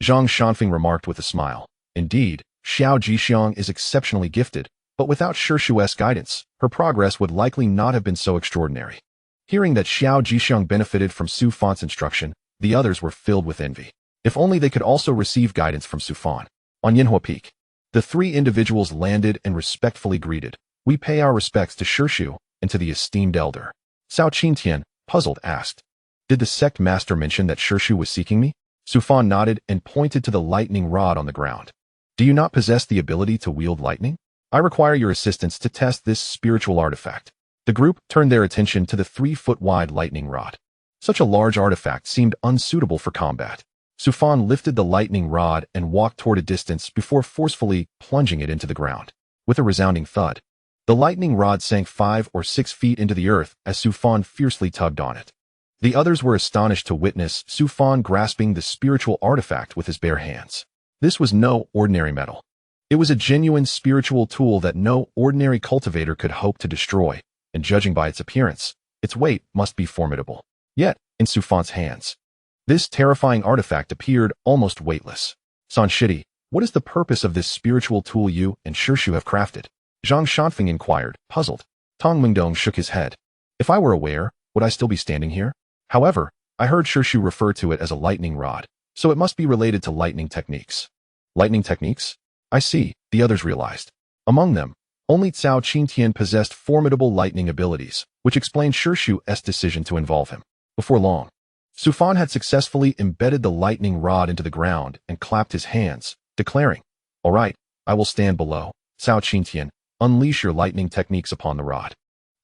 Zhang Shanfeng remarked with a smile. Indeed, Xiao Jixiang is exceptionally gifted, but without Shishu's guidance, her progress would likely not have been so extraordinary. Hearing that Xiao Jixiang benefited from Su Fan's instruction, the others were filled with envy. If only they could also receive guidance from Su Fan. On Yinhua Peak, the 3 individuals landed and respectfully greeted. We pay our respects to Shirshu and to the esteemed elder. Cao Qingtian, puzzled, asked, "Did the sect master mention that Shirshu was seeking me?" Su Fan nodded and pointed to the lightning rod on the ground. "Do you not possess the ability to wield lightning? I require your assistance to test this spiritual artifact." The group turned their attention to the 3-foot-wide lightning rod. Such a large artifact seemed unsuitable for combat. Su Fan lifted the lightning rod and walked toward a distance before forcefully plunging it into the ground. With a resounding thud, the lightning rod sank 5 or 6 feet into the earth as Su Fan fiercely tugged on it. The others were astonished to witness Su Fan grasping the spiritual artifact with his bare hands. This was no ordinary metal. It was a genuine spiritual tool that no ordinary cultivator could hope to destroy, and judging by its appearance, its weight must be formidable. Yet, in Su Fan's hands, this terrifying artifact appeared almost weightless. "San Shidi, what is the purpose of this spiritual tool you and Shirshu have crafted?" Zhang Shanfeng inquired, puzzled. Tong Mingdong shook his head. "If I were aware, would I still be standing here? However, I heard Shirshu refer to it as a lightning rod, so it must be related to lightning techniques." "Lightning techniques? I see," the others realized. Among them, only Cao Qingtian possessed formidable lightning abilities, which explained Shirshu's decision to involve him. Before long, Su Fan had successfully embedded the lightning rod into the ground and clapped his hands, declaring, "All right, I will stand below. Cao Qingtian, unleash your lightning techniques upon the rod.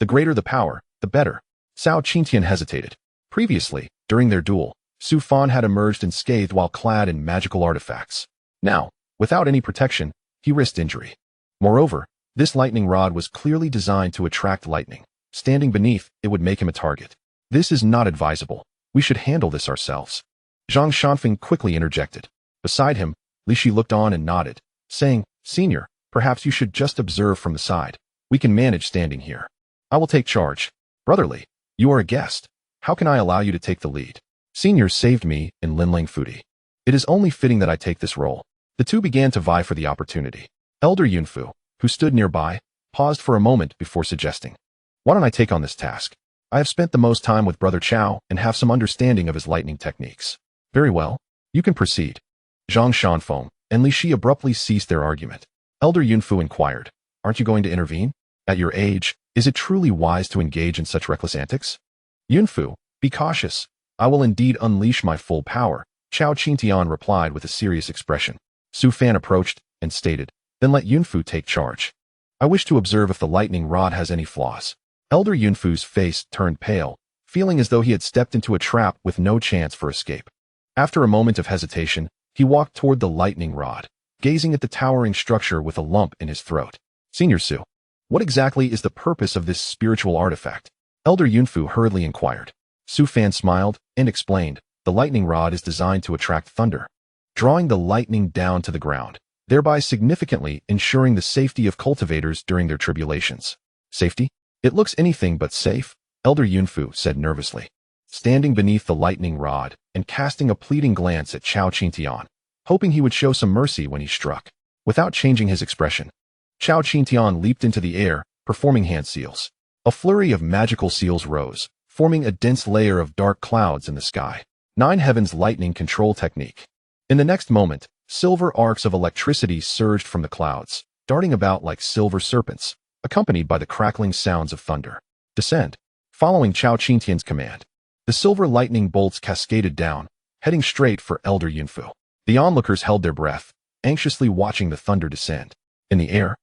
The greater the power, the better." Cao Qingtian hesitated. Previously, during their duel, Su Fan had emerged unscathed while clad in magical artifacts. Now, without any protection, he risked injury. Moreover, this lightning rod was clearly designed to attract lightning. Standing beneath, it would make him a target. "This is not advisable. We should handle this ourselves." Zhang Shanfeng quickly interjected. Beside him, Li Shi looked on and nodded, saying, "Senior, perhaps you should just observe from the side. We can manage standing here. I will take charge. Brotherly, you are a guest. How can I allow you to take the lead? Senior saved me in Linlang Fudi. It is only fitting that I take this role." The two began to vie for the opportunity. Elder Yunfu, who stood nearby, paused for a moment before suggesting, "Why don't I take on this task? I have spent the most time with Brother Chao and have some understanding of his lightning techniques." "Very well. You can proceed." Zhang Shanfeng and Li Shi abruptly ceased their argument. Elder Yunfu inquired, "Aren't you going to intervene? At your age, is it truly wise to engage in such reckless antics?" "Yunfu, be cautious. I will indeed unleash my full power," Cao Qingtian replied with a serious expression. Su Fan approached and stated, "Then let Yunfu take charge. I wish to observe if the lightning rod has any flaws." Elder Yunfu's face turned pale, feeling as though he had stepped into a trap with no chance for escape. After a moment of hesitation, he walked toward the lightning rod, gazing at the towering structure with a lump in his throat. "Senior Su, what exactly is the purpose of this spiritual artifact?" Elder Yunfu hurriedly inquired. Su Fan smiled and explained, "The lightning rod is designed to attract thunder, drawing the lightning down to the ground, thereby significantly ensuring the safety of cultivators during their tribulations." "Safety? It looks anything but safe," Elder Yunfu said nervously, standing beneath the lightning rod and casting a pleading glance at Cao Qingtian, hoping he would show some mercy when he struck. Without changing his expression, Cao Qingtian leaped into the air, performing hand seals. A flurry of magical seals rose, forming a dense layer of dark clouds in the sky. 9 Heavens lightning control technique. In the next moment, silver arcs of electricity surged from the clouds, darting about like silver serpents, accompanied by the crackling sounds of thunder. "Descend." Following Cao Qingtian's command, the silver lightning bolts cascaded down, heading straight for Elder Yunfu. The onlookers held their breath, anxiously watching the thunder descend. In the air,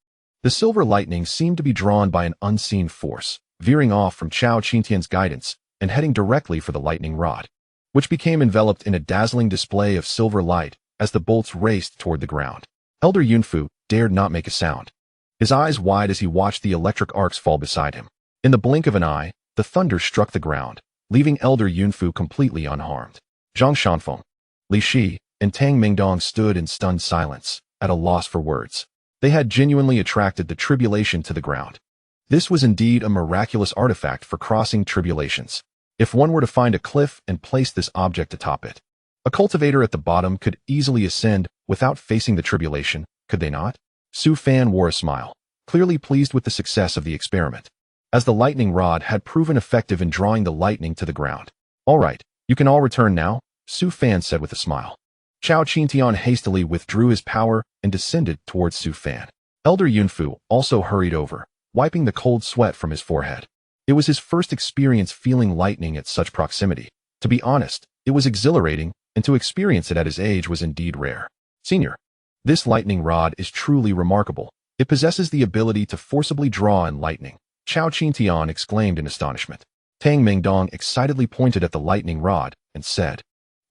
the silver lightning seemed to be drawn by an unseen force, veering off from Cao Qingtian's guidance and heading directly for the lightning rod, which became enveloped in a dazzling display of silver light as the bolts raced toward the ground. Elder Yunfu dared not make a sound, his eyes wide as he watched the electric arcs fall beside him. In the blink of an eye, the thunder struck the ground, leaving Elder Yunfu completely unharmed. Zhang Shanfeng, Li Shi, and Tang Mingdong stood in stunned silence, at a loss for words. They had genuinely attracted the tribulation to the ground. This was indeed a miraculous artifact for crossing tribulations. If one were to find a cliff and place this object atop it, a cultivator at the bottom could easily ascend without facing the tribulation, could they not? Su Fan wore a smile, clearly pleased with the success of the experiment, as the lightning rod had proven effective in drawing the lightning to the ground. "All right, you can all return now," Su Fan said with a smile. Cao Qingtian hastily withdrew his power and descended towards Su Fan. Elder Yunfu also hurried over, wiping the cold sweat from his forehead. It was his first experience feeling lightning at such proximity. To be honest, it was exhilarating, and to experience it at his age was indeed rare. Senior, this lightning rod is truly remarkable. It possesses the ability to forcibly draw in lightning, Chao Qingtian exclaimed in astonishment. Tang Mingdong excitedly pointed at the lightning rod and said,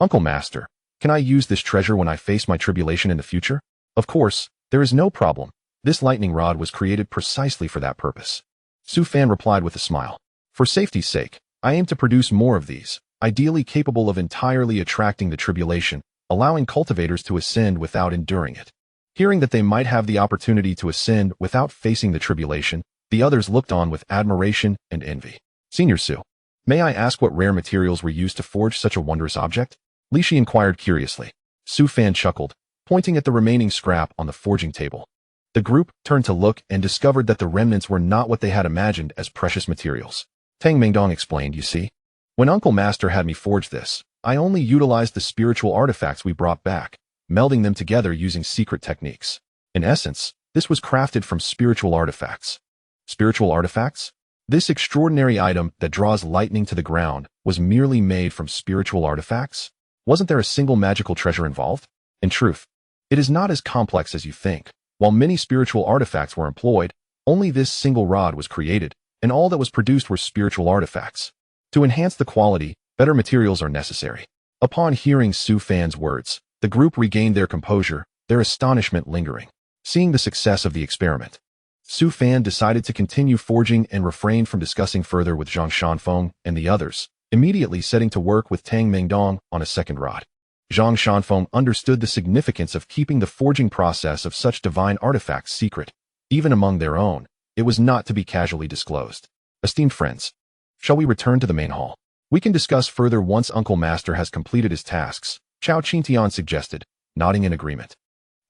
Uncle Master, can I use this treasure when I face my tribulation in the future? Of course, there is no problem. This lightning rod was created precisely for that purpose. Su Fan replied with a smile. For safety's sake, I aim to produce more of these, ideally capable of entirely attracting the tribulation, allowing cultivators to ascend without enduring it. Hearing that they might have the opportunity to ascend without facing the tribulation, the others looked on with admiration and envy. Senior Su, may I ask what rare materials were used to forge such a wondrous object? Li Shi inquired curiously. Su Fan chuckled, pointing at the remaining scrap on the forging table. The group turned to look and discovered that the remnants were not what they had imagined as precious materials. Tang Mingdong explained, you see, when Uncle Master had me forge this, I only utilized the spiritual artifacts we brought back, melding them together using secret techniques. In essence, this was crafted from spiritual artifacts. Spiritual artifacts? This extraordinary item that draws lightning to the ground was merely made from spiritual artifacts? Wasn't there a single magical treasure involved? In truth, it is not as complex as you think. While many spiritual artifacts were employed, only this single rod was created, and all that was produced were spiritual artifacts. To enhance the quality, better materials are necessary. Upon hearing Su Fan's words, the group regained their composure, their astonishment lingering. Seeing the success of the experiment, Su Fan decided to continue forging and refrained from discussing further with Zhang Shanfeng and the others, immediately setting to work with Tang Mingdong on a second rod. Zhang Shanfeng understood the significance of keeping the forging process of such divine artifacts secret. Even among their own, it was not to be casually disclosed. Esteemed friends, shall we return to the main hall? We can discuss further once Uncle Master has completed his tasks, Chao Qingtian suggested, nodding in agreement.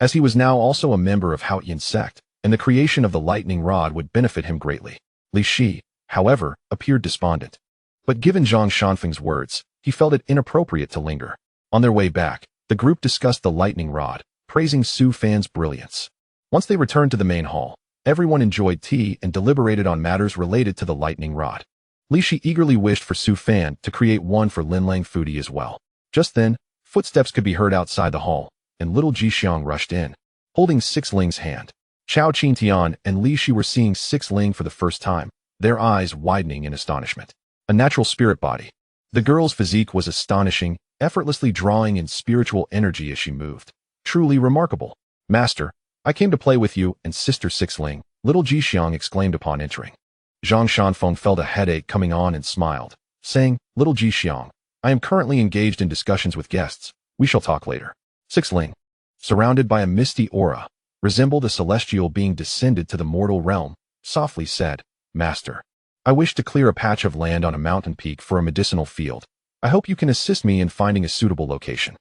As he was now also a member of Haotian Sect, and the creation of the lightning rod would benefit him greatly. Li Shi, however, appeared despondent. But given Zhang Shanfeng's words, he felt it inappropriate to linger. On their way back, the group discussed the lightning rod, praising Su Fan's brilliance. Once they returned to the main hall, everyone enjoyed tea and deliberated on matters related to the lightning rod. Li Shi eagerly wished for Su Fan to create one for Linlang Fudi as well. Just then, footsteps could be heard outside the hall, and little Jixiang rushed in, holding Six Ling's hand. Chao Qingtian and Li Shi were seeing Six Ling for the first time, their eyes widening in astonishment. A natural spirit body. The girl's physique was astonishing, effortlessly drawing in spiritual energy as she moved. Truly remarkable. Master, I came to play with you and Sister Six Ling, little Jixiang exclaimed upon entering. Zhang Shanfeng felt a headache coming on and smiled, saying, Little Jixiang, I am currently engaged in discussions with guests. We shall talk later. Six Ling, surrounded by a misty aura, resembled a celestial being descended to the mortal realm, softly said, Master, I wish to clear a patch of land on a mountain peak for a medicinal field. I hope you can assist me in finding a suitable location.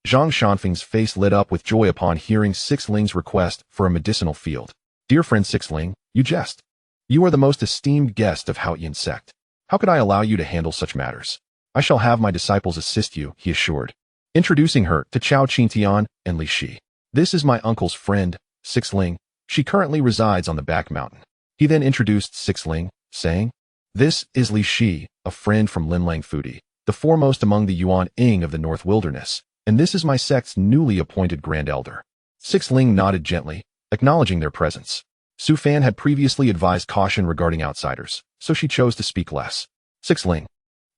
Zhang Shanfeng's face lit up with joy upon hearing Six Ling's request for a medicinal field. Dear friend Six Ling, you jest. You are the most esteemed guest of Haotian Sect. How could I allow you to handle such matters? I shall have my disciples assist you, he assured, introducing her to Chao Qingtian and Li Shi. This is my uncle's friend, Six Ling. She currently resides on the back mountain. He then introduced Six Ling, saying, This is Li Shi, a friend from Linlang Fudi, the foremost among the Yuan Ing of the North Wilderness, and this is my sect's newly appointed Grand Elder. Six Ling nodded gently, acknowledging their presence. Su Fan had previously advised caution regarding outsiders, so she chose to speak less. Six Ling,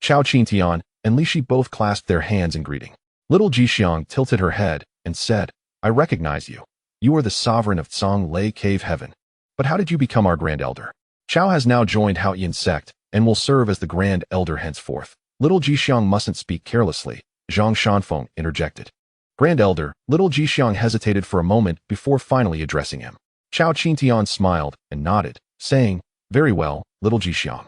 Chao Qingtian, and Li Shi both clasped their hands in greeting. Little Jixiang tilted her head and said, I recognize you. You are the sovereign of Tsong Lei Cave Heaven. But how did you become our Grand Elder? Chao has now joined Haotian Sect and will serve as the Grand Elder henceforth. Little Jixiang mustn't speak carelessly, Zhang Shanfeng interjected. Grand Elder, little Jixiang hesitated for a moment before finally addressing him. Chao Qingtian smiled and nodded, saying, Very well, little Jixiang.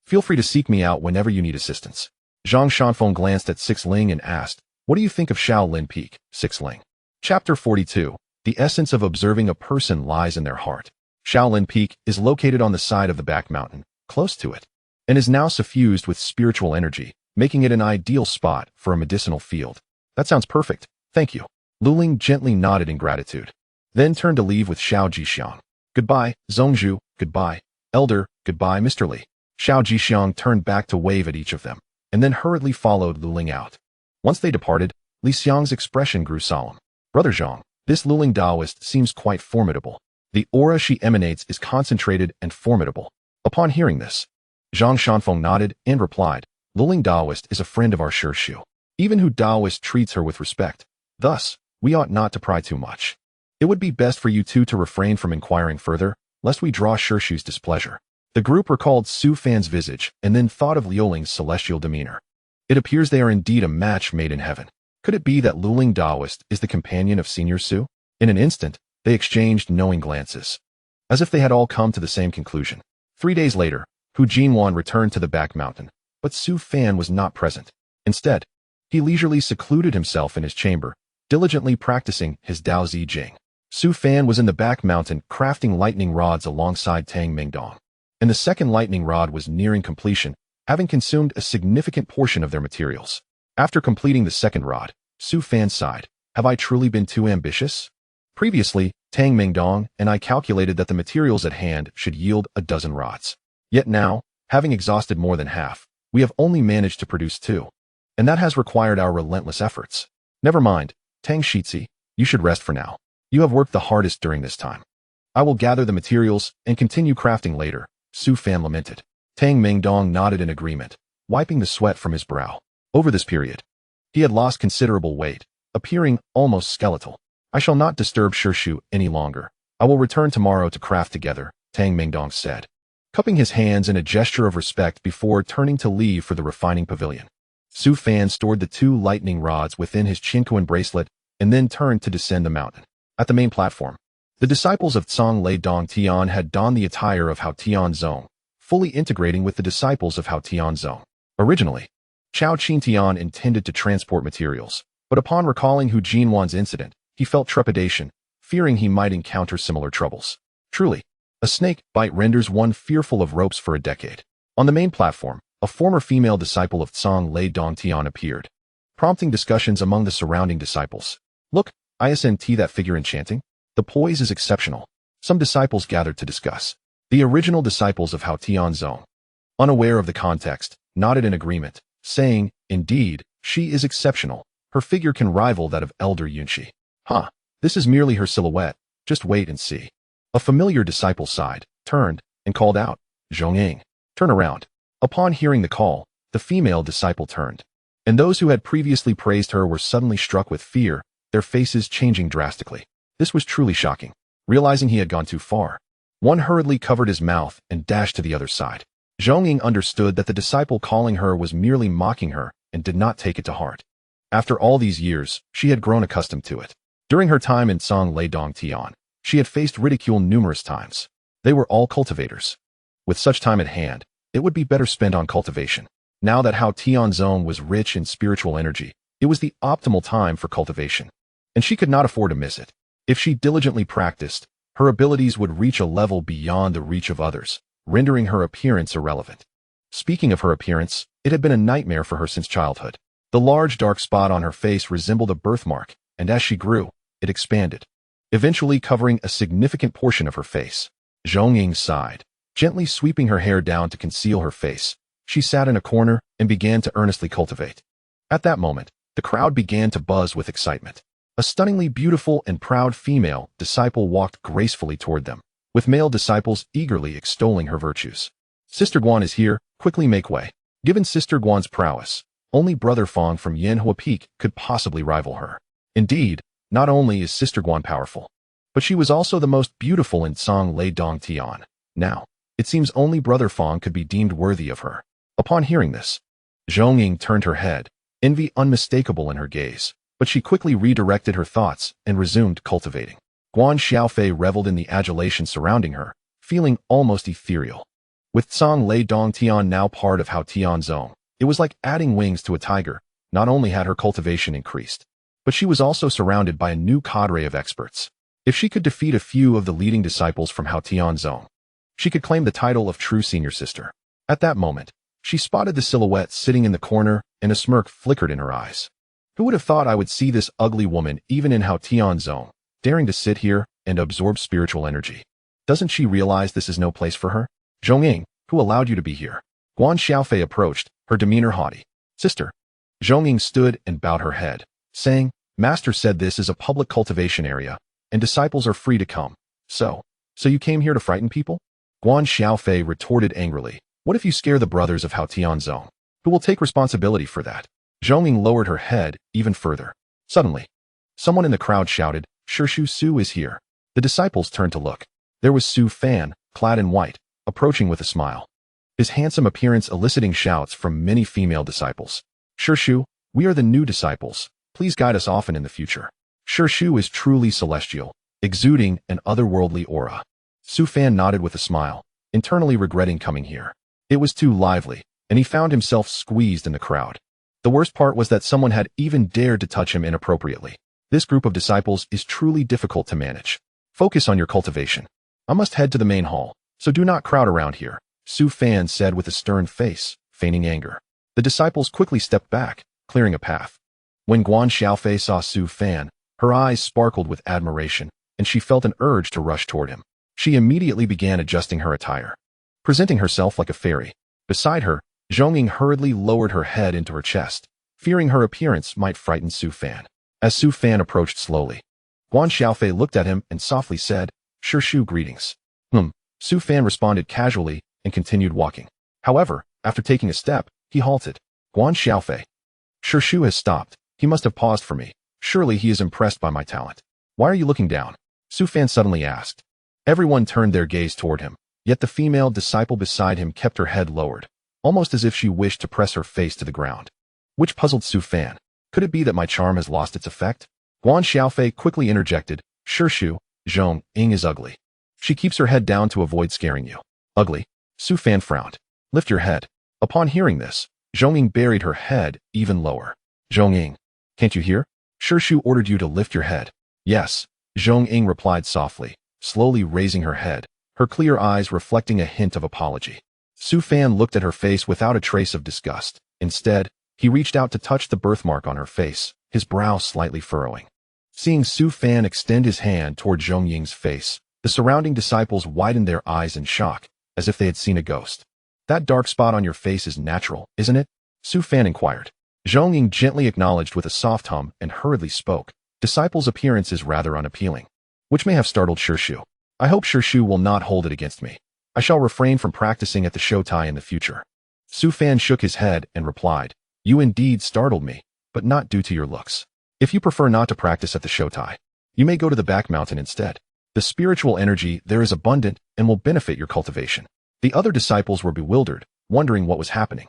Feel free to seek me out whenever you need assistance. Zhang Shanfeng glanced at Six Ling and asked, What do you think of Shaolin Peak, Six Ling? Chapter 42. The essence of observing a person lies in their heart. Shaolin Peak is located on the side of the back mountain, close to it, and is now suffused with spiritual energy, making it an ideal spot for a medicinal field. That sounds perfect, thank you. Luling gently nodded in gratitude, then turned to leave with Xiao Jixiang. Goodbye, Zhongzhu, goodbye. Elder, goodbye, Mr. Li. Xiao Jixiang turned back to wave at each of them, and then hurriedly followed Luling out. Once they departed, Li Xiang's expression grew solemn. Brother Zhang, this Luling Taoist seems quite formidable. The aura she emanates is concentrated and formidable. Upon hearing this, Zhang Shanfeng nodded and replied, Luling Taoist is a friend of our Shu. Even who Taoist treats her with respect. Thus, we ought not to pry too much. It would be best for you two to refrain from inquiring further, lest we draw Shu's displeasure. The group recalled Su Fan's visage and then thought of Liuling's celestial demeanor. It appears they are indeed a match made in heaven. Could it be that Luling Taoist is the companion of Senior Su? In an instant, they exchanged knowing glances, as if they had all come to the same conclusion. 3 days later, Hu Jinwan returned to the back mountain, but Su Fan was not present. Instead, he leisurely secluded himself in his chamber, diligently practicing his Dao Zi Jing. Su Fan was in the back mountain crafting lightning rods alongside Tang Mingdong, and the second lightning rod was nearing completion, having consumed a significant portion of their materials. After completing the second rod, Su Fan sighed, have I truly been too ambitious? Previously, Tang Mingdong and I calculated that the materials at hand should yield a dozen rods. Yet now, having exhausted more than half, we have only managed to produce 2. And that has required our relentless efforts. Never mind, Tang Shitzi, you should rest for now. You have worked the hardest during this time. I will gather the materials and continue crafting later, Su Fan lamented. Tang Mingdong nodded in agreement, wiping the sweat from his brow. Over this period, he had lost considerable weight, appearing almost skeletal. I shall not disturb Shu any longer. I will return tomorrow to craft together, Tang Mingdong said, cupping his hands in a gesture of respect before turning to leave for the refining pavilion. Su Fan stored the 2 lightning rods within his Qinkuan bracelet and then turned to descend the mountain. At the main platform, the disciples of Tsang Lei Dong Tian had donned the attire of Haotian Zong, fully integrating with the disciples of Haotian Zong. Originally, Chao Qintian intended to transport materials, but upon recalling Hu Jinwan's incident, he felt trepidation, fearing he might encounter similar troubles. Truly, a snake bite renders one fearful of ropes for a decade. On the main platform, a former female disciple of Tsang Lei Dong Tian appeared, prompting discussions among the surrounding disciples. Look, isn't that figure enchanting? The poise is exceptional. Some disciples gathered to discuss. The original disciples of Haotian Zong, unaware of the context, nodded in agreement, saying, indeed, she is exceptional. Her figure can rival that of Elder Yunxi. This is merely her silhouette. Just wait and see. A familiar disciple sighed, turned, and called out, Zhongying, turn around. Upon hearing the call, the female disciple turned, and those who had previously praised her were suddenly struck with fear, their faces changing drastically. This was truly shocking. Realizing he had gone too far, one hurriedly covered his mouth and dashed to the other side. Zhongying understood that the disciple calling her was merely mocking her and did not take it to heart. After all these years, she had grown accustomed to it. During her time in Tsang Lei Dong Tian, she had faced ridicule numerous times. They were all cultivators. With such time at hand, it would be better spent on cultivation. Now that Haotian Zong was rich in spiritual energy, it was the optimal time for cultivation, and she could not afford to miss it. If she diligently practiced, her abilities would reach a level beyond the reach of others, rendering her appearance irrelevant. Speaking of her appearance, it had been a nightmare for her since childhood. The large dark spot on her face resembled a birthmark, and as she grew, it expanded, eventually covering a significant portion of her face. Zhongying sighed, gently sweeping her hair down to conceal her face. She sat in a corner and began to earnestly cultivate. At that moment, the crowd began to buzz with excitement. A stunningly beautiful and proud female disciple walked gracefully toward them, with male disciples eagerly extolling her virtues. Sister Guan is here, quickly make way. Given Sister Guan's prowess, only Brother Fong from Yanhua Peak could possibly rival her. Indeed, not only is Sister Guan powerful, but she was also the most beautiful in Tsang Lei Dong Tian. Now, it seems only Brother Fong could be deemed worthy of her. Upon hearing this, Zhongying turned her head, envy unmistakable in her gaze, but she quickly redirected her thoughts and resumed cultivating. Guan Xiaofei reveled in the adulation surrounding her, feeling almost ethereal. With Tsang Lei Dong Tian now part of Haotian Zong, it was like adding wings to a tiger. Not only had her cultivation increased, but she was also surrounded by a new cadre of experts. If she could defeat a few of the leading disciples from Haotian Zong, she could claim the title of true senior sister. At that moment, she spotted the silhouette sitting in the corner, and a smirk flickered in her eyes. Who would have thought I would see this ugly woman even in Haotian Zong, daring to sit here and absorb spiritual energy? Doesn't she realize this is no place for her? Zhongying, who allowed you to be here? Guan Xiaofei approached, her demeanor haughty. Sister. Zhongying stood and bowed her head, saying, Master said this is a public cultivation area, and disciples are free to come. So you came here to frighten people? Guan Xiaofei retorted angrily. What if you scare the brothers of Haotian Sect? Who will take responsibility for that? Zhongying lowered her head even further. Suddenly, someone in the crowd shouted, Shishu Su is here. The disciples turned to look. There was Su Fan, clad in white, approaching with a smile. His handsome appearance eliciting shouts from many female disciples. Shishu, we are the new disciples. Please guide us often in the future. Shishu is truly celestial, exuding an otherworldly aura. Su Fan nodded with a smile, internally regretting coming here. It was too lively, and he found himself squeezed in the crowd. The worst part was that someone had even dared to touch him inappropriately. This group of disciples is truly difficult to manage. Focus on your cultivation. I must head to the main hall, so do not crowd around here, Su Fan said with a stern face, feigning anger. The disciples quickly stepped back, clearing a path. When Guan Xiaofei saw Su Fan, her eyes sparkled with admiration, and she felt an urge to rush toward him. She immediately began adjusting her attire, presenting herself like a fairy. Beside her, Zhongying hurriedly lowered her head into her chest, fearing her appearance might frighten Su Fan. As Su Fan approached slowly, Guan Xiaofei looked at him and softly said, Shishu, greetings. Su Fan responded casually and continued walking. However, after taking a step, he halted. Guan Xiaofei. Shishu has stopped. He must have paused for me. Surely he is impressed by my talent. Why are you looking down? Su Fan suddenly asked. Everyone turned their gaze toward him, yet the female disciple beside him kept her head lowered, almost as if she wished to press her face to the ground. Which puzzled Su Fan. Could it be that my charm has lost its effect? Guan Xiaofei quickly interjected, Shishu, Zhongying is ugly. She keeps her head down to avoid scaring you. Ugly? Su Fan frowned. Lift your head. Upon hearing this, Zhongying buried her head even lower. Zhongying, can't you hear? Shishu ordered you to lift your head. Yes, Zhongying replied softly, slowly raising her head, her clear eyes reflecting a hint of apology. Su Fan looked at her face without a trace of disgust. Instead, he reached out to touch the birthmark on her face, his brow slightly furrowing. Seeing Su Fan extend his hand toward Zhongying's face, the surrounding disciples widened their eyes in shock, as if they had seen a ghost. That dark spot on your face is natural, isn't it? Su Fan inquired. Zhongying gently acknowledged with a soft hum and hurriedly spoke. Disciple's appearance is rather unappealing, which may have startled Shishu. I hope Shishu will not hold it against me. I shall refrain from practicing at the showtai in the future. Su Fan shook his head and replied, You indeed startled me, but not due to your looks. If you prefer not to practice at the showtai, you may go to the back mountain instead. The spiritual energy there is abundant and will benefit your cultivation. The other disciples were bewildered, wondering what was happening.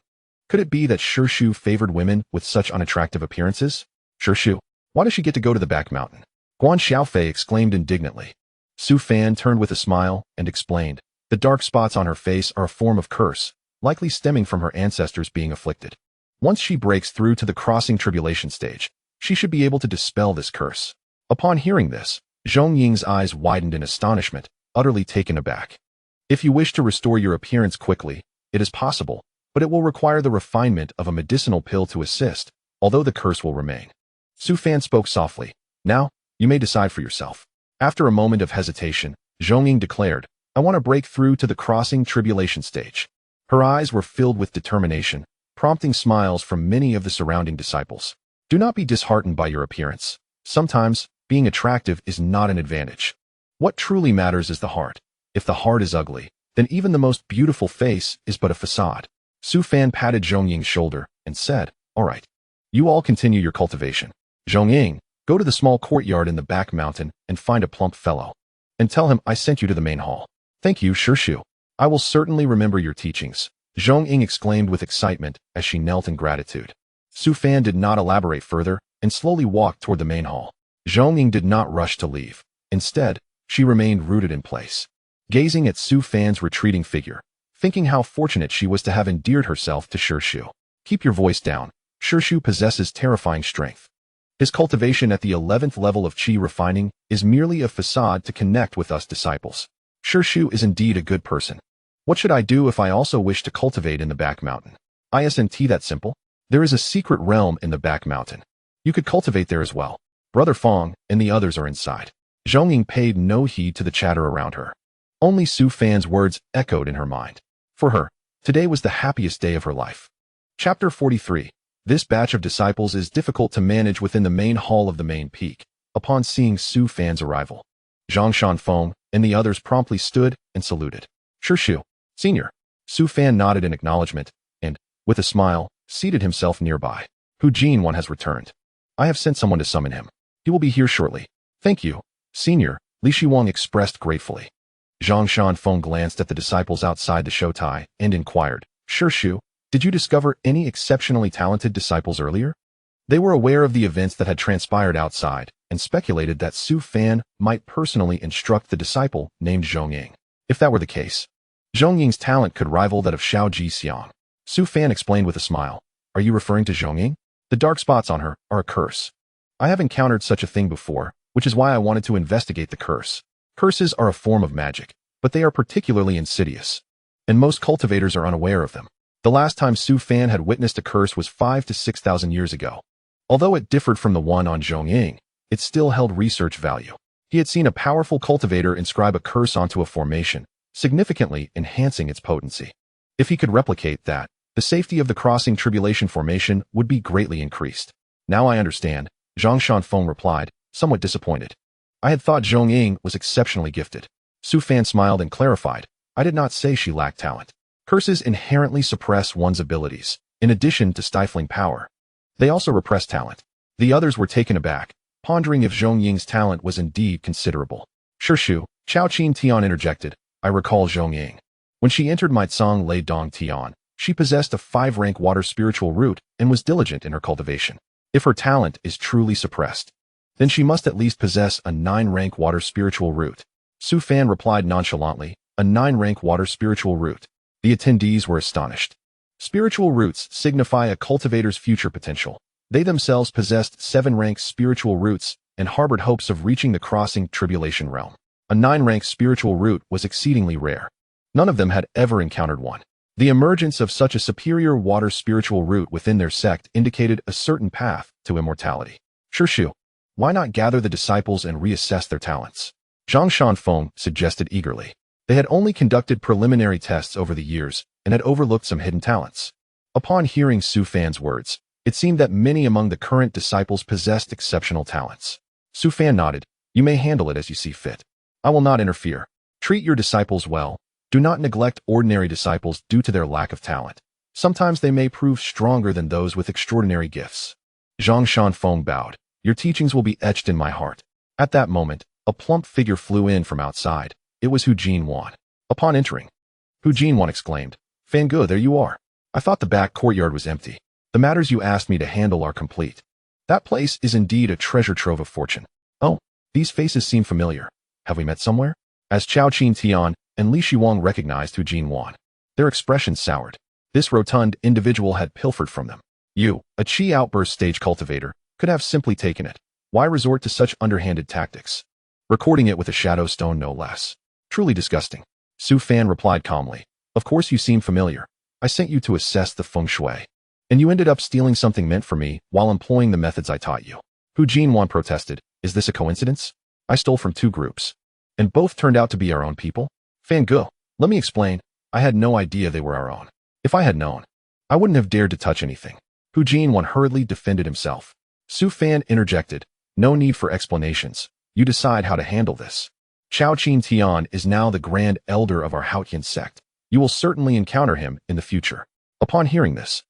Could it be that Shishu favored women with such unattractive appearances? Shishu, why does she get to go to the back mountain? Guan Xiaofei exclaimed indignantly. Su Fan turned with a smile and explained, the dark spots on her face are a form of curse, likely stemming from her ancestors being afflicted. Once she breaks through to the crossing tribulation stage, she should be able to dispel this curse. Upon hearing this, Zhongying's eyes widened in astonishment, utterly taken aback. If you wish to restore your appearance quickly, it is possible, but it will require the refinement of a medicinal pill to assist, although the curse will remain. Su Fan spoke softly. Now, you may decide for yourself. After a moment of hesitation, Zhongying declared, I want to break through to the crossing tribulation stage. Her eyes were filled with determination, prompting smiles from many of the surrounding disciples. Do not be disheartened by your appearance. Sometimes, being attractive is not an advantage. What truly matters is the heart. If the heart is ugly, then even the most beautiful face is but a facade. Su Fan patted Zhongying's shoulder and said, All right. You all continue your cultivation. Zhongying, go to the small courtyard in the back mountain and find a plump fellow. And tell him I sent you to the main hall. Thank you, Shishu. I will certainly remember your teachings. Zhongying exclaimed with excitement as she knelt in gratitude. Su Fan did not elaborate further and slowly walked toward the main hall. Zhongying did not rush to leave. Instead, she remained rooted in place, gazing at Su Fan's retreating figure, thinking how fortunate she was to have endeared herself to Shishu. Keep your voice down. Shishu possesses terrifying strength. His cultivation at the 11th level of Qi refining is merely a facade to connect with us disciples. Shishu is indeed a good person. What should I do if I also wish to cultivate in the back mountain? Isn't that simple? There is a secret realm in the back mountain. You could cultivate there as well. Brother Fong and the others are inside. Zhongying paid no heed to the chatter around her. Only Su Fan's words echoed in her mind. For her, today was the happiest day of her life. Chapter 43. This batch of disciples is difficult to manage within the main hall of the main peak, upon seeing Su Fan's arrival. Zhang Shanfeng and the others promptly stood and saluted. Shu, Senior. Su Fan nodded in acknowledgement, and, with a smile, seated himself nearby. Hu Jinwan has returned. I have sent someone to summon him. He will be here shortly. Thank you, Senior, Li Shiwang expressed gratefully. Zhang Shanfeng glanced at the disciples outside the showtai and inquired, Shu, did you discover any exceptionally talented disciples earlier? They were aware of the events that had transpired outside and speculated that Su Fan might personally instruct the disciple named Zhongying. If that were the case, Zhongying's talent could rival that of Xiao Jixiang. Su Fan explained with a smile. Are you referring to Zhongying? The dark spots on her are a curse. I have encountered such a thing before, which is why I wanted to investigate the curse. Curses are a form of magic, but they are particularly insidious, and most cultivators are unaware of them. The last time Su Fan had witnessed a curse was 5,000 to 6,000 years ago. Although it differed from the one on Zhongying, it still held research value. He had seen a powerful cultivator inscribe a curse onto a formation, significantly enhancing its potency. If he could replicate that, the safety of the crossing tribulation formation would be greatly increased. Now I understand, Zhang Shanfeng replied, somewhat disappointed. I had thought Zhongying was exceptionally gifted. Su Fan smiled and clarified, I did not say she lacked talent. Curses inherently suppress one's abilities, in addition to stifling power. They also repress talent. The others were taken aback, pondering if Zhongying's talent was indeed considerable. Shu, Chao Qin Tian interjected, I recall Zhongying. When she entered Maitsong Lei Dong Tian, she possessed a 5-rank water spiritual root and was diligent in her cultivation. If her talent is truly suppressed, then she must at least possess a 9-rank water spiritual root. Su Fan replied nonchalantly, a 9-rank water spiritual root. The attendees were astonished. Spiritual roots signify a cultivator's future potential. They themselves possessed 7-rank spiritual roots and harbored hopes of reaching the crossing tribulation realm. A 9-rank spiritual root was exceedingly rare. None of them had ever encountered one. The emergence of such a superior water spiritual root within their sect indicated a certain path to immortality. Shu, why not gather the disciples and reassess their talents? Zhang Shanfeng suggested eagerly. They had only conducted preliminary tests over the years and had overlooked some hidden talents. Upon hearing Su Fan's words, it seemed that many among the current disciples possessed exceptional talents. Su Fan nodded. You may handle it as you see fit. I will not interfere. Treat your disciples well. Do not neglect ordinary disciples due to their lack of talent. Sometimes they may prove stronger than those with extraordinary gifts. Zhang Shanfeng bowed. Your teachings will be etched in my heart. At that moment, a plump figure flew in from outside. It was Hu Jinwan. Upon entering, Hu Jinwan exclaimed, Fangu, there you are. I thought the back courtyard was empty. The matters you asked me to handle are complete. That place is indeed a treasure trove of fortune. Oh, these faces seem familiar. Have we met somewhere? As Chao Qin Tian and Li Shiwang recognized Hu Jinwan, their expressions soured. This rotund individual had pilfered from them. You, a Qi outburst stage cultivator, could have simply taken it. Why resort to such underhanded tactics? Recording it with a shadow stone no less. Truly disgusting. Su Fan replied calmly. Of course you seem familiar. I sent you to assess the feng shui. And you ended up stealing something meant for me while employing the methods I taught you. Hu Jinwan protested. Is this a coincidence? I stole from 2 groups. And both turned out to be our own people? Fangu, let me explain. I had no idea they were our own. If I had known, I wouldn't have dared to touch anything. Hu Jinwan hurriedly defended himself. Su Fan interjected. No need for explanations. You decide how to handle this. Chao Qin Tian is now the Grand Elder of our Haotian Sect. You will certainly encounter him in the future. Upon hearing this,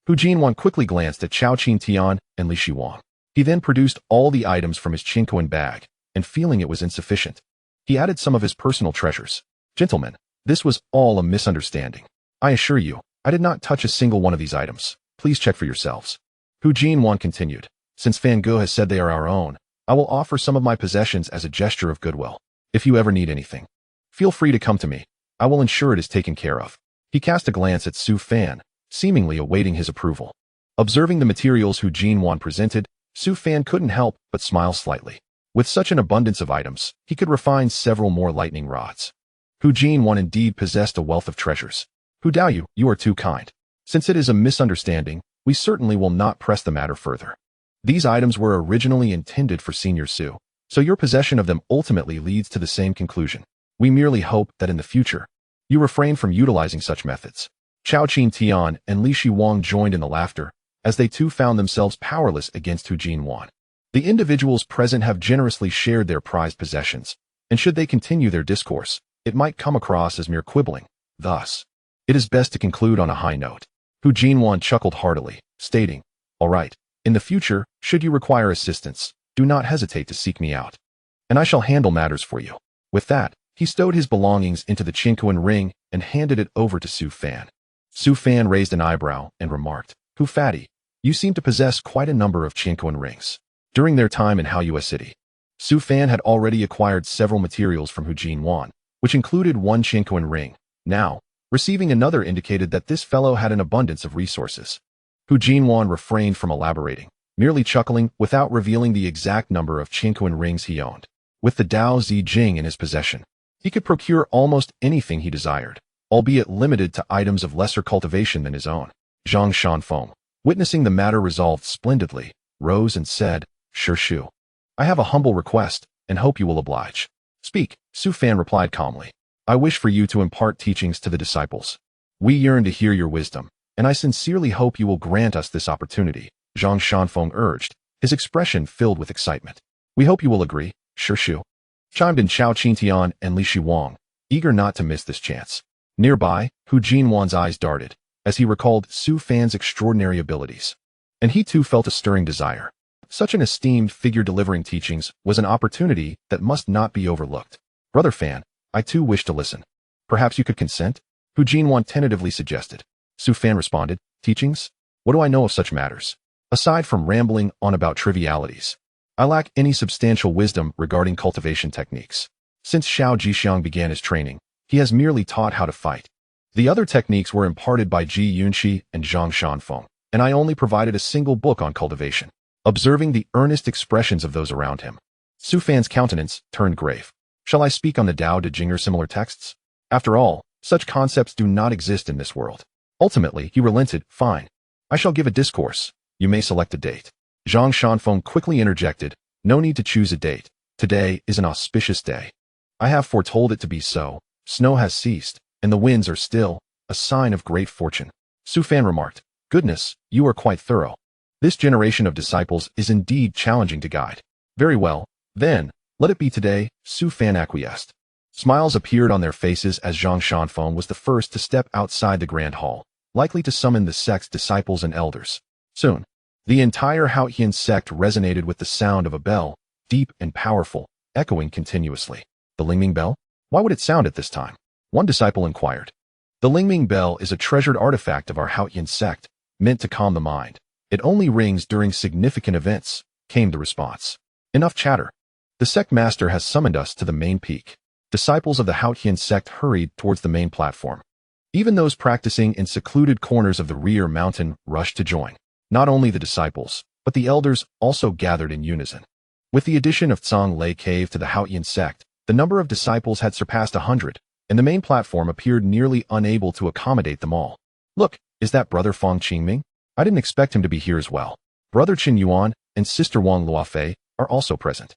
Hu Jinwan quickly glanced at Chao Qin Tian and Li Shiwang. He then produced all the items from his Qinquan bag, and feeling it was insufficient, he added some of his personal treasures. Gentlemen, this was all a misunderstanding. I assure you, I did not touch a single one of these items. Please check for yourselves. Hu Jinwan continued. Since Fangu has said they are our own, I will offer some of my possessions as a gesture of goodwill. If you ever need anything, feel free to come to me. I will ensure it is taken care of. He cast a glance at Su Fan, seemingly awaiting his approval. Observing the materials Hu Jinwan presented, Su Fan couldn't help but smile slightly. With such an abundance of items, he could refine several more lightning rods. Hu Jinwan indeed possessed a wealth of treasures. Hu Daoyu, you are too kind. Since it is a misunderstanding, we certainly will not press the matter further. These items were originally intended for Senior Su, so your possession of them ultimately leads to the same conclusion. We merely hope that in the future, You refrain from utilizing such methods. Chao Qin Tian and Li Shiwang joined in the laughter, as they too found themselves powerless against Hu Jinwan. The individuals present have generously shared their prized possessions, and should they continue their discourse, it might come across as mere quibbling. Thus, it is best to conclude on a high note. Hu Jinwan chuckled heartily, stating, "All right, in the future, should you require assistance, do not hesitate to seek me out, and I shall handle matters for you." With that, he stowed his belongings into the Qinkuan ring and handed it over to Su Fan. Su Fan raised an eyebrow and remarked, "Hu Fatty, you seem to possess quite a number of Qinkuan rings." During their time in Haoyue City, Su Fan had already acquired several materials from Hu Jinwan, which included one Qinkuan ring. Now, receiving another indicated that this fellow had an abundance of resources. Hu Jinwan refrained from elaborating, merely chuckling without revealing the exact number of Qinkuan rings he owned. With the Dao Zi Jing in his possession, he could procure almost anything he desired, albeit limited to items of lesser cultivation than his own. Zhang Shanfeng, witnessing the matter resolved splendidly, rose and said, "Shu, I have a humble request, and hope you will oblige." "Speak," Su Fan replied calmly. "I wish for you to impart teachings to the disciples. We yearn to hear your wisdom, and I sincerely hope you will grant us this opportunity," Zhang Shanfeng urged, his expression filled with excitement. "We hope you will agree, Shu," chimed in Chao Qintian and Li Shiwang, eager not to miss this chance. Nearby, Hu Jinwan's eyes darted, as he recalled Su Fan's extraordinary abilities. And he too felt a stirring desire. Such an esteemed figure delivering teachings was an opportunity that must not be overlooked. "Brother Fan, I too wish to listen. Perhaps you could consent?" Hu Jinwan tentatively suggested. Su Fan responded, "Teachings? What do I know of such matters? Aside from rambling on about trivialities, I lack any substantial wisdom regarding cultivation techniques. Since Xiao Jixiang began his training, he has merely taught how to fight. The other techniques were imparted by Ji Yunxi and Zhang Shanfeng, and I only provided a single book on cultivation." Observing the earnest expressions of those around him, Su Fan's countenance turned grave. "Shall I speak on the Tao Te Ching or similar texts? After all, such concepts do not exist in this world." Ultimately, he relented. "Fine. I shall give a discourse. You may select a date." Zhang Shanfeng quickly interjected, "No need to choose a date. Today is an auspicious day. I have foretold it to be so. Snow has ceased, and the winds are still, a sign of great fortune." Su Fan remarked, "Goodness, you are quite thorough. This generation of disciples is indeed challenging to guide." "Very well, then, let it be today," Su Fan acquiesced. Smiles appeared on their faces as Zhang Shanfeng was the first to step outside the grand hall, likely to summon the sect's disciples and elders. Soon, the entire Haotian Sect resonated with the sound of a bell, deep and powerful, echoing continuously. "The Lingming bell? Why would it sound at this time?" one disciple inquired. "The Lingming bell is a treasured artifact of our Haotian Sect, meant to calm the mind. It only rings during significant events," came the response. "Enough chatter. The sect master has summoned us to the main peak." Disciples of the Haotian Sect hurried towards the main platform. Even those practicing in secluded corners of the rear mountain rushed to join. Not only the disciples, but the elders also gathered in unison. With the addition of Tsang Lei Cave to the Haotian Sect, the number of disciples had surpassed 100, and the main platform appeared nearly unable to accommodate them all. "Look, is that Brother Fang Qingming? I didn't expect him to be here as well. Brother Qin Yuan and Sister Wang Luofei are also present.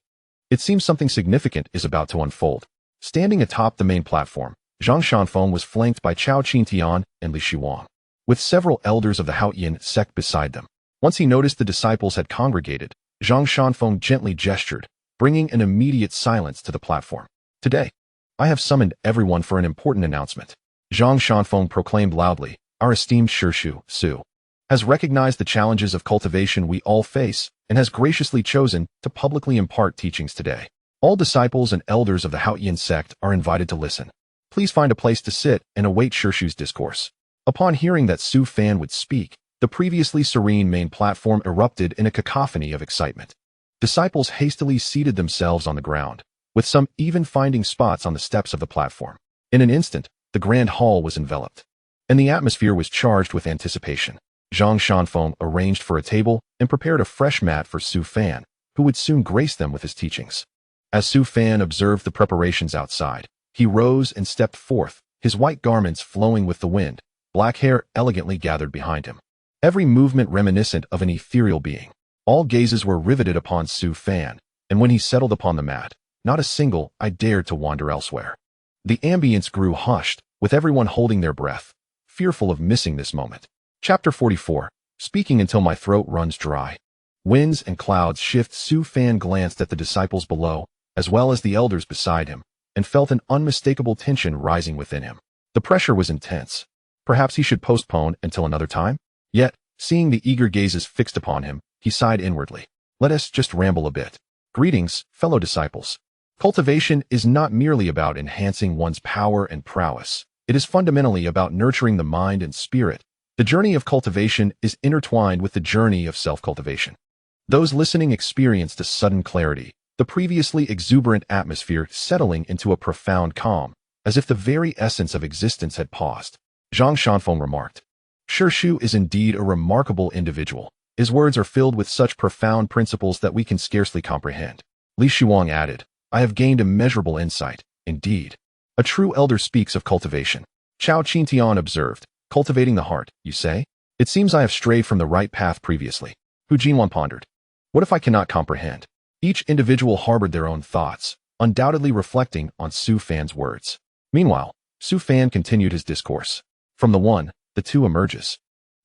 It seems something significant is about to unfold." Standing atop the main platform, Zhang Shanfeng was flanked by Chao Qintian and Li Shiwang, with several elders of the Haotian Sect beside them. Once he noticed the disciples had congregated, Zhang Shanfeng gently gestured, bringing an immediate silence to the platform. "Today, I have summoned everyone for an important announcement." Zhang Shanfeng proclaimed loudly, "Our esteemed Shu Su has recognized the challenges of cultivation we all face and has graciously chosen to publicly impart teachings today. All disciples and elders of the Haotian Sect are invited to listen. Please find a place to sit and await Shu's discourse." Upon hearing that Su Fan would speak, the previously serene main platform erupted in a cacophony of excitement. Disciples hastily seated themselves on the ground, with some even finding spots on the steps of the platform. In an instant, the grand hall was enveloped, and the atmosphere was charged with anticipation. Zhang Shanfeng arranged for a table and prepared a fresh mat for Su Fan, who would soon grace them with his teachings. As Su Fan observed the preparations outside, he rose and stepped forth, his white garments flowing with the wind, black hair elegantly gathered behind him. Every movement reminiscent of an ethereal being. All gazes were riveted upon Su Fan, and when he settled upon the mat, not a single eye dared to wander elsewhere. The ambience grew hushed, with everyone holding their breath, fearful of missing this moment. Chapter 44. Speaking until my throat runs dry. Winds and clouds shift. Su Fan glanced at the disciples below, as well as the elders beside him, and felt an unmistakable tension rising within him. The pressure was intense. Perhaps he should postpone until another time? Yet, seeing the eager gazes fixed upon him, he sighed inwardly. Let us just ramble a bit. Greetings, fellow disciples. Cultivation is not merely about enhancing one's power and prowess. It is fundamentally about nurturing the mind and spirit. The journey of cultivation is intertwined with the journey of self-cultivation. Those listening experienced a sudden clarity, the previously exuberant atmosphere settling into a profound calm, as if the very essence of existence had paused. Zhang Shanfeng remarked, Shu is indeed a remarkable individual. His words are filled with such profound principles that we can scarcely comprehend. Li Shuang added, I have gained immeasurable insight, indeed. A true elder speaks of cultivation. Chao Qintian observed, cultivating the heart, you say? It seems I have strayed from the right path previously. Hu Jinwan pondered. What if I cannot comprehend? Each individual harbored their own thoughts, undoubtedly reflecting on Su Fan's words. Meanwhile, Su Fan continued his discourse. From the one, the two emerges.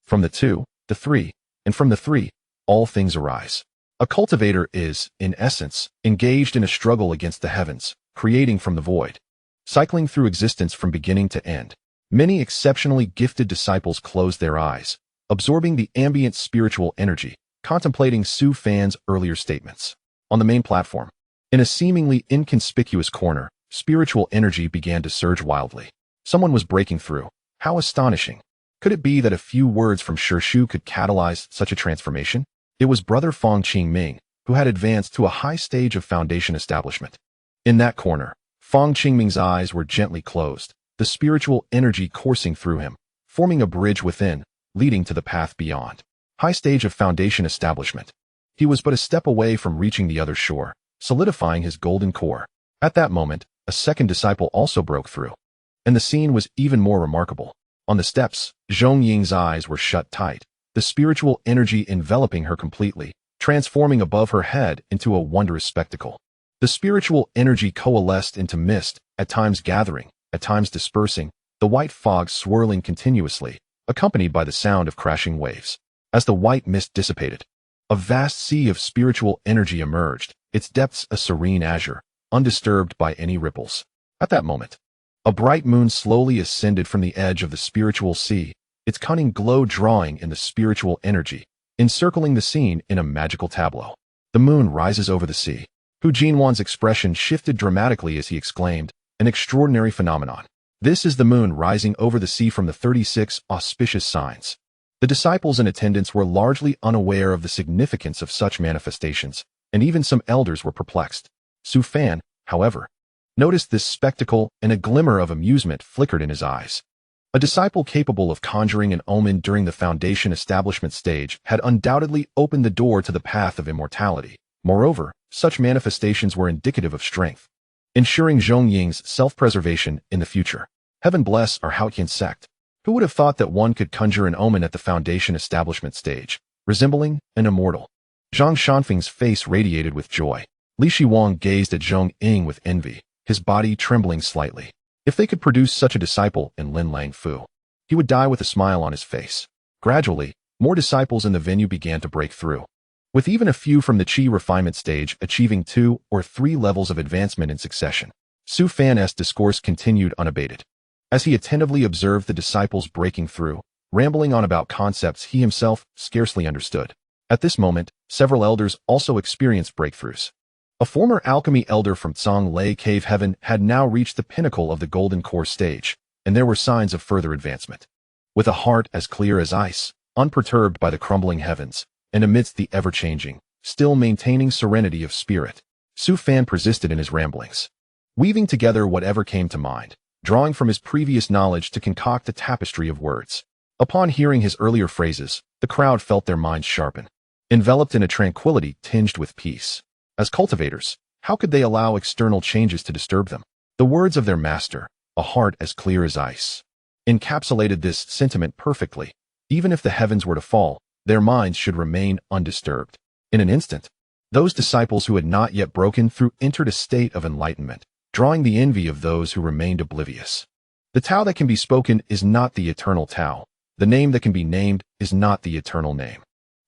From the two, the three, and from the three, all things arise. A cultivator is, in essence, engaged in a struggle against the heavens, creating from the void, cycling through existence from beginning to end. Many exceptionally gifted disciples closed their eyes, absorbing the ambient spiritual energy, contemplating Su Fan's earlier statements. On the main platform, in a seemingly inconspicuous corner, spiritual energy began to surge wildly. Someone was breaking through. How astonishing! Could it be that a few words from Shu could catalyze such a transformation? It was Brother Fong Qingming, who had advanced to a high stage of foundation establishment. In that corner, Fong Qingming's eyes were gently closed, the spiritual energy coursing through him, forming a bridge within, leading to the path beyond. High stage of foundation establishment. He was but a step away from reaching the other shore, solidifying his golden core. At that moment, a second disciple also broke through. And the scene was even more remarkable. On the steps, Zhong Ying's eyes were shut tight, the spiritual energy enveloping her completely, transforming above her head into a wondrous spectacle. The spiritual energy coalesced into mist, at times gathering, at times dispersing, the white fog swirling continuously, accompanied by the sound of crashing waves. As the white mist dissipated, a vast sea of spiritual energy emerged, its depths a serene azure, undisturbed by any ripples. At that moment, a bright moon slowly ascended from the edge of the spiritual sea, its cunning glow drawing in the spiritual energy, encircling the scene in a magical tableau. The moon rises over the sea. Hu Jinwan's expression shifted dramatically as he exclaimed, an extraordinary phenomenon. This is the moon rising over the sea from the 36 auspicious signs. The disciples in attendance were largely unaware of the significance of such manifestations, and even some elders were perplexed. Su Fan, however, noticed this spectacle, and a glimmer of amusement flickered in his eyes. A disciple capable of conjuring an omen during the foundation establishment stage had undoubtedly opened the door to the path of immortality. Moreover, such manifestations were indicative of strength, ensuring Zhong Ying's self-preservation in the future. Heaven bless our Haotian Sect. Who would have thought that one could conjure an omen at the foundation establishment stage, resembling an immortal? Zhang Shanfeng's face radiated with joy. Li Shiwang gazed at Zhong Ying with envy, his body trembling slightly. If they could produce such a disciple in Lin Lang Fu, he would die with a smile on his face. Gradually, more disciples in the venue began to break through, with even a few from the Qi refinement stage achieving 2 or 3 levels of advancement in succession. Su Fan's discourse continued unabated. As he attentively observed the disciples breaking through, rambling on about concepts he himself scarcely understood. At this moment, several elders also experienced breakthroughs. A former alchemy elder from Tsang Lei Cave Heaven had now reached the pinnacle of the Golden Core stage, and there were signs of further advancement. With a heart as clear as ice, unperturbed by the crumbling heavens, and amidst the ever-changing, still maintaining serenity of spirit, Su Fan persisted in his ramblings, weaving together whatever came to mind, drawing from his previous knowledge to concoct a tapestry of words. Upon hearing his earlier phrases, the crowd felt their minds sharpen, enveloped in a tranquility tinged with peace. As cultivators, how could they allow external changes to disturb them? The words of their master, a heart as clear as ice, encapsulated this sentiment perfectly. Even if the heavens were to fall, their minds should remain undisturbed. In an instant, those disciples who had not yet broken through entered a state of enlightenment, drawing the envy of those who remained oblivious. The Tao that can be spoken is not the eternal Tao. The name that can be named is not the eternal name.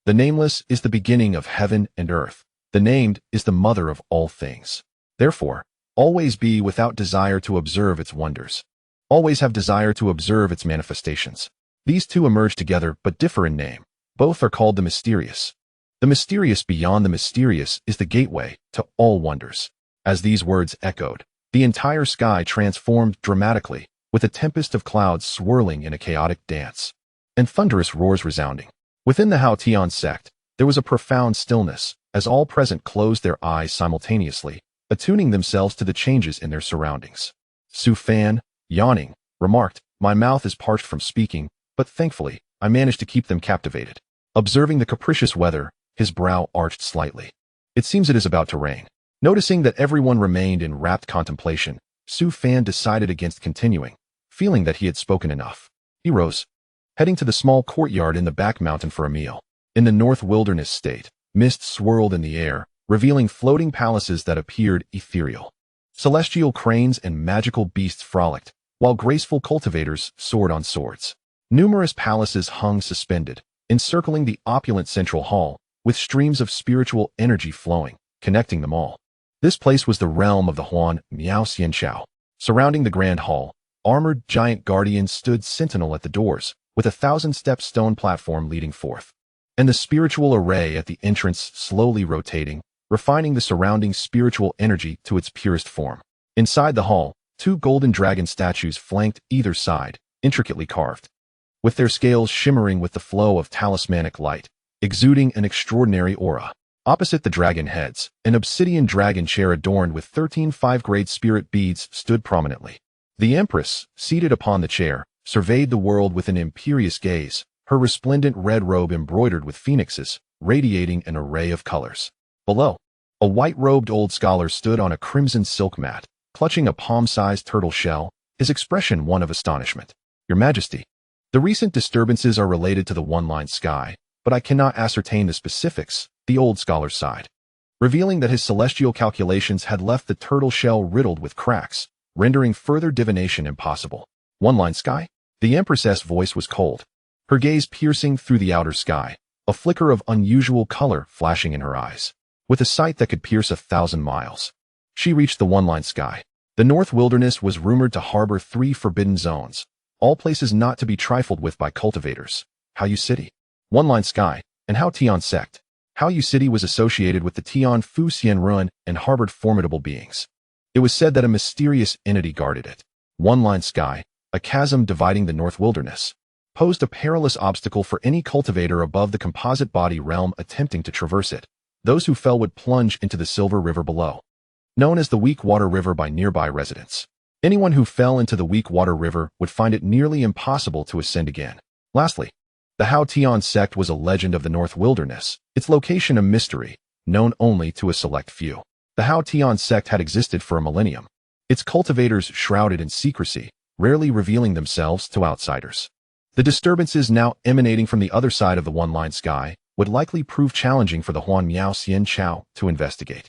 The nameless is the beginning of heaven and earth. The named is the mother of all things. Therefore, always be without desire to observe its wonders. Always have desire to observe its manifestations. These two emerge together but differ in name. Both are called the mysterious. The mysterious beyond the mysterious is the gateway to all wonders. As these words echoed, the entire sky transformed dramatically, with a tempest of clouds swirling in a chaotic dance, and thunderous roars resounding. Within the Haotian Sect, there was a profound stillness, as all present closed their eyes simultaneously, attuning themselves to the changes in their surroundings. Su Fan, yawning, remarked, "My mouth is parched from speaking, but thankfully, I managed to keep them captivated." Observing the capricious weather, his brow arched slightly. "It seems it is about to rain." Noticing that everyone remained in rapt contemplation, Su Fan decided against continuing, feeling that he had spoken enough. He rose, heading to the small courtyard in the back mountain for a meal. In the North Wilderness state, mist swirled in the air, revealing floating palaces that appeared ethereal. Celestial cranes and magical beasts frolicked, while graceful cultivators soared on swords. Numerous palaces hung suspended, encircling the opulent central hall, with streams of spiritual energy flowing, connecting them all. This place was the realm of the Huan Miao Xianchao. Surrounding the grand hall, armored giant guardians stood sentinel at the doors, with a 1,000-step stone platform leading forth. And the spiritual array at the entrance slowly rotating, refining the surrounding spiritual energy to its purest form. Inside the hall, 2 golden dragon statues flanked either side, intricately carved, with their scales shimmering with the flow of talismanic light, exuding an extraordinary aura. Opposite the dragon heads, an obsidian dragon chair adorned with 13 5-grade spirit beads stood prominently. The Empress, seated upon the chair, surveyed the world with an imperious gaze, her resplendent red robe embroidered with phoenixes, radiating an array of colors. Below, a white-robed old scholar stood on a crimson silk mat, clutching a palm-sized turtle shell, his expression one of astonishment. "Your Majesty, the recent disturbances are related to the one-line sky, but I cannot ascertain the specifics," the old scholar sighed, revealing that his celestial calculations had left the turtle shell riddled with cracks, rendering further divination impossible. "One-line sky?" The Empress's voice was cold, her gaze piercing through the outer sky, a flicker of unusual color flashing in her eyes. With a sight that could pierce 1,000 miles, she reached the one-line sky. The North Wilderness was rumored to harbor 3 forbidden zones, all places not to be trifled with by cultivators: Haoyu City, One-Line Sky, and Haotian Sect. Haoyu City was associated with the Tian Fu Xian Ruin and harbored formidable beings. It was said that a mysterious entity guarded it. One-Line Sky, a chasm dividing the North Wilderness, posed a perilous obstacle for any cultivator above the composite body realm attempting to traverse it. Those who fell would plunge into the Silver River below, known as the Weak Water River by nearby residents. Anyone who fell into the Weak Water River would find it nearly impossible to ascend again. Lastly, the Haotian Sect was a legend of the North Wilderness, its location a mystery, known only to a select few. The Haotian Sect had existed for a millennium, its cultivators shrouded in secrecy, rarely revealing themselves to outsiders. The disturbances now emanating from the other side of the one-line sky would likely prove challenging for the Huan Miao Xianchao to investigate.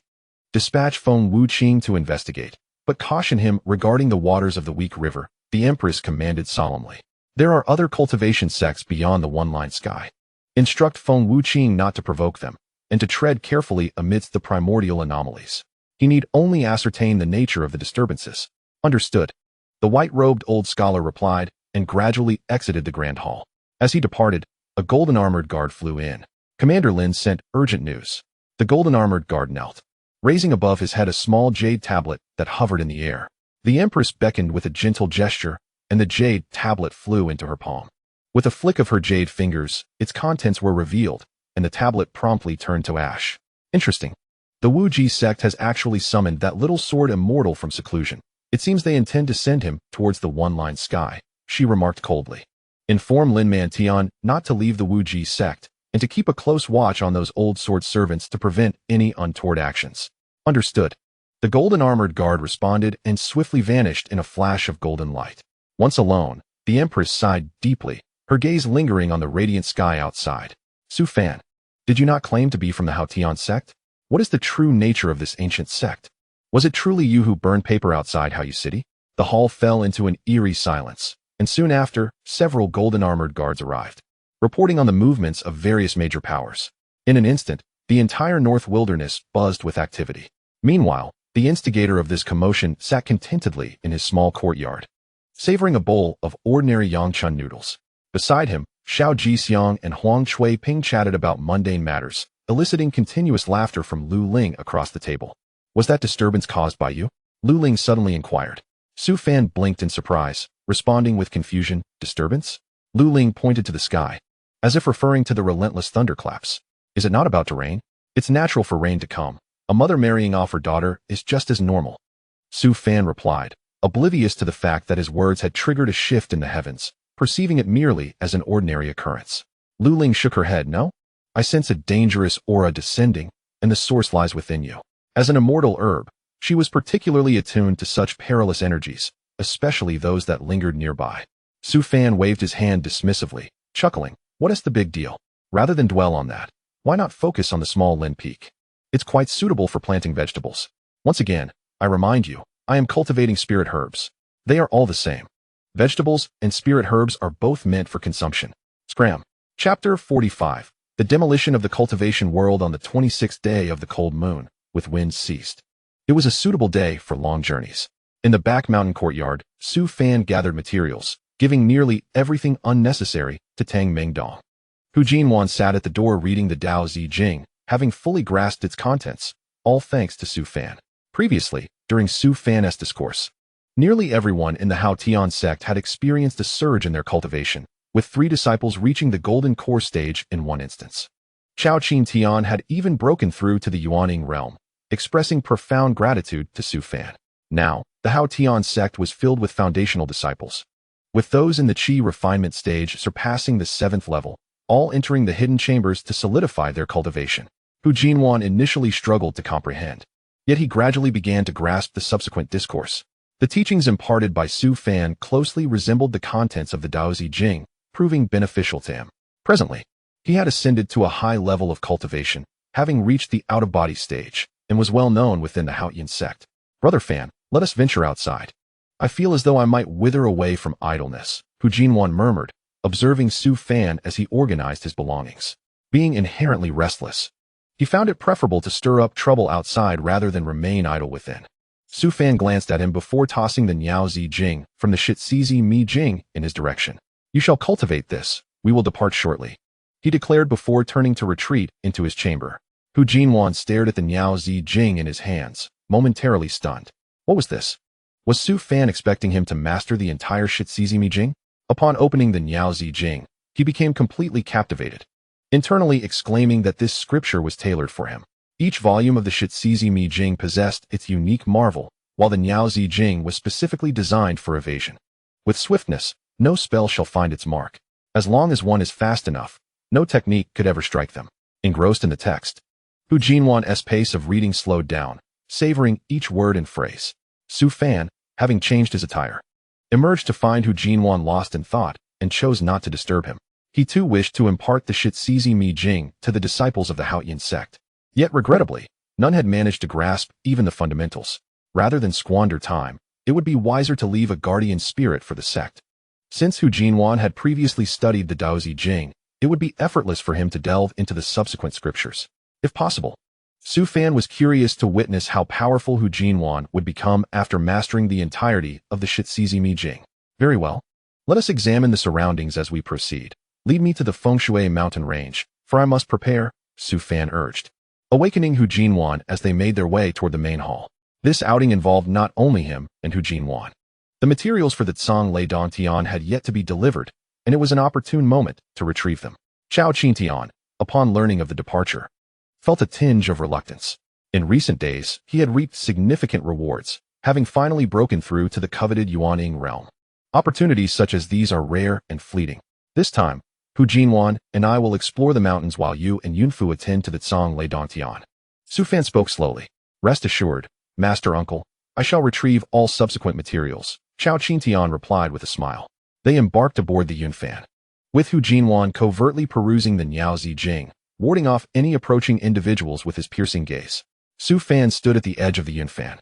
Dispatch Feng Wuqing to investigate, but caution him regarding the waters of the Weak River, the Empress commanded solemnly. There are other cultivation sects beyond the one-line sky. Instruct Feng Wuqing not to provoke them, and to tread carefully amidst the primordial anomalies. He need only ascertain the nature of the disturbances. Understood, the white-robed old scholar replied, and gradually exited the grand hall. As he departed, a golden-armored guard flew in. Commander Lin sent urgent news. The golden-armored guard knelt, raising above his head a small jade tablet that hovered in the air. The Empress beckoned with a gentle gesture, and the jade tablet flew into her palm. With a flick of her jade fingers, its contents were revealed, and the tablet promptly turned to ash. Interesting. The Wuji sect has actually summoned that little sword immortal from seclusion. It seems they intend to send him towards the one-line sky, she remarked coldly. Inform Lin Mantian not to leave the Wuji sect, and to keep a close watch on those old sword servants to prevent any untoward actions. Understood. The golden-armored guard responded and swiftly vanished in a flash of golden light. Once alone, the Empress sighed deeply, her gaze lingering on the radiant sky outside. Su Fan, did you not claim to be from the Haotian Sect? What is the true nature of this ancient sect? Was it truly you who burned paper outside Haoyu City? The hall fell into an eerie silence, and soon after, several golden-armored guards arrived, reporting on the movements of various major powers. In an instant, the entire North Wilderness buzzed with activity. Meanwhile, the instigator of this commotion sat contentedly in his small courtyard, savoring a bowl of ordinary Yangchun noodles. Beside him, Xiao Jixiang and Huang Shui-ping chatted about mundane matters, eliciting continuous laughter from Lu Ling across the table. "Was that disturbance caused by you?" Lu Ling suddenly inquired. Su Fan blinked in surprise, responding with confusion. "Disturbance?" Lu Ling pointed to the sky, as if referring to the relentless thunderclaps. "Is it not about to rain? It's natural for rain to come. A mother marrying off her daughter is just as normal." Su Fan replied, oblivious to the fact that his words had triggered a shift in the heavens, perceiving it merely as an ordinary occurrence. Lu Ling shook her head. "No? I sense a dangerous aura descending, and the source lies within you." As an immortal herb, she was particularly attuned to such perilous energies, especially those that lingered nearby. Su Fan waved his hand dismissively, chuckling. "What is the big deal? Rather than dwell on that, why not focus on the small Lin Peak? It's quite suitable for planting vegetables. Once again, I remind you, I am cultivating spirit herbs. They are all the same. Vegetables and spirit herbs are both meant for consumption." Scram. Chapter 45. The demolition of the cultivation world on the 26th day of the cold moon, with winds ceased. It was a suitable day for long journeys. In the back mountain courtyard, Su Fan gathered materials, giving nearly everything unnecessary to Tang Mingdong. Hu Jinwan sat at the door reading the Dao Zi Jing, having fully grasped its contents, all thanks to Su Fan. Previously, during Su Fan's discourse, nearly everyone in the Haotian Sect had experienced a surge in their cultivation, with 3 disciples reaching the golden core stage in one instance. Chao Qin Tian had even broken through to the Yuaning realm, expressing profound gratitude to Su Fan. Now, the Haotian Sect was filled with foundational disciples, with those in the Qi refinement stage surpassing the 7th level, all entering the hidden chambers to solidify their cultivation. Hu Jinwan initially struggled to comprehend, yet he gradually began to grasp the subsequent discourse. The teachings imparted by Su Fan closely resembled the contents of the Dao Zi Jing, proving beneficial to him. Presently, he had ascended to a high level of cultivation, having reached the out-of-body stage, and was well known within the Haotian Sect. "Brother Fan, let us venture outside. I feel as though I might wither away from idleness," Hu Jinwan murmured, observing Su Fan as he organized his belongings. Being inherently restless, he found it preferable to stir up trouble outside rather than remain idle within. Su Fan glanced at him before tossing the Niao Zi Jing from the Shizizi Mi Jing in his direction. "You shall cultivate this. We will depart shortly," he declared before turning to retreat into his chamber. Hu Jinwan stared at the Niao Zi Jing in his hands, momentarily stunned. What was this? Was Su Fan expecting him to master the entire Shizizi Mi Jing? Upon opening the Niao Zi Jing, he became completely captivated, internally exclaiming that this scripture was tailored for him. Each volume of the Shizizi Mi Jing possessed its unique marvel, while the Niao Zi Jing was specifically designed for evasion. With swiftness, no spell shall find its mark. As long as one is fast enough, no technique could ever strike them. Engrossed in the text, Hu Jinwan's pace of reading slowed down, savoring each word and phrase. Su Fan, having changed his attire, emerged to find Hu Jinwan lost in thought and chose not to disturb him. He too wished to impart the Shizizi Mi Jing to the disciples of the Haotian Sect. Yet regrettably, none had managed to grasp even the fundamentals. Rather than squander time, it would be wiser to leave a guardian spirit for the sect. Since Hu Jinwan had previously studied the Dao Zi Jing, it would be effortless for him to delve into the subsequent scriptures. If possible, Su Fan was curious to witness how powerful Hu Jinwan would become after mastering the entirety of the Shizizi Mi Jing. Very well. Let us examine the surroundings as we proceed. Lead me to the Fengshui mountain range, for I must prepare, Su Fan urged, awakening Hu Jinwan as they made their way toward the main hall. This outing involved not only him and Hu Jinwan. The materials for the Tsang Lei Dantian had yet to be delivered, and it was an opportune moment to retrieve them. Chao Qintian, upon learning of the departure, felt a tinge of reluctance. In recent days, he had reaped significant rewards, having finally broken through to the coveted Yuaning realm. Opportunities such as these are rare and fleeting. This time, Hu Jinwan and I will explore the mountains while you and Yunfu attend to the Tsang Lei Dantian. Su Fan spoke slowly. Rest assured, Master Uncle, I shall retrieve all subsequent materials, Chao Qintian replied with a smile. They embarked aboard the Yunfan, with Hu Jinwan covertly perusing the Niao Zi Jing, warding off any approaching individuals with his piercing gaze. Su Fan stood at the edge of the Yunfan,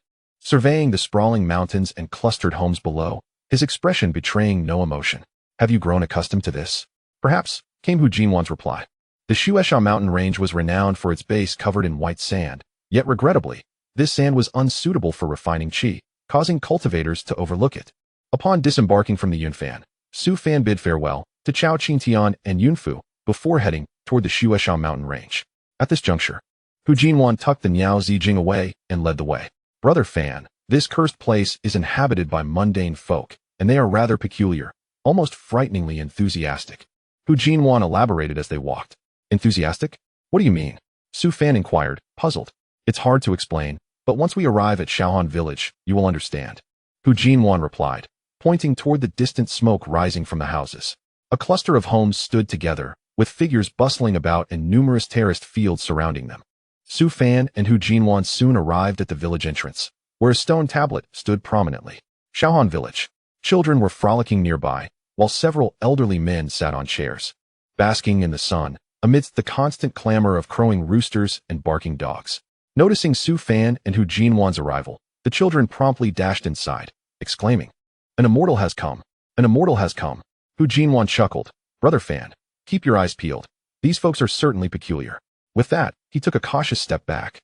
surveying the sprawling mountains and clustered homes below, his expression betraying no emotion. Have you grown accustomed to this? Perhaps, came Hu Jinwan's reply. The Shuesha mountain range was renowned for its base covered in white sand, yet regrettably, this sand was unsuitable for refining qi, causing cultivators to overlook it. Upon disembarking from the Yunfan, Su Fan bid farewell to Chao Qingtian and Yunfu before heading toward the Shuesha mountain range. At this juncture, Hu Jinwan tucked the Niao Zijing away and led the way. Brother Fan, this cursed place is inhabited by mundane folk, and they are rather peculiar, almost frighteningly enthusiastic. Hu Jinwan elaborated as they walked. Enthusiastic? What do you mean? Su Fan inquired, puzzled. It's hard to explain, but once we arrive at Shaohan village, you will understand. Hu Jinwan replied, pointing toward the distant smoke rising from the houses. A cluster of homes stood together, with figures bustling about and numerous terraced fields surrounding them. Su Fan and Hu Jinwan soon arrived at the village entrance, where a stone tablet stood prominently. Shaohan village. Children were frolicking nearby, while several elderly men sat on chairs, basking in the sun, amidst the constant clamor of crowing roosters and barking dogs. Noticing Su Fan and Hu Jinwan's arrival, the children promptly dashed inside, exclaiming, "An immortal has come! An immortal has come!" Hu Jinwan chuckled. Brother Fan, keep your eyes peeled. These folks are certainly peculiar. With that, he took a cautious step back,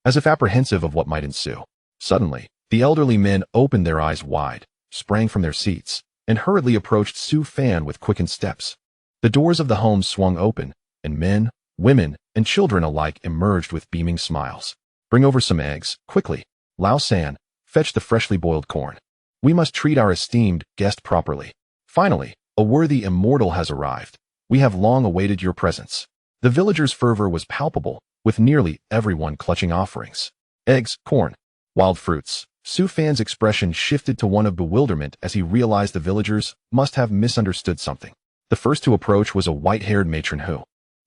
as if apprehensive of what might ensue. Suddenly, the elderly men opened their eyes wide, sprang from their seats, and hurriedly approached Su Fan with quickened steps. The doors of the homes swung open, and men, women, and children alike emerged with beaming smiles. Bring over some eggs, quickly. Lao San, fetch the freshly boiled corn. We must treat our esteemed guest properly. Finally, a worthy immortal has arrived. We have long awaited your presence. The villagers' fervor was palpable, with nearly everyone clutching offerings. Eggs, corn, wild fruits. Su Fan's expression shifted to one of bewilderment as he realized the villagers must have misunderstood something. The first to approach was a white-haired matron who,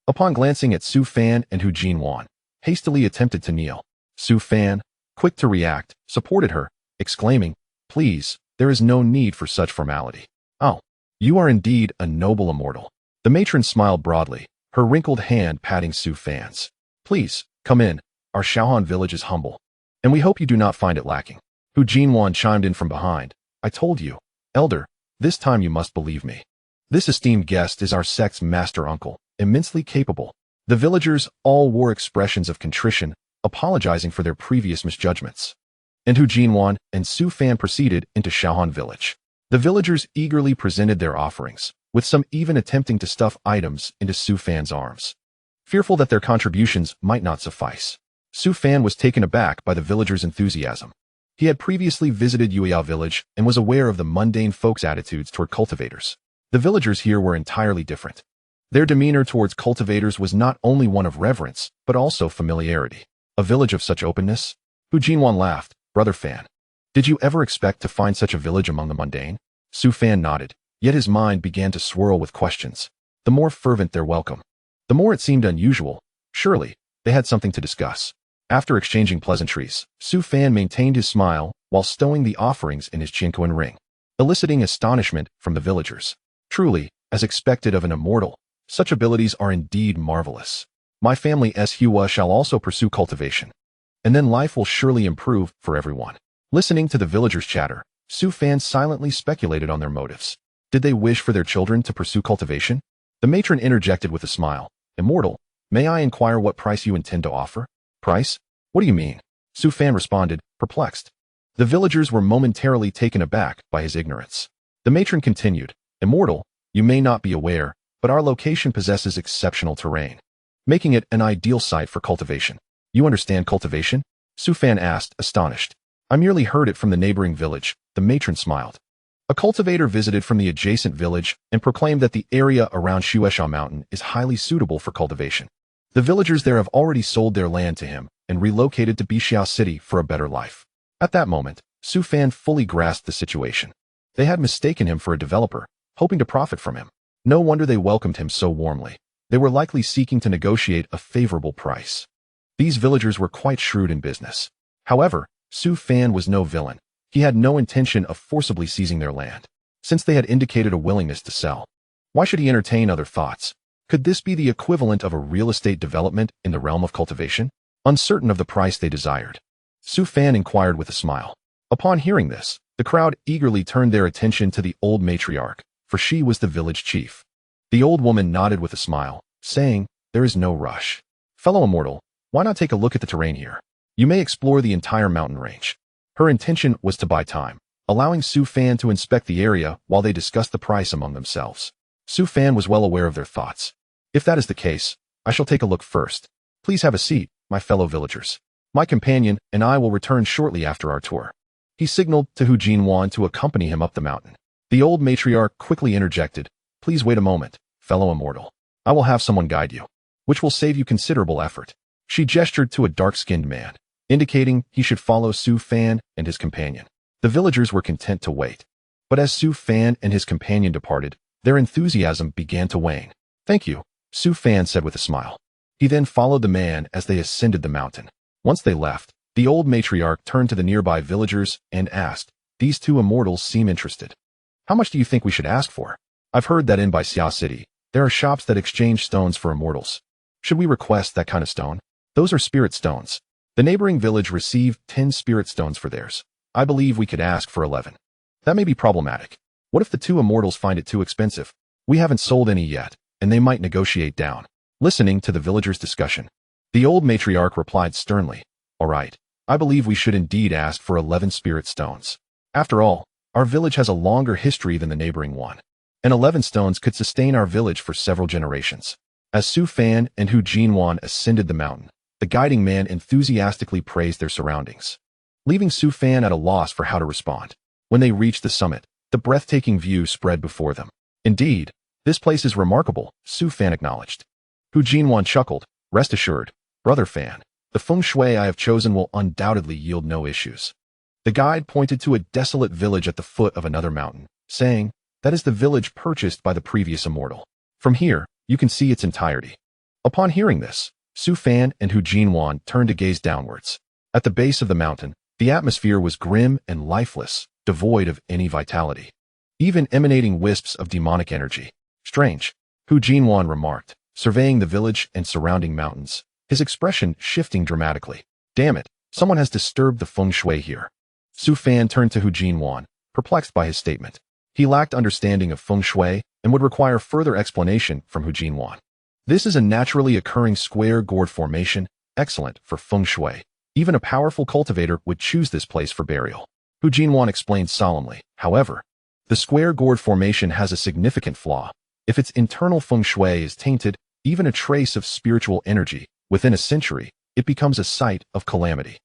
upon glancing at Su Fan and Hu Jinwan, hastily attempted to kneel. Su Fan, quick to react, supported her, exclaiming, "Please, there is no need for such formality. Oh, you are indeed a noble immortal." The matron smiled broadly, her wrinkled hand patting Su Fan's. "Please, come in. Our Shaohan village is humble, and we hope you do not find it lacking." Hu Jinwan chimed in from behind. "I told you, elder, this time you must believe me. This esteemed guest is our sect's master uncle, immensely capable." The villagers all wore expressions of contrition, apologizing for their previous misjudgments. And Hu Jinwan and Su Fan proceeded into Shaohan village. The villagers eagerly presented their offerings, with some even attempting to stuff items into Su Fan's arms, fearful that their contributions might not suffice. Su Fan was taken aback by the villagers' enthusiasm. He had previously visited Yueyao village and was aware of the mundane folks' attitudes toward cultivators. The villagers here were entirely different. Their demeanor towards cultivators was not only one of reverence, but also familiarity. A village of such openness? Hu Jinwan laughed. Brother Fan, did you ever expect to find such a village among the mundane? Su Fan nodded, yet his mind began to swirl with questions. The more fervent their welcome, the more it seemed unusual. Surely, they had something to discuss. After exchanging pleasantries, Su Fan maintained his smile while stowing the offerings in his Qinquan ring, eliciting astonishment from the villagers. Truly, as expected of an immortal, such abilities are indeed marvelous. My family S. Hua shall also pursue cultivation, and then life will surely improve for everyone. Listening to the villagers' chatter, Su Fan silently speculated on their motives. Did they wish for their children to pursue cultivation? The matron interjected with a smile. Immortal, may I inquire what price you intend to offer? Price? What do you mean? Su Fan responded, perplexed. The villagers were momentarily taken aback by his ignorance. The matron continued, Immortal, you may not be aware, but our location possesses exceptional terrain, making it an ideal site for cultivation. You understand cultivation? Su Fan asked, astonished. I merely heard it from the neighboring village. The matron smiled. A cultivator visited from the adjacent village and proclaimed that the area around Shuesha Mountain is highly suitable for cultivation. The villagers there have already sold their land to him and relocated to Bixiao City for a better life. At that moment, Su Fan fully grasped the situation. They had mistaken him for a developer, hoping to profit from him. No wonder they welcomed him so warmly. They were likely seeking to negotiate a favorable price. These villagers were quite shrewd in business. However, Su Fan was no villain. He had no intention of forcibly seizing their land, since they had indicated a willingness to sell. Why should he entertain other thoughts? Could this be the equivalent of a real estate development in the realm of cultivation? Uncertain of the price they desired, Su Fan inquired with a smile. Upon hearing this, the crowd eagerly turned their attention to the old matriarch, for she was the village chief. The old woman nodded with a smile, saying, "There is no rush. Fellow immortal, why not take a look at the terrain here? You may explore the entire mountain range." Her intention was to buy time, allowing Su Fan to inspect the area while they discussed the price among themselves. Su Fan was well aware of their thoughts. "If that is the case, I shall take a look first. Please have a seat, my fellow villagers. My companion and I will return shortly after our tour." He signaled to Hu Jinwan to accompany him up the mountain. The old matriarch quickly interjected, "Please wait a moment, fellow immortal. I will have someone guide you, which will save you considerable effort." She gestured to a dark-skinned man, indicating he should follow Su Fan and his companion. The villagers were content to wait. But as Su Fan and his companion departed, their enthusiasm began to wane. "Thank you," Su Fan said with a smile. He then followed the man as they ascended the mountain. Once they left, the old matriarch turned to the nearby villagers and asked, "These two immortals seem interested. How much do you think we should ask for? I've heard that in Xia City, there are shops that exchange stones for immortals. Should we request that kind of stone? Those are spirit stones. The neighboring village received 10 spirit stones for theirs. I believe we could ask for 11. That may be problematic. What if the two immortals find it too expensive? We haven't sold any yet, and they might negotiate down." Listening to the villagers' discussion, the old matriarch replied sternly, "All right, I believe we should indeed ask for 11 spirit stones. After all, our village has a longer history than the neighboring one, and 11 stones could sustain our village for several generations." As Su Fan and Hu Jinwan ascended the mountain, the guiding man enthusiastically praised their surroundings, leaving Su Fan at a loss for how to respond. When they reached the summit, the breathtaking view spread before them. "Indeed, this place is remarkable," Su Fan acknowledged. Hu Jinwan chuckled, "Rest assured, Brother Fan, the feng shui I have chosen will undoubtedly yield no issues." The guide pointed to a desolate village at the foot of another mountain, saying, "That is the village purchased by the previous immortal. From here, you can see its entirety." Upon hearing this, Su Fan and Hu Jinwan turned to gaze downwards. At the base of the mountain, the atmosphere was grim and lifeless, devoid of any vitality, even emanating wisps of demonic energy. "Strange," Hu Jinwan remarked, surveying the village and surrounding mountains, his expression shifting dramatically. "Damn it, someone has disturbed the feng shui here." Su Fan turned to Hu Jinwan, perplexed by his statement. He lacked understanding of feng shui and would require further explanation from Hu Jinwan. "This is a naturally occurring square gourd formation, excellent for feng shui. Even a powerful cultivator would choose this place for burial." Hu Jinwan explained solemnly. "However, the square gourd formation has a significant flaw. If its internal feng shui is tainted, even a trace of spiritual energy, within a century, it becomes a site of calamity."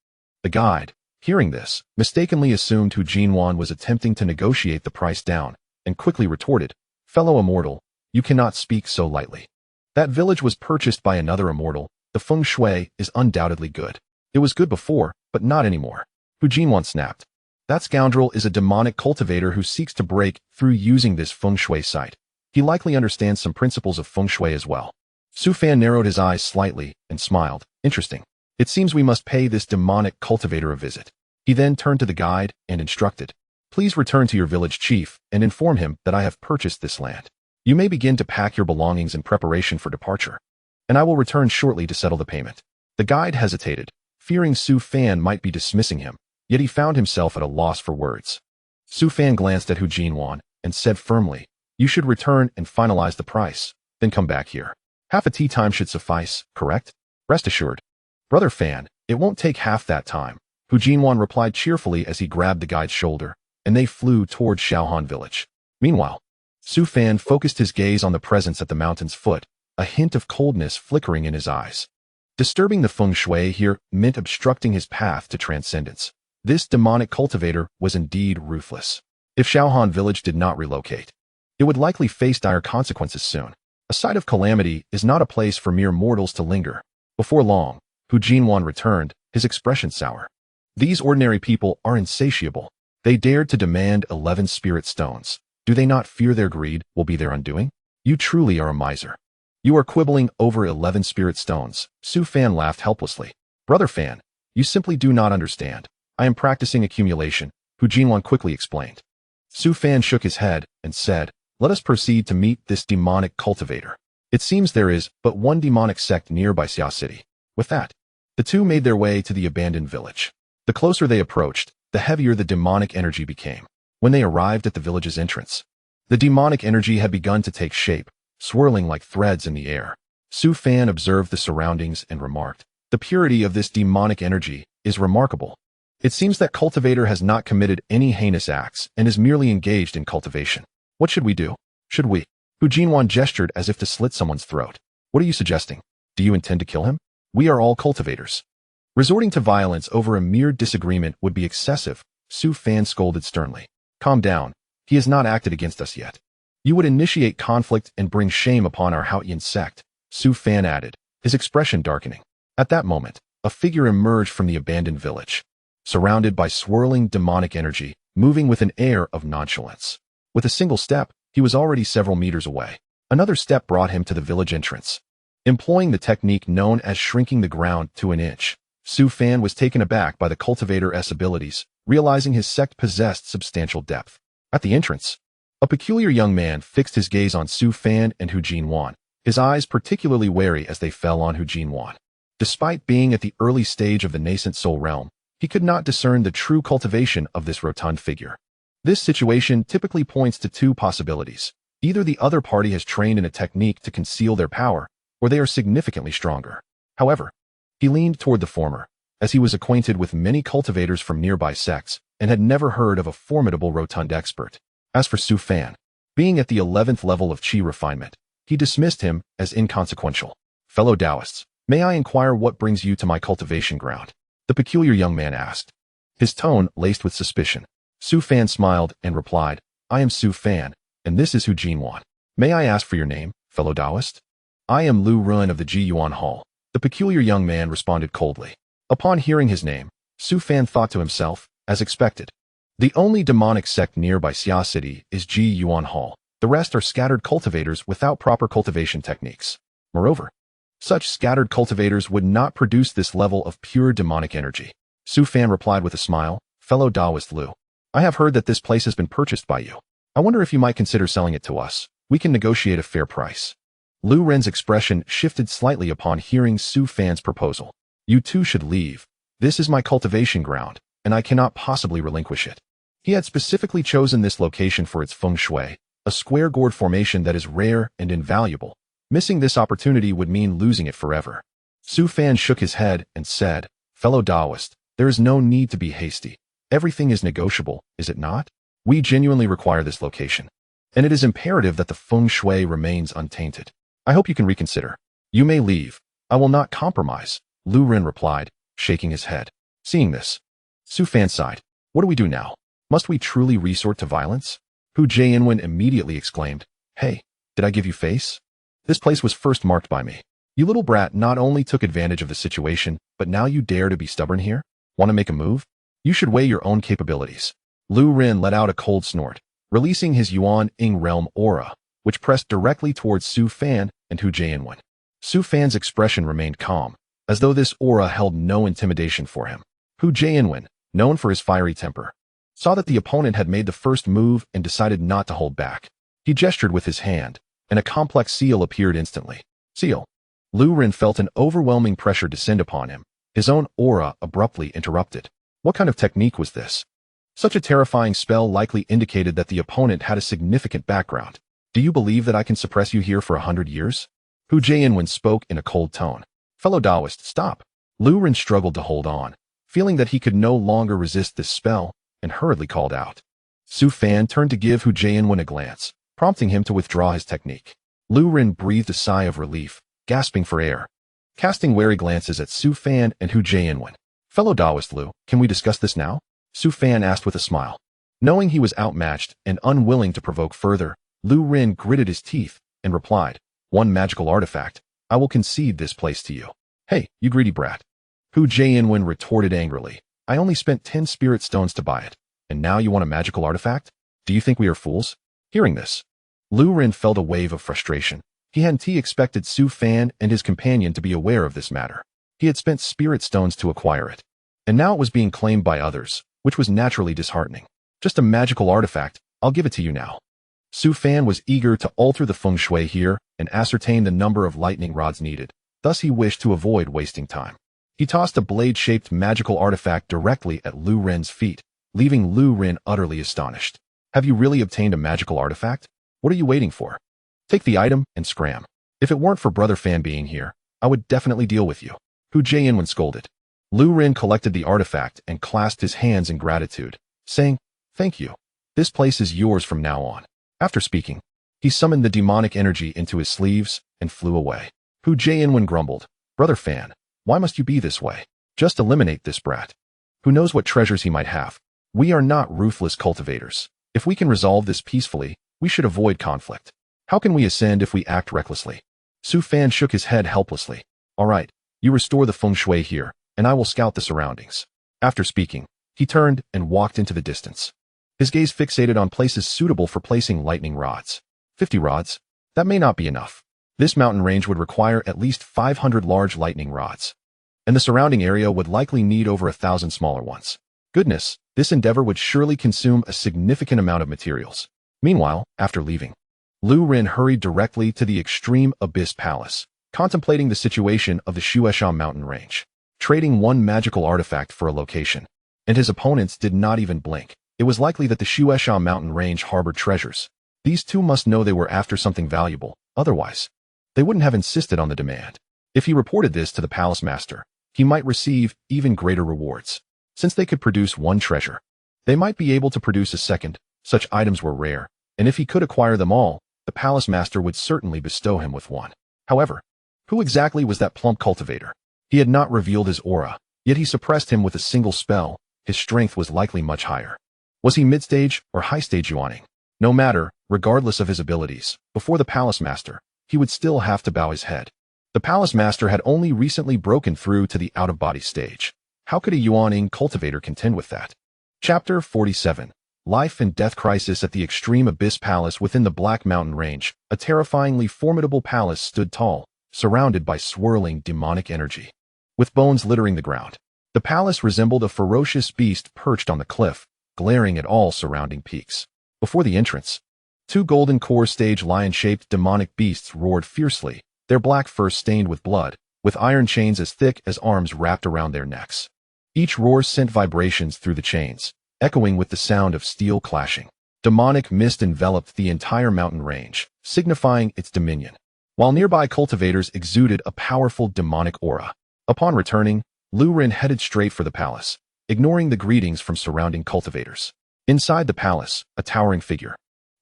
The guide, hearing this, mistakenly assumed Hu Jinwan was attempting to negotiate the price down, and quickly retorted, "Fellow immortal, you cannot speak so lightly. That village was purchased by another immortal. The feng shui is undoubtedly good. It was good before, but not anymore." Hu Jinwan snapped. "That scoundrel is a demonic cultivator who seeks to break through using this feng shui site. He likely understands some principles of feng shui as well." Su Fan narrowed his eyes slightly and smiled. "Interesting. It seems we must pay this demonic cultivator a visit." He then turned to the guide and instructed, "Please return to your village chief and inform him that I have purchased this land. You may begin to pack your belongings in preparation for departure, and I will return shortly to settle the payment." The guide hesitated, fearing Su Fan might be dismissing him, yet he found himself at a loss for words. Su Fan glanced at Hu Jinwan and said firmly, "You should return and finalize the price, then come back here. Half a tea time should suffice, correct? Rest assured." "Brother Fan, it won't take half that time," Hu Jinwan replied cheerfully as he grabbed the guide's shoulder, and they flew toward Shaohan village. Meanwhile, Su Fan focused his gaze on the presence at the mountain's foot, a hint of coldness flickering in his eyes. Disturbing the feng shui here meant obstructing his path to transcendence. This demonic cultivator was indeed ruthless. If Shaohan village did not relocate, it would likely face dire consequences soon. A site of calamity is not a place for mere mortals to linger. Before long, Hu Jinwan returned, his expression sour. "These ordinary people are insatiable. They dared to demand 11 spirit stones. Do they not fear their greed will be their undoing? You truly are a miser. You are quibbling over 11 spirit stones." Su Fan laughed helplessly. "Brother Fan, you simply do not understand. I am practicing accumulation," Hu Jinwan quickly explained. Su Fan shook his head and said, "Let us proceed to meet this demonic cultivator. It seems there is but one demonic sect near Xia City." With that, the two made their way to the abandoned village. The closer they approached, the heavier the demonic energy became. When they arrived at the village's entrance, the demonic energy had begun to take shape, swirling like threads in the air. Su Fan observed the surroundings and remarked, "The purity of this demonic energy is remarkable. It seems that cultivator has not committed any heinous acts and is merely engaged in cultivation. What should we do? Should we?" Hu Jinwan gestured as if to slit someone's throat. "What are you suggesting? Do you intend to kill him? We are all cultivators." Resorting to violence over a mere disagreement would be excessive, Su Fan scolded sternly. "Calm down. He has not acted against us yet. You would initiate conflict and bring shame upon our Haotian Sect," Su Fan added, his expression darkening. At that moment, a figure emerged from the abandoned village, surrounded by swirling demonic energy, moving with an air of nonchalance. With a single step, he was already several meters away. Another step brought him to the village entrance. Employing the technique known as shrinking the ground to an inch, Su Fan was taken aback by the cultivator's abilities, realizing his sect possessed substantial depth. At the entrance, a peculiar young man fixed his gaze on Su Fan and Hu Jinwan, his eyes particularly wary as they fell on Hu Jinwan. Despite being at the early stage of the nascent soul realm, he could not discern the true cultivation of this rotund figure. This situation typically points to two possibilities. Either the other party has trained in a technique to conceal their power, or they are significantly stronger. However, he leaned toward the former, as he was acquainted with many cultivators from nearby sects and had never heard of a formidable rotund expert. As for Su Fan, being at the 11th level of Qi refinement, he dismissed him as inconsequential. "Fellow Taoists, may I inquire what brings you to my cultivation ground?" the peculiar young man asked, his tone laced with suspicion. Su Fan smiled and replied, "I am Su Fan, and this is Hu Jinwan. May I ask for your name, fellow Taoist?" "I am Lu Run of the Ji Yuan Hall," the peculiar young man responded coldly. Upon hearing his name, Su Fan thought to himself, as expected, the only demonic sect nearby Xia City is Ji Yuan Hall. The rest are scattered cultivators without proper cultivation techniques. Moreover, such scattered cultivators would not produce this level of pure demonic energy. Su Fan replied with a smile, "Fellow Taoist Lu, I have heard that this place has been purchased by you. I wonder if you might consider selling it to us. We can negotiate a fair price." Lu Ren's expression shifted slightly upon hearing Su Fan's proposal. "You too should leave. This is my cultivation ground, and I cannot possibly relinquish it." He had specifically chosen this location for its feng shui, a square gourd formation that is rare and invaluable. Missing this opportunity would mean losing it forever. Su Fan shook his head and said, "Fellow Taoist, there is no need to be hasty. Everything is negotiable, is it not? We genuinely require this location, and it is imperative that the feng shui remains untainted. I hope you can reconsider. You may leave. I will not compromise," Lu Ren replied, shaking his head. Seeing this, Su Fan sighed. "What do we do now? Must we truly resort to violence?" Hu Jinwan immediately exclaimed, "Hey, did I give you face? This place was first marked by me. You little brat not only took advantage of the situation, but now you dare to be stubborn here? Want to make a move? You should weigh your own capabilities." Lu Ren let out a cold snort, releasing his Yuan Ing realm aura, which pressed directly towards Su Fan and Hu Jinwan. Su Fan's expression remained calm, as though this aura held no intimidation for him. Hu Jinwan, known for his fiery temper, saw that the opponent had made the first move and decided not to hold back. He gestured with his hand, and a complex seal appeared instantly. Seal. Lu Ren felt an overwhelming pressure descend upon him. His own aura abruptly interrupted. What kind of technique was this? Such a terrifying spell likely indicated that the opponent had a significant background. "Do you believe that I can suppress you here for 100 years? Hu Jinwan spoke in a cold tone. "Fellow Taoist, stop." Lu Ren struggled to hold on, feeling that he could no longer resist this spell, and hurriedly called out. Su Fan turned to give Hu Jinwan a glance, prompting him to withdraw his technique. Lu Ren breathed a sigh of relief, gasping for air. Casting wary glances at Su Fan and Hu Jinwan. "Fellow Taoist Lu, can we discuss this now?" Su Fan asked with a smile. Knowing he was outmatched and unwilling to provoke further, Lu Ren gritted his teeth and replied, "One magical artifact. I will concede this place to you." "Hey, you greedy brat." Hu Jinwan retorted angrily. "I only spent 10 spirit stones to buy it, and now you want a magical artifact? Do you think we are fools?" Hearing this, Lu Ren felt a wave of frustration. He hadn't expected Su Fan and his companion to be aware of this matter. He had spent spirit stones to acquire it, and now it was being claimed by others, which was naturally disheartening. "Just a magical artifact, I'll give it to you now." Su Fan was eager to alter the feng shui here and ascertain the number of lightning rods needed. Thus he wished to avoid wasting time. He tossed a blade-shaped magical artifact directly at Lu Ren's feet, leaving Lu Ren utterly astonished. Have you really obtained a magical artifact? What are you waiting for? Take the item and scram. If it weren't for Brother Fan being here, I would definitely deal with you. Hu Jianwen scolded. Lu Ren collected the artifact and clasped his hands in gratitude, saying, "Thank you. This place is yours from now on." After speaking, he summoned the demonic energy into his sleeves and flew away. Hu Jianwen grumbled, "Brother Fan, why must you be this way? Just eliminate this brat. Who knows what treasures he might have? We are not ruthless cultivators. If we can resolve this peacefully, we should avoid conflict. How can we ascend if we act recklessly?" Su Fan shook his head helplessly. "All right, you restore the feng shui here, and I will scout the surroundings." After speaking, he turned and walked into the distance. His gaze fixated on places suitable for placing lightning rods. 50 rods? That may not be enough. This mountain range would require at least 500 large lightning rods, and the surrounding area would likely need over 1,000 smaller ones. Goodness, this endeavor would surely consume a significant amount of materials. Meanwhile, after leaving, Lu Ren hurried directly to the extreme Abyss Palace, contemplating the situation of the Shuesha mountain range, trading one magical artifact for a location. And his opponents did not even blink. It was likely that the Shuesha mountain range harbored treasures. These two must know they were after something valuable, otherwise, they wouldn't have insisted on the demand. If he reported this to the palace master, he might receive even greater rewards. Since they could produce one treasure, they might be able to produce a second. Such items were rare, and if he could acquire them all, the palace master would certainly bestow him with one. However, who exactly was that plump cultivator? He had not revealed his aura, yet he suppressed him with a single spell. His strength was likely much higher. Was he mid-stage or high-stage yuaning? No matter, regardless of his abilities, before the palace master, he would still have to bow his head. The palace master had only recently broken through to the out-of-body stage. How could a yuaning cultivator contend with that? Chapter 47. Life and Death Crisis at the Extreme Abyss Palace within the Black Mountain Range. A terrifyingly formidable palace stood tall, surrounded by swirling demonic energy. With bones littering the ground, the palace resembled a ferocious beast perched on the cliff, glaring at all surrounding peaks. Before the entrance, two golden core stage lion-shaped demonic beasts roared fiercely, their black fur stained with blood, with iron chains as thick as arms wrapped around their necks. Each roar sent vibrations through the chains, echoing with the sound of steel clashing. Demonic mist enveloped the entire mountain range, signifying its dominion, while nearby cultivators exuded a powerful demonic aura. Upon returning, Lu Ren headed straight for the palace, ignoring the greetings from surrounding cultivators. Inside the palace, a towering figure,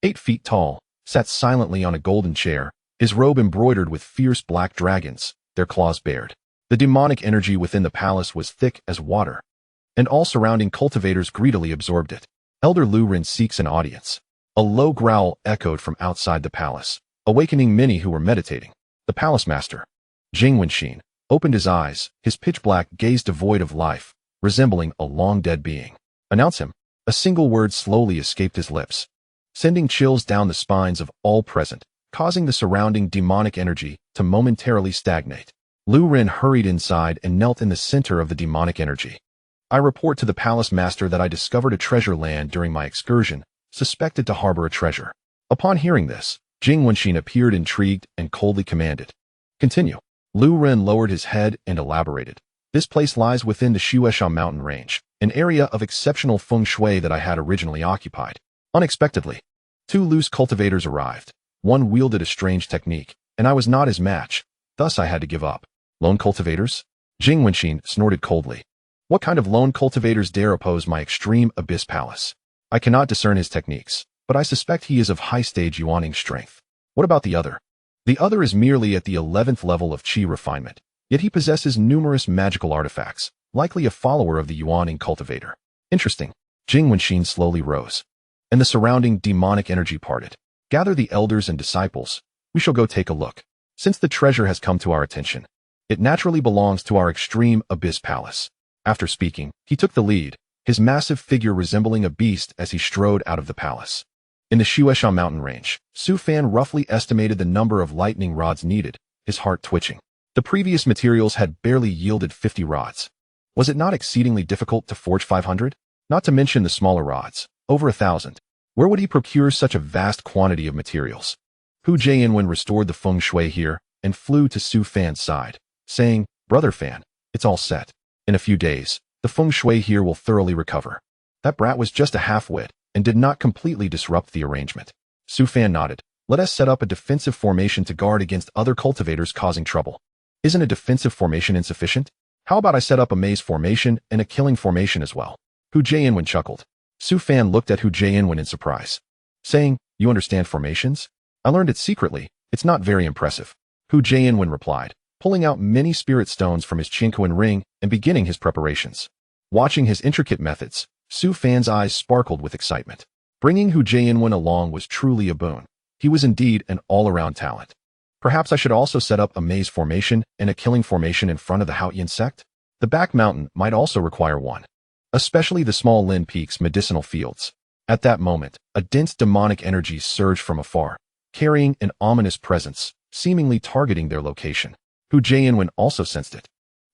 8 feet tall, sat silently on a golden chair, his robe embroidered with fierce black dragons, their claws bared. The demonic energy within the palace was thick as water, and all surrounding cultivators greedily absorbed it. Elder Lu Ren seeks an audience. A low growl echoed from outside the palace, awakening many who were meditating. The palace master, Jing Wenxin, opened his eyes, his pitch-black gaze devoid of life, resembling a long-dead being. "Announce him." A single word slowly escaped his lips, sending chills down the spines of all present, causing the surrounding demonic energy to momentarily stagnate. Lu Ren hurried inside and knelt in the center of the demonic energy. "I report to the palace master that I discovered a treasure land during my excursion, suspected to harbor a treasure." Upon hearing this, Jing Wenxin appeared intrigued and coldly commanded, "Continue." Lu Ren lowered his head and elaborated. "This place lies within the Shuesha mountain range, an area of exceptional feng shui that I had originally occupied. Unexpectedly, 2 loose cultivators arrived. One wielded a strange technique, and I was not his match, thus I had to give up." "Lone cultivators?" Jing Wenxin snorted coldly. "What kind of lone cultivators dare oppose my extreme Abyss Palace? I cannot discern his techniques, but I suspect he is of high-stage yuaning strength. What about the other?" "The other is merely at the 11th level of qi refinement, yet he possesses numerous magical artifacts, likely a follower of the yuaning cultivator." "Interesting." Jing Wenxin slowly rose, and the surrounding demonic energy parted. "Gather the elders and disciples. We shall go take a look. Since the treasure has come to our attention, it naturally belongs to our extreme Abyss Palace." After speaking, he took the lead, his massive figure resembling a beast as he strode out of the palace. In the Shuesha mountain range, Su Fan roughly estimated the number of lightning rods needed, his heart twitching. The previous materials had barely yielded 50 rods. Was it not exceedingly difficult to forge 500? Not to mention the smaller rods, over 1,000. Where would he procure such a vast quantity of materials? Hu Jianwen restored the feng shui here and flew to Su Fan's side, saying, "Brother Fan, it's all set. In a few days, the feng shui here will thoroughly recover." That brat was just a half-wit and did not completely disrupt the arrangement. Su Fan nodded. Let us set up a defensive formation to guard against other cultivators causing trouble. Isn't a defensive formation insufficient? How about I set up a maze formation and a killing formation as well? Hu Jianwen chuckled. Su Fan looked at Hu Jianwen in surprise, saying, you understand formations? I learned it secretly. It's not very impressive. Hu Jianwen replied, pulling out many spirit stones from his Qinquan ring and beginning his preparations. Watching his intricate methods, Su Fan's eyes sparkled with excitement. Bringing Hu Jianwen along was truly a boon. He was indeed an all-around talent. Perhaps I should also set up a maze formation and a killing formation in front of the Haotian Sect? The back mountain might also require one, especially the small Lin Peak's medicinal fields. At that moment, a dense demonic energy surged from afar, carrying an ominous presence, seemingly targeting their location. Hu Jianwen also sensed it,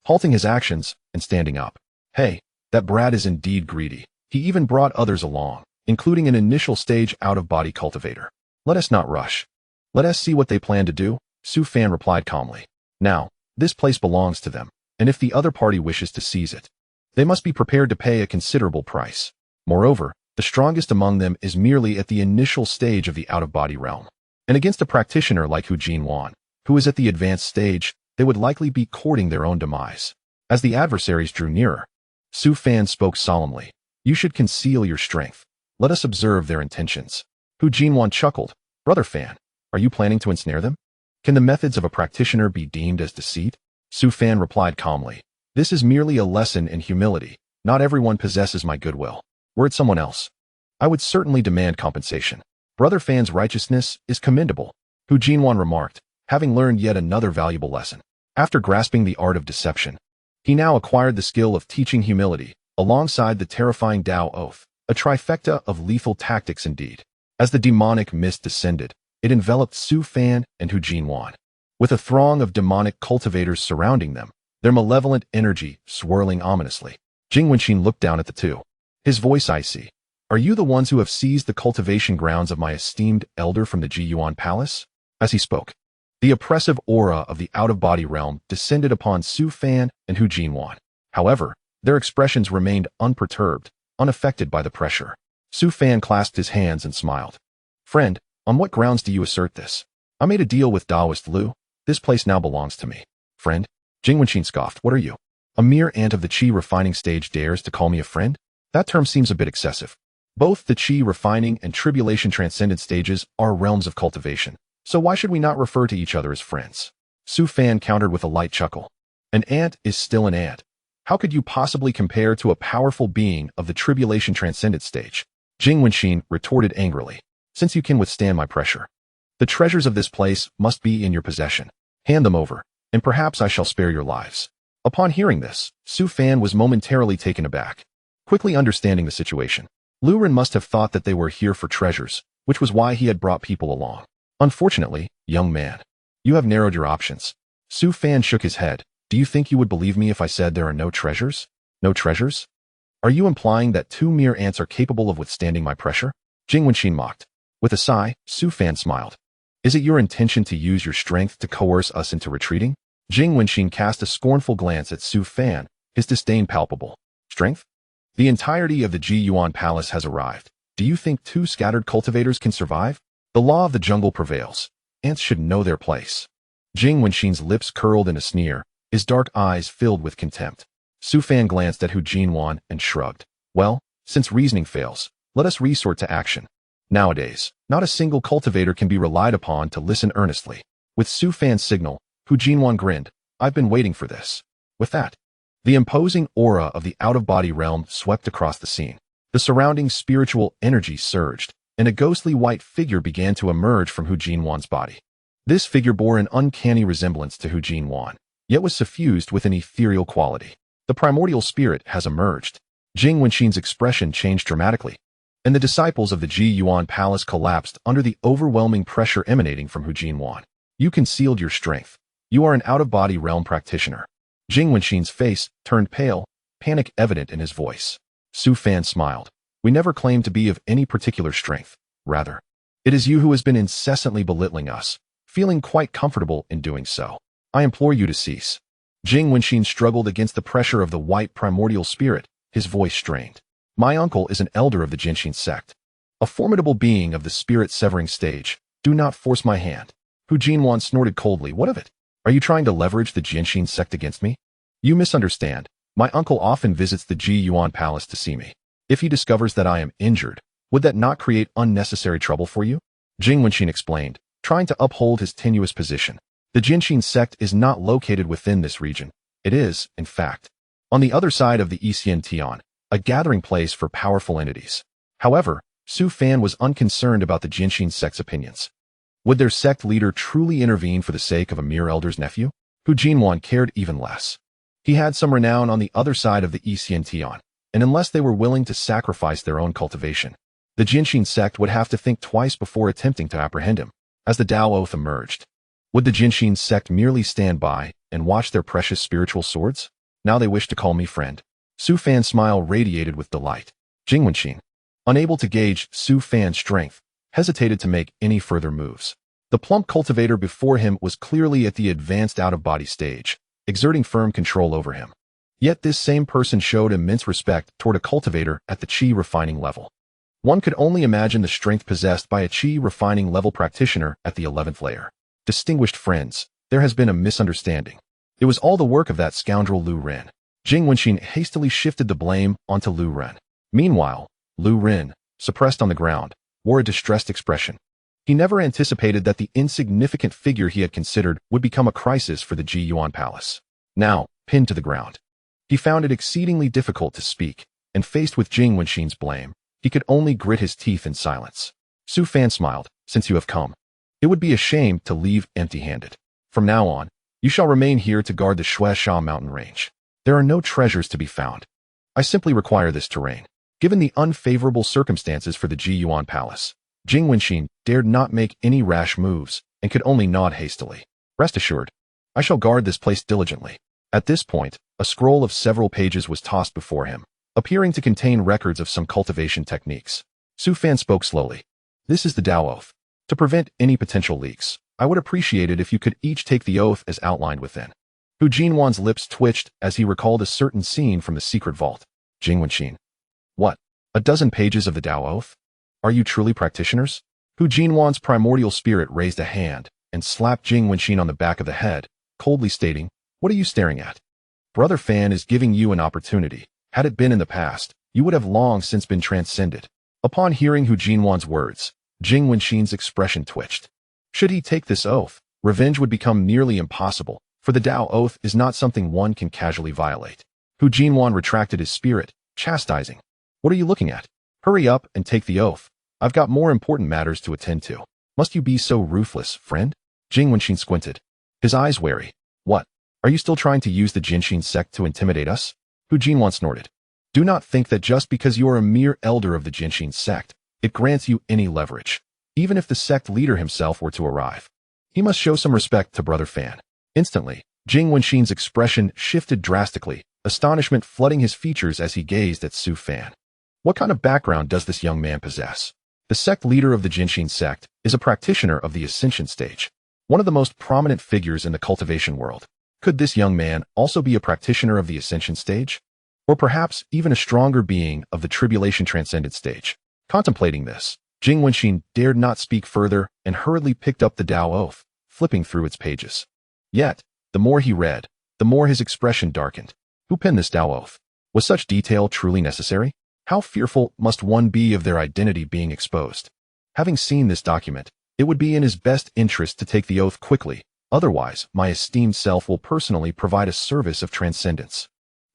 halting his actions and standing up. Hey, that brat is indeed greedy. He even brought others along, including an initial stage out-of-body cultivator. Let us not rush. Let us see what they plan to do, Su Fan replied calmly. Now, this place belongs to them, and if the other party wishes to seize it, they must be prepared to pay a considerable price. Moreover, the strongest among them is merely at the initial stage of the out-of-body realm. And against a practitioner like Hu Jianwen, who is at the advanced stage, they would likely be courting their own demise. As the adversaries drew nearer, Su Fan spoke solemnly. You should conceal your strength. Let us observe their intentions. Hu Jianwen chuckled. Brother Fan, are you planning to ensnare them? Can the methods of a practitioner be deemed as deceit? Su Fan replied calmly. This is merely a lesson in humility. Not everyone possesses my goodwill. Were it someone else, I would certainly demand compensation. Brother Fan's righteousness is commendable, Hu Jianwen remarked, having learned yet another valuable lesson. After grasping the art of deception, he now acquired the skill of teaching humility, alongside the terrifying Tao Oath, a trifecta of lethal tactics indeed. As the demonic mist descended, it enveloped Su Fan and Hu Jianwen, with a throng of demonic cultivators surrounding them, their malevolent energy swirling ominously. Jing Wenqin looked down at the two, his voice icy. Are you the ones who have seized the cultivation grounds of my esteemed elder from the Jiyuan Palace? As he spoke, the oppressive aura of the out-of-body realm descended upon Su Fan and Hu Jianwen. However, their expressions remained unperturbed, unaffected by the pressure. Su Fan clasped his hands and smiled. Friend, on what grounds do you assert this? I made a deal with Taoist Lu. This place now belongs to me. Friend? Jing Wenqin scoffed. What are you? A mere ant of the Qi refining stage dares to call me a friend? That term seems a bit excessive. Both the Qi refining and tribulation transcendent stages are realms of cultivation, so why should we not refer to each other as friends? Su Fan countered with a light chuckle. An ant is still an ant. How could you possibly compare to a powerful being of the tribulation transcendent stage? Jing Wenqin retorted angrily. Since you can withstand my pressure, the treasures of this place must be in your possession. Hand them over, and perhaps I shall spare your lives. Upon hearing this, Su Fan was momentarily taken aback. Quickly understanding the situation, Lu Ren must have thought that they were here for treasures, which was why he had brought people along. Unfortunately, young man, you have narrowed your options. Su Fan shook his head. Do you think you would believe me if I said there are no treasures? No treasures? Are you implying that two mere ants are capable of withstanding my pressure? Jing Wenqin mocked. With a sigh, Su Fan smiled. Is it your intention to use your strength to coerce us into retreating? Jing Wenqin cast a scornful glance at Su Fan, his disdain palpable. Strength? The entirety of the Jiyuan Palace has arrived. Do you think two scattered cultivators can survive? The law of the jungle prevails. Ants should know their place. Jing Wenqin's lips curled in a sneer, his dark eyes filled with contempt. Su Fan glanced at Hu Jianwen and shrugged. Well, since reasoning fails, let us resort to action. Nowadays, not a single cultivator can be relied upon to listen earnestly. With Su Fan's signal, Hu Jianwen grinned. I've been waiting for this. With that, the imposing aura of the out-of-body realm swept across the scene. The surrounding spiritual energy surged, and a ghostly white figure began to emerge from Hu Jianwen's body. This figure bore an uncanny resemblance to Hu Jianwen, yet was suffused with an ethereal quality. The primordial spirit has emerged. Jing Wenqin's expression changed dramatically, and the disciples of the Jiyuan Palace collapsed under the overwhelming pressure emanating from Hu Jianwen. You concealed your strength. You are an out-of-body realm practitioner. Jing Wenqin's face turned pale, panic evident in his voice. Su Fan smiled. We never claimed to be of any particular strength. Rather, it is you who has been incessantly belittling us, feeling quite comfortable in doing so. I implore you to cease. Jing Wenqin struggled against the pressure of the white primordial spirit, his voice strained. My uncle is an elder of the Haotian Sect, a formidable being of the spirit-severing stage. Do not force my hand. Hu Jinwan snorted coldly. What of it? Are you trying to leverage the Haotian Sect against me? You misunderstand. My uncle often visits the Ji Yuan Palace to see me. If he discovers that I am injured, would that not create unnecessary trouble for you? Jing Wenqin explained, trying to uphold his tenuous position. The Haotian Sect is not located within this region. It is, in fact, on the other side of the Xian Tian, a gathering place for powerful entities. However, Su Fan was unconcerned about the Haotian Sect's opinions. Would their sect leader truly intervene for the sake of a mere elder's nephew? Hu Jinwan cared even less. He had some renown on the other side of the Xian Tian, and unless they were willing to sacrifice their own cultivation, the Haotian Sect would have to think twice before attempting to apprehend him. As the Tao Oath emerged, would the Haotian Sect merely stand by and watch their precious spiritual swords? Now they wish to call me friend. Su Fan's smile radiated with delight. Jing Wenqin, unable to gauge Su Fan's strength, hesitated to make any further moves. The plump cultivator before him was clearly at the advanced out-of-body stage, exerting firm control over him. Yet this same person showed immense respect toward a cultivator at the Qi refining level. One could only imagine the strength possessed by a Qi refining level practitioner at the 11th layer. Distinguished friends, there has been a misunderstanding. It was all the work of that scoundrel Lu Ren. Jing Wenqin hastily shifted the blame onto Lu Ren. Meanwhile, Lu Ren, suppressed on the ground, wore a distressed expression. He never anticipated that the insignificant figure he had considered would become a crisis for the Ji Yuan Palace. Now, pinned to the ground, he found it exceedingly difficult to speak, and faced with Jing Wenqin's blame, he could only grit his teeth in silence. Su Fan smiled. Since you have come, it would be a shame to leave empty-handed. From now on, you shall remain here to guard the Shuesha mountain range. There are no treasures to be found. I simply require this terrain. Given the unfavorable circumstances for the Ji Yuan Palace, Jing Wenqin dared not make any rash moves and could only nod hastily. Rest assured, I shall guard this place diligently. At this point, a scroll of several pages was tossed before him, appearing to contain records of some cultivation techniques. Su Fan spoke slowly. This is the Tao Oath. To prevent any potential leaks, I would appreciate it if you could each take the oath as outlined within. Hu Jinwan's lips twitched as he recalled a certain scene from the secret vault. Jing Wenqin. What? A dozen pages of the Tao Oath? Are you truly practitioners? Hu Jinwan's primordial spirit raised a hand and slapped Jing Wenqin on the back of the head, coldly stating, What are you staring at? Brother Fan is giving you an opportunity. Had it been in the past, you would have long since been transcended. Upon hearing Hu Jinwan's words, Jing Wenqin's expression twitched. Should he take this oath, revenge would become nearly impossible, for the Tao Oath is not something one can casually violate. Hu Jinwan retracted his spirit, chastising. What are you looking at? Hurry up and take the oath. I've got more important matters to attend to. Must you be so ruthless, friend? Jing Wenqin squinted, his eyes wary. What? Are you still trying to use the Haotian Sect to intimidate us? Hu Jinwan snorted. Do not think that just because you are a mere elder of the Haotian Sect, it grants you any leverage. Even if the sect leader himself were to arrive, he must show some respect to Brother Fan. Instantly, Jing Wenqin's expression shifted drastically, astonishment flooding his features as he gazed at Su Fan. What kind of background does this young man possess? The sect leader of the Haotian Sect is a practitioner of the ascension stage, one of the most prominent figures in the cultivation world. Could this young man also be a practitioner of the ascension stage? Or perhaps even a stronger being of the tribulation transcendent stage? Contemplating this, Jing Wenqin dared not speak further and hurriedly picked up the Tao Oath, flipping through its pages. Yet, the more he read, the more his expression darkened. Who penned this Tao Oath? Was such detail truly necessary? How fearful must one be of their identity being exposed? Having seen this document, it would be in his best interest to take the oath quickly, otherwise my esteemed self will personally provide a service of transcendence.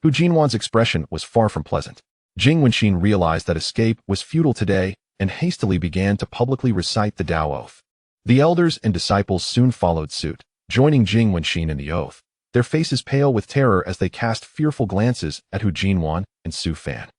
Hu Jinwan's expression was far from pleasant. Jing Wenqin realized that escape was futile today and hastily began to publicly recite the Tao Oath. The elders and disciples soon followed suit, joining Jing Wenqin in the oath, their faces pale with terror as they cast fearful glances at Hu Jinwan and Su Fan.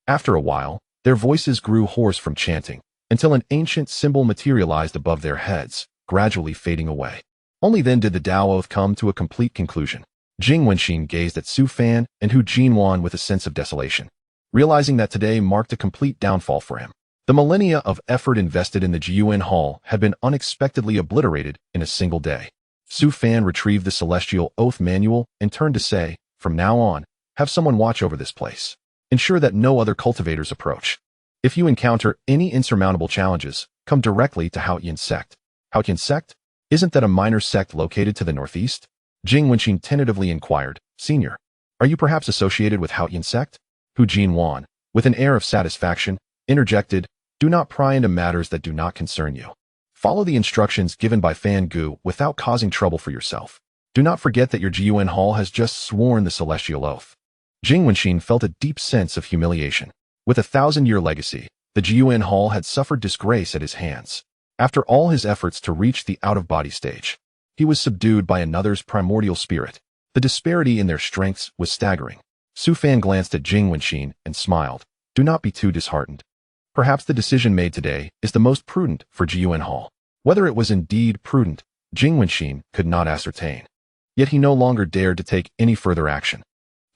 After a while, their voices grew hoarse from chanting, until an ancient symbol materialized above their heads, gradually fading away. Only then did the Tao Oath come to a complete conclusion. Jing Wenqin gazed at Su Fan and Hu Jinwan with a sense of desolation, realizing that today marked a complete downfall for him. The millennia of effort invested in the Jiuan Hall had been unexpectedly obliterated in a single day. Su Fan retrieved the celestial oath manual and turned to say, From now on, have someone watch over this place. Ensure that no other cultivators approach. If you encounter any insurmountable challenges, come directly to Haotian Sect. Haotian Sect? Isn't that a minor sect located to the northeast? Jing Wenqin tentatively inquired. Senior, are you perhaps associated with Haotian Sect? Hu Jinwan, with an air of satisfaction, interjected, do not pry into matters that do not concern you. Follow the instructions given by Fan Gu without causing trouble for yourself. Do not forget that your Jiuan Hall has just sworn the celestial oath. Jing Wenqin felt a deep sense of humiliation. With a 1,000-year legacy, the Jiuan Hall had suffered disgrace at his hands. After all his efforts to reach the out-of-body stage, he was subdued by another's primordial spirit. The disparity in their strengths was staggering. Su Fan glanced at Jing Wenqin and smiled. Do not be too disheartened. Perhaps the decision made today is the most prudent for Jiuan Hall. Whether it was indeed prudent, Jing Wenqin could not ascertain. Yet he no longer dared to take any further action.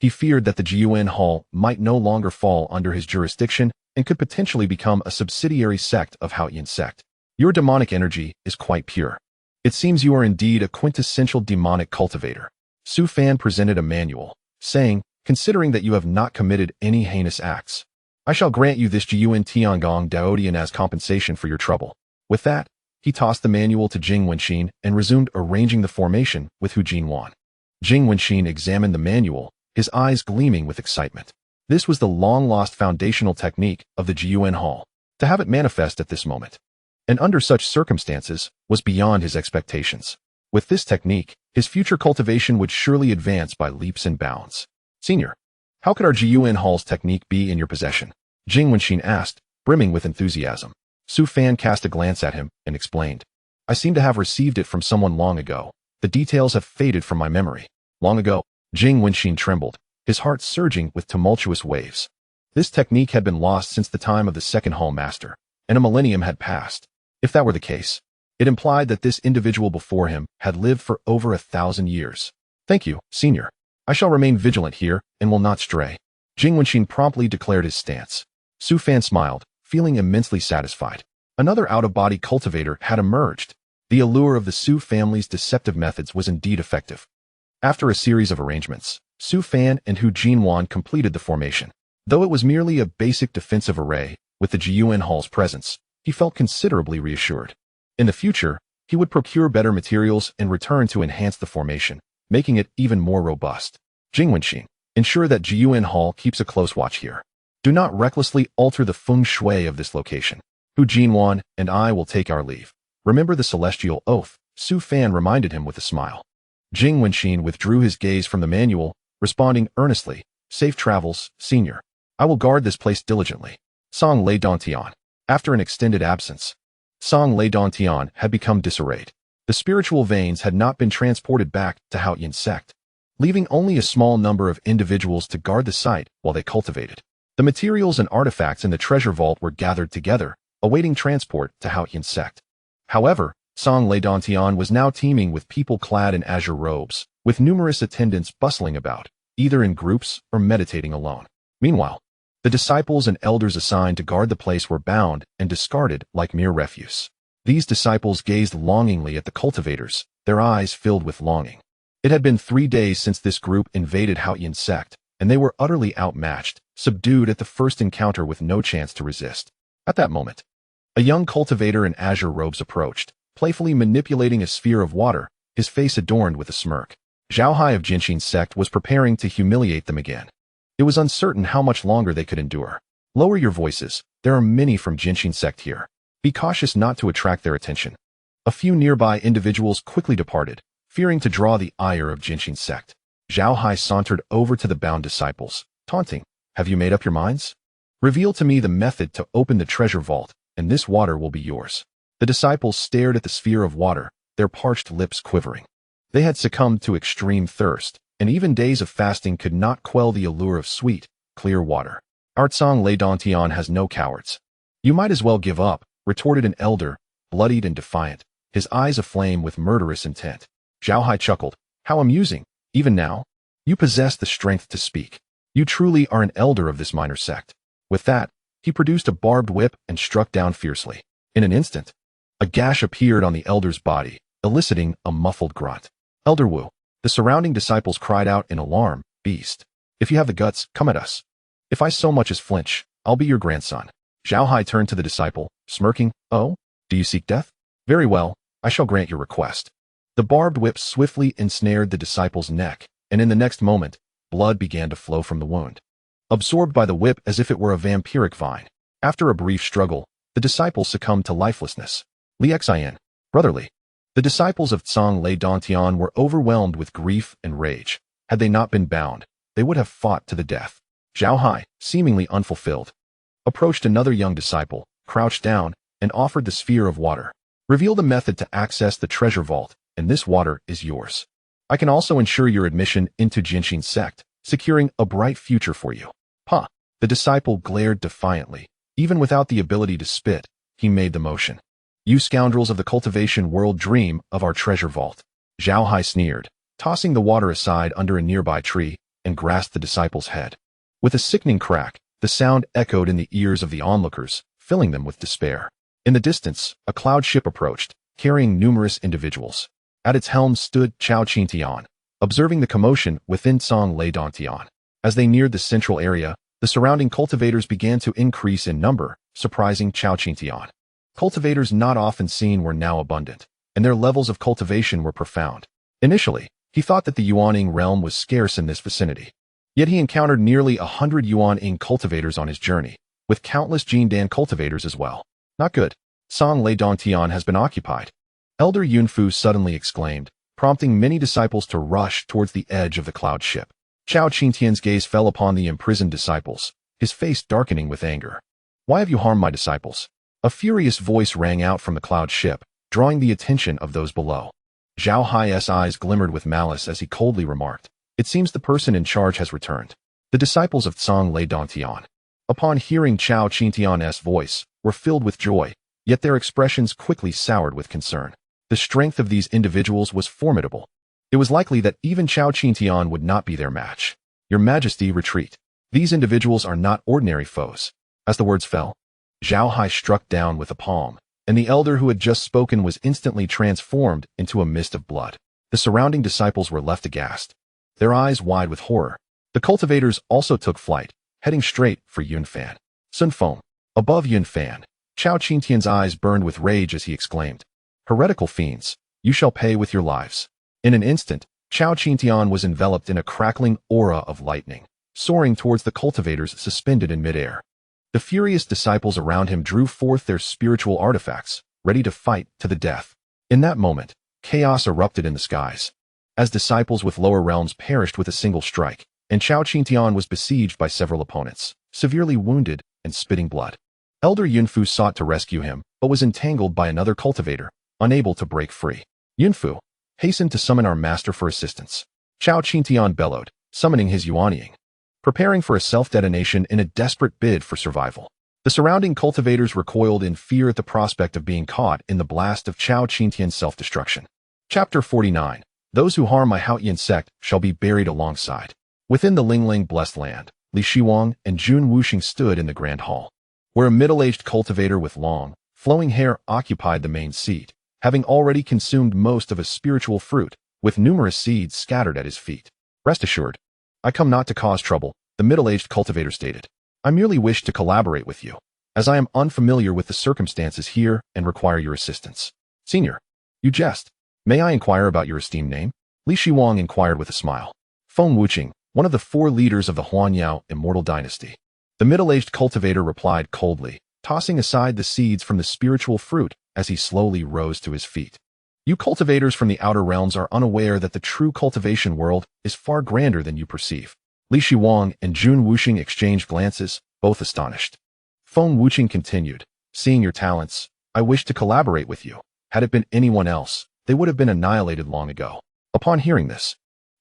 He feared that the Jiuan Hall might no longer fall under his jurisdiction and could potentially become a subsidiary sect of Haotian Sect. Your demonic energy is quite pure. It seems you are indeed a quintessential demonic cultivator. Su Fan presented a manual, saying, considering that you have not committed any heinous acts, I shall grant you this Jiuan Tiangong Daodian as compensation for your trouble. With that, he tossed the manual to Jing Wenqin and resumed arranging the formation with Hu Jinwan. Jing Wenqin examined the manual, his eyes gleaming with excitement. This was the long-lost foundational technique of the Jiuan Hall. To have it manifest at this moment, and under such circumstances, was beyond his expectations. With this technique, his future cultivation would surely advance by leaps and bounds. Senior, how could our Jiuan Hall's technique be in your possession? Jing Wenqin asked, brimming with enthusiasm. Su Fan cast a glance at him and explained. I seem to have received it from someone long ago. The details have faded from my memory. Long ago, Jing Wenqin trembled, his heart surging with tumultuous waves. This technique had been lost since the time of the second Hall Master, and a millennium had passed. If that were the case, it implied that this individual before him had lived for over 1,000 years. Thank you, Senior. I shall remain vigilant here and will not stray. Jing Wenqin promptly declared his stance. Su Fan smiled, feeling immensely satisfied. Another out-of-body cultivator had emerged. The allure of the Su family's deceptive methods was indeed effective. After a series of arrangements, Su Fan and Hu Jinwan completed the formation. Though it was merely a basic defensive array, with the Jiuan Hall's presence, he felt considerably reassured. In the future, he would procure better materials and return to enhance the formation, making it even more robust. Jing Wenqin, ensure that Jiuan Hall keeps a close watch here. Do not recklessly alter the feng shui of this location. Hu Jinwan and I will take our leave. Remember the celestial oath, Su Fan reminded him with a smile. Jing Wenqin withdrew his gaze from the manual, responding earnestly, safe travels, Senior. I will guard this place diligently. Song Lei Dantian. After an extended absence, Song Lei Dantian had become disarrayed. The spiritual veins had not been transported back to Haotian Sect, leaving only a small number of individuals to guard the site while they cultivated. The materials and artifacts in the treasure vault were gathered together, awaiting transport to Haotian Sect. However, Song Lei Dantian was now teeming with people clad in azure robes, with numerous attendants bustling about, either in groups or meditating alone. Meanwhile, the disciples and elders assigned to guard the place were bound and discarded like mere refuse. These disciples gazed longingly at the cultivators, their eyes filled with longing. It had been 3 days since this group invaded Haotian Sect, and they were utterly outmatched, subdued at the first encounter with no chance to resist. At that moment, a young cultivator in azure robes approached, playfully manipulating a sphere of water, his face adorned with a smirk. Zhao Hai of Jinshin Sect was preparing to humiliate them again. It was uncertain how much longer they could endure. Lower your voices, there are many from Jinshin Sect here. Be cautious not to attract their attention. A few nearby individuals quickly departed, fearing to draw the ire of Jinshin Sect. Zhao Hai sauntered over to the bound disciples, taunting, have you made up your minds? Reveal to me the method to open the treasure vault, and this water will be yours. The disciples stared at the sphere of water, their parched lips quivering. They had succumbed to extreme thirst, and even days of fasting could not quell the allure of sweet, clear water. Artsong Lei Dantian has no cowards. You might as well give up, retorted an elder, bloodied and defiant, his eyes aflame with murderous intent. Zhao Hai chuckled. How amusing. Even now, you possess the strength to speak. You truly are an elder of this minor sect. With that, he produced a barbed whip and struck down fiercely. In an instant, a gash appeared on the elder's body, eliciting a muffled grunt. Elder Wu. The surrounding disciples cried out in alarm, Beast. If you have the guts, come at us. If I so much as flinch, I'll be your grandson. Zhao Hai turned to the disciple, smirking. Oh, do you seek death? Very well, I shall grant your request. The barbed whip swiftly ensnared the disciple's neck, and in the next moment, blood began to flow from the wound. Absorbed by the whip as if it were a vampiric vine, after a brief struggle, the disciple succumbed to lifelessness. Li Xian, brotherly. The disciples of Tsang Lei Dantian were overwhelmed with grief and rage. Had they not been bound, they would have fought to the death. Zhao Hai, seemingly unfulfilled, approached another young disciple, crouched down, and offered the sphere of water. Reveal the method to access the treasure vault, and this water is yours. I can also ensure your admission into Haotian Sect, securing a bright future for you. Huh. The disciple glared defiantly. Even without the ability to spit, he made the motion. You scoundrels of the cultivation world dream of our treasure vault. Zhao Hai sneered, tossing the water aside under a nearby tree, and grasped the disciple's head. With a sickening crack, the sound echoed in the ears of the onlookers, filling them with despair. In the distance, a cloud ship approached, carrying numerous individuals. At its helm stood Chao Qingtian, observing the commotion within Tsang Lei Dantian. As they neared the central area, the surrounding cultivators began to increase in number, surprising Chao Qingtian. Cultivators not often seen were now abundant, and their levels of cultivation were profound. Initially, he thought that the Yuaning realm was scarce in this vicinity. Yet he encountered nearly 100 Yuaning cultivators on his journey, with countless Jindan cultivators as well. Not good. Tsang Lei Dantian has been occupied. Elder Yunfu suddenly exclaimed, prompting many disciples to rush towards the edge of the cloud ship. Chao Qingtian's gaze fell upon the imprisoned disciples, his face darkening with anger. Why have you harmed my disciples? A furious voice rang out from the cloud ship, drawing the attention of those below. Zhao Hai's eyes glimmered with malice as he coldly remarked, it seems the person in charge has returned. The disciples of Tsang Lei Dantian, upon hearing Chao Qingtian's voice, were filled with joy, yet their expressions quickly soured with concern. The strength of these individuals was formidable. It was likely that even Chao Qingtian would not be their match. Your Majesty, retreat. These individuals are not ordinary foes. As the words fell, Zhao Hai struck down with a palm, and the elder who had just spoken was instantly transformed into a mist of blood. The surrounding disciples were left aghast, their eyes wide with horror. The cultivators also took flight, heading straight for Yunfan. Sun Feng. Above Yunfan, Chao Qingtian's eyes burned with rage as he exclaimed, heretical fiends, you shall pay with your lives. In an instant, Chao Qingtian was enveloped in a crackling aura of lightning, soaring towards the cultivators suspended in midair. The furious disciples around him drew forth their spiritual artifacts, ready to fight to the death. In that moment, chaos erupted in the skies, as disciples with lower realms perished with a single strike, and Chao Qingtian was besieged by several opponents, severely wounded and spitting blood. Elder Yunfu sought to rescue him, but was entangled by another cultivator, unable to break free. Yunfu, hasten to summon our master for assistance. Chao Qingtian bellowed, summoning his Yuanying, preparing for a self-detonation in a desperate bid for survival. The surrounding cultivators recoiled in fear at the prospect of being caught in the blast of Chao Qingtian's self-destruction. Chapter 49. Those who harm my Haotian Sect shall be buried alongside. Within the Lingling blessed land, Li Shiwang and Jun Wuxing stood in the grand hall, where a middle-aged cultivator with long, flowing hair occupied the main seat, having already consumed most of a spiritual fruit, with numerous seeds scattered at his feet. Rest assured, I come not to cause trouble, the middle-aged cultivator stated. I merely wish to collaborate with you, as I am unfamiliar with the circumstances here and require your assistance. Senior, you jest. May I inquire about your esteemed name? Li Shiwang inquired with a smile. Feng Wuqing, one of the 4 leaders of the Huanyao immortal dynasty. The middle-aged cultivator replied coldly, tossing aside the seeds from the spiritual fruit as he slowly rose to his feet. You cultivators from the outer realms are unaware that the true cultivation world is far grander than you perceive. Li Shiwang and Jun Wuxing exchanged glances, both astonished. Feng Wuqing continued, seeing your talents, I wish to collaborate with you. Had it been anyone else, they would have been annihilated long ago. Upon hearing this,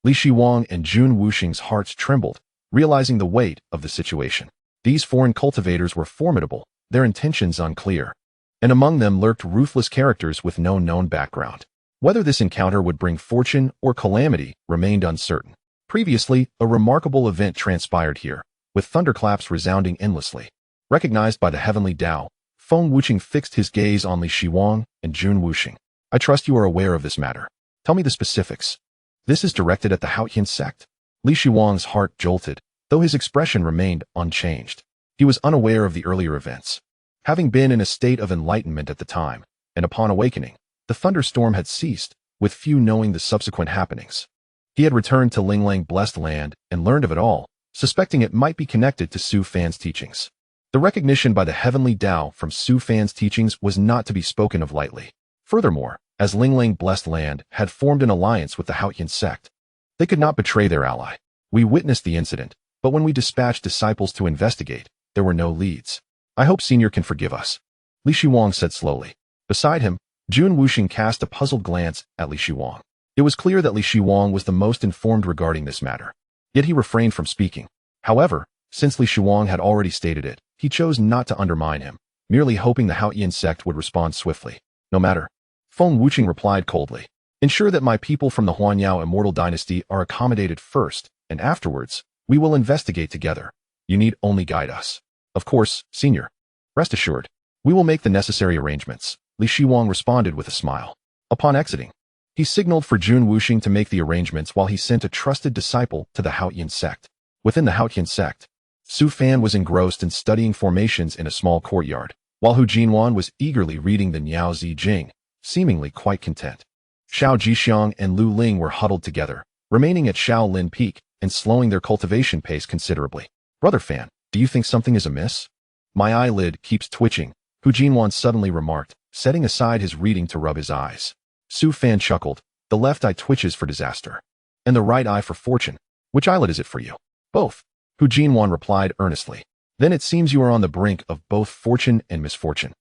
Li Shiwang and Jun Wuxing's hearts trembled, realizing the weight of the situation. These foreign cultivators were formidable, their intentions unclear, and among them lurked ruthless characters with no known background. Whether this encounter would bring fortune or calamity remained uncertain. Previously, a remarkable event transpired here, with thunderclaps resounding endlessly. Recognized by the heavenly Tao, Feng Wuqing fixed his gaze on Li Shiwang and Jun Wuxing. I trust you are aware of this matter. Tell me the specifics. This is directed at the Haotian Sect. Li Shiwang's heart jolted, though his expression remained unchanged. He was unaware of the earlier events. Having been in a state of enlightenment at the time, and upon awakening, the thunderstorm had ceased, with few knowing the subsequent happenings. He had returned to Linglang blessed land and learned of it all, suspecting it might be connected to Su Fan's teachings. The recognition by the heavenly Tao from Su Fan's teachings was not to be spoken of lightly. Furthermore, as Linglang blessed land had formed an alliance with the Haotian Sect, they could not betray their ally. We witnessed the incident, but when we dispatched disciples to investigate, there were no leads. I hope Senior can forgive us, Li Shiwang said slowly. Beside him, Jun Wuxing cast a puzzled glance at Li Shiwang. It was clear that Li Shiwang was the most informed regarding this matter. Yet he refrained from speaking. However, since Li Shiwang had already stated it, he chose not to undermine him, merely hoping the Haotian Sect would respond swiftly. No matter. Feng Wuxing replied coldly. Ensure that my people from the Huanyao immortal dynasty are accommodated first, and afterwards, we will investigate together. You need only guide us. Of course, Senior. Rest assured. We will make the necessary arrangements, Li Shiwang responded with a smile. Upon exiting, he signaled for Jun Wuxing to make the arrangements while he sent a trusted disciple to the Haotian Sect. Within the Haotian Sect, Su Fan was engrossed in studying formations in a small courtyard, while Hu Jinwan was eagerly reading the Niao Zi Jing, seemingly quite content. Xiao Jixiang and Lu Ling were huddled together, remaining at Xiao Lin Peak and slowing their cultivation pace considerably. Brother Fan, do you think something is amiss? My eyelid keeps twitching, Hu Jinwan suddenly remarked, setting aside his reading to rub his eyes. Su Fan chuckled. The left eye twitches for disaster, and the right eye for fortune. Which eyelid is it for you? Both, Hu Jinwan replied earnestly. Then it seems you are on the brink of both fortune and misfortune.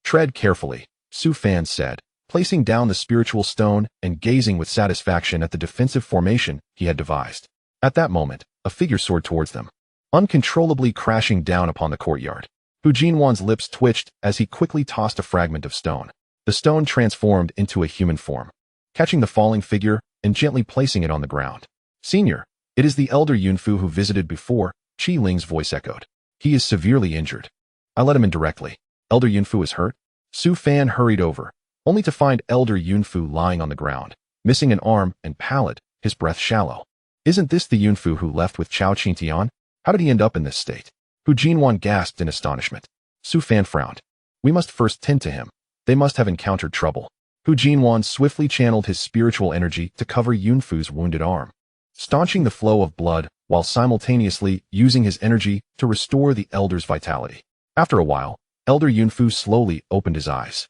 Tread carefully, Su Fan said, placing down the spiritual stone and gazing with satisfaction at the defensive formation he had devised. At that moment, a figure soared towards them, uncontrollably crashing down upon the courtyard. Hu Jinwan's lips twitched as he quickly tossed a fragment of stone. The stone transformed into a human form, catching the falling figure and gently placing it on the ground. Senior, it is the elder Yunfu who visited before, Qi Ling's voice echoed. He is severely injured. I let him in directly. Elder Yunfu is hurt? Su Fan hurried over, only to find Elder Yunfu lying on the ground, missing an arm and pallid, his breath shallow. Isn't this the Yunfu who left with Chao Qingtian? How did he end up in this state? Hu Jinwan gasped in astonishment. Su Fan frowned. We must first tend to him. They must have encountered trouble. Hu Jinwan swiftly channeled his spiritual energy to cover Yunfu's wounded arm, staunching the flow of blood while simultaneously using his energy to restore the elder's vitality. After a while, Elder Yunfu slowly opened his eyes.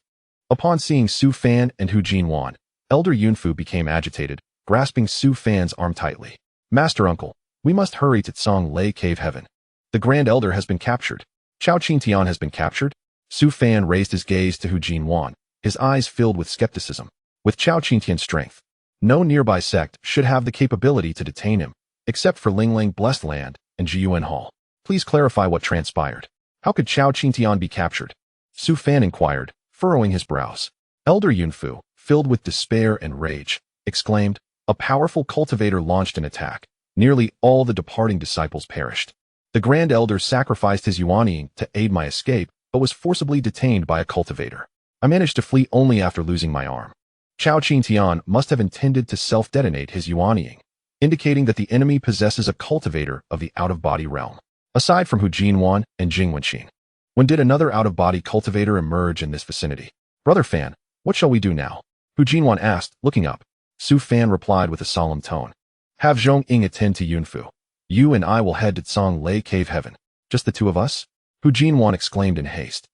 Upon seeing Su Fan and Hu Jinwan, Elder Yunfu became agitated, grasping Su Fan's arm tightly. Master Uncle, we must hurry to Tsang Lei Cave Heaven. The Grand Elder has been captured. Chao Qingtian has been captured? Su Fan raised his gaze to Hu Jinwan, his eyes filled with skepticism. With Chao Qingtian's strength, no nearby sect should have the capability to detain him, except for Linglang Blessed Land and Jiyuan Hall. Please clarify what transpired. How could Chao Qingtian be captured? Su Fan inquired, furrowing his brows. Elder Yunfu, filled with despair and rage, exclaimed, a powerful cultivator launched an attack. Nearly all the departing disciples perished. The Grand Elder sacrificed his Yuanying to aid my escape, but was forcibly detained by a cultivator. I managed to flee only after losing my arm. Chao Qingtian must have intended to self-detonate his Yuanying, indicating that the enemy possesses a cultivator of the out-of-body realm. Aside from Hu Jinwan and Jing Wenqin, when did another out-of-body cultivator emerge in this vicinity? Brother Fan, what shall we do now? Hu Jinwan asked, looking up. Su Fan replied with a solemn tone. Have Zhong Ying attend to Yunfu. You and I will head to Tsang Lei Cave Heaven. Just the two of us? Hu Jinwan exclaimed in haste.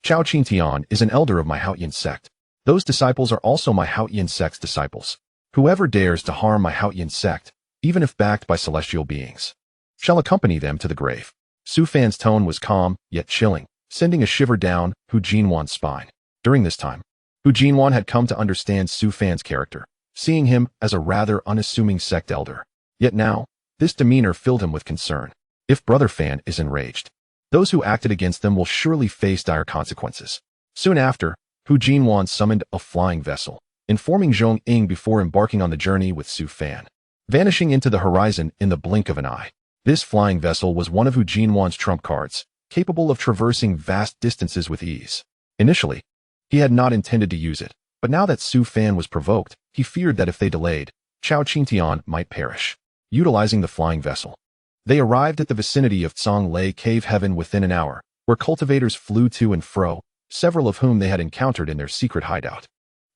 Chao Qingtian is an elder of my Haotian Sect. Those disciples are also my Haotian Sect's disciples. Whoever dares to harm my Haotian Sect, even if backed by celestial beings, shall accompany them to the grave. Su Fan's tone was calm, yet chilling, sending a shiver down Hu Jinwan's spine. During this time, Hu Jinwan had come to understand Su Fan's character, seeing him as a rather unassuming sect elder. Yet now, this demeanor filled him with concern. If Brother Fan is enraged, those who acted against them will surely face dire consequences. Soon after, Hu Jinwan summoned a flying vessel, informing Zhong Ying before embarking on the journey with Su Fan, vanishing into the horizon in the blink of an eye. This flying vessel was one of Hu Jinwan's trump cards, capable of traversing vast distances with ease. Initially, he had not intended to use it, but now that Su Fan was provoked, he feared that if they delayed, Chao Qingtian might perish. Utilizing the flying vessel, They arrived at the vicinity of Lei Cave Heaven within an hour, where cultivators flew to and fro, several of whom they had encountered in their secret hideout.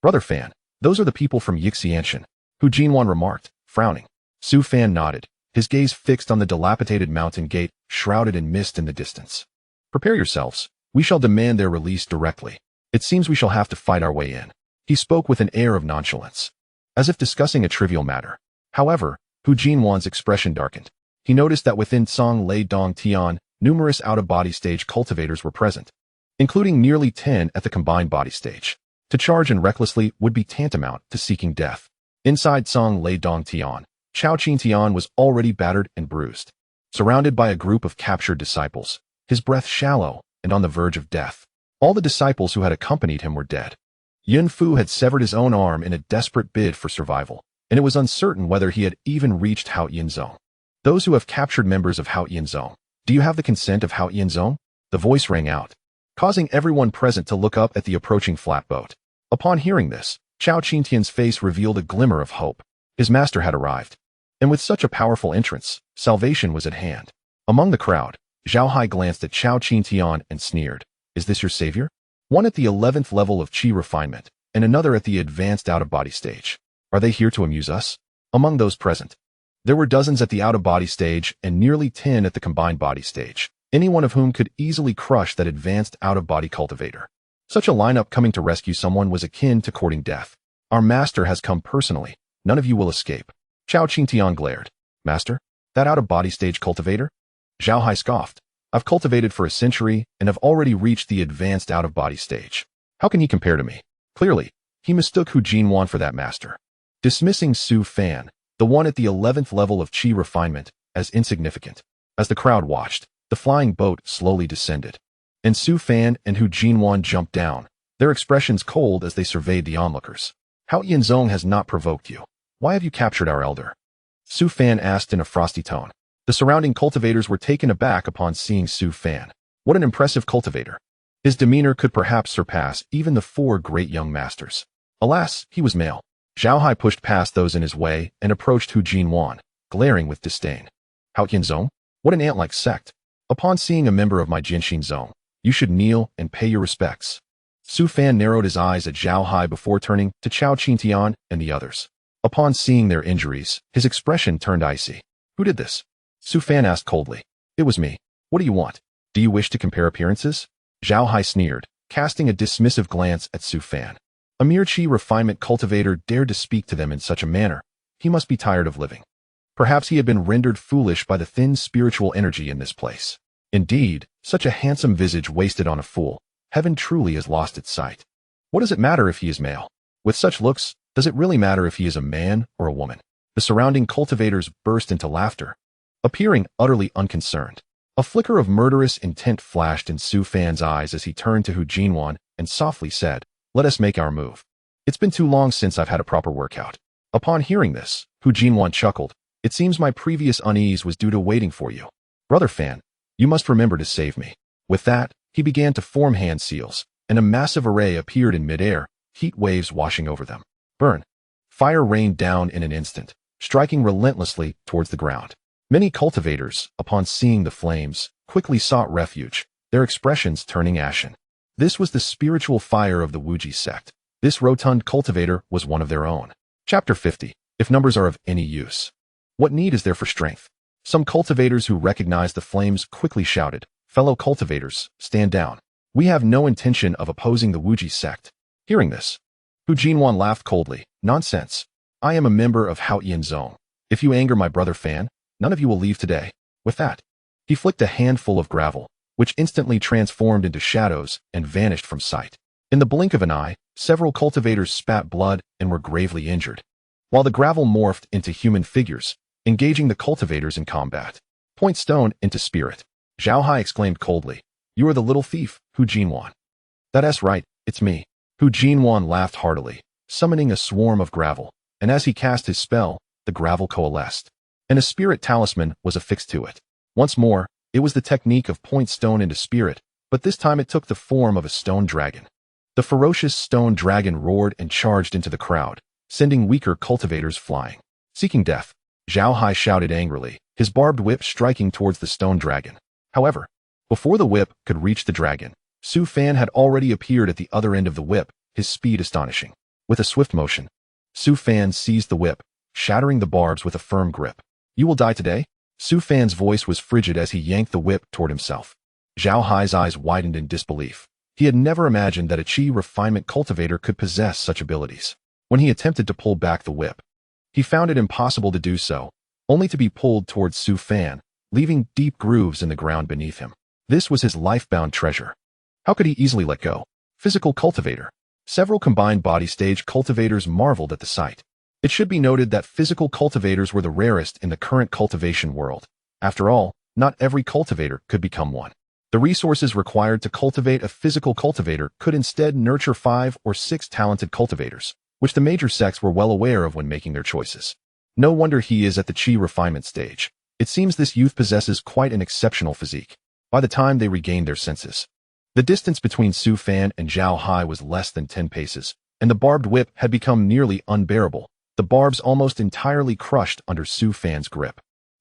Brother Fan, those are the people from Yixianshan, Hu Jinwan remarked, frowning. Su Fan nodded, his gaze fixed on the dilapidated mountain gate, shrouded in mist in the distance. Prepare yourselves. We shall demand their release directly. It seems we shall have to fight our way in. He spoke with an air of nonchalance, as if discussing a trivial matter. However, Hu Jinwan's expression darkened. He noticed that within Lei Dong Tian, numerous out-of-body stage cultivators were present, including nearly 10 at the combined body stage. To charge in recklessly would be tantamount to seeking death. Inside Lei Dong Tian, Chao Qin Tian was already battered and bruised. Surrounded by a group of captured disciples, his breath shallow and on the verge of death. All the disciples who had accompanied him were dead. Yun Fu had severed his own arm in a desperate bid for survival, and it was uncertain whether he had even reached Haotian Zone. Those who have captured members of Haotian Zone, do you have the consent of Haotian Zone? The voice rang out, causing everyone present to look up at the approaching flatboat. Upon hearing this, Chao Qintian's face revealed a glimmer of hope. His master had arrived. And with such a powerful entrance, salvation was at hand. Among the crowd, Zhao Hai glanced at Chao Qintian and sneered. Is this your savior? One at the 11th level of Qi refinement, and another at the advanced out-of-body stage. Are they here to amuse us? Among those present, there were dozens at the out-of-body stage and nearly 10 at the combined body stage, any one of whom could easily crush that advanced out-of-body cultivator. Such a lineup coming to rescue someone was akin to courting death. Our master has come personally. None of you will escape. Chao Qintian glared. Master? That out-of-body stage cultivator? Zhao Hai scoffed. I've cultivated for a century and have already reached the advanced out-of-body stage. How can he compare to me? Clearly, he mistook Hu Jinwan for that master, dismissing Su Fan, the one at the 11th level of Qi refinement, as insignificant. As the crowd watched, the flying boat slowly descended, and Su Fan and Hu Jinwan jumped down, their expressions cold as they surveyed the onlookers. Haotian Zong has not provoked you. Why have you captured our elder? Su Fan asked in a frosty tone. The surrounding cultivators were taken aback upon seeing Su Fan. What an impressive cultivator. His demeanor could perhaps surpass even the 4 great young masters. Alas, he was male. Zhao Hai pushed past those in his way and approached Hu Jinwan, glaring with disdain. Haotian Zong? What an ant-like sect. Upon seeing a member of my Jinshin Zong, you should kneel and pay your respects. Su Fan narrowed his eyes at Zhao Hai before turning to Chao Qintian and the others. Upon seeing their injuries, his expression turned icy. Who did this? Su Fan asked coldly. It was me. What do you want? Do you wish to compare appearances? Zhao Hai sneered, casting a dismissive glance at Su Fan. A mere Qi refinement cultivator dared to speak to them in such a manner. He must be tired of living. Perhaps he had been rendered foolish by the thin spiritual energy in this place. Indeed, such a handsome visage wasted on a fool. Heaven truly has lost its sight. What does it matter if he is male? With such looks, does it really matter if he is a man or a woman? The surrounding cultivators burst into laughter, appearing utterly unconcerned. A flicker of murderous intent flashed in Su Fan's eyes as he turned to Hu Jinwan and softly said, let us make our move. It's been too long since I've had a proper workout. Upon hearing this, Hu Jinwan chuckled. It seems my previous unease was due to waiting for you. Brother Fan, you must remember to save me. With that, he began to form hand seals, and a massive array appeared in midair, heat waves washing over them. Burn. Fire rained down in an instant, striking relentlessly towards the ground. Many cultivators, upon seeing the flames, quickly sought refuge, their expressions turning ashen. This was the spiritual fire of the Wuji sect. This rotund cultivator was one of their own. Chapter 50. If numbers are of any use, what need is there for strength? Some cultivators who recognized the flames quickly shouted, fellow cultivators, stand down. We have no intention of opposing the Wuji sect. Hearing this, Hu Jinwan laughed coldly. Nonsense. I am a member of Haotian Zone. If you anger my brother Fan, none of you will leave today. With that, he flicked a handful of gravel, which instantly transformed into shadows and vanished from sight. In the blink of an eye, several cultivators spat blood and were gravely injured, while the gravel morphed into human figures, engaging the cultivators in combat. Point stone into spirit. Zhao Hai exclaimed coldly. You are the little thief, Hu Jinwan. That's right, it's me. Hu Jinwan laughed heartily, summoning a swarm of gravel, and as he cast his spell, the gravel coalesced, and a spirit talisman was affixed to it. Once more, it was the technique of point stone into spirit, but this time it took the form of a stone dragon. The ferocious stone dragon roared and charged into the crowd, sending weaker cultivators flying. Seeking death, Zhao Hai shouted angrily, his barbed whip striking towards the stone dragon. However, before the whip could reach the dragon, Su Fan had already appeared at the other end of the whip, his speed astonishing. With a swift motion, Su Fan seized the whip, shattering the barbs with a firm grip. "You will die today?" Su Fan's voice was frigid as he yanked the whip toward himself. Zhao Hai's eyes widened in disbelief. He had never imagined that a chi refinement cultivator could possess such abilities. When he attempted to pull back the whip, he found it impossible to do so, only to be pulled towards Su Fan, leaving deep grooves in the ground beneath him. This was his life-bound treasure. How could he easily let go? Physical cultivator. Several combined body stage cultivators marveled at the sight. It should be noted that physical cultivators were the rarest in the current cultivation world. After all, not every cultivator could become one. The resources required to cultivate a physical cultivator could instead nurture 5 or 6 talented cultivators, which the major sects were well aware of when making their choices. No wonder he is at the chi refinement stage. It seems this youth possesses quite an exceptional physique. By the time they regained their senses, the distance between Su Fan and Zhao Hai was less than 10 paces, and the barbed whip had become nearly unbearable, the barbs almost entirely crushed under Su Fan's grip.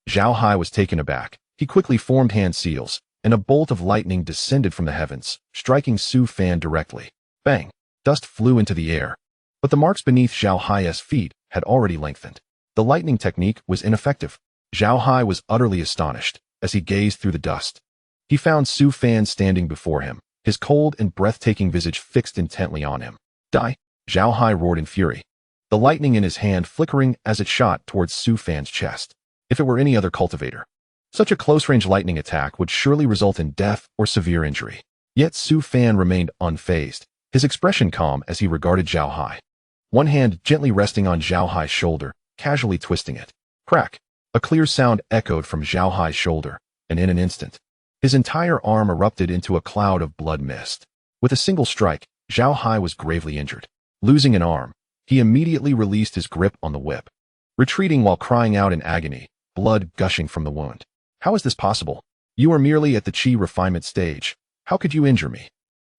Zhao Hai was taken aback. He quickly formed hand seals, and a bolt of lightning descended from the heavens, striking Su Fan directly. Bang! Dust flew into the air. But the marks beneath Zhao Hai's feet had already lengthened. The lightning technique was ineffective. Zhao Hai was utterly astonished as he gazed through the dust. He found Su Fan standing before him, his cold and breathtaking visage fixed intently on him. "Die!" Zhao Hai roared in fury, the lightning in his hand flickering as it shot towards Su Fan's chest. If it were any other cultivator, such a close-range lightning attack would surely result in death or severe injury. Yet Su Fan remained unfazed, his expression calm as he regarded Zhao Hai. One hand gently resting on Zhao Hai's shoulder, casually twisting it. Crack! A clear sound echoed from Zhao Hai's shoulder, and in an instant, his entire arm erupted into a cloud of blood mist. With a single strike, Zhao Hai was gravely injured. Losing an arm, he immediately released his grip on the whip, retreating while crying out in agony, blood gushing from the wound. "How is this possible? You are merely at the chi refinement stage. How could you injure me?"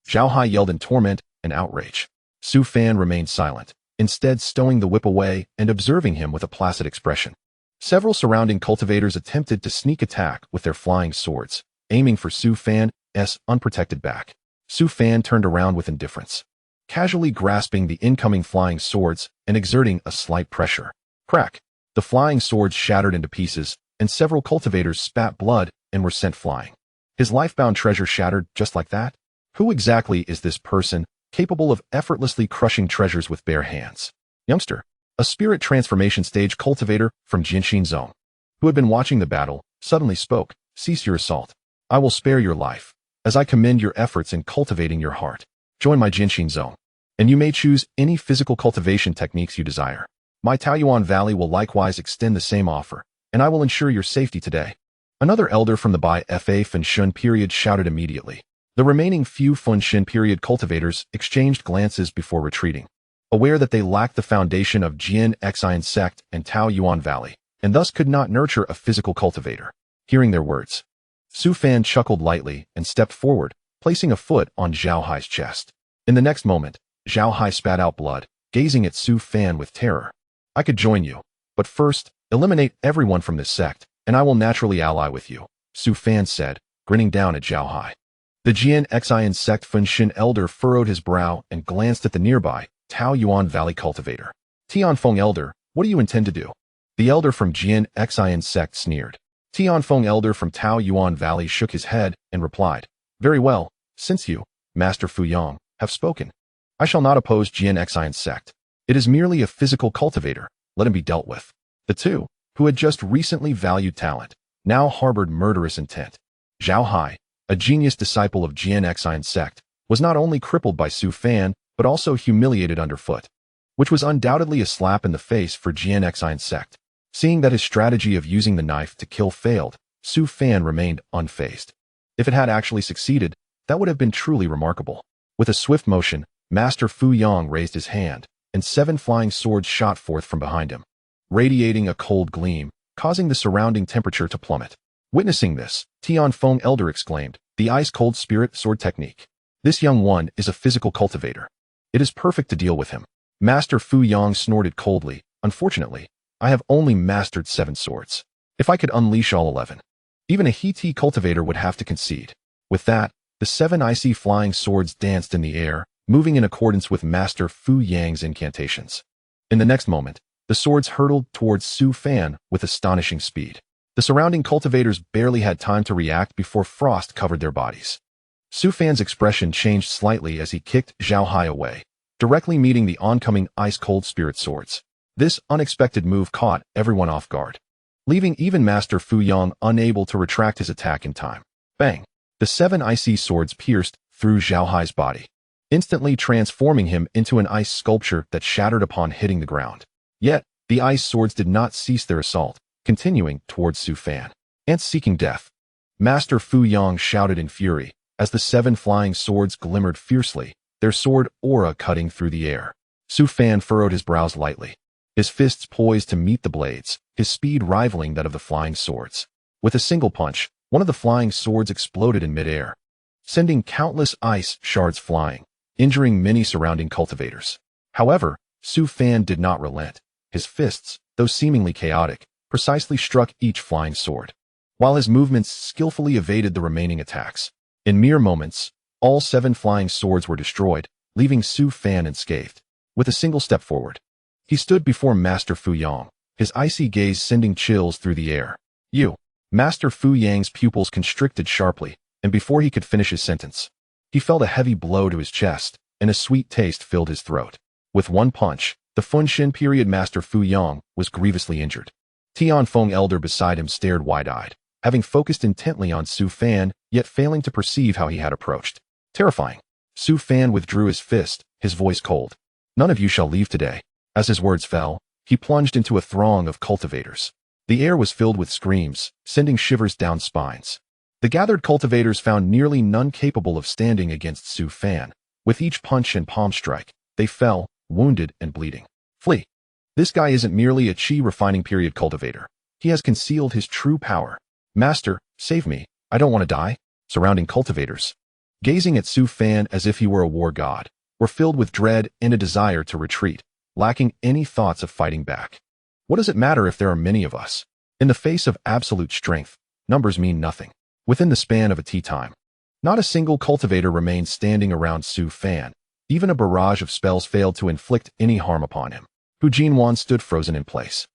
Zhao Hai yelled in torment and outrage. Su Fan remained silent, instead stowing the whip away and observing him with a placid expression. Several surrounding cultivators attempted to sneak attack with their flying swords, aiming for Su Fan's unprotected back. Su Fan turned around with indifference, casually grasping the incoming flying swords and exerting a slight pressure. Crack! The flying swords shattered into pieces, and several cultivators spat blood and were sent flying. His life-bound treasure shattered just like that? Who exactly is this person, capable of effortlessly crushing treasures with bare hands? Youngster, a spirit transformation stage cultivator from Jinshin Zone, who had been watching the battle, suddenly spoke. "Cease your assault. I will spare your life, as I commend your efforts in cultivating your heart. Join my Jinshin Zone, and you may choose any physical cultivation techniques you desire. My Taoyuan Valley will likewise extend the same offer, and I will ensure your safety today." Another elder from the Bai Fa Funshun period shouted immediately. The remaining few Funshun period cultivators exchanged glances before retreating, aware that they lacked the foundation of Haotian Sect and Taoyuan Valley, and thus could not nurture a physical cultivator. Hearing their words, Su Fan chuckled lightly and stepped forward, placing a foot on Zhao Hai's chest. In the next moment, Zhao Hai spat out blood, gazing at Su Fan with terror. "I could join you, but first, eliminate everyone from this sect, and I will naturally ally with you," Su Fan said, grinning down at Zhao Hai. The Haotian Sect Funshin elder furrowed his brow and glanced at the nearby Taoyuan Valley cultivator. "Tianfeng elder, what do you intend to do?" The elder from Haotian Sect sneered. Tianfeng elder from Taoyuan Valley shook his head and replied, "Very well, since you, Master Fuyang, have spoken. I shall not oppose Haotian Sect. It is merely a physical cultivator. Let him be dealt with." The two, who had just recently valued talent, now harbored murderous intent. Zhao Hai, a genius disciple of Haotian Sect, was not only crippled by Su Fan, but also humiliated underfoot, which was undoubtedly a slap in the face for Haotian Sect. Seeing that his strategy of using the knife to kill failed, Su Fan remained unfazed. If it had actually succeeded, that would have been truly remarkable. With a swift motion, Master Fu Yang raised his hand, and 7 flying swords shot forth from behind him, radiating a cold gleam, causing the surrounding temperature to plummet. Witnessing this, Tianfeng elder exclaimed, "The ice-cold spirit sword technique. This young one is a physical cultivator. It is perfect to deal with him." Master Fu Yang snorted coldly. "Unfortunately, I have only mastered 7 swords. If I could unleash all 11. Even a He cultivator would have to concede. With that, the 7 icy flying swords danced in the air, moving in accordance with Master Fu Yang's incantations. In the next moment, the swords hurtled towards Su Fan with astonishing speed. The surrounding cultivators barely had time to react before frost covered their bodies. Su Fan's expression changed slightly as he kicked Zhao Hai away, directly meeting the oncoming ice-cold spirit swords. This unexpected move caught everyone off guard, leaving even Master Fu Yang unable to retract his attack in time. Bang! The 7 icy swords pierced through Zhao Hai's body, instantly transforming him into an ice sculpture that shattered upon hitting the ground. Yet, the ice swords did not cease their assault, continuing towards Su Fan. Ants seeking death. Master Fu Yang shouted in fury, as the 7 flying swords glimmered fiercely, their sword aura cutting through the air. Su Fan furrowed his brows lightly, his fists poised to meet the blades, his speed rivaling that of the flying swords. With a single punch, one of the flying swords exploded in midair, sending countless ice shards flying, injuring many surrounding cultivators. However, Su Fan did not relent. His fists, though seemingly chaotic, precisely struck each flying sword, while his movements skillfully evaded the remaining attacks. In mere moments, all 7 flying swords were destroyed, leaving Su Fan unscathed. With a single step forward, he stood before Master Fu Yang, his icy gaze sending chills through the air. You! Master Fu Yang's pupils constricted sharply, and before he could finish his sentence, he felt a heavy blow to his chest, and a sweet taste filled his throat. With one punch, the Funshin period Master Fu Yang was grievously injured. Tianfeng Elder beside him stared wide-eyed, having focused intently on Su Fan, yet failing to perceive how he had approached. Terrifying. Su Fan withdrew his fist, his voice cold. None of you shall leave today. As his words fell, he plunged into a throng of cultivators. The air was filled with screams, sending shivers down spines. The gathered cultivators found nearly none capable of standing against Su Fan. With each punch and palm strike, they fell, wounded and bleeding. Flee. This guy isn't merely a chi refining period cultivator. He has concealed his true power. Master, save me. I don't want to die. Surrounding cultivators, gazing at Su Fan as if he were a war god, were filled with dread and a desire to retreat, lacking any thoughts of fighting back. What does it matter if there are many of us? In the face of absolute strength, numbers mean nothing. Within the span of a tea time, not a single cultivator remained standing around Su Fan. Even a barrage of spells failed to inflict any harm upon him. Hu Jinwan stood frozen in place,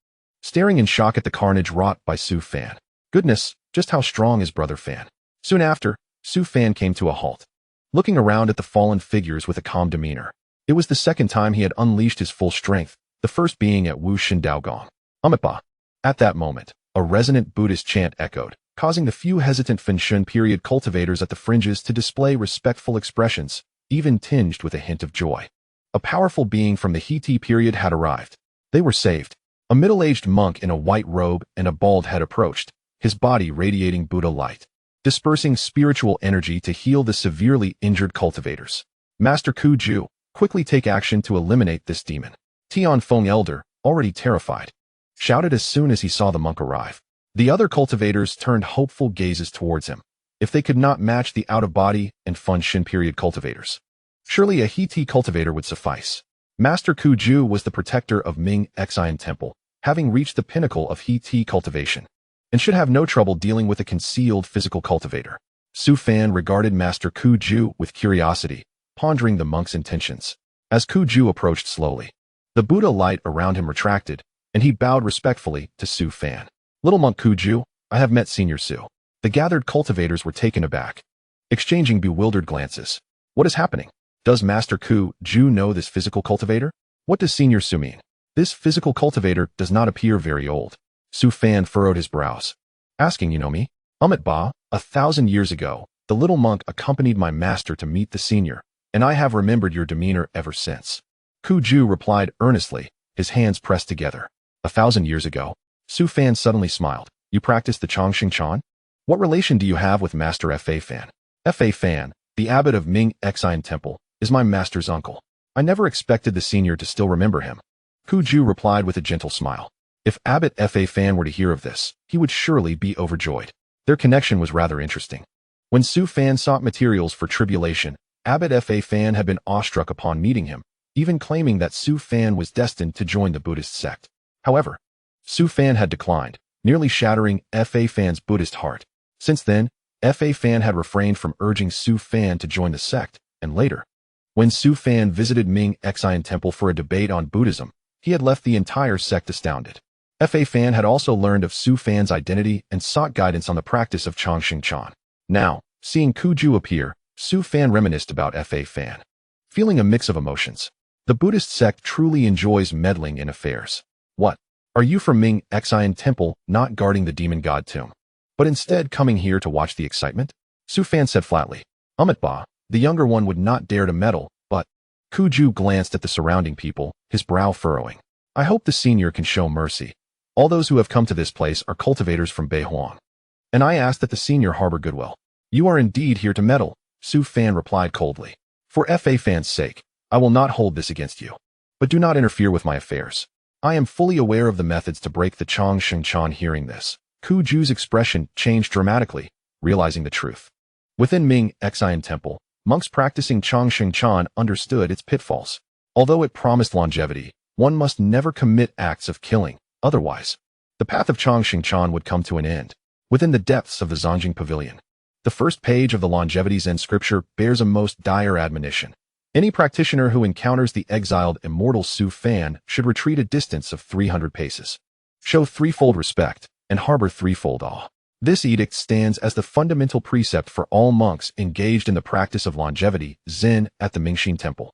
staring in shock at the carnage wrought by Su Fan. Goodness, just how strong is Brother Fan? Soon after, Su Fan came to a halt, looking around at the fallen figures with a calm demeanor. It was the second time he had unleashed his full strength, the first being at Wu Shindaogong. Amipa. At that moment, a resonant Buddhist chant echoed, causing the few hesitant Fenshun period cultivators at the fringes to display respectful expressions, even tinged with a hint of joy. A powerful being from the He period had arrived. They were saved. A middle-aged monk in a white robe and a bald head approached, his body radiating Buddha light, dispersing spiritual energy to heal the severely injured cultivators. Master Ku Ju, quickly take action to eliminate this demon. Tianfeng Elder, already terrified, shouted as soon as he saw the monk arrive. The other cultivators turned hopeful gazes towards him. If they could not match the out-of-body and Funshin period cultivators, surely a He cultivator would suffice. Master Ku Ju was the protector of Ming Xian Temple, having reached the pinnacle of He cultivation, and should have no trouble dealing with a concealed physical cultivator. Su Fan regarded Master Ku Ju with curiosity, pondering the monk's intentions. As Ku Ju approached slowly, the Buddha light around him retracted, and he bowed respectfully to Su Fan. Little monk Ku Ju, I have met Senior Su. The gathered cultivators were taken aback, exchanging bewildered glances. What is happening? Does Master Ku Ju know this physical cultivator? What does Senior Su mean? This physical cultivator does not appear very old. Su Fan furrowed his brows, asking, you know me? Ba, 1,000 years ago, the little monk accompanied my master to meet the senior, and I have remembered your demeanor ever since. Ku Ju replied earnestly, his hands pressed together. 1,000 years ago? Su Fan suddenly smiled. You practiced the Chongxing Chan? What relation do you have with Master Fa Fan? Fa Fan, the abbot of Ming Xian Temple, is my master's uncle. I never expected the senior to still remember him. Ku Ju replied with a gentle smile. If Abbot Fa Fan were to hear of this, he would surely be overjoyed. Their connection was rather interesting. When Su Fan sought materials for tribulation, Abbot Fa Fan had been awestruck upon meeting him, even claiming that Su Fan was destined to join the Buddhist sect. However, Su Fan had declined, nearly shattering Fa Fan's Buddhist heart. Since then, Fa Fan had refrained from urging Su Fan to join the sect, and later, when Su Fan visited Ming Xian Temple for a debate on Buddhism, he had left the entire sect astounded. Fa Fan had also learned of Su Fan's identity and sought guidance on the practice of Chongxing Chan. Now, seeing Ku Ju appear, Su Fan reminisced about Fa Fan, feeling a mix of emotions. The Buddhist sect truly enjoys meddling in affairs. What? Are you from Ming Xian Temple, not guarding the demon god tomb, but instead coming here to watch the excitement? Su Fan said flatly. Ba, the younger one would not dare to meddle, but Ku Ju glanced at the surrounding people, his brow furrowing. I hope the senior can show mercy. All those who have come to this place are cultivators from Beihuang, and I ask that the senior harbor goodwill. You are indeed here to meddle, Su Fan replied coldly. For Fa Fan's sake, I will not hold this against you. But do not interfere with my affairs. I am fully aware of the methods to break the Chongxing Chan. Hearing this, Ku Ju's expression changed dramatically, realizing the truth. Within Ming Xian Temple, monks practicing Chongxing Chan understood its pitfalls. Although it promised longevity, one must never commit acts of killing, otherwise, the path of Chongxing Chan would come to an end. Within the depths of the Zongjing Pavilion, the first page of the Longevity Zen scripture bears a most dire admonition. Any practitioner who encounters the exiled immortal Su Fan should retreat a distance of 300 paces, show threefold respect, and harbor threefold awe. This edict stands as the fundamental precept for all monks engaged in the practice of longevity Zen at the Mingxin Temple.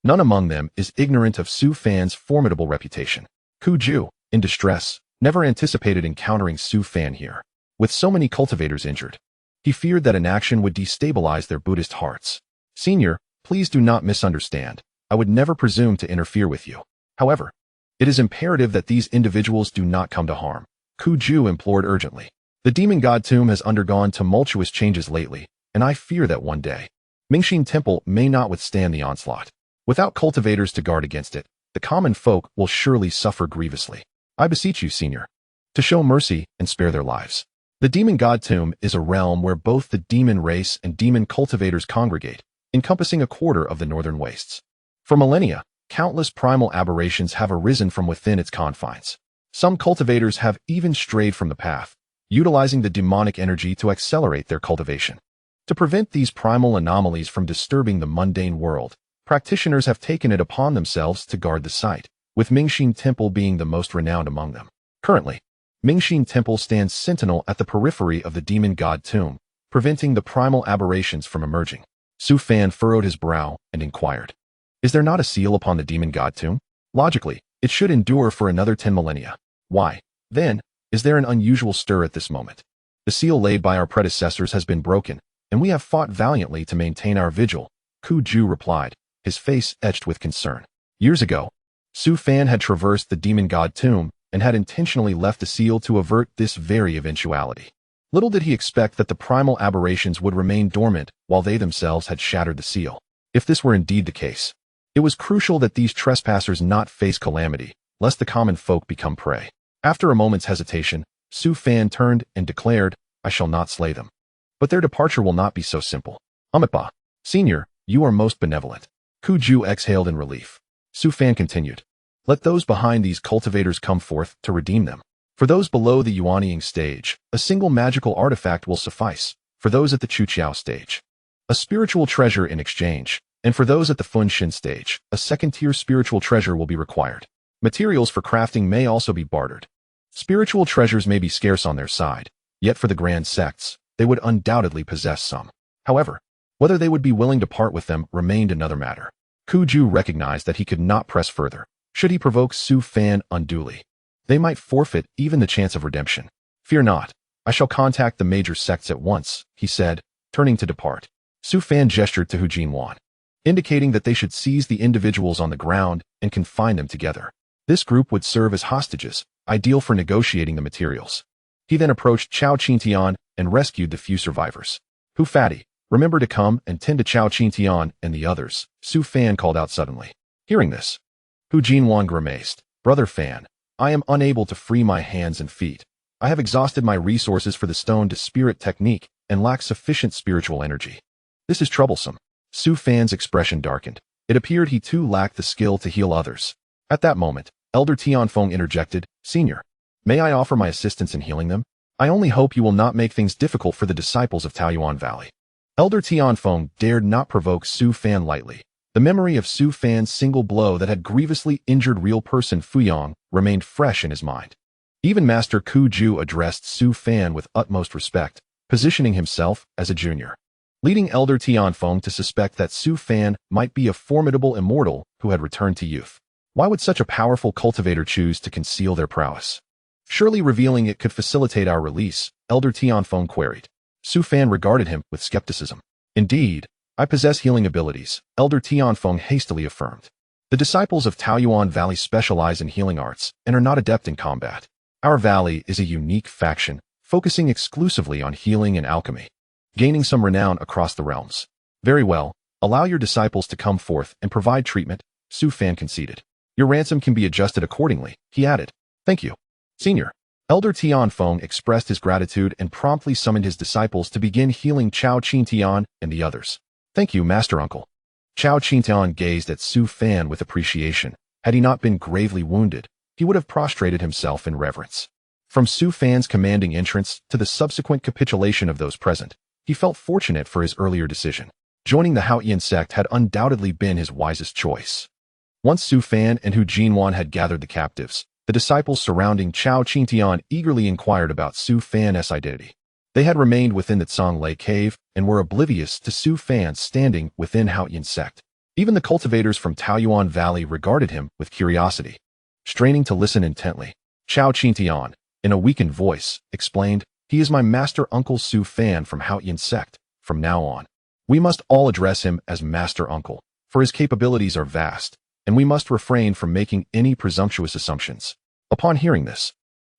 None among them is ignorant of Su Fan's formidable reputation. Ku Ju, in distress, never anticipated encountering Su Fan here. With so many cultivators injured, he feared that an action would destabilize their Buddhist hearts. Senior, please do not misunderstand. I would never presume to interfere with you. However, it is imperative that these individuals do not come to harm, Ku Ju implored urgently. The demon god tomb has undergone tumultuous changes lately, and I fear that one day, Mingxin Temple may not withstand the onslaught. Without cultivators to guard against it, the common folk will surely suffer grievously. I beseech you, senior, to show mercy and spare their lives. The demon god tomb is a realm where both the demon race and demon cultivators congregate, encompassing a quarter of the northern wastes. For millennia, countless primal aberrations have arisen from within its confines. Some cultivators have even strayed from the path, utilizing the demonic energy to accelerate their cultivation. To prevent these primal anomalies from disturbing the mundane world, practitioners have taken it upon themselves to guard the site, with Mingxin Temple being the most renowned among them. Currently, Mingxin Temple stands sentinel at the periphery of the demon god tomb, preventing the primal aberrations from emerging. Su Fan furrowed his brow and inquired, is there not a seal upon the demon god tomb? Logically, it should endure for another 10 millennia. Why, then, is there an unusual stir at this moment? The seal laid by our predecessors has been broken, and we have fought valiantly to maintain our vigil, Ku Ju replied, his face etched with concern. Years ago, Su Fan had traversed the demon god tomb and had intentionally left the seal to avert this very eventuality. Little did he expect that the primal aberrations would remain dormant while they themselves had shattered the seal. If this were indeed the case, it was crucial that these trespassers not face calamity, lest the common folk become prey. After a moment's hesitation, Su Fan turned and declared, I shall not slay them. But their departure will not be so simple. Ba, senior, you are most benevolent. Ku Ju exhaled in relief. Su Fan continued, let those behind these cultivators come forth to redeem them. For those below the Yuanying stage, a single magical artifact will suffice. For those at the Chuqiao stage, a spiritual treasure in exchange. And for those at the Funshin stage, a second-tier spiritual treasure will be required. Materials for crafting may also be bartered. Spiritual treasures may be scarce on their side, yet for the grand sects, they would undoubtedly possess some. However, whether they would be willing to part with them remained another matter. Ku Ju recognized that he could not press further. Should he provoke Su Fan unduly, they might forfeit even the chance of redemption. Fear not, I shall contact the major sects at once, he said, turning to depart. Su Fan gestured to Hu Jinwan, indicating that they should seize the individuals on the ground and confine them together. This group would serve as hostages, ideal for negotiating the materials. He then approached Chao Qingtian and rescued the few survivors. Hu Fatty, remember to come and tend to Chao Qingtian and the others, Su Fan called out suddenly. Hearing this, Hu Jinwan grimaced. Brother Fan, I am unable to free my hands and feet. I have exhausted my resources for the stone-to-spirit technique and lack sufficient spiritual energy. This is troublesome. Su Fan's expression darkened. It appeared he too lacked the skill to heal others. At that moment, Elder Tianfeng interjected, Senior, May I offer my assistance in healing them? I only hope you will not make things difficult for the disciples of Taoyuan Valley. Elder Tianfeng dared not provoke Su Fan lightly. The memory of Su Fan's single blow that had grievously injured real person Fuyang remained fresh in his mind. Even Master Ku Ju addressed Su Fan with utmost respect, positioning himself as a junior, leading Elder Tianfeng to suspect that Su Fan might be a formidable immortal who had returned to youth. Why would such a powerful cultivator choose to conceal their prowess? Surely revealing it could facilitate our release, Elder Tianfeng queried. Su Fan regarded him with skepticism. Indeed, I possess healing abilities, Elder Tianfeng hastily affirmed. The disciples of Taoyuan Valley specialize in healing arts and are not adept in combat. Our valley is a unique faction, focusing exclusively on healing and alchemy, gaining some renown across the realms. Very well, allow your disciples to come forth and provide treatment, Su Fan conceded. Your ransom can be adjusted accordingly, he added. Thank you, Senior. Elder Tianfeng expressed his gratitude and promptly summoned his disciples to begin healing Chao Qingtian and the others. Thank you, Master Uncle. Chao Qingtian gazed at Su Fan with appreciation. Had he not been gravely wounded, he would have prostrated himself in reverence. From Su Fan's commanding entrance to the subsequent capitulation of those present, he felt fortunate for his earlier decision. Joining the Haotian Sect had undoubtedly been his wisest choice. Once Su Fan and Hu Jinwan had gathered the captives, the disciples surrounding Chao Qingtian eagerly inquired about Su Fan's identity. They had remained within the Zonglei cave and were oblivious to Su Fan standing within Haotian Sect. Even the cultivators from Taoyuan Valley regarded him with curiosity. Straining to listen intently, Chao Qingtian, in a weakened voice, explained, "He is my master uncle Su Fan from Haotian Sect. From now on, we must all address him as Master Uncle, for his capabilities are vast, and we must refrain from making any presumptuous assumptions." Upon hearing this,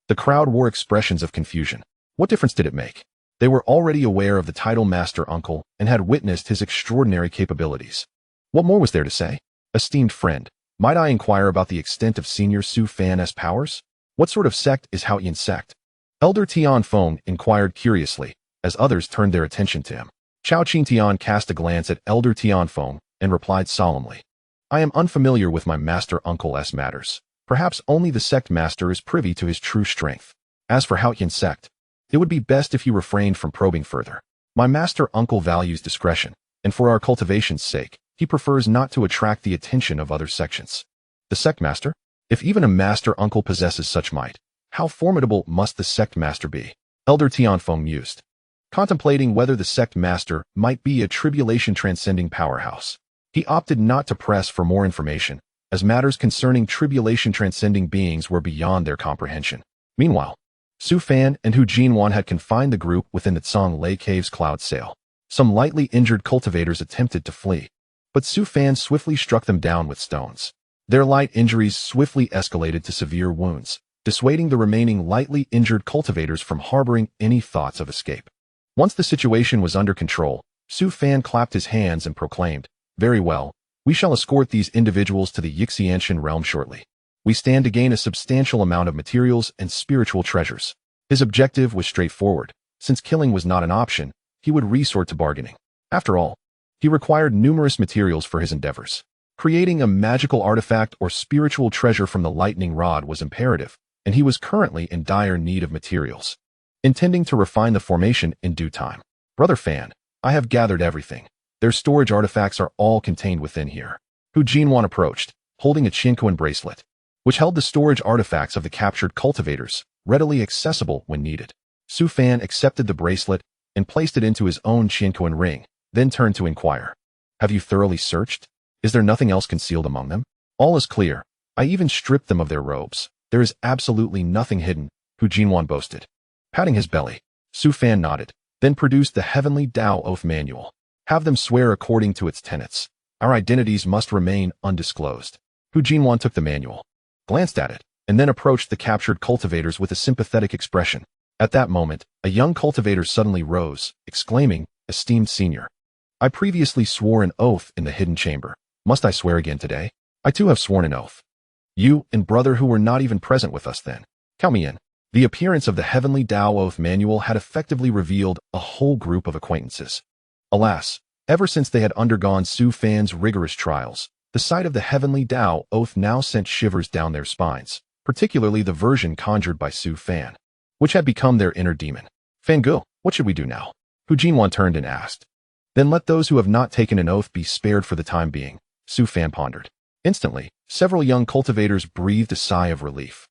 the crowd wore expressions of confusion. What difference did it make? They were already aware of the title Master Uncle and had witnessed his extraordinary capabilities. What more was there to say? Esteemed friend, might I inquire about the extent of Senior Su Fan's powers? What sort of sect is Haotian Sect? Elder Tianfeng inquired curiously, as others turned their attention to him. Chao Qingtian cast a glance at Elder Tianfeng and replied solemnly, "I am unfamiliar with my Master Uncle's matters. Perhaps only the sect master is privy to his true strength. As for Haotian Sect, it would be best if you refrained from probing further. My Master Uncle values discretion, and for our cultivation's sake, he prefers not to attract the attention of other sections." The sect master? If even a Master Uncle possesses such might, how formidable must the sect master be? Elder Tianfeng mused, contemplating whether the sect master might be a tribulation transcending powerhouse. He opted not to press for more information, as matters concerning tribulation transcending beings were beyond their comprehension. Meanwhile, Su Fan and Hu Jinwan had confined the group within the Zonglei Cave's cloud sail. Some lightly injured cultivators attempted to flee, but Su Fan swiftly struck them down with stones. Their light injuries swiftly escalated to severe wounds, dissuading the remaining lightly injured cultivators from harboring any thoughts of escape. Once the situation was under control, Su Fan clapped his hands and proclaimed, "Very well, we shall escort these individuals to the Yixianshan realm shortly. We stand to gain a substantial amount of materials and spiritual treasures." His objective was straightforward. Since killing was not an option, he would resort to bargaining. After all, he required numerous materials for his endeavors. Creating a magical artifact or spiritual treasure from the lightning rod was imperative, and he was currently in dire need of materials. Intending to refine the formation in due time. "Brother Fan, I have gathered everything. Their storage artifacts are all contained within here." Hu Jinwan approached, holding a Qinquan bracelet, which held the storage artifacts of the captured cultivators, readily accessible when needed. Su Fan accepted the bracelet and placed it into his own Qinquan ring, then turned to inquire, "Have you thoroughly searched? Is there nothing else concealed among them?" "All is clear. I even stripped them of their robes. There is absolutely nothing hidden," Hu Jinwan boasted. Patting his belly, Su Fan nodded, then produced the Heavenly Tao Oath Manual. "Have them swear according to its tenets. Our identities must remain undisclosed." Hu Jinwan took the manual, glanced at it, and then approached the captured cultivators with a sympathetic expression. At that moment, a young cultivator suddenly rose, exclaiming, "Esteemed Senior, I previously swore an oath in the hidden chamber. Must I swear again today? I too have sworn an oath." "You and brother who were not even present with us then. Count me in." The appearance of the Heavenly Tao Oath Manual had effectively revealed a whole group of acquaintances. Alas, ever since they had undergone Su Fan's rigorous trials, the sight of the Heavenly Tao Oath now sent shivers down their spines. particularly the version conjured by Su Fan, which had become their inner demon. Fangul, what should we do now? Hu Jinwan turned and asked. Then let those who have not taken an oath be spared for the time being, Su Fan pondered. Instantly, several young cultivators breathed a sigh of relief,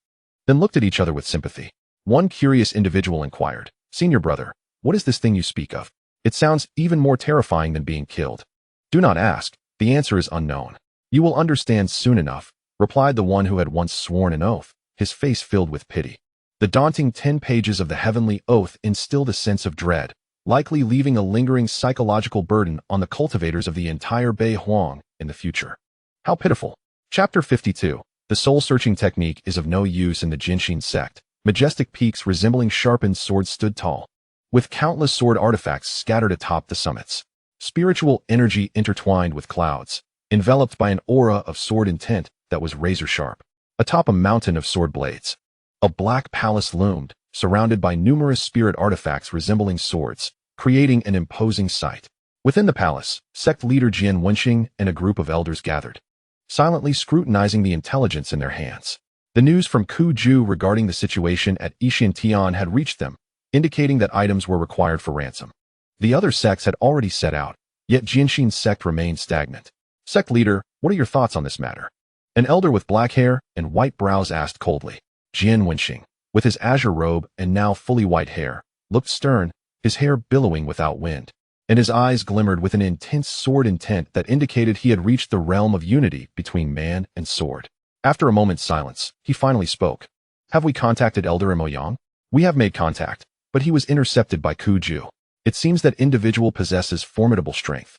then looked at each other with sympathy. One curious individual inquired, Senior brother, what is this thing you speak of? It sounds even more terrifying than being killed. Do not ask, the answer is unknown. You will understand soon enough, replied the one who had once sworn an oath, his face filled with pity. The daunting 10 pages of the heavenly oath instilled a sense of dread, likely leaving a lingering psychological burden on the cultivators of the entire Bei Huang in the future. How pitiful. Chapter 52. The soul-searching technique is of no use in the Haotian Sect. Majestic peaks resembling sharpened swords stood tall, with countless sword artifacts scattered atop the summits. Spiritual energy intertwined with clouds, enveloped by an aura of sword intent that was razor-sharp. Atop a mountain of sword blades, a black palace loomed, surrounded by numerous spirit artifacts resembling swords, creating an imposing sight. Within the palace, sect leader Jian Wenxing and a group of elders gathered, silently scrutinizing the intelligence in their hands. The news from Ku Ju regarding the situation at Tian had reached them, indicating that items were required for ransom. The other sects had already set out, yet Jianxin's sect remained stagnant. Sect leader, what are your thoughts on this matter? An elder with black hair and white brows asked coldly. Jian Wenxing, with his azure robe and now fully white hair, looked stern, his hair billowing without wind, and his eyes glimmered with an intense sword intent that indicated he had reached the realm of unity between man and sword. After a moment's silence, he finally spoke. Have we contacted Elder Mo Yang? We have made contact, but he was intercepted by Ku Ju. It seems that individual possesses formidable strength,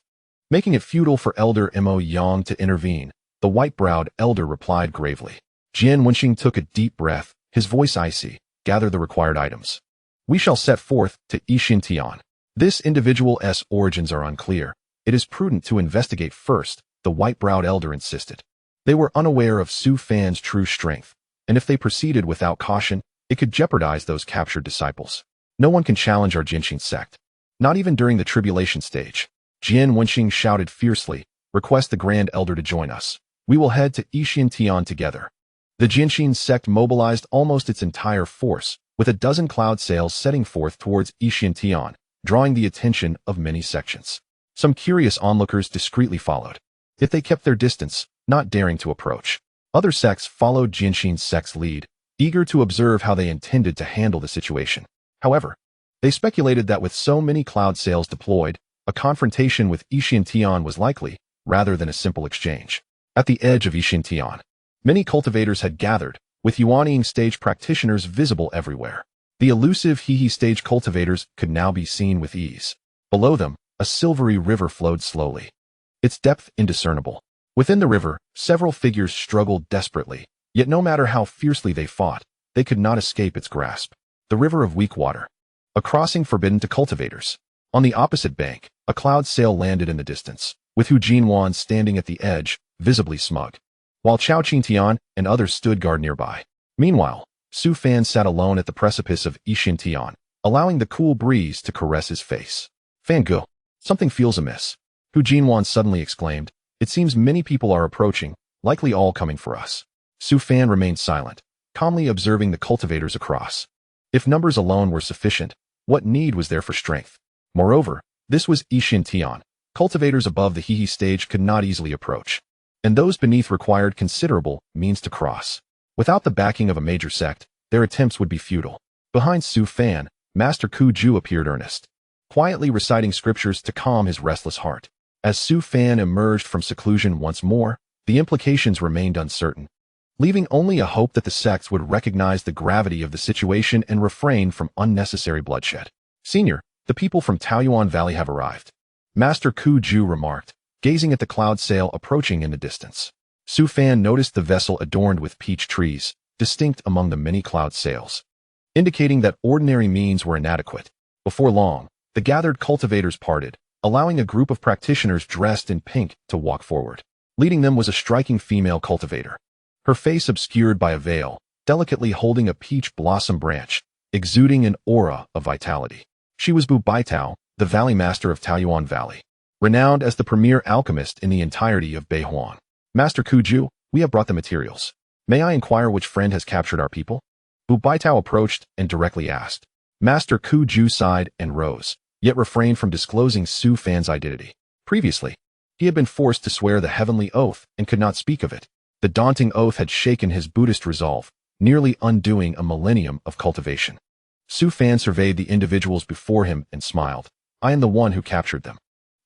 making it futile for Elder Mo Yang to intervene, the white-browed elder replied gravely. Jian Wenxing took a deep breath, his voice icy. Gather the required items. We shall set forth to Tian. This individual's origins are unclear. It is prudent to investigate first, the white-browed elder insisted. They were unaware of Su Fan's true strength, and if they proceeded without caution, it could jeopardize those captured disciples. No one can challenge our Haotian Sect, not even during the tribulation stage. Jian Wenxing shouted fiercely, request the Grand Elder to join us. We will head to Tian together. The Haotian Sect mobilized almost its entire force, with a dozen cloud sails setting forth towards Tian, drawing the attention of many sections. Some curious onlookers discreetly followed. If they kept their distance, not daring to approach. Other sects followed Haotian Sect's lead, eager to observe how they intended to handle the situation. However, they speculated that with so many cloud sails deployed, a confrontation with Tian was likely, rather than a simple exchange. At the edge of Tian, many cultivators had gathered, with Yuanying stage practitioners visible everywhere. The elusive Hehe stage cultivators could now be seen with ease. Below them, a silvery river flowed slowly, its depth indiscernible. Within the river, several figures struggled desperately, yet no matter how fiercely they fought, they could not escape its grasp. The river of weak water, a crossing forbidden to cultivators. On the opposite bank, a cloud sail landed in the distance, with Hu Jinwan standing at the edge, visibly smug, while Chao Tian and others stood guard nearby. Meanwhile, Su Fan sat alone at the precipice of Tian, allowing the cool breeze to caress his face. Fangul, something feels amiss, Hu Jinwan suddenly exclaimed. It seems many people are approaching, likely all coming for us. Su Fan remained silent, calmly observing the cultivators across. If numbers alone were sufficient, what need was there for strength? Moreover, this was Tian. Cultivators above the Hehe stage could not easily approach, and those beneath required considerable means to cross. Without the backing of a major sect, their attempts would be futile. Behind Su Fan, Master Ku Ju appeared earnest, quietly reciting scriptures to calm his restless heart. As Su Fan emerged from seclusion once more, the implications remained uncertain, leaving only a hope that the sects would recognize the gravity of the situation and refrain from unnecessary bloodshed. Senior, the people from Taoyuan Valley have arrived, Master Ku Ju remarked, gazing at the cloud sail approaching in the distance. Su Fan noticed the vessel adorned with peach trees, distinct among the many cloud sails, indicating that ordinary means were inadequate. Before long, the gathered cultivators parted, allowing a group of practitioners dressed in pink to walk forward. Leading them was a striking female cultivator, her face obscured by a veil, delicately holding a peach blossom branch, exuding an aura of vitality. She was Bu Baitao, the Valley Master of Taoyuan Valley, renowned as the premier alchemist in the entirety of Bei Huang. Master Ku Ju, we have brought the materials. May I inquire which friend has captured our people? Bu Baitao approached and directly asked. Master Ku Ju sighed and rose, yet refrained from disclosing Su Fan's identity. Previously, he had been forced to swear the heavenly oath and could not speak of it. The daunting oath had shaken his Buddhist resolve, nearly undoing a millennium of cultivation. Su Fan surveyed the individuals before him and smiled. I am the one who captured them.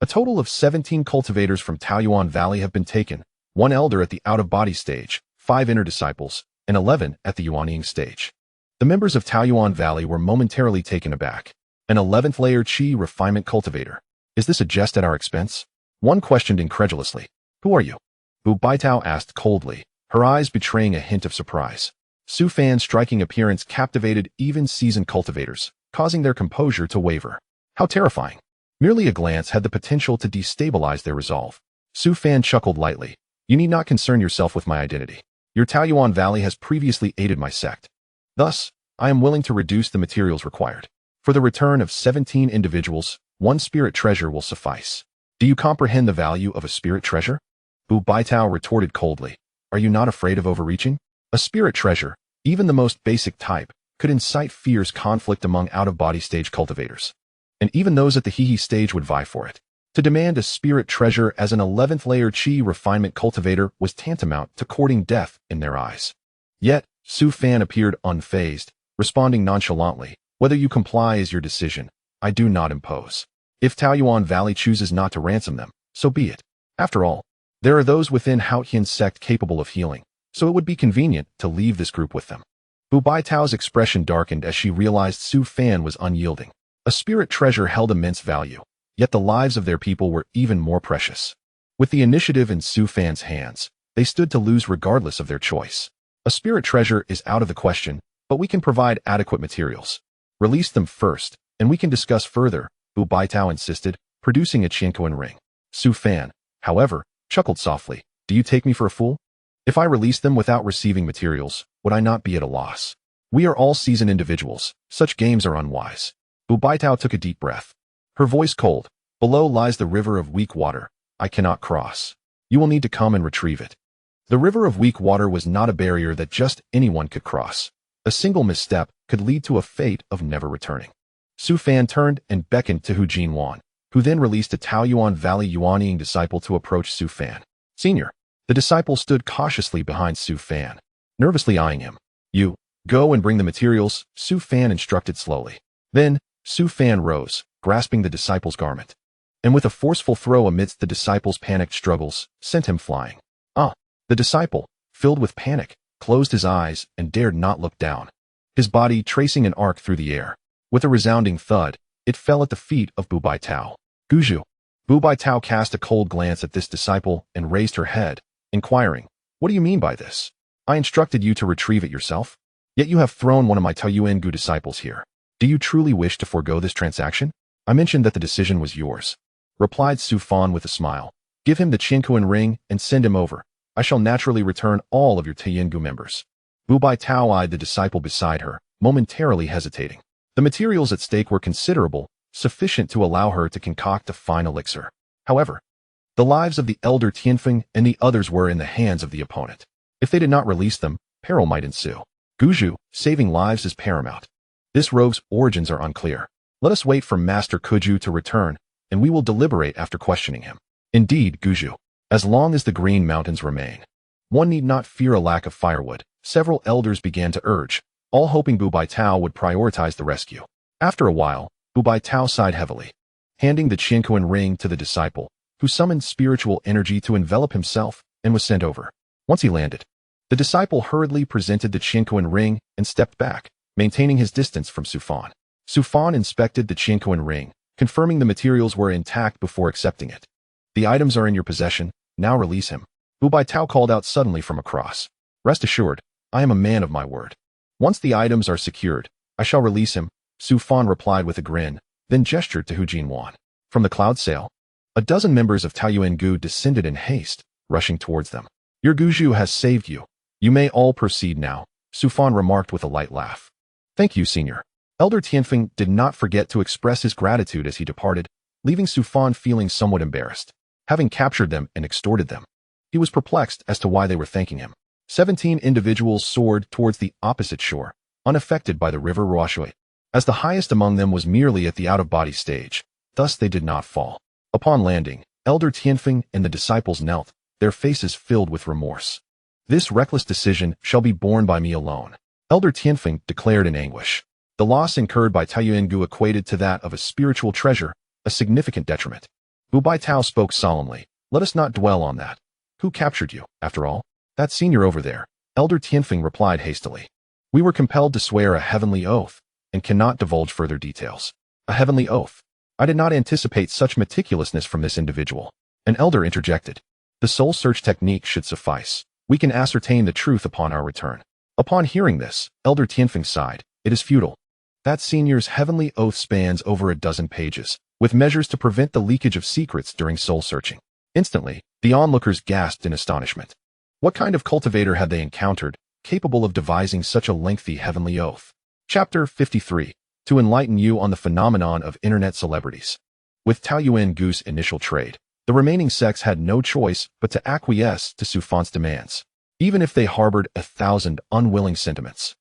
A total of 17 cultivators from Taoyuan Valley have been taken, 1 elder at the out-of-body stage, 5 inner disciples, and 11 at the Yuanying stage. The members of Taoyuan Valley were momentarily taken aback. An 11th layer Qi refinement cultivator. Is this a jest at our expense? One questioned incredulously. Who are you? Bu Baitao asked coldly, her eyes betraying a hint of surprise. Su Fan's striking appearance captivated even seasoned cultivators, causing their composure to waver. How terrifying. Merely a glance had the potential to destabilize their resolve. Su Fan chuckled lightly. You need not concern yourself with my identity. Your Taoyuan Valley has previously aided my sect. Thus, I am willing to reduce the materials required. For the return of 17 individuals, 1 spirit treasure will suffice. Do you comprehend the value of a spirit treasure? Bu Baitao retorted coldly. Are you not afraid of overreaching? A spirit treasure, even the most basic type, could incite fierce conflict among out-of-body stage cultivators. And even those at the He stage would vie for it. To demand a spirit treasure as an 11th layer Qi refinement cultivator was tantamount to courting death in their eyes. Yet, Su Fan appeared unfazed, responding nonchalantly. Whether you comply is your decision. I do not impose. If Taoyuan Valley chooses not to ransom them, so be it. After all, there are those within Haotian Sect capable of healing, so it would be convenient to leave this group with them. Bu Baitao's expression darkened as she realized Su Fan was unyielding. A spirit treasure held immense value, yet the lives of their people were even more precious. With the initiative in Su Fan's hands, they stood to lose regardless of their choice. A spirit treasure is out of the question, but we can provide adequate materials. Release them first, and we can discuss further, Bu Baitao insisted, producing a Qianquan ring. Su Fan, however, chuckled softly. Do you take me for a fool? If I release them without receiving materials, would I not be at a loss? We are all seasoned individuals. Such games are unwise. Bu Baitao took a deep breath. Her voice cold. Below lies the river of weak water. I cannot cross. You will need to come and retrieve it. The river of weak water was not a barrier that just anyone could cross. A single misstep could lead to a fate of never returning. Su Fan turned and beckoned to Hu Jinwan, who then released a Taoyuan Valley Yuanying disciple to approach Su Fan. Senior. The disciple stood cautiously behind Su Fan, nervously eyeing him. You, go and bring the materials, Su Fan instructed slowly. Then, Su Fan rose, grasping the disciple's garment, and with a forceful throw amidst the disciple's panicked struggles, sent him flying. The disciple, filled with panic, closed his eyes and dared not look down, his body tracing an arc through the air. With a resounding thud, it fell at the feet of Bu Baitao. Guju. Bu Baitao cast a cold glance at this disciple and raised her head, inquiring, what do you mean by this? I instructed you to retrieve it yourself, yet you have thrown one of my Taoyuan Gu disciples here. Do you truly wish to forego this transaction? I mentioned that the decision was yours, replied Su Fan with a smile. Give him the Qianquan ring and send him over. I shall naturally return all of your Taoyuan Gu members. Bu Baitao eyed the disciple beside her, momentarily hesitating. The materials at stake were considerable, sufficient to allow her to concoct a fine elixir. However, the lives of the elder Tianfeng and the others were in the hands of the opponent. If they did not release them, peril might ensue. Guju, saving lives is paramount. This rogue's origins are unclear. Let us wait for Master Kuju to return, and we will deliberate after questioning him. Indeed, Guju, as long as the Green Mountains remain, one need not fear a lack of firewood. Several elders began to urge, all hoping Bu Baitao would prioritize the rescue. After a while, Bu Baitao sighed heavily, handing the Qianquan ring to the disciple, who summoned spiritual energy to envelop himself and was sent over. Once he landed, the disciple hurriedly presented the Qianquan ring and stepped back, maintaining his distance from Su Fan. Su Fan inspected the Qianquan ring, confirming the materials were intact before accepting it. The items are in your possession, now release him. Bu Baitao called out suddenly from across. Rest assured, I am a man of my word. Once the items are secured, I shall release him, Su Fan replied with a grin, then gestured to Hu Jinwan. From the cloud sail, a dozen members of Taoyuan Gu descended in haste, rushing towards them. Your Guju has saved you. You may all proceed now, Su Fan remarked with a light laugh. Thank you, senior. Elder Tianfeng did not forget to express his gratitude as he departed, leaving Su Fan feeling somewhat embarrassed. Having captured them and extorted them, he was perplexed as to why they were thanking him. 17 individuals soared towards the opposite shore, unaffected by the river Ruashui, as the highest among them was merely at the out-of-body stage. Thus they did not fall. Upon landing, Elder Tianfeng and the disciples knelt, their faces filled with remorse. This reckless decision shall be borne by me alone, Elder Tianfeng declared in anguish. The loss incurred by Taiyuangu equated to that of a spiritual treasure, a significant detriment. Wu Baitao spoke solemnly. Let us not dwell on that. Who captured you, after all? That senior over there, Elder Tianfeng replied hastily. We were compelled to swear a heavenly oath, and cannot divulge further details. A heavenly oath. I did not anticipate such meticulousness from this individual. An elder interjected. The soul search technique should suffice. We can ascertain the truth upon our return. Upon hearing this, Elder Tianfeng sighed. It is futile. That senior's heavenly oath spans over a dozen pages, with measures to prevent the leakage of secrets during soul searching. Instantly, the onlookers gasped in astonishment. What kind of cultivator had they encountered, capable of devising such a lengthy heavenly oath? Chapter 53. To enlighten you on the phenomenon of internet celebrities. With Taiyuangu's initial trade, the remaining sects had no choice but to acquiesce to Su Fan's demands, even if they harbored 1,000 unwilling sentiments,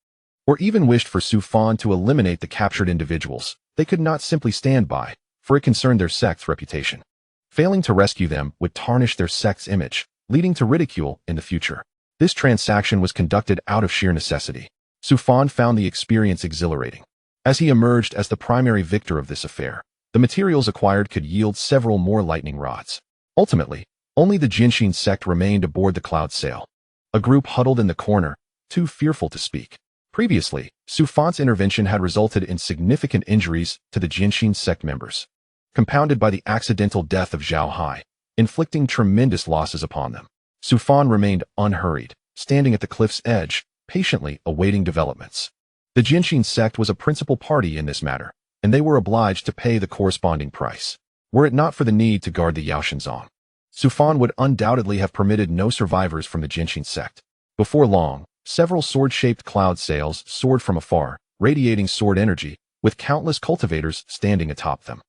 or even wished for Su Fan to eliminate the captured individuals. They could not simply stand by, for it concerned their sect's reputation. Failing to rescue them would tarnish their sect's image, leading to ridicule in the future. This transaction was conducted out of sheer necessity. Su Fan found the experience exhilarating. As he emerged as the primary victor of this affair, the materials acquired could yield several more lightning rods. Ultimately, only the Haotian Sect remained aboard the cloud sail. A group huddled in the corner, too fearful to speak. Previously, Su Fan's intervention had resulted in significant injuries to the Haotian Sect members, compounded by the accidental death of Zhao Hai, inflicting tremendous losses upon them. Su Fan remained unhurried, standing at the cliff's edge, patiently awaiting developments. The Haotian Sect was a principal party in this matter, and they were obliged to pay the corresponding price. Were it not for the need to guard the Yaoshanzong, Su Fan would undoubtedly have permitted no survivors from the Haotian Sect. Before long, several sword-shaped cloud sails soared from afar, radiating sword energy, with countless cultivators standing atop them.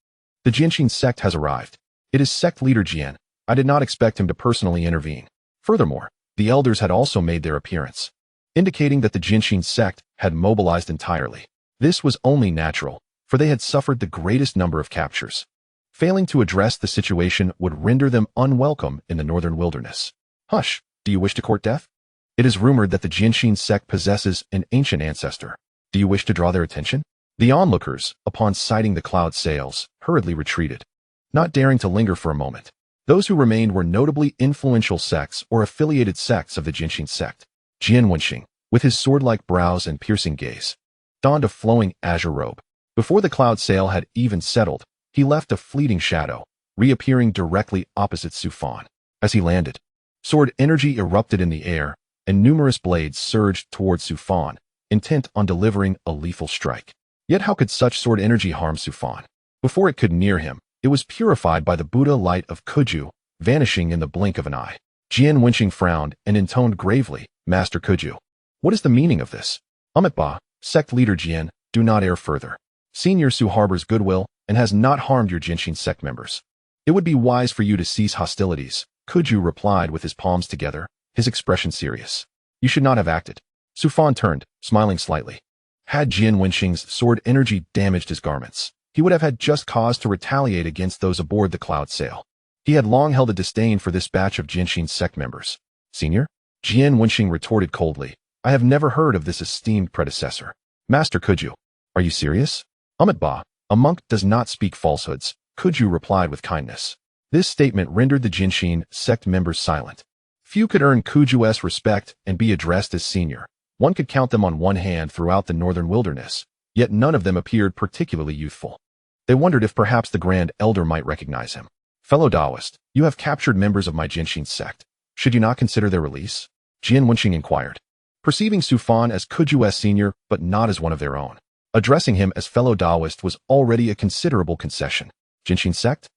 The Haotian Sect has arrived. It is sect leader Jian. I did not expect him to personally intervene. Furthermore, the elders had also made their appearance, indicating that the Haotian Sect had mobilized entirely. This was only natural, for they had suffered the greatest number of captures. Failing to address the situation would render them unwelcome in the northern wilderness. Hush, do you wish to court death? It is rumored that the Haotian Sect possesses an ancient ancestor. Do you wish to draw their attention? The onlookers, upon sighting the cloud sails, hurriedly retreated, not daring to linger for a moment. Those who remained were notably influential sects or affiliated sects of the Haotian Sect. Jian Wenxing, with his sword-like brows and piercing gaze, donned a flowing azure robe. Before the cloud sail had even settled, he left a fleeting shadow, reappearing directly opposite Su Fan. As he landed, sword energy erupted in the air, and numerous blades surged towards Su Fan, intent on delivering a lethal strike. Yet how could such sword energy harm Su Fan? Before it could near him, it was purified by the Buddha light of Kuju, vanishing in the blink of an eye. Jian Wenxing frowned and intoned gravely, Master Kuju. What is the meaning of this? Ba, sect leader Jian, do not err further. Senior Su harbors goodwill and has not harmed your Haotian Sect members. It would be wise for you to cease hostilities, Kuju replied with his palms together, his expression serious. You should not have acted. Su Fan turned, smiling slightly. Had Jian Wenxing's sword energy damaged his garments, he would have had just cause to retaliate against those aboard the cloud sail. He had long held a disdain for this batch of Haotian Sect members. Senior? Jian Wenxing retorted coldly. I have never heard of this esteemed predecessor. Master Kuju, are you serious? Ba, a monk does not speak falsehoods, Kuju replied with kindness. This statement rendered the Haotian Sect members silent. Few could earn Kuju's respect and be addressed as senior. One could count them on one hand throughout the northern wilderness, yet none of them appeared particularly youthful. They wondered if perhaps the Grand Elder might recognize him. Fellow Taoist, you have captured members of my Haotian Sect. Should you not consider their release? Jian Wenxing inquired, perceiving Su Fan as Kuju's senior but not as one of their own. Addressing him as fellow Taoist was already a considerable concession. Haotian Sect?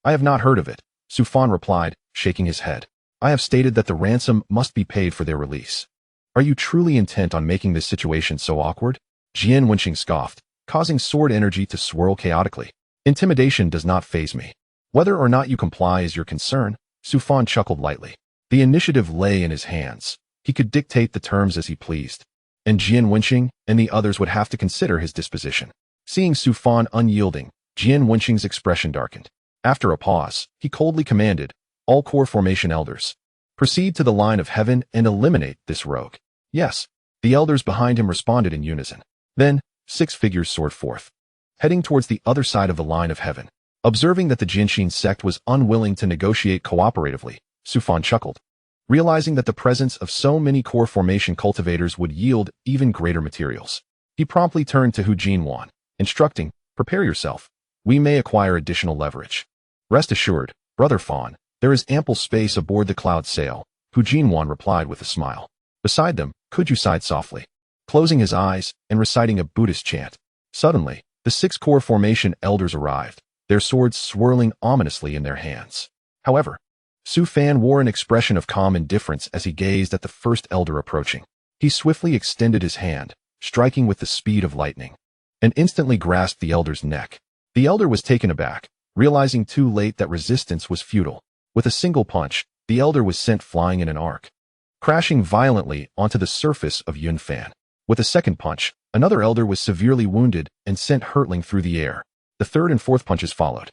I have not heard of it, Su Fan replied, shaking his head. I have stated that the ransom must be paid for their release. Are you truly intent on making this situation so awkward? Jian Wenxing scoffed, causing sword energy to swirl chaotically. Intimidation does not faze me. Whether or not you comply is your concern, Su Fan chuckled lightly. The initiative lay in his hands. he could dictate the terms as he pleased. And Jian Wenqing and the others would have to consider his disposition. Seeing Su Fan unyielding, Jian Wenqing's expression darkened. After a pause, he coldly commanded, "All core formation elders, proceed to the line of heaven and eliminate this rogue." Yes, the elders behind him responded in unison. Then, 6 figures soared forth, heading towards the other side of the line of heaven. Observing that the Haotian Sect was unwilling to negotiate cooperatively, Su Fan chuckled, realizing that the presence of so many core formation cultivators would yield even greater materials. He promptly turned to Hu Jinwan, instructing, "Prepare yourself. We may acquire additional leverage." "Rest assured, Brother Fan, there is ample space aboard the cloud sail," Hu Jinwan replied with a smile. Beside them, Kuju sighed softly, closing his eyes and reciting a Buddhist chant. Suddenly, the 6 core formation elders arrived, their swords swirling ominously in their hands. However, Su Fan wore an expression of calm indifference as he gazed at the first elder approaching. He swiftly extended his hand, striking with the speed of lightning, and instantly grasped the elder's neck. The elder was taken aback, realizing too late that resistance was futile. With a single punch, the elder was sent flying in an arc, crashing violently onto the surface of Yun Fan. With a second punch, another elder was severely wounded and sent hurtling through the air. The third and fourth punches followed.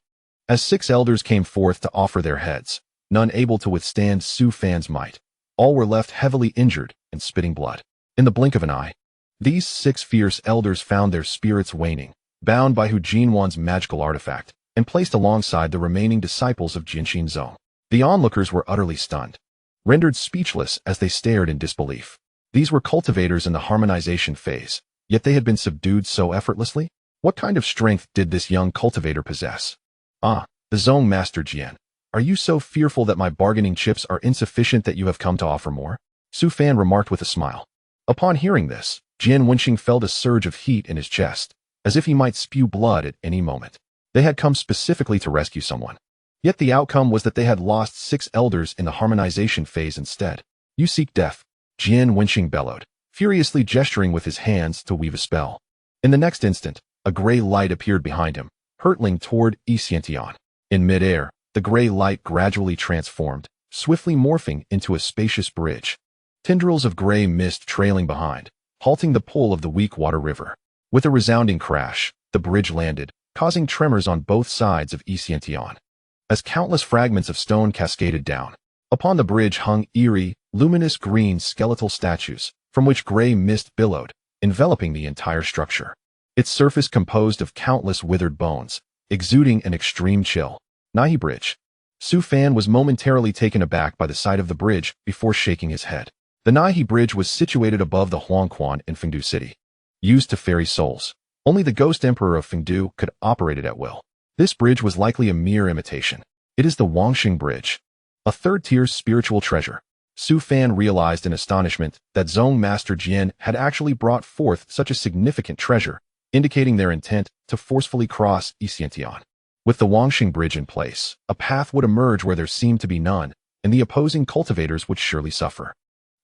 As 6 elders came forth to offer their heads, none able to withstand Su Fan's might, all were left heavily injured and spitting blood. In the blink of an eye, these 6 fierce elders found their spirits waning, bound by Hu Jinwan's magical artifact, and placed alongside the remaining disciples of Jinxin Zong. The onlookers were utterly stunned, rendered speechless as they stared in disbelief. These were cultivators in the harmonization phase, yet they had been subdued so effortlessly? What kind of strength did this young cultivator possess? "Ah, the Zong Master Jian. Are you so fearful that my bargaining chips are insufficient that you have come to offer more?" Su Fan remarked with a smile. Upon hearing this, Jian Wenqing felt a surge of heat in his chest, as if he might spew blood at any moment. They had come specifically to rescue someone. Yet the outcome was that they had lost 6 elders in the harmonization phase instead. "You seek death," Jian Wenqing bellowed, furiously gesturing with his hands to weave a spell. In the next instant, a gray light appeared behind him, hurtling toward Xiantian. In midair, the gray light gradually transformed, swiftly morphing into a spacious bridge. Tendrils of gray mist trailing behind, halting the pull of the weak water river. With a resounding crash, the bridge landed, causing tremors on both sides of Xiantian. As countless fragments of stone cascaded down, upon the bridge hung eerie, luminous green skeletal statues, from which gray mist billowed, enveloping the entire structure. Its surface composed of countless withered bones, exuding an extreme chill. Nahi Bridge. Su Fan was momentarily taken aback by the sight of the bridge before shaking his head. The Nahi Bridge was situated above the Huangquan in Fengdu City. Used to ferry souls, only the Ghost Emperor of Fengdu could operate it at will. This bridge was likely a mere imitation. It is the Wangxing Bridge, a third-tier spiritual treasure. Su Fan realized in astonishment that Zong Master Jian had actually brought forth such a significant treasure, indicating their intent to forcefully cross Xiantian. With the Wangxing Bridge in place, a path would emerge where there seemed to be none, and the opposing cultivators would surely suffer.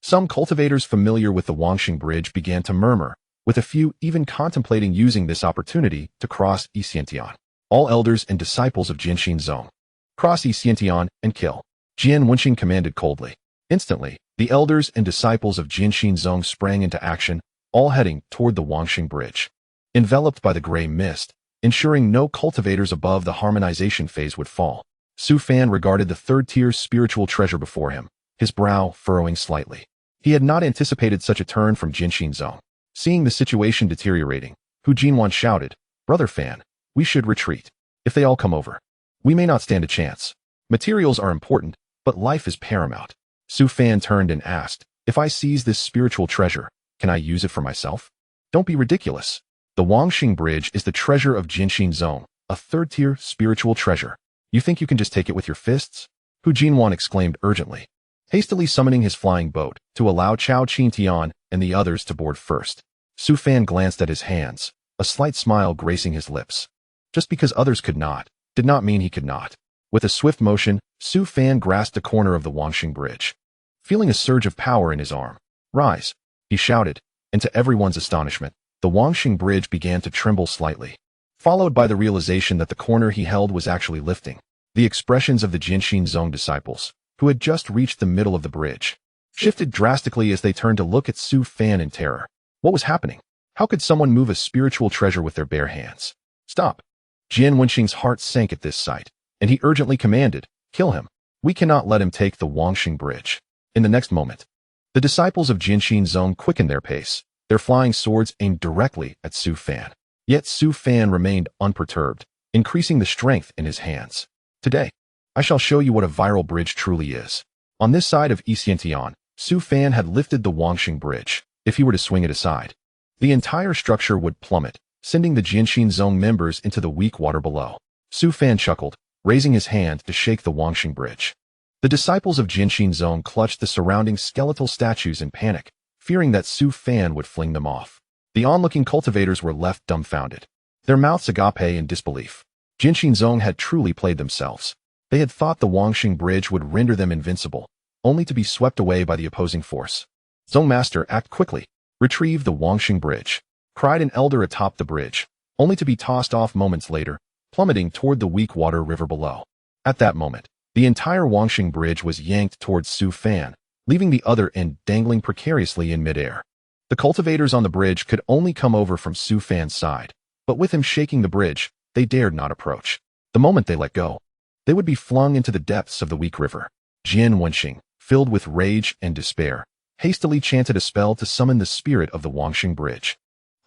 Some cultivators familiar with the Wangxing Bridge began to murmur, with a few even contemplating using this opportunity to cross Xiantian. All elders and disciples of Jinxin Zong, cross Xiantian and kill, Jian Wenqing commanded coldly. Instantly, the elders and disciples of Jinxin Zong sprang into action, all heading toward the Wangxing Bridge. Enveloped by the gray mist, ensuring no cultivators above the harmonization phase would fall, Su Fan regarded the third-tier spiritual treasure before him, his brow furrowing slightly. He had not anticipated such a turn from Jinxin Zong. Seeing the situation deteriorating, Hu Jinwan shouted, "Brother Fan, we should retreat. If they all come over, we may not stand a chance. Materials are important, but life is paramount." Su Fan turned and asked, "If I seize this spiritual treasure, can I use it for myself?" "Don't be ridiculous. The Wangxing Bridge is the treasure of Jinxin Zong, a third-tier spiritual treasure. You think you can just take it with your fists?" Hu Jinwan exclaimed urgently, hastily summoning his flying boat to allow Chao Qingtian and the others to board first. Su Fan glanced at his hands, a slight smile gracing his lips. Just because others could not, did not mean he could not. With a swift motion, Su Fan grasped a corner of the Wangxing Bridge. Feeling a surge of power in his arm, "Rise," he shouted, and to everyone's astonishment, the Wangxing Bridge began to tremble slightly, followed by the realization that the corner he held was actually lifting. The expressions of the Jinxin Zong disciples, who had just reached the middle of the bridge, shifted drastically as they turned to look at Su Fan in terror. What was happening? How could someone move a spiritual treasure with their bare hands? Stop! Jian Wenxing's heart sank at this sight, and he urgently commanded, kill him. We cannot let him take the Wangxing Bridge. In the next moment, the disciples of Jinshin Zong quickened their pace, their flying swords aimed directly at Su Fan. Yet Su Fan remained unperturbed, increasing the strength in his hands. Today, I shall show you what a viral bridge truly is. On this side of Xiantian, Su Fan had lifted the Wangxing Bridge. If he were to swing it aside, the entire structure would plummet, sending the Jinshin Zong members into the weak water below. Su Fan chuckled, raising his hand to shake the Wangxing Bridge. The disciples of Jinshin Zong clutched the surrounding skeletal statues in panic, fearing that Su Fan would fling them off. The onlooking cultivators were left dumbfounded, their mouths agape in disbelief. Jinshin Zong had truly played themselves. They had thought the Wangxing Bridge would render them invincible, only to be swept away by the opposing force. Zong Master, act quickly. Retrieve the Wangxing Bridge, cried an elder atop the bridge, only to be tossed off moments later, plummeting toward the weak water river below. At that moment, the entire Wangxing Bridge was yanked towards Su Fan, leaving the other end dangling precariously in midair. The cultivators on the bridge could only come over from Su Fan's side, but with him shaking the bridge, they dared not approach. The moment they let go, they would be flung into the depths of the weak river. Jian Wenxing, filled with rage and despair, hastily chanted a spell to summon the spirit of the Wangxing Bridge.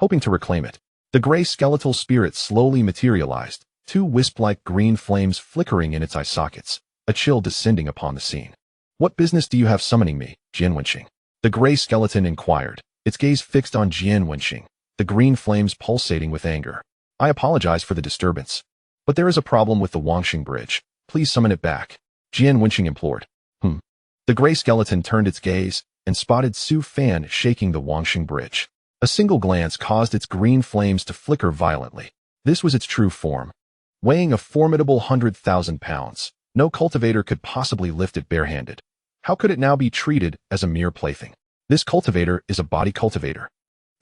Hoping to reclaim it, the gray skeletal spirit slowly materialized, two wisp-like green flames flickering in its eye sockets, a chill descending upon the scene. What business do you have summoning me, Jian Wenxing? The gray skeleton inquired, its gaze fixed on Jian Wenxing, the green flames pulsating with anger. I apologize for the disturbance, but there is a problem with the Wangxing Bridge. Please summon it back. Jian Wenxing implored. The gray skeleton turned its gaze and spotted Su Fan shaking the Wangxing Bridge. A single glance caused its green flames to flicker violently. This was its true form. Weighing a formidable 100,000 pounds, no cultivator could possibly lift it barehanded. How could it now be treated as a mere plaything? This cultivator is a body cultivator.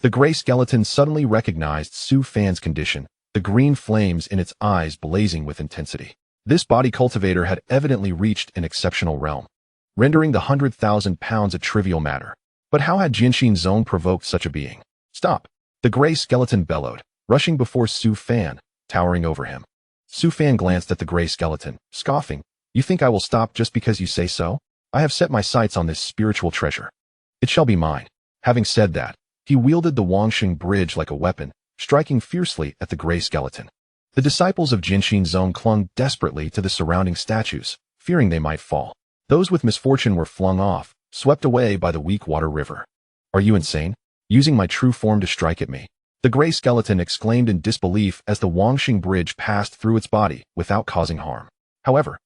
The gray skeleton suddenly recognized Su Fan's condition, the green flames in its eyes blazing with intensity. This body cultivator had evidently reached an exceptional realm, rendering the 100,000 pounds a trivial matter. But how had Jinshin Zong provoked such a being? Stop! The gray skeleton bellowed, rushing before Su Fan, towering over him. Su Fan glanced at the gray skeleton, scoffing. You think I will stop just because you say so? I have set my sights on this spiritual treasure. It shall be mine. Having said that, he wielded the Wangxing Bridge like a weapon, striking fiercely at the gray skeleton. The disciples of Jinshin Zong clung desperately to the surrounding statues, fearing they might fall. Those with misfortune were flung off, swept away by the weak water river. Are you insane? Using my true form to strike at me? The gray skeleton exclaimed in disbelief as the Wangxing Bridge passed through its body without causing harm. However,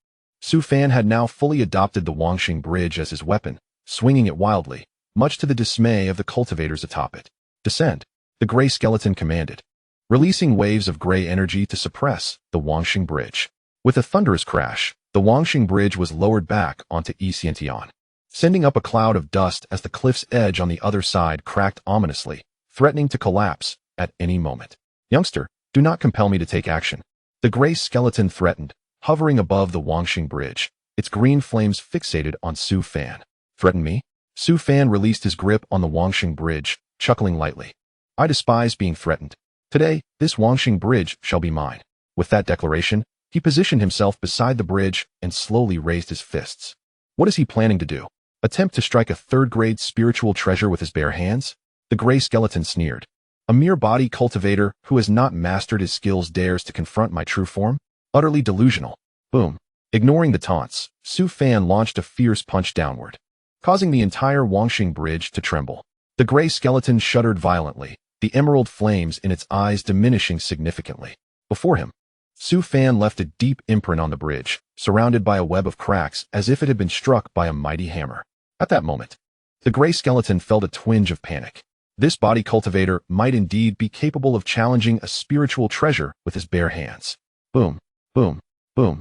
Su Fan had now fully adopted the Wangxing Bridge as his weapon, swinging it wildly, much to the dismay of the cultivators atop it. Descend, the gray skeleton commanded, releasing waves of gray energy to suppress the Wangxing Bridge. With a thunderous crash, the Wangxing Bridge was lowered back onto Xiantian, sending up a cloud of dust as the cliff's edge on the other side cracked ominously, threatening to collapse at any moment. Youngster, do not compel me to take action. The gray skeleton threatened, hovering above the Wangxing Bridge, its green flames fixated on Su Fan. Threaten me? Su Fan released his grip on the Wangxing Bridge, chuckling lightly. I despise being threatened. Today, this Wangxing Bridge shall be mine. With that declaration, he positioned himself beside the bridge and slowly raised his fists. What is he planning to do? Attempt to strike a third-grade spiritual treasure with his bare hands? The gray skeleton sneered. A mere body cultivator who has not mastered his skills dares to confront my true form? Utterly delusional. Boom. Ignoring the taunts, Su Fan launched a fierce punch downward, causing the entire Wangxing Bridge to tremble. The gray skeleton shuddered violently, the emerald flames in its eyes diminishing significantly. Before him, Su Fan left a deep imprint on the bridge, surrounded by a web of cracks as if it had been struck by a mighty hammer. At that moment, the gray skeleton felt a twinge of panic. This body cultivator might indeed be capable of challenging a spiritual treasure with his bare hands. Boom, boom, boom.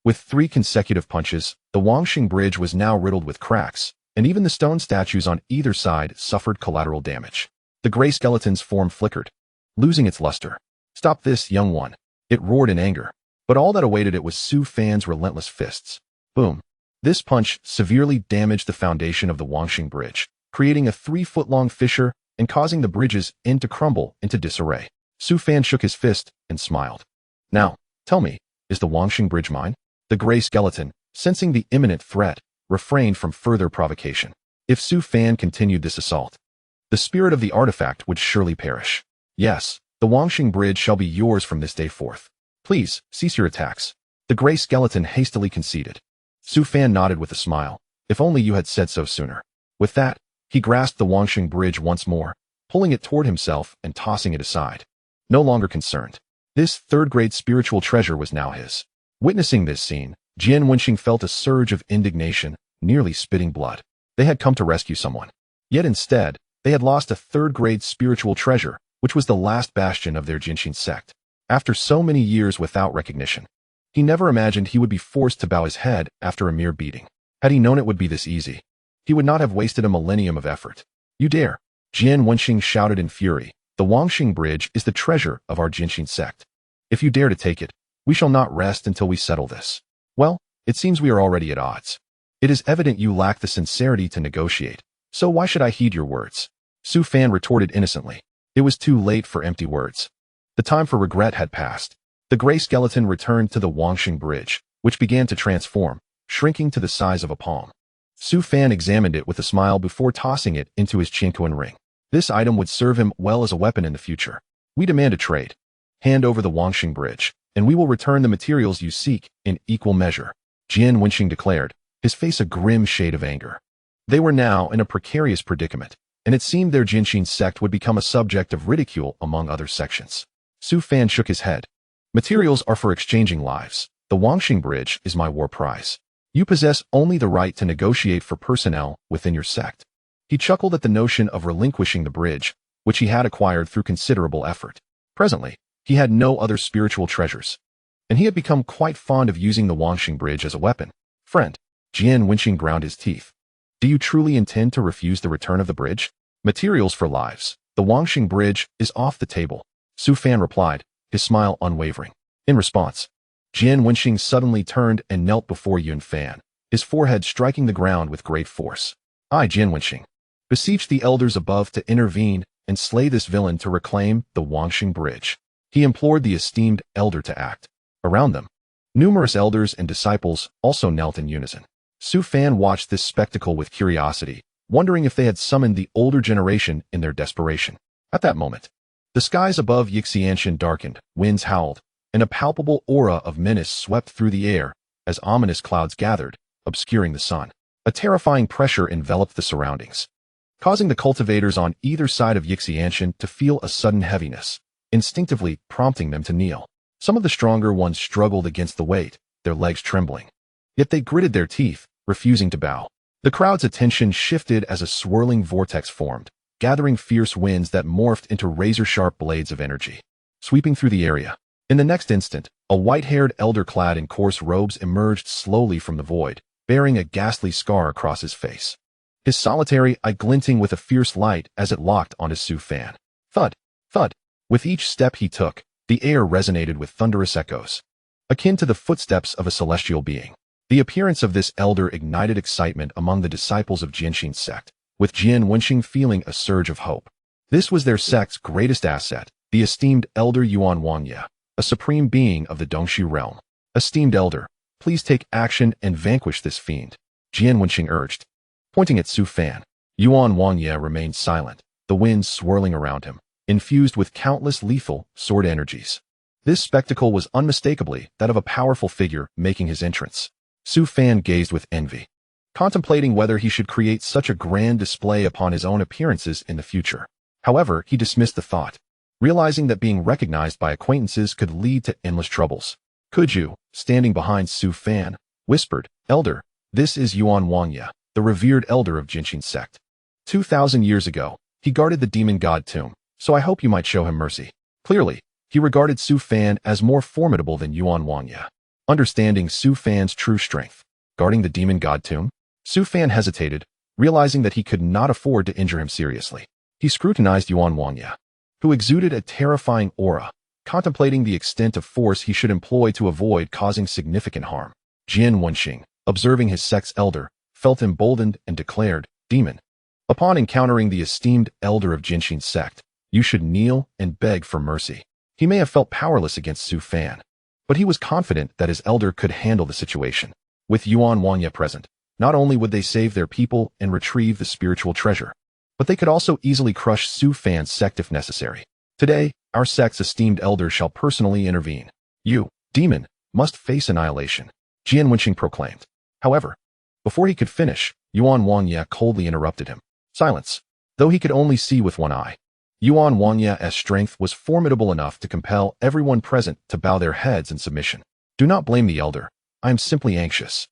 With 3 consecutive punches, the Wangxing Bridge was now riddled with cracks, and even the stone statues on either side suffered collateral damage. The gray skeleton's form flickered, losing its luster. Stop this, young one. It roared in anger, but all that awaited it was Su Fan's relentless fists. Boom. This punch severely damaged the foundation of the Wangxing Bridge, creating a 3-foot-long fissure and causing the bridge's end to crumble into disarray. Su Fan shook his fist and smiled. Now, tell me, is the Wangxing Bridge mine? The gray skeleton, sensing the imminent threat, refrained from further provocation. If Su Fan continued this assault, the spirit of the artifact would surely perish. Yes, the Wangxing Bridge shall be yours from this day forth. Please, cease your attacks. The gray skeleton hastily conceded. Su Fan nodded with a smile. If only you had said so sooner. With that, he grasped the Wangxing Bridge once more, pulling it toward himself and tossing it aside. No longer concerned. This third-grade spiritual treasure was now his. Witnessing this scene, Jian Wenxing felt a surge of indignation, nearly spitting blood. They had come to rescue someone. Yet instead, they had lost a third-grade spiritual treasure, which was the last bastion of their Haotian Sect. After so many years without recognition, he never imagined he would be forced to bow his head after a mere beating. Had he known it would be this easy, he would not have wasted a millennium of effort. You dare! Jian Wenxing shouted in fury. The Wangxing Bridge is the treasure of our Haotian Sect. If you dare to take it, we shall not rest until we settle this. Well, it seems we are already at odds. It is evident you lack the sincerity to negotiate, so why should I heed your words? Su Fan retorted innocently. It was too late for empty words. The time for regret had passed. The gray skeleton returned to the Wangxing Bridge, which began to transform, shrinking to the size of a palm. Su Fan examined it with a smile before tossing it into his Qinquan ring. This item would serve him well as a weapon in the future. We demand a trade. Hand over the Wangxing Bridge, and we will return the materials you seek in equal measure, Jian Wenxing declared, his face a grim shade of anger. They were now in a precarious predicament, and it seemed their Haotian Sect would become a subject of ridicule among other sections. Su Fan shook his head. Materials are for exchanging lives. The Wangxing Bridge is my war prize. You possess only the right to negotiate for personnel within your sect. He chuckled at the notion of relinquishing the bridge, which he had acquired through considerable effort. Presently, he had no other spiritual treasures, and he had become quite fond of using the Wangxing Bridge as a weapon. Friend, Jian Wenxing ground his teeth. Do you truly intend to refuse the return of the bridge? Materials for lives. The Wangxing Bridge is off the table, Su Fan replied, his smile unwavering. In response, Jian Wenxing suddenly turned and knelt before Yun Fan, his forehead striking the ground with great force. I, Jian Wenxing, beseech the elders above to intervene and slay this villain to reclaim the Wangxing Bridge. He implored the esteemed elder to act. Around them, numerous elders and disciples also knelt in unison. Su Fan watched this spectacle with curiosity, wondering if they had summoned the older generation in their desperation. At that moment, the skies above Yixianshan darkened, winds howled, and a palpable aura of menace swept through the air as ominous clouds gathered, obscuring the sun. A terrifying pressure enveloped the surroundings, causing the cultivators on either side of Yixianshan to feel a sudden heaviness, instinctively prompting them to kneel. Some of the stronger ones struggled against the weight, their legs trembling. Yet they gritted their teeth, refusing to bow. The crowd's attention shifted as a swirling vortex formed, gathering fierce winds that morphed into razor-sharp blades of energy, sweeping through the area. In the next instant, a white-haired elder clad in coarse robes emerged slowly from the void, bearing a ghastly scar across his face. His solitary eye glinting with a fierce light as it locked onto Su Fan. Thud, thud. With each step he took, the air resonated with thunderous echoes, akin to the footsteps of a celestial being. The appearance of this elder ignited excitement among the disciples of Haotian Sect, with Jian Wenxing feeling a surge of hope. This was their sect's greatest asset, the esteemed elder Yuan Wangye, a supreme being of the Dongshu realm. Esteemed elder, please take action and vanquish this fiend, Jian Wenxing urged, pointing at Su Fan. Yuan Wangye remained silent, the wind swirling around him, infused with countless lethal sword energies. This spectacle was unmistakably that of a powerful figure making his entrance. Su Fan gazed with envy, contemplating whether he should create such a grand display upon his own appearances in the future. However, he dismissed the thought, realizing that being recognized by acquaintances could lead to endless troubles. Could you, standing behind Su Fan, whispered, Elder, this is Yuan Wangye, the revered elder of Haotian Sect. 2,000 years ago, he guarded the demon god tomb, so I hope you might show him mercy. Clearly, he regarded Su Fan as more formidable than Yuan Wangye. Understanding Su Fan's true strength, guarding the demon god tomb, Su Fan hesitated, realizing that he could not afford to injure him seriously. He scrutinized Yuan Wangye, who exuded a terrifying aura, contemplating the extent of force he should employ to avoid causing significant harm. Jian Wenxing, observing his sect's elder, felt emboldened and declared, "Demon, upon encountering the esteemed elder of Haotian Sect, you should kneel and beg for mercy." He may have felt powerless against Su Fan, but he was confident that his elder could handle the situation. With Yuan Wanya present, not only would they save their people and retrieve the spiritual treasure, but they could also easily crush Su Fan's sect if necessary. "Today, our sect's esteemed elder shall personally intervene. You, demon, must face annihilation," Jian Wenqing proclaimed. However, before he could finish, Yuan Wanya coldly interrupted him. Silence. Though he could only see with one eye, Yuan Wanya's strength was formidable enough to compel everyone present to bow their heads in submission. "Do not blame the elder. I am simply anxious.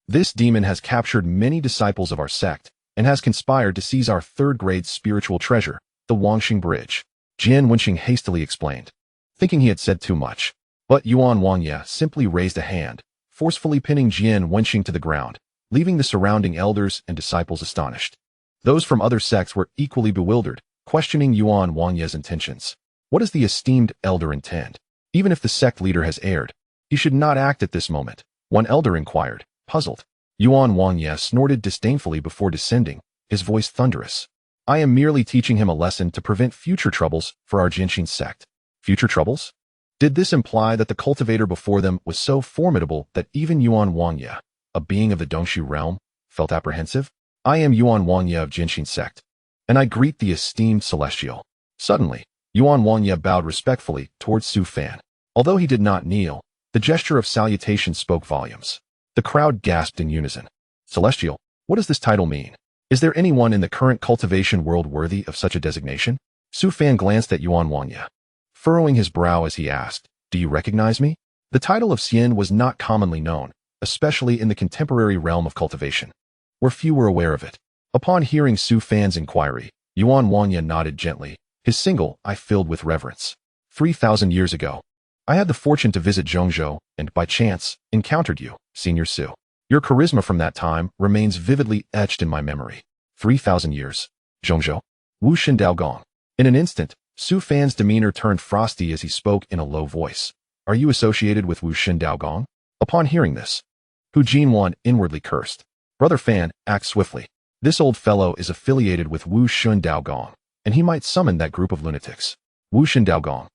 This demon has captured many disciples of our sect and has conspired to seize our third-grade spiritual treasure, the Wangxing Bridge," Jian Wenqing hastily explained, thinking he had said too much. But Yuan Wanya simply raised a hand, forcefully pinning Jian Wenqing to the ground, leaving the surrounding elders and disciples astonished. Those from other sects were equally bewildered, questioning Yuan Wanya's intentions. What does the esteemed elder intend? Even if the sect leader has erred, he should not act at this moment, one elder inquired, puzzled. Yuan Wanya snorted disdainfully before descending, his voice thunderous. "I am merely teaching him a lesson to prevent future troubles for our Haotian Sect." Future troubles? Did this imply that the cultivator before them was so formidable that even Yuan Wanya, a being of the Dongshu realm, felt apprehensive? "I am Yuan Wanya of Haotian Sect, and I greet the esteemed celestial." Suddenly, Yuan Wanya bowed respectfully towards Su Fan. Although he did not kneel, the gesture of salutation spoke volumes. The crowd gasped in unison. "Celestial, what does this title mean? Is there anyone in the current cultivation world worthy of such a designation?" Su Fan glanced at Yuan Wanya, furrowing his brow as he asked, "Do you recognize me?" The title of Xian was not commonly known, especially in the contemporary realm of cultivation, where few were aware of it. Upon hearing Su Fan's inquiry, Yuan Wanya nodded gently, his single eye filled with reverence. 3,000 years ago, I had the fortune to visit Zhongzhou and, by chance, encountered you, Senior Su. Your charisma from that time remains vividly etched in my memory. 3,000 years. Zhongzhou? Wu Shindao Gong. In an instant, Su Fan's demeanor turned frosty as he spoke in a low voice. "Are you associated with Wu Shindao Gong?" Upon hearing this, Hu Jinwan inwardly cursed. "Brother Fan, act swiftly. This old fellow is affiliated with Wu Shindao Gong, and he might summon that group of lunatics." Wu Shindao Gong.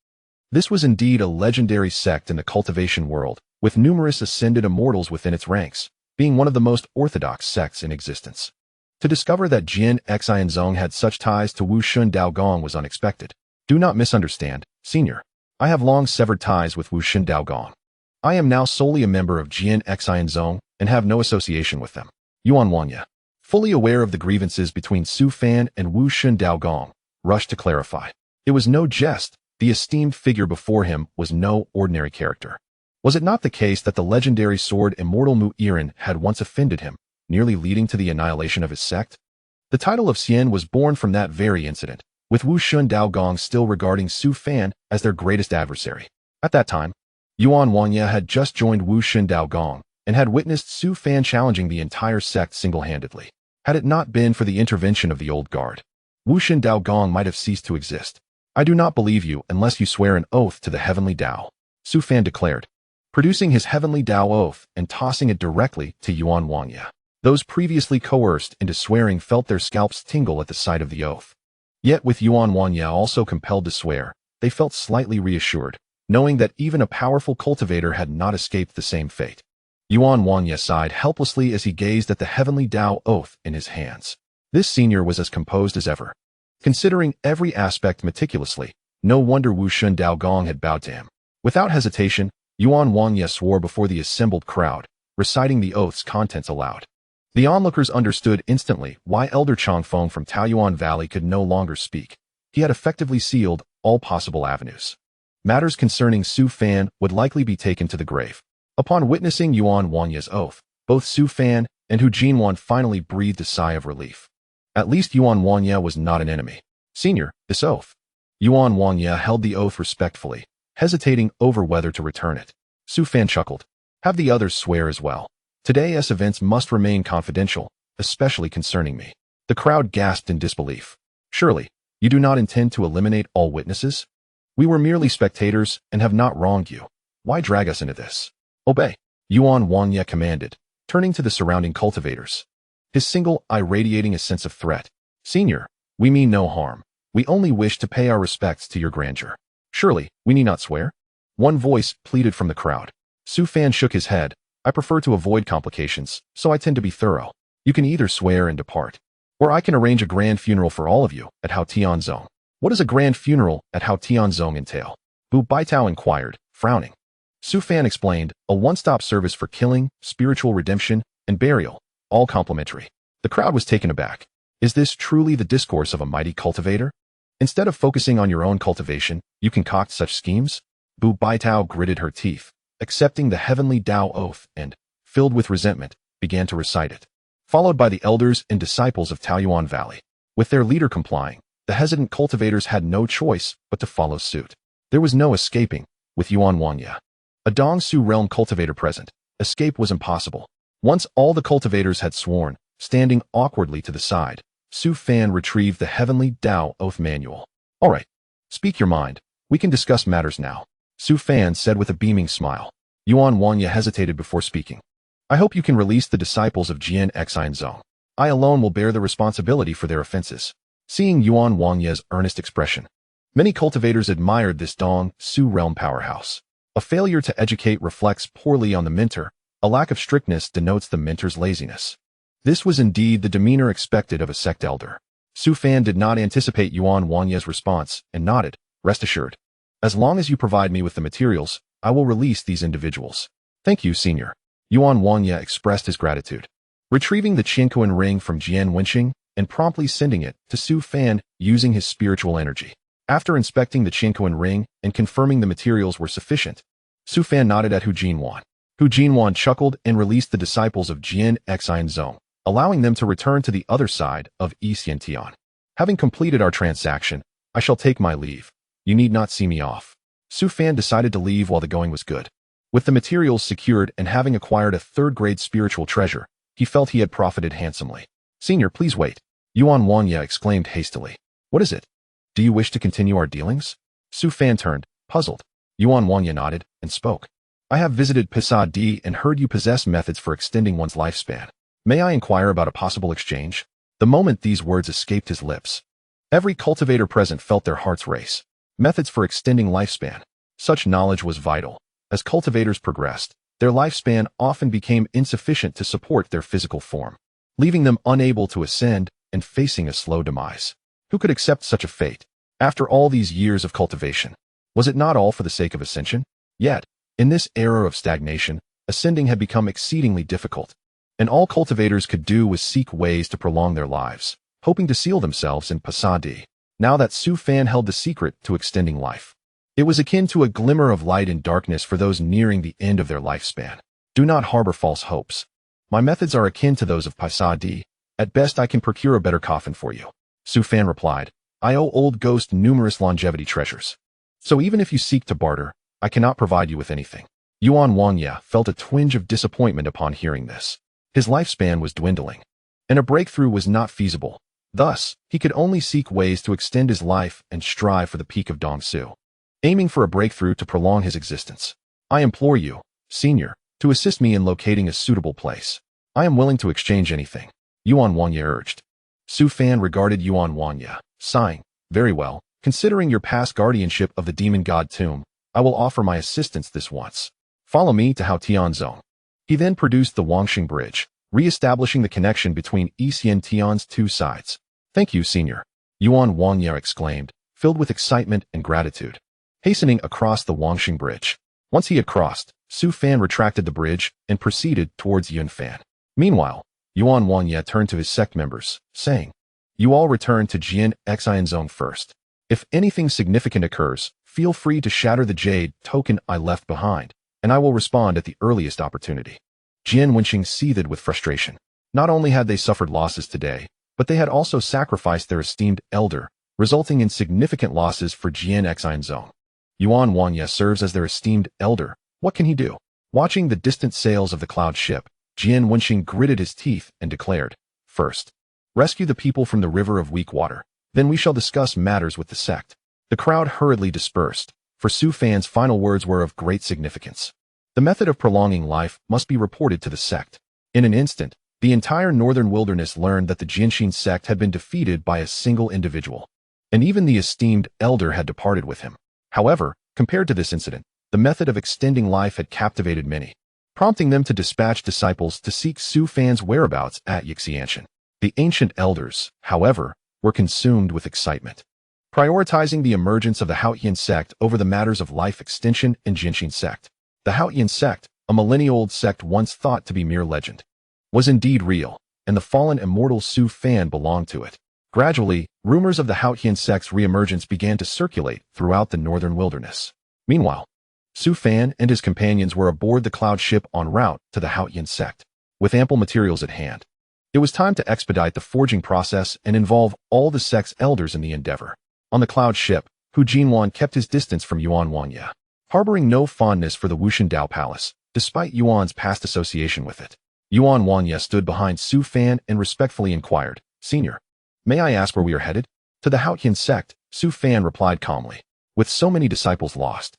This was indeed a legendary sect in the cultivation world, with numerous ascended immortals within its ranks, being one of the most orthodox sects in existence. To discover that Jian Xianzong had such ties to Wu Shindao Gong was unexpected. "Do not misunderstand, Senior. I have long severed ties with Wu Shindao Gong. I am now solely a member of Jian Xianzong and have no association with them." Yuan Wanya, fully aware of the grievances between Su Fan and Wu Shindao Gong, rushed to clarify. It was no jest. The esteemed figure before him was no ordinary character. Was it not the case that the legendary sword Immortal Mu Irin had once offended him, nearly leading to the annihilation of his sect? The title of Xian was born from that very incident, with Wu Shindao Gong still regarding Su Fan as their greatest adversary. At that time, Yuan Wanya had just joined Wu Shindao Gong and had witnessed Su Fan challenging the entire sect single-handedly. Had it not been for the intervention of the old guard, Wu Shindao Gong might have ceased to exist. "I do not believe you unless you swear an oath to the heavenly Tao," Su Fan declared, producing his heavenly Tao oath and tossing it directly to Yuan Wanya. Those previously coerced into swearing felt their scalps tingle at the sight of the oath. Yet with Yuan Wanya also compelled to swear, they felt slightly reassured, knowing that even a powerful cultivator had not escaped the same fate. Yuan Wanya sighed helplessly as he gazed at the heavenly Tao oath in his hands. This senior was as composed as ever. Considering every aspect meticulously, no wonder Wu Shindao Gong had bowed to him. Without hesitation, Yuan Wanya swore before the assembled crowd, reciting the oath's contents aloud. The onlookers understood instantly why Elder Chongfeng from Taoyuan Valley could no longer speak. He had effectively sealed all possible avenues. Matters concerning Su Fan would likely be taken to the grave. Upon witnessing Yuan Wanya's oath, both Su Fan and Hu Jinwan finally breathed a sigh of relief. At least Yuan Wanya was not an enemy. "Senior, this oath." Yuan Wanya held the oath respectfully, hesitating over whether to return it. Su Fan chuckled. "Have the others swear as well. Today's events must remain confidential, especially concerning me." The crowd gasped in disbelief. "Surely, you do not intend to eliminate all witnesses? We were merely spectators and have not wronged you. Why drag us into this?" "Obey," Yuan Wanya commanded, turning to the surrounding cultivators, his single eye radiating a sense of threat. Senior, we mean no harm. We only wish to pay our respects to your grandeur. Surely, we need not swear? One voice pleaded from the crowd. Su Fan shook his head. I prefer to avoid complications, so I tend to be thorough. You can either swear and depart, or I can arrange a grand funeral for all of you at Haotian Sect. What does a grand funeral at Haotian Sect entail? Bu Baitao inquired, frowning. Su Fan explained, a one-stop service for killing, spiritual redemption, and burial, all complimentary. The crowd was taken aback. Is this truly the discourse of a mighty cultivator? Instead of focusing on your own cultivation, you concoct such schemes? Bu Baitao gritted her teeth, accepting the heavenly Tao oath and, filled with resentment, began to recite it. Followed by the elders and disciples of Taoyuan Valley. With their leader complying, the hesitant cultivators had no choice but to follow suit. There was no escaping, with Yuan Wanya, a Dongsu realm cultivator present. Escape was impossible. Once all the cultivators had sworn, standing awkwardly to the side, Su Fan retrieved the heavenly Tao oath manual. All right, speak your mind. We can discuss matters now, Su Fan said with a beaming smile. Yuan Wanya hesitated before speaking. I hope you can release the disciples of Jian Xian Zong. I alone will bear the responsibility for their offenses. Seeing Yuan Wanya's earnest expression, many cultivators admired this Dong-Su realm powerhouse. A failure to educate reflects poorly on the mentor. A lack of strictness denotes the mentor's laziness. This was indeed the demeanor expected of a sect elder. Su Fan did not anticipate Yuan Wanya's response and nodded, rest assured. As long as you provide me with the materials, I will release these individuals. Thank you, Senior. Yuan Wanya expressed his gratitude. Retrieving the Qiankuan ring from Jian Wenqing and promptly sending it to Su Fan using his spiritual energy. After inspecting the Qiankuan ring and confirming the materials were sufficient, Su Fan nodded at Hu Jinwan. Hu Jinwan chuckled and released the disciples of Jian Xian Zong, allowing them to return to the other side of Xiantian. Having completed our transaction, I shall take my leave. You need not see me off. Su Fan decided to leave while the going was good. With the materials secured and having acquired a third-grade spiritual treasure, he felt he had profited handsomely. Senior, please wait. Yuan Wanya exclaimed hastily. What is it? Do you wish to continue our dealings? Su Fan turned, puzzled. Yuan Wanya nodded and spoke. I have visited Pisa D and heard you possess methods for extending one's lifespan. May I inquire about a possible exchange? The moment these words escaped his lips, every cultivator present felt their hearts race. Methods for extending lifespan. Such knowledge was vital. As cultivators progressed, their lifespan often became insufficient to support their physical form, leaving them unable to ascend and facing a slow demise. Who could accept such a fate? After all these years of cultivation, was it not all for the sake of ascension? Yet, in this era of stagnation, ascending had become exceedingly difficult, and all cultivators could do was seek ways to prolong their lives, hoping to seal themselves in Pasadi. Now that Su Fan held the secret to extending life, it was akin to a glimmer of light in darkness for those nearing the end of their lifespan. Do not harbor false hopes. My methods are akin to those of Pasadi. At best I can procure a better coffin for you. Su Fan replied, I owe old ghost numerous longevity treasures. So even if you seek to barter, I cannot provide you with anything. Yuan Wanya felt a twinge of disappointment upon hearing this. His lifespan was dwindling, and a breakthrough was not feasible. Thus, he could only seek ways to extend his life and strive for the peak of Dongsu, aiming for a breakthrough to prolong his existence. I implore you, Senior, to assist me in locating a suitable place. I am willing to exchange anything, Yuan Wanya urged. Su Fan regarded Yuan Wanya, sighing, very well, considering your past guardianship of the demon god tomb, I will offer my assistance this once. Follow me to Haotian Sect. He then produced the Wangxing Bridge, re-establishing the connection between Xiantian's two sides. Thank you, Senior, Yuan Wanya exclaimed, filled with excitement and gratitude, hastening across the Wangxing Bridge. Once he had crossed, Su Fan retracted the bridge and proceeded towards Yunfan. Meanwhile, Yuan Wanya turned to his sect members, saying, You all return to Jian Xian Zong first. If anything significant occurs, feel free to shatter the jade token I left behind, and I will respond at the earliest opportunity. Jian Wenqing seethed with frustration. Not only had they suffered losses today, but they had also sacrificed their esteemed elder, resulting in significant losses for Jian Xian Zong. Yuan Wanya serves as their esteemed elder. What can he do? Watching the distant sails of the cloud ship, Jian Wenqing gritted his teeth and declared, First, rescue the people from the river of weak water. Then we shall discuss matters with the sect. The crowd hurriedly dispersed, for Su Fan's final words were of great significance. The method of prolonging life must be reported to the sect. In an instant, the entire northern wilderness learned that the Jinshin sect had been defeated by a single individual, and even the esteemed elder had departed with him. However, compared to this incident, the method of extending life had captivated many, prompting them to dispatch disciples to seek Su Fan's whereabouts at Yixianshan. The ancient elders, however, were consumed with excitement, prioritizing the emergence of the Haotian sect over the matters of life extension and Jinshin sect. The Haotian sect, a millennia-old sect once thought to be mere legend, was indeed real, and the fallen immortal Su Fan belonged to it. Gradually, rumors of the Haotian sect's reemergence began to circulate throughout the northern wilderness. Meanwhile, Su Fan and his companions were aboard the cloud ship en route to the Haotian sect, with ample materials at hand. It was time to expedite the forging process and involve all the sect's elders in the endeavor. On the cloud ship, Hu Jinwan kept his distance from Yuan Wanya, harboring no fondness for the Wushan Dao Palace, despite Yuan's past association with it. Yuan Wanya stood behind Su Fan and respectfully inquired, "Senior, may I ask where we are headed?" "To the Haotian sect," Su Fan replied calmly. "With so many disciples lost,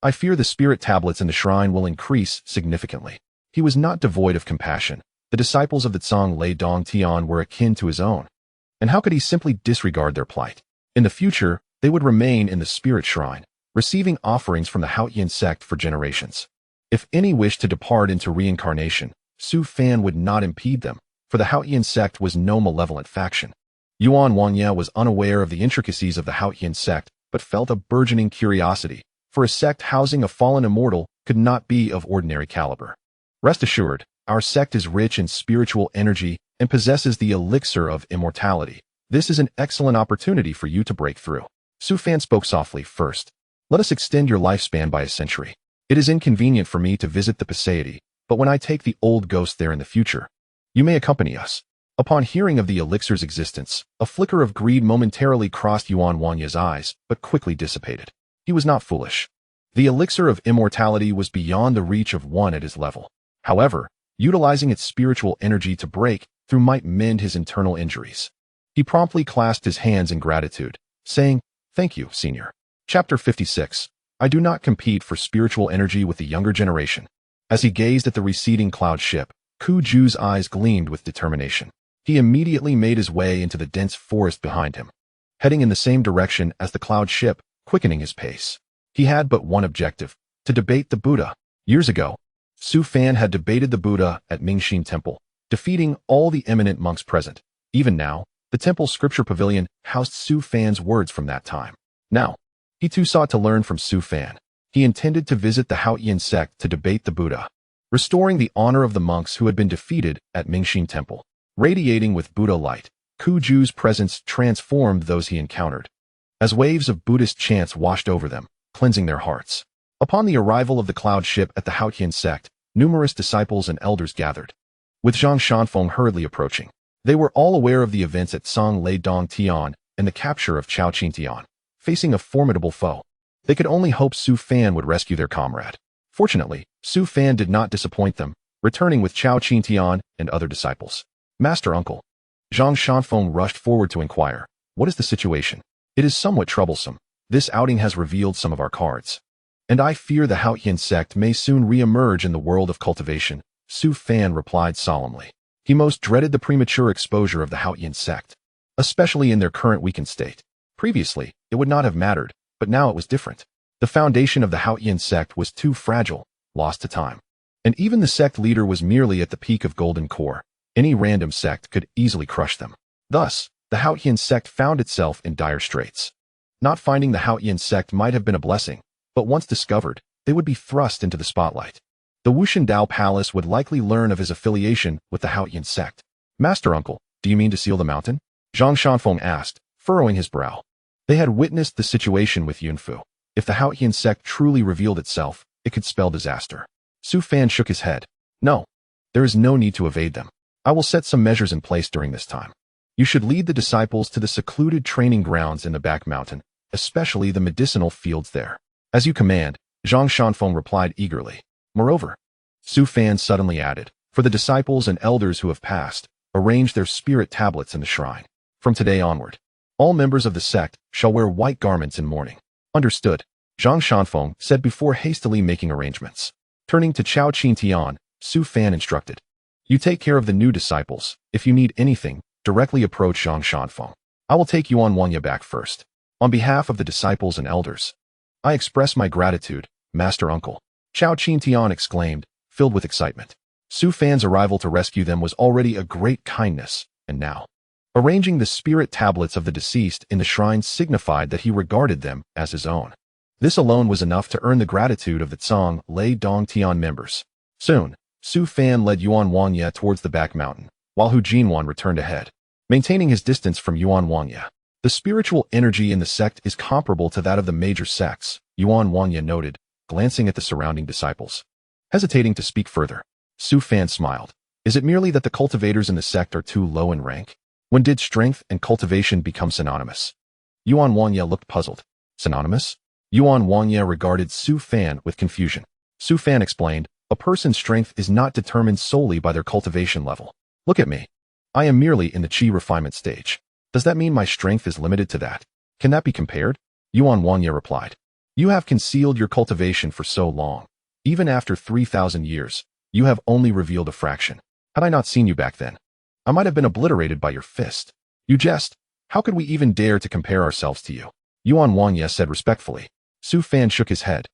I fear the spirit tablets in the shrine will increase significantly." He was not devoid of compassion. The disciples of the Tsang Lei Dong Tian were akin to his own, and how could he simply disregard their plight? In the future, they would remain in the spirit shrine, receiving offerings from the Haotian sect for generations. If any wished to depart into reincarnation, Su Fan would not impede them, for the Haotian sect was no malevolent faction. Yuan Wanya was unaware of the intricacies of the Haotian sect, but felt a burgeoning curiosity, for a sect housing a fallen immortal could not be of ordinary caliber. "Rest assured, our sect is rich in spiritual energy and possesses the elixir of immortality. This is an excellent opportunity for you to break through." Su Fan spoke softly. "First, let us extend your lifespan by a century. It is inconvenient for me to visit the Passeity, but when I take the old ghost there in the future, you may accompany us." Upon hearing of the elixir's existence, a flicker of greed momentarily crossed Yuan Wanya's eyes, but quickly dissipated. He was not foolish. The elixir of immortality was beyond the reach of one at his level. However, utilizing its spiritual energy to break through might mend his internal injuries. He promptly clasped his hands in gratitude, saying, "Thank you, Senior." Chapter 56. I do not compete for spiritual energy with the younger generation. As he gazed at the receding cloud ship, Ku Ju's eyes gleamed with determination. He immediately made his way into the dense forest behind him, heading in the same direction as the cloud ship, quickening his pace. He had but one objective: to debate the Buddha. Years ago, Su Fan had debated the Buddha at Mingxin Temple, defeating all the eminent monks present. Even now, the temple's scripture pavilion housed Su Fan's words from that time. Now, he too sought to learn from Su Fan. He intended to visit the Haotian sect to debate the Buddha, restoring the honor of the monks who had been defeated at Mingxin Temple. Radiating with Buddha light, Ku Ju's presence transformed those he encountered, as waves of Buddhist chants washed over them, cleansing their hearts. Upon the arrival of the cloud ship at the Haotian sect, numerous disciples and elders gathered, with Zhang Shanfeng hurriedly approaching. They were all aware of the events at Tsang Lei Dong Tian and the capture of Chao Qingtian. Facing a formidable foe, they could only hope Su Fan would rescue their comrade. Fortunately, Su Fan did not disappoint them, returning with Chao Qingtian and other disciples. "Master Uncle." Zhang Shanfeng rushed forward to inquire, "What is the situation?" "It is somewhat troublesome. This outing has revealed some of our cards, and I fear the Haotian sect may soon re-emerge in the world of cultivation," Su Fan replied solemnly. He most dreaded the premature exposure of the Haotian sect, especially in their current weakened state. Previously, it would not have mattered, but now it was different. The foundation of the Haotian sect was too fragile, lost to time. And even the sect leader was merely at the peak of golden core. Any random sect could easily crush them. Thus, the Haotian sect found itself in dire straits. Not finding the Haotian sect might have been a blessing, but once discovered, they would be thrust into the spotlight. The Wushan Dao Palace would likely learn of his affiliation with the Haotian sect. "Master Uncle, do you mean to seal the mountain?" Zhang Shanfeng asked, furrowing his brow. They had witnessed the situation with Yunfu. If the Haotian sect truly revealed itself, it could spell disaster. Su Fan shook his head. "No, there is no need to evade them. I will set some measures in place during this time. You should lead the disciples to the secluded training grounds in the back mountain, especially the medicinal fields there." "As you command," Zhang Shanfeng replied eagerly. Moreover, Su Fan suddenly added, "For the disciples and elders who have passed, arrange their spirit tablets in the shrine. From today onward, all members of the sect shall wear white garments in mourning." "Understood," Zhang Shanfeng said before hastily making arrangements. Turning to Chao Qingtian, Su Fan instructed, You take care of the new disciples. If you need anything, directly approach Zhang Shanfeng. I will take Yuan Wanya back first. On behalf of the disciples and elders, I express my gratitude, Master Uncle. Chao Qintian exclaimed, filled with excitement. Su Fan's arrival to rescue them was already a great kindness, and now, arranging the spirit tablets of the deceased in the shrine signified that he regarded them as his own. This alone was enough to earn the gratitude of the Zhang Lei Dong Tian members. Soon, Su Fan led Yuan Wanya towards the back mountain, while Hu Jinwan returned ahead, maintaining his distance from Yuan Wanya. The spiritual energy in the sect is comparable to that of the major sects, Yuan Wanya noted, glancing at the surrounding disciples. Hesitating to speak further, Su Fan smiled. Is it merely that the cultivators in the sect are too low in rank? When did strength and cultivation become synonymous? Yuan Wanya looked puzzled. Synonymous? Yuan Wanya regarded Su Fan with confusion. Su Fan explained, a person's strength is not determined solely by their cultivation level. Look at me. I am merely in the Qi refinement stage. Does that mean my strength is limited to that? Can that be compared? Yuan Wanya replied. You have concealed your cultivation for so long. Even after 3,000 years, you have only revealed a fraction. Had I not seen you back then, I might have been obliterated by your fist. You jest. How could we even dare to compare ourselves to you? Yuan Wanya said respectfully. Su Fan shook his head.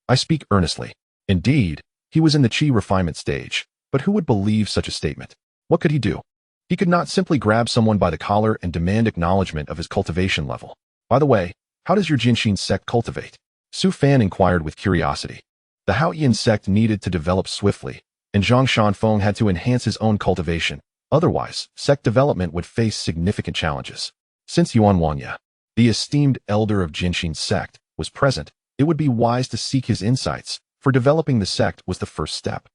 I speak earnestly. Indeed, he was in the Qi refinement stage, but who would believe such a statement? What could he do? He could not simply grab someone by the collar and demand acknowledgement of his cultivation level. By the way, how does your Haotian Sect cultivate? Su Fan inquired with curiosity. The Haotian Sect needed to develop swiftly, and Zhang Shanfeng had to enhance his own cultivation. Otherwise, sect development would face significant challenges. Since Yuan Wanya, the esteemed elder of Haotian Sect, was present, it would be wise to seek his insights, for developing the sect was the first step.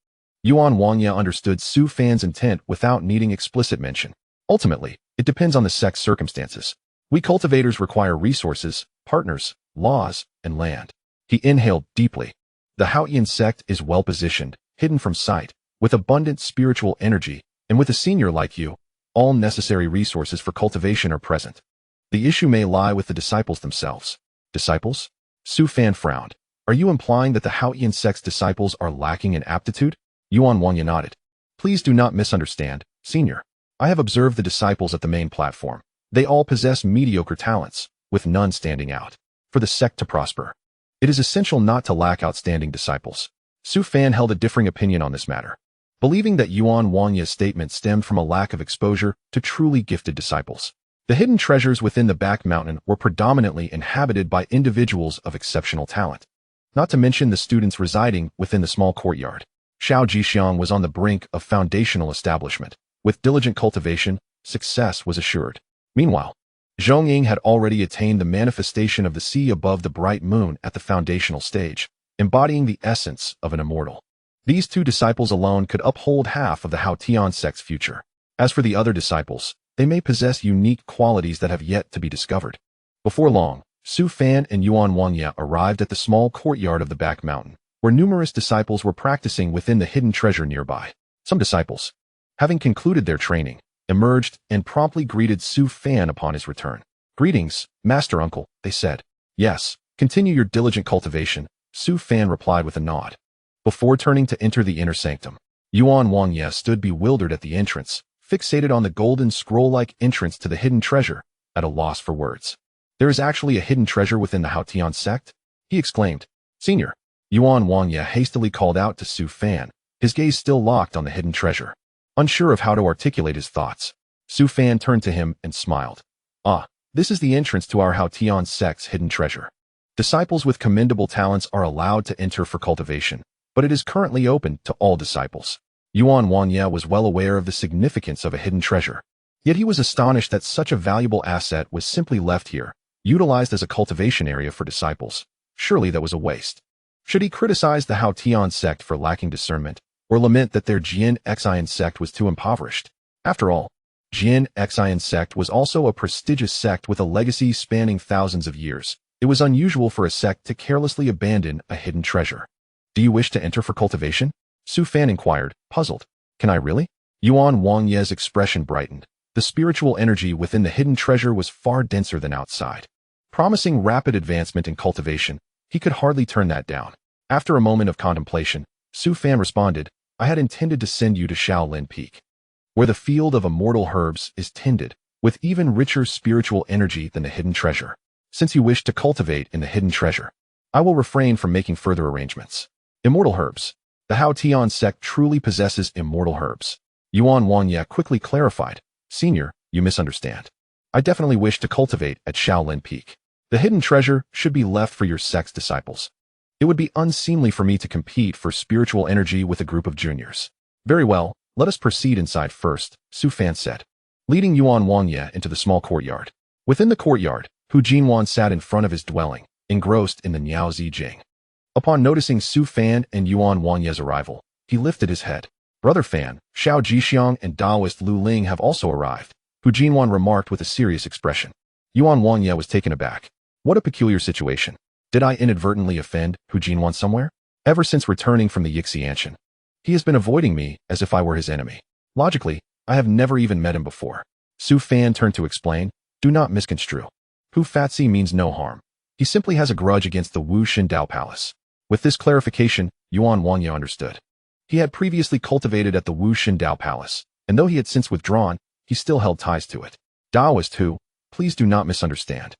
Yuan Wanya understood Su Fan's intent without needing explicit mention. Ultimately, it depends on the sect's circumstances. We cultivators require resources, partners, laws, and land. He inhaled deeply. The Haotian Sect is well-positioned, hidden from sight, with abundant spiritual energy, and with a senior like you, all necessary resources for cultivation are present. The issue may lie with the disciples themselves. Disciples? Su Fan frowned. Are you implying that the Haotian Sect's disciples are lacking in aptitude? Yuan Wanya nodded. Please do not misunderstand, senior. I have observed the disciples at the main platform. They all possess mediocre talents, with none standing out. For the sect to prosper, it is essential not to lack outstanding disciples. Su Fan held a differing opinion on this matter, believing that Yuan Wanya's statement stemmed from a lack of exposure to truly gifted disciples. The hidden treasures within the back mountain were predominantly inhabited by individuals of exceptional talent, not to mention the students residing within the small courtyard. Xiao Jixiang was on the brink of foundational establishment. With diligent cultivation, success was assured. Meanwhile, Zhongying had already attained the manifestation of the sea above the bright moon at the foundational stage, embodying the essence of an immortal. These two disciples alone could uphold half of the Haotian Sect's future. As for the other disciples, they may possess unique qualities that have yet to be discovered. Before long, Su Fan and Yuan Wanya arrived at the small courtyard of the back mountain, where numerous disciples were practicing within the hidden treasure nearby. Some disciples, having concluded their training, emerged and promptly greeted Su Fan upon his return. Greetings, Master Uncle, they said. Yes, continue your diligent cultivation, Su Fan replied with a nod. Before turning to enter the inner sanctum, Yuan Wanya stood bewildered at the entrance, fixated on the golden scroll-like entrance to the hidden treasure, at a loss for words. There is actually a hidden treasure within the Haotian Sect? He exclaimed. Senior. Yuan Wanya hastily called out to Su Fan, his gaze still locked on the hidden treasure. Unsure of how to articulate his thoughts, Su Fan turned to him and smiled. Ah, this is the entrance to our Haotian Sect's hidden treasure. Disciples with commendable talents are allowed to enter for cultivation, but it is currently open to all disciples. Yuan Wanya was well aware of the significance of a hidden treasure, yet he was astonished that such a valuable asset was simply left here, utilized as a cultivation area for disciples. Surely that was a waste. Should he criticize the Haotian Sect for lacking discernment, or lament that their Jian Xian Sect was too impoverished? After all, Jian Xian Sect was also a prestigious sect with a legacy spanning thousands of years. It was unusual for a sect to carelessly abandon a hidden treasure. Do you wish to enter for cultivation? Su Fan inquired, puzzled. Can I really? Yuan Wangye's expression brightened. The spiritual energy within the hidden treasure was far denser than outside, promising rapid advancement in cultivation. He could hardly turn that down. After a moment of contemplation, Su Fan responded, I had intended to send you to Shaolin Peak, where the field of immortal herbs is tended with even richer spiritual energy than the hidden treasure. Since you wish to cultivate in the hidden treasure, I will refrain from making further arrangements. Immortal herbs. The Haotian Sect truly possesses immortal herbs. Yuan Wanya quickly clarified. Senior, you misunderstand. I definitely wish to cultivate at Shaolin Peak. The hidden treasure should be left for your sect's disciples. It would be unseemly for me to compete for spiritual energy with a group of juniors. Very well, let us proceed inside first, Su Fan said, leading Yuan Wanya into the small courtyard. Within the courtyard, Hu Jinwan sat in front of his dwelling, engrossed in the Niaozi Jing. Upon noticing Su Fan and Yuan Wanya's arrival, he lifted his head. Brother Fan, Xiao Jixiang and Taoist Lu Ling have also arrived, Hu Jinwan remarked with a serious expression. Yuan Wanya was taken aback. What a peculiar situation. Did I inadvertently offend Hu Jinwan somewhere? Ever since returning from the Yixianshan, he has been avoiding me as if I were his enemy. Logically, I have never even met him before. Su Fan turned to explain. Do not misconstrue. Hu Fatsi means no harm. He simply has a grudge against the Wu Xindao Palace. With this clarification, Yuan Wanya understood. He had previously cultivated at the Wu Xindao Palace, and though he had since withdrawn, he still held ties to it. Taoist Hu, please do not misunderstand.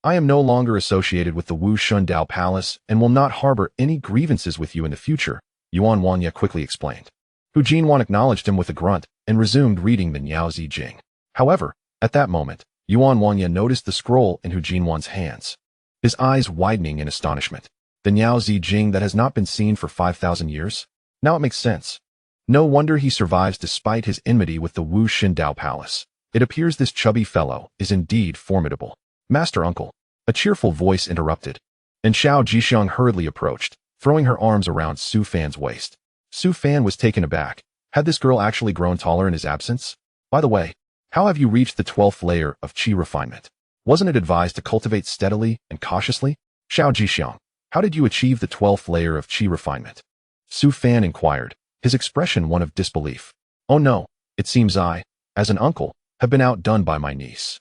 I am no longer associated with the Wu Xindao Palace and will not harbor any grievances with you in the future, Yuan Wanya quickly explained. Hu Jinwan acknowledged him with a grunt and resumed reading the Niaozi Jing. However, at that moment, Yuan Wanya noticed the scroll in Hu Jinwan's hands, his eyes widening in astonishment. The Niaozi Jing that has not been seen for 5,000 years? Now it makes sense. No wonder he survives despite his enmity with the Wu Xindao Palace. It appears this chubby fellow is indeed formidable. Master Uncle, a cheerful voice interrupted, and Xiao Jixiang hurriedly approached, throwing her arms around Su Fan's waist. Su Fan was taken aback. Had this girl actually grown taller in his absence? By the way, how have you reached the 12th layer of qi refinement? Wasn't it advised to cultivate steadily and cautiously? Xiao Jixiang, how did you achieve the 12th layer of qi refinement? Su Fan inquired, his expression one of disbelief. Oh no, it seems I, as an uncle, have been outdone by my niece.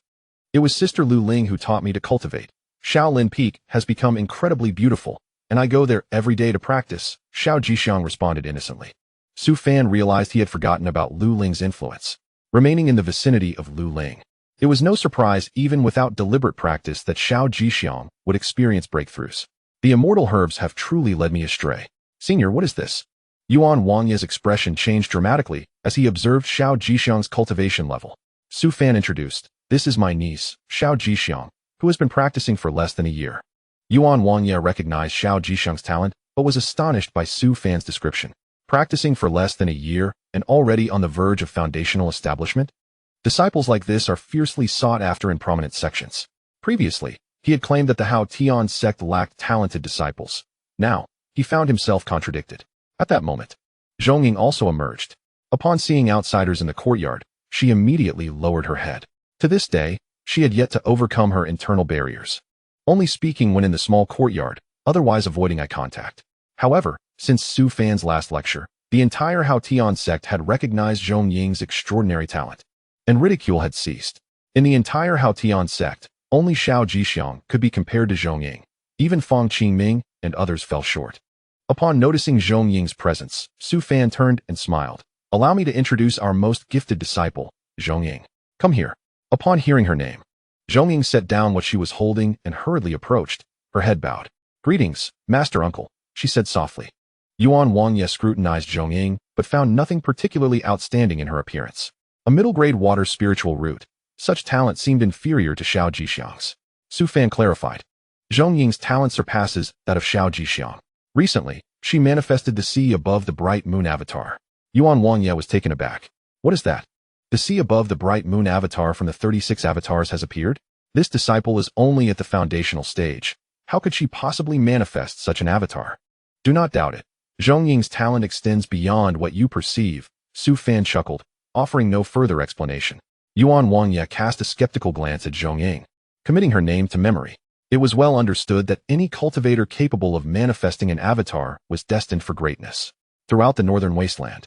It was Sister Lu Ling who taught me to cultivate. Shaolin Peak has become incredibly beautiful, and I go there every day to practice, Xiao Jixiang responded innocently. Su Fan realized he had forgotten about Lu Ling's influence, remaining in the vicinity of Lu Ling. It was no surprise even without deliberate practice that Xiao Jixiang would experience breakthroughs. The immortal herbs have truly led me astray. Senior, what is this? Yuan Wanya's expression changed dramatically as he observed Xiao Jixiang's cultivation level. Su Fan introduced, this is my niece, Xiao Jixiang, who has been practicing for less than a year. Yuan Wanya recognized Xiao Jixiang's talent, but was astonished by Su Fan's description. Practicing for less than a year and already on the verge of foundational establishment? Disciples like this are fiercely sought after in prominent sections. Previously, he had claimed that the Haotian Sect lacked talented disciples. Now, he found himself contradicted. At that moment, Zhongying also emerged. Upon seeing outsiders in the courtyard, she immediately lowered her head. To this day, she had yet to overcome her internal barriers, only speaking when in the small courtyard, otherwise avoiding eye contact. However, since Su Fan's last lecture, the entire Haotian Sect had recognized Zhongying's extraordinary talent, and ridicule had ceased. In the entire Haotian Sect, only Xiao Jixiang could be compared to Zhongying. Even Fang Qingming and others fell short. Upon noticing Zhongying's presence, Su Fan turned and smiled. Allow me to introduce our most gifted disciple, Zhongying. Come here. Upon hearing her name, Zhongying set down what she was holding and hurriedly approached, her head bowed. Greetings, Master Uncle, she said softly. Yuan Wanya scrutinized Zhongying, but found nothing particularly outstanding in her appearance. A middle-grade water spiritual root. Such talent seemed inferior to Xiao Jixiang's. Su Fan clarified. Zhongying's talent surpasses that of Xiao Jixiang. Recently, she manifested the sea above the bright moon avatar. Yuan Wanya was taken aback. What is that? The sea above the bright moon avatar from the 36 avatars has appeared? This disciple is only at the foundational stage. How could she possibly manifest such an avatar? Do not doubt it. Zhongying's talent extends beyond what you perceive, Su Fan chuckled, offering no further explanation. Yuan Wanya cast a skeptical glance at Zhongying, committing her name to memory. It was well understood that any cultivator capable of manifesting an avatar was destined for greatness. Throughout the northern wasteland,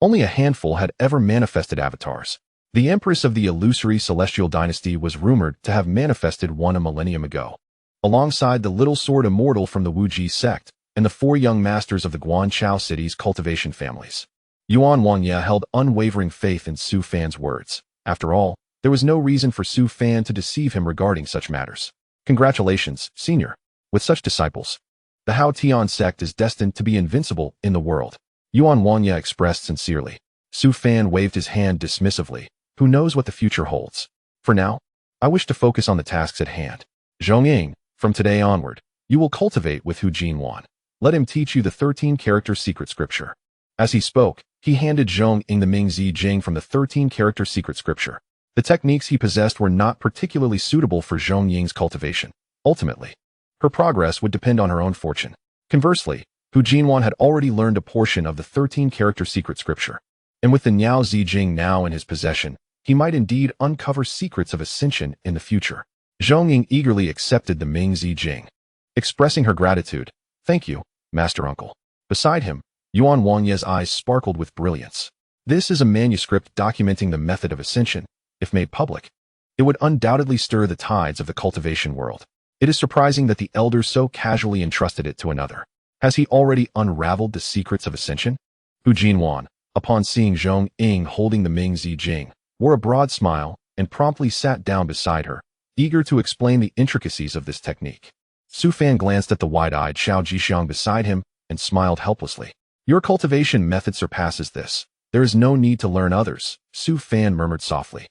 only a handful had ever manifested avatars. The empress of the illusory celestial dynasty was rumored to have manifested one a millennium ago, alongside the little sword immortal from the Wuji sect and the 4 young masters of the Guanchao city's cultivation families. Yuan Wangya held unwavering faith in Su Fan's words. After all, there was no reason for Su Fan to deceive him regarding such matters. Congratulations, senior. With such disciples, the Haotian Sect is destined to be invincible in the world. Yuan Wangya expressed sincerely. Su Fan waved his hand dismissively. Who knows what the future holds? For now, I wish to focus on the tasks at hand. Zhongying, from today onward, you will cultivate with Hu Jinwan. Let him teach you the 13-character secret scripture. As he spoke, he handed Zhongying the Mingzi Jing from the 13-character secret scripture. The techniques he possessed were not particularly suitable for Zhongying's cultivation. Ultimately, her progress would depend on her own fortune. Conversely, Hu Jinwan had already learned a portion of the 13-character secret scripture. And with the Niao Zi Jing now in his possession, he might indeed uncover secrets of ascension in the future. Zhongying eagerly accepted the Mingzi Jing, expressing her gratitude. Thank you, Master Uncle. Beside him, Yuan Wangya's eyes sparkled with brilliance. This is a manuscript documenting the method of ascension. If made public, it would undoubtedly stir the tides of the cultivation world. It is surprising that the elder so casually entrusted it to another. Has he already unraveled the secrets of ascension? Hu Jinwan, upon seeing Zhongying holding the Mingzi Jing, wore a broad smile and promptly sat down beside her, eager to explain the intricacies of this technique. Su Fan glanced at the wide-eyed Xiao Jixiang beside him and smiled helplessly. Your cultivation method surpasses this. There is no need to learn others, Su Fan murmured softly.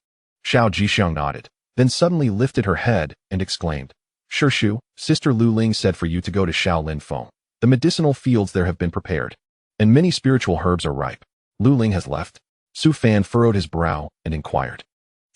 Xiao Jixiang nodded, then suddenly lifted her head and exclaimed, Shu, Sister Lu Ling said for you to go to Shaolin Feng. The medicinal fields there have been prepared, and many spiritual herbs are ripe. Lu Ling has left. Su Fan furrowed his brow and inquired.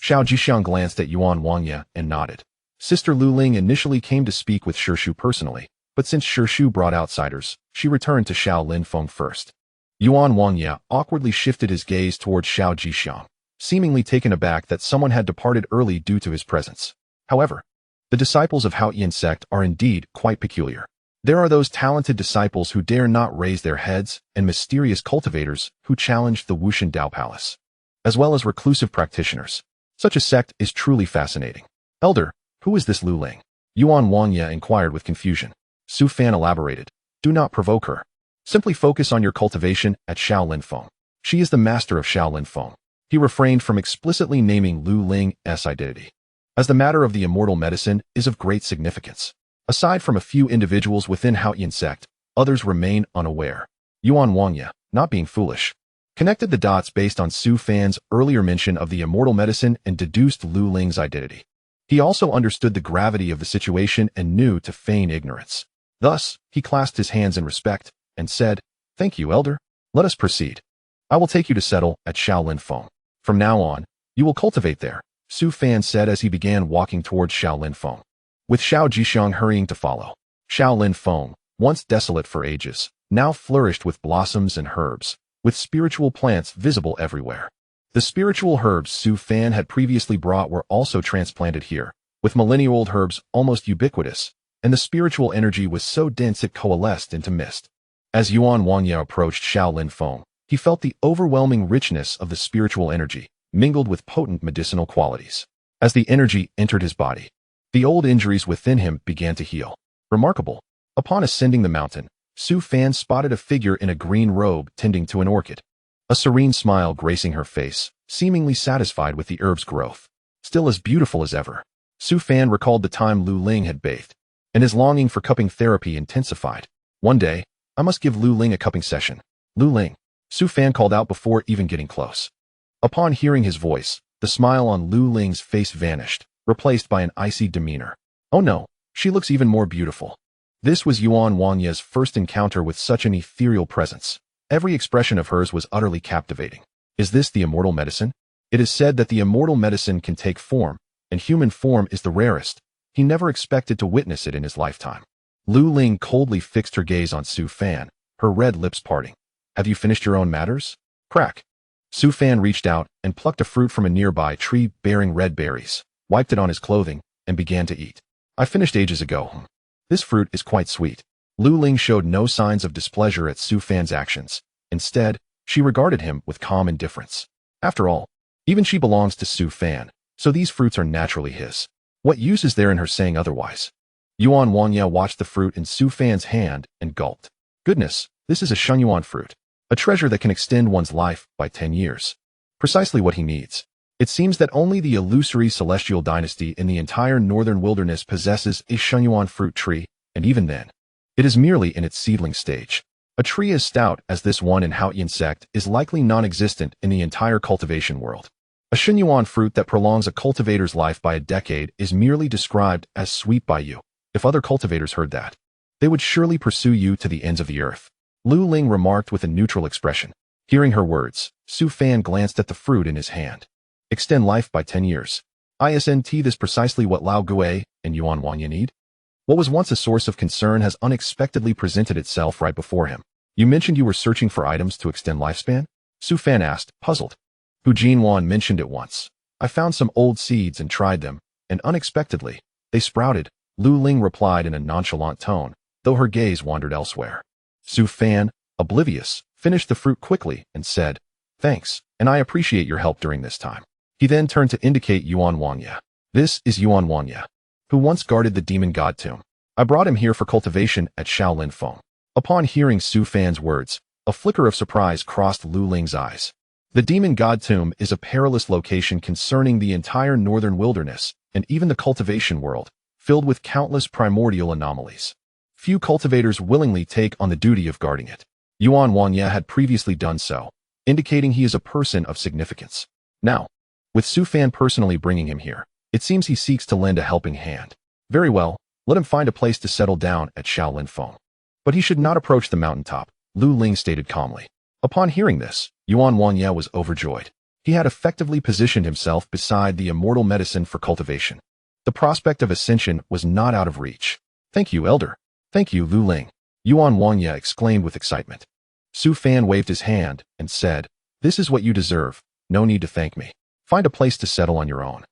Xiao Jixiang glanced at Yuan Wangya and nodded. Sister Lu Ling initially came to speak with Shu personally, but since Shu brought outsiders, she returned to Shaolin Feng first. Yuan Wangya awkwardly shifted his gaze towards Xiao Jixiang, seemingly taken aback that someone had departed early due to his presence. However, the disciples of Haotian Sect are indeed quite peculiar. There are those talented disciples who dare not raise their heads and mysterious cultivators who challenged the Wushan Dao Palace, as well as reclusive practitioners. Such a sect is truly fascinating. Elder, who is this Lu Ling? Yuan Wangya inquired with confusion. Su Fan elaborated. Do not provoke her. Simply focus on your cultivation at Shaolin Feng. She is the master of Shaolin Feng. He refrained from explicitly naming Lu Ling's identity, as the matter of the immortal medicine is of great significance. Aside from a few individuals within Haotian Sect, others remain unaware. Yuan Wangya, not being foolish, connected the dots based on Su Fan's earlier mention of the immortal medicine and deduced Lu Ling's identity. He also understood the gravity of the situation and knew to feign ignorance. Thus, he clasped his hands in respect and said, Thank you, Elder. Let us proceed. I will take you to settle at Shaolin Feng. From now on, you will cultivate there, Su Fan said as he began walking towards Shaolin Feng, with Xiao Jixiang hurrying to follow. Shaolin Feng, once desolate for ages, now flourished with blossoms and herbs, with spiritual plants visible everywhere. The spiritual herbs Su Fan had previously brought were also transplanted here, with millennia-old herbs almost ubiquitous, and the spiritual energy was so dense it coalesced into mist. As Yuan Wangya approached Shaolin Feng, he felt the overwhelming richness of the spiritual energy, mingled with potent medicinal qualities. As the energy entered his body, the old injuries within him began to heal. Remarkable. Upon ascending the mountain, Su Fan spotted a figure in a green robe tending to an orchid. A serene smile gracing her face, seemingly satisfied with the herb's growth. Still as beautiful as ever. Su Fan recalled the time Lu Ling had bathed, and his longing for cupping therapy intensified. One day, I must give Lu Ling a cupping session. Lu Ling, Su Fan called out before even getting close. Upon hearing his voice, the smile on Lu Ling's face vanished, replaced by an icy demeanor. Oh no, she looks even more beautiful. This was Yuan Wangya's first encounter with such an ethereal presence. Every expression of hers was utterly captivating. Is this the immortal medicine? It is said that the immortal medicine can take form, and human form is the rarest. He never expected to witness it in his lifetime. Lu Ling coldly fixed her gaze on Su Fan, her red lips parting. Have you finished your own matters? Crack. Su Fan reached out and plucked a fruit from a nearby tree bearing red berries, wiped it on his clothing, and began to eat. I finished ages ago. This fruit is quite sweet. Lu Ling showed no signs of displeasure at Su Fan's actions. Instead, she regarded him with calm indifference. After all, even she belongs to Su Fan, so these fruits are naturally his. What use is there in her saying otherwise? Yuan Wangya watched the fruit in Su Fan's hand and gulped. Goodness, this is a Shenyuan fruit. a treasure that can extend one's life by 10 years. Precisely what he needs. It seems that only the illusory celestial dynasty in the entire northern wilderness possesses a Shenyuan fruit tree, and even then, it is merely in its seedling stage. A tree as stout as this one in Haotian Sect is likely non-existent in the entire cultivation world. A Shenyuan fruit that prolongs a cultivator's life by a decade is merely described as sweet by you. If other cultivators heard that, they would surely pursue you to the ends of the earth. Lu Ling remarked with a neutral expression. Hearing her words, Su Fan glanced at the fruit in his hand. Extend life by 10 years. Isn't this precisely what Lao Gui and Yuan Wanya need? What was once a source of concern has unexpectedly presented itself right before him. You mentioned you were searching for items to extend lifespan? Su Fan asked, puzzled. Hu Jinwan mentioned it once. I found some old seeds and tried them, and unexpectedly, they sprouted. Lu Ling replied in a nonchalant tone, though her gaze wandered elsewhere. Su Fan, oblivious, finished the fruit quickly and said, thanks, and I appreciate your help during this time. He then turned to indicate Yuan Wanya. This is Yuan Wanya, who once guarded the demon god tomb. I brought him here for cultivation at Shaolin Feng. Upon hearing Su Fan's words, a flicker of surprise crossed Lu Ling's eyes. The demon god tomb is a perilous location concerning the entire northern wilderness and even the cultivation world, filled with countless primordial anomalies. Few cultivators willingly take on the duty of guarding it. Yuan Wanya had previously done so, indicating he is a person of significance. Now, with Su Fan personally bringing him here, it seems he seeks to lend a helping hand. Very well, let him find a place to settle down at Shaolin Feng. But he should not approach the mountaintop, Lu Ling stated calmly. Upon hearing this, Yuan Wanya was overjoyed. He had effectively positioned himself beside the immortal medicine for cultivation. The prospect of ascension was not out of reach. Thank you, Elder. Thank you, Lu Ling. Yuan Wanya exclaimed with excitement. Su Fan waved his hand and said, this is what you deserve, no need to thank me. Find a place to settle on your own.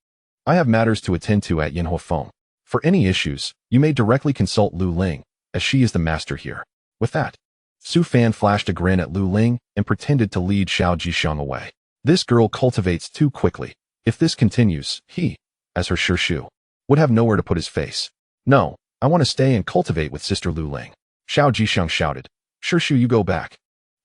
I have matters to attend to at Yinhua Feng. For any issues, you may directly consult Lu Ling, as she is the master here. With that, Su Fan flashed a grin at Lu Ling and pretended to lead Xiao Jixiang away. This girl cultivates too quickly. If this continues, he, as her Shu, would have nowhere to put his face. No, I want to stay and cultivate with Sister Lu Ling. Xiao Jixiang shouted. Shu, you go back.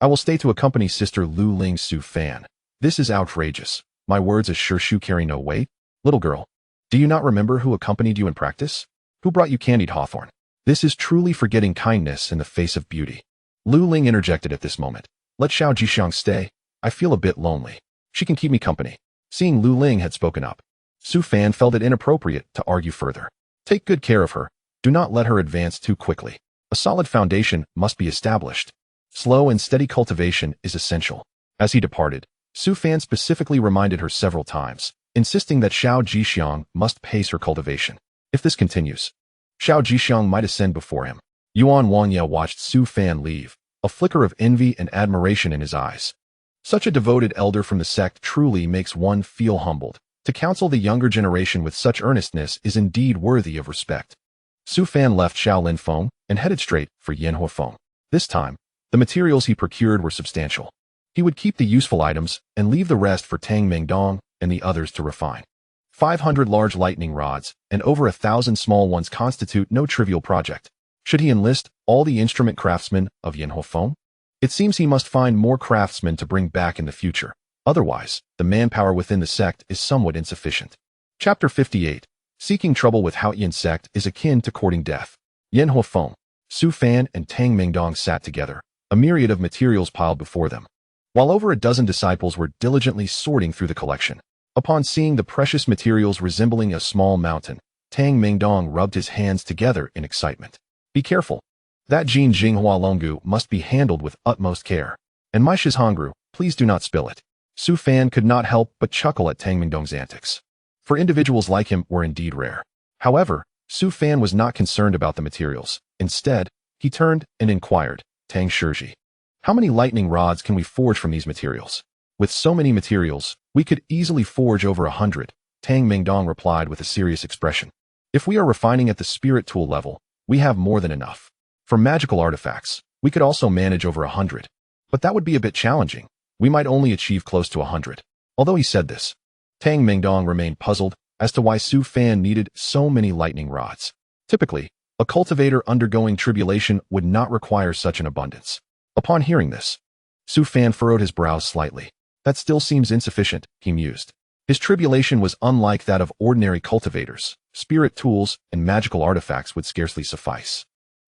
I will stay to accompany Sister Lu Ling. Su Fan. This is outrageous. My words as Shu carry no weight? Little girl, do you not remember who accompanied you in practice? Who brought you candied hawthorn? This is truly forgetting kindness in the face of beauty. Lu Ling interjected at this moment. Let Xiao Jixiang stay. I feel a bit lonely. She can keep me company. Seeing Lu Ling had spoken up, Su Fan felt it inappropriate to argue further. Take good care of her. Do not let her advance too quickly. A solid foundation must be established. Slow and steady cultivation is essential. As he departed, Su Fan specifically reminded her several times, insisting that Xiao Jixiang must pace her cultivation. If this continues, Xiao Jixiang might ascend before him. Yuan Wanya watched Su Fan leave, a flicker of envy and admiration in his eyes. Such a devoted elder from the sect truly makes one feel humbled. To counsel the younger generation with such earnestness is indeed worthy of respect. Su Fan left Shaolin Feng and headed straight for Yinhua Feng. This time, the materials he procured were substantial. He would keep the useful items and leave the rest for Tang Mengdong and the others to refine. 500 large lightning rods and over 1,000 small ones constitute no trivial project. Should he enlist all the instrument craftsmen of Yinhua Feng? It seems he must find more craftsmen to bring back in the future. Otherwise, the manpower within the sect is somewhat insufficient. Chapter 58. Seeking trouble with Haotian Sect is akin to courting death. Yinhua Feng, Su Fan and Tang Mengdong sat together, a myriad of materials piled before them. While over a dozen disciples were diligently sorting through the collection, upon seeing the precious materials resembling a small mountain, Tang Mengdong rubbed his hands together in excitement. Be careful. That Jin Jinghua Longu must be handled with utmost care. And my Shizhongru, please do not spill it. Su Fan could not help but chuckle at Tang Mengdong's antics. For individuals like him were indeed rare. However, Su Fan was not concerned about the materials. Instead, he turned and inquired, Tang Shizhi, how many lightning rods can we forge from these materials? With so many materials, we could easily forge over 100, Tang Mengdong replied with a serious expression. If we are refining at the spirit tool level, we have more than enough. For magical artifacts, we could also manage over 100. But that would be a bit challenging. We might only achieve close to 100. Although he said this, Tang Mengdong remained puzzled as to why Su Fan needed so many lightning rods. Typically, a cultivator undergoing tribulation would not require such an abundance. Upon hearing this, Su Fan furrowed his brows slightly. That still seems insufficient, he mused. His tribulation was unlike that of ordinary cultivators. Spirit tools and magical artifacts would scarcely suffice.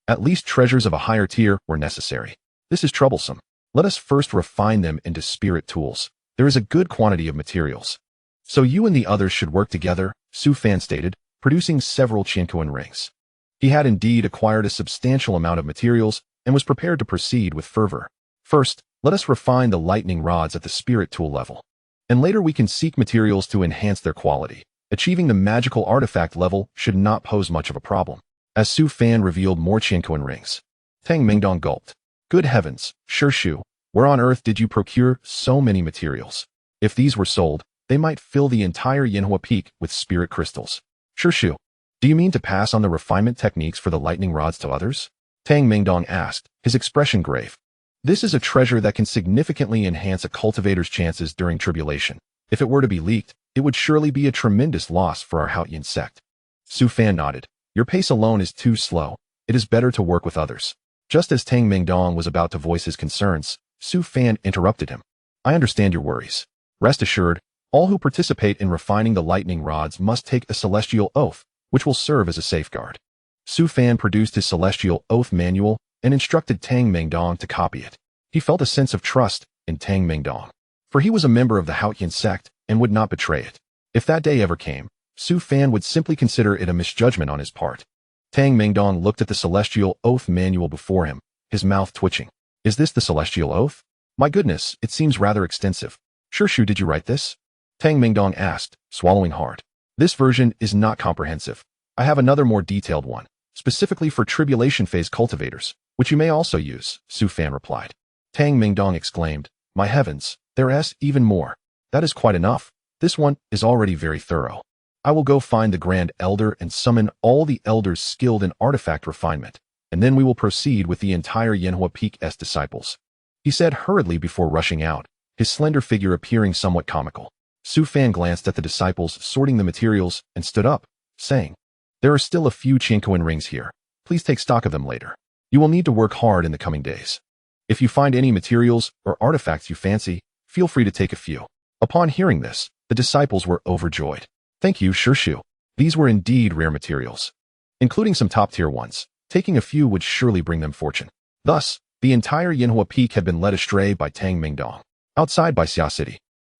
At least treasures of a higher tier were necessary. This is troublesome. Let us first refine them into spirit tools. There is a good quantity of materials. So you and the others should work together, Su Fan stated, producing several Qiankuan rings. He had indeed acquired a substantial amount of materials and was prepared to proceed with fervor. First, let us refine the lightning rods at the spirit tool level. And later we can seek materials to enhance their quality. Achieving the magical artifact level should not pose much of a problem. As Su Fan revealed more Qiankuan rings, Tang Mingdong gulped. Good heavens, Shu, where on earth did you procure so many materials? If these were sold, they might fill the entire Yanhua Peak with spirit crystals. Shu, do you mean to pass on the refinement techniques for the lightning rods to others? Tang Mingdong asked, his expression grave. This is a treasure that can significantly enhance a cultivator's chances during tribulation. If it were to be leaked, it would surely be a tremendous loss for our Haotian Sect. Su Fan nodded. Your pace alone is too slow. It is better to work with others. Just as Tang Mingdong was about to voice his concerns, Su Fan interrupted him. I understand your worries. Rest assured, all who participate in refining the lightning rods must take a celestial oath, which will serve as a safeguard. Su Fan produced his celestial oath manual and instructed Tang Mingdong to copy it. He felt a sense of trust in Tang Mingdong, for he was a member of the Haotian Sect and would not betray it. If that day ever came, Su Fan would simply consider it a misjudgment on his part. Tang Mingdong looked at the celestial oath manual before him, his mouth twitching. Is this the celestial oath? My goodness, it seems rather extensive. Shu, did you write this? Tang Mingdong asked, swallowing hard. This version is not comprehensive. I have another more detailed one, specifically for tribulation phase cultivators, which you may also use, Su Fan replied. Tang Mingdong exclaimed, my heavens, there's even more. That is quite enough. This one is already very thorough. I will go find the Grand Elder and summon all the elders skilled in artifact refinement, and then we will proceed with the entire Yanhua Peak's disciples. He said hurriedly before rushing out, his slender figure appearing somewhat comical. Su Fan glanced at the disciples sorting the materials and stood up, saying, there are still a few Qiankuan rings here. Please take stock of them later. You will need to work hard in the coming days. If you find any materials or artifacts you fancy, feel free to take a few. Upon hearing this, the disciples were overjoyed. Thank you, Shu. These were indeed rare materials. Including some top-tier ones, taking a few would surely bring them fortune. Thus, the entire Yanhua Peak had been led astray by Tang Mingdong. Outside by Xia City,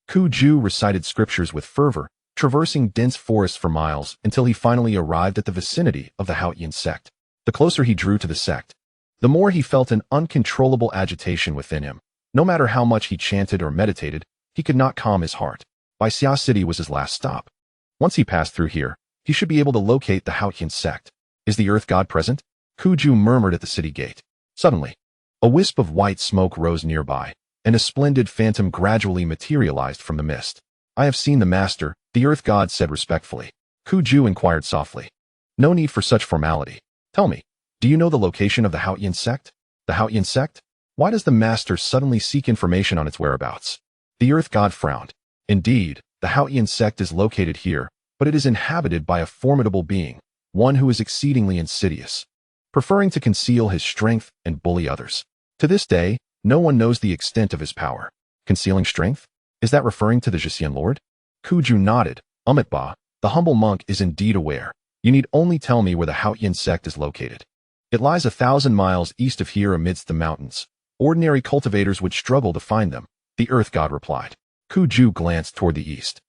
Ku Ju recited scriptures with fervor, traversing dense forests for miles until he finally arrived at the vicinity of the Haotian Sect. The closer he drew to the sect, the more he felt an uncontrollable agitation within him. No matter how much he chanted or meditated, he could not calm his heart. By Xia City was his last stop. Once he passed through here, he should be able to locate the Haotian Sect. Is the Earth God present? Ku Ju murmured at the city gate. Suddenly, a wisp of white smoke rose nearby, and a splendid phantom gradually materialized from the mist. I have seen the Master, the Earth God said respectfully. Ku Ju inquired softly. No need for such formality. Tell me, do you know the location of the Haotian Sect? The Haotian Sect? Why does the Master suddenly seek information on its whereabouts? The Earth God frowned. Indeed, the Haotian Sect is located here, but it is inhabited by a formidable being, one who is exceedingly insidious, preferring to conceal his strength and bully others. To this day, no one knows the extent of his power. Concealing strength? Is that referring to the Zhixian Lord? Ku Ju nodded. Ba, the humble monk is indeed aware. You need only tell me where the Haotian Sect is located. It lies 1,000 miles east of here amidst the mountains. Ordinary cultivators would struggle to find them, the Earth God replied. Ku Ju glanced toward the east,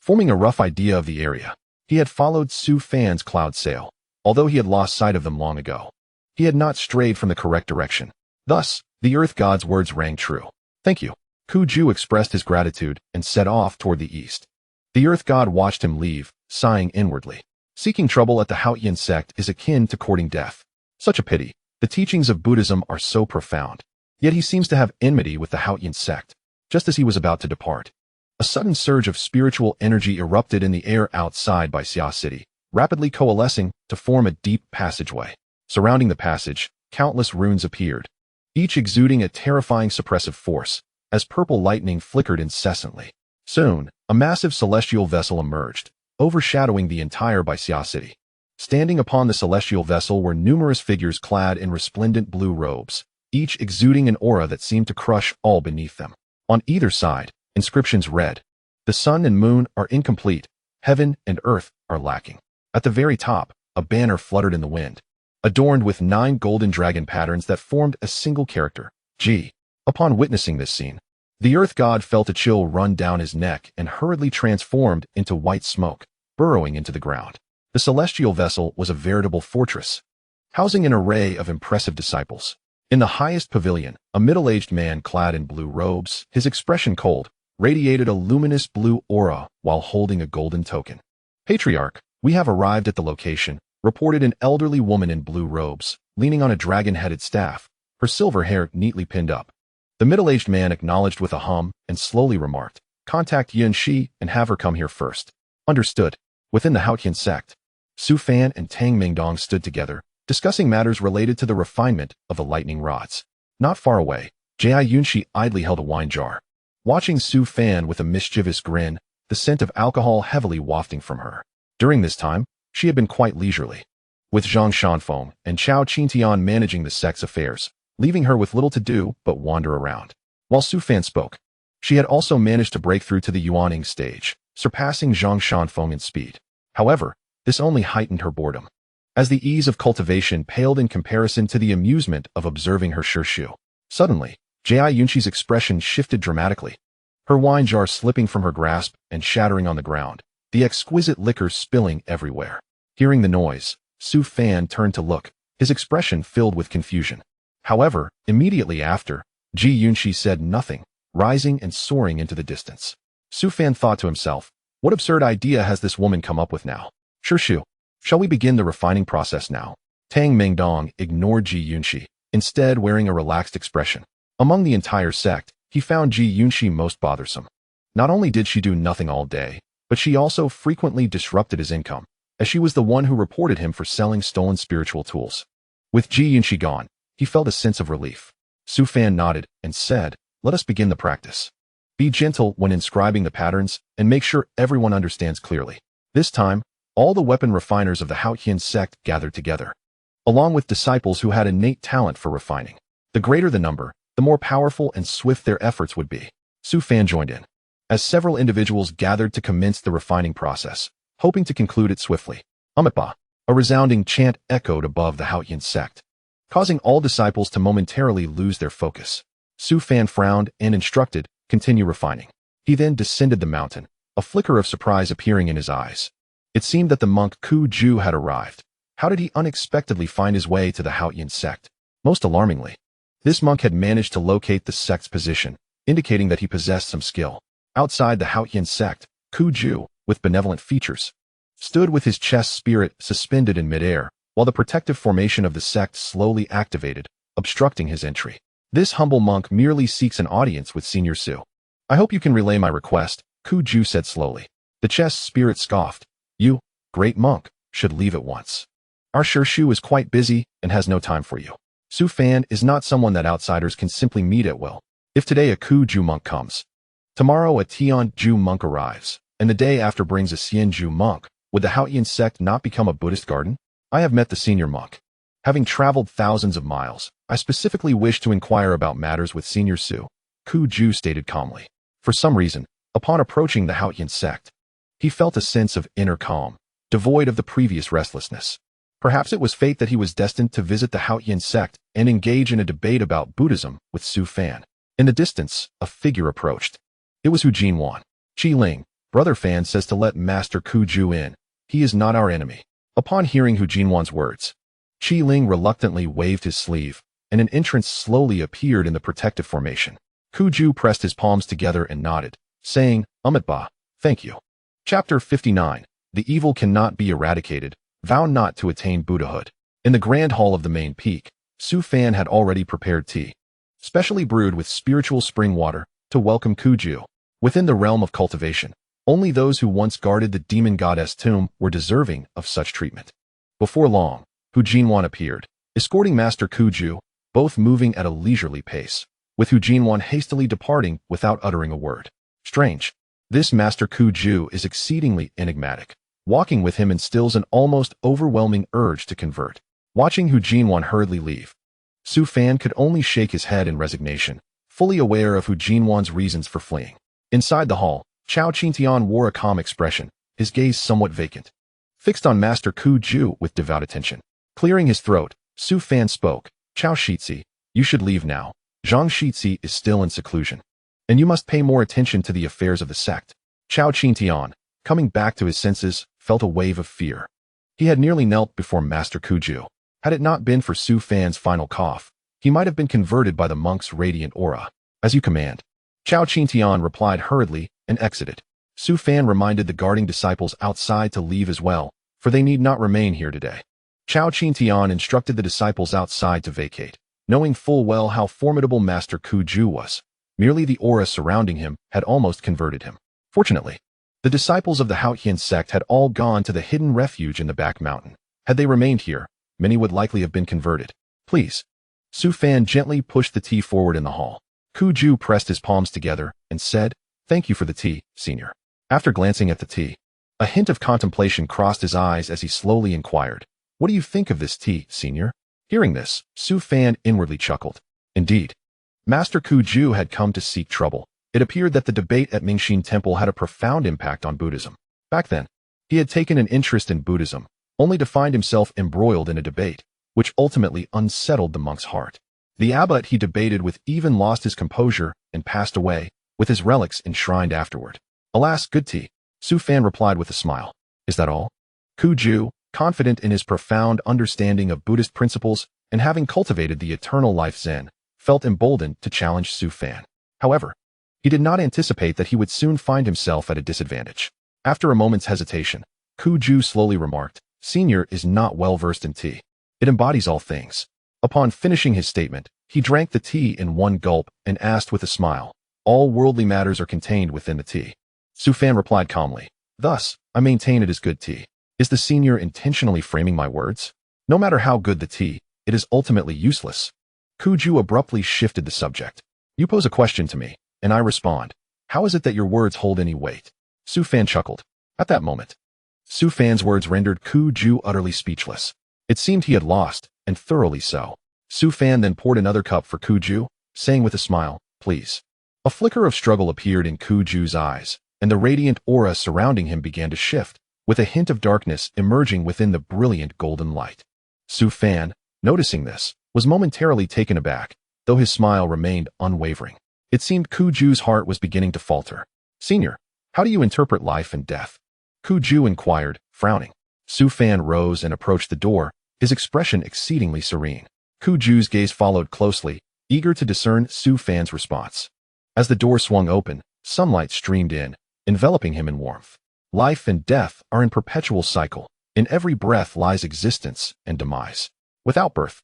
forming a rough idea of the area. He had followed Su Fan's cloud sail, although he had lost sight of them long ago. He had not strayed from the correct direction. Thus, the Earth God's words rang true. Thank you. Ku Ju expressed his gratitude and set off toward the east. The Earth God watched him leave, sighing inwardly. Seeking trouble at the Haotian Sect is akin to courting death. Such a pity. The teachings of Buddhism are so profound. Yet he seems to have enmity with the Haotian Sect. Just as he was about to depart, a sudden surge of spiritual energy erupted in the air outside by Xia City, rapidly coalescing to form a deep passageway. Surrounding the passage, countless runes appeared, each exuding a terrifying suppressive force, as purple lightning flickered incessantly. Soon, a massive celestial vessel emerged, overshadowing the entire by Xia City. Standing upon the celestial vessel were numerous figures clad in resplendent blue robes, each exuding an aura that seemed to crush all beneath them. On either side, inscriptions read, "The sun and moon are incomplete, heaven and earth are lacking." At the very top, a banner fluttered in the wind, adorned with 9 golden dragon patterns that formed a single character, G. Upon witnessing this scene, the earth god felt a chill run down his neck and hurriedly transformed into white smoke, burrowing into the ground. The celestial vessel was a veritable fortress, housing an array of impressive disciples. In the highest pavilion, a middle-aged man clad in blue robes, his expression cold, radiated a luminous blue aura while holding a golden token. "Patriarch, we have arrived at the location," reported an elderly woman in blue robes, leaning on a dragon-headed staff, her silver hair neatly pinned up. The middle-aged man acknowledged with a hum and slowly remarked, "Contact Yun Shi and have her come here first." Understood. Within the Haotian Sect, Su Fan and Tang Mingdong stood together, discussing matters related to the refinement of the lightning rods. Not far away, Jai Yunshi idly held a wine jar, watching Su Fan with a mischievous grin, the scent of alcohol heavily wafting from her. During this time, she had been quite leisurely, with Zhang Shanfeng and Chao Qintian managing the sect's affairs, leaving her with little to do but wander around. While Su Fan spoke, she had also managed to break through to the Yuaning stage, surpassing Zhang Shanfeng in speed. However, this only heightened her boredom, as the ease of cultivation paled in comparison to the amusement of observing her Shirshu. Suddenly, Jai Yunshi's expression shifted dramatically, her wine jar slipping from her grasp and shattering on the ground, the exquisite liquor spilling everywhere. Hearing the noise, Su Fan turned to look, his expression filled with confusion. However, immediately after, Ji Yunshi said nothing, rising and soaring into the distance. Su Fan thought to himself, what absurd idea has this woman come up with now? Shirshu, shall we begin the refining process now? Tang Mingdong ignored Ji Yunshi, instead wearing a relaxed expression. Among the entire sect, he found Ji Yunshi most bothersome. Not only did she do nothing all day, but she also frequently disrupted his income, as she was the one who reported him for selling stolen spiritual tools. With Ji Yunshi gone, he felt a sense of relief. Su Fan nodded and said, let us begin the practice. Be gentle when inscribing the patterns and make sure everyone understands clearly. This time, all the weapon refiners of the Haotian Sect gathered together, along with disciples who had innate talent for refining. The greater the number, the more powerful and swift their efforts would be. Su Fan joined in, as several individuals gathered to commence the refining process, hoping to conclude it swiftly. Amitba, a resounding chant echoed above the Haotian Sect, causing all disciples to momentarily lose their focus. Su Fan frowned and instructed, continue refining. He then descended the mountain, a flicker of surprise appearing in his eyes. It seemed that the monk Ku Ju had arrived. How did he unexpectedly find his way to the Haotian Sect? Most alarmingly, this monk had managed to locate the sect's position, indicating that he possessed some skill. Outside the Haotian Sect, Ku Ju, with benevolent features, stood with his chest spirit suspended in midair, while the protective formation of the sect slowly activated, obstructing his entry. This humble monk merely seeks an audience with Senior Su. I hope you can relay my request, Ku Ju said slowly. The chest spirit scoffed. You, great monk, should leave at once. Our Shirshu is quite busy and has no time for you. Su Fan is not someone that outsiders can simply meet at will. If today a Ku Ju monk comes, tomorrow a Tian Ju monk arrives, and the day after brings a Xian Ju monk, would the Haotian Sect not become a Buddhist garden? I have met the senior monk. Having traveled thousands of miles, I specifically wish to inquire about matters with Senior Su, Ku Ju stated calmly. For some reason, upon approaching the Haotian Sect, he felt a sense of inner calm, devoid of the previous restlessness. Perhaps it was fate that he was destined to visit the Haotian Sect and engage in a debate about Buddhism with Su Fan. In the distance, a figure approached. It was Hu Jinwan. Qi Ling, Brother Fan says to let Master Ku Ju in. He is not our enemy. Upon hearing Hu Jinwan's words, Qi Ling reluctantly waved his sleeve, and an entrance slowly appeared in the protective formation. Ku Ju pressed his palms together and nodded, saying, Amitba, thank you. Chapter 59. The evil cannot be eradicated. Vow not to attain Buddhahood. In the grand hall of the main peak, Su Fan had already prepared tea, specially brewed with spiritual spring water, to welcome Ku Ju. Within the realm of cultivation, only those who once guarded the demon goddess tomb were deserving of such treatment. Before long, Hu Jinwan appeared, escorting Master Ku Ju, both moving at a leisurely pace, with Hu Jinwan hastily departing without uttering a word. Strange. This Master Ku Ju is exceedingly enigmatic. Walking with him instills an almost overwhelming urge to convert. Watching Hu Jinwan hurriedly leave, Su Fan could only shake his head in resignation, fully aware of Hu Jinwan's reasons for fleeing. Inside the hall, Chao Qingtian wore a calm expression, his gaze somewhat vacant, fixed on Master Ku Ju with devout attention. Clearing his throat, Su Fan spoke, Chao Shizi, you should leave now. Zhang Shizi is still in seclusion, and you must pay more attention to the affairs of the sect. Chao Qingtian, coming back to his senses, felt a wave of fear. He had nearly knelt before Master Ku Ju. Had it not been for Su Fan's final cough, he might have been converted by the monk's radiant aura. As you command. Chao Qingtian replied hurriedly and exited. Su Fan reminded the guarding disciples outside to leave as well, for they need not remain here today. Chao Qingtian instructed the disciples outside to vacate, knowing full well how formidable Master Ku Ju was. Merely the aura surrounding him had almost converted him. Fortunately, the disciples of the Haotian Sect had all gone to the hidden refuge in the back mountain. Had they remained here, many would likely have been converted. Please. Su Fan gently pushed the tea forward in the hall. Ku Ju pressed his palms together and said, Thank you for the tea, senior. After glancing at the tea, a hint of contemplation crossed his eyes as he slowly inquired, What do you think of this tea, senior? Hearing this, Su Fan inwardly chuckled. Indeed, Master Ku Ju had come to seek trouble. It appeared that the debate at Mingxin Temple had a profound impact on Buddhism. Back then, he had taken an interest in Buddhism, only to find himself embroiled in a debate, which ultimately unsettled the monk's heart. The abbot he debated with even lost his composure and passed away, with his relics enshrined afterward. Alas, good tea, Su Fan replied with a smile. Is that all? Ku Ju, confident in his profound understanding of Buddhist principles and having cultivated the eternal life Zen, felt emboldened to challenge Su Fan. However, he did not anticipate that he would soon find himself at a disadvantage. After a moment's hesitation, Ku Ju slowly remarked, Senior is not well versed in tea. It embodies all things. Upon finishing his statement, he drank the tea in one gulp and asked with a smile, All worldly matters are contained within the tea. Su Fan replied calmly, Thus, I maintain it is good tea. Is the senior intentionally framing my words? No matter how good the tea, it is ultimately useless. Ku Ju abruptly shifted the subject. You pose a question to me, and I respond. How is it that your words hold any weight? Su Fan chuckled. At that moment, Su Fan's words rendered Ku Ju utterly speechless. It seemed he had lost, and thoroughly so. Su Fan then poured another cup for Ku Ju, saying with a smile, Please. A flicker of struggle appeared in Ku Ju's eyes, and the radiant aura surrounding him began to shift, with a hint of darkness emerging within the brilliant golden light. Su Fan, noticing this, was momentarily taken aback, though his smile remained unwavering. It seemed Ku Ju's heart was beginning to falter. Senior, how do you interpret life and death? Ku Ju inquired, frowning. Su Fan rose and approached the door, his expression exceedingly serene. Ku Ju's gaze followed closely, eager to discern Su Fan's response. As the door swung open, sunlight streamed in, enveloping him in warmth. Life and death are in perpetual cycle. In every breath lies existence and demise. Without birth,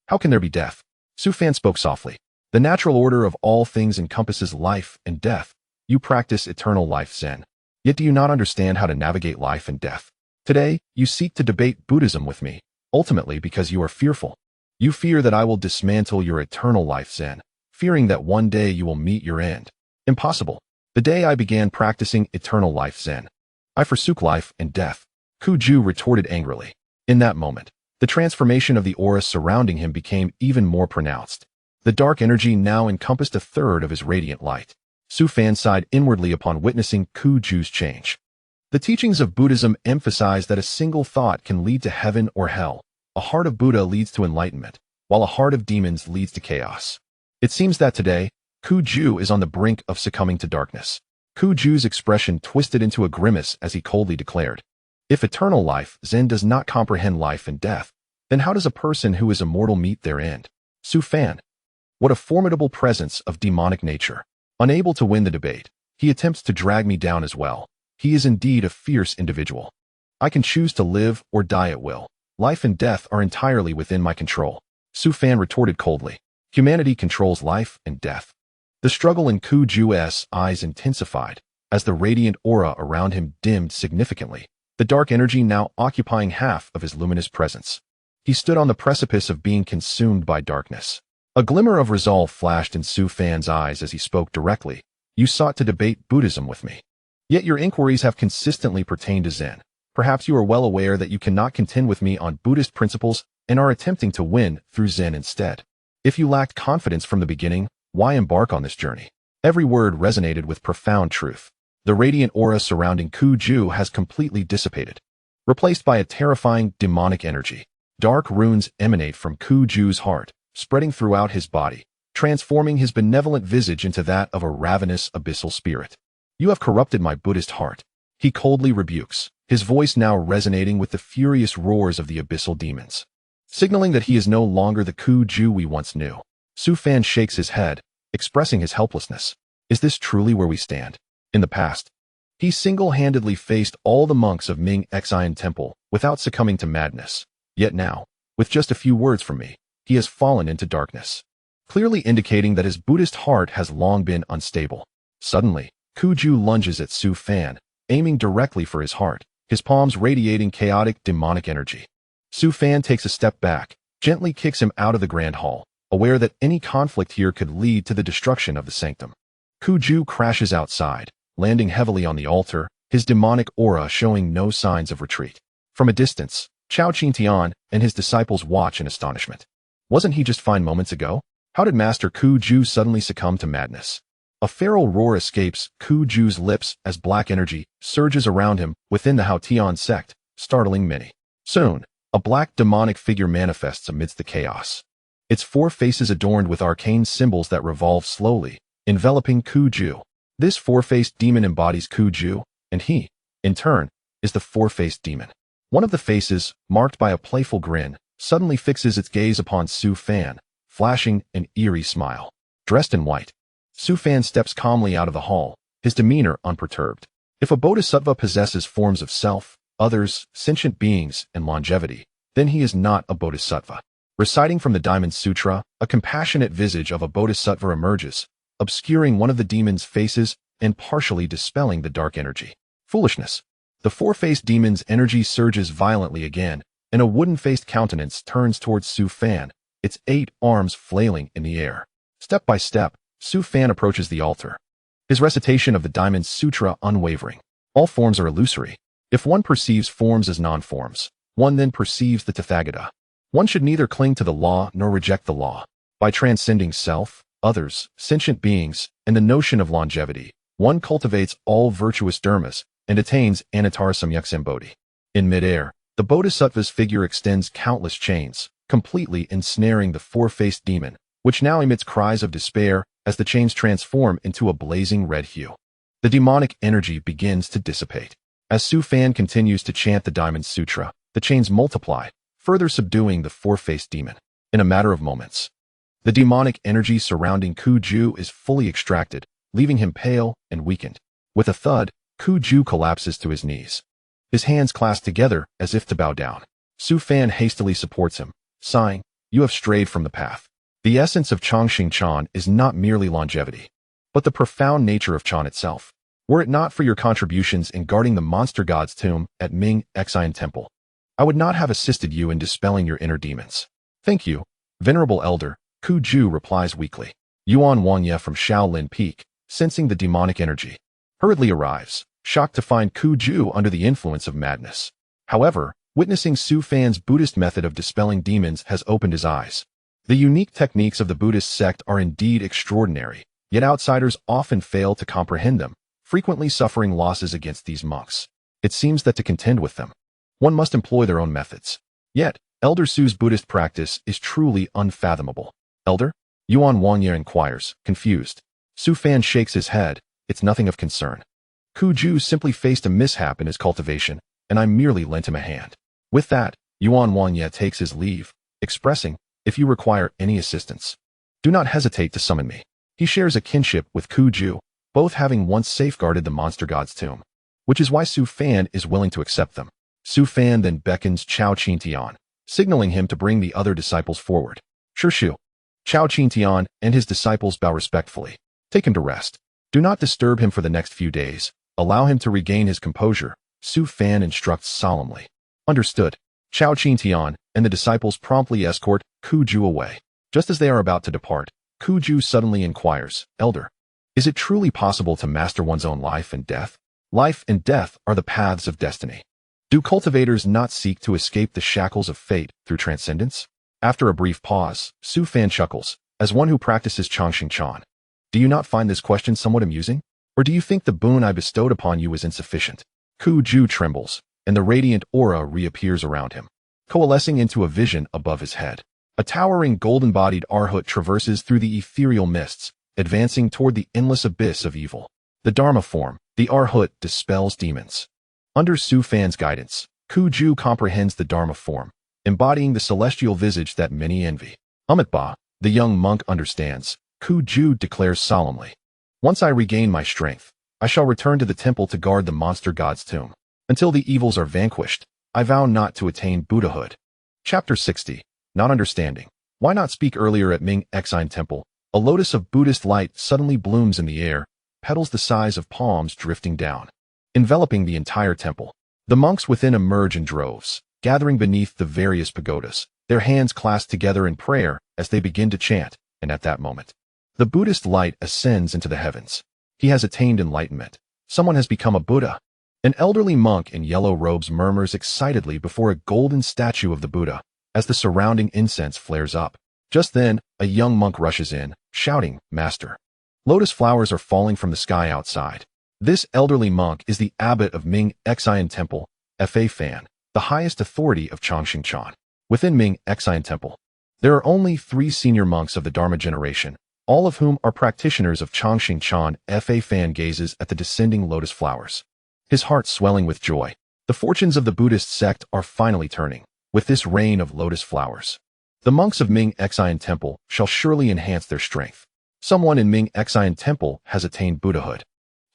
how can there be death? Su Fan spoke softly. The natural order of all things encompasses life and death. You practice eternal life Zen. Yet do you not understand how to navigate life and death? Today, you seek to debate Buddhism with me, ultimately because you are fearful. You fear that I will dismantle your eternal life Zen, fearing that one day you will meet your end. Impossible. The day I began practicing eternal life Zen, I forsook life and death. Ku Ju retorted angrily. In that moment, the transformation of the aura surrounding him became even more pronounced. The dark energy now encompassed a third of his radiant light. Su Fan sighed inwardly upon witnessing Ku Ju's change. The teachings of Buddhism emphasize that a single thought can lead to heaven or hell. A heart of Buddha leads to enlightenment, while a heart of demons leads to chaos. It seems that today, Ku Ju is on the brink of succumbing to darkness. Ku Ju's expression twisted into a grimace as he coldly declared, If eternal life, Zen, does not comprehend life and death, then how does a person who is immortal meet their end? Su Fan. What a formidable presence of demonic nature. Unable to win the debate, he attempts to drag me down as well. He is indeed a fierce individual. I can choose to live or die at will. Life and death are entirely within my control. Su Fan retorted coldly. Humanity controls life and death. The struggle in Ku Ju's eyes intensified, as the radiant aura around him dimmed significantly, the dark energy now occupying half of his luminous presence. He stood on the precipice of being consumed by darkness. A glimmer of resolve flashed in Su Fan's eyes as he spoke directly. You sought to debate Buddhism with me. Yet your inquiries have consistently pertained to Zen. Perhaps you are well aware that you cannot contend with me on Buddhist principles and are attempting to win through Zen instead. If you lacked confidence from the beginning, why embark on this journey? Every word resonated with profound truth. The radiant aura surrounding Ku Ju has completely dissipated, replaced by a terrifying demonic energy. Dark runes emanate from Ku Ju's heart, spreading throughout his body, transforming his benevolent visage into that of a ravenous abyssal spirit. You have corrupted my Buddhist heart, he coldly rebukes, his voice now resonating with the furious roars of the abyssal demons, signaling that he is no longer the Ku Ju we once knew. Su Fan shakes his head, expressing his helplessness. Is this truly where we stand? In the past, he single-handedly faced all the monks of Ming Xian Temple without succumbing to madness. Yet now, with just a few words from me, he has fallen into darkness, clearly indicating that his Buddhist heart has long been unstable. Suddenly, Ku Ju lunges at Su Fan, aiming directly for his heart, his palms radiating chaotic demonic energy. Su Fan takes a step back, gently kicks him out of the grand hall, aware that any conflict here could lead to the destruction of the sanctum. Ku Ju crashes outside, landing heavily on the altar, his demonic aura showing no signs of retreat. From a distance, Chao Qingtian and his disciples watch in astonishment. Wasn't he just fine moments ago? How did Master Ku Ju suddenly succumb to madness? A feral roar escapes Ku Ju's lips as black energy surges around him within the Haotian Sect, startling many. Soon, a black demonic figure manifests amidst the chaos. Its four faces adorned with arcane symbols that revolve slowly, enveloping Ku Ju. This four-faced demon embodies Ku Ju, and he, in turn, is the four-faced demon. One of the faces, marked by a playful grin, suddenly fixes its gaze upon Su Fan, flashing an eerie smile. Dressed in white, Su Fan steps calmly out of the hall, his demeanor unperturbed. If a bodhisattva possesses forms of self, others, sentient beings, and longevity, then he is not a bodhisattva. Reciting from the Diamond Sutra, a compassionate visage of a bodhisattva emerges, obscuring one of the demon's faces and partially dispelling the dark energy. Foolishness. The four-faced demon's energy surges violently again, and a wooden-faced countenance turns towards Su Fan, its 8 arms flailing in the air. Step by step, Su Fan approaches the altar, his recitation of the Diamond Sutra unwavering. All forms are illusory. If one perceives forms as non-forms, one then perceives the Tathagata. One should neither cling to the law nor reject the law. By transcending self, others, sentient beings, and the notion of longevity, one cultivates all virtuous dharmas and attains Anattara Samyaksambodhi. In midair, the bodhisattva's figure extends countless chains, completely ensnaring the four-faced demon, which now emits cries of despair as the chains transform into a blazing red hue. The demonic energy begins to dissipate. As Su Fan continues to chant the Diamond Sutra, the chains multiply, further subduing the four-faced demon. In a matter of moments, the demonic energy surrounding Ku Ju is fully extracted, leaving him pale and weakened. With a thud, Ku Ju collapses to his knees, his hands clasped together as if to bow down. Su Fan hastily supports him, sighing, "You have strayed from the path." The essence of Chongqing Chan is not merely longevity, but the profound nature of Chan itself. Were it not for your contributions in guarding the monster god's tomb at Ming Xian Temple, I would not have assisted you in dispelling your inner demons. Thank you, venerable elder, Ku Ju replies weakly. Yuan Wangye from Shaolin Peak, sensing the demonic energy, hurriedly arrives, shocked to find Ku Ju under the influence of madness. However, witnessing Su Fan's Buddhist method of dispelling demons has opened his eyes. The unique techniques of the Buddhist sect are indeed extraordinary, yet outsiders often fail to comprehend them, frequently suffering losses against these monks. It seems that to contend with them, one must employ their own methods. Yet, Elder Su's Buddhist practice is truly unfathomable. Elder? Yuan Wangye inquires, confused. Su Fan shakes his head. It's nothing of concern. Ku Ju simply faced a mishap in his cultivation, and I merely lent him a hand. With that, Yuan Wangye takes his leave, expressing, if you require any assistance, do not hesitate to summon me. He shares a kinship with Ku Ju, both having once safeguarded the monster god's tomb, which is why Su Fan is willing to accept them. Su Fan then beckons Chao Qingtian, signaling him to bring the other disciples forward. Sure Shu. Chao Qingtian and his disciples bow respectfully. Take him to rest. Do not disturb him for the next few days. Allow him to regain his composure, Su Fan instructs solemnly. Understood. Chao Qingtian and the disciples promptly escort Ku Ju away. Just as they are about to depart, Ku Ju suddenly inquires, Elder, is it truly possible to master one's own life and death? Life and death are the paths of destiny. Do cultivators not seek to escape the shackles of fate through transcendence? After a brief pause, Su Fan chuckles, as one who practices Changxing Chan. Do you not find this question somewhat amusing? Or do you think the boon I bestowed upon you is insufficient? Ku Ju trembles, and the radiant aura reappears around him, coalescing into a vision above his head. A towering golden-bodied Arhut traverses through the ethereal mists, advancing toward the endless abyss of evil. The Dharma form, the Arhut, dispels demons. Under Su Fan's guidance, Ku Ju comprehends the Dharma form, embodying the celestial visage that many envy. Amitba, the young monk, understands. Ku Ju declares solemnly, "Once I regain my strength, I shall return to the temple to guard the monster god's tomb. Until the evils are vanquished, I vow not to attain Buddhahood." Chapter 60. Not understanding. Why not speak earlier at Ming Exine Temple? A lotus of Buddhist light suddenly blooms in the air, petals the size of palms drifting down, enveloping the entire temple. The monks within emerge in droves, gathering beneath the various pagodas, their hands clasped together in prayer as they begin to chant, and at that moment, the Buddhist light ascends into the heavens. He has attained enlightenment. Someone has become a Buddha. An elderly monk in yellow robes murmurs excitedly before a golden statue of the Buddha, as the surrounding incense flares up. Just then, a young monk rushes in, shouting, "Master!" Lotus flowers are falling from the sky outside. This elderly monk is the abbot of Ming Exine Temple, Fa Fan, the highest authority of Changxing Chan. Within Ming Exine Temple, there are only 3 senior monks of the Dharma generation, all of whom are practitioners of Changxing Chan. Fa Fan gazes at the descending lotus flowers, his heart swelling with joy. The fortunes of the Buddhist sect are finally turning. With this rain of lotus flowers, the monks of Ming Exine Temple shall surely enhance their strength. Someone in Ming Exine Temple has attained Buddhahood.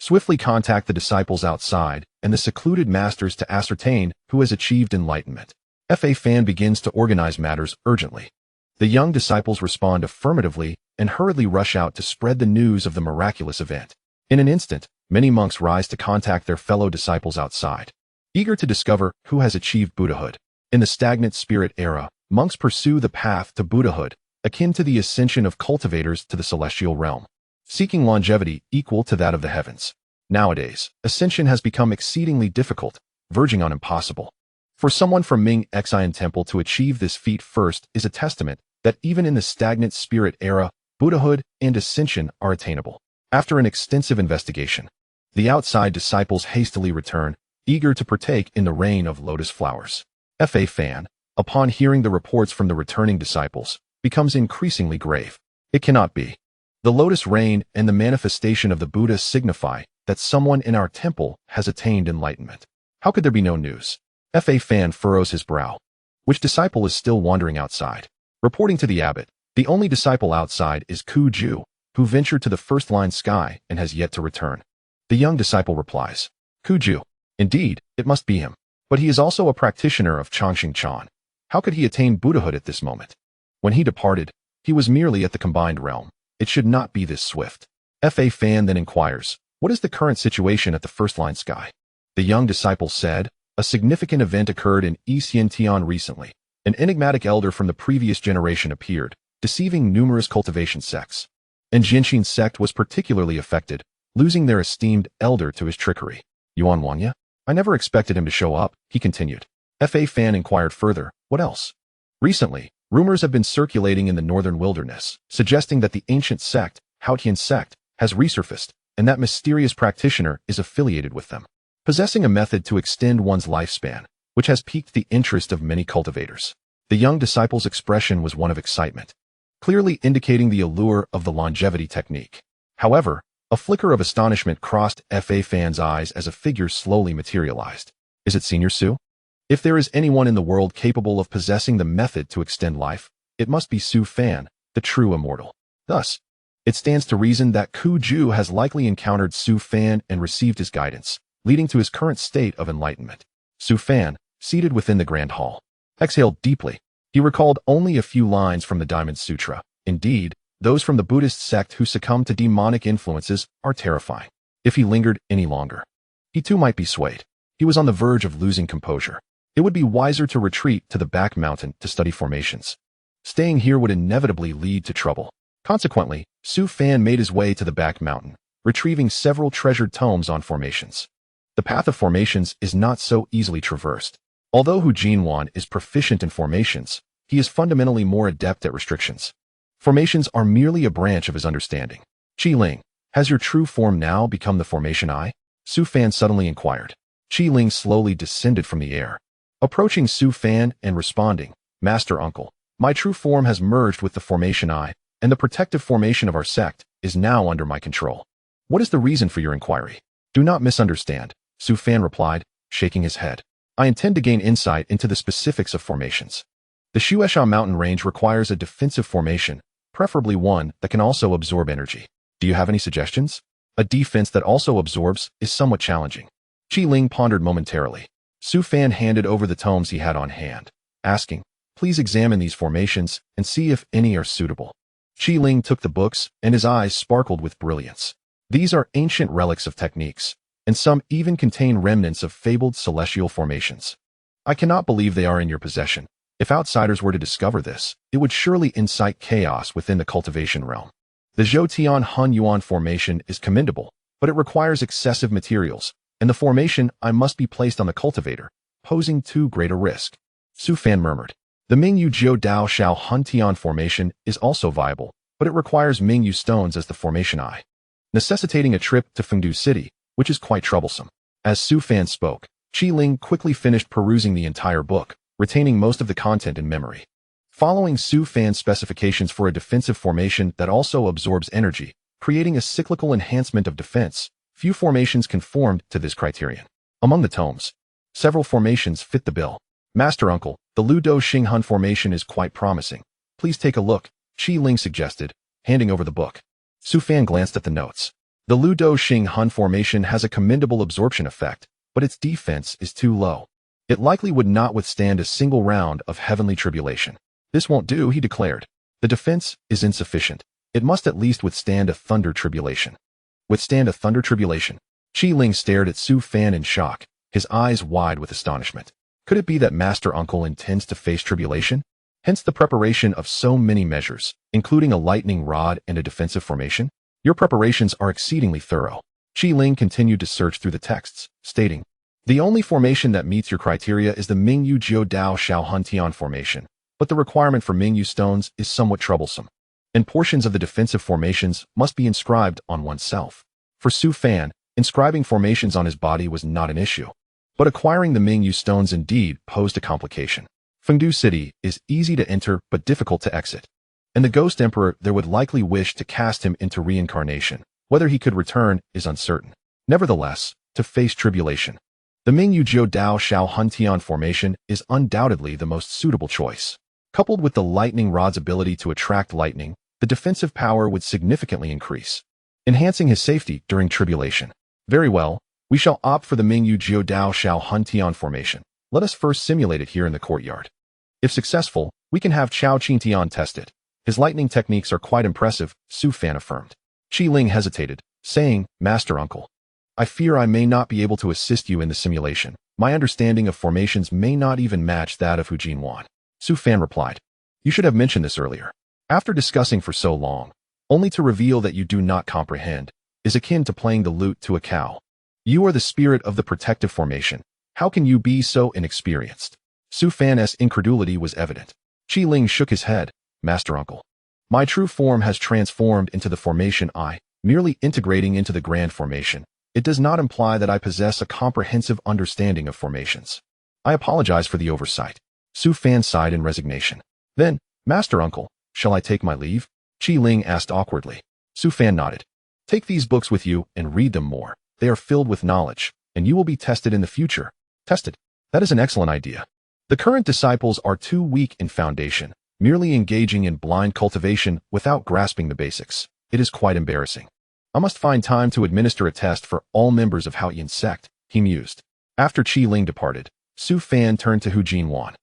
Swiftly contact the disciples outside and the secluded masters to ascertain who has achieved enlightenment. Fa Fan begins to organize matters urgently. The young disciples respond affirmatively and hurriedly rush out to spread the news of the miraculous event. In an instant, many monks rise to contact their fellow disciples outside, eager to discover who has achieved Buddhahood. In the stagnant spirit era, monks pursue the path to Buddhahood, akin to the ascension of cultivators to the celestial realm, seeking longevity equal to that of the heavens. Nowadays, ascension has become exceedingly difficult, verging on impossible. For someone from Ming Exine Temple to achieve this feat first is a testament that even in the stagnant spirit era, Buddhahood and ascension are attainable. After an extensive investigation, the outside disciples hastily return, eager to partake in the rain of lotus flowers. Fa Fan, upon hearing the reports from the returning disciples, becomes increasingly grave. It cannot be. The lotus rain and the manifestation of the Buddha signify that someone in our temple has attained enlightenment. How could there be no news? Fa Fan furrows his brow. Which disciple is still wandering outside? Reporting to the abbot, the only disciple outside is Ku Ju, who ventured to the first-line sky and has yet to return. The young disciple replies, "Ku Ju. Indeed, it must be him. But he is also a practitioner of Changxing Chan. How could he attain Buddhahood at this moment? When he departed, he was merely at the combined realm. It should not be this swift." Fa Fan then inquires, "What is the current situation at the first-line sky?" The young disciple said, "A significant event occurred in Xiantian recently. An enigmatic elder from the previous generation appeared, deceiving numerous cultivation sects. And Haotian Sect was particularly affected, losing their esteemed elder to his trickery. Yuan Wanya? I never expected him to show up," he continued. Fa Fan inquired further, "What else?" "Recently, rumors have been circulating in the northern wilderness, suggesting that the ancient sect, Haotian Sect, has resurfaced, and that mysterious practitioner is affiliated with them, possessing a method to extend one's lifespan, which has piqued the interest of many cultivators." The young disciple's expression was one of excitement, clearly indicating the allure of the longevity technique. However, a flicker of astonishment crossed Fa Fan's eyes as a figure slowly materialized. "Is it Senior Su? If there is anyone in the world capable of possessing the method to extend life, it must be Su Fan, the true immortal. Thus, it stands to reason that Ku Ju has likely encountered Su Fan and received his guidance, leading to his current state of enlightenment." Su Fan, seated within the grand hall, exhaled deeply. He recalled only a few lines from the Diamond Sutra. Indeed, those from the Buddhist sect who succumb to demonic influences are terrifying. If he lingered any longer, he too might be swayed. He was on the verge of losing composure. It would be wiser to retreat to the back mountain to study formations. Staying here would inevitably lead to trouble. Consequently, Su Fan made his way to the back mountain, retrieving several treasured tomes on formations. The path of formations is not so easily traversed. Although Hu Jinwan is proficient in formations, he is fundamentally more adept at restrictions. Formations are merely a branch of his understanding. Qi Ling, has your true form now become the formation I? Su Fan suddenly inquired. Qi Ling slowly descended from the air, approaching Su Fan and responding, Master Uncle, my true form has merged with the formation I, and the protective formation of our sect is now under my control. What is the reason for your inquiry? Do not misunderstand, Su Fan replied, shaking his head. I intend to gain insight into the specifics of formations. The Shuesha mountain range requires a defensive formation, preferably one that can also absorb energy. Do you have any suggestions? A defense that also absorbs is somewhat challenging. Qi Ling pondered momentarily. Su Fan handed over the tomes he had on hand, asking, please examine these formations and see if any are suitable. Qi Ling took the books, and his eyes sparkled with brilliance. These are ancient relics of techniques, and some even contain remnants of fabled celestial formations. I cannot believe they are in your possession. If outsiders were to discover this, it would surely incite chaos within the cultivation realm. The Zhou Hun Yuan formation is commendable, but it requires excessive materials, and the formation I must be placed on the cultivator, posing too great a risk. Su Fan murmured. The Mingyu Jiu Dao Shao Hun Tian formation is also viable, but it requires Mingyu stones as the formation I, necessitating a trip to Fengdu City, which is quite troublesome. As Su Fan spoke, Qi Ling quickly finished perusing the entire book, retaining most of the content in memory. Following Su Fan's specifications for a defensive formation that also absorbs energy, creating a cyclical enhancement of defense, few formations conformed to this criterion. Among the tomes, several formations fit the bill. Master Uncle, the Ludo Xinghun formation is quite promising. Please take a look, Qi Ling suggested, handing over the book. Su Fan glanced at the notes. The Ludo Xinghun formation has a commendable absorption effect, but its defense is too low. It likely would not withstand a single round of heavenly tribulation. This won't do, he declared. The defense is insufficient. It must at least withstand a thunder tribulation. Withstand a thunder tribulation? Qi Ling stared at Su Fan in shock, his eyes wide with astonishment. Could it be that Master Uncle intends to face tribulation? Hence the preparation of so many measures, including a lightning rod and a defensive formation? Your preparations are exceedingly thorough. Qi Ling continued to search through the texts, stating, the only formation that meets your criteria is the Mingyu Jiu Dao Shao Hun Tian formation, but the requirement for Mingyu stones is somewhat troublesome, and portions of the defensive formations must be inscribed on oneself. For Su Fan, inscribing formations on his body was not an issue, but acquiring the Mingyu stones indeed posed a complication. Fengdu City is easy to enter but difficult to exit, and the Ghost Emperor there would likely wish to cast him into reincarnation. Whether he could return is uncertain. Nevertheless, to face tribulation, the Mingyu Jiu Dao Shao Hun Tian formation is undoubtedly the most suitable choice. Coupled with the lightning rod's ability to attract lightning, the defensive power would significantly increase, enhancing his safety during tribulation. Very well, we shall opt for the Mingyu Jiu Dao Shao Hun Tian formation. Let us first simulate it here in the courtyard. If successful, we can have Chao Qingtian test it. His lightning techniques are quite impressive, Su Fan affirmed. Qi Ling hesitated, saying, Master Uncle, I fear I may not be able to assist you in the simulation. My understanding of formations may not even match that of Hu Jinwan. Su Fan replied, you should have mentioned this earlier. After discussing for so long, only to reveal that you do not comprehend, is akin to playing the lute to a cow. You are the spirit of the protective formation. How can you be so inexperienced? Su Fan's incredulity was evident. Qi Ling shook his head, Master Uncle. My true form has transformed into the formation I, merely integrating into the grand formation. It does not imply that I possess a comprehensive understanding of formations. I apologize for the oversight. Su Fan sighed in resignation. Then, Master Uncle, shall I take my leave? Qi Ling asked awkwardly. Su Fan nodded. Take these books with you and read them more. They are filled with knowledge, and you will be tested in the future. Tested? That is an excellent idea. The current disciples are too weak in foundation, merely engaging in blind cultivation without grasping the basics. It is quite embarrassing. I must find time to administer a test for all members of Haotian Sect, he mused. After Qi Ling departed, Su Fan turned to Hu Jinwan,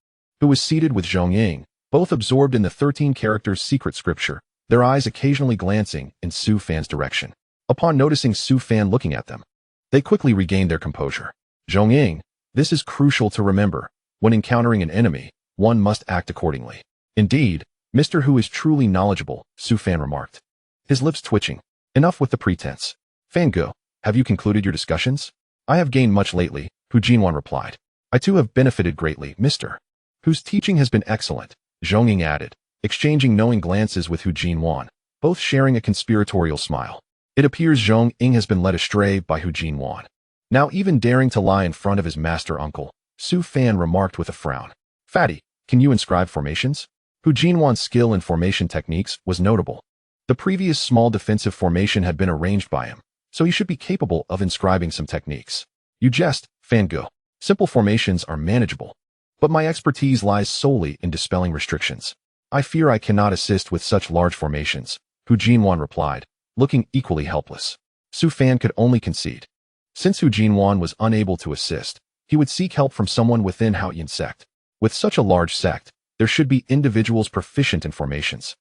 who was seated with Zhong Ying, both absorbed in the 13 characters secret scripture, their eyes occasionally glancing in Su Fan's direction. Upon noticing Su Fan looking at them, they quickly regained their composure. Zhong Ying, this is crucial to remember. When encountering an enemy, one must act accordingly. Indeed, Mr. Hu is truly knowledgeable, Su Fan remarked, his lips twitching. Enough with the pretense. Fan Ge, have you concluded your discussions? I have gained much lately, Hu Jinwan replied. I too have benefited greatly, Mr. Hu's teaching has been excellent. Zhong Ying added, exchanging knowing glances with Hu Jinwan, both sharing a conspiratorial smile. It appears Zhong Ying has been led astray by Hu Jinwan, now even daring to lie in front of his master uncle. Su Fan remarked with a frown. Fatty, can you inscribe formations? Hu Jinwan's skill in formation techniques was notable. The previous small defensive formation had been arranged by him, so he should be capable of inscribing some techniques. You jest, Fan Gu. Simple formations are manageable, but my expertise lies solely in dispelling restrictions. I fear I cannot assist with such large formations, Hu Jinwan replied, looking equally helpless. Su Fan could only concede. Since Hu Jinwan was unable to assist, he would seek help from someone within Haotian Sect. With such a large sect, there should be individuals proficient in formations,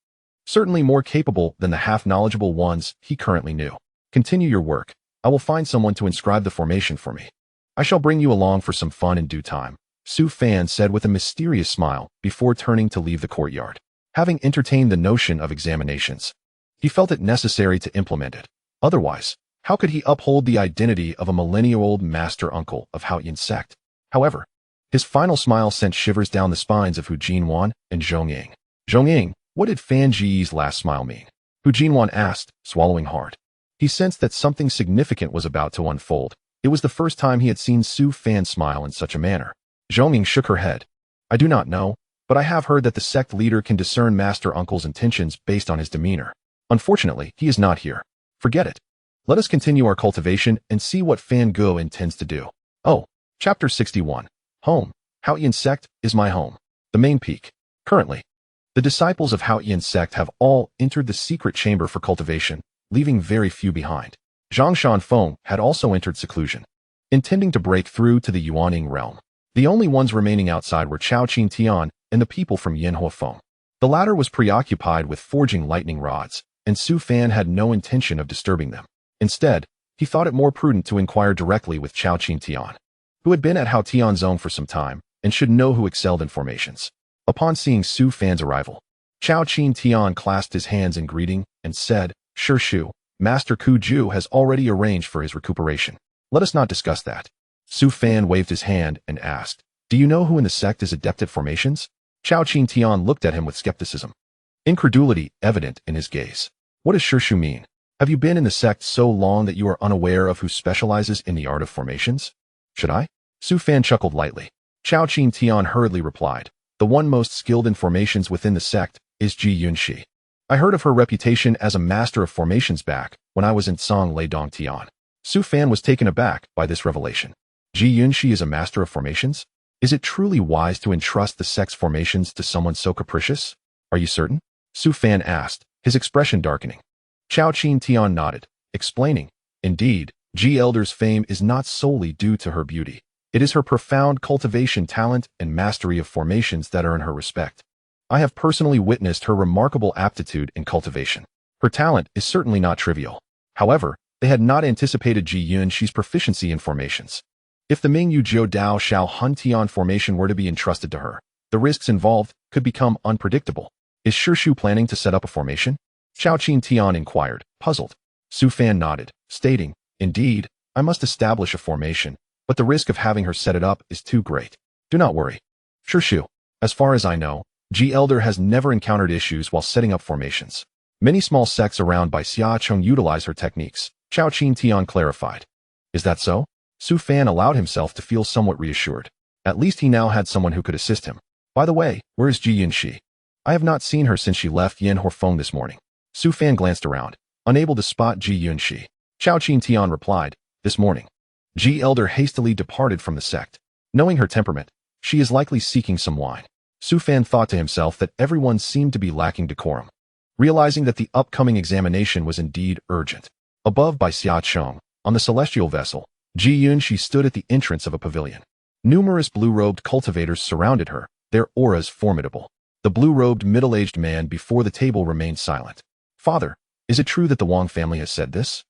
certainly more capable than the half-knowledgeable ones he currently knew. Continue your work. I will find someone to inscribe the formation for me. I shall bring you along for some fun in due time, Su Fan said with a mysterious smile before turning to leave the courtyard. Having entertained the notion of examinations, he felt it necessary to implement it. Otherwise, how could he uphold the identity of a millennia-old master uncle of Haotian Sect? However, his final smile sent shivers down the spines of Hu Jinwan and Zhong Ying. Zhong Ying, what did Fan Ji's last smile mean? Hu Jinwan asked, swallowing hard. He sensed that something significant was about to unfold. It was the first time he had seen Su Fan smile in such a manner. Zhong Ying shook her head. I do not know, but I have heard that the sect leader can discern master uncle's intentions based on his demeanor. Unfortunately, he is not here. Forget it. Let us continue our cultivation and see what Fan Gu intends to do. Oh, Chapter 61. Home. Haotian Sect is my home. The main peak. Currently, the disciples of Haotian Sect have all entered the secret chamber for cultivation, leaving very few behind. Zhang Shanfeng had also entered seclusion, intending to break through to the Yuaning realm. The only ones remaining outside were Chao Qin Tian and the people from Yanhua Feng. The latter was preoccupied with forging lightning rods, and Su Fan had no intention of disturbing them. Instead, he thought it more prudent to inquire directly with Chao Qin Tian, who had been at Haotian Zone for some time and should know who excelled in formations. Upon seeing Su Fan's arrival, Chao Qin Tian clasped his hands in greeting and said, Sure Shu, Master Ku Ju has already arranged for his recuperation. Let us not discuss that. Su Fan waved his hand and asked, Do you know who in the sect is adept at formations? Chao Qin Tian looked at him with skepticism, incredulity evident in his gaze. What does Sure Shu mean? Have you been in the sect so long that you are unaware of who specializes in the art of formations? Should I? Su Fan chuckled lightly. Chao Qin Tian hurriedly replied, The one most skilled in formations within the sect is Ji Yunxi. I heard of her reputation as a master of formations back when I was in Song Lei Dong Tian. Su Fan was taken aback by this revelation. Ji Yunxi is a master of formations? Is it truly wise to entrust the sect's formations to someone so capricious? Are you certain? Su Fan asked, his expression darkening. Chao Qin Tian nodded, explaining, Indeed, Ji Elder's fame is not solely due to her beauty. It is her profound cultivation talent and mastery of formations that earn her respect. I have personally witnessed her remarkable aptitude in cultivation. Her talent is certainly not trivial. However, they had not anticipated Ji Yunxi's proficiency in formations. If the Mingyu Jiu Dao Shao Hun Tian formation were to be entrusted to her, the risks involved could become unpredictable. Is Sure Shu planning to set up a formation? Chao Qin Tian inquired, puzzled. Su Fan nodded, stating, Indeed, I must establish a formation, but the risk of having her set it up is too great. Do not worry. Sure Shu, as far as I know, Ji Elder has never encountered issues while setting up formations. Many small sects around by Xia Cheng utilize her techniques, Chao Qin Tian clarified. Is that so? Su Fan allowed himself to feel somewhat reassured. At least he now had someone who could assist him. By the way, where is Ji Yunxi? I have not seen her since she left Yanhua Feng this morning. Su Fan glanced around, unable to spot Ji Yunxi. Chao Qin Tian replied, This morning. Ji Elder hastily departed from the sect. Knowing her temperament, she is likely seeking some wine. Su Fan thought to himself that everyone seemed to be lacking decorum. Realizing that the upcoming examination was indeed urgent. Above by Xia Cheng, on the celestial vessel, Ji Yunxi stood at the entrance of a pavilion. Numerous blue-robed cultivators surrounded her, their auras formidable. The blue-robed middle-aged man before the table remained silent. Father, is it true that the Wang family has said this?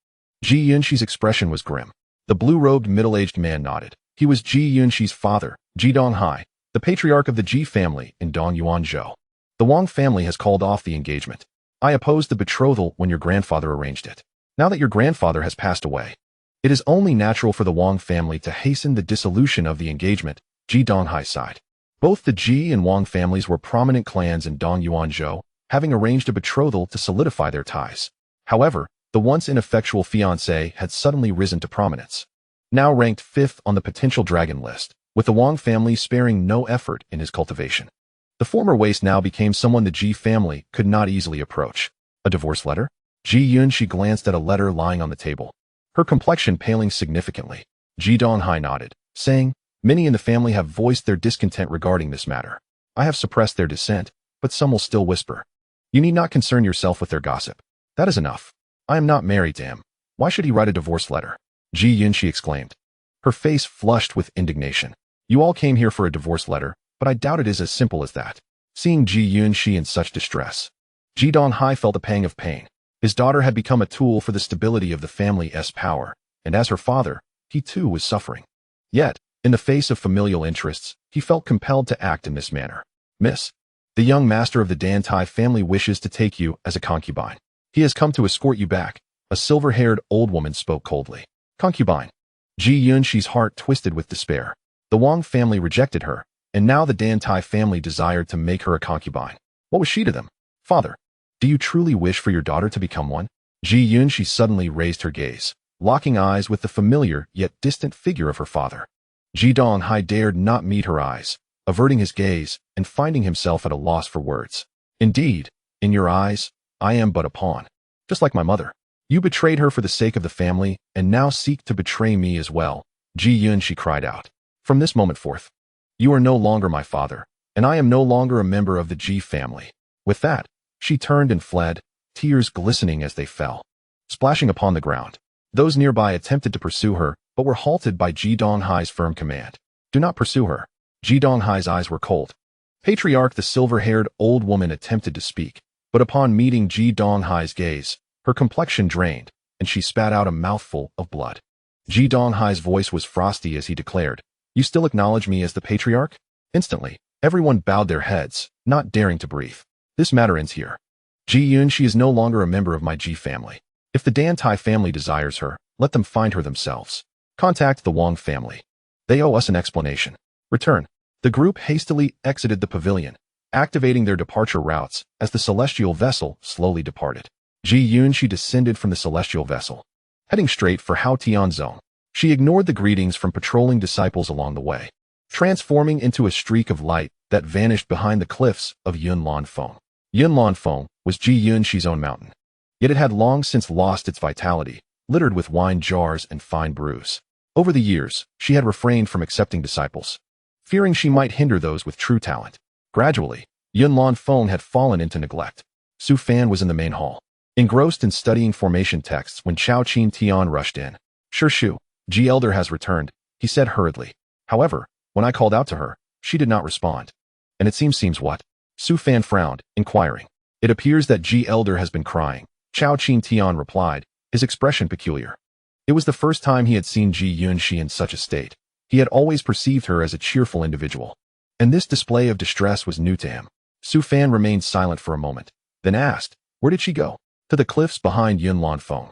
Ji Yunxi's expression was grim. The blue-robed middle-aged man nodded. He was Ji Yunxi's father, Ji Donghai, the patriarch of the Ji family in Dongyuanzhou. The Wang family has called off the engagement. I opposed the betrothal when your grandfather arranged it. Now that your grandfather has passed away, it is only natural for the Wang family to hasten the dissolution of the engagement, Ji Donghai sighed. Both the Ji and Wang families were prominent clans in Dongyuanzhou, having arranged a betrothal to solidify their ties. However, the once ineffectual fiancé had suddenly risen to prominence. Now ranked 5th on the potential dragon list, with the Wang family sparing no effort in his cultivation. The former waste now became someone the Ji family could not easily approach. A divorce letter? Ji Yunxi glanced at a letter lying on the table, her complexion paling significantly. Ji Donghai nodded, saying, "Many in the family have voiced their discontent regarding this matter. I have suppressed their dissent, but some will still whisper. You need not concern yourself with their gossip. That is enough. I am not married to him. Why should he write a divorce letter?" Ji Yunxi exclaimed. Her face flushed with indignation. "You all came here for a divorce letter, but I doubt it is as simple as that." Seeing Ji Yunxi in such distress, Ji Donghai felt a pang of pain. His daughter had become a tool for the stability of the family's power, and as her father, he too was suffering. Yet, in the face of familial interests, he felt compelled to act in this manner. "Miss, the young master of the Dantai family wishes to take you as a concubine. He has come to escort you back." A silver-haired old woman spoke coldly. Concubine. Ji Yunxi's heart twisted with despair. The Wang family rejected her, and now the Dantai family desired to make her a concubine. What was she to them? "Father, do you truly wish for your daughter to become one?" Ji Yunxi suddenly raised her gaze, locking eyes with the familiar yet distant figure of her father. Ji Donghai dared not meet her eyes, averting his gaze and finding himself at a loss for words. "Indeed, in your eyes, I am but a pawn. Just like my mother. You betrayed her for the sake of the family and now seek to betray me as well," Ji Yunxi cried out. "From this moment forth, you are no longer my father, and I am no longer a member of the Ji family." With that, she turned and fled, tears glistening as they fell, splashing upon the ground. Those nearby attempted to pursue her, but were halted by Ji Donghai's firm command. "Do not pursue her." Ji Donghai's eyes were cold. Patriarch, the silver-haired old woman, attempted to speak, but upon meeting Ji Donghai's gaze, her complexion drained, and she spat out a mouthful of blood. Ji Donghai's voice was frosty as he declared, "You still acknowledge me as the patriarch?" Instantly, everyone bowed their heads, not daring to breathe. "This matter ends here. Ji Yunxi is no longer a member of my Ji family. If the Dantai family desires her, let them find her themselves. Contact the Wang family. They owe us an explanation. Return." The group hastily exited the pavilion, activating their departure routes as the celestial vessel slowly departed. Ji Yunxi descended from the celestial vessel, heading straight for Haotian Zone. She ignored the greetings from patrolling disciples along the way, transforming into a streak of light that vanished behind the cliffs of Yunlanfeng. Yunlanfeng was Ji Yunxi's own mountain, yet it had long since lost its vitality, littered with wine jars and fine brews. Over the years, she had refrained from accepting disciples, fearing she might hinder those with true talent. Gradually, Yunlanfeng had fallen into neglect. Su Fan was in the main hall, engrossed in studying formation texts when Chao Qin Tian rushed in. "Sure Shu, Ji Elder has returned," he said hurriedly. However, when I called out to her, she did not respond. "And it seems what?" Su Fan frowned, inquiring. "It appears that Ji Elder has been crying," Chao Qin Tian replied, his expression peculiar. It was the first time he had seen Ji Yunxi in such a state. He had always perceived her as a cheerful individual, and this display of distress was new to him. Su Fan remained silent for a moment, then asked, "Where did she go?" "To the cliffs behind Yunlanfeng."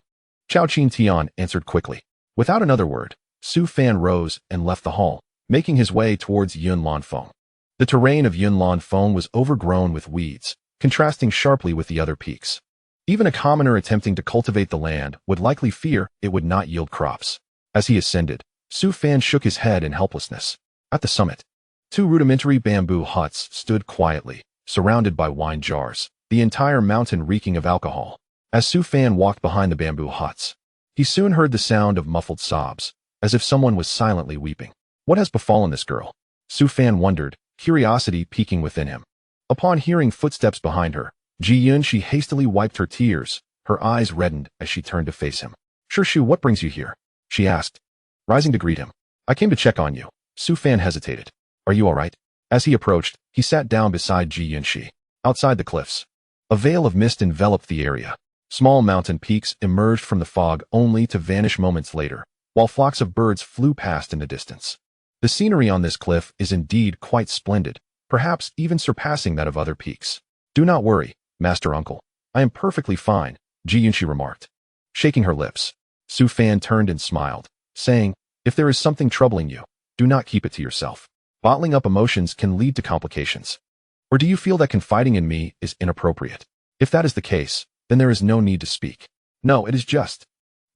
Chao Qin Tian answered quickly. Without another word, Su Fan rose and left the hall, making his way towards Yunlanfeng. The terrain of Yunlanfeng was overgrown with weeds, contrasting sharply with the other peaks. Even a commoner attempting to cultivate the land would likely fear it would not yield crops. As he ascended, Su Fan shook his head in helplessness. At the summit, 2 rudimentary bamboo huts stood quietly, surrounded by wine jars, the entire mountain reeking of alcohol. As Su Fan walked behind the bamboo huts, he soon heard the sound of muffled sobs, as if someone was silently weeping. What has befallen this girl? Su Fan wondered, curiosity piquing within him. Upon hearing footsteps behind her, Ji Yunxi hastily wiped her tears, her eyes reddened as she turned to face him. "Sure Shu, what brings you here?" she asked, rising to greet him. "I came to check on you." Su Fan hesitated. "Are you all right?" As he approached, he sat down beside Ji Yunxi. Outside the cliffs, a veil of mist enveloped the area. Small mountain peaks emerged from the fog only to vanish moments later, while flocks of birds flew past in the distance. The scenery on this cliff is indeed quite splendid, perhaps even surpassing that of other peaks. "Do not worry, Master Uncle. I am perfectly fine," Ji Yunxi remarked, shaking her lips. Su Fan turned and smiled, saying, "If there is something troubling you, do not keep it to yourself. Bottling up emotions can lead to complications. Or do you feel that confiding in me is inappropriate? If that is the case, then there is no need to speak. No, it is just.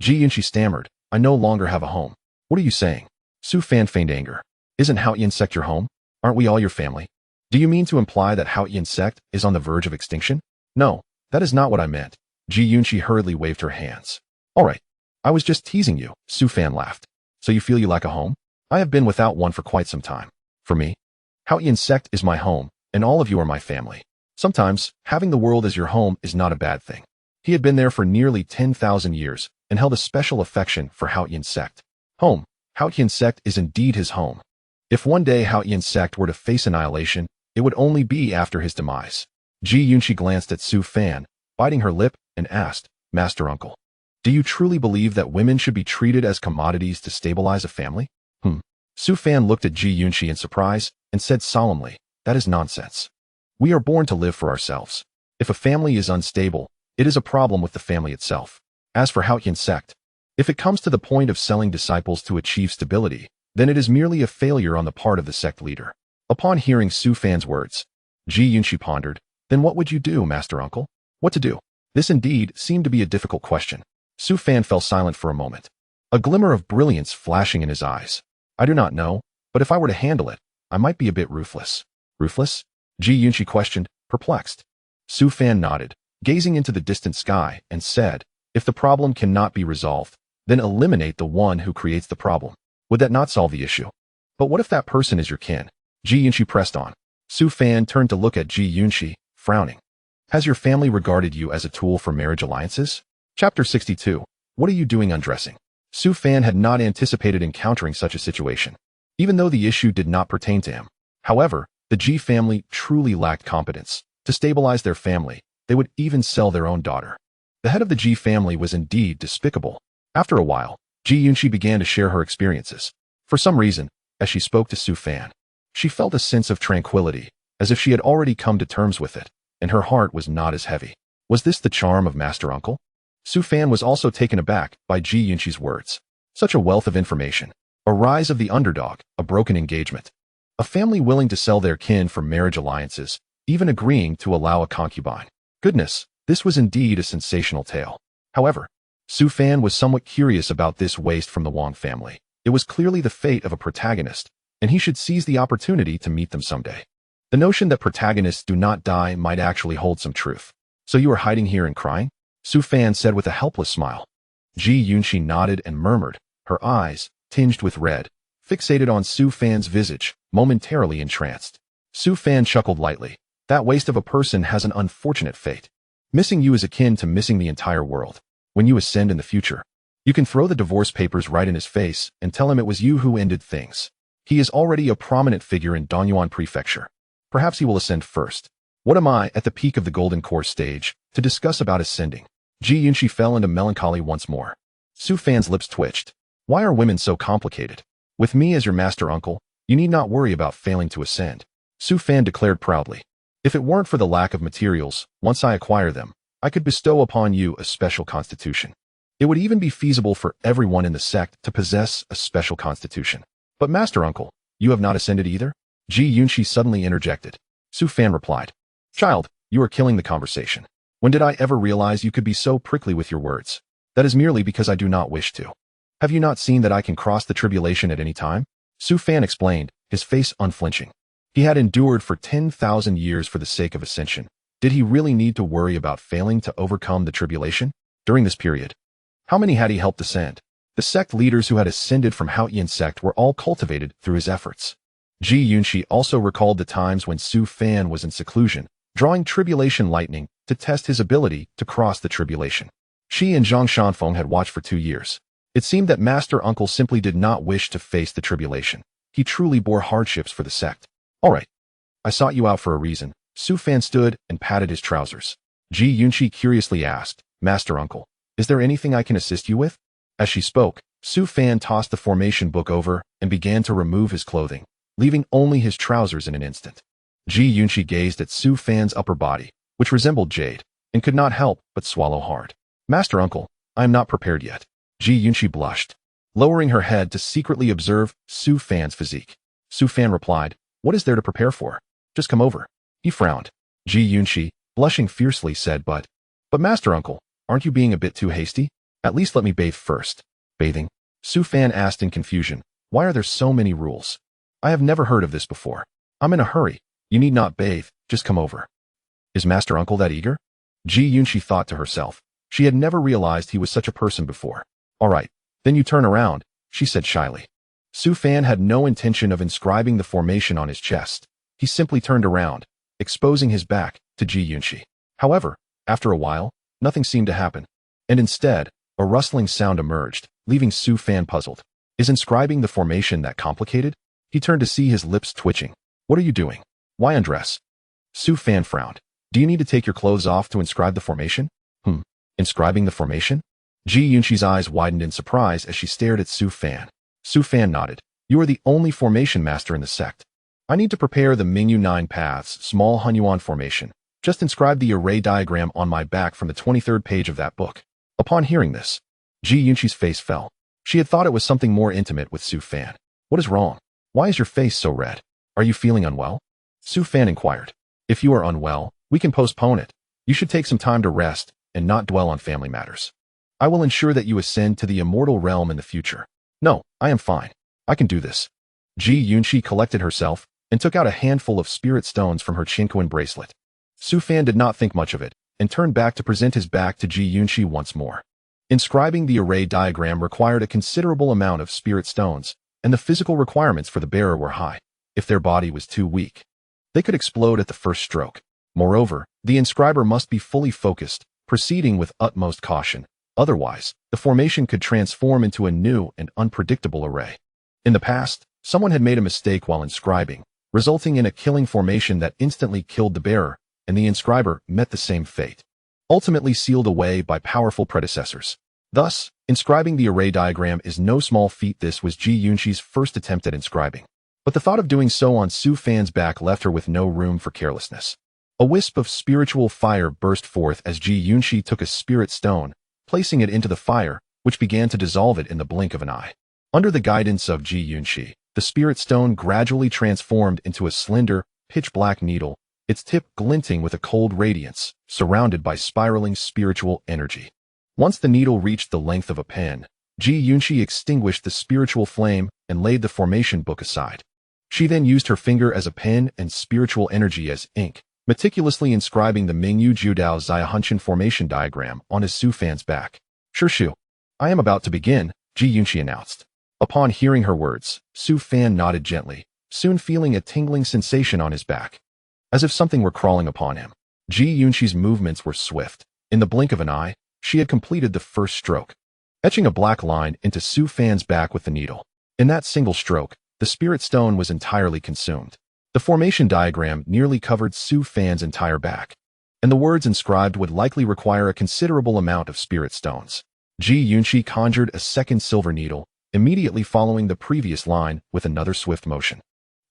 Ji Yunqi stammered, I no longer have a home. What are you saying? Su Fan feigned anger. Isn't Haotian Sect your home? Aren't we all your family? Do you mean to imply that Haotian Sect is on the verge of extinction? No, that is not what I meant. Ji Yunqi hurriedly waved her hands. All right. I was just teasing you, Su Fan laughed. So you feel you lack a home? I have been without one for quite some time. For me, Haotian Sect is my home, and all of you are my family. Sometimes, having the world as your home is not a bad thing. He had been there for nearly 10,000 years and held a special affection for Haotian Sect. Home. Haotian Sect is indeed his home. If one day Haotian Sect were to face annihilation, it would only be after his demise. Ji Yunqi glanced at Su Fan, biting her lip, and asked, Master Uncle, do you truly believe that women should be treated as commodities to stabilize a family? Su Fan looked at Ji Yunqi in surprise and said solemnly, that is nonsense. We are born to live for ourselves. If a family is unstable, it is a problem with the family itself. As for Haotian Sect, if it comes to the point of selling disciples to achieve stability, then it is merely a failure on the part of the sect leader. Upon hearing Su Fan's words, Ji Yunqi pondered, then what would you do, Master Uncle? What to do? This indeed seemed to be a difficult question. Su Fan fell silent for a moment, a glimmer of brilliance flashing in his eyes. I do not know, but if I were to handle it, I might be a bit ruthless. Ruthless? Ji Yunqi questioned, perplexed. Su Fan nodded, gazing into the distant sky, and said, if the problem cannot be resolved, then eliminate the one who creates the problem. Would that not solve the issue? But what if that person is your kin? Ji Yunqi pressed on. Su Fan turned to look at Ji Yunqi, frowning. Has your family regarded you as a tool for marriage alliances? Chapter 62. What are you doing undressing? Su Fan had not anticipated encountering such a situation, even though the issue did not pertain to him. However, the Ji family truly lacked competence. To stabilize their family, they would even sell their own daughter. The head of the Ji family was indeed despicable. After a while, Ji Yunqi began to share her experiences. For some reason, as she spoke to Su Fan, she felt a sense of tranquility, as if she had already come to terms with it, and her heart was not as heavy. Was this the charm of Master Uncle? Su Fan was also taken aback by Ji Yunqi's words. Such a wealth of information. A rise of the underdog, a broken engagement. A family willing to sell their kin for marriage alliances, even agreeing to allow a concubine. Goodness, this was indeed a sensational tale. However, Su Fan was somewhat curious about this waste from the Wang family. It was clearly the fate of a protagonist, and he should seize the opportunity to meet them someday. The notion that protagonists do not die might actually hold some truth. So you are hiding here and crying? Su Fan said with a helpless smile. Ji Yunqi nodded and murmured, her eyes, tinged with red, fixated on Su Fan's visage, momentarily entranced. Su Fan chuckled lightly. That waste of a person has an unfortunate fate. Missing you is akin to missing the entire world. When you ascend in the future, you can throw the divorce papers right in his face and tell him it was you who ended things. He is already a prominent figure in Donyuan Prefecture. Perhaps he will ascend first. What am I, at the peak of the Golden Core stage, to discuss about ascending? Ji Yunqi fell into melancholy once more. Su Fan's lips twitched. Why are women so complicated? With me as your Master Uncle, you need not worry about failing to ascend. Su Fan declared proudly. If it weren't for the lack of materials, once I acquire them, I could bestow upon you a special constitution. It would even be feasible for everyone in the sect to possess a special constitution. But Master Uncle, you have not ascended either? Ji Yunqi suddenly interjected. Su Fan replied. Child, you are killing the conversation. When did I ever realize you could be so prickly with your words? That is merely because I do not wish to. Have you not seen that I can cross the tribulation at any time? Su Fan explained, his face unflinching. He had endured for 10,000 years for the sake of ascension. Did he really need to worry about failing to overcome the tribulation? During this period, how many had he helped ascend? The sect leaders who had ascended from Haotian Sect were all cultivated through his efforts. Ji Yunqi also recalled the times when Su Fan was in seclusion, drawing tribulation lightning to test his ability to cross the tribulation. She and Zhang Shanfeng had watched for 2 years. It seemed that Master Uncle simply did not wish to face the tribulation. He truly bore hardships for the sect. All right. I sought you out for a reason. Su Fan stood and patted his trousers. Ji Yunqi curiously asked, Master Uncle, is there anything I can assist you with? As she spoke, Su Fan tossed the formation book over and began to remove his clothing, leaving only his trousers in an instant. Ji Yunqi gazed at Su Fan's upper body, which resembled jade, and could not help but swallow hard. Master Uncle, I am not prepared yet. Ji Yunqi blushed, lowering her head to secretly observe Su Fan's physique. Su Fan replied, "What is there to prepare for? Just come over." He frowned. Ji Yunxi, blushing fiercely, said, But Master Uncle, aren't you being a bit too hasty? At least let me bathe first." Bathing? Su Fan asked in confusion. Why are there so many rules? I have never heard of this before. I'm in a hurry. You need not bathe, just come over. Is Master Uncle that eager? Ji Yunxi thought to herself. She had never realized he was such a person before. All right, then you turn around, she said shyly. Su Fan had no intention of inscribing the formation on his chest. He simply turned around, exposing his back to Ji Yunxi. However, after a while, nothing seemed to happen, and instead, a rustling sound emerged, leaving Su Fan puzzled. Is inscribing the formation that complicated? He turned to see his lips twitching. What are you doing? Why undress? Su Fan frowned. Do you need to take your clothes off to inscribe the formation? Inscribing the formation? Ji Yunxi's eyes widened in surprise as she stared at Su Fan. Su Fan nodded. You are the only formation master in the sect. I need to prepare the Mingyu 9 Paths, small Hunyuan formation. Just inscribe the array diagram on my back from the 23rd page of that book. Upon hearing this, Ji Yunxi's face fell. She had thought it was something more intimate with Su Fan. What is wrong? Why is your face so red? Are you feeling unwell? Su Fan inquired. If you are unwell, we can postpone it. You should take some time to rest and not dwell on family matters. I will ensure that you ascend to the immortal realm in the future. No, I am fine. I can do this. Ji Yunxi collected herself and took out a handful of spirit stones from her Qinquan bracelet. Su Fan did not think much of it and turned back to present his back to Ji Yunxi once more. Inscribing the array diagram required a considerable amount of spirit stones, and the physical requirements for the bearer were high. If their body was too weak, they could explode at the first stroke. Moreover, the inscriber must be fully focused, proceeding with utmost caution. Otherwise, the formation could transform into a new and unpredictable array. In the past, someone had made a mistake while inscribing, resulting in a killing formation that instantly killed the bearer, and the inscriber met the same fate, ultimately sealed away by powerful predecessors. Thus, inscribing the array diagram is no small feat. This was Ji Yunxi's first attempt at inscribing. But the thought of doing so on Su Fan's back left her with no room for carelessness. A wisp of spiritual fire burst forth as Ji Yunxi took a spirit stone, placing it into the fire, which began to dissolve it in the blink of an eye. Under the guidance of Ji Yunxi, the spirit stone gradually transformed into a slender, pitch-black needle, its tip glinting with a cold radiance, surrounded by spiraling spiritual energy. Once the needle reached the length of a pen, Ji Yunxi extinguished the spiritual flame and laid the formation book aside. She then used her finger as a pen and spiritual energy as ink, meticulously inscribing the Mingyu Judao Zaihunshan formation diagram on his Su Fan's back. Shu, I am about to begin, Ji Yunxi announced. Upon hearing her words, Su Fan nodded gently, soon feeling a tingling sensation on his back. As if something were crawling upon him. Ji Yunxi's movements were swift. In the blink of an eye, she had completed the first stroke, etching a black line into Su Fan's back with the needle. In that single stroke, the spirit stone was entirely consumed. The formation diagram nearly covered Su Fan's entire back, and the words inscribed would likely require a considerable amount of spirit stones. Ji Yunxi conjured a second silver needle, immediately following the previous line with another swift motion.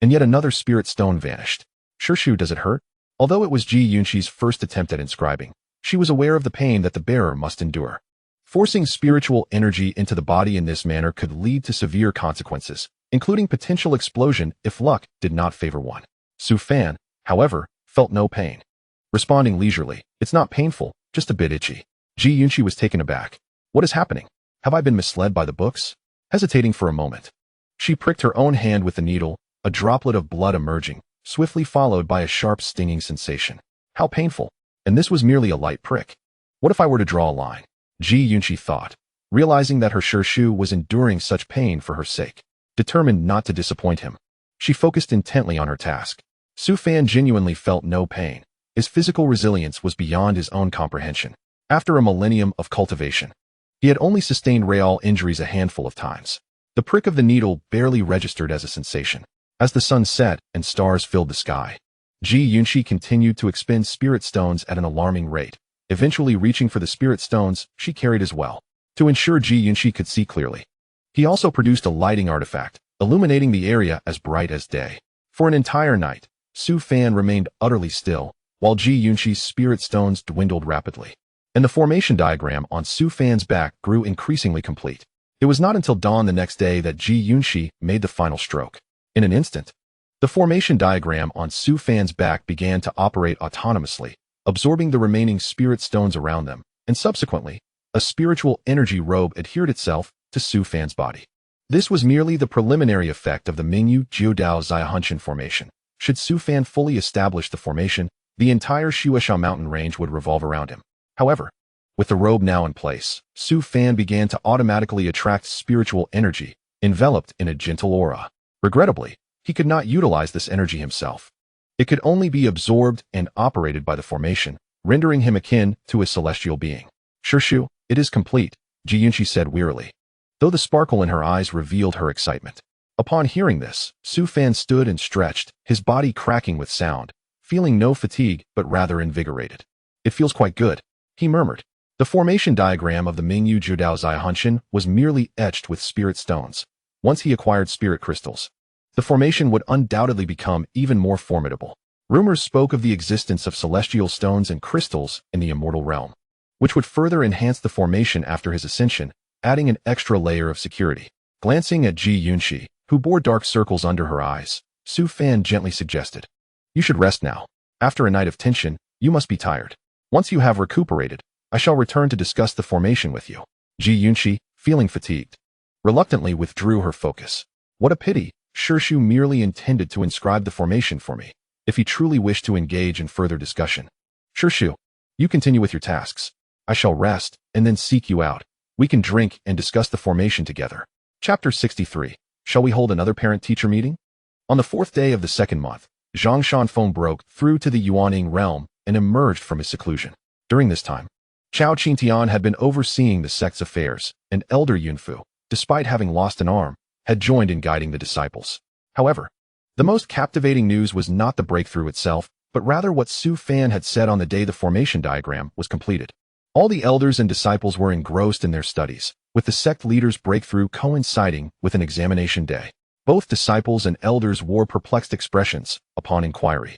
And yet another spirit stone vanished. Shu, does it hurt? Although it was Ji Yunxi's first attempt at inscribing, she was aware of the pain that the bearer must endure. Forcing spiritual energy into the body in this manner could lead to severe consequences, including potential explosion if luck did not favor one. Su Fan, however, felt no pain. Responding leisurely, it's not painful, just a bit itchy. Ji Yunxi was taken aback. What is happening? Have I been misled by the books? Hesitating for a moment, she pricked her own hand with the needle, a droplet of blood emerging, swiftly followed by a sharp stinging sensation. How painful. And this was merely a light prick. What if I were to draw a line? Ji Yunxi thought, realizing that her Shu was enduring such pain for her sake. Determined not to disappoint him, she focused intently on her task. Su Fan genuinely felt no pain. His physical resilience was beyond his own comprehension. After a millennium of cultivation, he had only sustained real injuries a handful of times. The prick of the needle barely registered as a sensation. As the sun set and stars filled the sky, Ji Yunxi continued to expend spirit stones at an alarming rate, eventually reaching for the spirit stones she carried as well. To ensure Ji Yunxi could see clearly, he also produced a lighting artifact, illuminating the area as bright as day. For an entire night, Su Fan remained utterly still, while Ji Yunxi's spirit stones dwindled rapidly, and the formation diagram on Su Fan's back grew increasingly complete. It was not until dawn the next day that Ji Yunxi made the final stroke. In an instant, the formation diagram on Su Fan's back began to operate autonomously, absorbing the remaining spirit stones around them, and subsequently, a spiritual energy robe adhered itself to Su Fan's body. This was merely the preliminary effect of the Mingyu Jiudao Xiahunshan formation. Should Su Fan fully establish the formation, the entire Shuasha mountain range would revolve around him. However, with the robe now in place, Su Fan began to automatically attract spiritual energy, enveloped in a gentle aura. Regrettably, he could not utilize this energy himself. It could only be absorbed and operated by the formation, rendering him akin to a celestial being. Shirshu, it is complete, Ji Yunqi said wearily, though the sparkle in her eyes revealed her excitement. Upon hearing this, Su Fan stood and stretched, his body cracking with sound, feeling no fatigue but rather invigorated. It feels quite good, he murmured. The formation diagram of the Mingyu Jiudao Xiahunshan was merely etched with spirit stones. Once he acquired spirit crystals, the formation would undoubtedly become even more formidable. Rumors spoke of the existence of celestial stones and crystals in the immortal realm, which would further enhance the formation after his ascension, adding an extra layer of security. Glancing at Ji Yunqi, who bore dark circles under her eyes, Su Fan gently suggested, "You should rest now. After a night of tension, you must be tired. Once you have recuperated, I shall return to discuss the formation with you." Ji Yunqi, feeling fatigued, reluctantly withdrew her focus. What a pity, Shirshu merely intended to inscribe the formation for me, if he truly wished to engage in further discussion. Shirshu, you continue with your tasks. I shall rest, and then seek you out. We can drink and discuss the formation together. Chapter 63. Shall we hold another parent-teacher meeting? On the 4th day of the 2nd month, Zhang Shanfeng broke through to the Yuaning realm and emerged from his seclusion. During this time, Chao Qingtian had been overseeing the sect's affairs, and Elder Yunfu, despite having lost an arm, had joined in guiding the disciples. However, the most captivating news was not the breakthrough itself, but rather what Su Fan had said on the day the formation diagram was completed. All the elders and disciples were engrossed in their studies, with the sect leader's breakthrough coinciding with an examination day. Both disciples and elders wore perplexed expressions upon inquiry.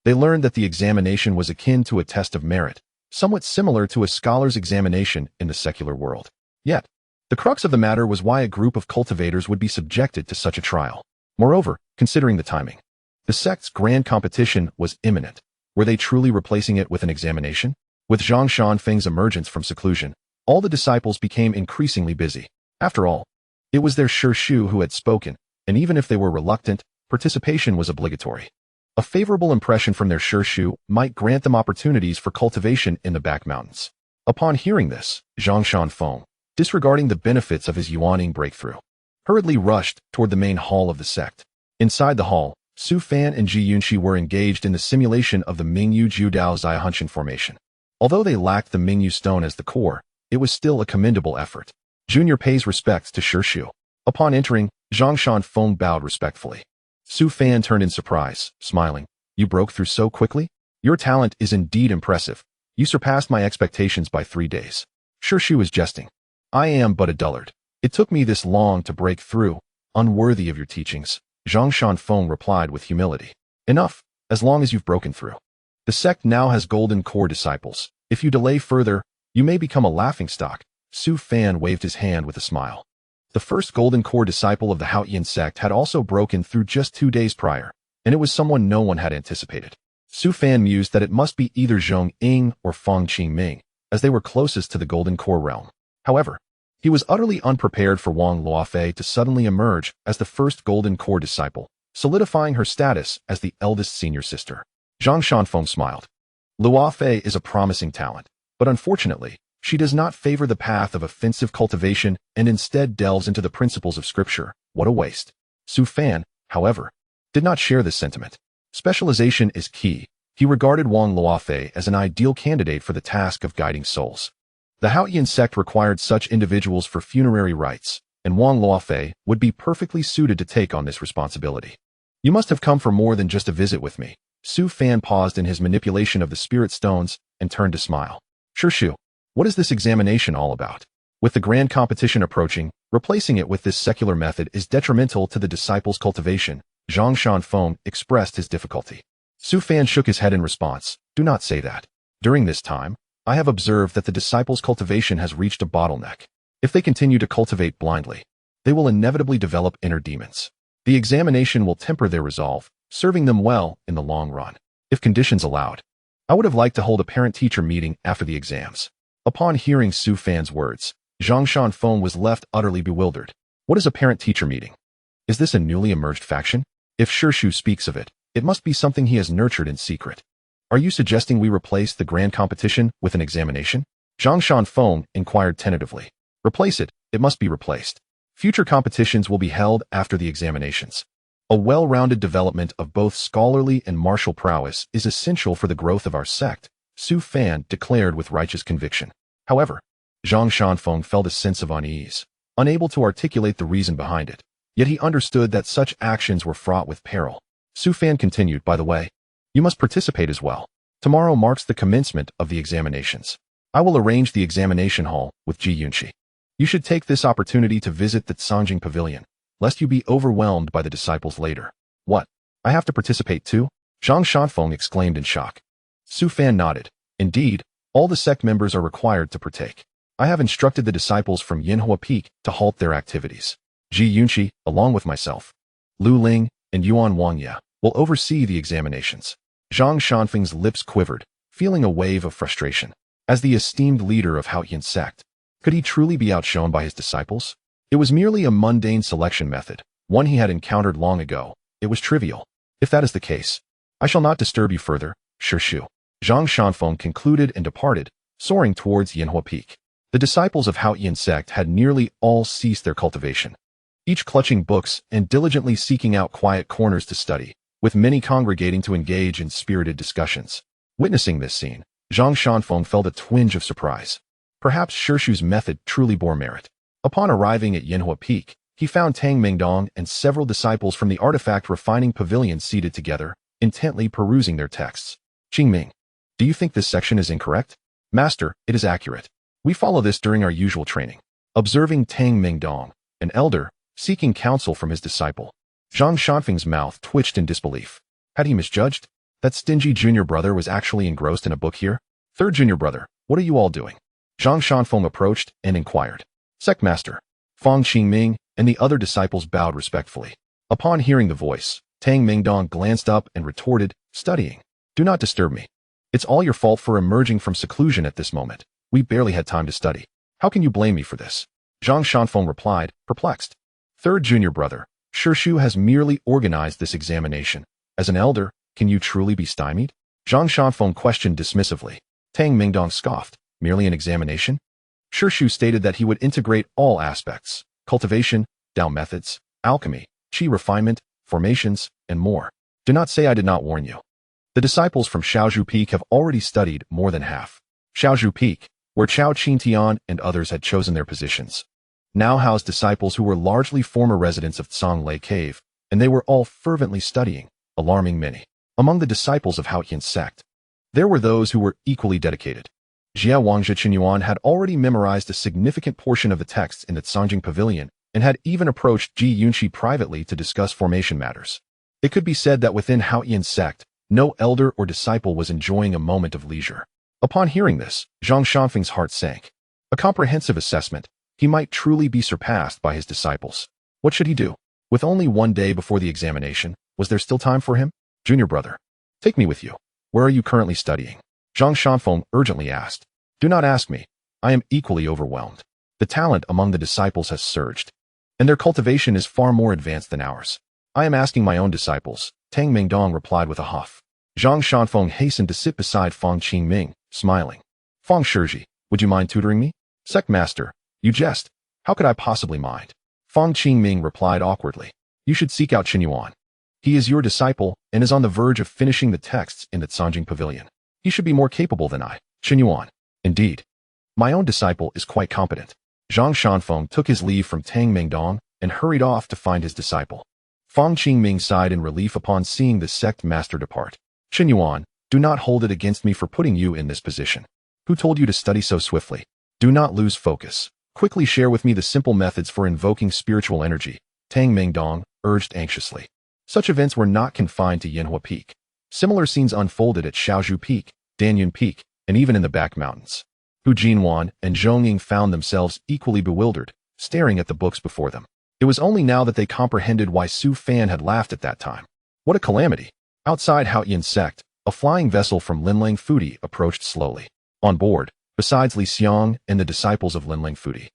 They learned that the examination was akin to a test of merit, somewhat similar to a scholar's examination in the secular world. Yet, the crux of the matter was why a group of cultivators would be subjected to such a trial. Moreover, considering the timing, the sect's grand competition was imminent. Were they truly replacing it with an examination? With Zhang Shanfeng's emergence from seclusion, all the disciples became increasingly busy. After all, it was their Shirshu who had spoken, and even if they were reluctant, participation was obligatory. A favorable impression from their Shirshu might grant them opportunities for cultivation in the back mountains. Upon hearing this, Zhang Shanfeng, disregarding the benefits of his Yuaning breakthrough, hurriedly rushed toward the main hall of the sect. Inside the hall, Su Fan and Ji Yunqi were engaged in the simulation of the Mingyu Jiudao Xiahunshan formation. Although they lacked the Mingyu stone as the core, it was still a commendable effort. Junior pays respects to Shirshu. Upon entering, Zhang Shanfeng bowed respectfully. Su Fan turned in surprise, smiling. "You broke through so quickly? Your talent is indeed impressive. You surpassed my expectations by 3 days." Shirshu was jesting. "I am but a dullard. It took me this long to break through, unworthy of your teachings," Zhang Shanfeng replied with humility. "Enough, as long as you've broken through. The sect now has golden core disciples. If you delay further, you may become a laughingstock." Su Fan waved his hand with a smile. The first golden core disciple of the Haotian Sect had also broken through just 2 days prior, and it was someone no one had anticipated. Su Fan mused that it must be either Zhong Ying or Feng Qingming, as they were closest to the golden core realm. However, he was utterly unprepared for Wang Luofei to suddenly emerge as the first golden core disciple, solidifying her status as the eldest senior sister. Zhang Shanfeng smiled. Luofei is a promising talent, but unfortunately, she does not favor the path of offensive cultivation and instead delves into the principles of scripture. What a waste. Su Fan, however, did not share this sentiment. Specialization is key. He regarded Wang Luofei as an ideal candidate for the task of guiding souls. The Haotian Sect required such individuals for funerary rites, and Wang Luofei would be perfectly suited to take on this responsibility. "You must have come for more than just a visit with me." Su Fan paused in his manipulation of the spirit stones and turned to smile. "Shirshu, what is this examination all about? With the grand competition approaching, replacing it with this secular method is detrimental to the disciples' cultivation." Zhang Shanfeng expressed his difficulty. Su Fan shook his head in response. "Do not say that. During this time, I have observed that the disciples' cultivation has reached a bottleneck. If they continue to cultivate blindly, they will inevitably develop inner demons. The examination will temper their resolve, serving them well in the long run. If conditions allowed, I would have liked to hold a parent-teacher meeting after the exams. Upon hearing Su Fan's words, Zhang Shanfeng was left utterly bewildered. What is a parent-teacher meeting? Is this a newly emerged faction? If Shu speaks of it, it must be something he has nurtured in secret. Are you suggesting we replace the grand competition with an examination? Zhang Shanfeng inquired tentatively. Replace it, it must be replaced. Future competitions will be held after the examinations. A well-rounded development of both scholarly and martial prowess is essential for the growth of our sect, Su Fan declared with righteous conviction. However, Zhang Shanfeng felt a sense of unease, unable to articulate the reason behind it. Yet he understood that such actions were fraught with peril. Su Fan continued, by the way, you must participate as well. Tomorrow marks the commencement of the examinations. I will arrange the examination hall with Ji Yunqi. You should take this opportunity to visit the Tsanjing Pavilion, lest you be overwhelmed by the disciples later. What? I have to participate too? Zhang Shanfeng exclaimed in shock. Su Fan nodded. Indeed, all the sect members are required to partake. I have instructed the disciples from Yinhua Peak to halt their activities. Ji Yunqi, along with myself, Lu Ling, and Yuan Wangya, will oversee the examinations. Zhang Shanfeng's lips quivered, feeling a wave of frustration. As the esteemed leader of Haotian Sect, could he truly be outshone by his disciples? It was merely a mundane selection method, one he had encountered long ago. It was trivial. If that is the case, I shall not disturb you further, Shu. Zhang Shanfeng concluded and departed, soaring towards Yinhua Peak. The disciples of Haotian Sect had nearly all ceased their cultivation, each clutching books and diligently seeking out quiet corners to study, with many congregating to engage in spirited discussions. Witnessing this scene, Zhang Shanfeng felt a twinge of surprise. Perhaps Shu's method truly bore merit. Upon arriving at Yinhua Peak, he found Tang Mingdong and several disciples from the artifact refining pavilion seated together, intently perusing their texts. Qingming, do you think this section is incorrect? Master, it is accurate. We follow this during our usual training. Observing Tang Mingdong, an elder, seeking counsel from his disciple, Zhang Shanfeng's mouth twitched in disbelief. Had he misjudged? That stingy junior brother was actually engrossed in a book here? Third junior brother, what are you all doing? Zhang Shanfeng approached and inquired. Sect Master, Fang Qingming, and the other disciples bowed respectfully. Upon hearing the voice, Tang Mingdong glanced up and retorted, studying. Do not disturb me. It's all your fault for emerging from seclusion at this moment. We barely had time to study. How can you blame me for this? Zhang Shanfeng replied, perplexed. Third junior brother, Shu has merely organized this examination. As an elder, can you truly be stymied? Zhang Shanfeng questioned dismissively. Tang Mingdong scoffed. Merely an examination? Shu stated that he would integrate all aspects, cultivation, Dao methods, alchemy, qi refinement, formations, and more. Do not say I did not warn you. The disciples from Shaozhu Peak have already studied more than half. Shaozhu Peak, where Chao Qingtian and others had chosen their positions, now housed disciples who were largely former residents of Tsonglei Cave, and they were all fervently studying, alarming many. Among the disciples of Haotian Sect, there were those who were equally dedicated. Jia Wangzhe Qinyuan had already memorized a significant portion of the texts in the Tsanjing Pavilion and had even approached Ji Yunqi privately to discuss formation matters. It could be said that within Haotian Sect, no elder or disciple was enjoying a moment of leisure. Upon hearing this, Zhang Shanfeng's heart sank. A comprehensive assessment, he might truly be surpassed by his disciples. What should he do? With only one day before the examination, was there still time for him? Junior brother, take me with you. Where are you currently studying? Zhang Shanfeng urgently asked. Do not ask me. I am equally overwhelmed. The talent among the disciples has surged, and their cultivation is far more advanced than ours. I am asking my own disciples, Tang Mingdong replied with a huff. Zhang Shanfeng hastened to sit beside Fang Qingming, smiling. Fang Shiji, would you mind tutoring me? Sect Master, you jest. How could I possibly mind? Fang Qingming replied awkwardly. You should seek out Qinyuan. He is your disciple and is on the verge of finishing the texts in the Tsanjing Pavilion. He should be more capable than I. Qinyuan. Indeed. My own disciple is quite competent. Zhang Shanfeng took his leave from Tang Mingdong and hurried off to find his disciple. Fang Qingming sighed in relief upon seeing the sect master depart. Qinyuan, do not hold it against me for putting you in this position. Who told you to study so swiftly? Do not lose focus. Quickly share with me the simple methods for invoking spiritual energy, Tang Mingdong urged anxiously. Such events were not confined to Yinhua Peak. Similar scenes unfolded at Shaozhu Peak, Danyun Peak, and even in the back mountains. Hu Jinwan and Zhongying found themselves equally bewildered, staring at the books before them. It was only now that they comprehended why Su Fan had laughed at that time. What a calamity! Outside Haotian Sect, a flying vessel from Linlang Fudi approached slowly. On board, besides Li Xiong and the disciples of Linlang Fudi,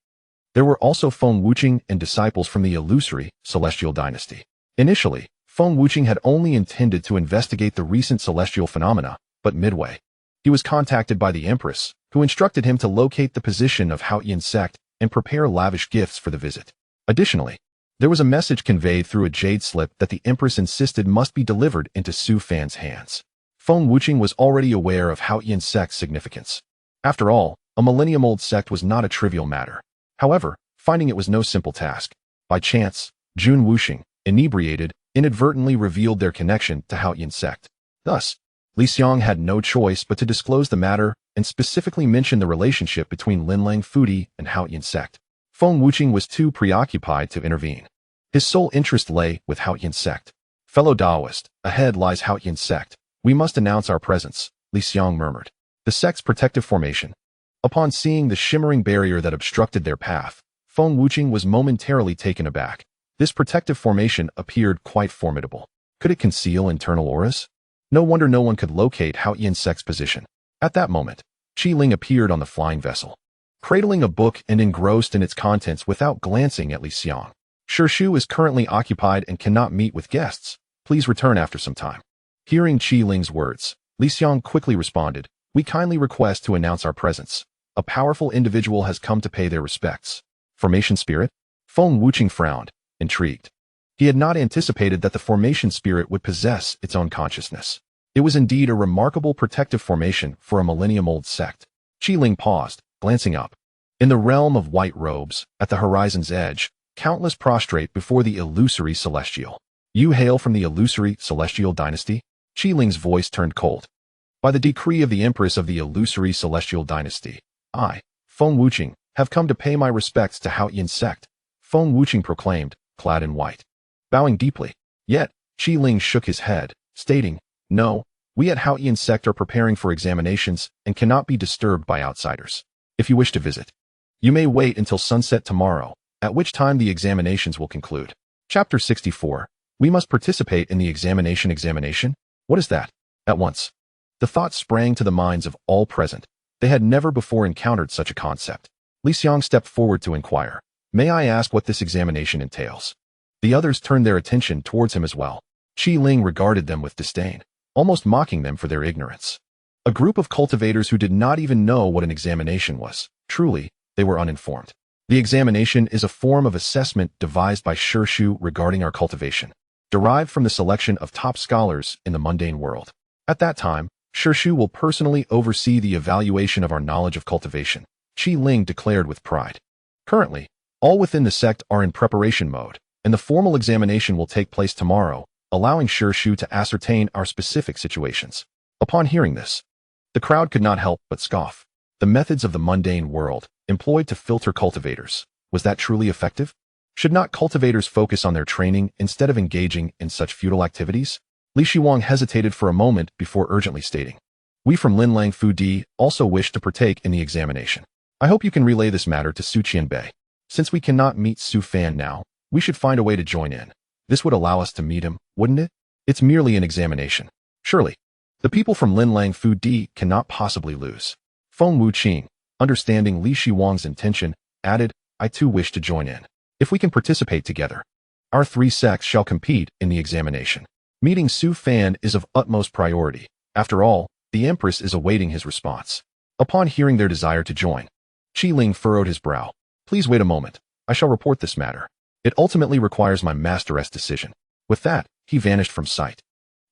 there were also Feng Wuqing and disciples from the illusory celestial dynasty. Initially, Feng Wuqing had only intended to investigate the recent celestial phenomena, but midway, he was contacted by the Empress, who instructed him to locate the position of Haotian Sect and prepare lavish gifts for the visit. Additionally, there was a message conveyed through a jade slip that the Empress insisted must be delivered into Su Fan's hands. Feng Wuqing was already aware of Haotian Sect's significance. After all, a millennium-old sect was not a trivial matter. However, finding it was no simple task. By chance, Jun Wuxing, inebriated, inadvertently revealed their connection to Haotian Sect. Thus, Li Xiong had no choice but to disclose the matter and specifically mention the relationship between Linlang Fudi and Haotian Sect. Feng Wuqing was too preoccupied to intervene. His sole interest lay with Haotian Sect. Fellow Taoist, ahead lies Haotian Sect. We must announce our presence, Li Xiong murmured. The sect's protective formation. Upon seeing the shimmering barrier that obstructed their path, Feng Wuqing was momentarily taken aback. This protective formation appeared quite formidable. Could it conceal internal auras? No wonder no one could locate Haotian Sect's position. At that moment, Qi Ling appeared on the flying vessel, cradling a book and engrossed in its contents without glancing at Li Xiong. Shu is currently occupied and cannot meet with guests. Please return after some time. Hearing Qi Ling's words, Li Xiong quickly responded, we kindly request to announce our presence. A powerful individual has come to pay their respects. Formation spirit? Feng Wuqing frowned, intrigued. He had not anticipated that the formation spirit would possess its own consciousness. It was indeed a remarkable protective formation for a millennium-old sect. Qi Ling paused, glancing up. In the realm of white robes, at the horizon's edge, countless prostrate before the illusory celestial. You hail from the illusory celestial dynasty? Qi Ling's voice turned cold. By the decree of the Empress of the illusory celestial dynasty, I, Feng Wuqing, have come to pay my respects to Haotian Sect, Feng Wuqing proclaimed, clad in white. Bowing deeply. Yet, Qi Ling shook his head, stating, no, we at Haotian Sect are preparing for examinations and cannot be disturbed by outsiders. If you wish to visit, you may wait until sunset tomorrow, at which time the examinations will conclude. Chapter 64. We must participate in the examination. Examination? What is that? At once, the thought sprang to the minds of all present. They had never before encountered such a concept. Li Xiong stepped forward to inquire, may I ask what this examination entails? The others turned their attention towards him as well. Qi Ling regarded them with disdain, almost mocking them for their ignorance. A group of cultivators who did not even know what an examination was. Truly, they were uninformed. The examination is a form of assessment devised by Shu regarding our cultivation, derived from the selection of top scholars in the mundane world. At that time, Shu will personally oversee the evaluation of our knowledge of cultivation, Qi Ling declared with pride. Currently, all within the sect are in preparation mode, and the formal examination will take place tomorrow, allowing Shu to ascertain our specific situations. Upon hearing this, the crowd could not help but scoff. The methods of the mundane world, employed to filter cultivators, was that truly effective? Should not cultivators focus on their training instead of engaging in such futile activities? Li Xiong hesitated for a moment before urgently stating, we from Linlang Fudi also wish to partake in the examination. I hope you can relay this matter to Su Qianbei. Since we cannot meet Su Fan now, we should find a way to join in. This would allow us to meet him, wouldn't it? It's merely an examination. Surely, the people from Linlang Fudi cannot possibly lose. Feng Wuqing, understanding Li Xiong's intention, added, I too wish to join in. If we can participate together, our three sects shall compete in the examination. Meeting Su Fan is of utmost priority. After all, the Empress is awaiting his response. Upon hearing their desire to join, Qi Ling furrowed his brow. Please wait a moment. I shall report this matter. It ultimately requires my master's decision. With that, he vanished from sight.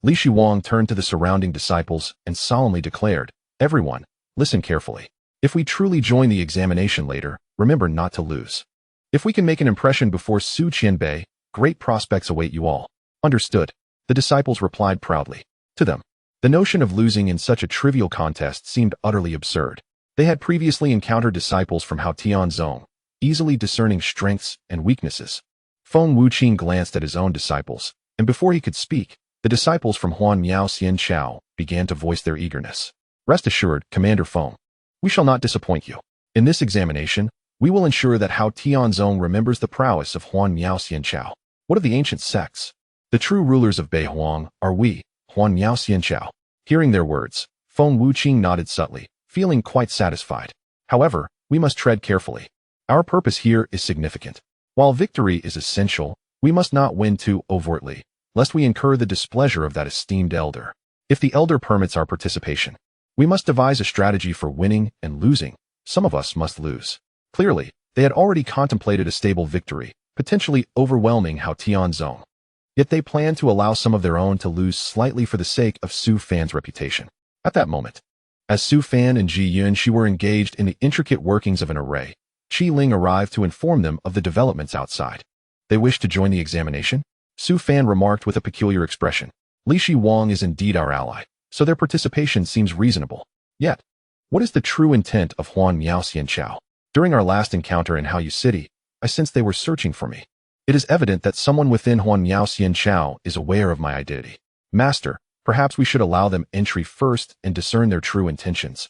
Li Xiong turned to the surrounding disciples and solemnly declared, everyone, listen carefully. If we truly join the examination later, remember not to lose. If we can make an impression before Su Qianbei, great prospects await you all. Understood. The disciples replied proudly. To them, the notion of losing in such a trivial contest seemed utterly absurd. They had previously encountered disciples from Haotian Sect, easily discerning strengths and weaknesses. Feng Wuqing glanced at his own disciples, and before he could speak, the disciples from Huan Miao Xian Chao began to voice their eagerness. Rest assured, Commander Feng, we shall not disappoint you. In this examination, We will ensure that Haotian Sect remembers the prowess of Huan Miao Chao. What of the ancient sects? The true rulers of Bei Huang are we, Huan Miao Chao. Hearing their words, Feng Wuqing nodded subtly, feeling quite satisfied. However, we must tread carefully. Our purpose here is significant. While victory is essential, we must not win too overtly, lest we incur the displeasure of that esteemed elder. If the elder permits our participation, we must devise a strategy for winning and losing. Some of us must lose. Clearly, they had already contemplated a stable victory, potentially overwhelming Haotian Sect. Yet they planned to allow some of their own to lose slightly for the sake of Su Fan's reputation. At that moment, as Su Fan and Ji Yun were engaged in the intricate workings of an array, Qi Ling arrived to inform them of the developments outside. They wish to join the examination? Su Fan remarked with a peculiar expression. Li Shi Wang is indeed our ally, so their participation seems reasonable. Yet, what is the true intent of Huan Miao Chao? During our last encounter in Haoyu City, I sensed they were searching for me. It is evident that someone within Huan Miao Chao is aware of my identity. Master, perhaps we should allow them entry first and discern their true intentions.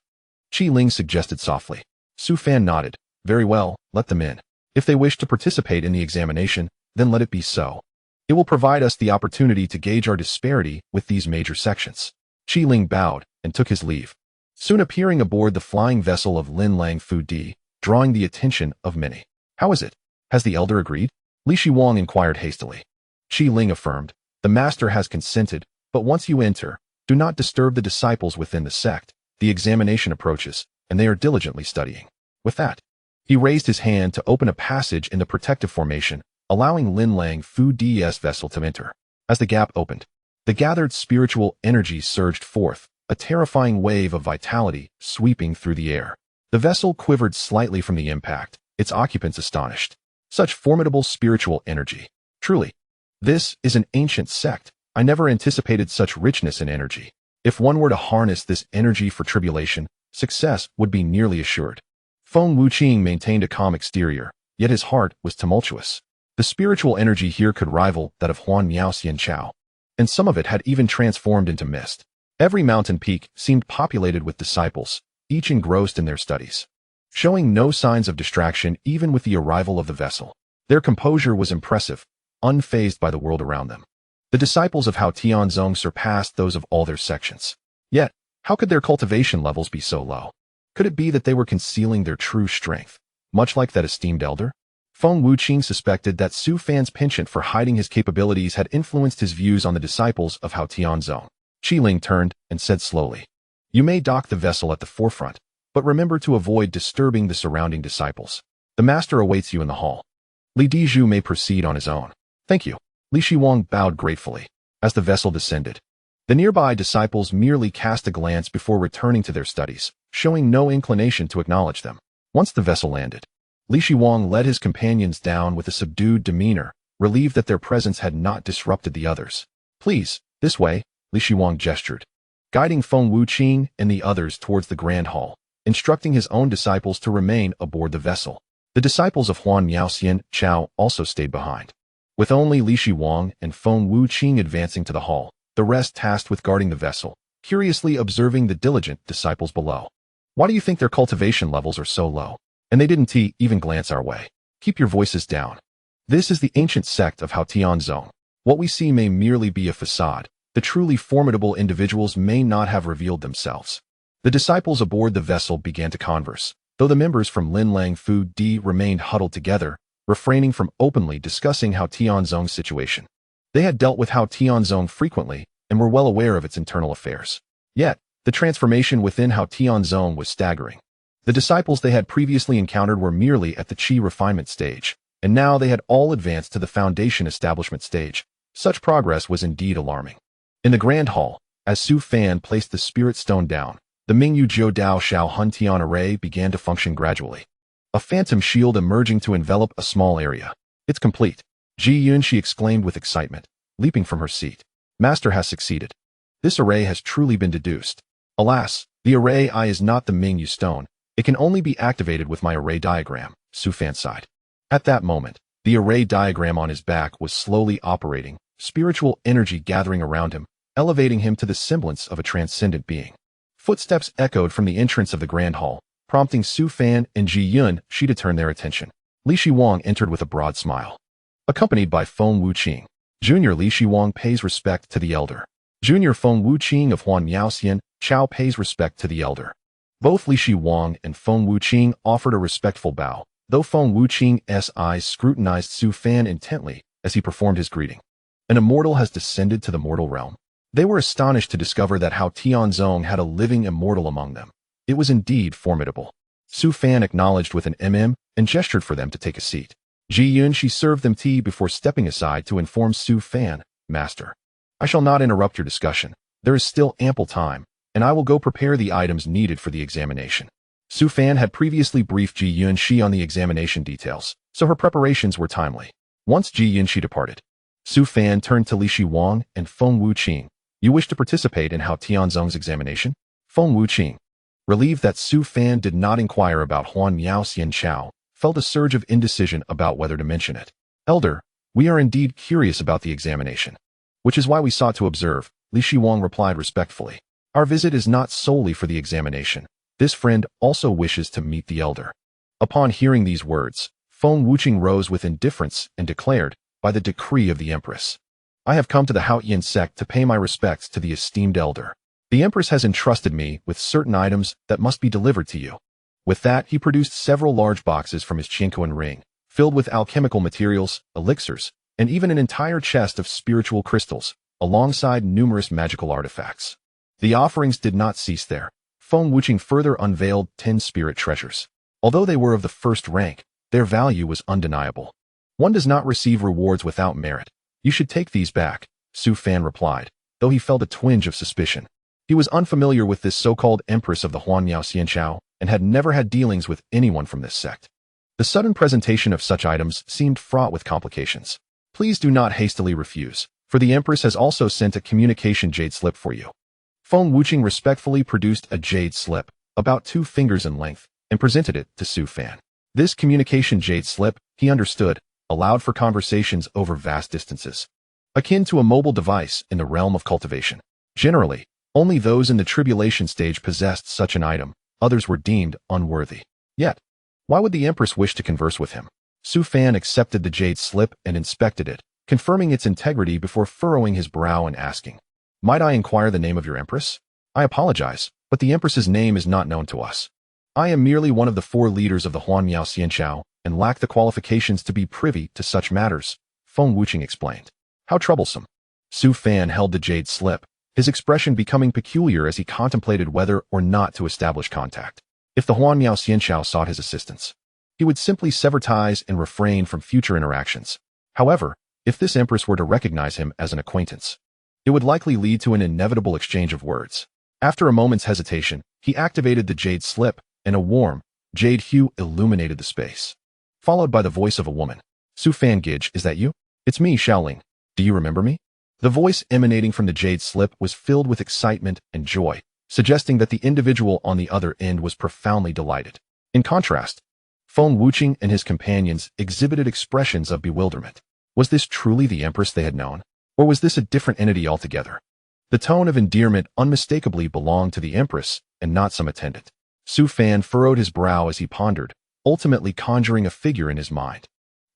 Qi Ling suggested softly. Su Fan nodded. Very well, let them in. If they wish to participate in the examination, then let it be so. It will provide us the opportunity to gauge our disparity with these major sections. Qi Ling bowed and took his leave, soon appearing aboard the flying vessel of Lin Lang Fu Di, drawing the attention of many. How is it? Has the elder agreed? Li Shi Wang inquired hastily. Qi Ling affirmed. The master has consented, but once you enter, do not disturb the disciples within the sect. The examination approaches, and they are diligently studying. With that, he raised his hand to open a passage in the protective formation, allowing Lin Lang Fu Di's vessel to enter. As the gap opened, the gathered spiritual energy surged forth, a terrifying wave of vitality sweeping through the air. The vessel quivered slightly from the impact, its occupants astonished. Such formidable spiritual energy. Truly, this is an ancient sect. I never anticipated such richness in energy. If one were to harness this energy for tribulation, success would be nearly assured. Feng Wuqing maintained a calm exterior, yet his heart was tumultuous. The spiritual energy here could rival that of Huan Miao Chao, and some of it had even transformed into mist. Every mountain peak seemed populated with disciples, each engrossed in their studies, showing no signs of distraction even with the arrival of the vessel. Their composure was impressive, unfazed by the world around them. The disciples of Haotian Sect surpassed those of all their sections. Yet, how could their cultivation levels be so low? Could it be that they were concealing their true strength, much like that esteemed elder? Feng Wuqing suspected that Su Fan's penchant for hiding his capabilities had influenced his views on the disciples of Haotian Sect. Qi Ling turned and said slowly, "You may dock the vessel at the forefront, but remember to avoid disturbing the surrounding disciples. The master awaits you in the hall. Li Dizhu may proceed on his own." "Thank you." Li Shiwang bowed gratefully. As the vessel descended, the nearby disciples merely cast a glance before returning to their studies, showing no inclination to acknowledge them. Once the vessel landed, Li Shiwang led his companions down with a subdued demeanor, relieved that their presence had not disrupted the others. "Please, this way," Li Shiwang gestured, guiding Feng Wuqing and the others towards the grand hall, instructing his own disciples to remain aboard the vessel. The disciples of Huan Miao Chao also stayed behind. With only Li Shiwang and Feng Wuqing advancing to the hall, the rest tasked with guarding the vessel, curiously observing the diligent disciples below. "Why do you think their cultivation levels are so low? And they didn't even glance our way. Keep your voices down. This is the ancient sect of Haotian Sect. What we see may merely be a facade. The truly formidable individuals may not have revealed themselves." The disciples aboard the vessel began to converse, though the members from Lin Lang Fu Di remained huddled together, refraining from openly discussing Haotian Sect's situation. They had dealt with Haotian Sect frequently and were well aware of its internal affairs. Yet, the transformation within Haotian Sect was staggering. The disciples they had previously encountered were merely at the Qi refinement stage, and now they had all advanced to the foundation establishment stage. Such progress was indeed alarming. In the grand hall, as Su Fan placed the spirit stone down, the Mingyu Zhou Dao Shao Huntian array began to function gradually. A phantom shield emerging to envelop a small area. "It's complete," Ji Yun exclaimed with excitement, leaping from her seat. "Master has succeeded. This array has truly been deduced. Alas, the array I is not the Mingyu stone. It can only be activated with my array diagram," Su Fan sighed. At that moment, the array diagram on his back was slowly operating, spiritual energy gathering around him, elevating him to the semblance of a transcendent being. Footsteps echoed from the entrance of the grand hall, prompting Su Fan and Ji Yun Shi to turn their attention. Li Shiwang entered with a broad smile. Accompanied by Feng Wuqing, Junior Li Shiwang pays respect to the elder. Junior Feng Wuqing of Huan Miaoxian Chao pays respect to the elder. Both Li Shiwang and Feng Wuqing offered a respectful bow, though Feng Wuqing's eyes scrutinized Su Fan intently as he performed his greeting. An immortal has descended to the mortal realm. They were astonished to discover that Haotian Sect had a living immortal among them. It was indeed formidable. Su Fan acknowledged with an and gestured for them to take a seat. Ji Yun Shi served them tea before stepping aside to inform Su Fan, Master, I shall not interrupt your discussion. There is still ample time, and I will go prepare the items needed for the examination. Su Fan had previously briefed Ji Yun Shi on the examination details, so her preparations were timely. Once Ji Yun Shi departed, Su Fan turned to Li Shiwang and Feng Wuqing. You wish to participate in Haotian Sect's examination? Feng Wuqing, relieved that Su Fan did not inquire about Huan Miaoxian Chao, felt a surge of indecision about whether to mention it. Elder, we are indeed curious about the examination, which is why we sought to observe, Li Shiwang replied respectfully. Our visit is not solely for the examination. This friend also wishes to meet the elder. Upon hearing these words, Feng Wuqing rose with indifference and declared, by the decree of the Empress, I have come to the Haotian Sect to pay my respects to the esteemed elder. The Empress has entrusted me with certain items that must be delivered to you. With that, he produced several large boxes from his Chinquan ring, filled with alchemical materials, elixirs, and even an entire chest of spiritual crystals, alongside numerous magical artifacts. The offerings did not cease there. Feng Wuqing further unveiled 10 spirit treasures. Although they were of the first rank, their value was undeniable. One does not receive rewards without merit. You should take these back, Su Fan replied, though he felt a twinge of suspicion. He was unfamiliar with this so-called Empress of the Huan Miaoxian Chao and had never had dealings with anyone from this sect. The sudden presentation of such items seemed fraught with complications. Please do not hastily refuse, for the Empress has also sent a communication jade slip for you. Feng Wuqing respectfully produced a jade slip, about 2 fingers in length, and presented it to Su Fan. This communication jade slip, he understood, allowed for conversations over vast distances, akin to a mobile device in the realm of cultivation. Generally, only those in the tribulation stage possessed such an item. Others were deemed unworthy. Yet, why would the Empress wish to converse with him? Su Fan accepted the jade slip and inspected it, confirming its integrity before furrowing his brow and asking, Might I inquire the name of your Empress? I apologize, but the Empress's name is not known to us. I am merely one of the 4 leaders of the Huan Miaoxian Chao and lack the qualifications to be privy to such matters, Feng Wuqing explained. How troublesome. Su Fan held the jade slip, his expression becoming peculiar as he contemplated whether or not to establish contact. If the Huan Miaoxian Chao sought his assistance, he would simply sever ties and refrain from future interactions. However, if this Empress were to recognize him as an acquaintance, it would likely lead to an inevitable exchange of words. After a moment's hesitation, he activated the jade slip, and a warm, jade hue illuminated the space, followed by the voice of a woman. Su Fan Gij, is that you? It's me, Xiaoling. Do you remember me? The voice emanating from the jade slip was filled with excitement and joy, suggesting that the individual on the other end was profoundly delighted. In contrast, Feng Wuqing and his companions exhibited expressions of bewilderment. Was this truly the Empress they had known? Or was this a different entity altogether? The tone of endearment unmistakably belonged to the Empress and not some attendant. Su Fan furrowed his brow as he pondered, ultimately conjuring a figure in his mind.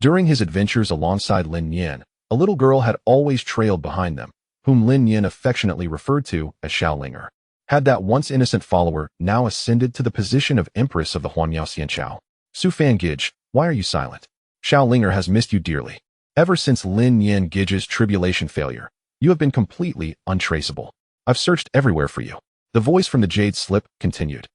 During his adventures alongside Lin Yan, a little girl had always trailed behind them, whom Lin Yan affectionately referred to as Xiaolinger. Had that once innocent follower now ascended to the position of Empress of the Huan Miaoxian Chao? Su Fan Gij, why are you silent? Xiaolinger has missed you dearly. Ever since Lin Yan Gij's tribulation failure, you have been completely untraceable. I've searched everywhere for you. The voice from the jade slip continued,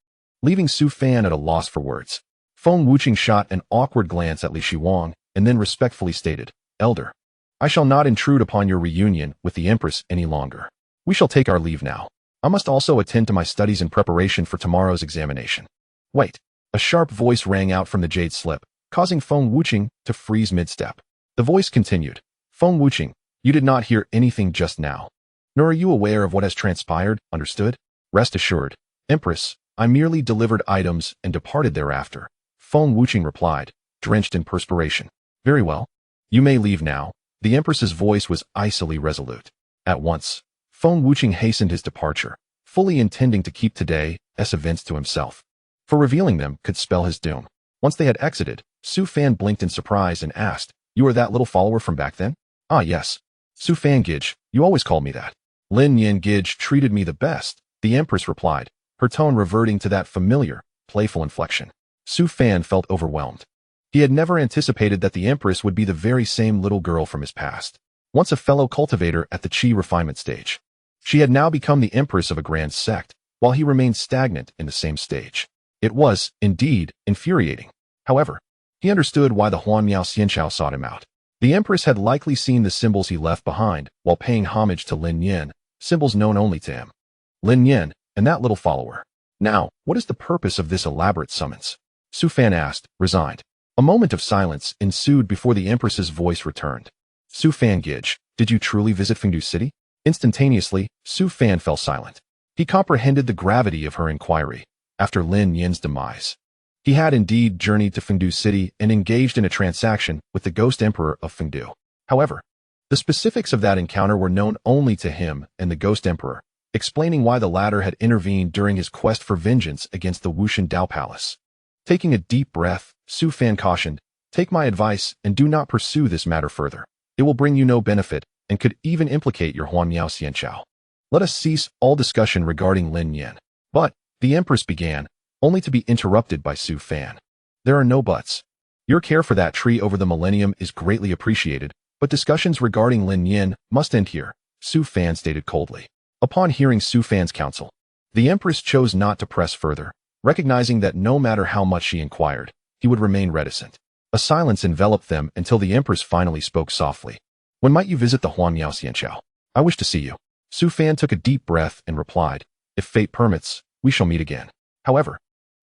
leaving Su Fan at a loss for words. Feng Wuqing shot an awkward glance at Li Shiwang and then respectfully stated, Elder, I shall not intrude upon your reunion with the Empress any longer. We shall take our leave now. I must also attend to my studies in preparation for tomorrow's examination. Wait. A sharp voice rang out from the jade slip, causing Feng Wuqing to freeze mid-step. The voice continued, Feng Wuqing, you did not hear anything just now. Nor are you aware of what has transpired, understood? Rest assured, Empress, I merely delivered items and departed thereafter. Feng Wuqing replied, drenched in perspiration. Very well. You may leave now. The Empress's voice was icily resolute. At once, Feng Wuqing hastened his departure, fully intending to keep today's events to himself. for revealing them could spell his doom. Once they had exited, Su Fan blinked in surprise and asked, "You are that little follower from back then?" "Ah, yes. Su Fan Gij, you always called me that." "Lin Yin Gij treated me the best," the Empress replied, her tone reverting to that familiar, playful inflection. Su Fan felt overwhelmed. He had never anticipated that the Empress would be the very same little girl from his past, once a fellow cultivator at the Qi refinement stage. She had now become the Empress of a grand sect, while he remained stagnant in the same stage. It was, indeed, infuriating. However, he understood why the Huanmiao Xianqiao sought him out. The Empress had likely seen the symbols he left behind while paying homage to Lin Yin, symbols known only to him. Lin Yin, and that little follower. Now, what is the purpose of this elaborate summons? Su Fan asked, resigned. A moment of silence ensued before the Empress's voice returned. Su Fan Gij, did you truly visit Fengdu City? Instantaneously, Su Fan fell silent. He comprehended the gravity of her inquiry. After Lin Yin's demise, he had indeed journeyed to Fengdu City and engaged in a transaction with the Ghost Emperor of Fengdu. However, the specifics of that encounter were known only to him and the Ghost Emperor, explaining why the latter had intervened during his quest for vengeance against the Wushan Dao Palace. Taking a deep breath, Su Fan cautioned, "Take my advice and do not pursue this matter further. It will bring you no benefit and could even implicate your Huanmiao Xianqiao. Let us cease all discussion regarding Lin Yin." But, the Empress began, only to be interrupted by Su Fan. "There are no buts. Your care for that tree over the millennium is greatly appreciated, but discussions regarding Lin Yin must end here," Su Fan stated coldly. Upon hearing Su Fan's counsel, the Empress chose not to press further, recognizing that no matter how much she inquired, he would remain reticent. A silence enveloped them until the Empress finally spoke softly. "When might you visit the Huanmiao Xianqiao? I wish to see you." Su Fan took a deep breath and replied, "If fate permits, we shall meet again. However,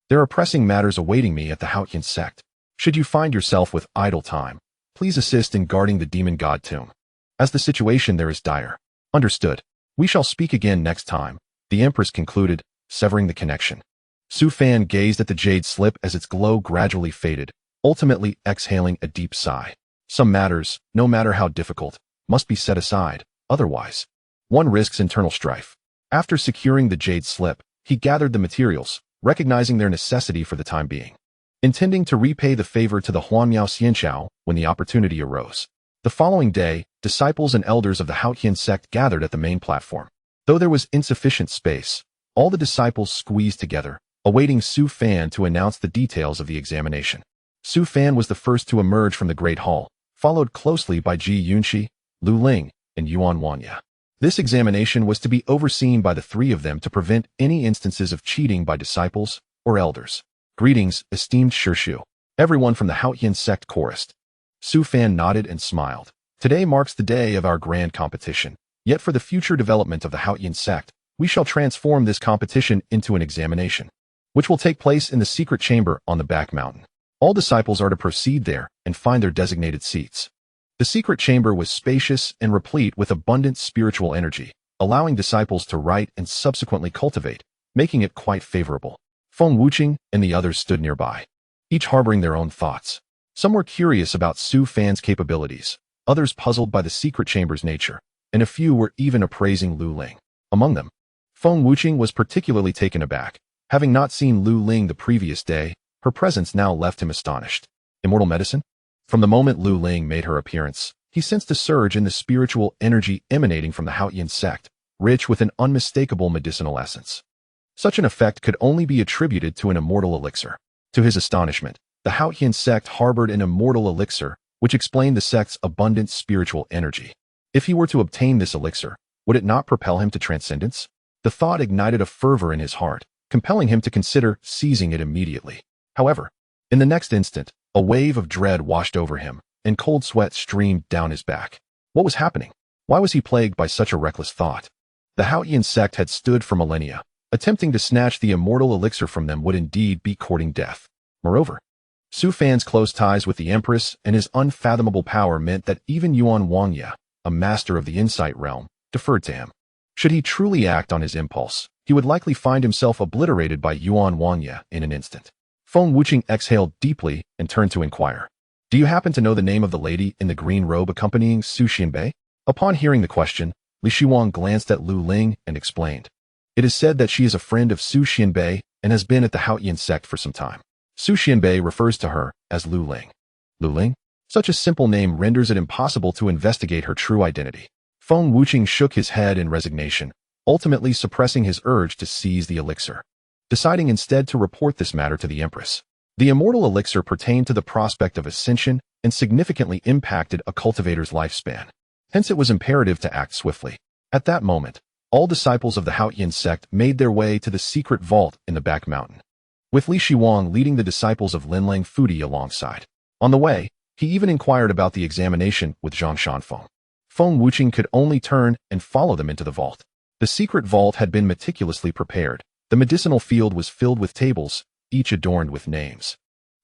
there are pressing matters awaiting me at the Haotian Sect. Should you find yourself with idle time, please assist in guarding the demon god tomb, as the situation there is dire." "Understood. We shall speak again next time," the Empress concluded, severing the connection. Su Fan gazed at the jade slip as its glow gradually faded, ultimately exhaling a deep sigh. Some matters, no matter how difficult, must be set aside, otherwise one risks internal strife. After securing the jade slip, he gathered the materials, recognizing their necessity for the time being, intending to repay the favor to the Huanmiao Xianqiao when the opportunity arose. The following day, disciples and elders of the Haotian Sect gathered at the main platform. Though there was insufficient space, all the disciples squeezed together, awaiting Su Fan to announce the details of the examination. Su Fan was the first to emerge from the Great Hall, followed closely by Ji Yunxi, Lu Ling, and Yuan Wanya. This examination was to be overseen by the three of them to prevent any instances of cheating by disciples or elders. "Greetings, esteemed Shirshu," everyone from the Haotian Sect chorused. Su Fan nodded and smiled. "Today marks the day of our grand competition, yet for the future development of the Haotian Sect, we shall transform this competition into an examination, which will take place in the secret chamber on the back mountain. All disciples are to proceed there and find their designated seats." The secret chamber was spacious and replete with abundant spiritual energy, allowing disciples to write and subsequently cultivate, making it quite favorable. Feng Wuqing and the others stood nearby, each harboring their own thoughts. Some were curious about Su Fan's capabilities, others puzzled by the secret chamber's nature, and a few were even appraising Lu Ling. Among them, Feng Wuqing was particularly taken aback. Having not seen Lu Ling the previous day, her presence now left him astonished. Immortal medicine? From the moment Lu Ling made her appearance, he sensed a surge in the spiritual energy emanating from the Haotian Sect, rich with an unmistakable medicinal essence. Such an effect could only be attributed to an immortal elixir. To his astonishment, the Haotian Sect harbored an immortal elixir, which explained the sect's abundant spiritual energy. If he were to obtain this elixir, would it not propel him to transcendence? The thought ignited a fervor in his heart, compelling him to consider seizing it immediately. However, in the next instant, a wave of dread washed over him, and cold sweat streamed down his back. What was happening? Why was he plagued by such a reckless thought? The Haotian Sect had stood for millennia. Attempting to snatch the immortal elixir from them would indeed be courting death. Moreover, Su Fan's close ties with the Empress and his unfathomable power meant that even Yuan Wangya, a master of the insight realm, deferred to him. Should he truly act on his impulse, he would likely find himself obliterated by Yuan Wangya in an instant. Feng Wuqing exhaled deeply and turned to inquire, "Do you happen to know the name of the lady in the green robe accompanying Su Xianbei?" Upon hearing the question, Li Shuang glanced at Lu Ling and explained, "It is said that she is a friend of Su Xianbei and has been at the Haotian Sect for some time. Su Xianbei refers to her as Lu Ling. Lu Ling? Such a simple name renders it impossible to investigate her true identity. Feng Wuqing shook his head in resignation, ultimately suppressing his urge to seize the elixir, deciding instead to report this matter to the Empress. The immortal elixir pertained to the prospect of ascension and significantly impacted a cultivator's lifespan. Hence it was imperative to act swiftly. At that moment, all disciples of the Haotian Sect made their way to the secret vault in the back mountain, with Li Shiwang leading the disciples of Linlang Fudi alongside. On the way, he even inquired about the examination with Zhang Shanfeng. Feng Wuqing could only turn and follow them into the vault. The secret vault had been meticulously prepared. The medicinal field was filled with tables, each adorned with names,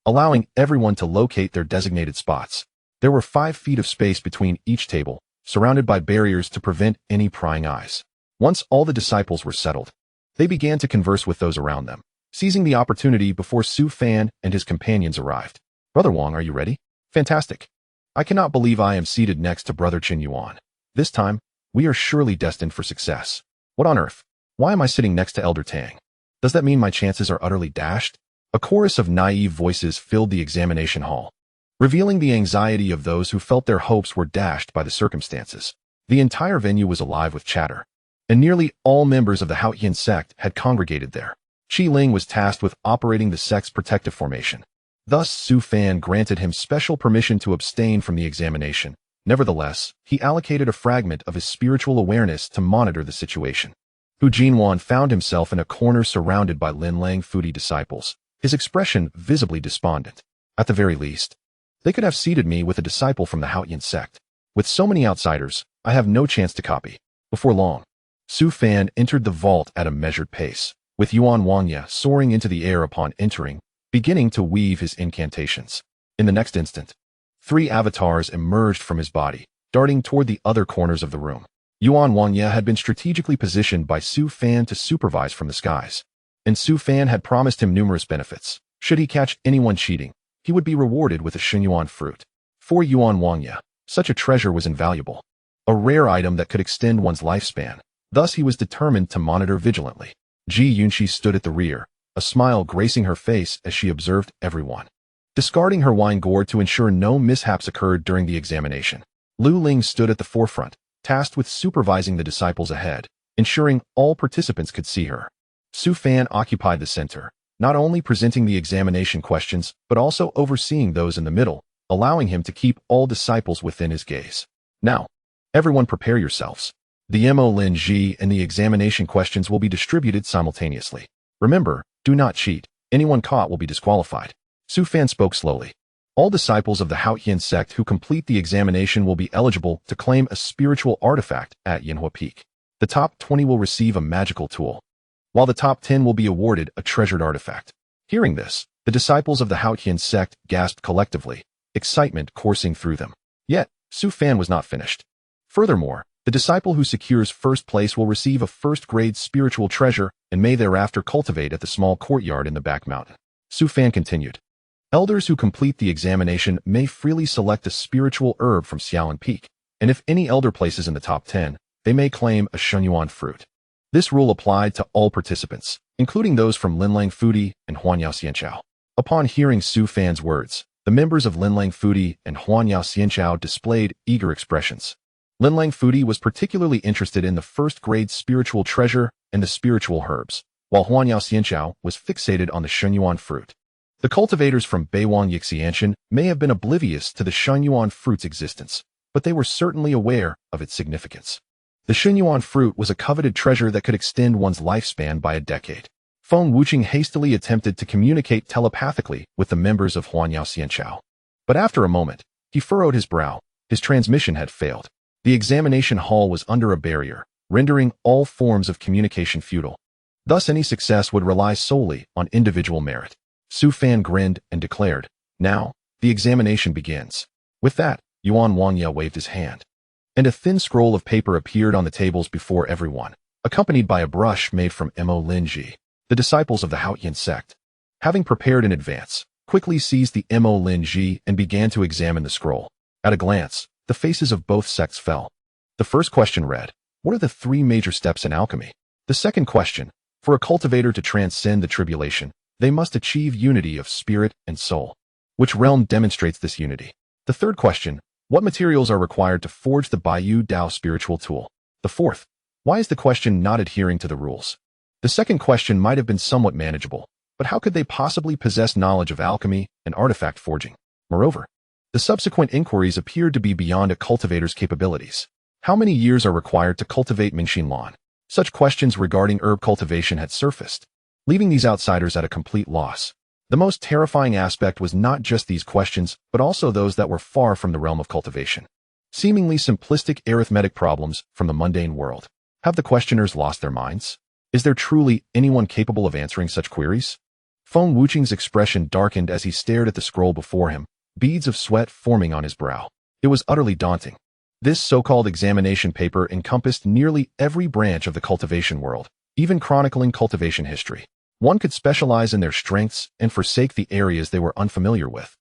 allowing everyone to locate their designated spots. There were 5 feet of space between each table, surrounded by barriers to prevent any prying eyes. Once all the disciples were settled, they began to converse with those around them, seizing the opportunity before Su Fan and his companions arrived. Brother Wang, are you ready? Fantastic. I cannot believe I am seated next to Brother Qin Yuan. This time, we are surely destined for success. What on earth? Why am I sitting next to Elder Tang? Does that mean my chances are utterly dashed? A chorus of naive voices filled the examination hall, revealing the anxiety of those who felt their hopes were dashed by the circumstances. The entire venue was alive with chatter, and nearly all members of the Haotian Sect had congregated there. Qi Ling was tasked with operating the sect's protective formation. Thus, Su Fan granted him special permission to abstain from the examination. Nevertheless, he allocated a fragment of his spiritual awareness to monitor the situation. Hu Jinwan found himself in a corner surrounded by Linlang Fudi disciples, his expression visibly despondent. At the very least, they could have seated me with a disciple from the Haotian Sect. With so many outsiders, I have no chance to copy. Before long, Su Fan entered the vault at a measured pace, with Yuan Wangya soaring into the air upon entering, beginning to weave his incantations. In the next instant, 3 avatars emerged from his body, darting toward the other corners of the room. Yuan Wangya had been strategically positioned by Su Fan to supervise from the skies, and Su Fan had promised him numerous benefits. Should he catch anyone cheating, he would be rewarded with a Shenyuan fruit. For Yuan Wangya, such a treasure was invaluable, a rare item that could extend one's lifespan. Thus he was determined to monitor vigilantly. Ji Yunxi stood at the rear, a smile gracing her face as she observed everyone, discarding her wine gourd to ensure no mishaps occurred during the examination. Lu Ling stood at the forefront, tasked with supervising the disciples ahead, ensuring all participants could see her. Su Fan occupied the center, not only presenting the examination questions, but also overseeing those in the middle, allowing him to keep all disciples within his gaze. Now, everyone prepare yourselves. The Mo Lin Ji and the examination questions will be distributed simultaneously. Remember, do not cheat. Anyone caught will be disqualified. Su Fan spoke slowly. All disciples of the Haotian Sect who complete the examination will be eligible to claim a spiritual artifact at Yanhua Peak. The top 20 will receive a magical tool, while the top 10 will be awarded a treasured artifact. Hearing this, the disciples of the Haotian Sect gasped collectively, excitement coursing through them. Yet, Su Fan was not finished. Furthermore, the disciple who secures first place will receive a first-grade spiritual treasure and may thereafter cultivate at the small courtyard in the back mountain. Su Fan continued. Elders who complete the examination may freely select a spiritual herb from Xiaolan Peak, and if any elder places in the top 10, they may claim a Shenyuan fruit. This rule applied to all participants, including those from Linlang Fudi and Huanyao Xianchao. Upon hearing Su Fan's words, the members of Linlang Fudi and Huanyao Xianchao displayed eager expressions. Linlang Fudi was particularly interested in the first-grade spiritual treasure and the spiritual herbs, while Huanyao Xianchao was fixated on the Shenyuan fruit. The cultivators from Beiwang Yixianshan may have been oblivious to the Shenyuan fruit's existence, but they were certainly aware of its significance. The Shenyuan fruit was a coveted treasure that could extend one's lifespan by a decade. Feng Wuqing hastily attempted to communicate telepathically with the members of Huanyao Xianchao. But after a moment, he furrowed his brow. His transmission had failed. The examination hall was under a barrier, rendering all forms of communication futile. Thus any success would rely solely on individual merit. Su Fan grinned and declared, "Now, the examination begins." With that, Yuan Wangya waved his hand, and a thin scroll of paper appeared on the tables before everyone, accompanied by a brush made from Mo Lin Ji. The disciples of the Haotian Sect, having prepared in advance, quickly seized the Mo Lin Ji and began to examine the scroll. At a glance, the faces of both sects fell. The first question read, "What are the 3 major steps in alchemy?" The second question, For a cultivator to transcend the tribulation, they must achieve unity of spirit and soul. Which realm demonstrates this unity? The third question, what materials are required to forge the Baiyu Dao spiritual tool? The fourth, why is the question not adhering to the rules? The second question might have been somewhat manageable, but how could they possibly possess knowledge of alchemy and artifact forging? Moreover, the subsequent inquiries appeared to be beyond a cultivator's capabilities. How many years are required to cultivate Mingxin Lan? Such questions regarding herb cultivation had surfaced, leaving these outsiders at a complete loss. The most terrifying aspect was not just these questions, but also those that were far from the realm of cultivation. Seemingly simplistic arithmetic problems from the mundane world. Have the questioners lost their minds? Is there truly anyone capable of answering such queries? Feng Wuqing's expression darkened as he stared at the scroll before him, beads of sweat forming on his brow. It was utterly daunting. This so-called examination paper encompassed nearly every branch of the cultivation world, even chronicling cultivation history. One could specialize in their strengths and forsake the areas they were unfamiliar with,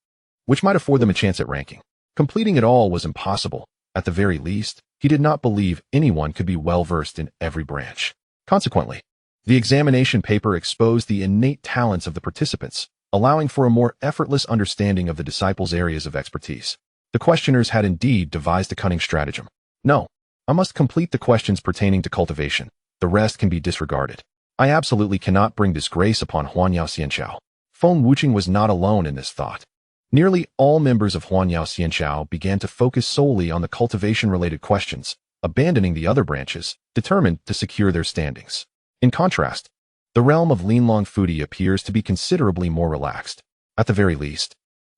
which might afford them a chance at ranking. Completing it all was impossible. At the very least, he did not believe anyone could be well-versed in every branch. Consequently, the examination paper exposed the innate talents of the participants, allowing for a more effortless understanding of the disciples' areas of expertise. The questioners had indeed devised a cunning stratagem. No, I must complete the questions pertaining to cultivation. The rest can be disregarded. I absolutely cannot bring disgrace upon Huanyao Xianchao. Feng Wuqing was not alone in this thought. Nearly all members of Huanyao Xianchao began to focus solely on the cultivation-related questions, abandoning the other branches, determined to secure their standings. In contrast, the realm of Linlong Fudi appears to be considerably more relaxed. At the very least,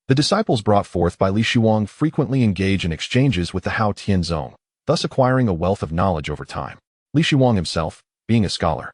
the disciples brought forth by Li Shuang frequently engage in exchanges with the Haotian Sect, thus acquiring a wealth of knowledge over time. Li Shuang himself, being a scholar,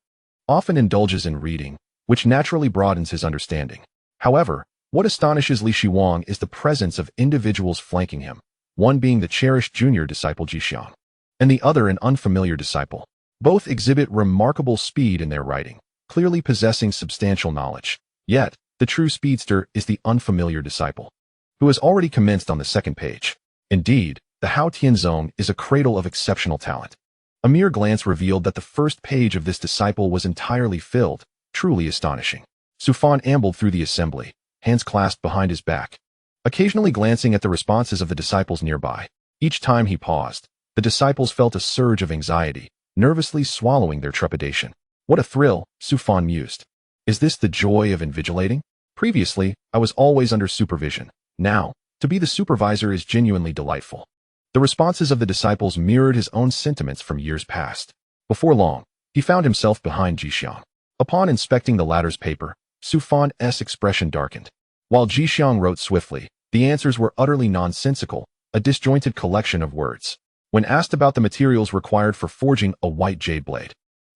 often indulges in reading, which naturally broadens his understanding. However, what astonishes Li Shuang is the presence of individuals flanking him, one being the cherished junior disciple Jixiang, and the other an unfamiliar disciple. Both exhibit remarkable speed in their writing, clearly possessing substantial knowledge. Yet, the true speedster is the unfamiliar disciple, who has already commenced on the second page. Indeed, the Haotian Sect is a cradle of exceptional talent. A mere glance revealed that the first page of this disciple was entirely filled, truly astonishing. Sufan ambled through the assembly, hands clasped behind his back, occasionally glancing at the responses of the disciples nearby. Each time he paused, the disciples felt a surge of anxiety, nervously swallowing their trepidation. What a thrill, Sufan mused. Is this the joy of invigilating? Previously, I was always under supervision. Now, to be the supervisor is genuinely delightful. The responses of the disciples mirrored his own sentiments from years past. Before long, he found himself behind Jixiang. Upon inspecting the latter's paper, Sufan's expression darkened. While Jixiang wrote swiftly, the answers were utterly nonsensical, a disjointed collection of words. When asked about the materials required for forging a white jade blade,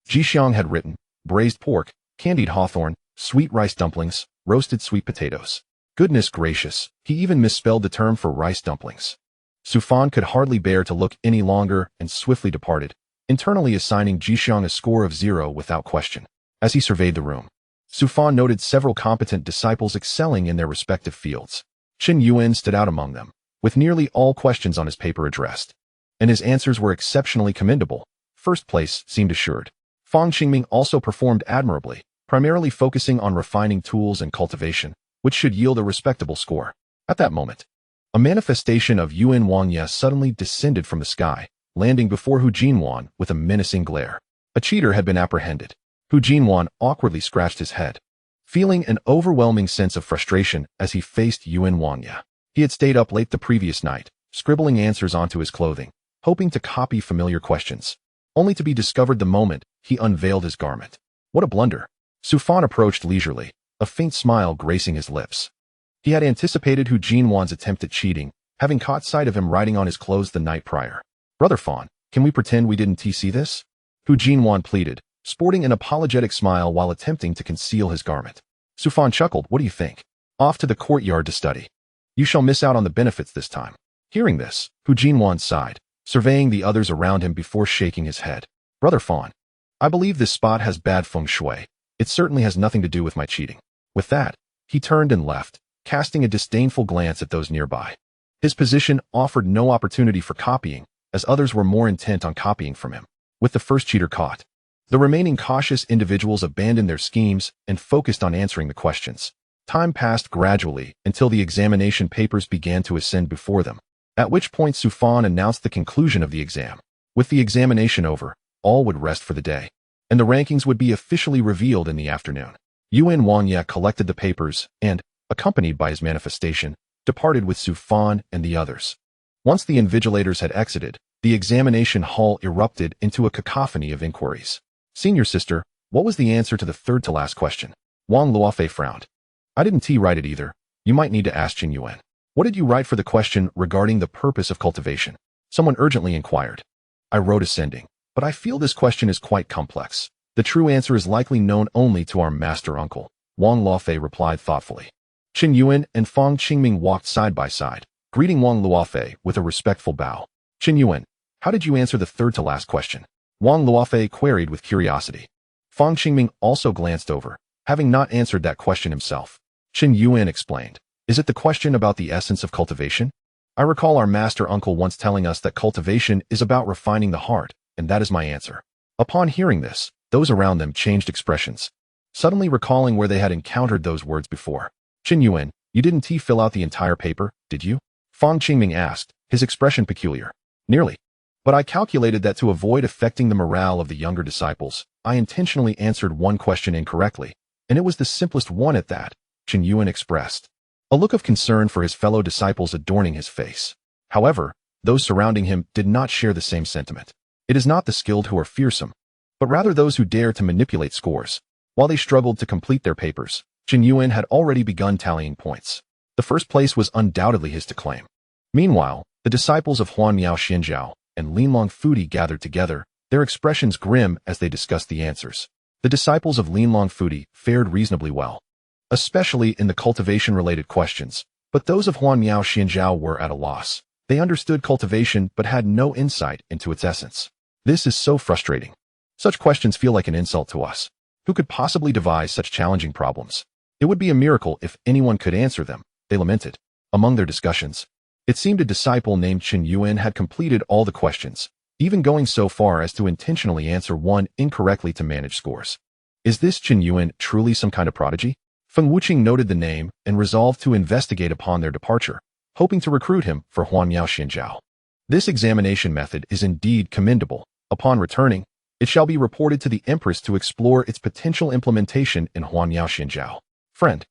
Jixiang had written, braised pork, candied hawthorn, sweet rice dumplings, roasted sweet potatoes. Goodness gracious, he even misspelled the term for rice dumplings. Sufan could hardly bear to look any longer and swiftly departed, internally assigning Jixiang a score of 0 without question. As he surveyed the room, Sufan noted several competent disciples excelling in their respective fields. Qin Yuan stood out among them, with nearly all questions on his paper addressed, and his answers were exceptionally commendable. First place seemed assured. Fang Qingming also performed admirably, primarily focusing on refining tools and cultivation, which should yield a respectable score. At that moment, a manifestation of Yuan Wangye suddenly descended from the sky, landing before Hu Jinwan with a menacing glare. A cheater had been apprehended. Hu Jinwan awkwardly scratched his head, feeling an overwhelming sense of frustration as he faced Yuan Wangye. He had stayed up late the previous night, scribbling answers onto his clothing, hoping to copy familiar questions, only to be discovered the moment he unveiled his garment. What a blunder! Sufan approached leisurely, a faint smile gracing his lips. He had anticipated Hu Jinwan's attempt at cheating, having caught sight of him riding on his clothes the night prior. Brother Fawn, can we pretend we didn't see this? Hu Jinwan pleaded, sporting an apologetic smile while attempting to conceal his garment. Sufan chuckled, what do you think? Off to the courtyard to study. You shall miss out on the benefits this time. Hearing this, Hu Jinwan sighed, surveying the others around him before shaking his head. Brother Fawn, I believe this spot has bad feng shui. It certainly has nothing to do with my cheating. With that, he turned and left, casting a disdainful glance at those nearby. His position offered no opportunity for copying, as others were more intent on copying from him. With the first cheater caught, The remaining cautious individuals abandoned their schemes and focused on answering the questions. Time passed gradually until the examination papers began to ascend before them, at which point Sufan announced the conclusion of the exam. With the examination over, all would rest for the day, and the rankings would be officially revealed in the afternoon. Yuan Wangya collected the papers and, accompanied by his manifestation, departed with Sufan and the others. Once the invigilators had exited, the examination hall erupted into a cacophony of inquiries. Senior sister, what was the answer to the third-to-last question? Wang Luofei frowned. I didn't write it either. You might need to ask Qin Yuan. What did you write for the question regarding the purpose of cultivation? Someone urgently inquired. I wrote ascending, but I feel this question is quite complex. The true answer is likely known only to our master uncle. Wang Luofei replied thoughtfully. Qin Yuan and Fang Qingming walked side by side, greeting Wang Luofei with a respectful bow. Qin Yuan, how did you answer the third-to-last question? Wang Luofei queried with curiosity. Fang Qingming also glanced over, having not answered that question himself. Qin Yuan explained. Is it the question about the essence of cultivation? I recall our master uncle once telling us that cultivation is about refining the heart, and that is my answer. Upon hearing this, those around them changed expressions, suddenly recalling where they had encountered those words before. Qin Yuan, you didn't fill out the entire paper, did you? Fang Qingming asked, his expression peculiar. Nearly. But I calculated that to avoid affecting the morale of the younger disciples, I intentionally answered one question incorrectly, and it was the simplest one at that, Qin Yuan expressed, a look of concern for his fellow disciples adorning his face. However, those surrounding him did not share the same sentiment. It is not the skilled who are fearsome, but rather those who dare to manipulate scores. While they struggled to complete their papers, Qin Yuan had already begun tallying points. The first place was undoubtedly his to claim. Meanwhile, the disciples of Huan Miao Xianzhao and Linlong Fudi gathered together, their expressions grim as they discussed the answers. The disciples of Linlong Fudi fared reasonably well, especially in the cultivation-related questions, but those of Huan Miao Xianzhao were at a loss. They understood cultivation but had no insight into its essence. This is so frustrating. Such questions feel like an insult to us. Who could possibly devise such challenging problems? It would be a miracle if anyone could answer them, they lamented. Among their discussions, it seemed a disciple named Qin Yuan had completed all the questions, even going so far as to intentionally answer one incorrectly to manage scores. Is this Qin Yuan truly some kind of prodigy? Feng Wuqing noted the name and resolved to investigate upon their departure, hoping to recruit him for Huan Miao Xianzhao. This examination method is indeed commendable. Upon returning, it shall be reported to the Empress to explore its potential implementation in Huan Miao Xianzhao. Friend,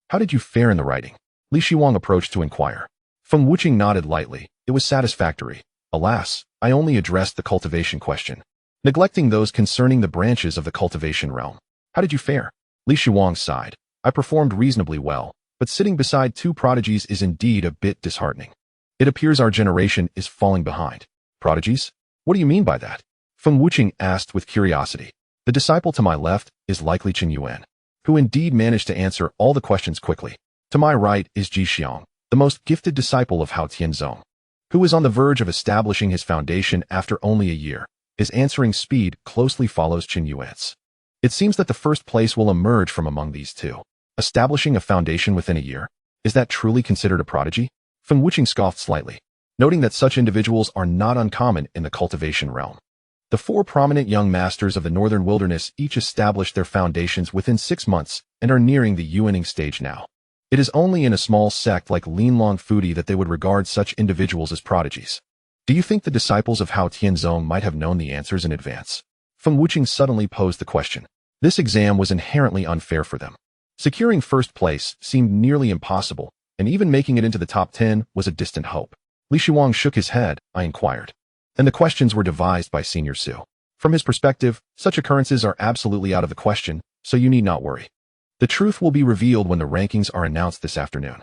how did you fare in the writing? Li Shiwang approached to inquire. Feng Wuqing nodded lightly. It was satisfactory. Alas, I only addressed the cultivation question, neglecting those concerning the branches of the cultivation realm. How did you fare? Li Shiwang sighed. I performed reasonably well, but sitting beside two prodigies is indeed a bit disheartening. It appears our generation is falling behind. Prodigies? What do you mean by that? Feng Wuqing asked with curiosity. The disciple to my left is likely Qin Yuan, who indeed managed to answer all the questions quickly. To my right is Ji Xiong, the most gifted disciple of Haotian Sect, who is on the verge of establishing his foundation after only a year. His answering speed closely follows Qin Yuan's. It seems that the first place will emerge from among these two. Establishing a foundation within a year, is that truly considered a prodigy? Feng Wuqing scoffed slightly, noting that such individuals are not uncommon in the cultivation realm. The four prominent young masters of the northern wilderness each established their foundations within 6 months and are nearing the Yuaning stage now. It is only in a small sect like Linlong Fudi that they would regard such individuals as prodigies. Do you think the disciples of Haotian Sect might have known the answers in advance? Feng Wuqing suddenly posed the question. This exam was inherently unfair for them. Securing first place seemed nearly impossible, and even making it into the top 10 was a distant hope. Li Shiwang shook his head. I inquired. And the questions were devised by Senior Su. From his perspective, such occurrences are absolutely out of the question, so you need not worry. The truth will be revealed when the rankings are announced this afternoon.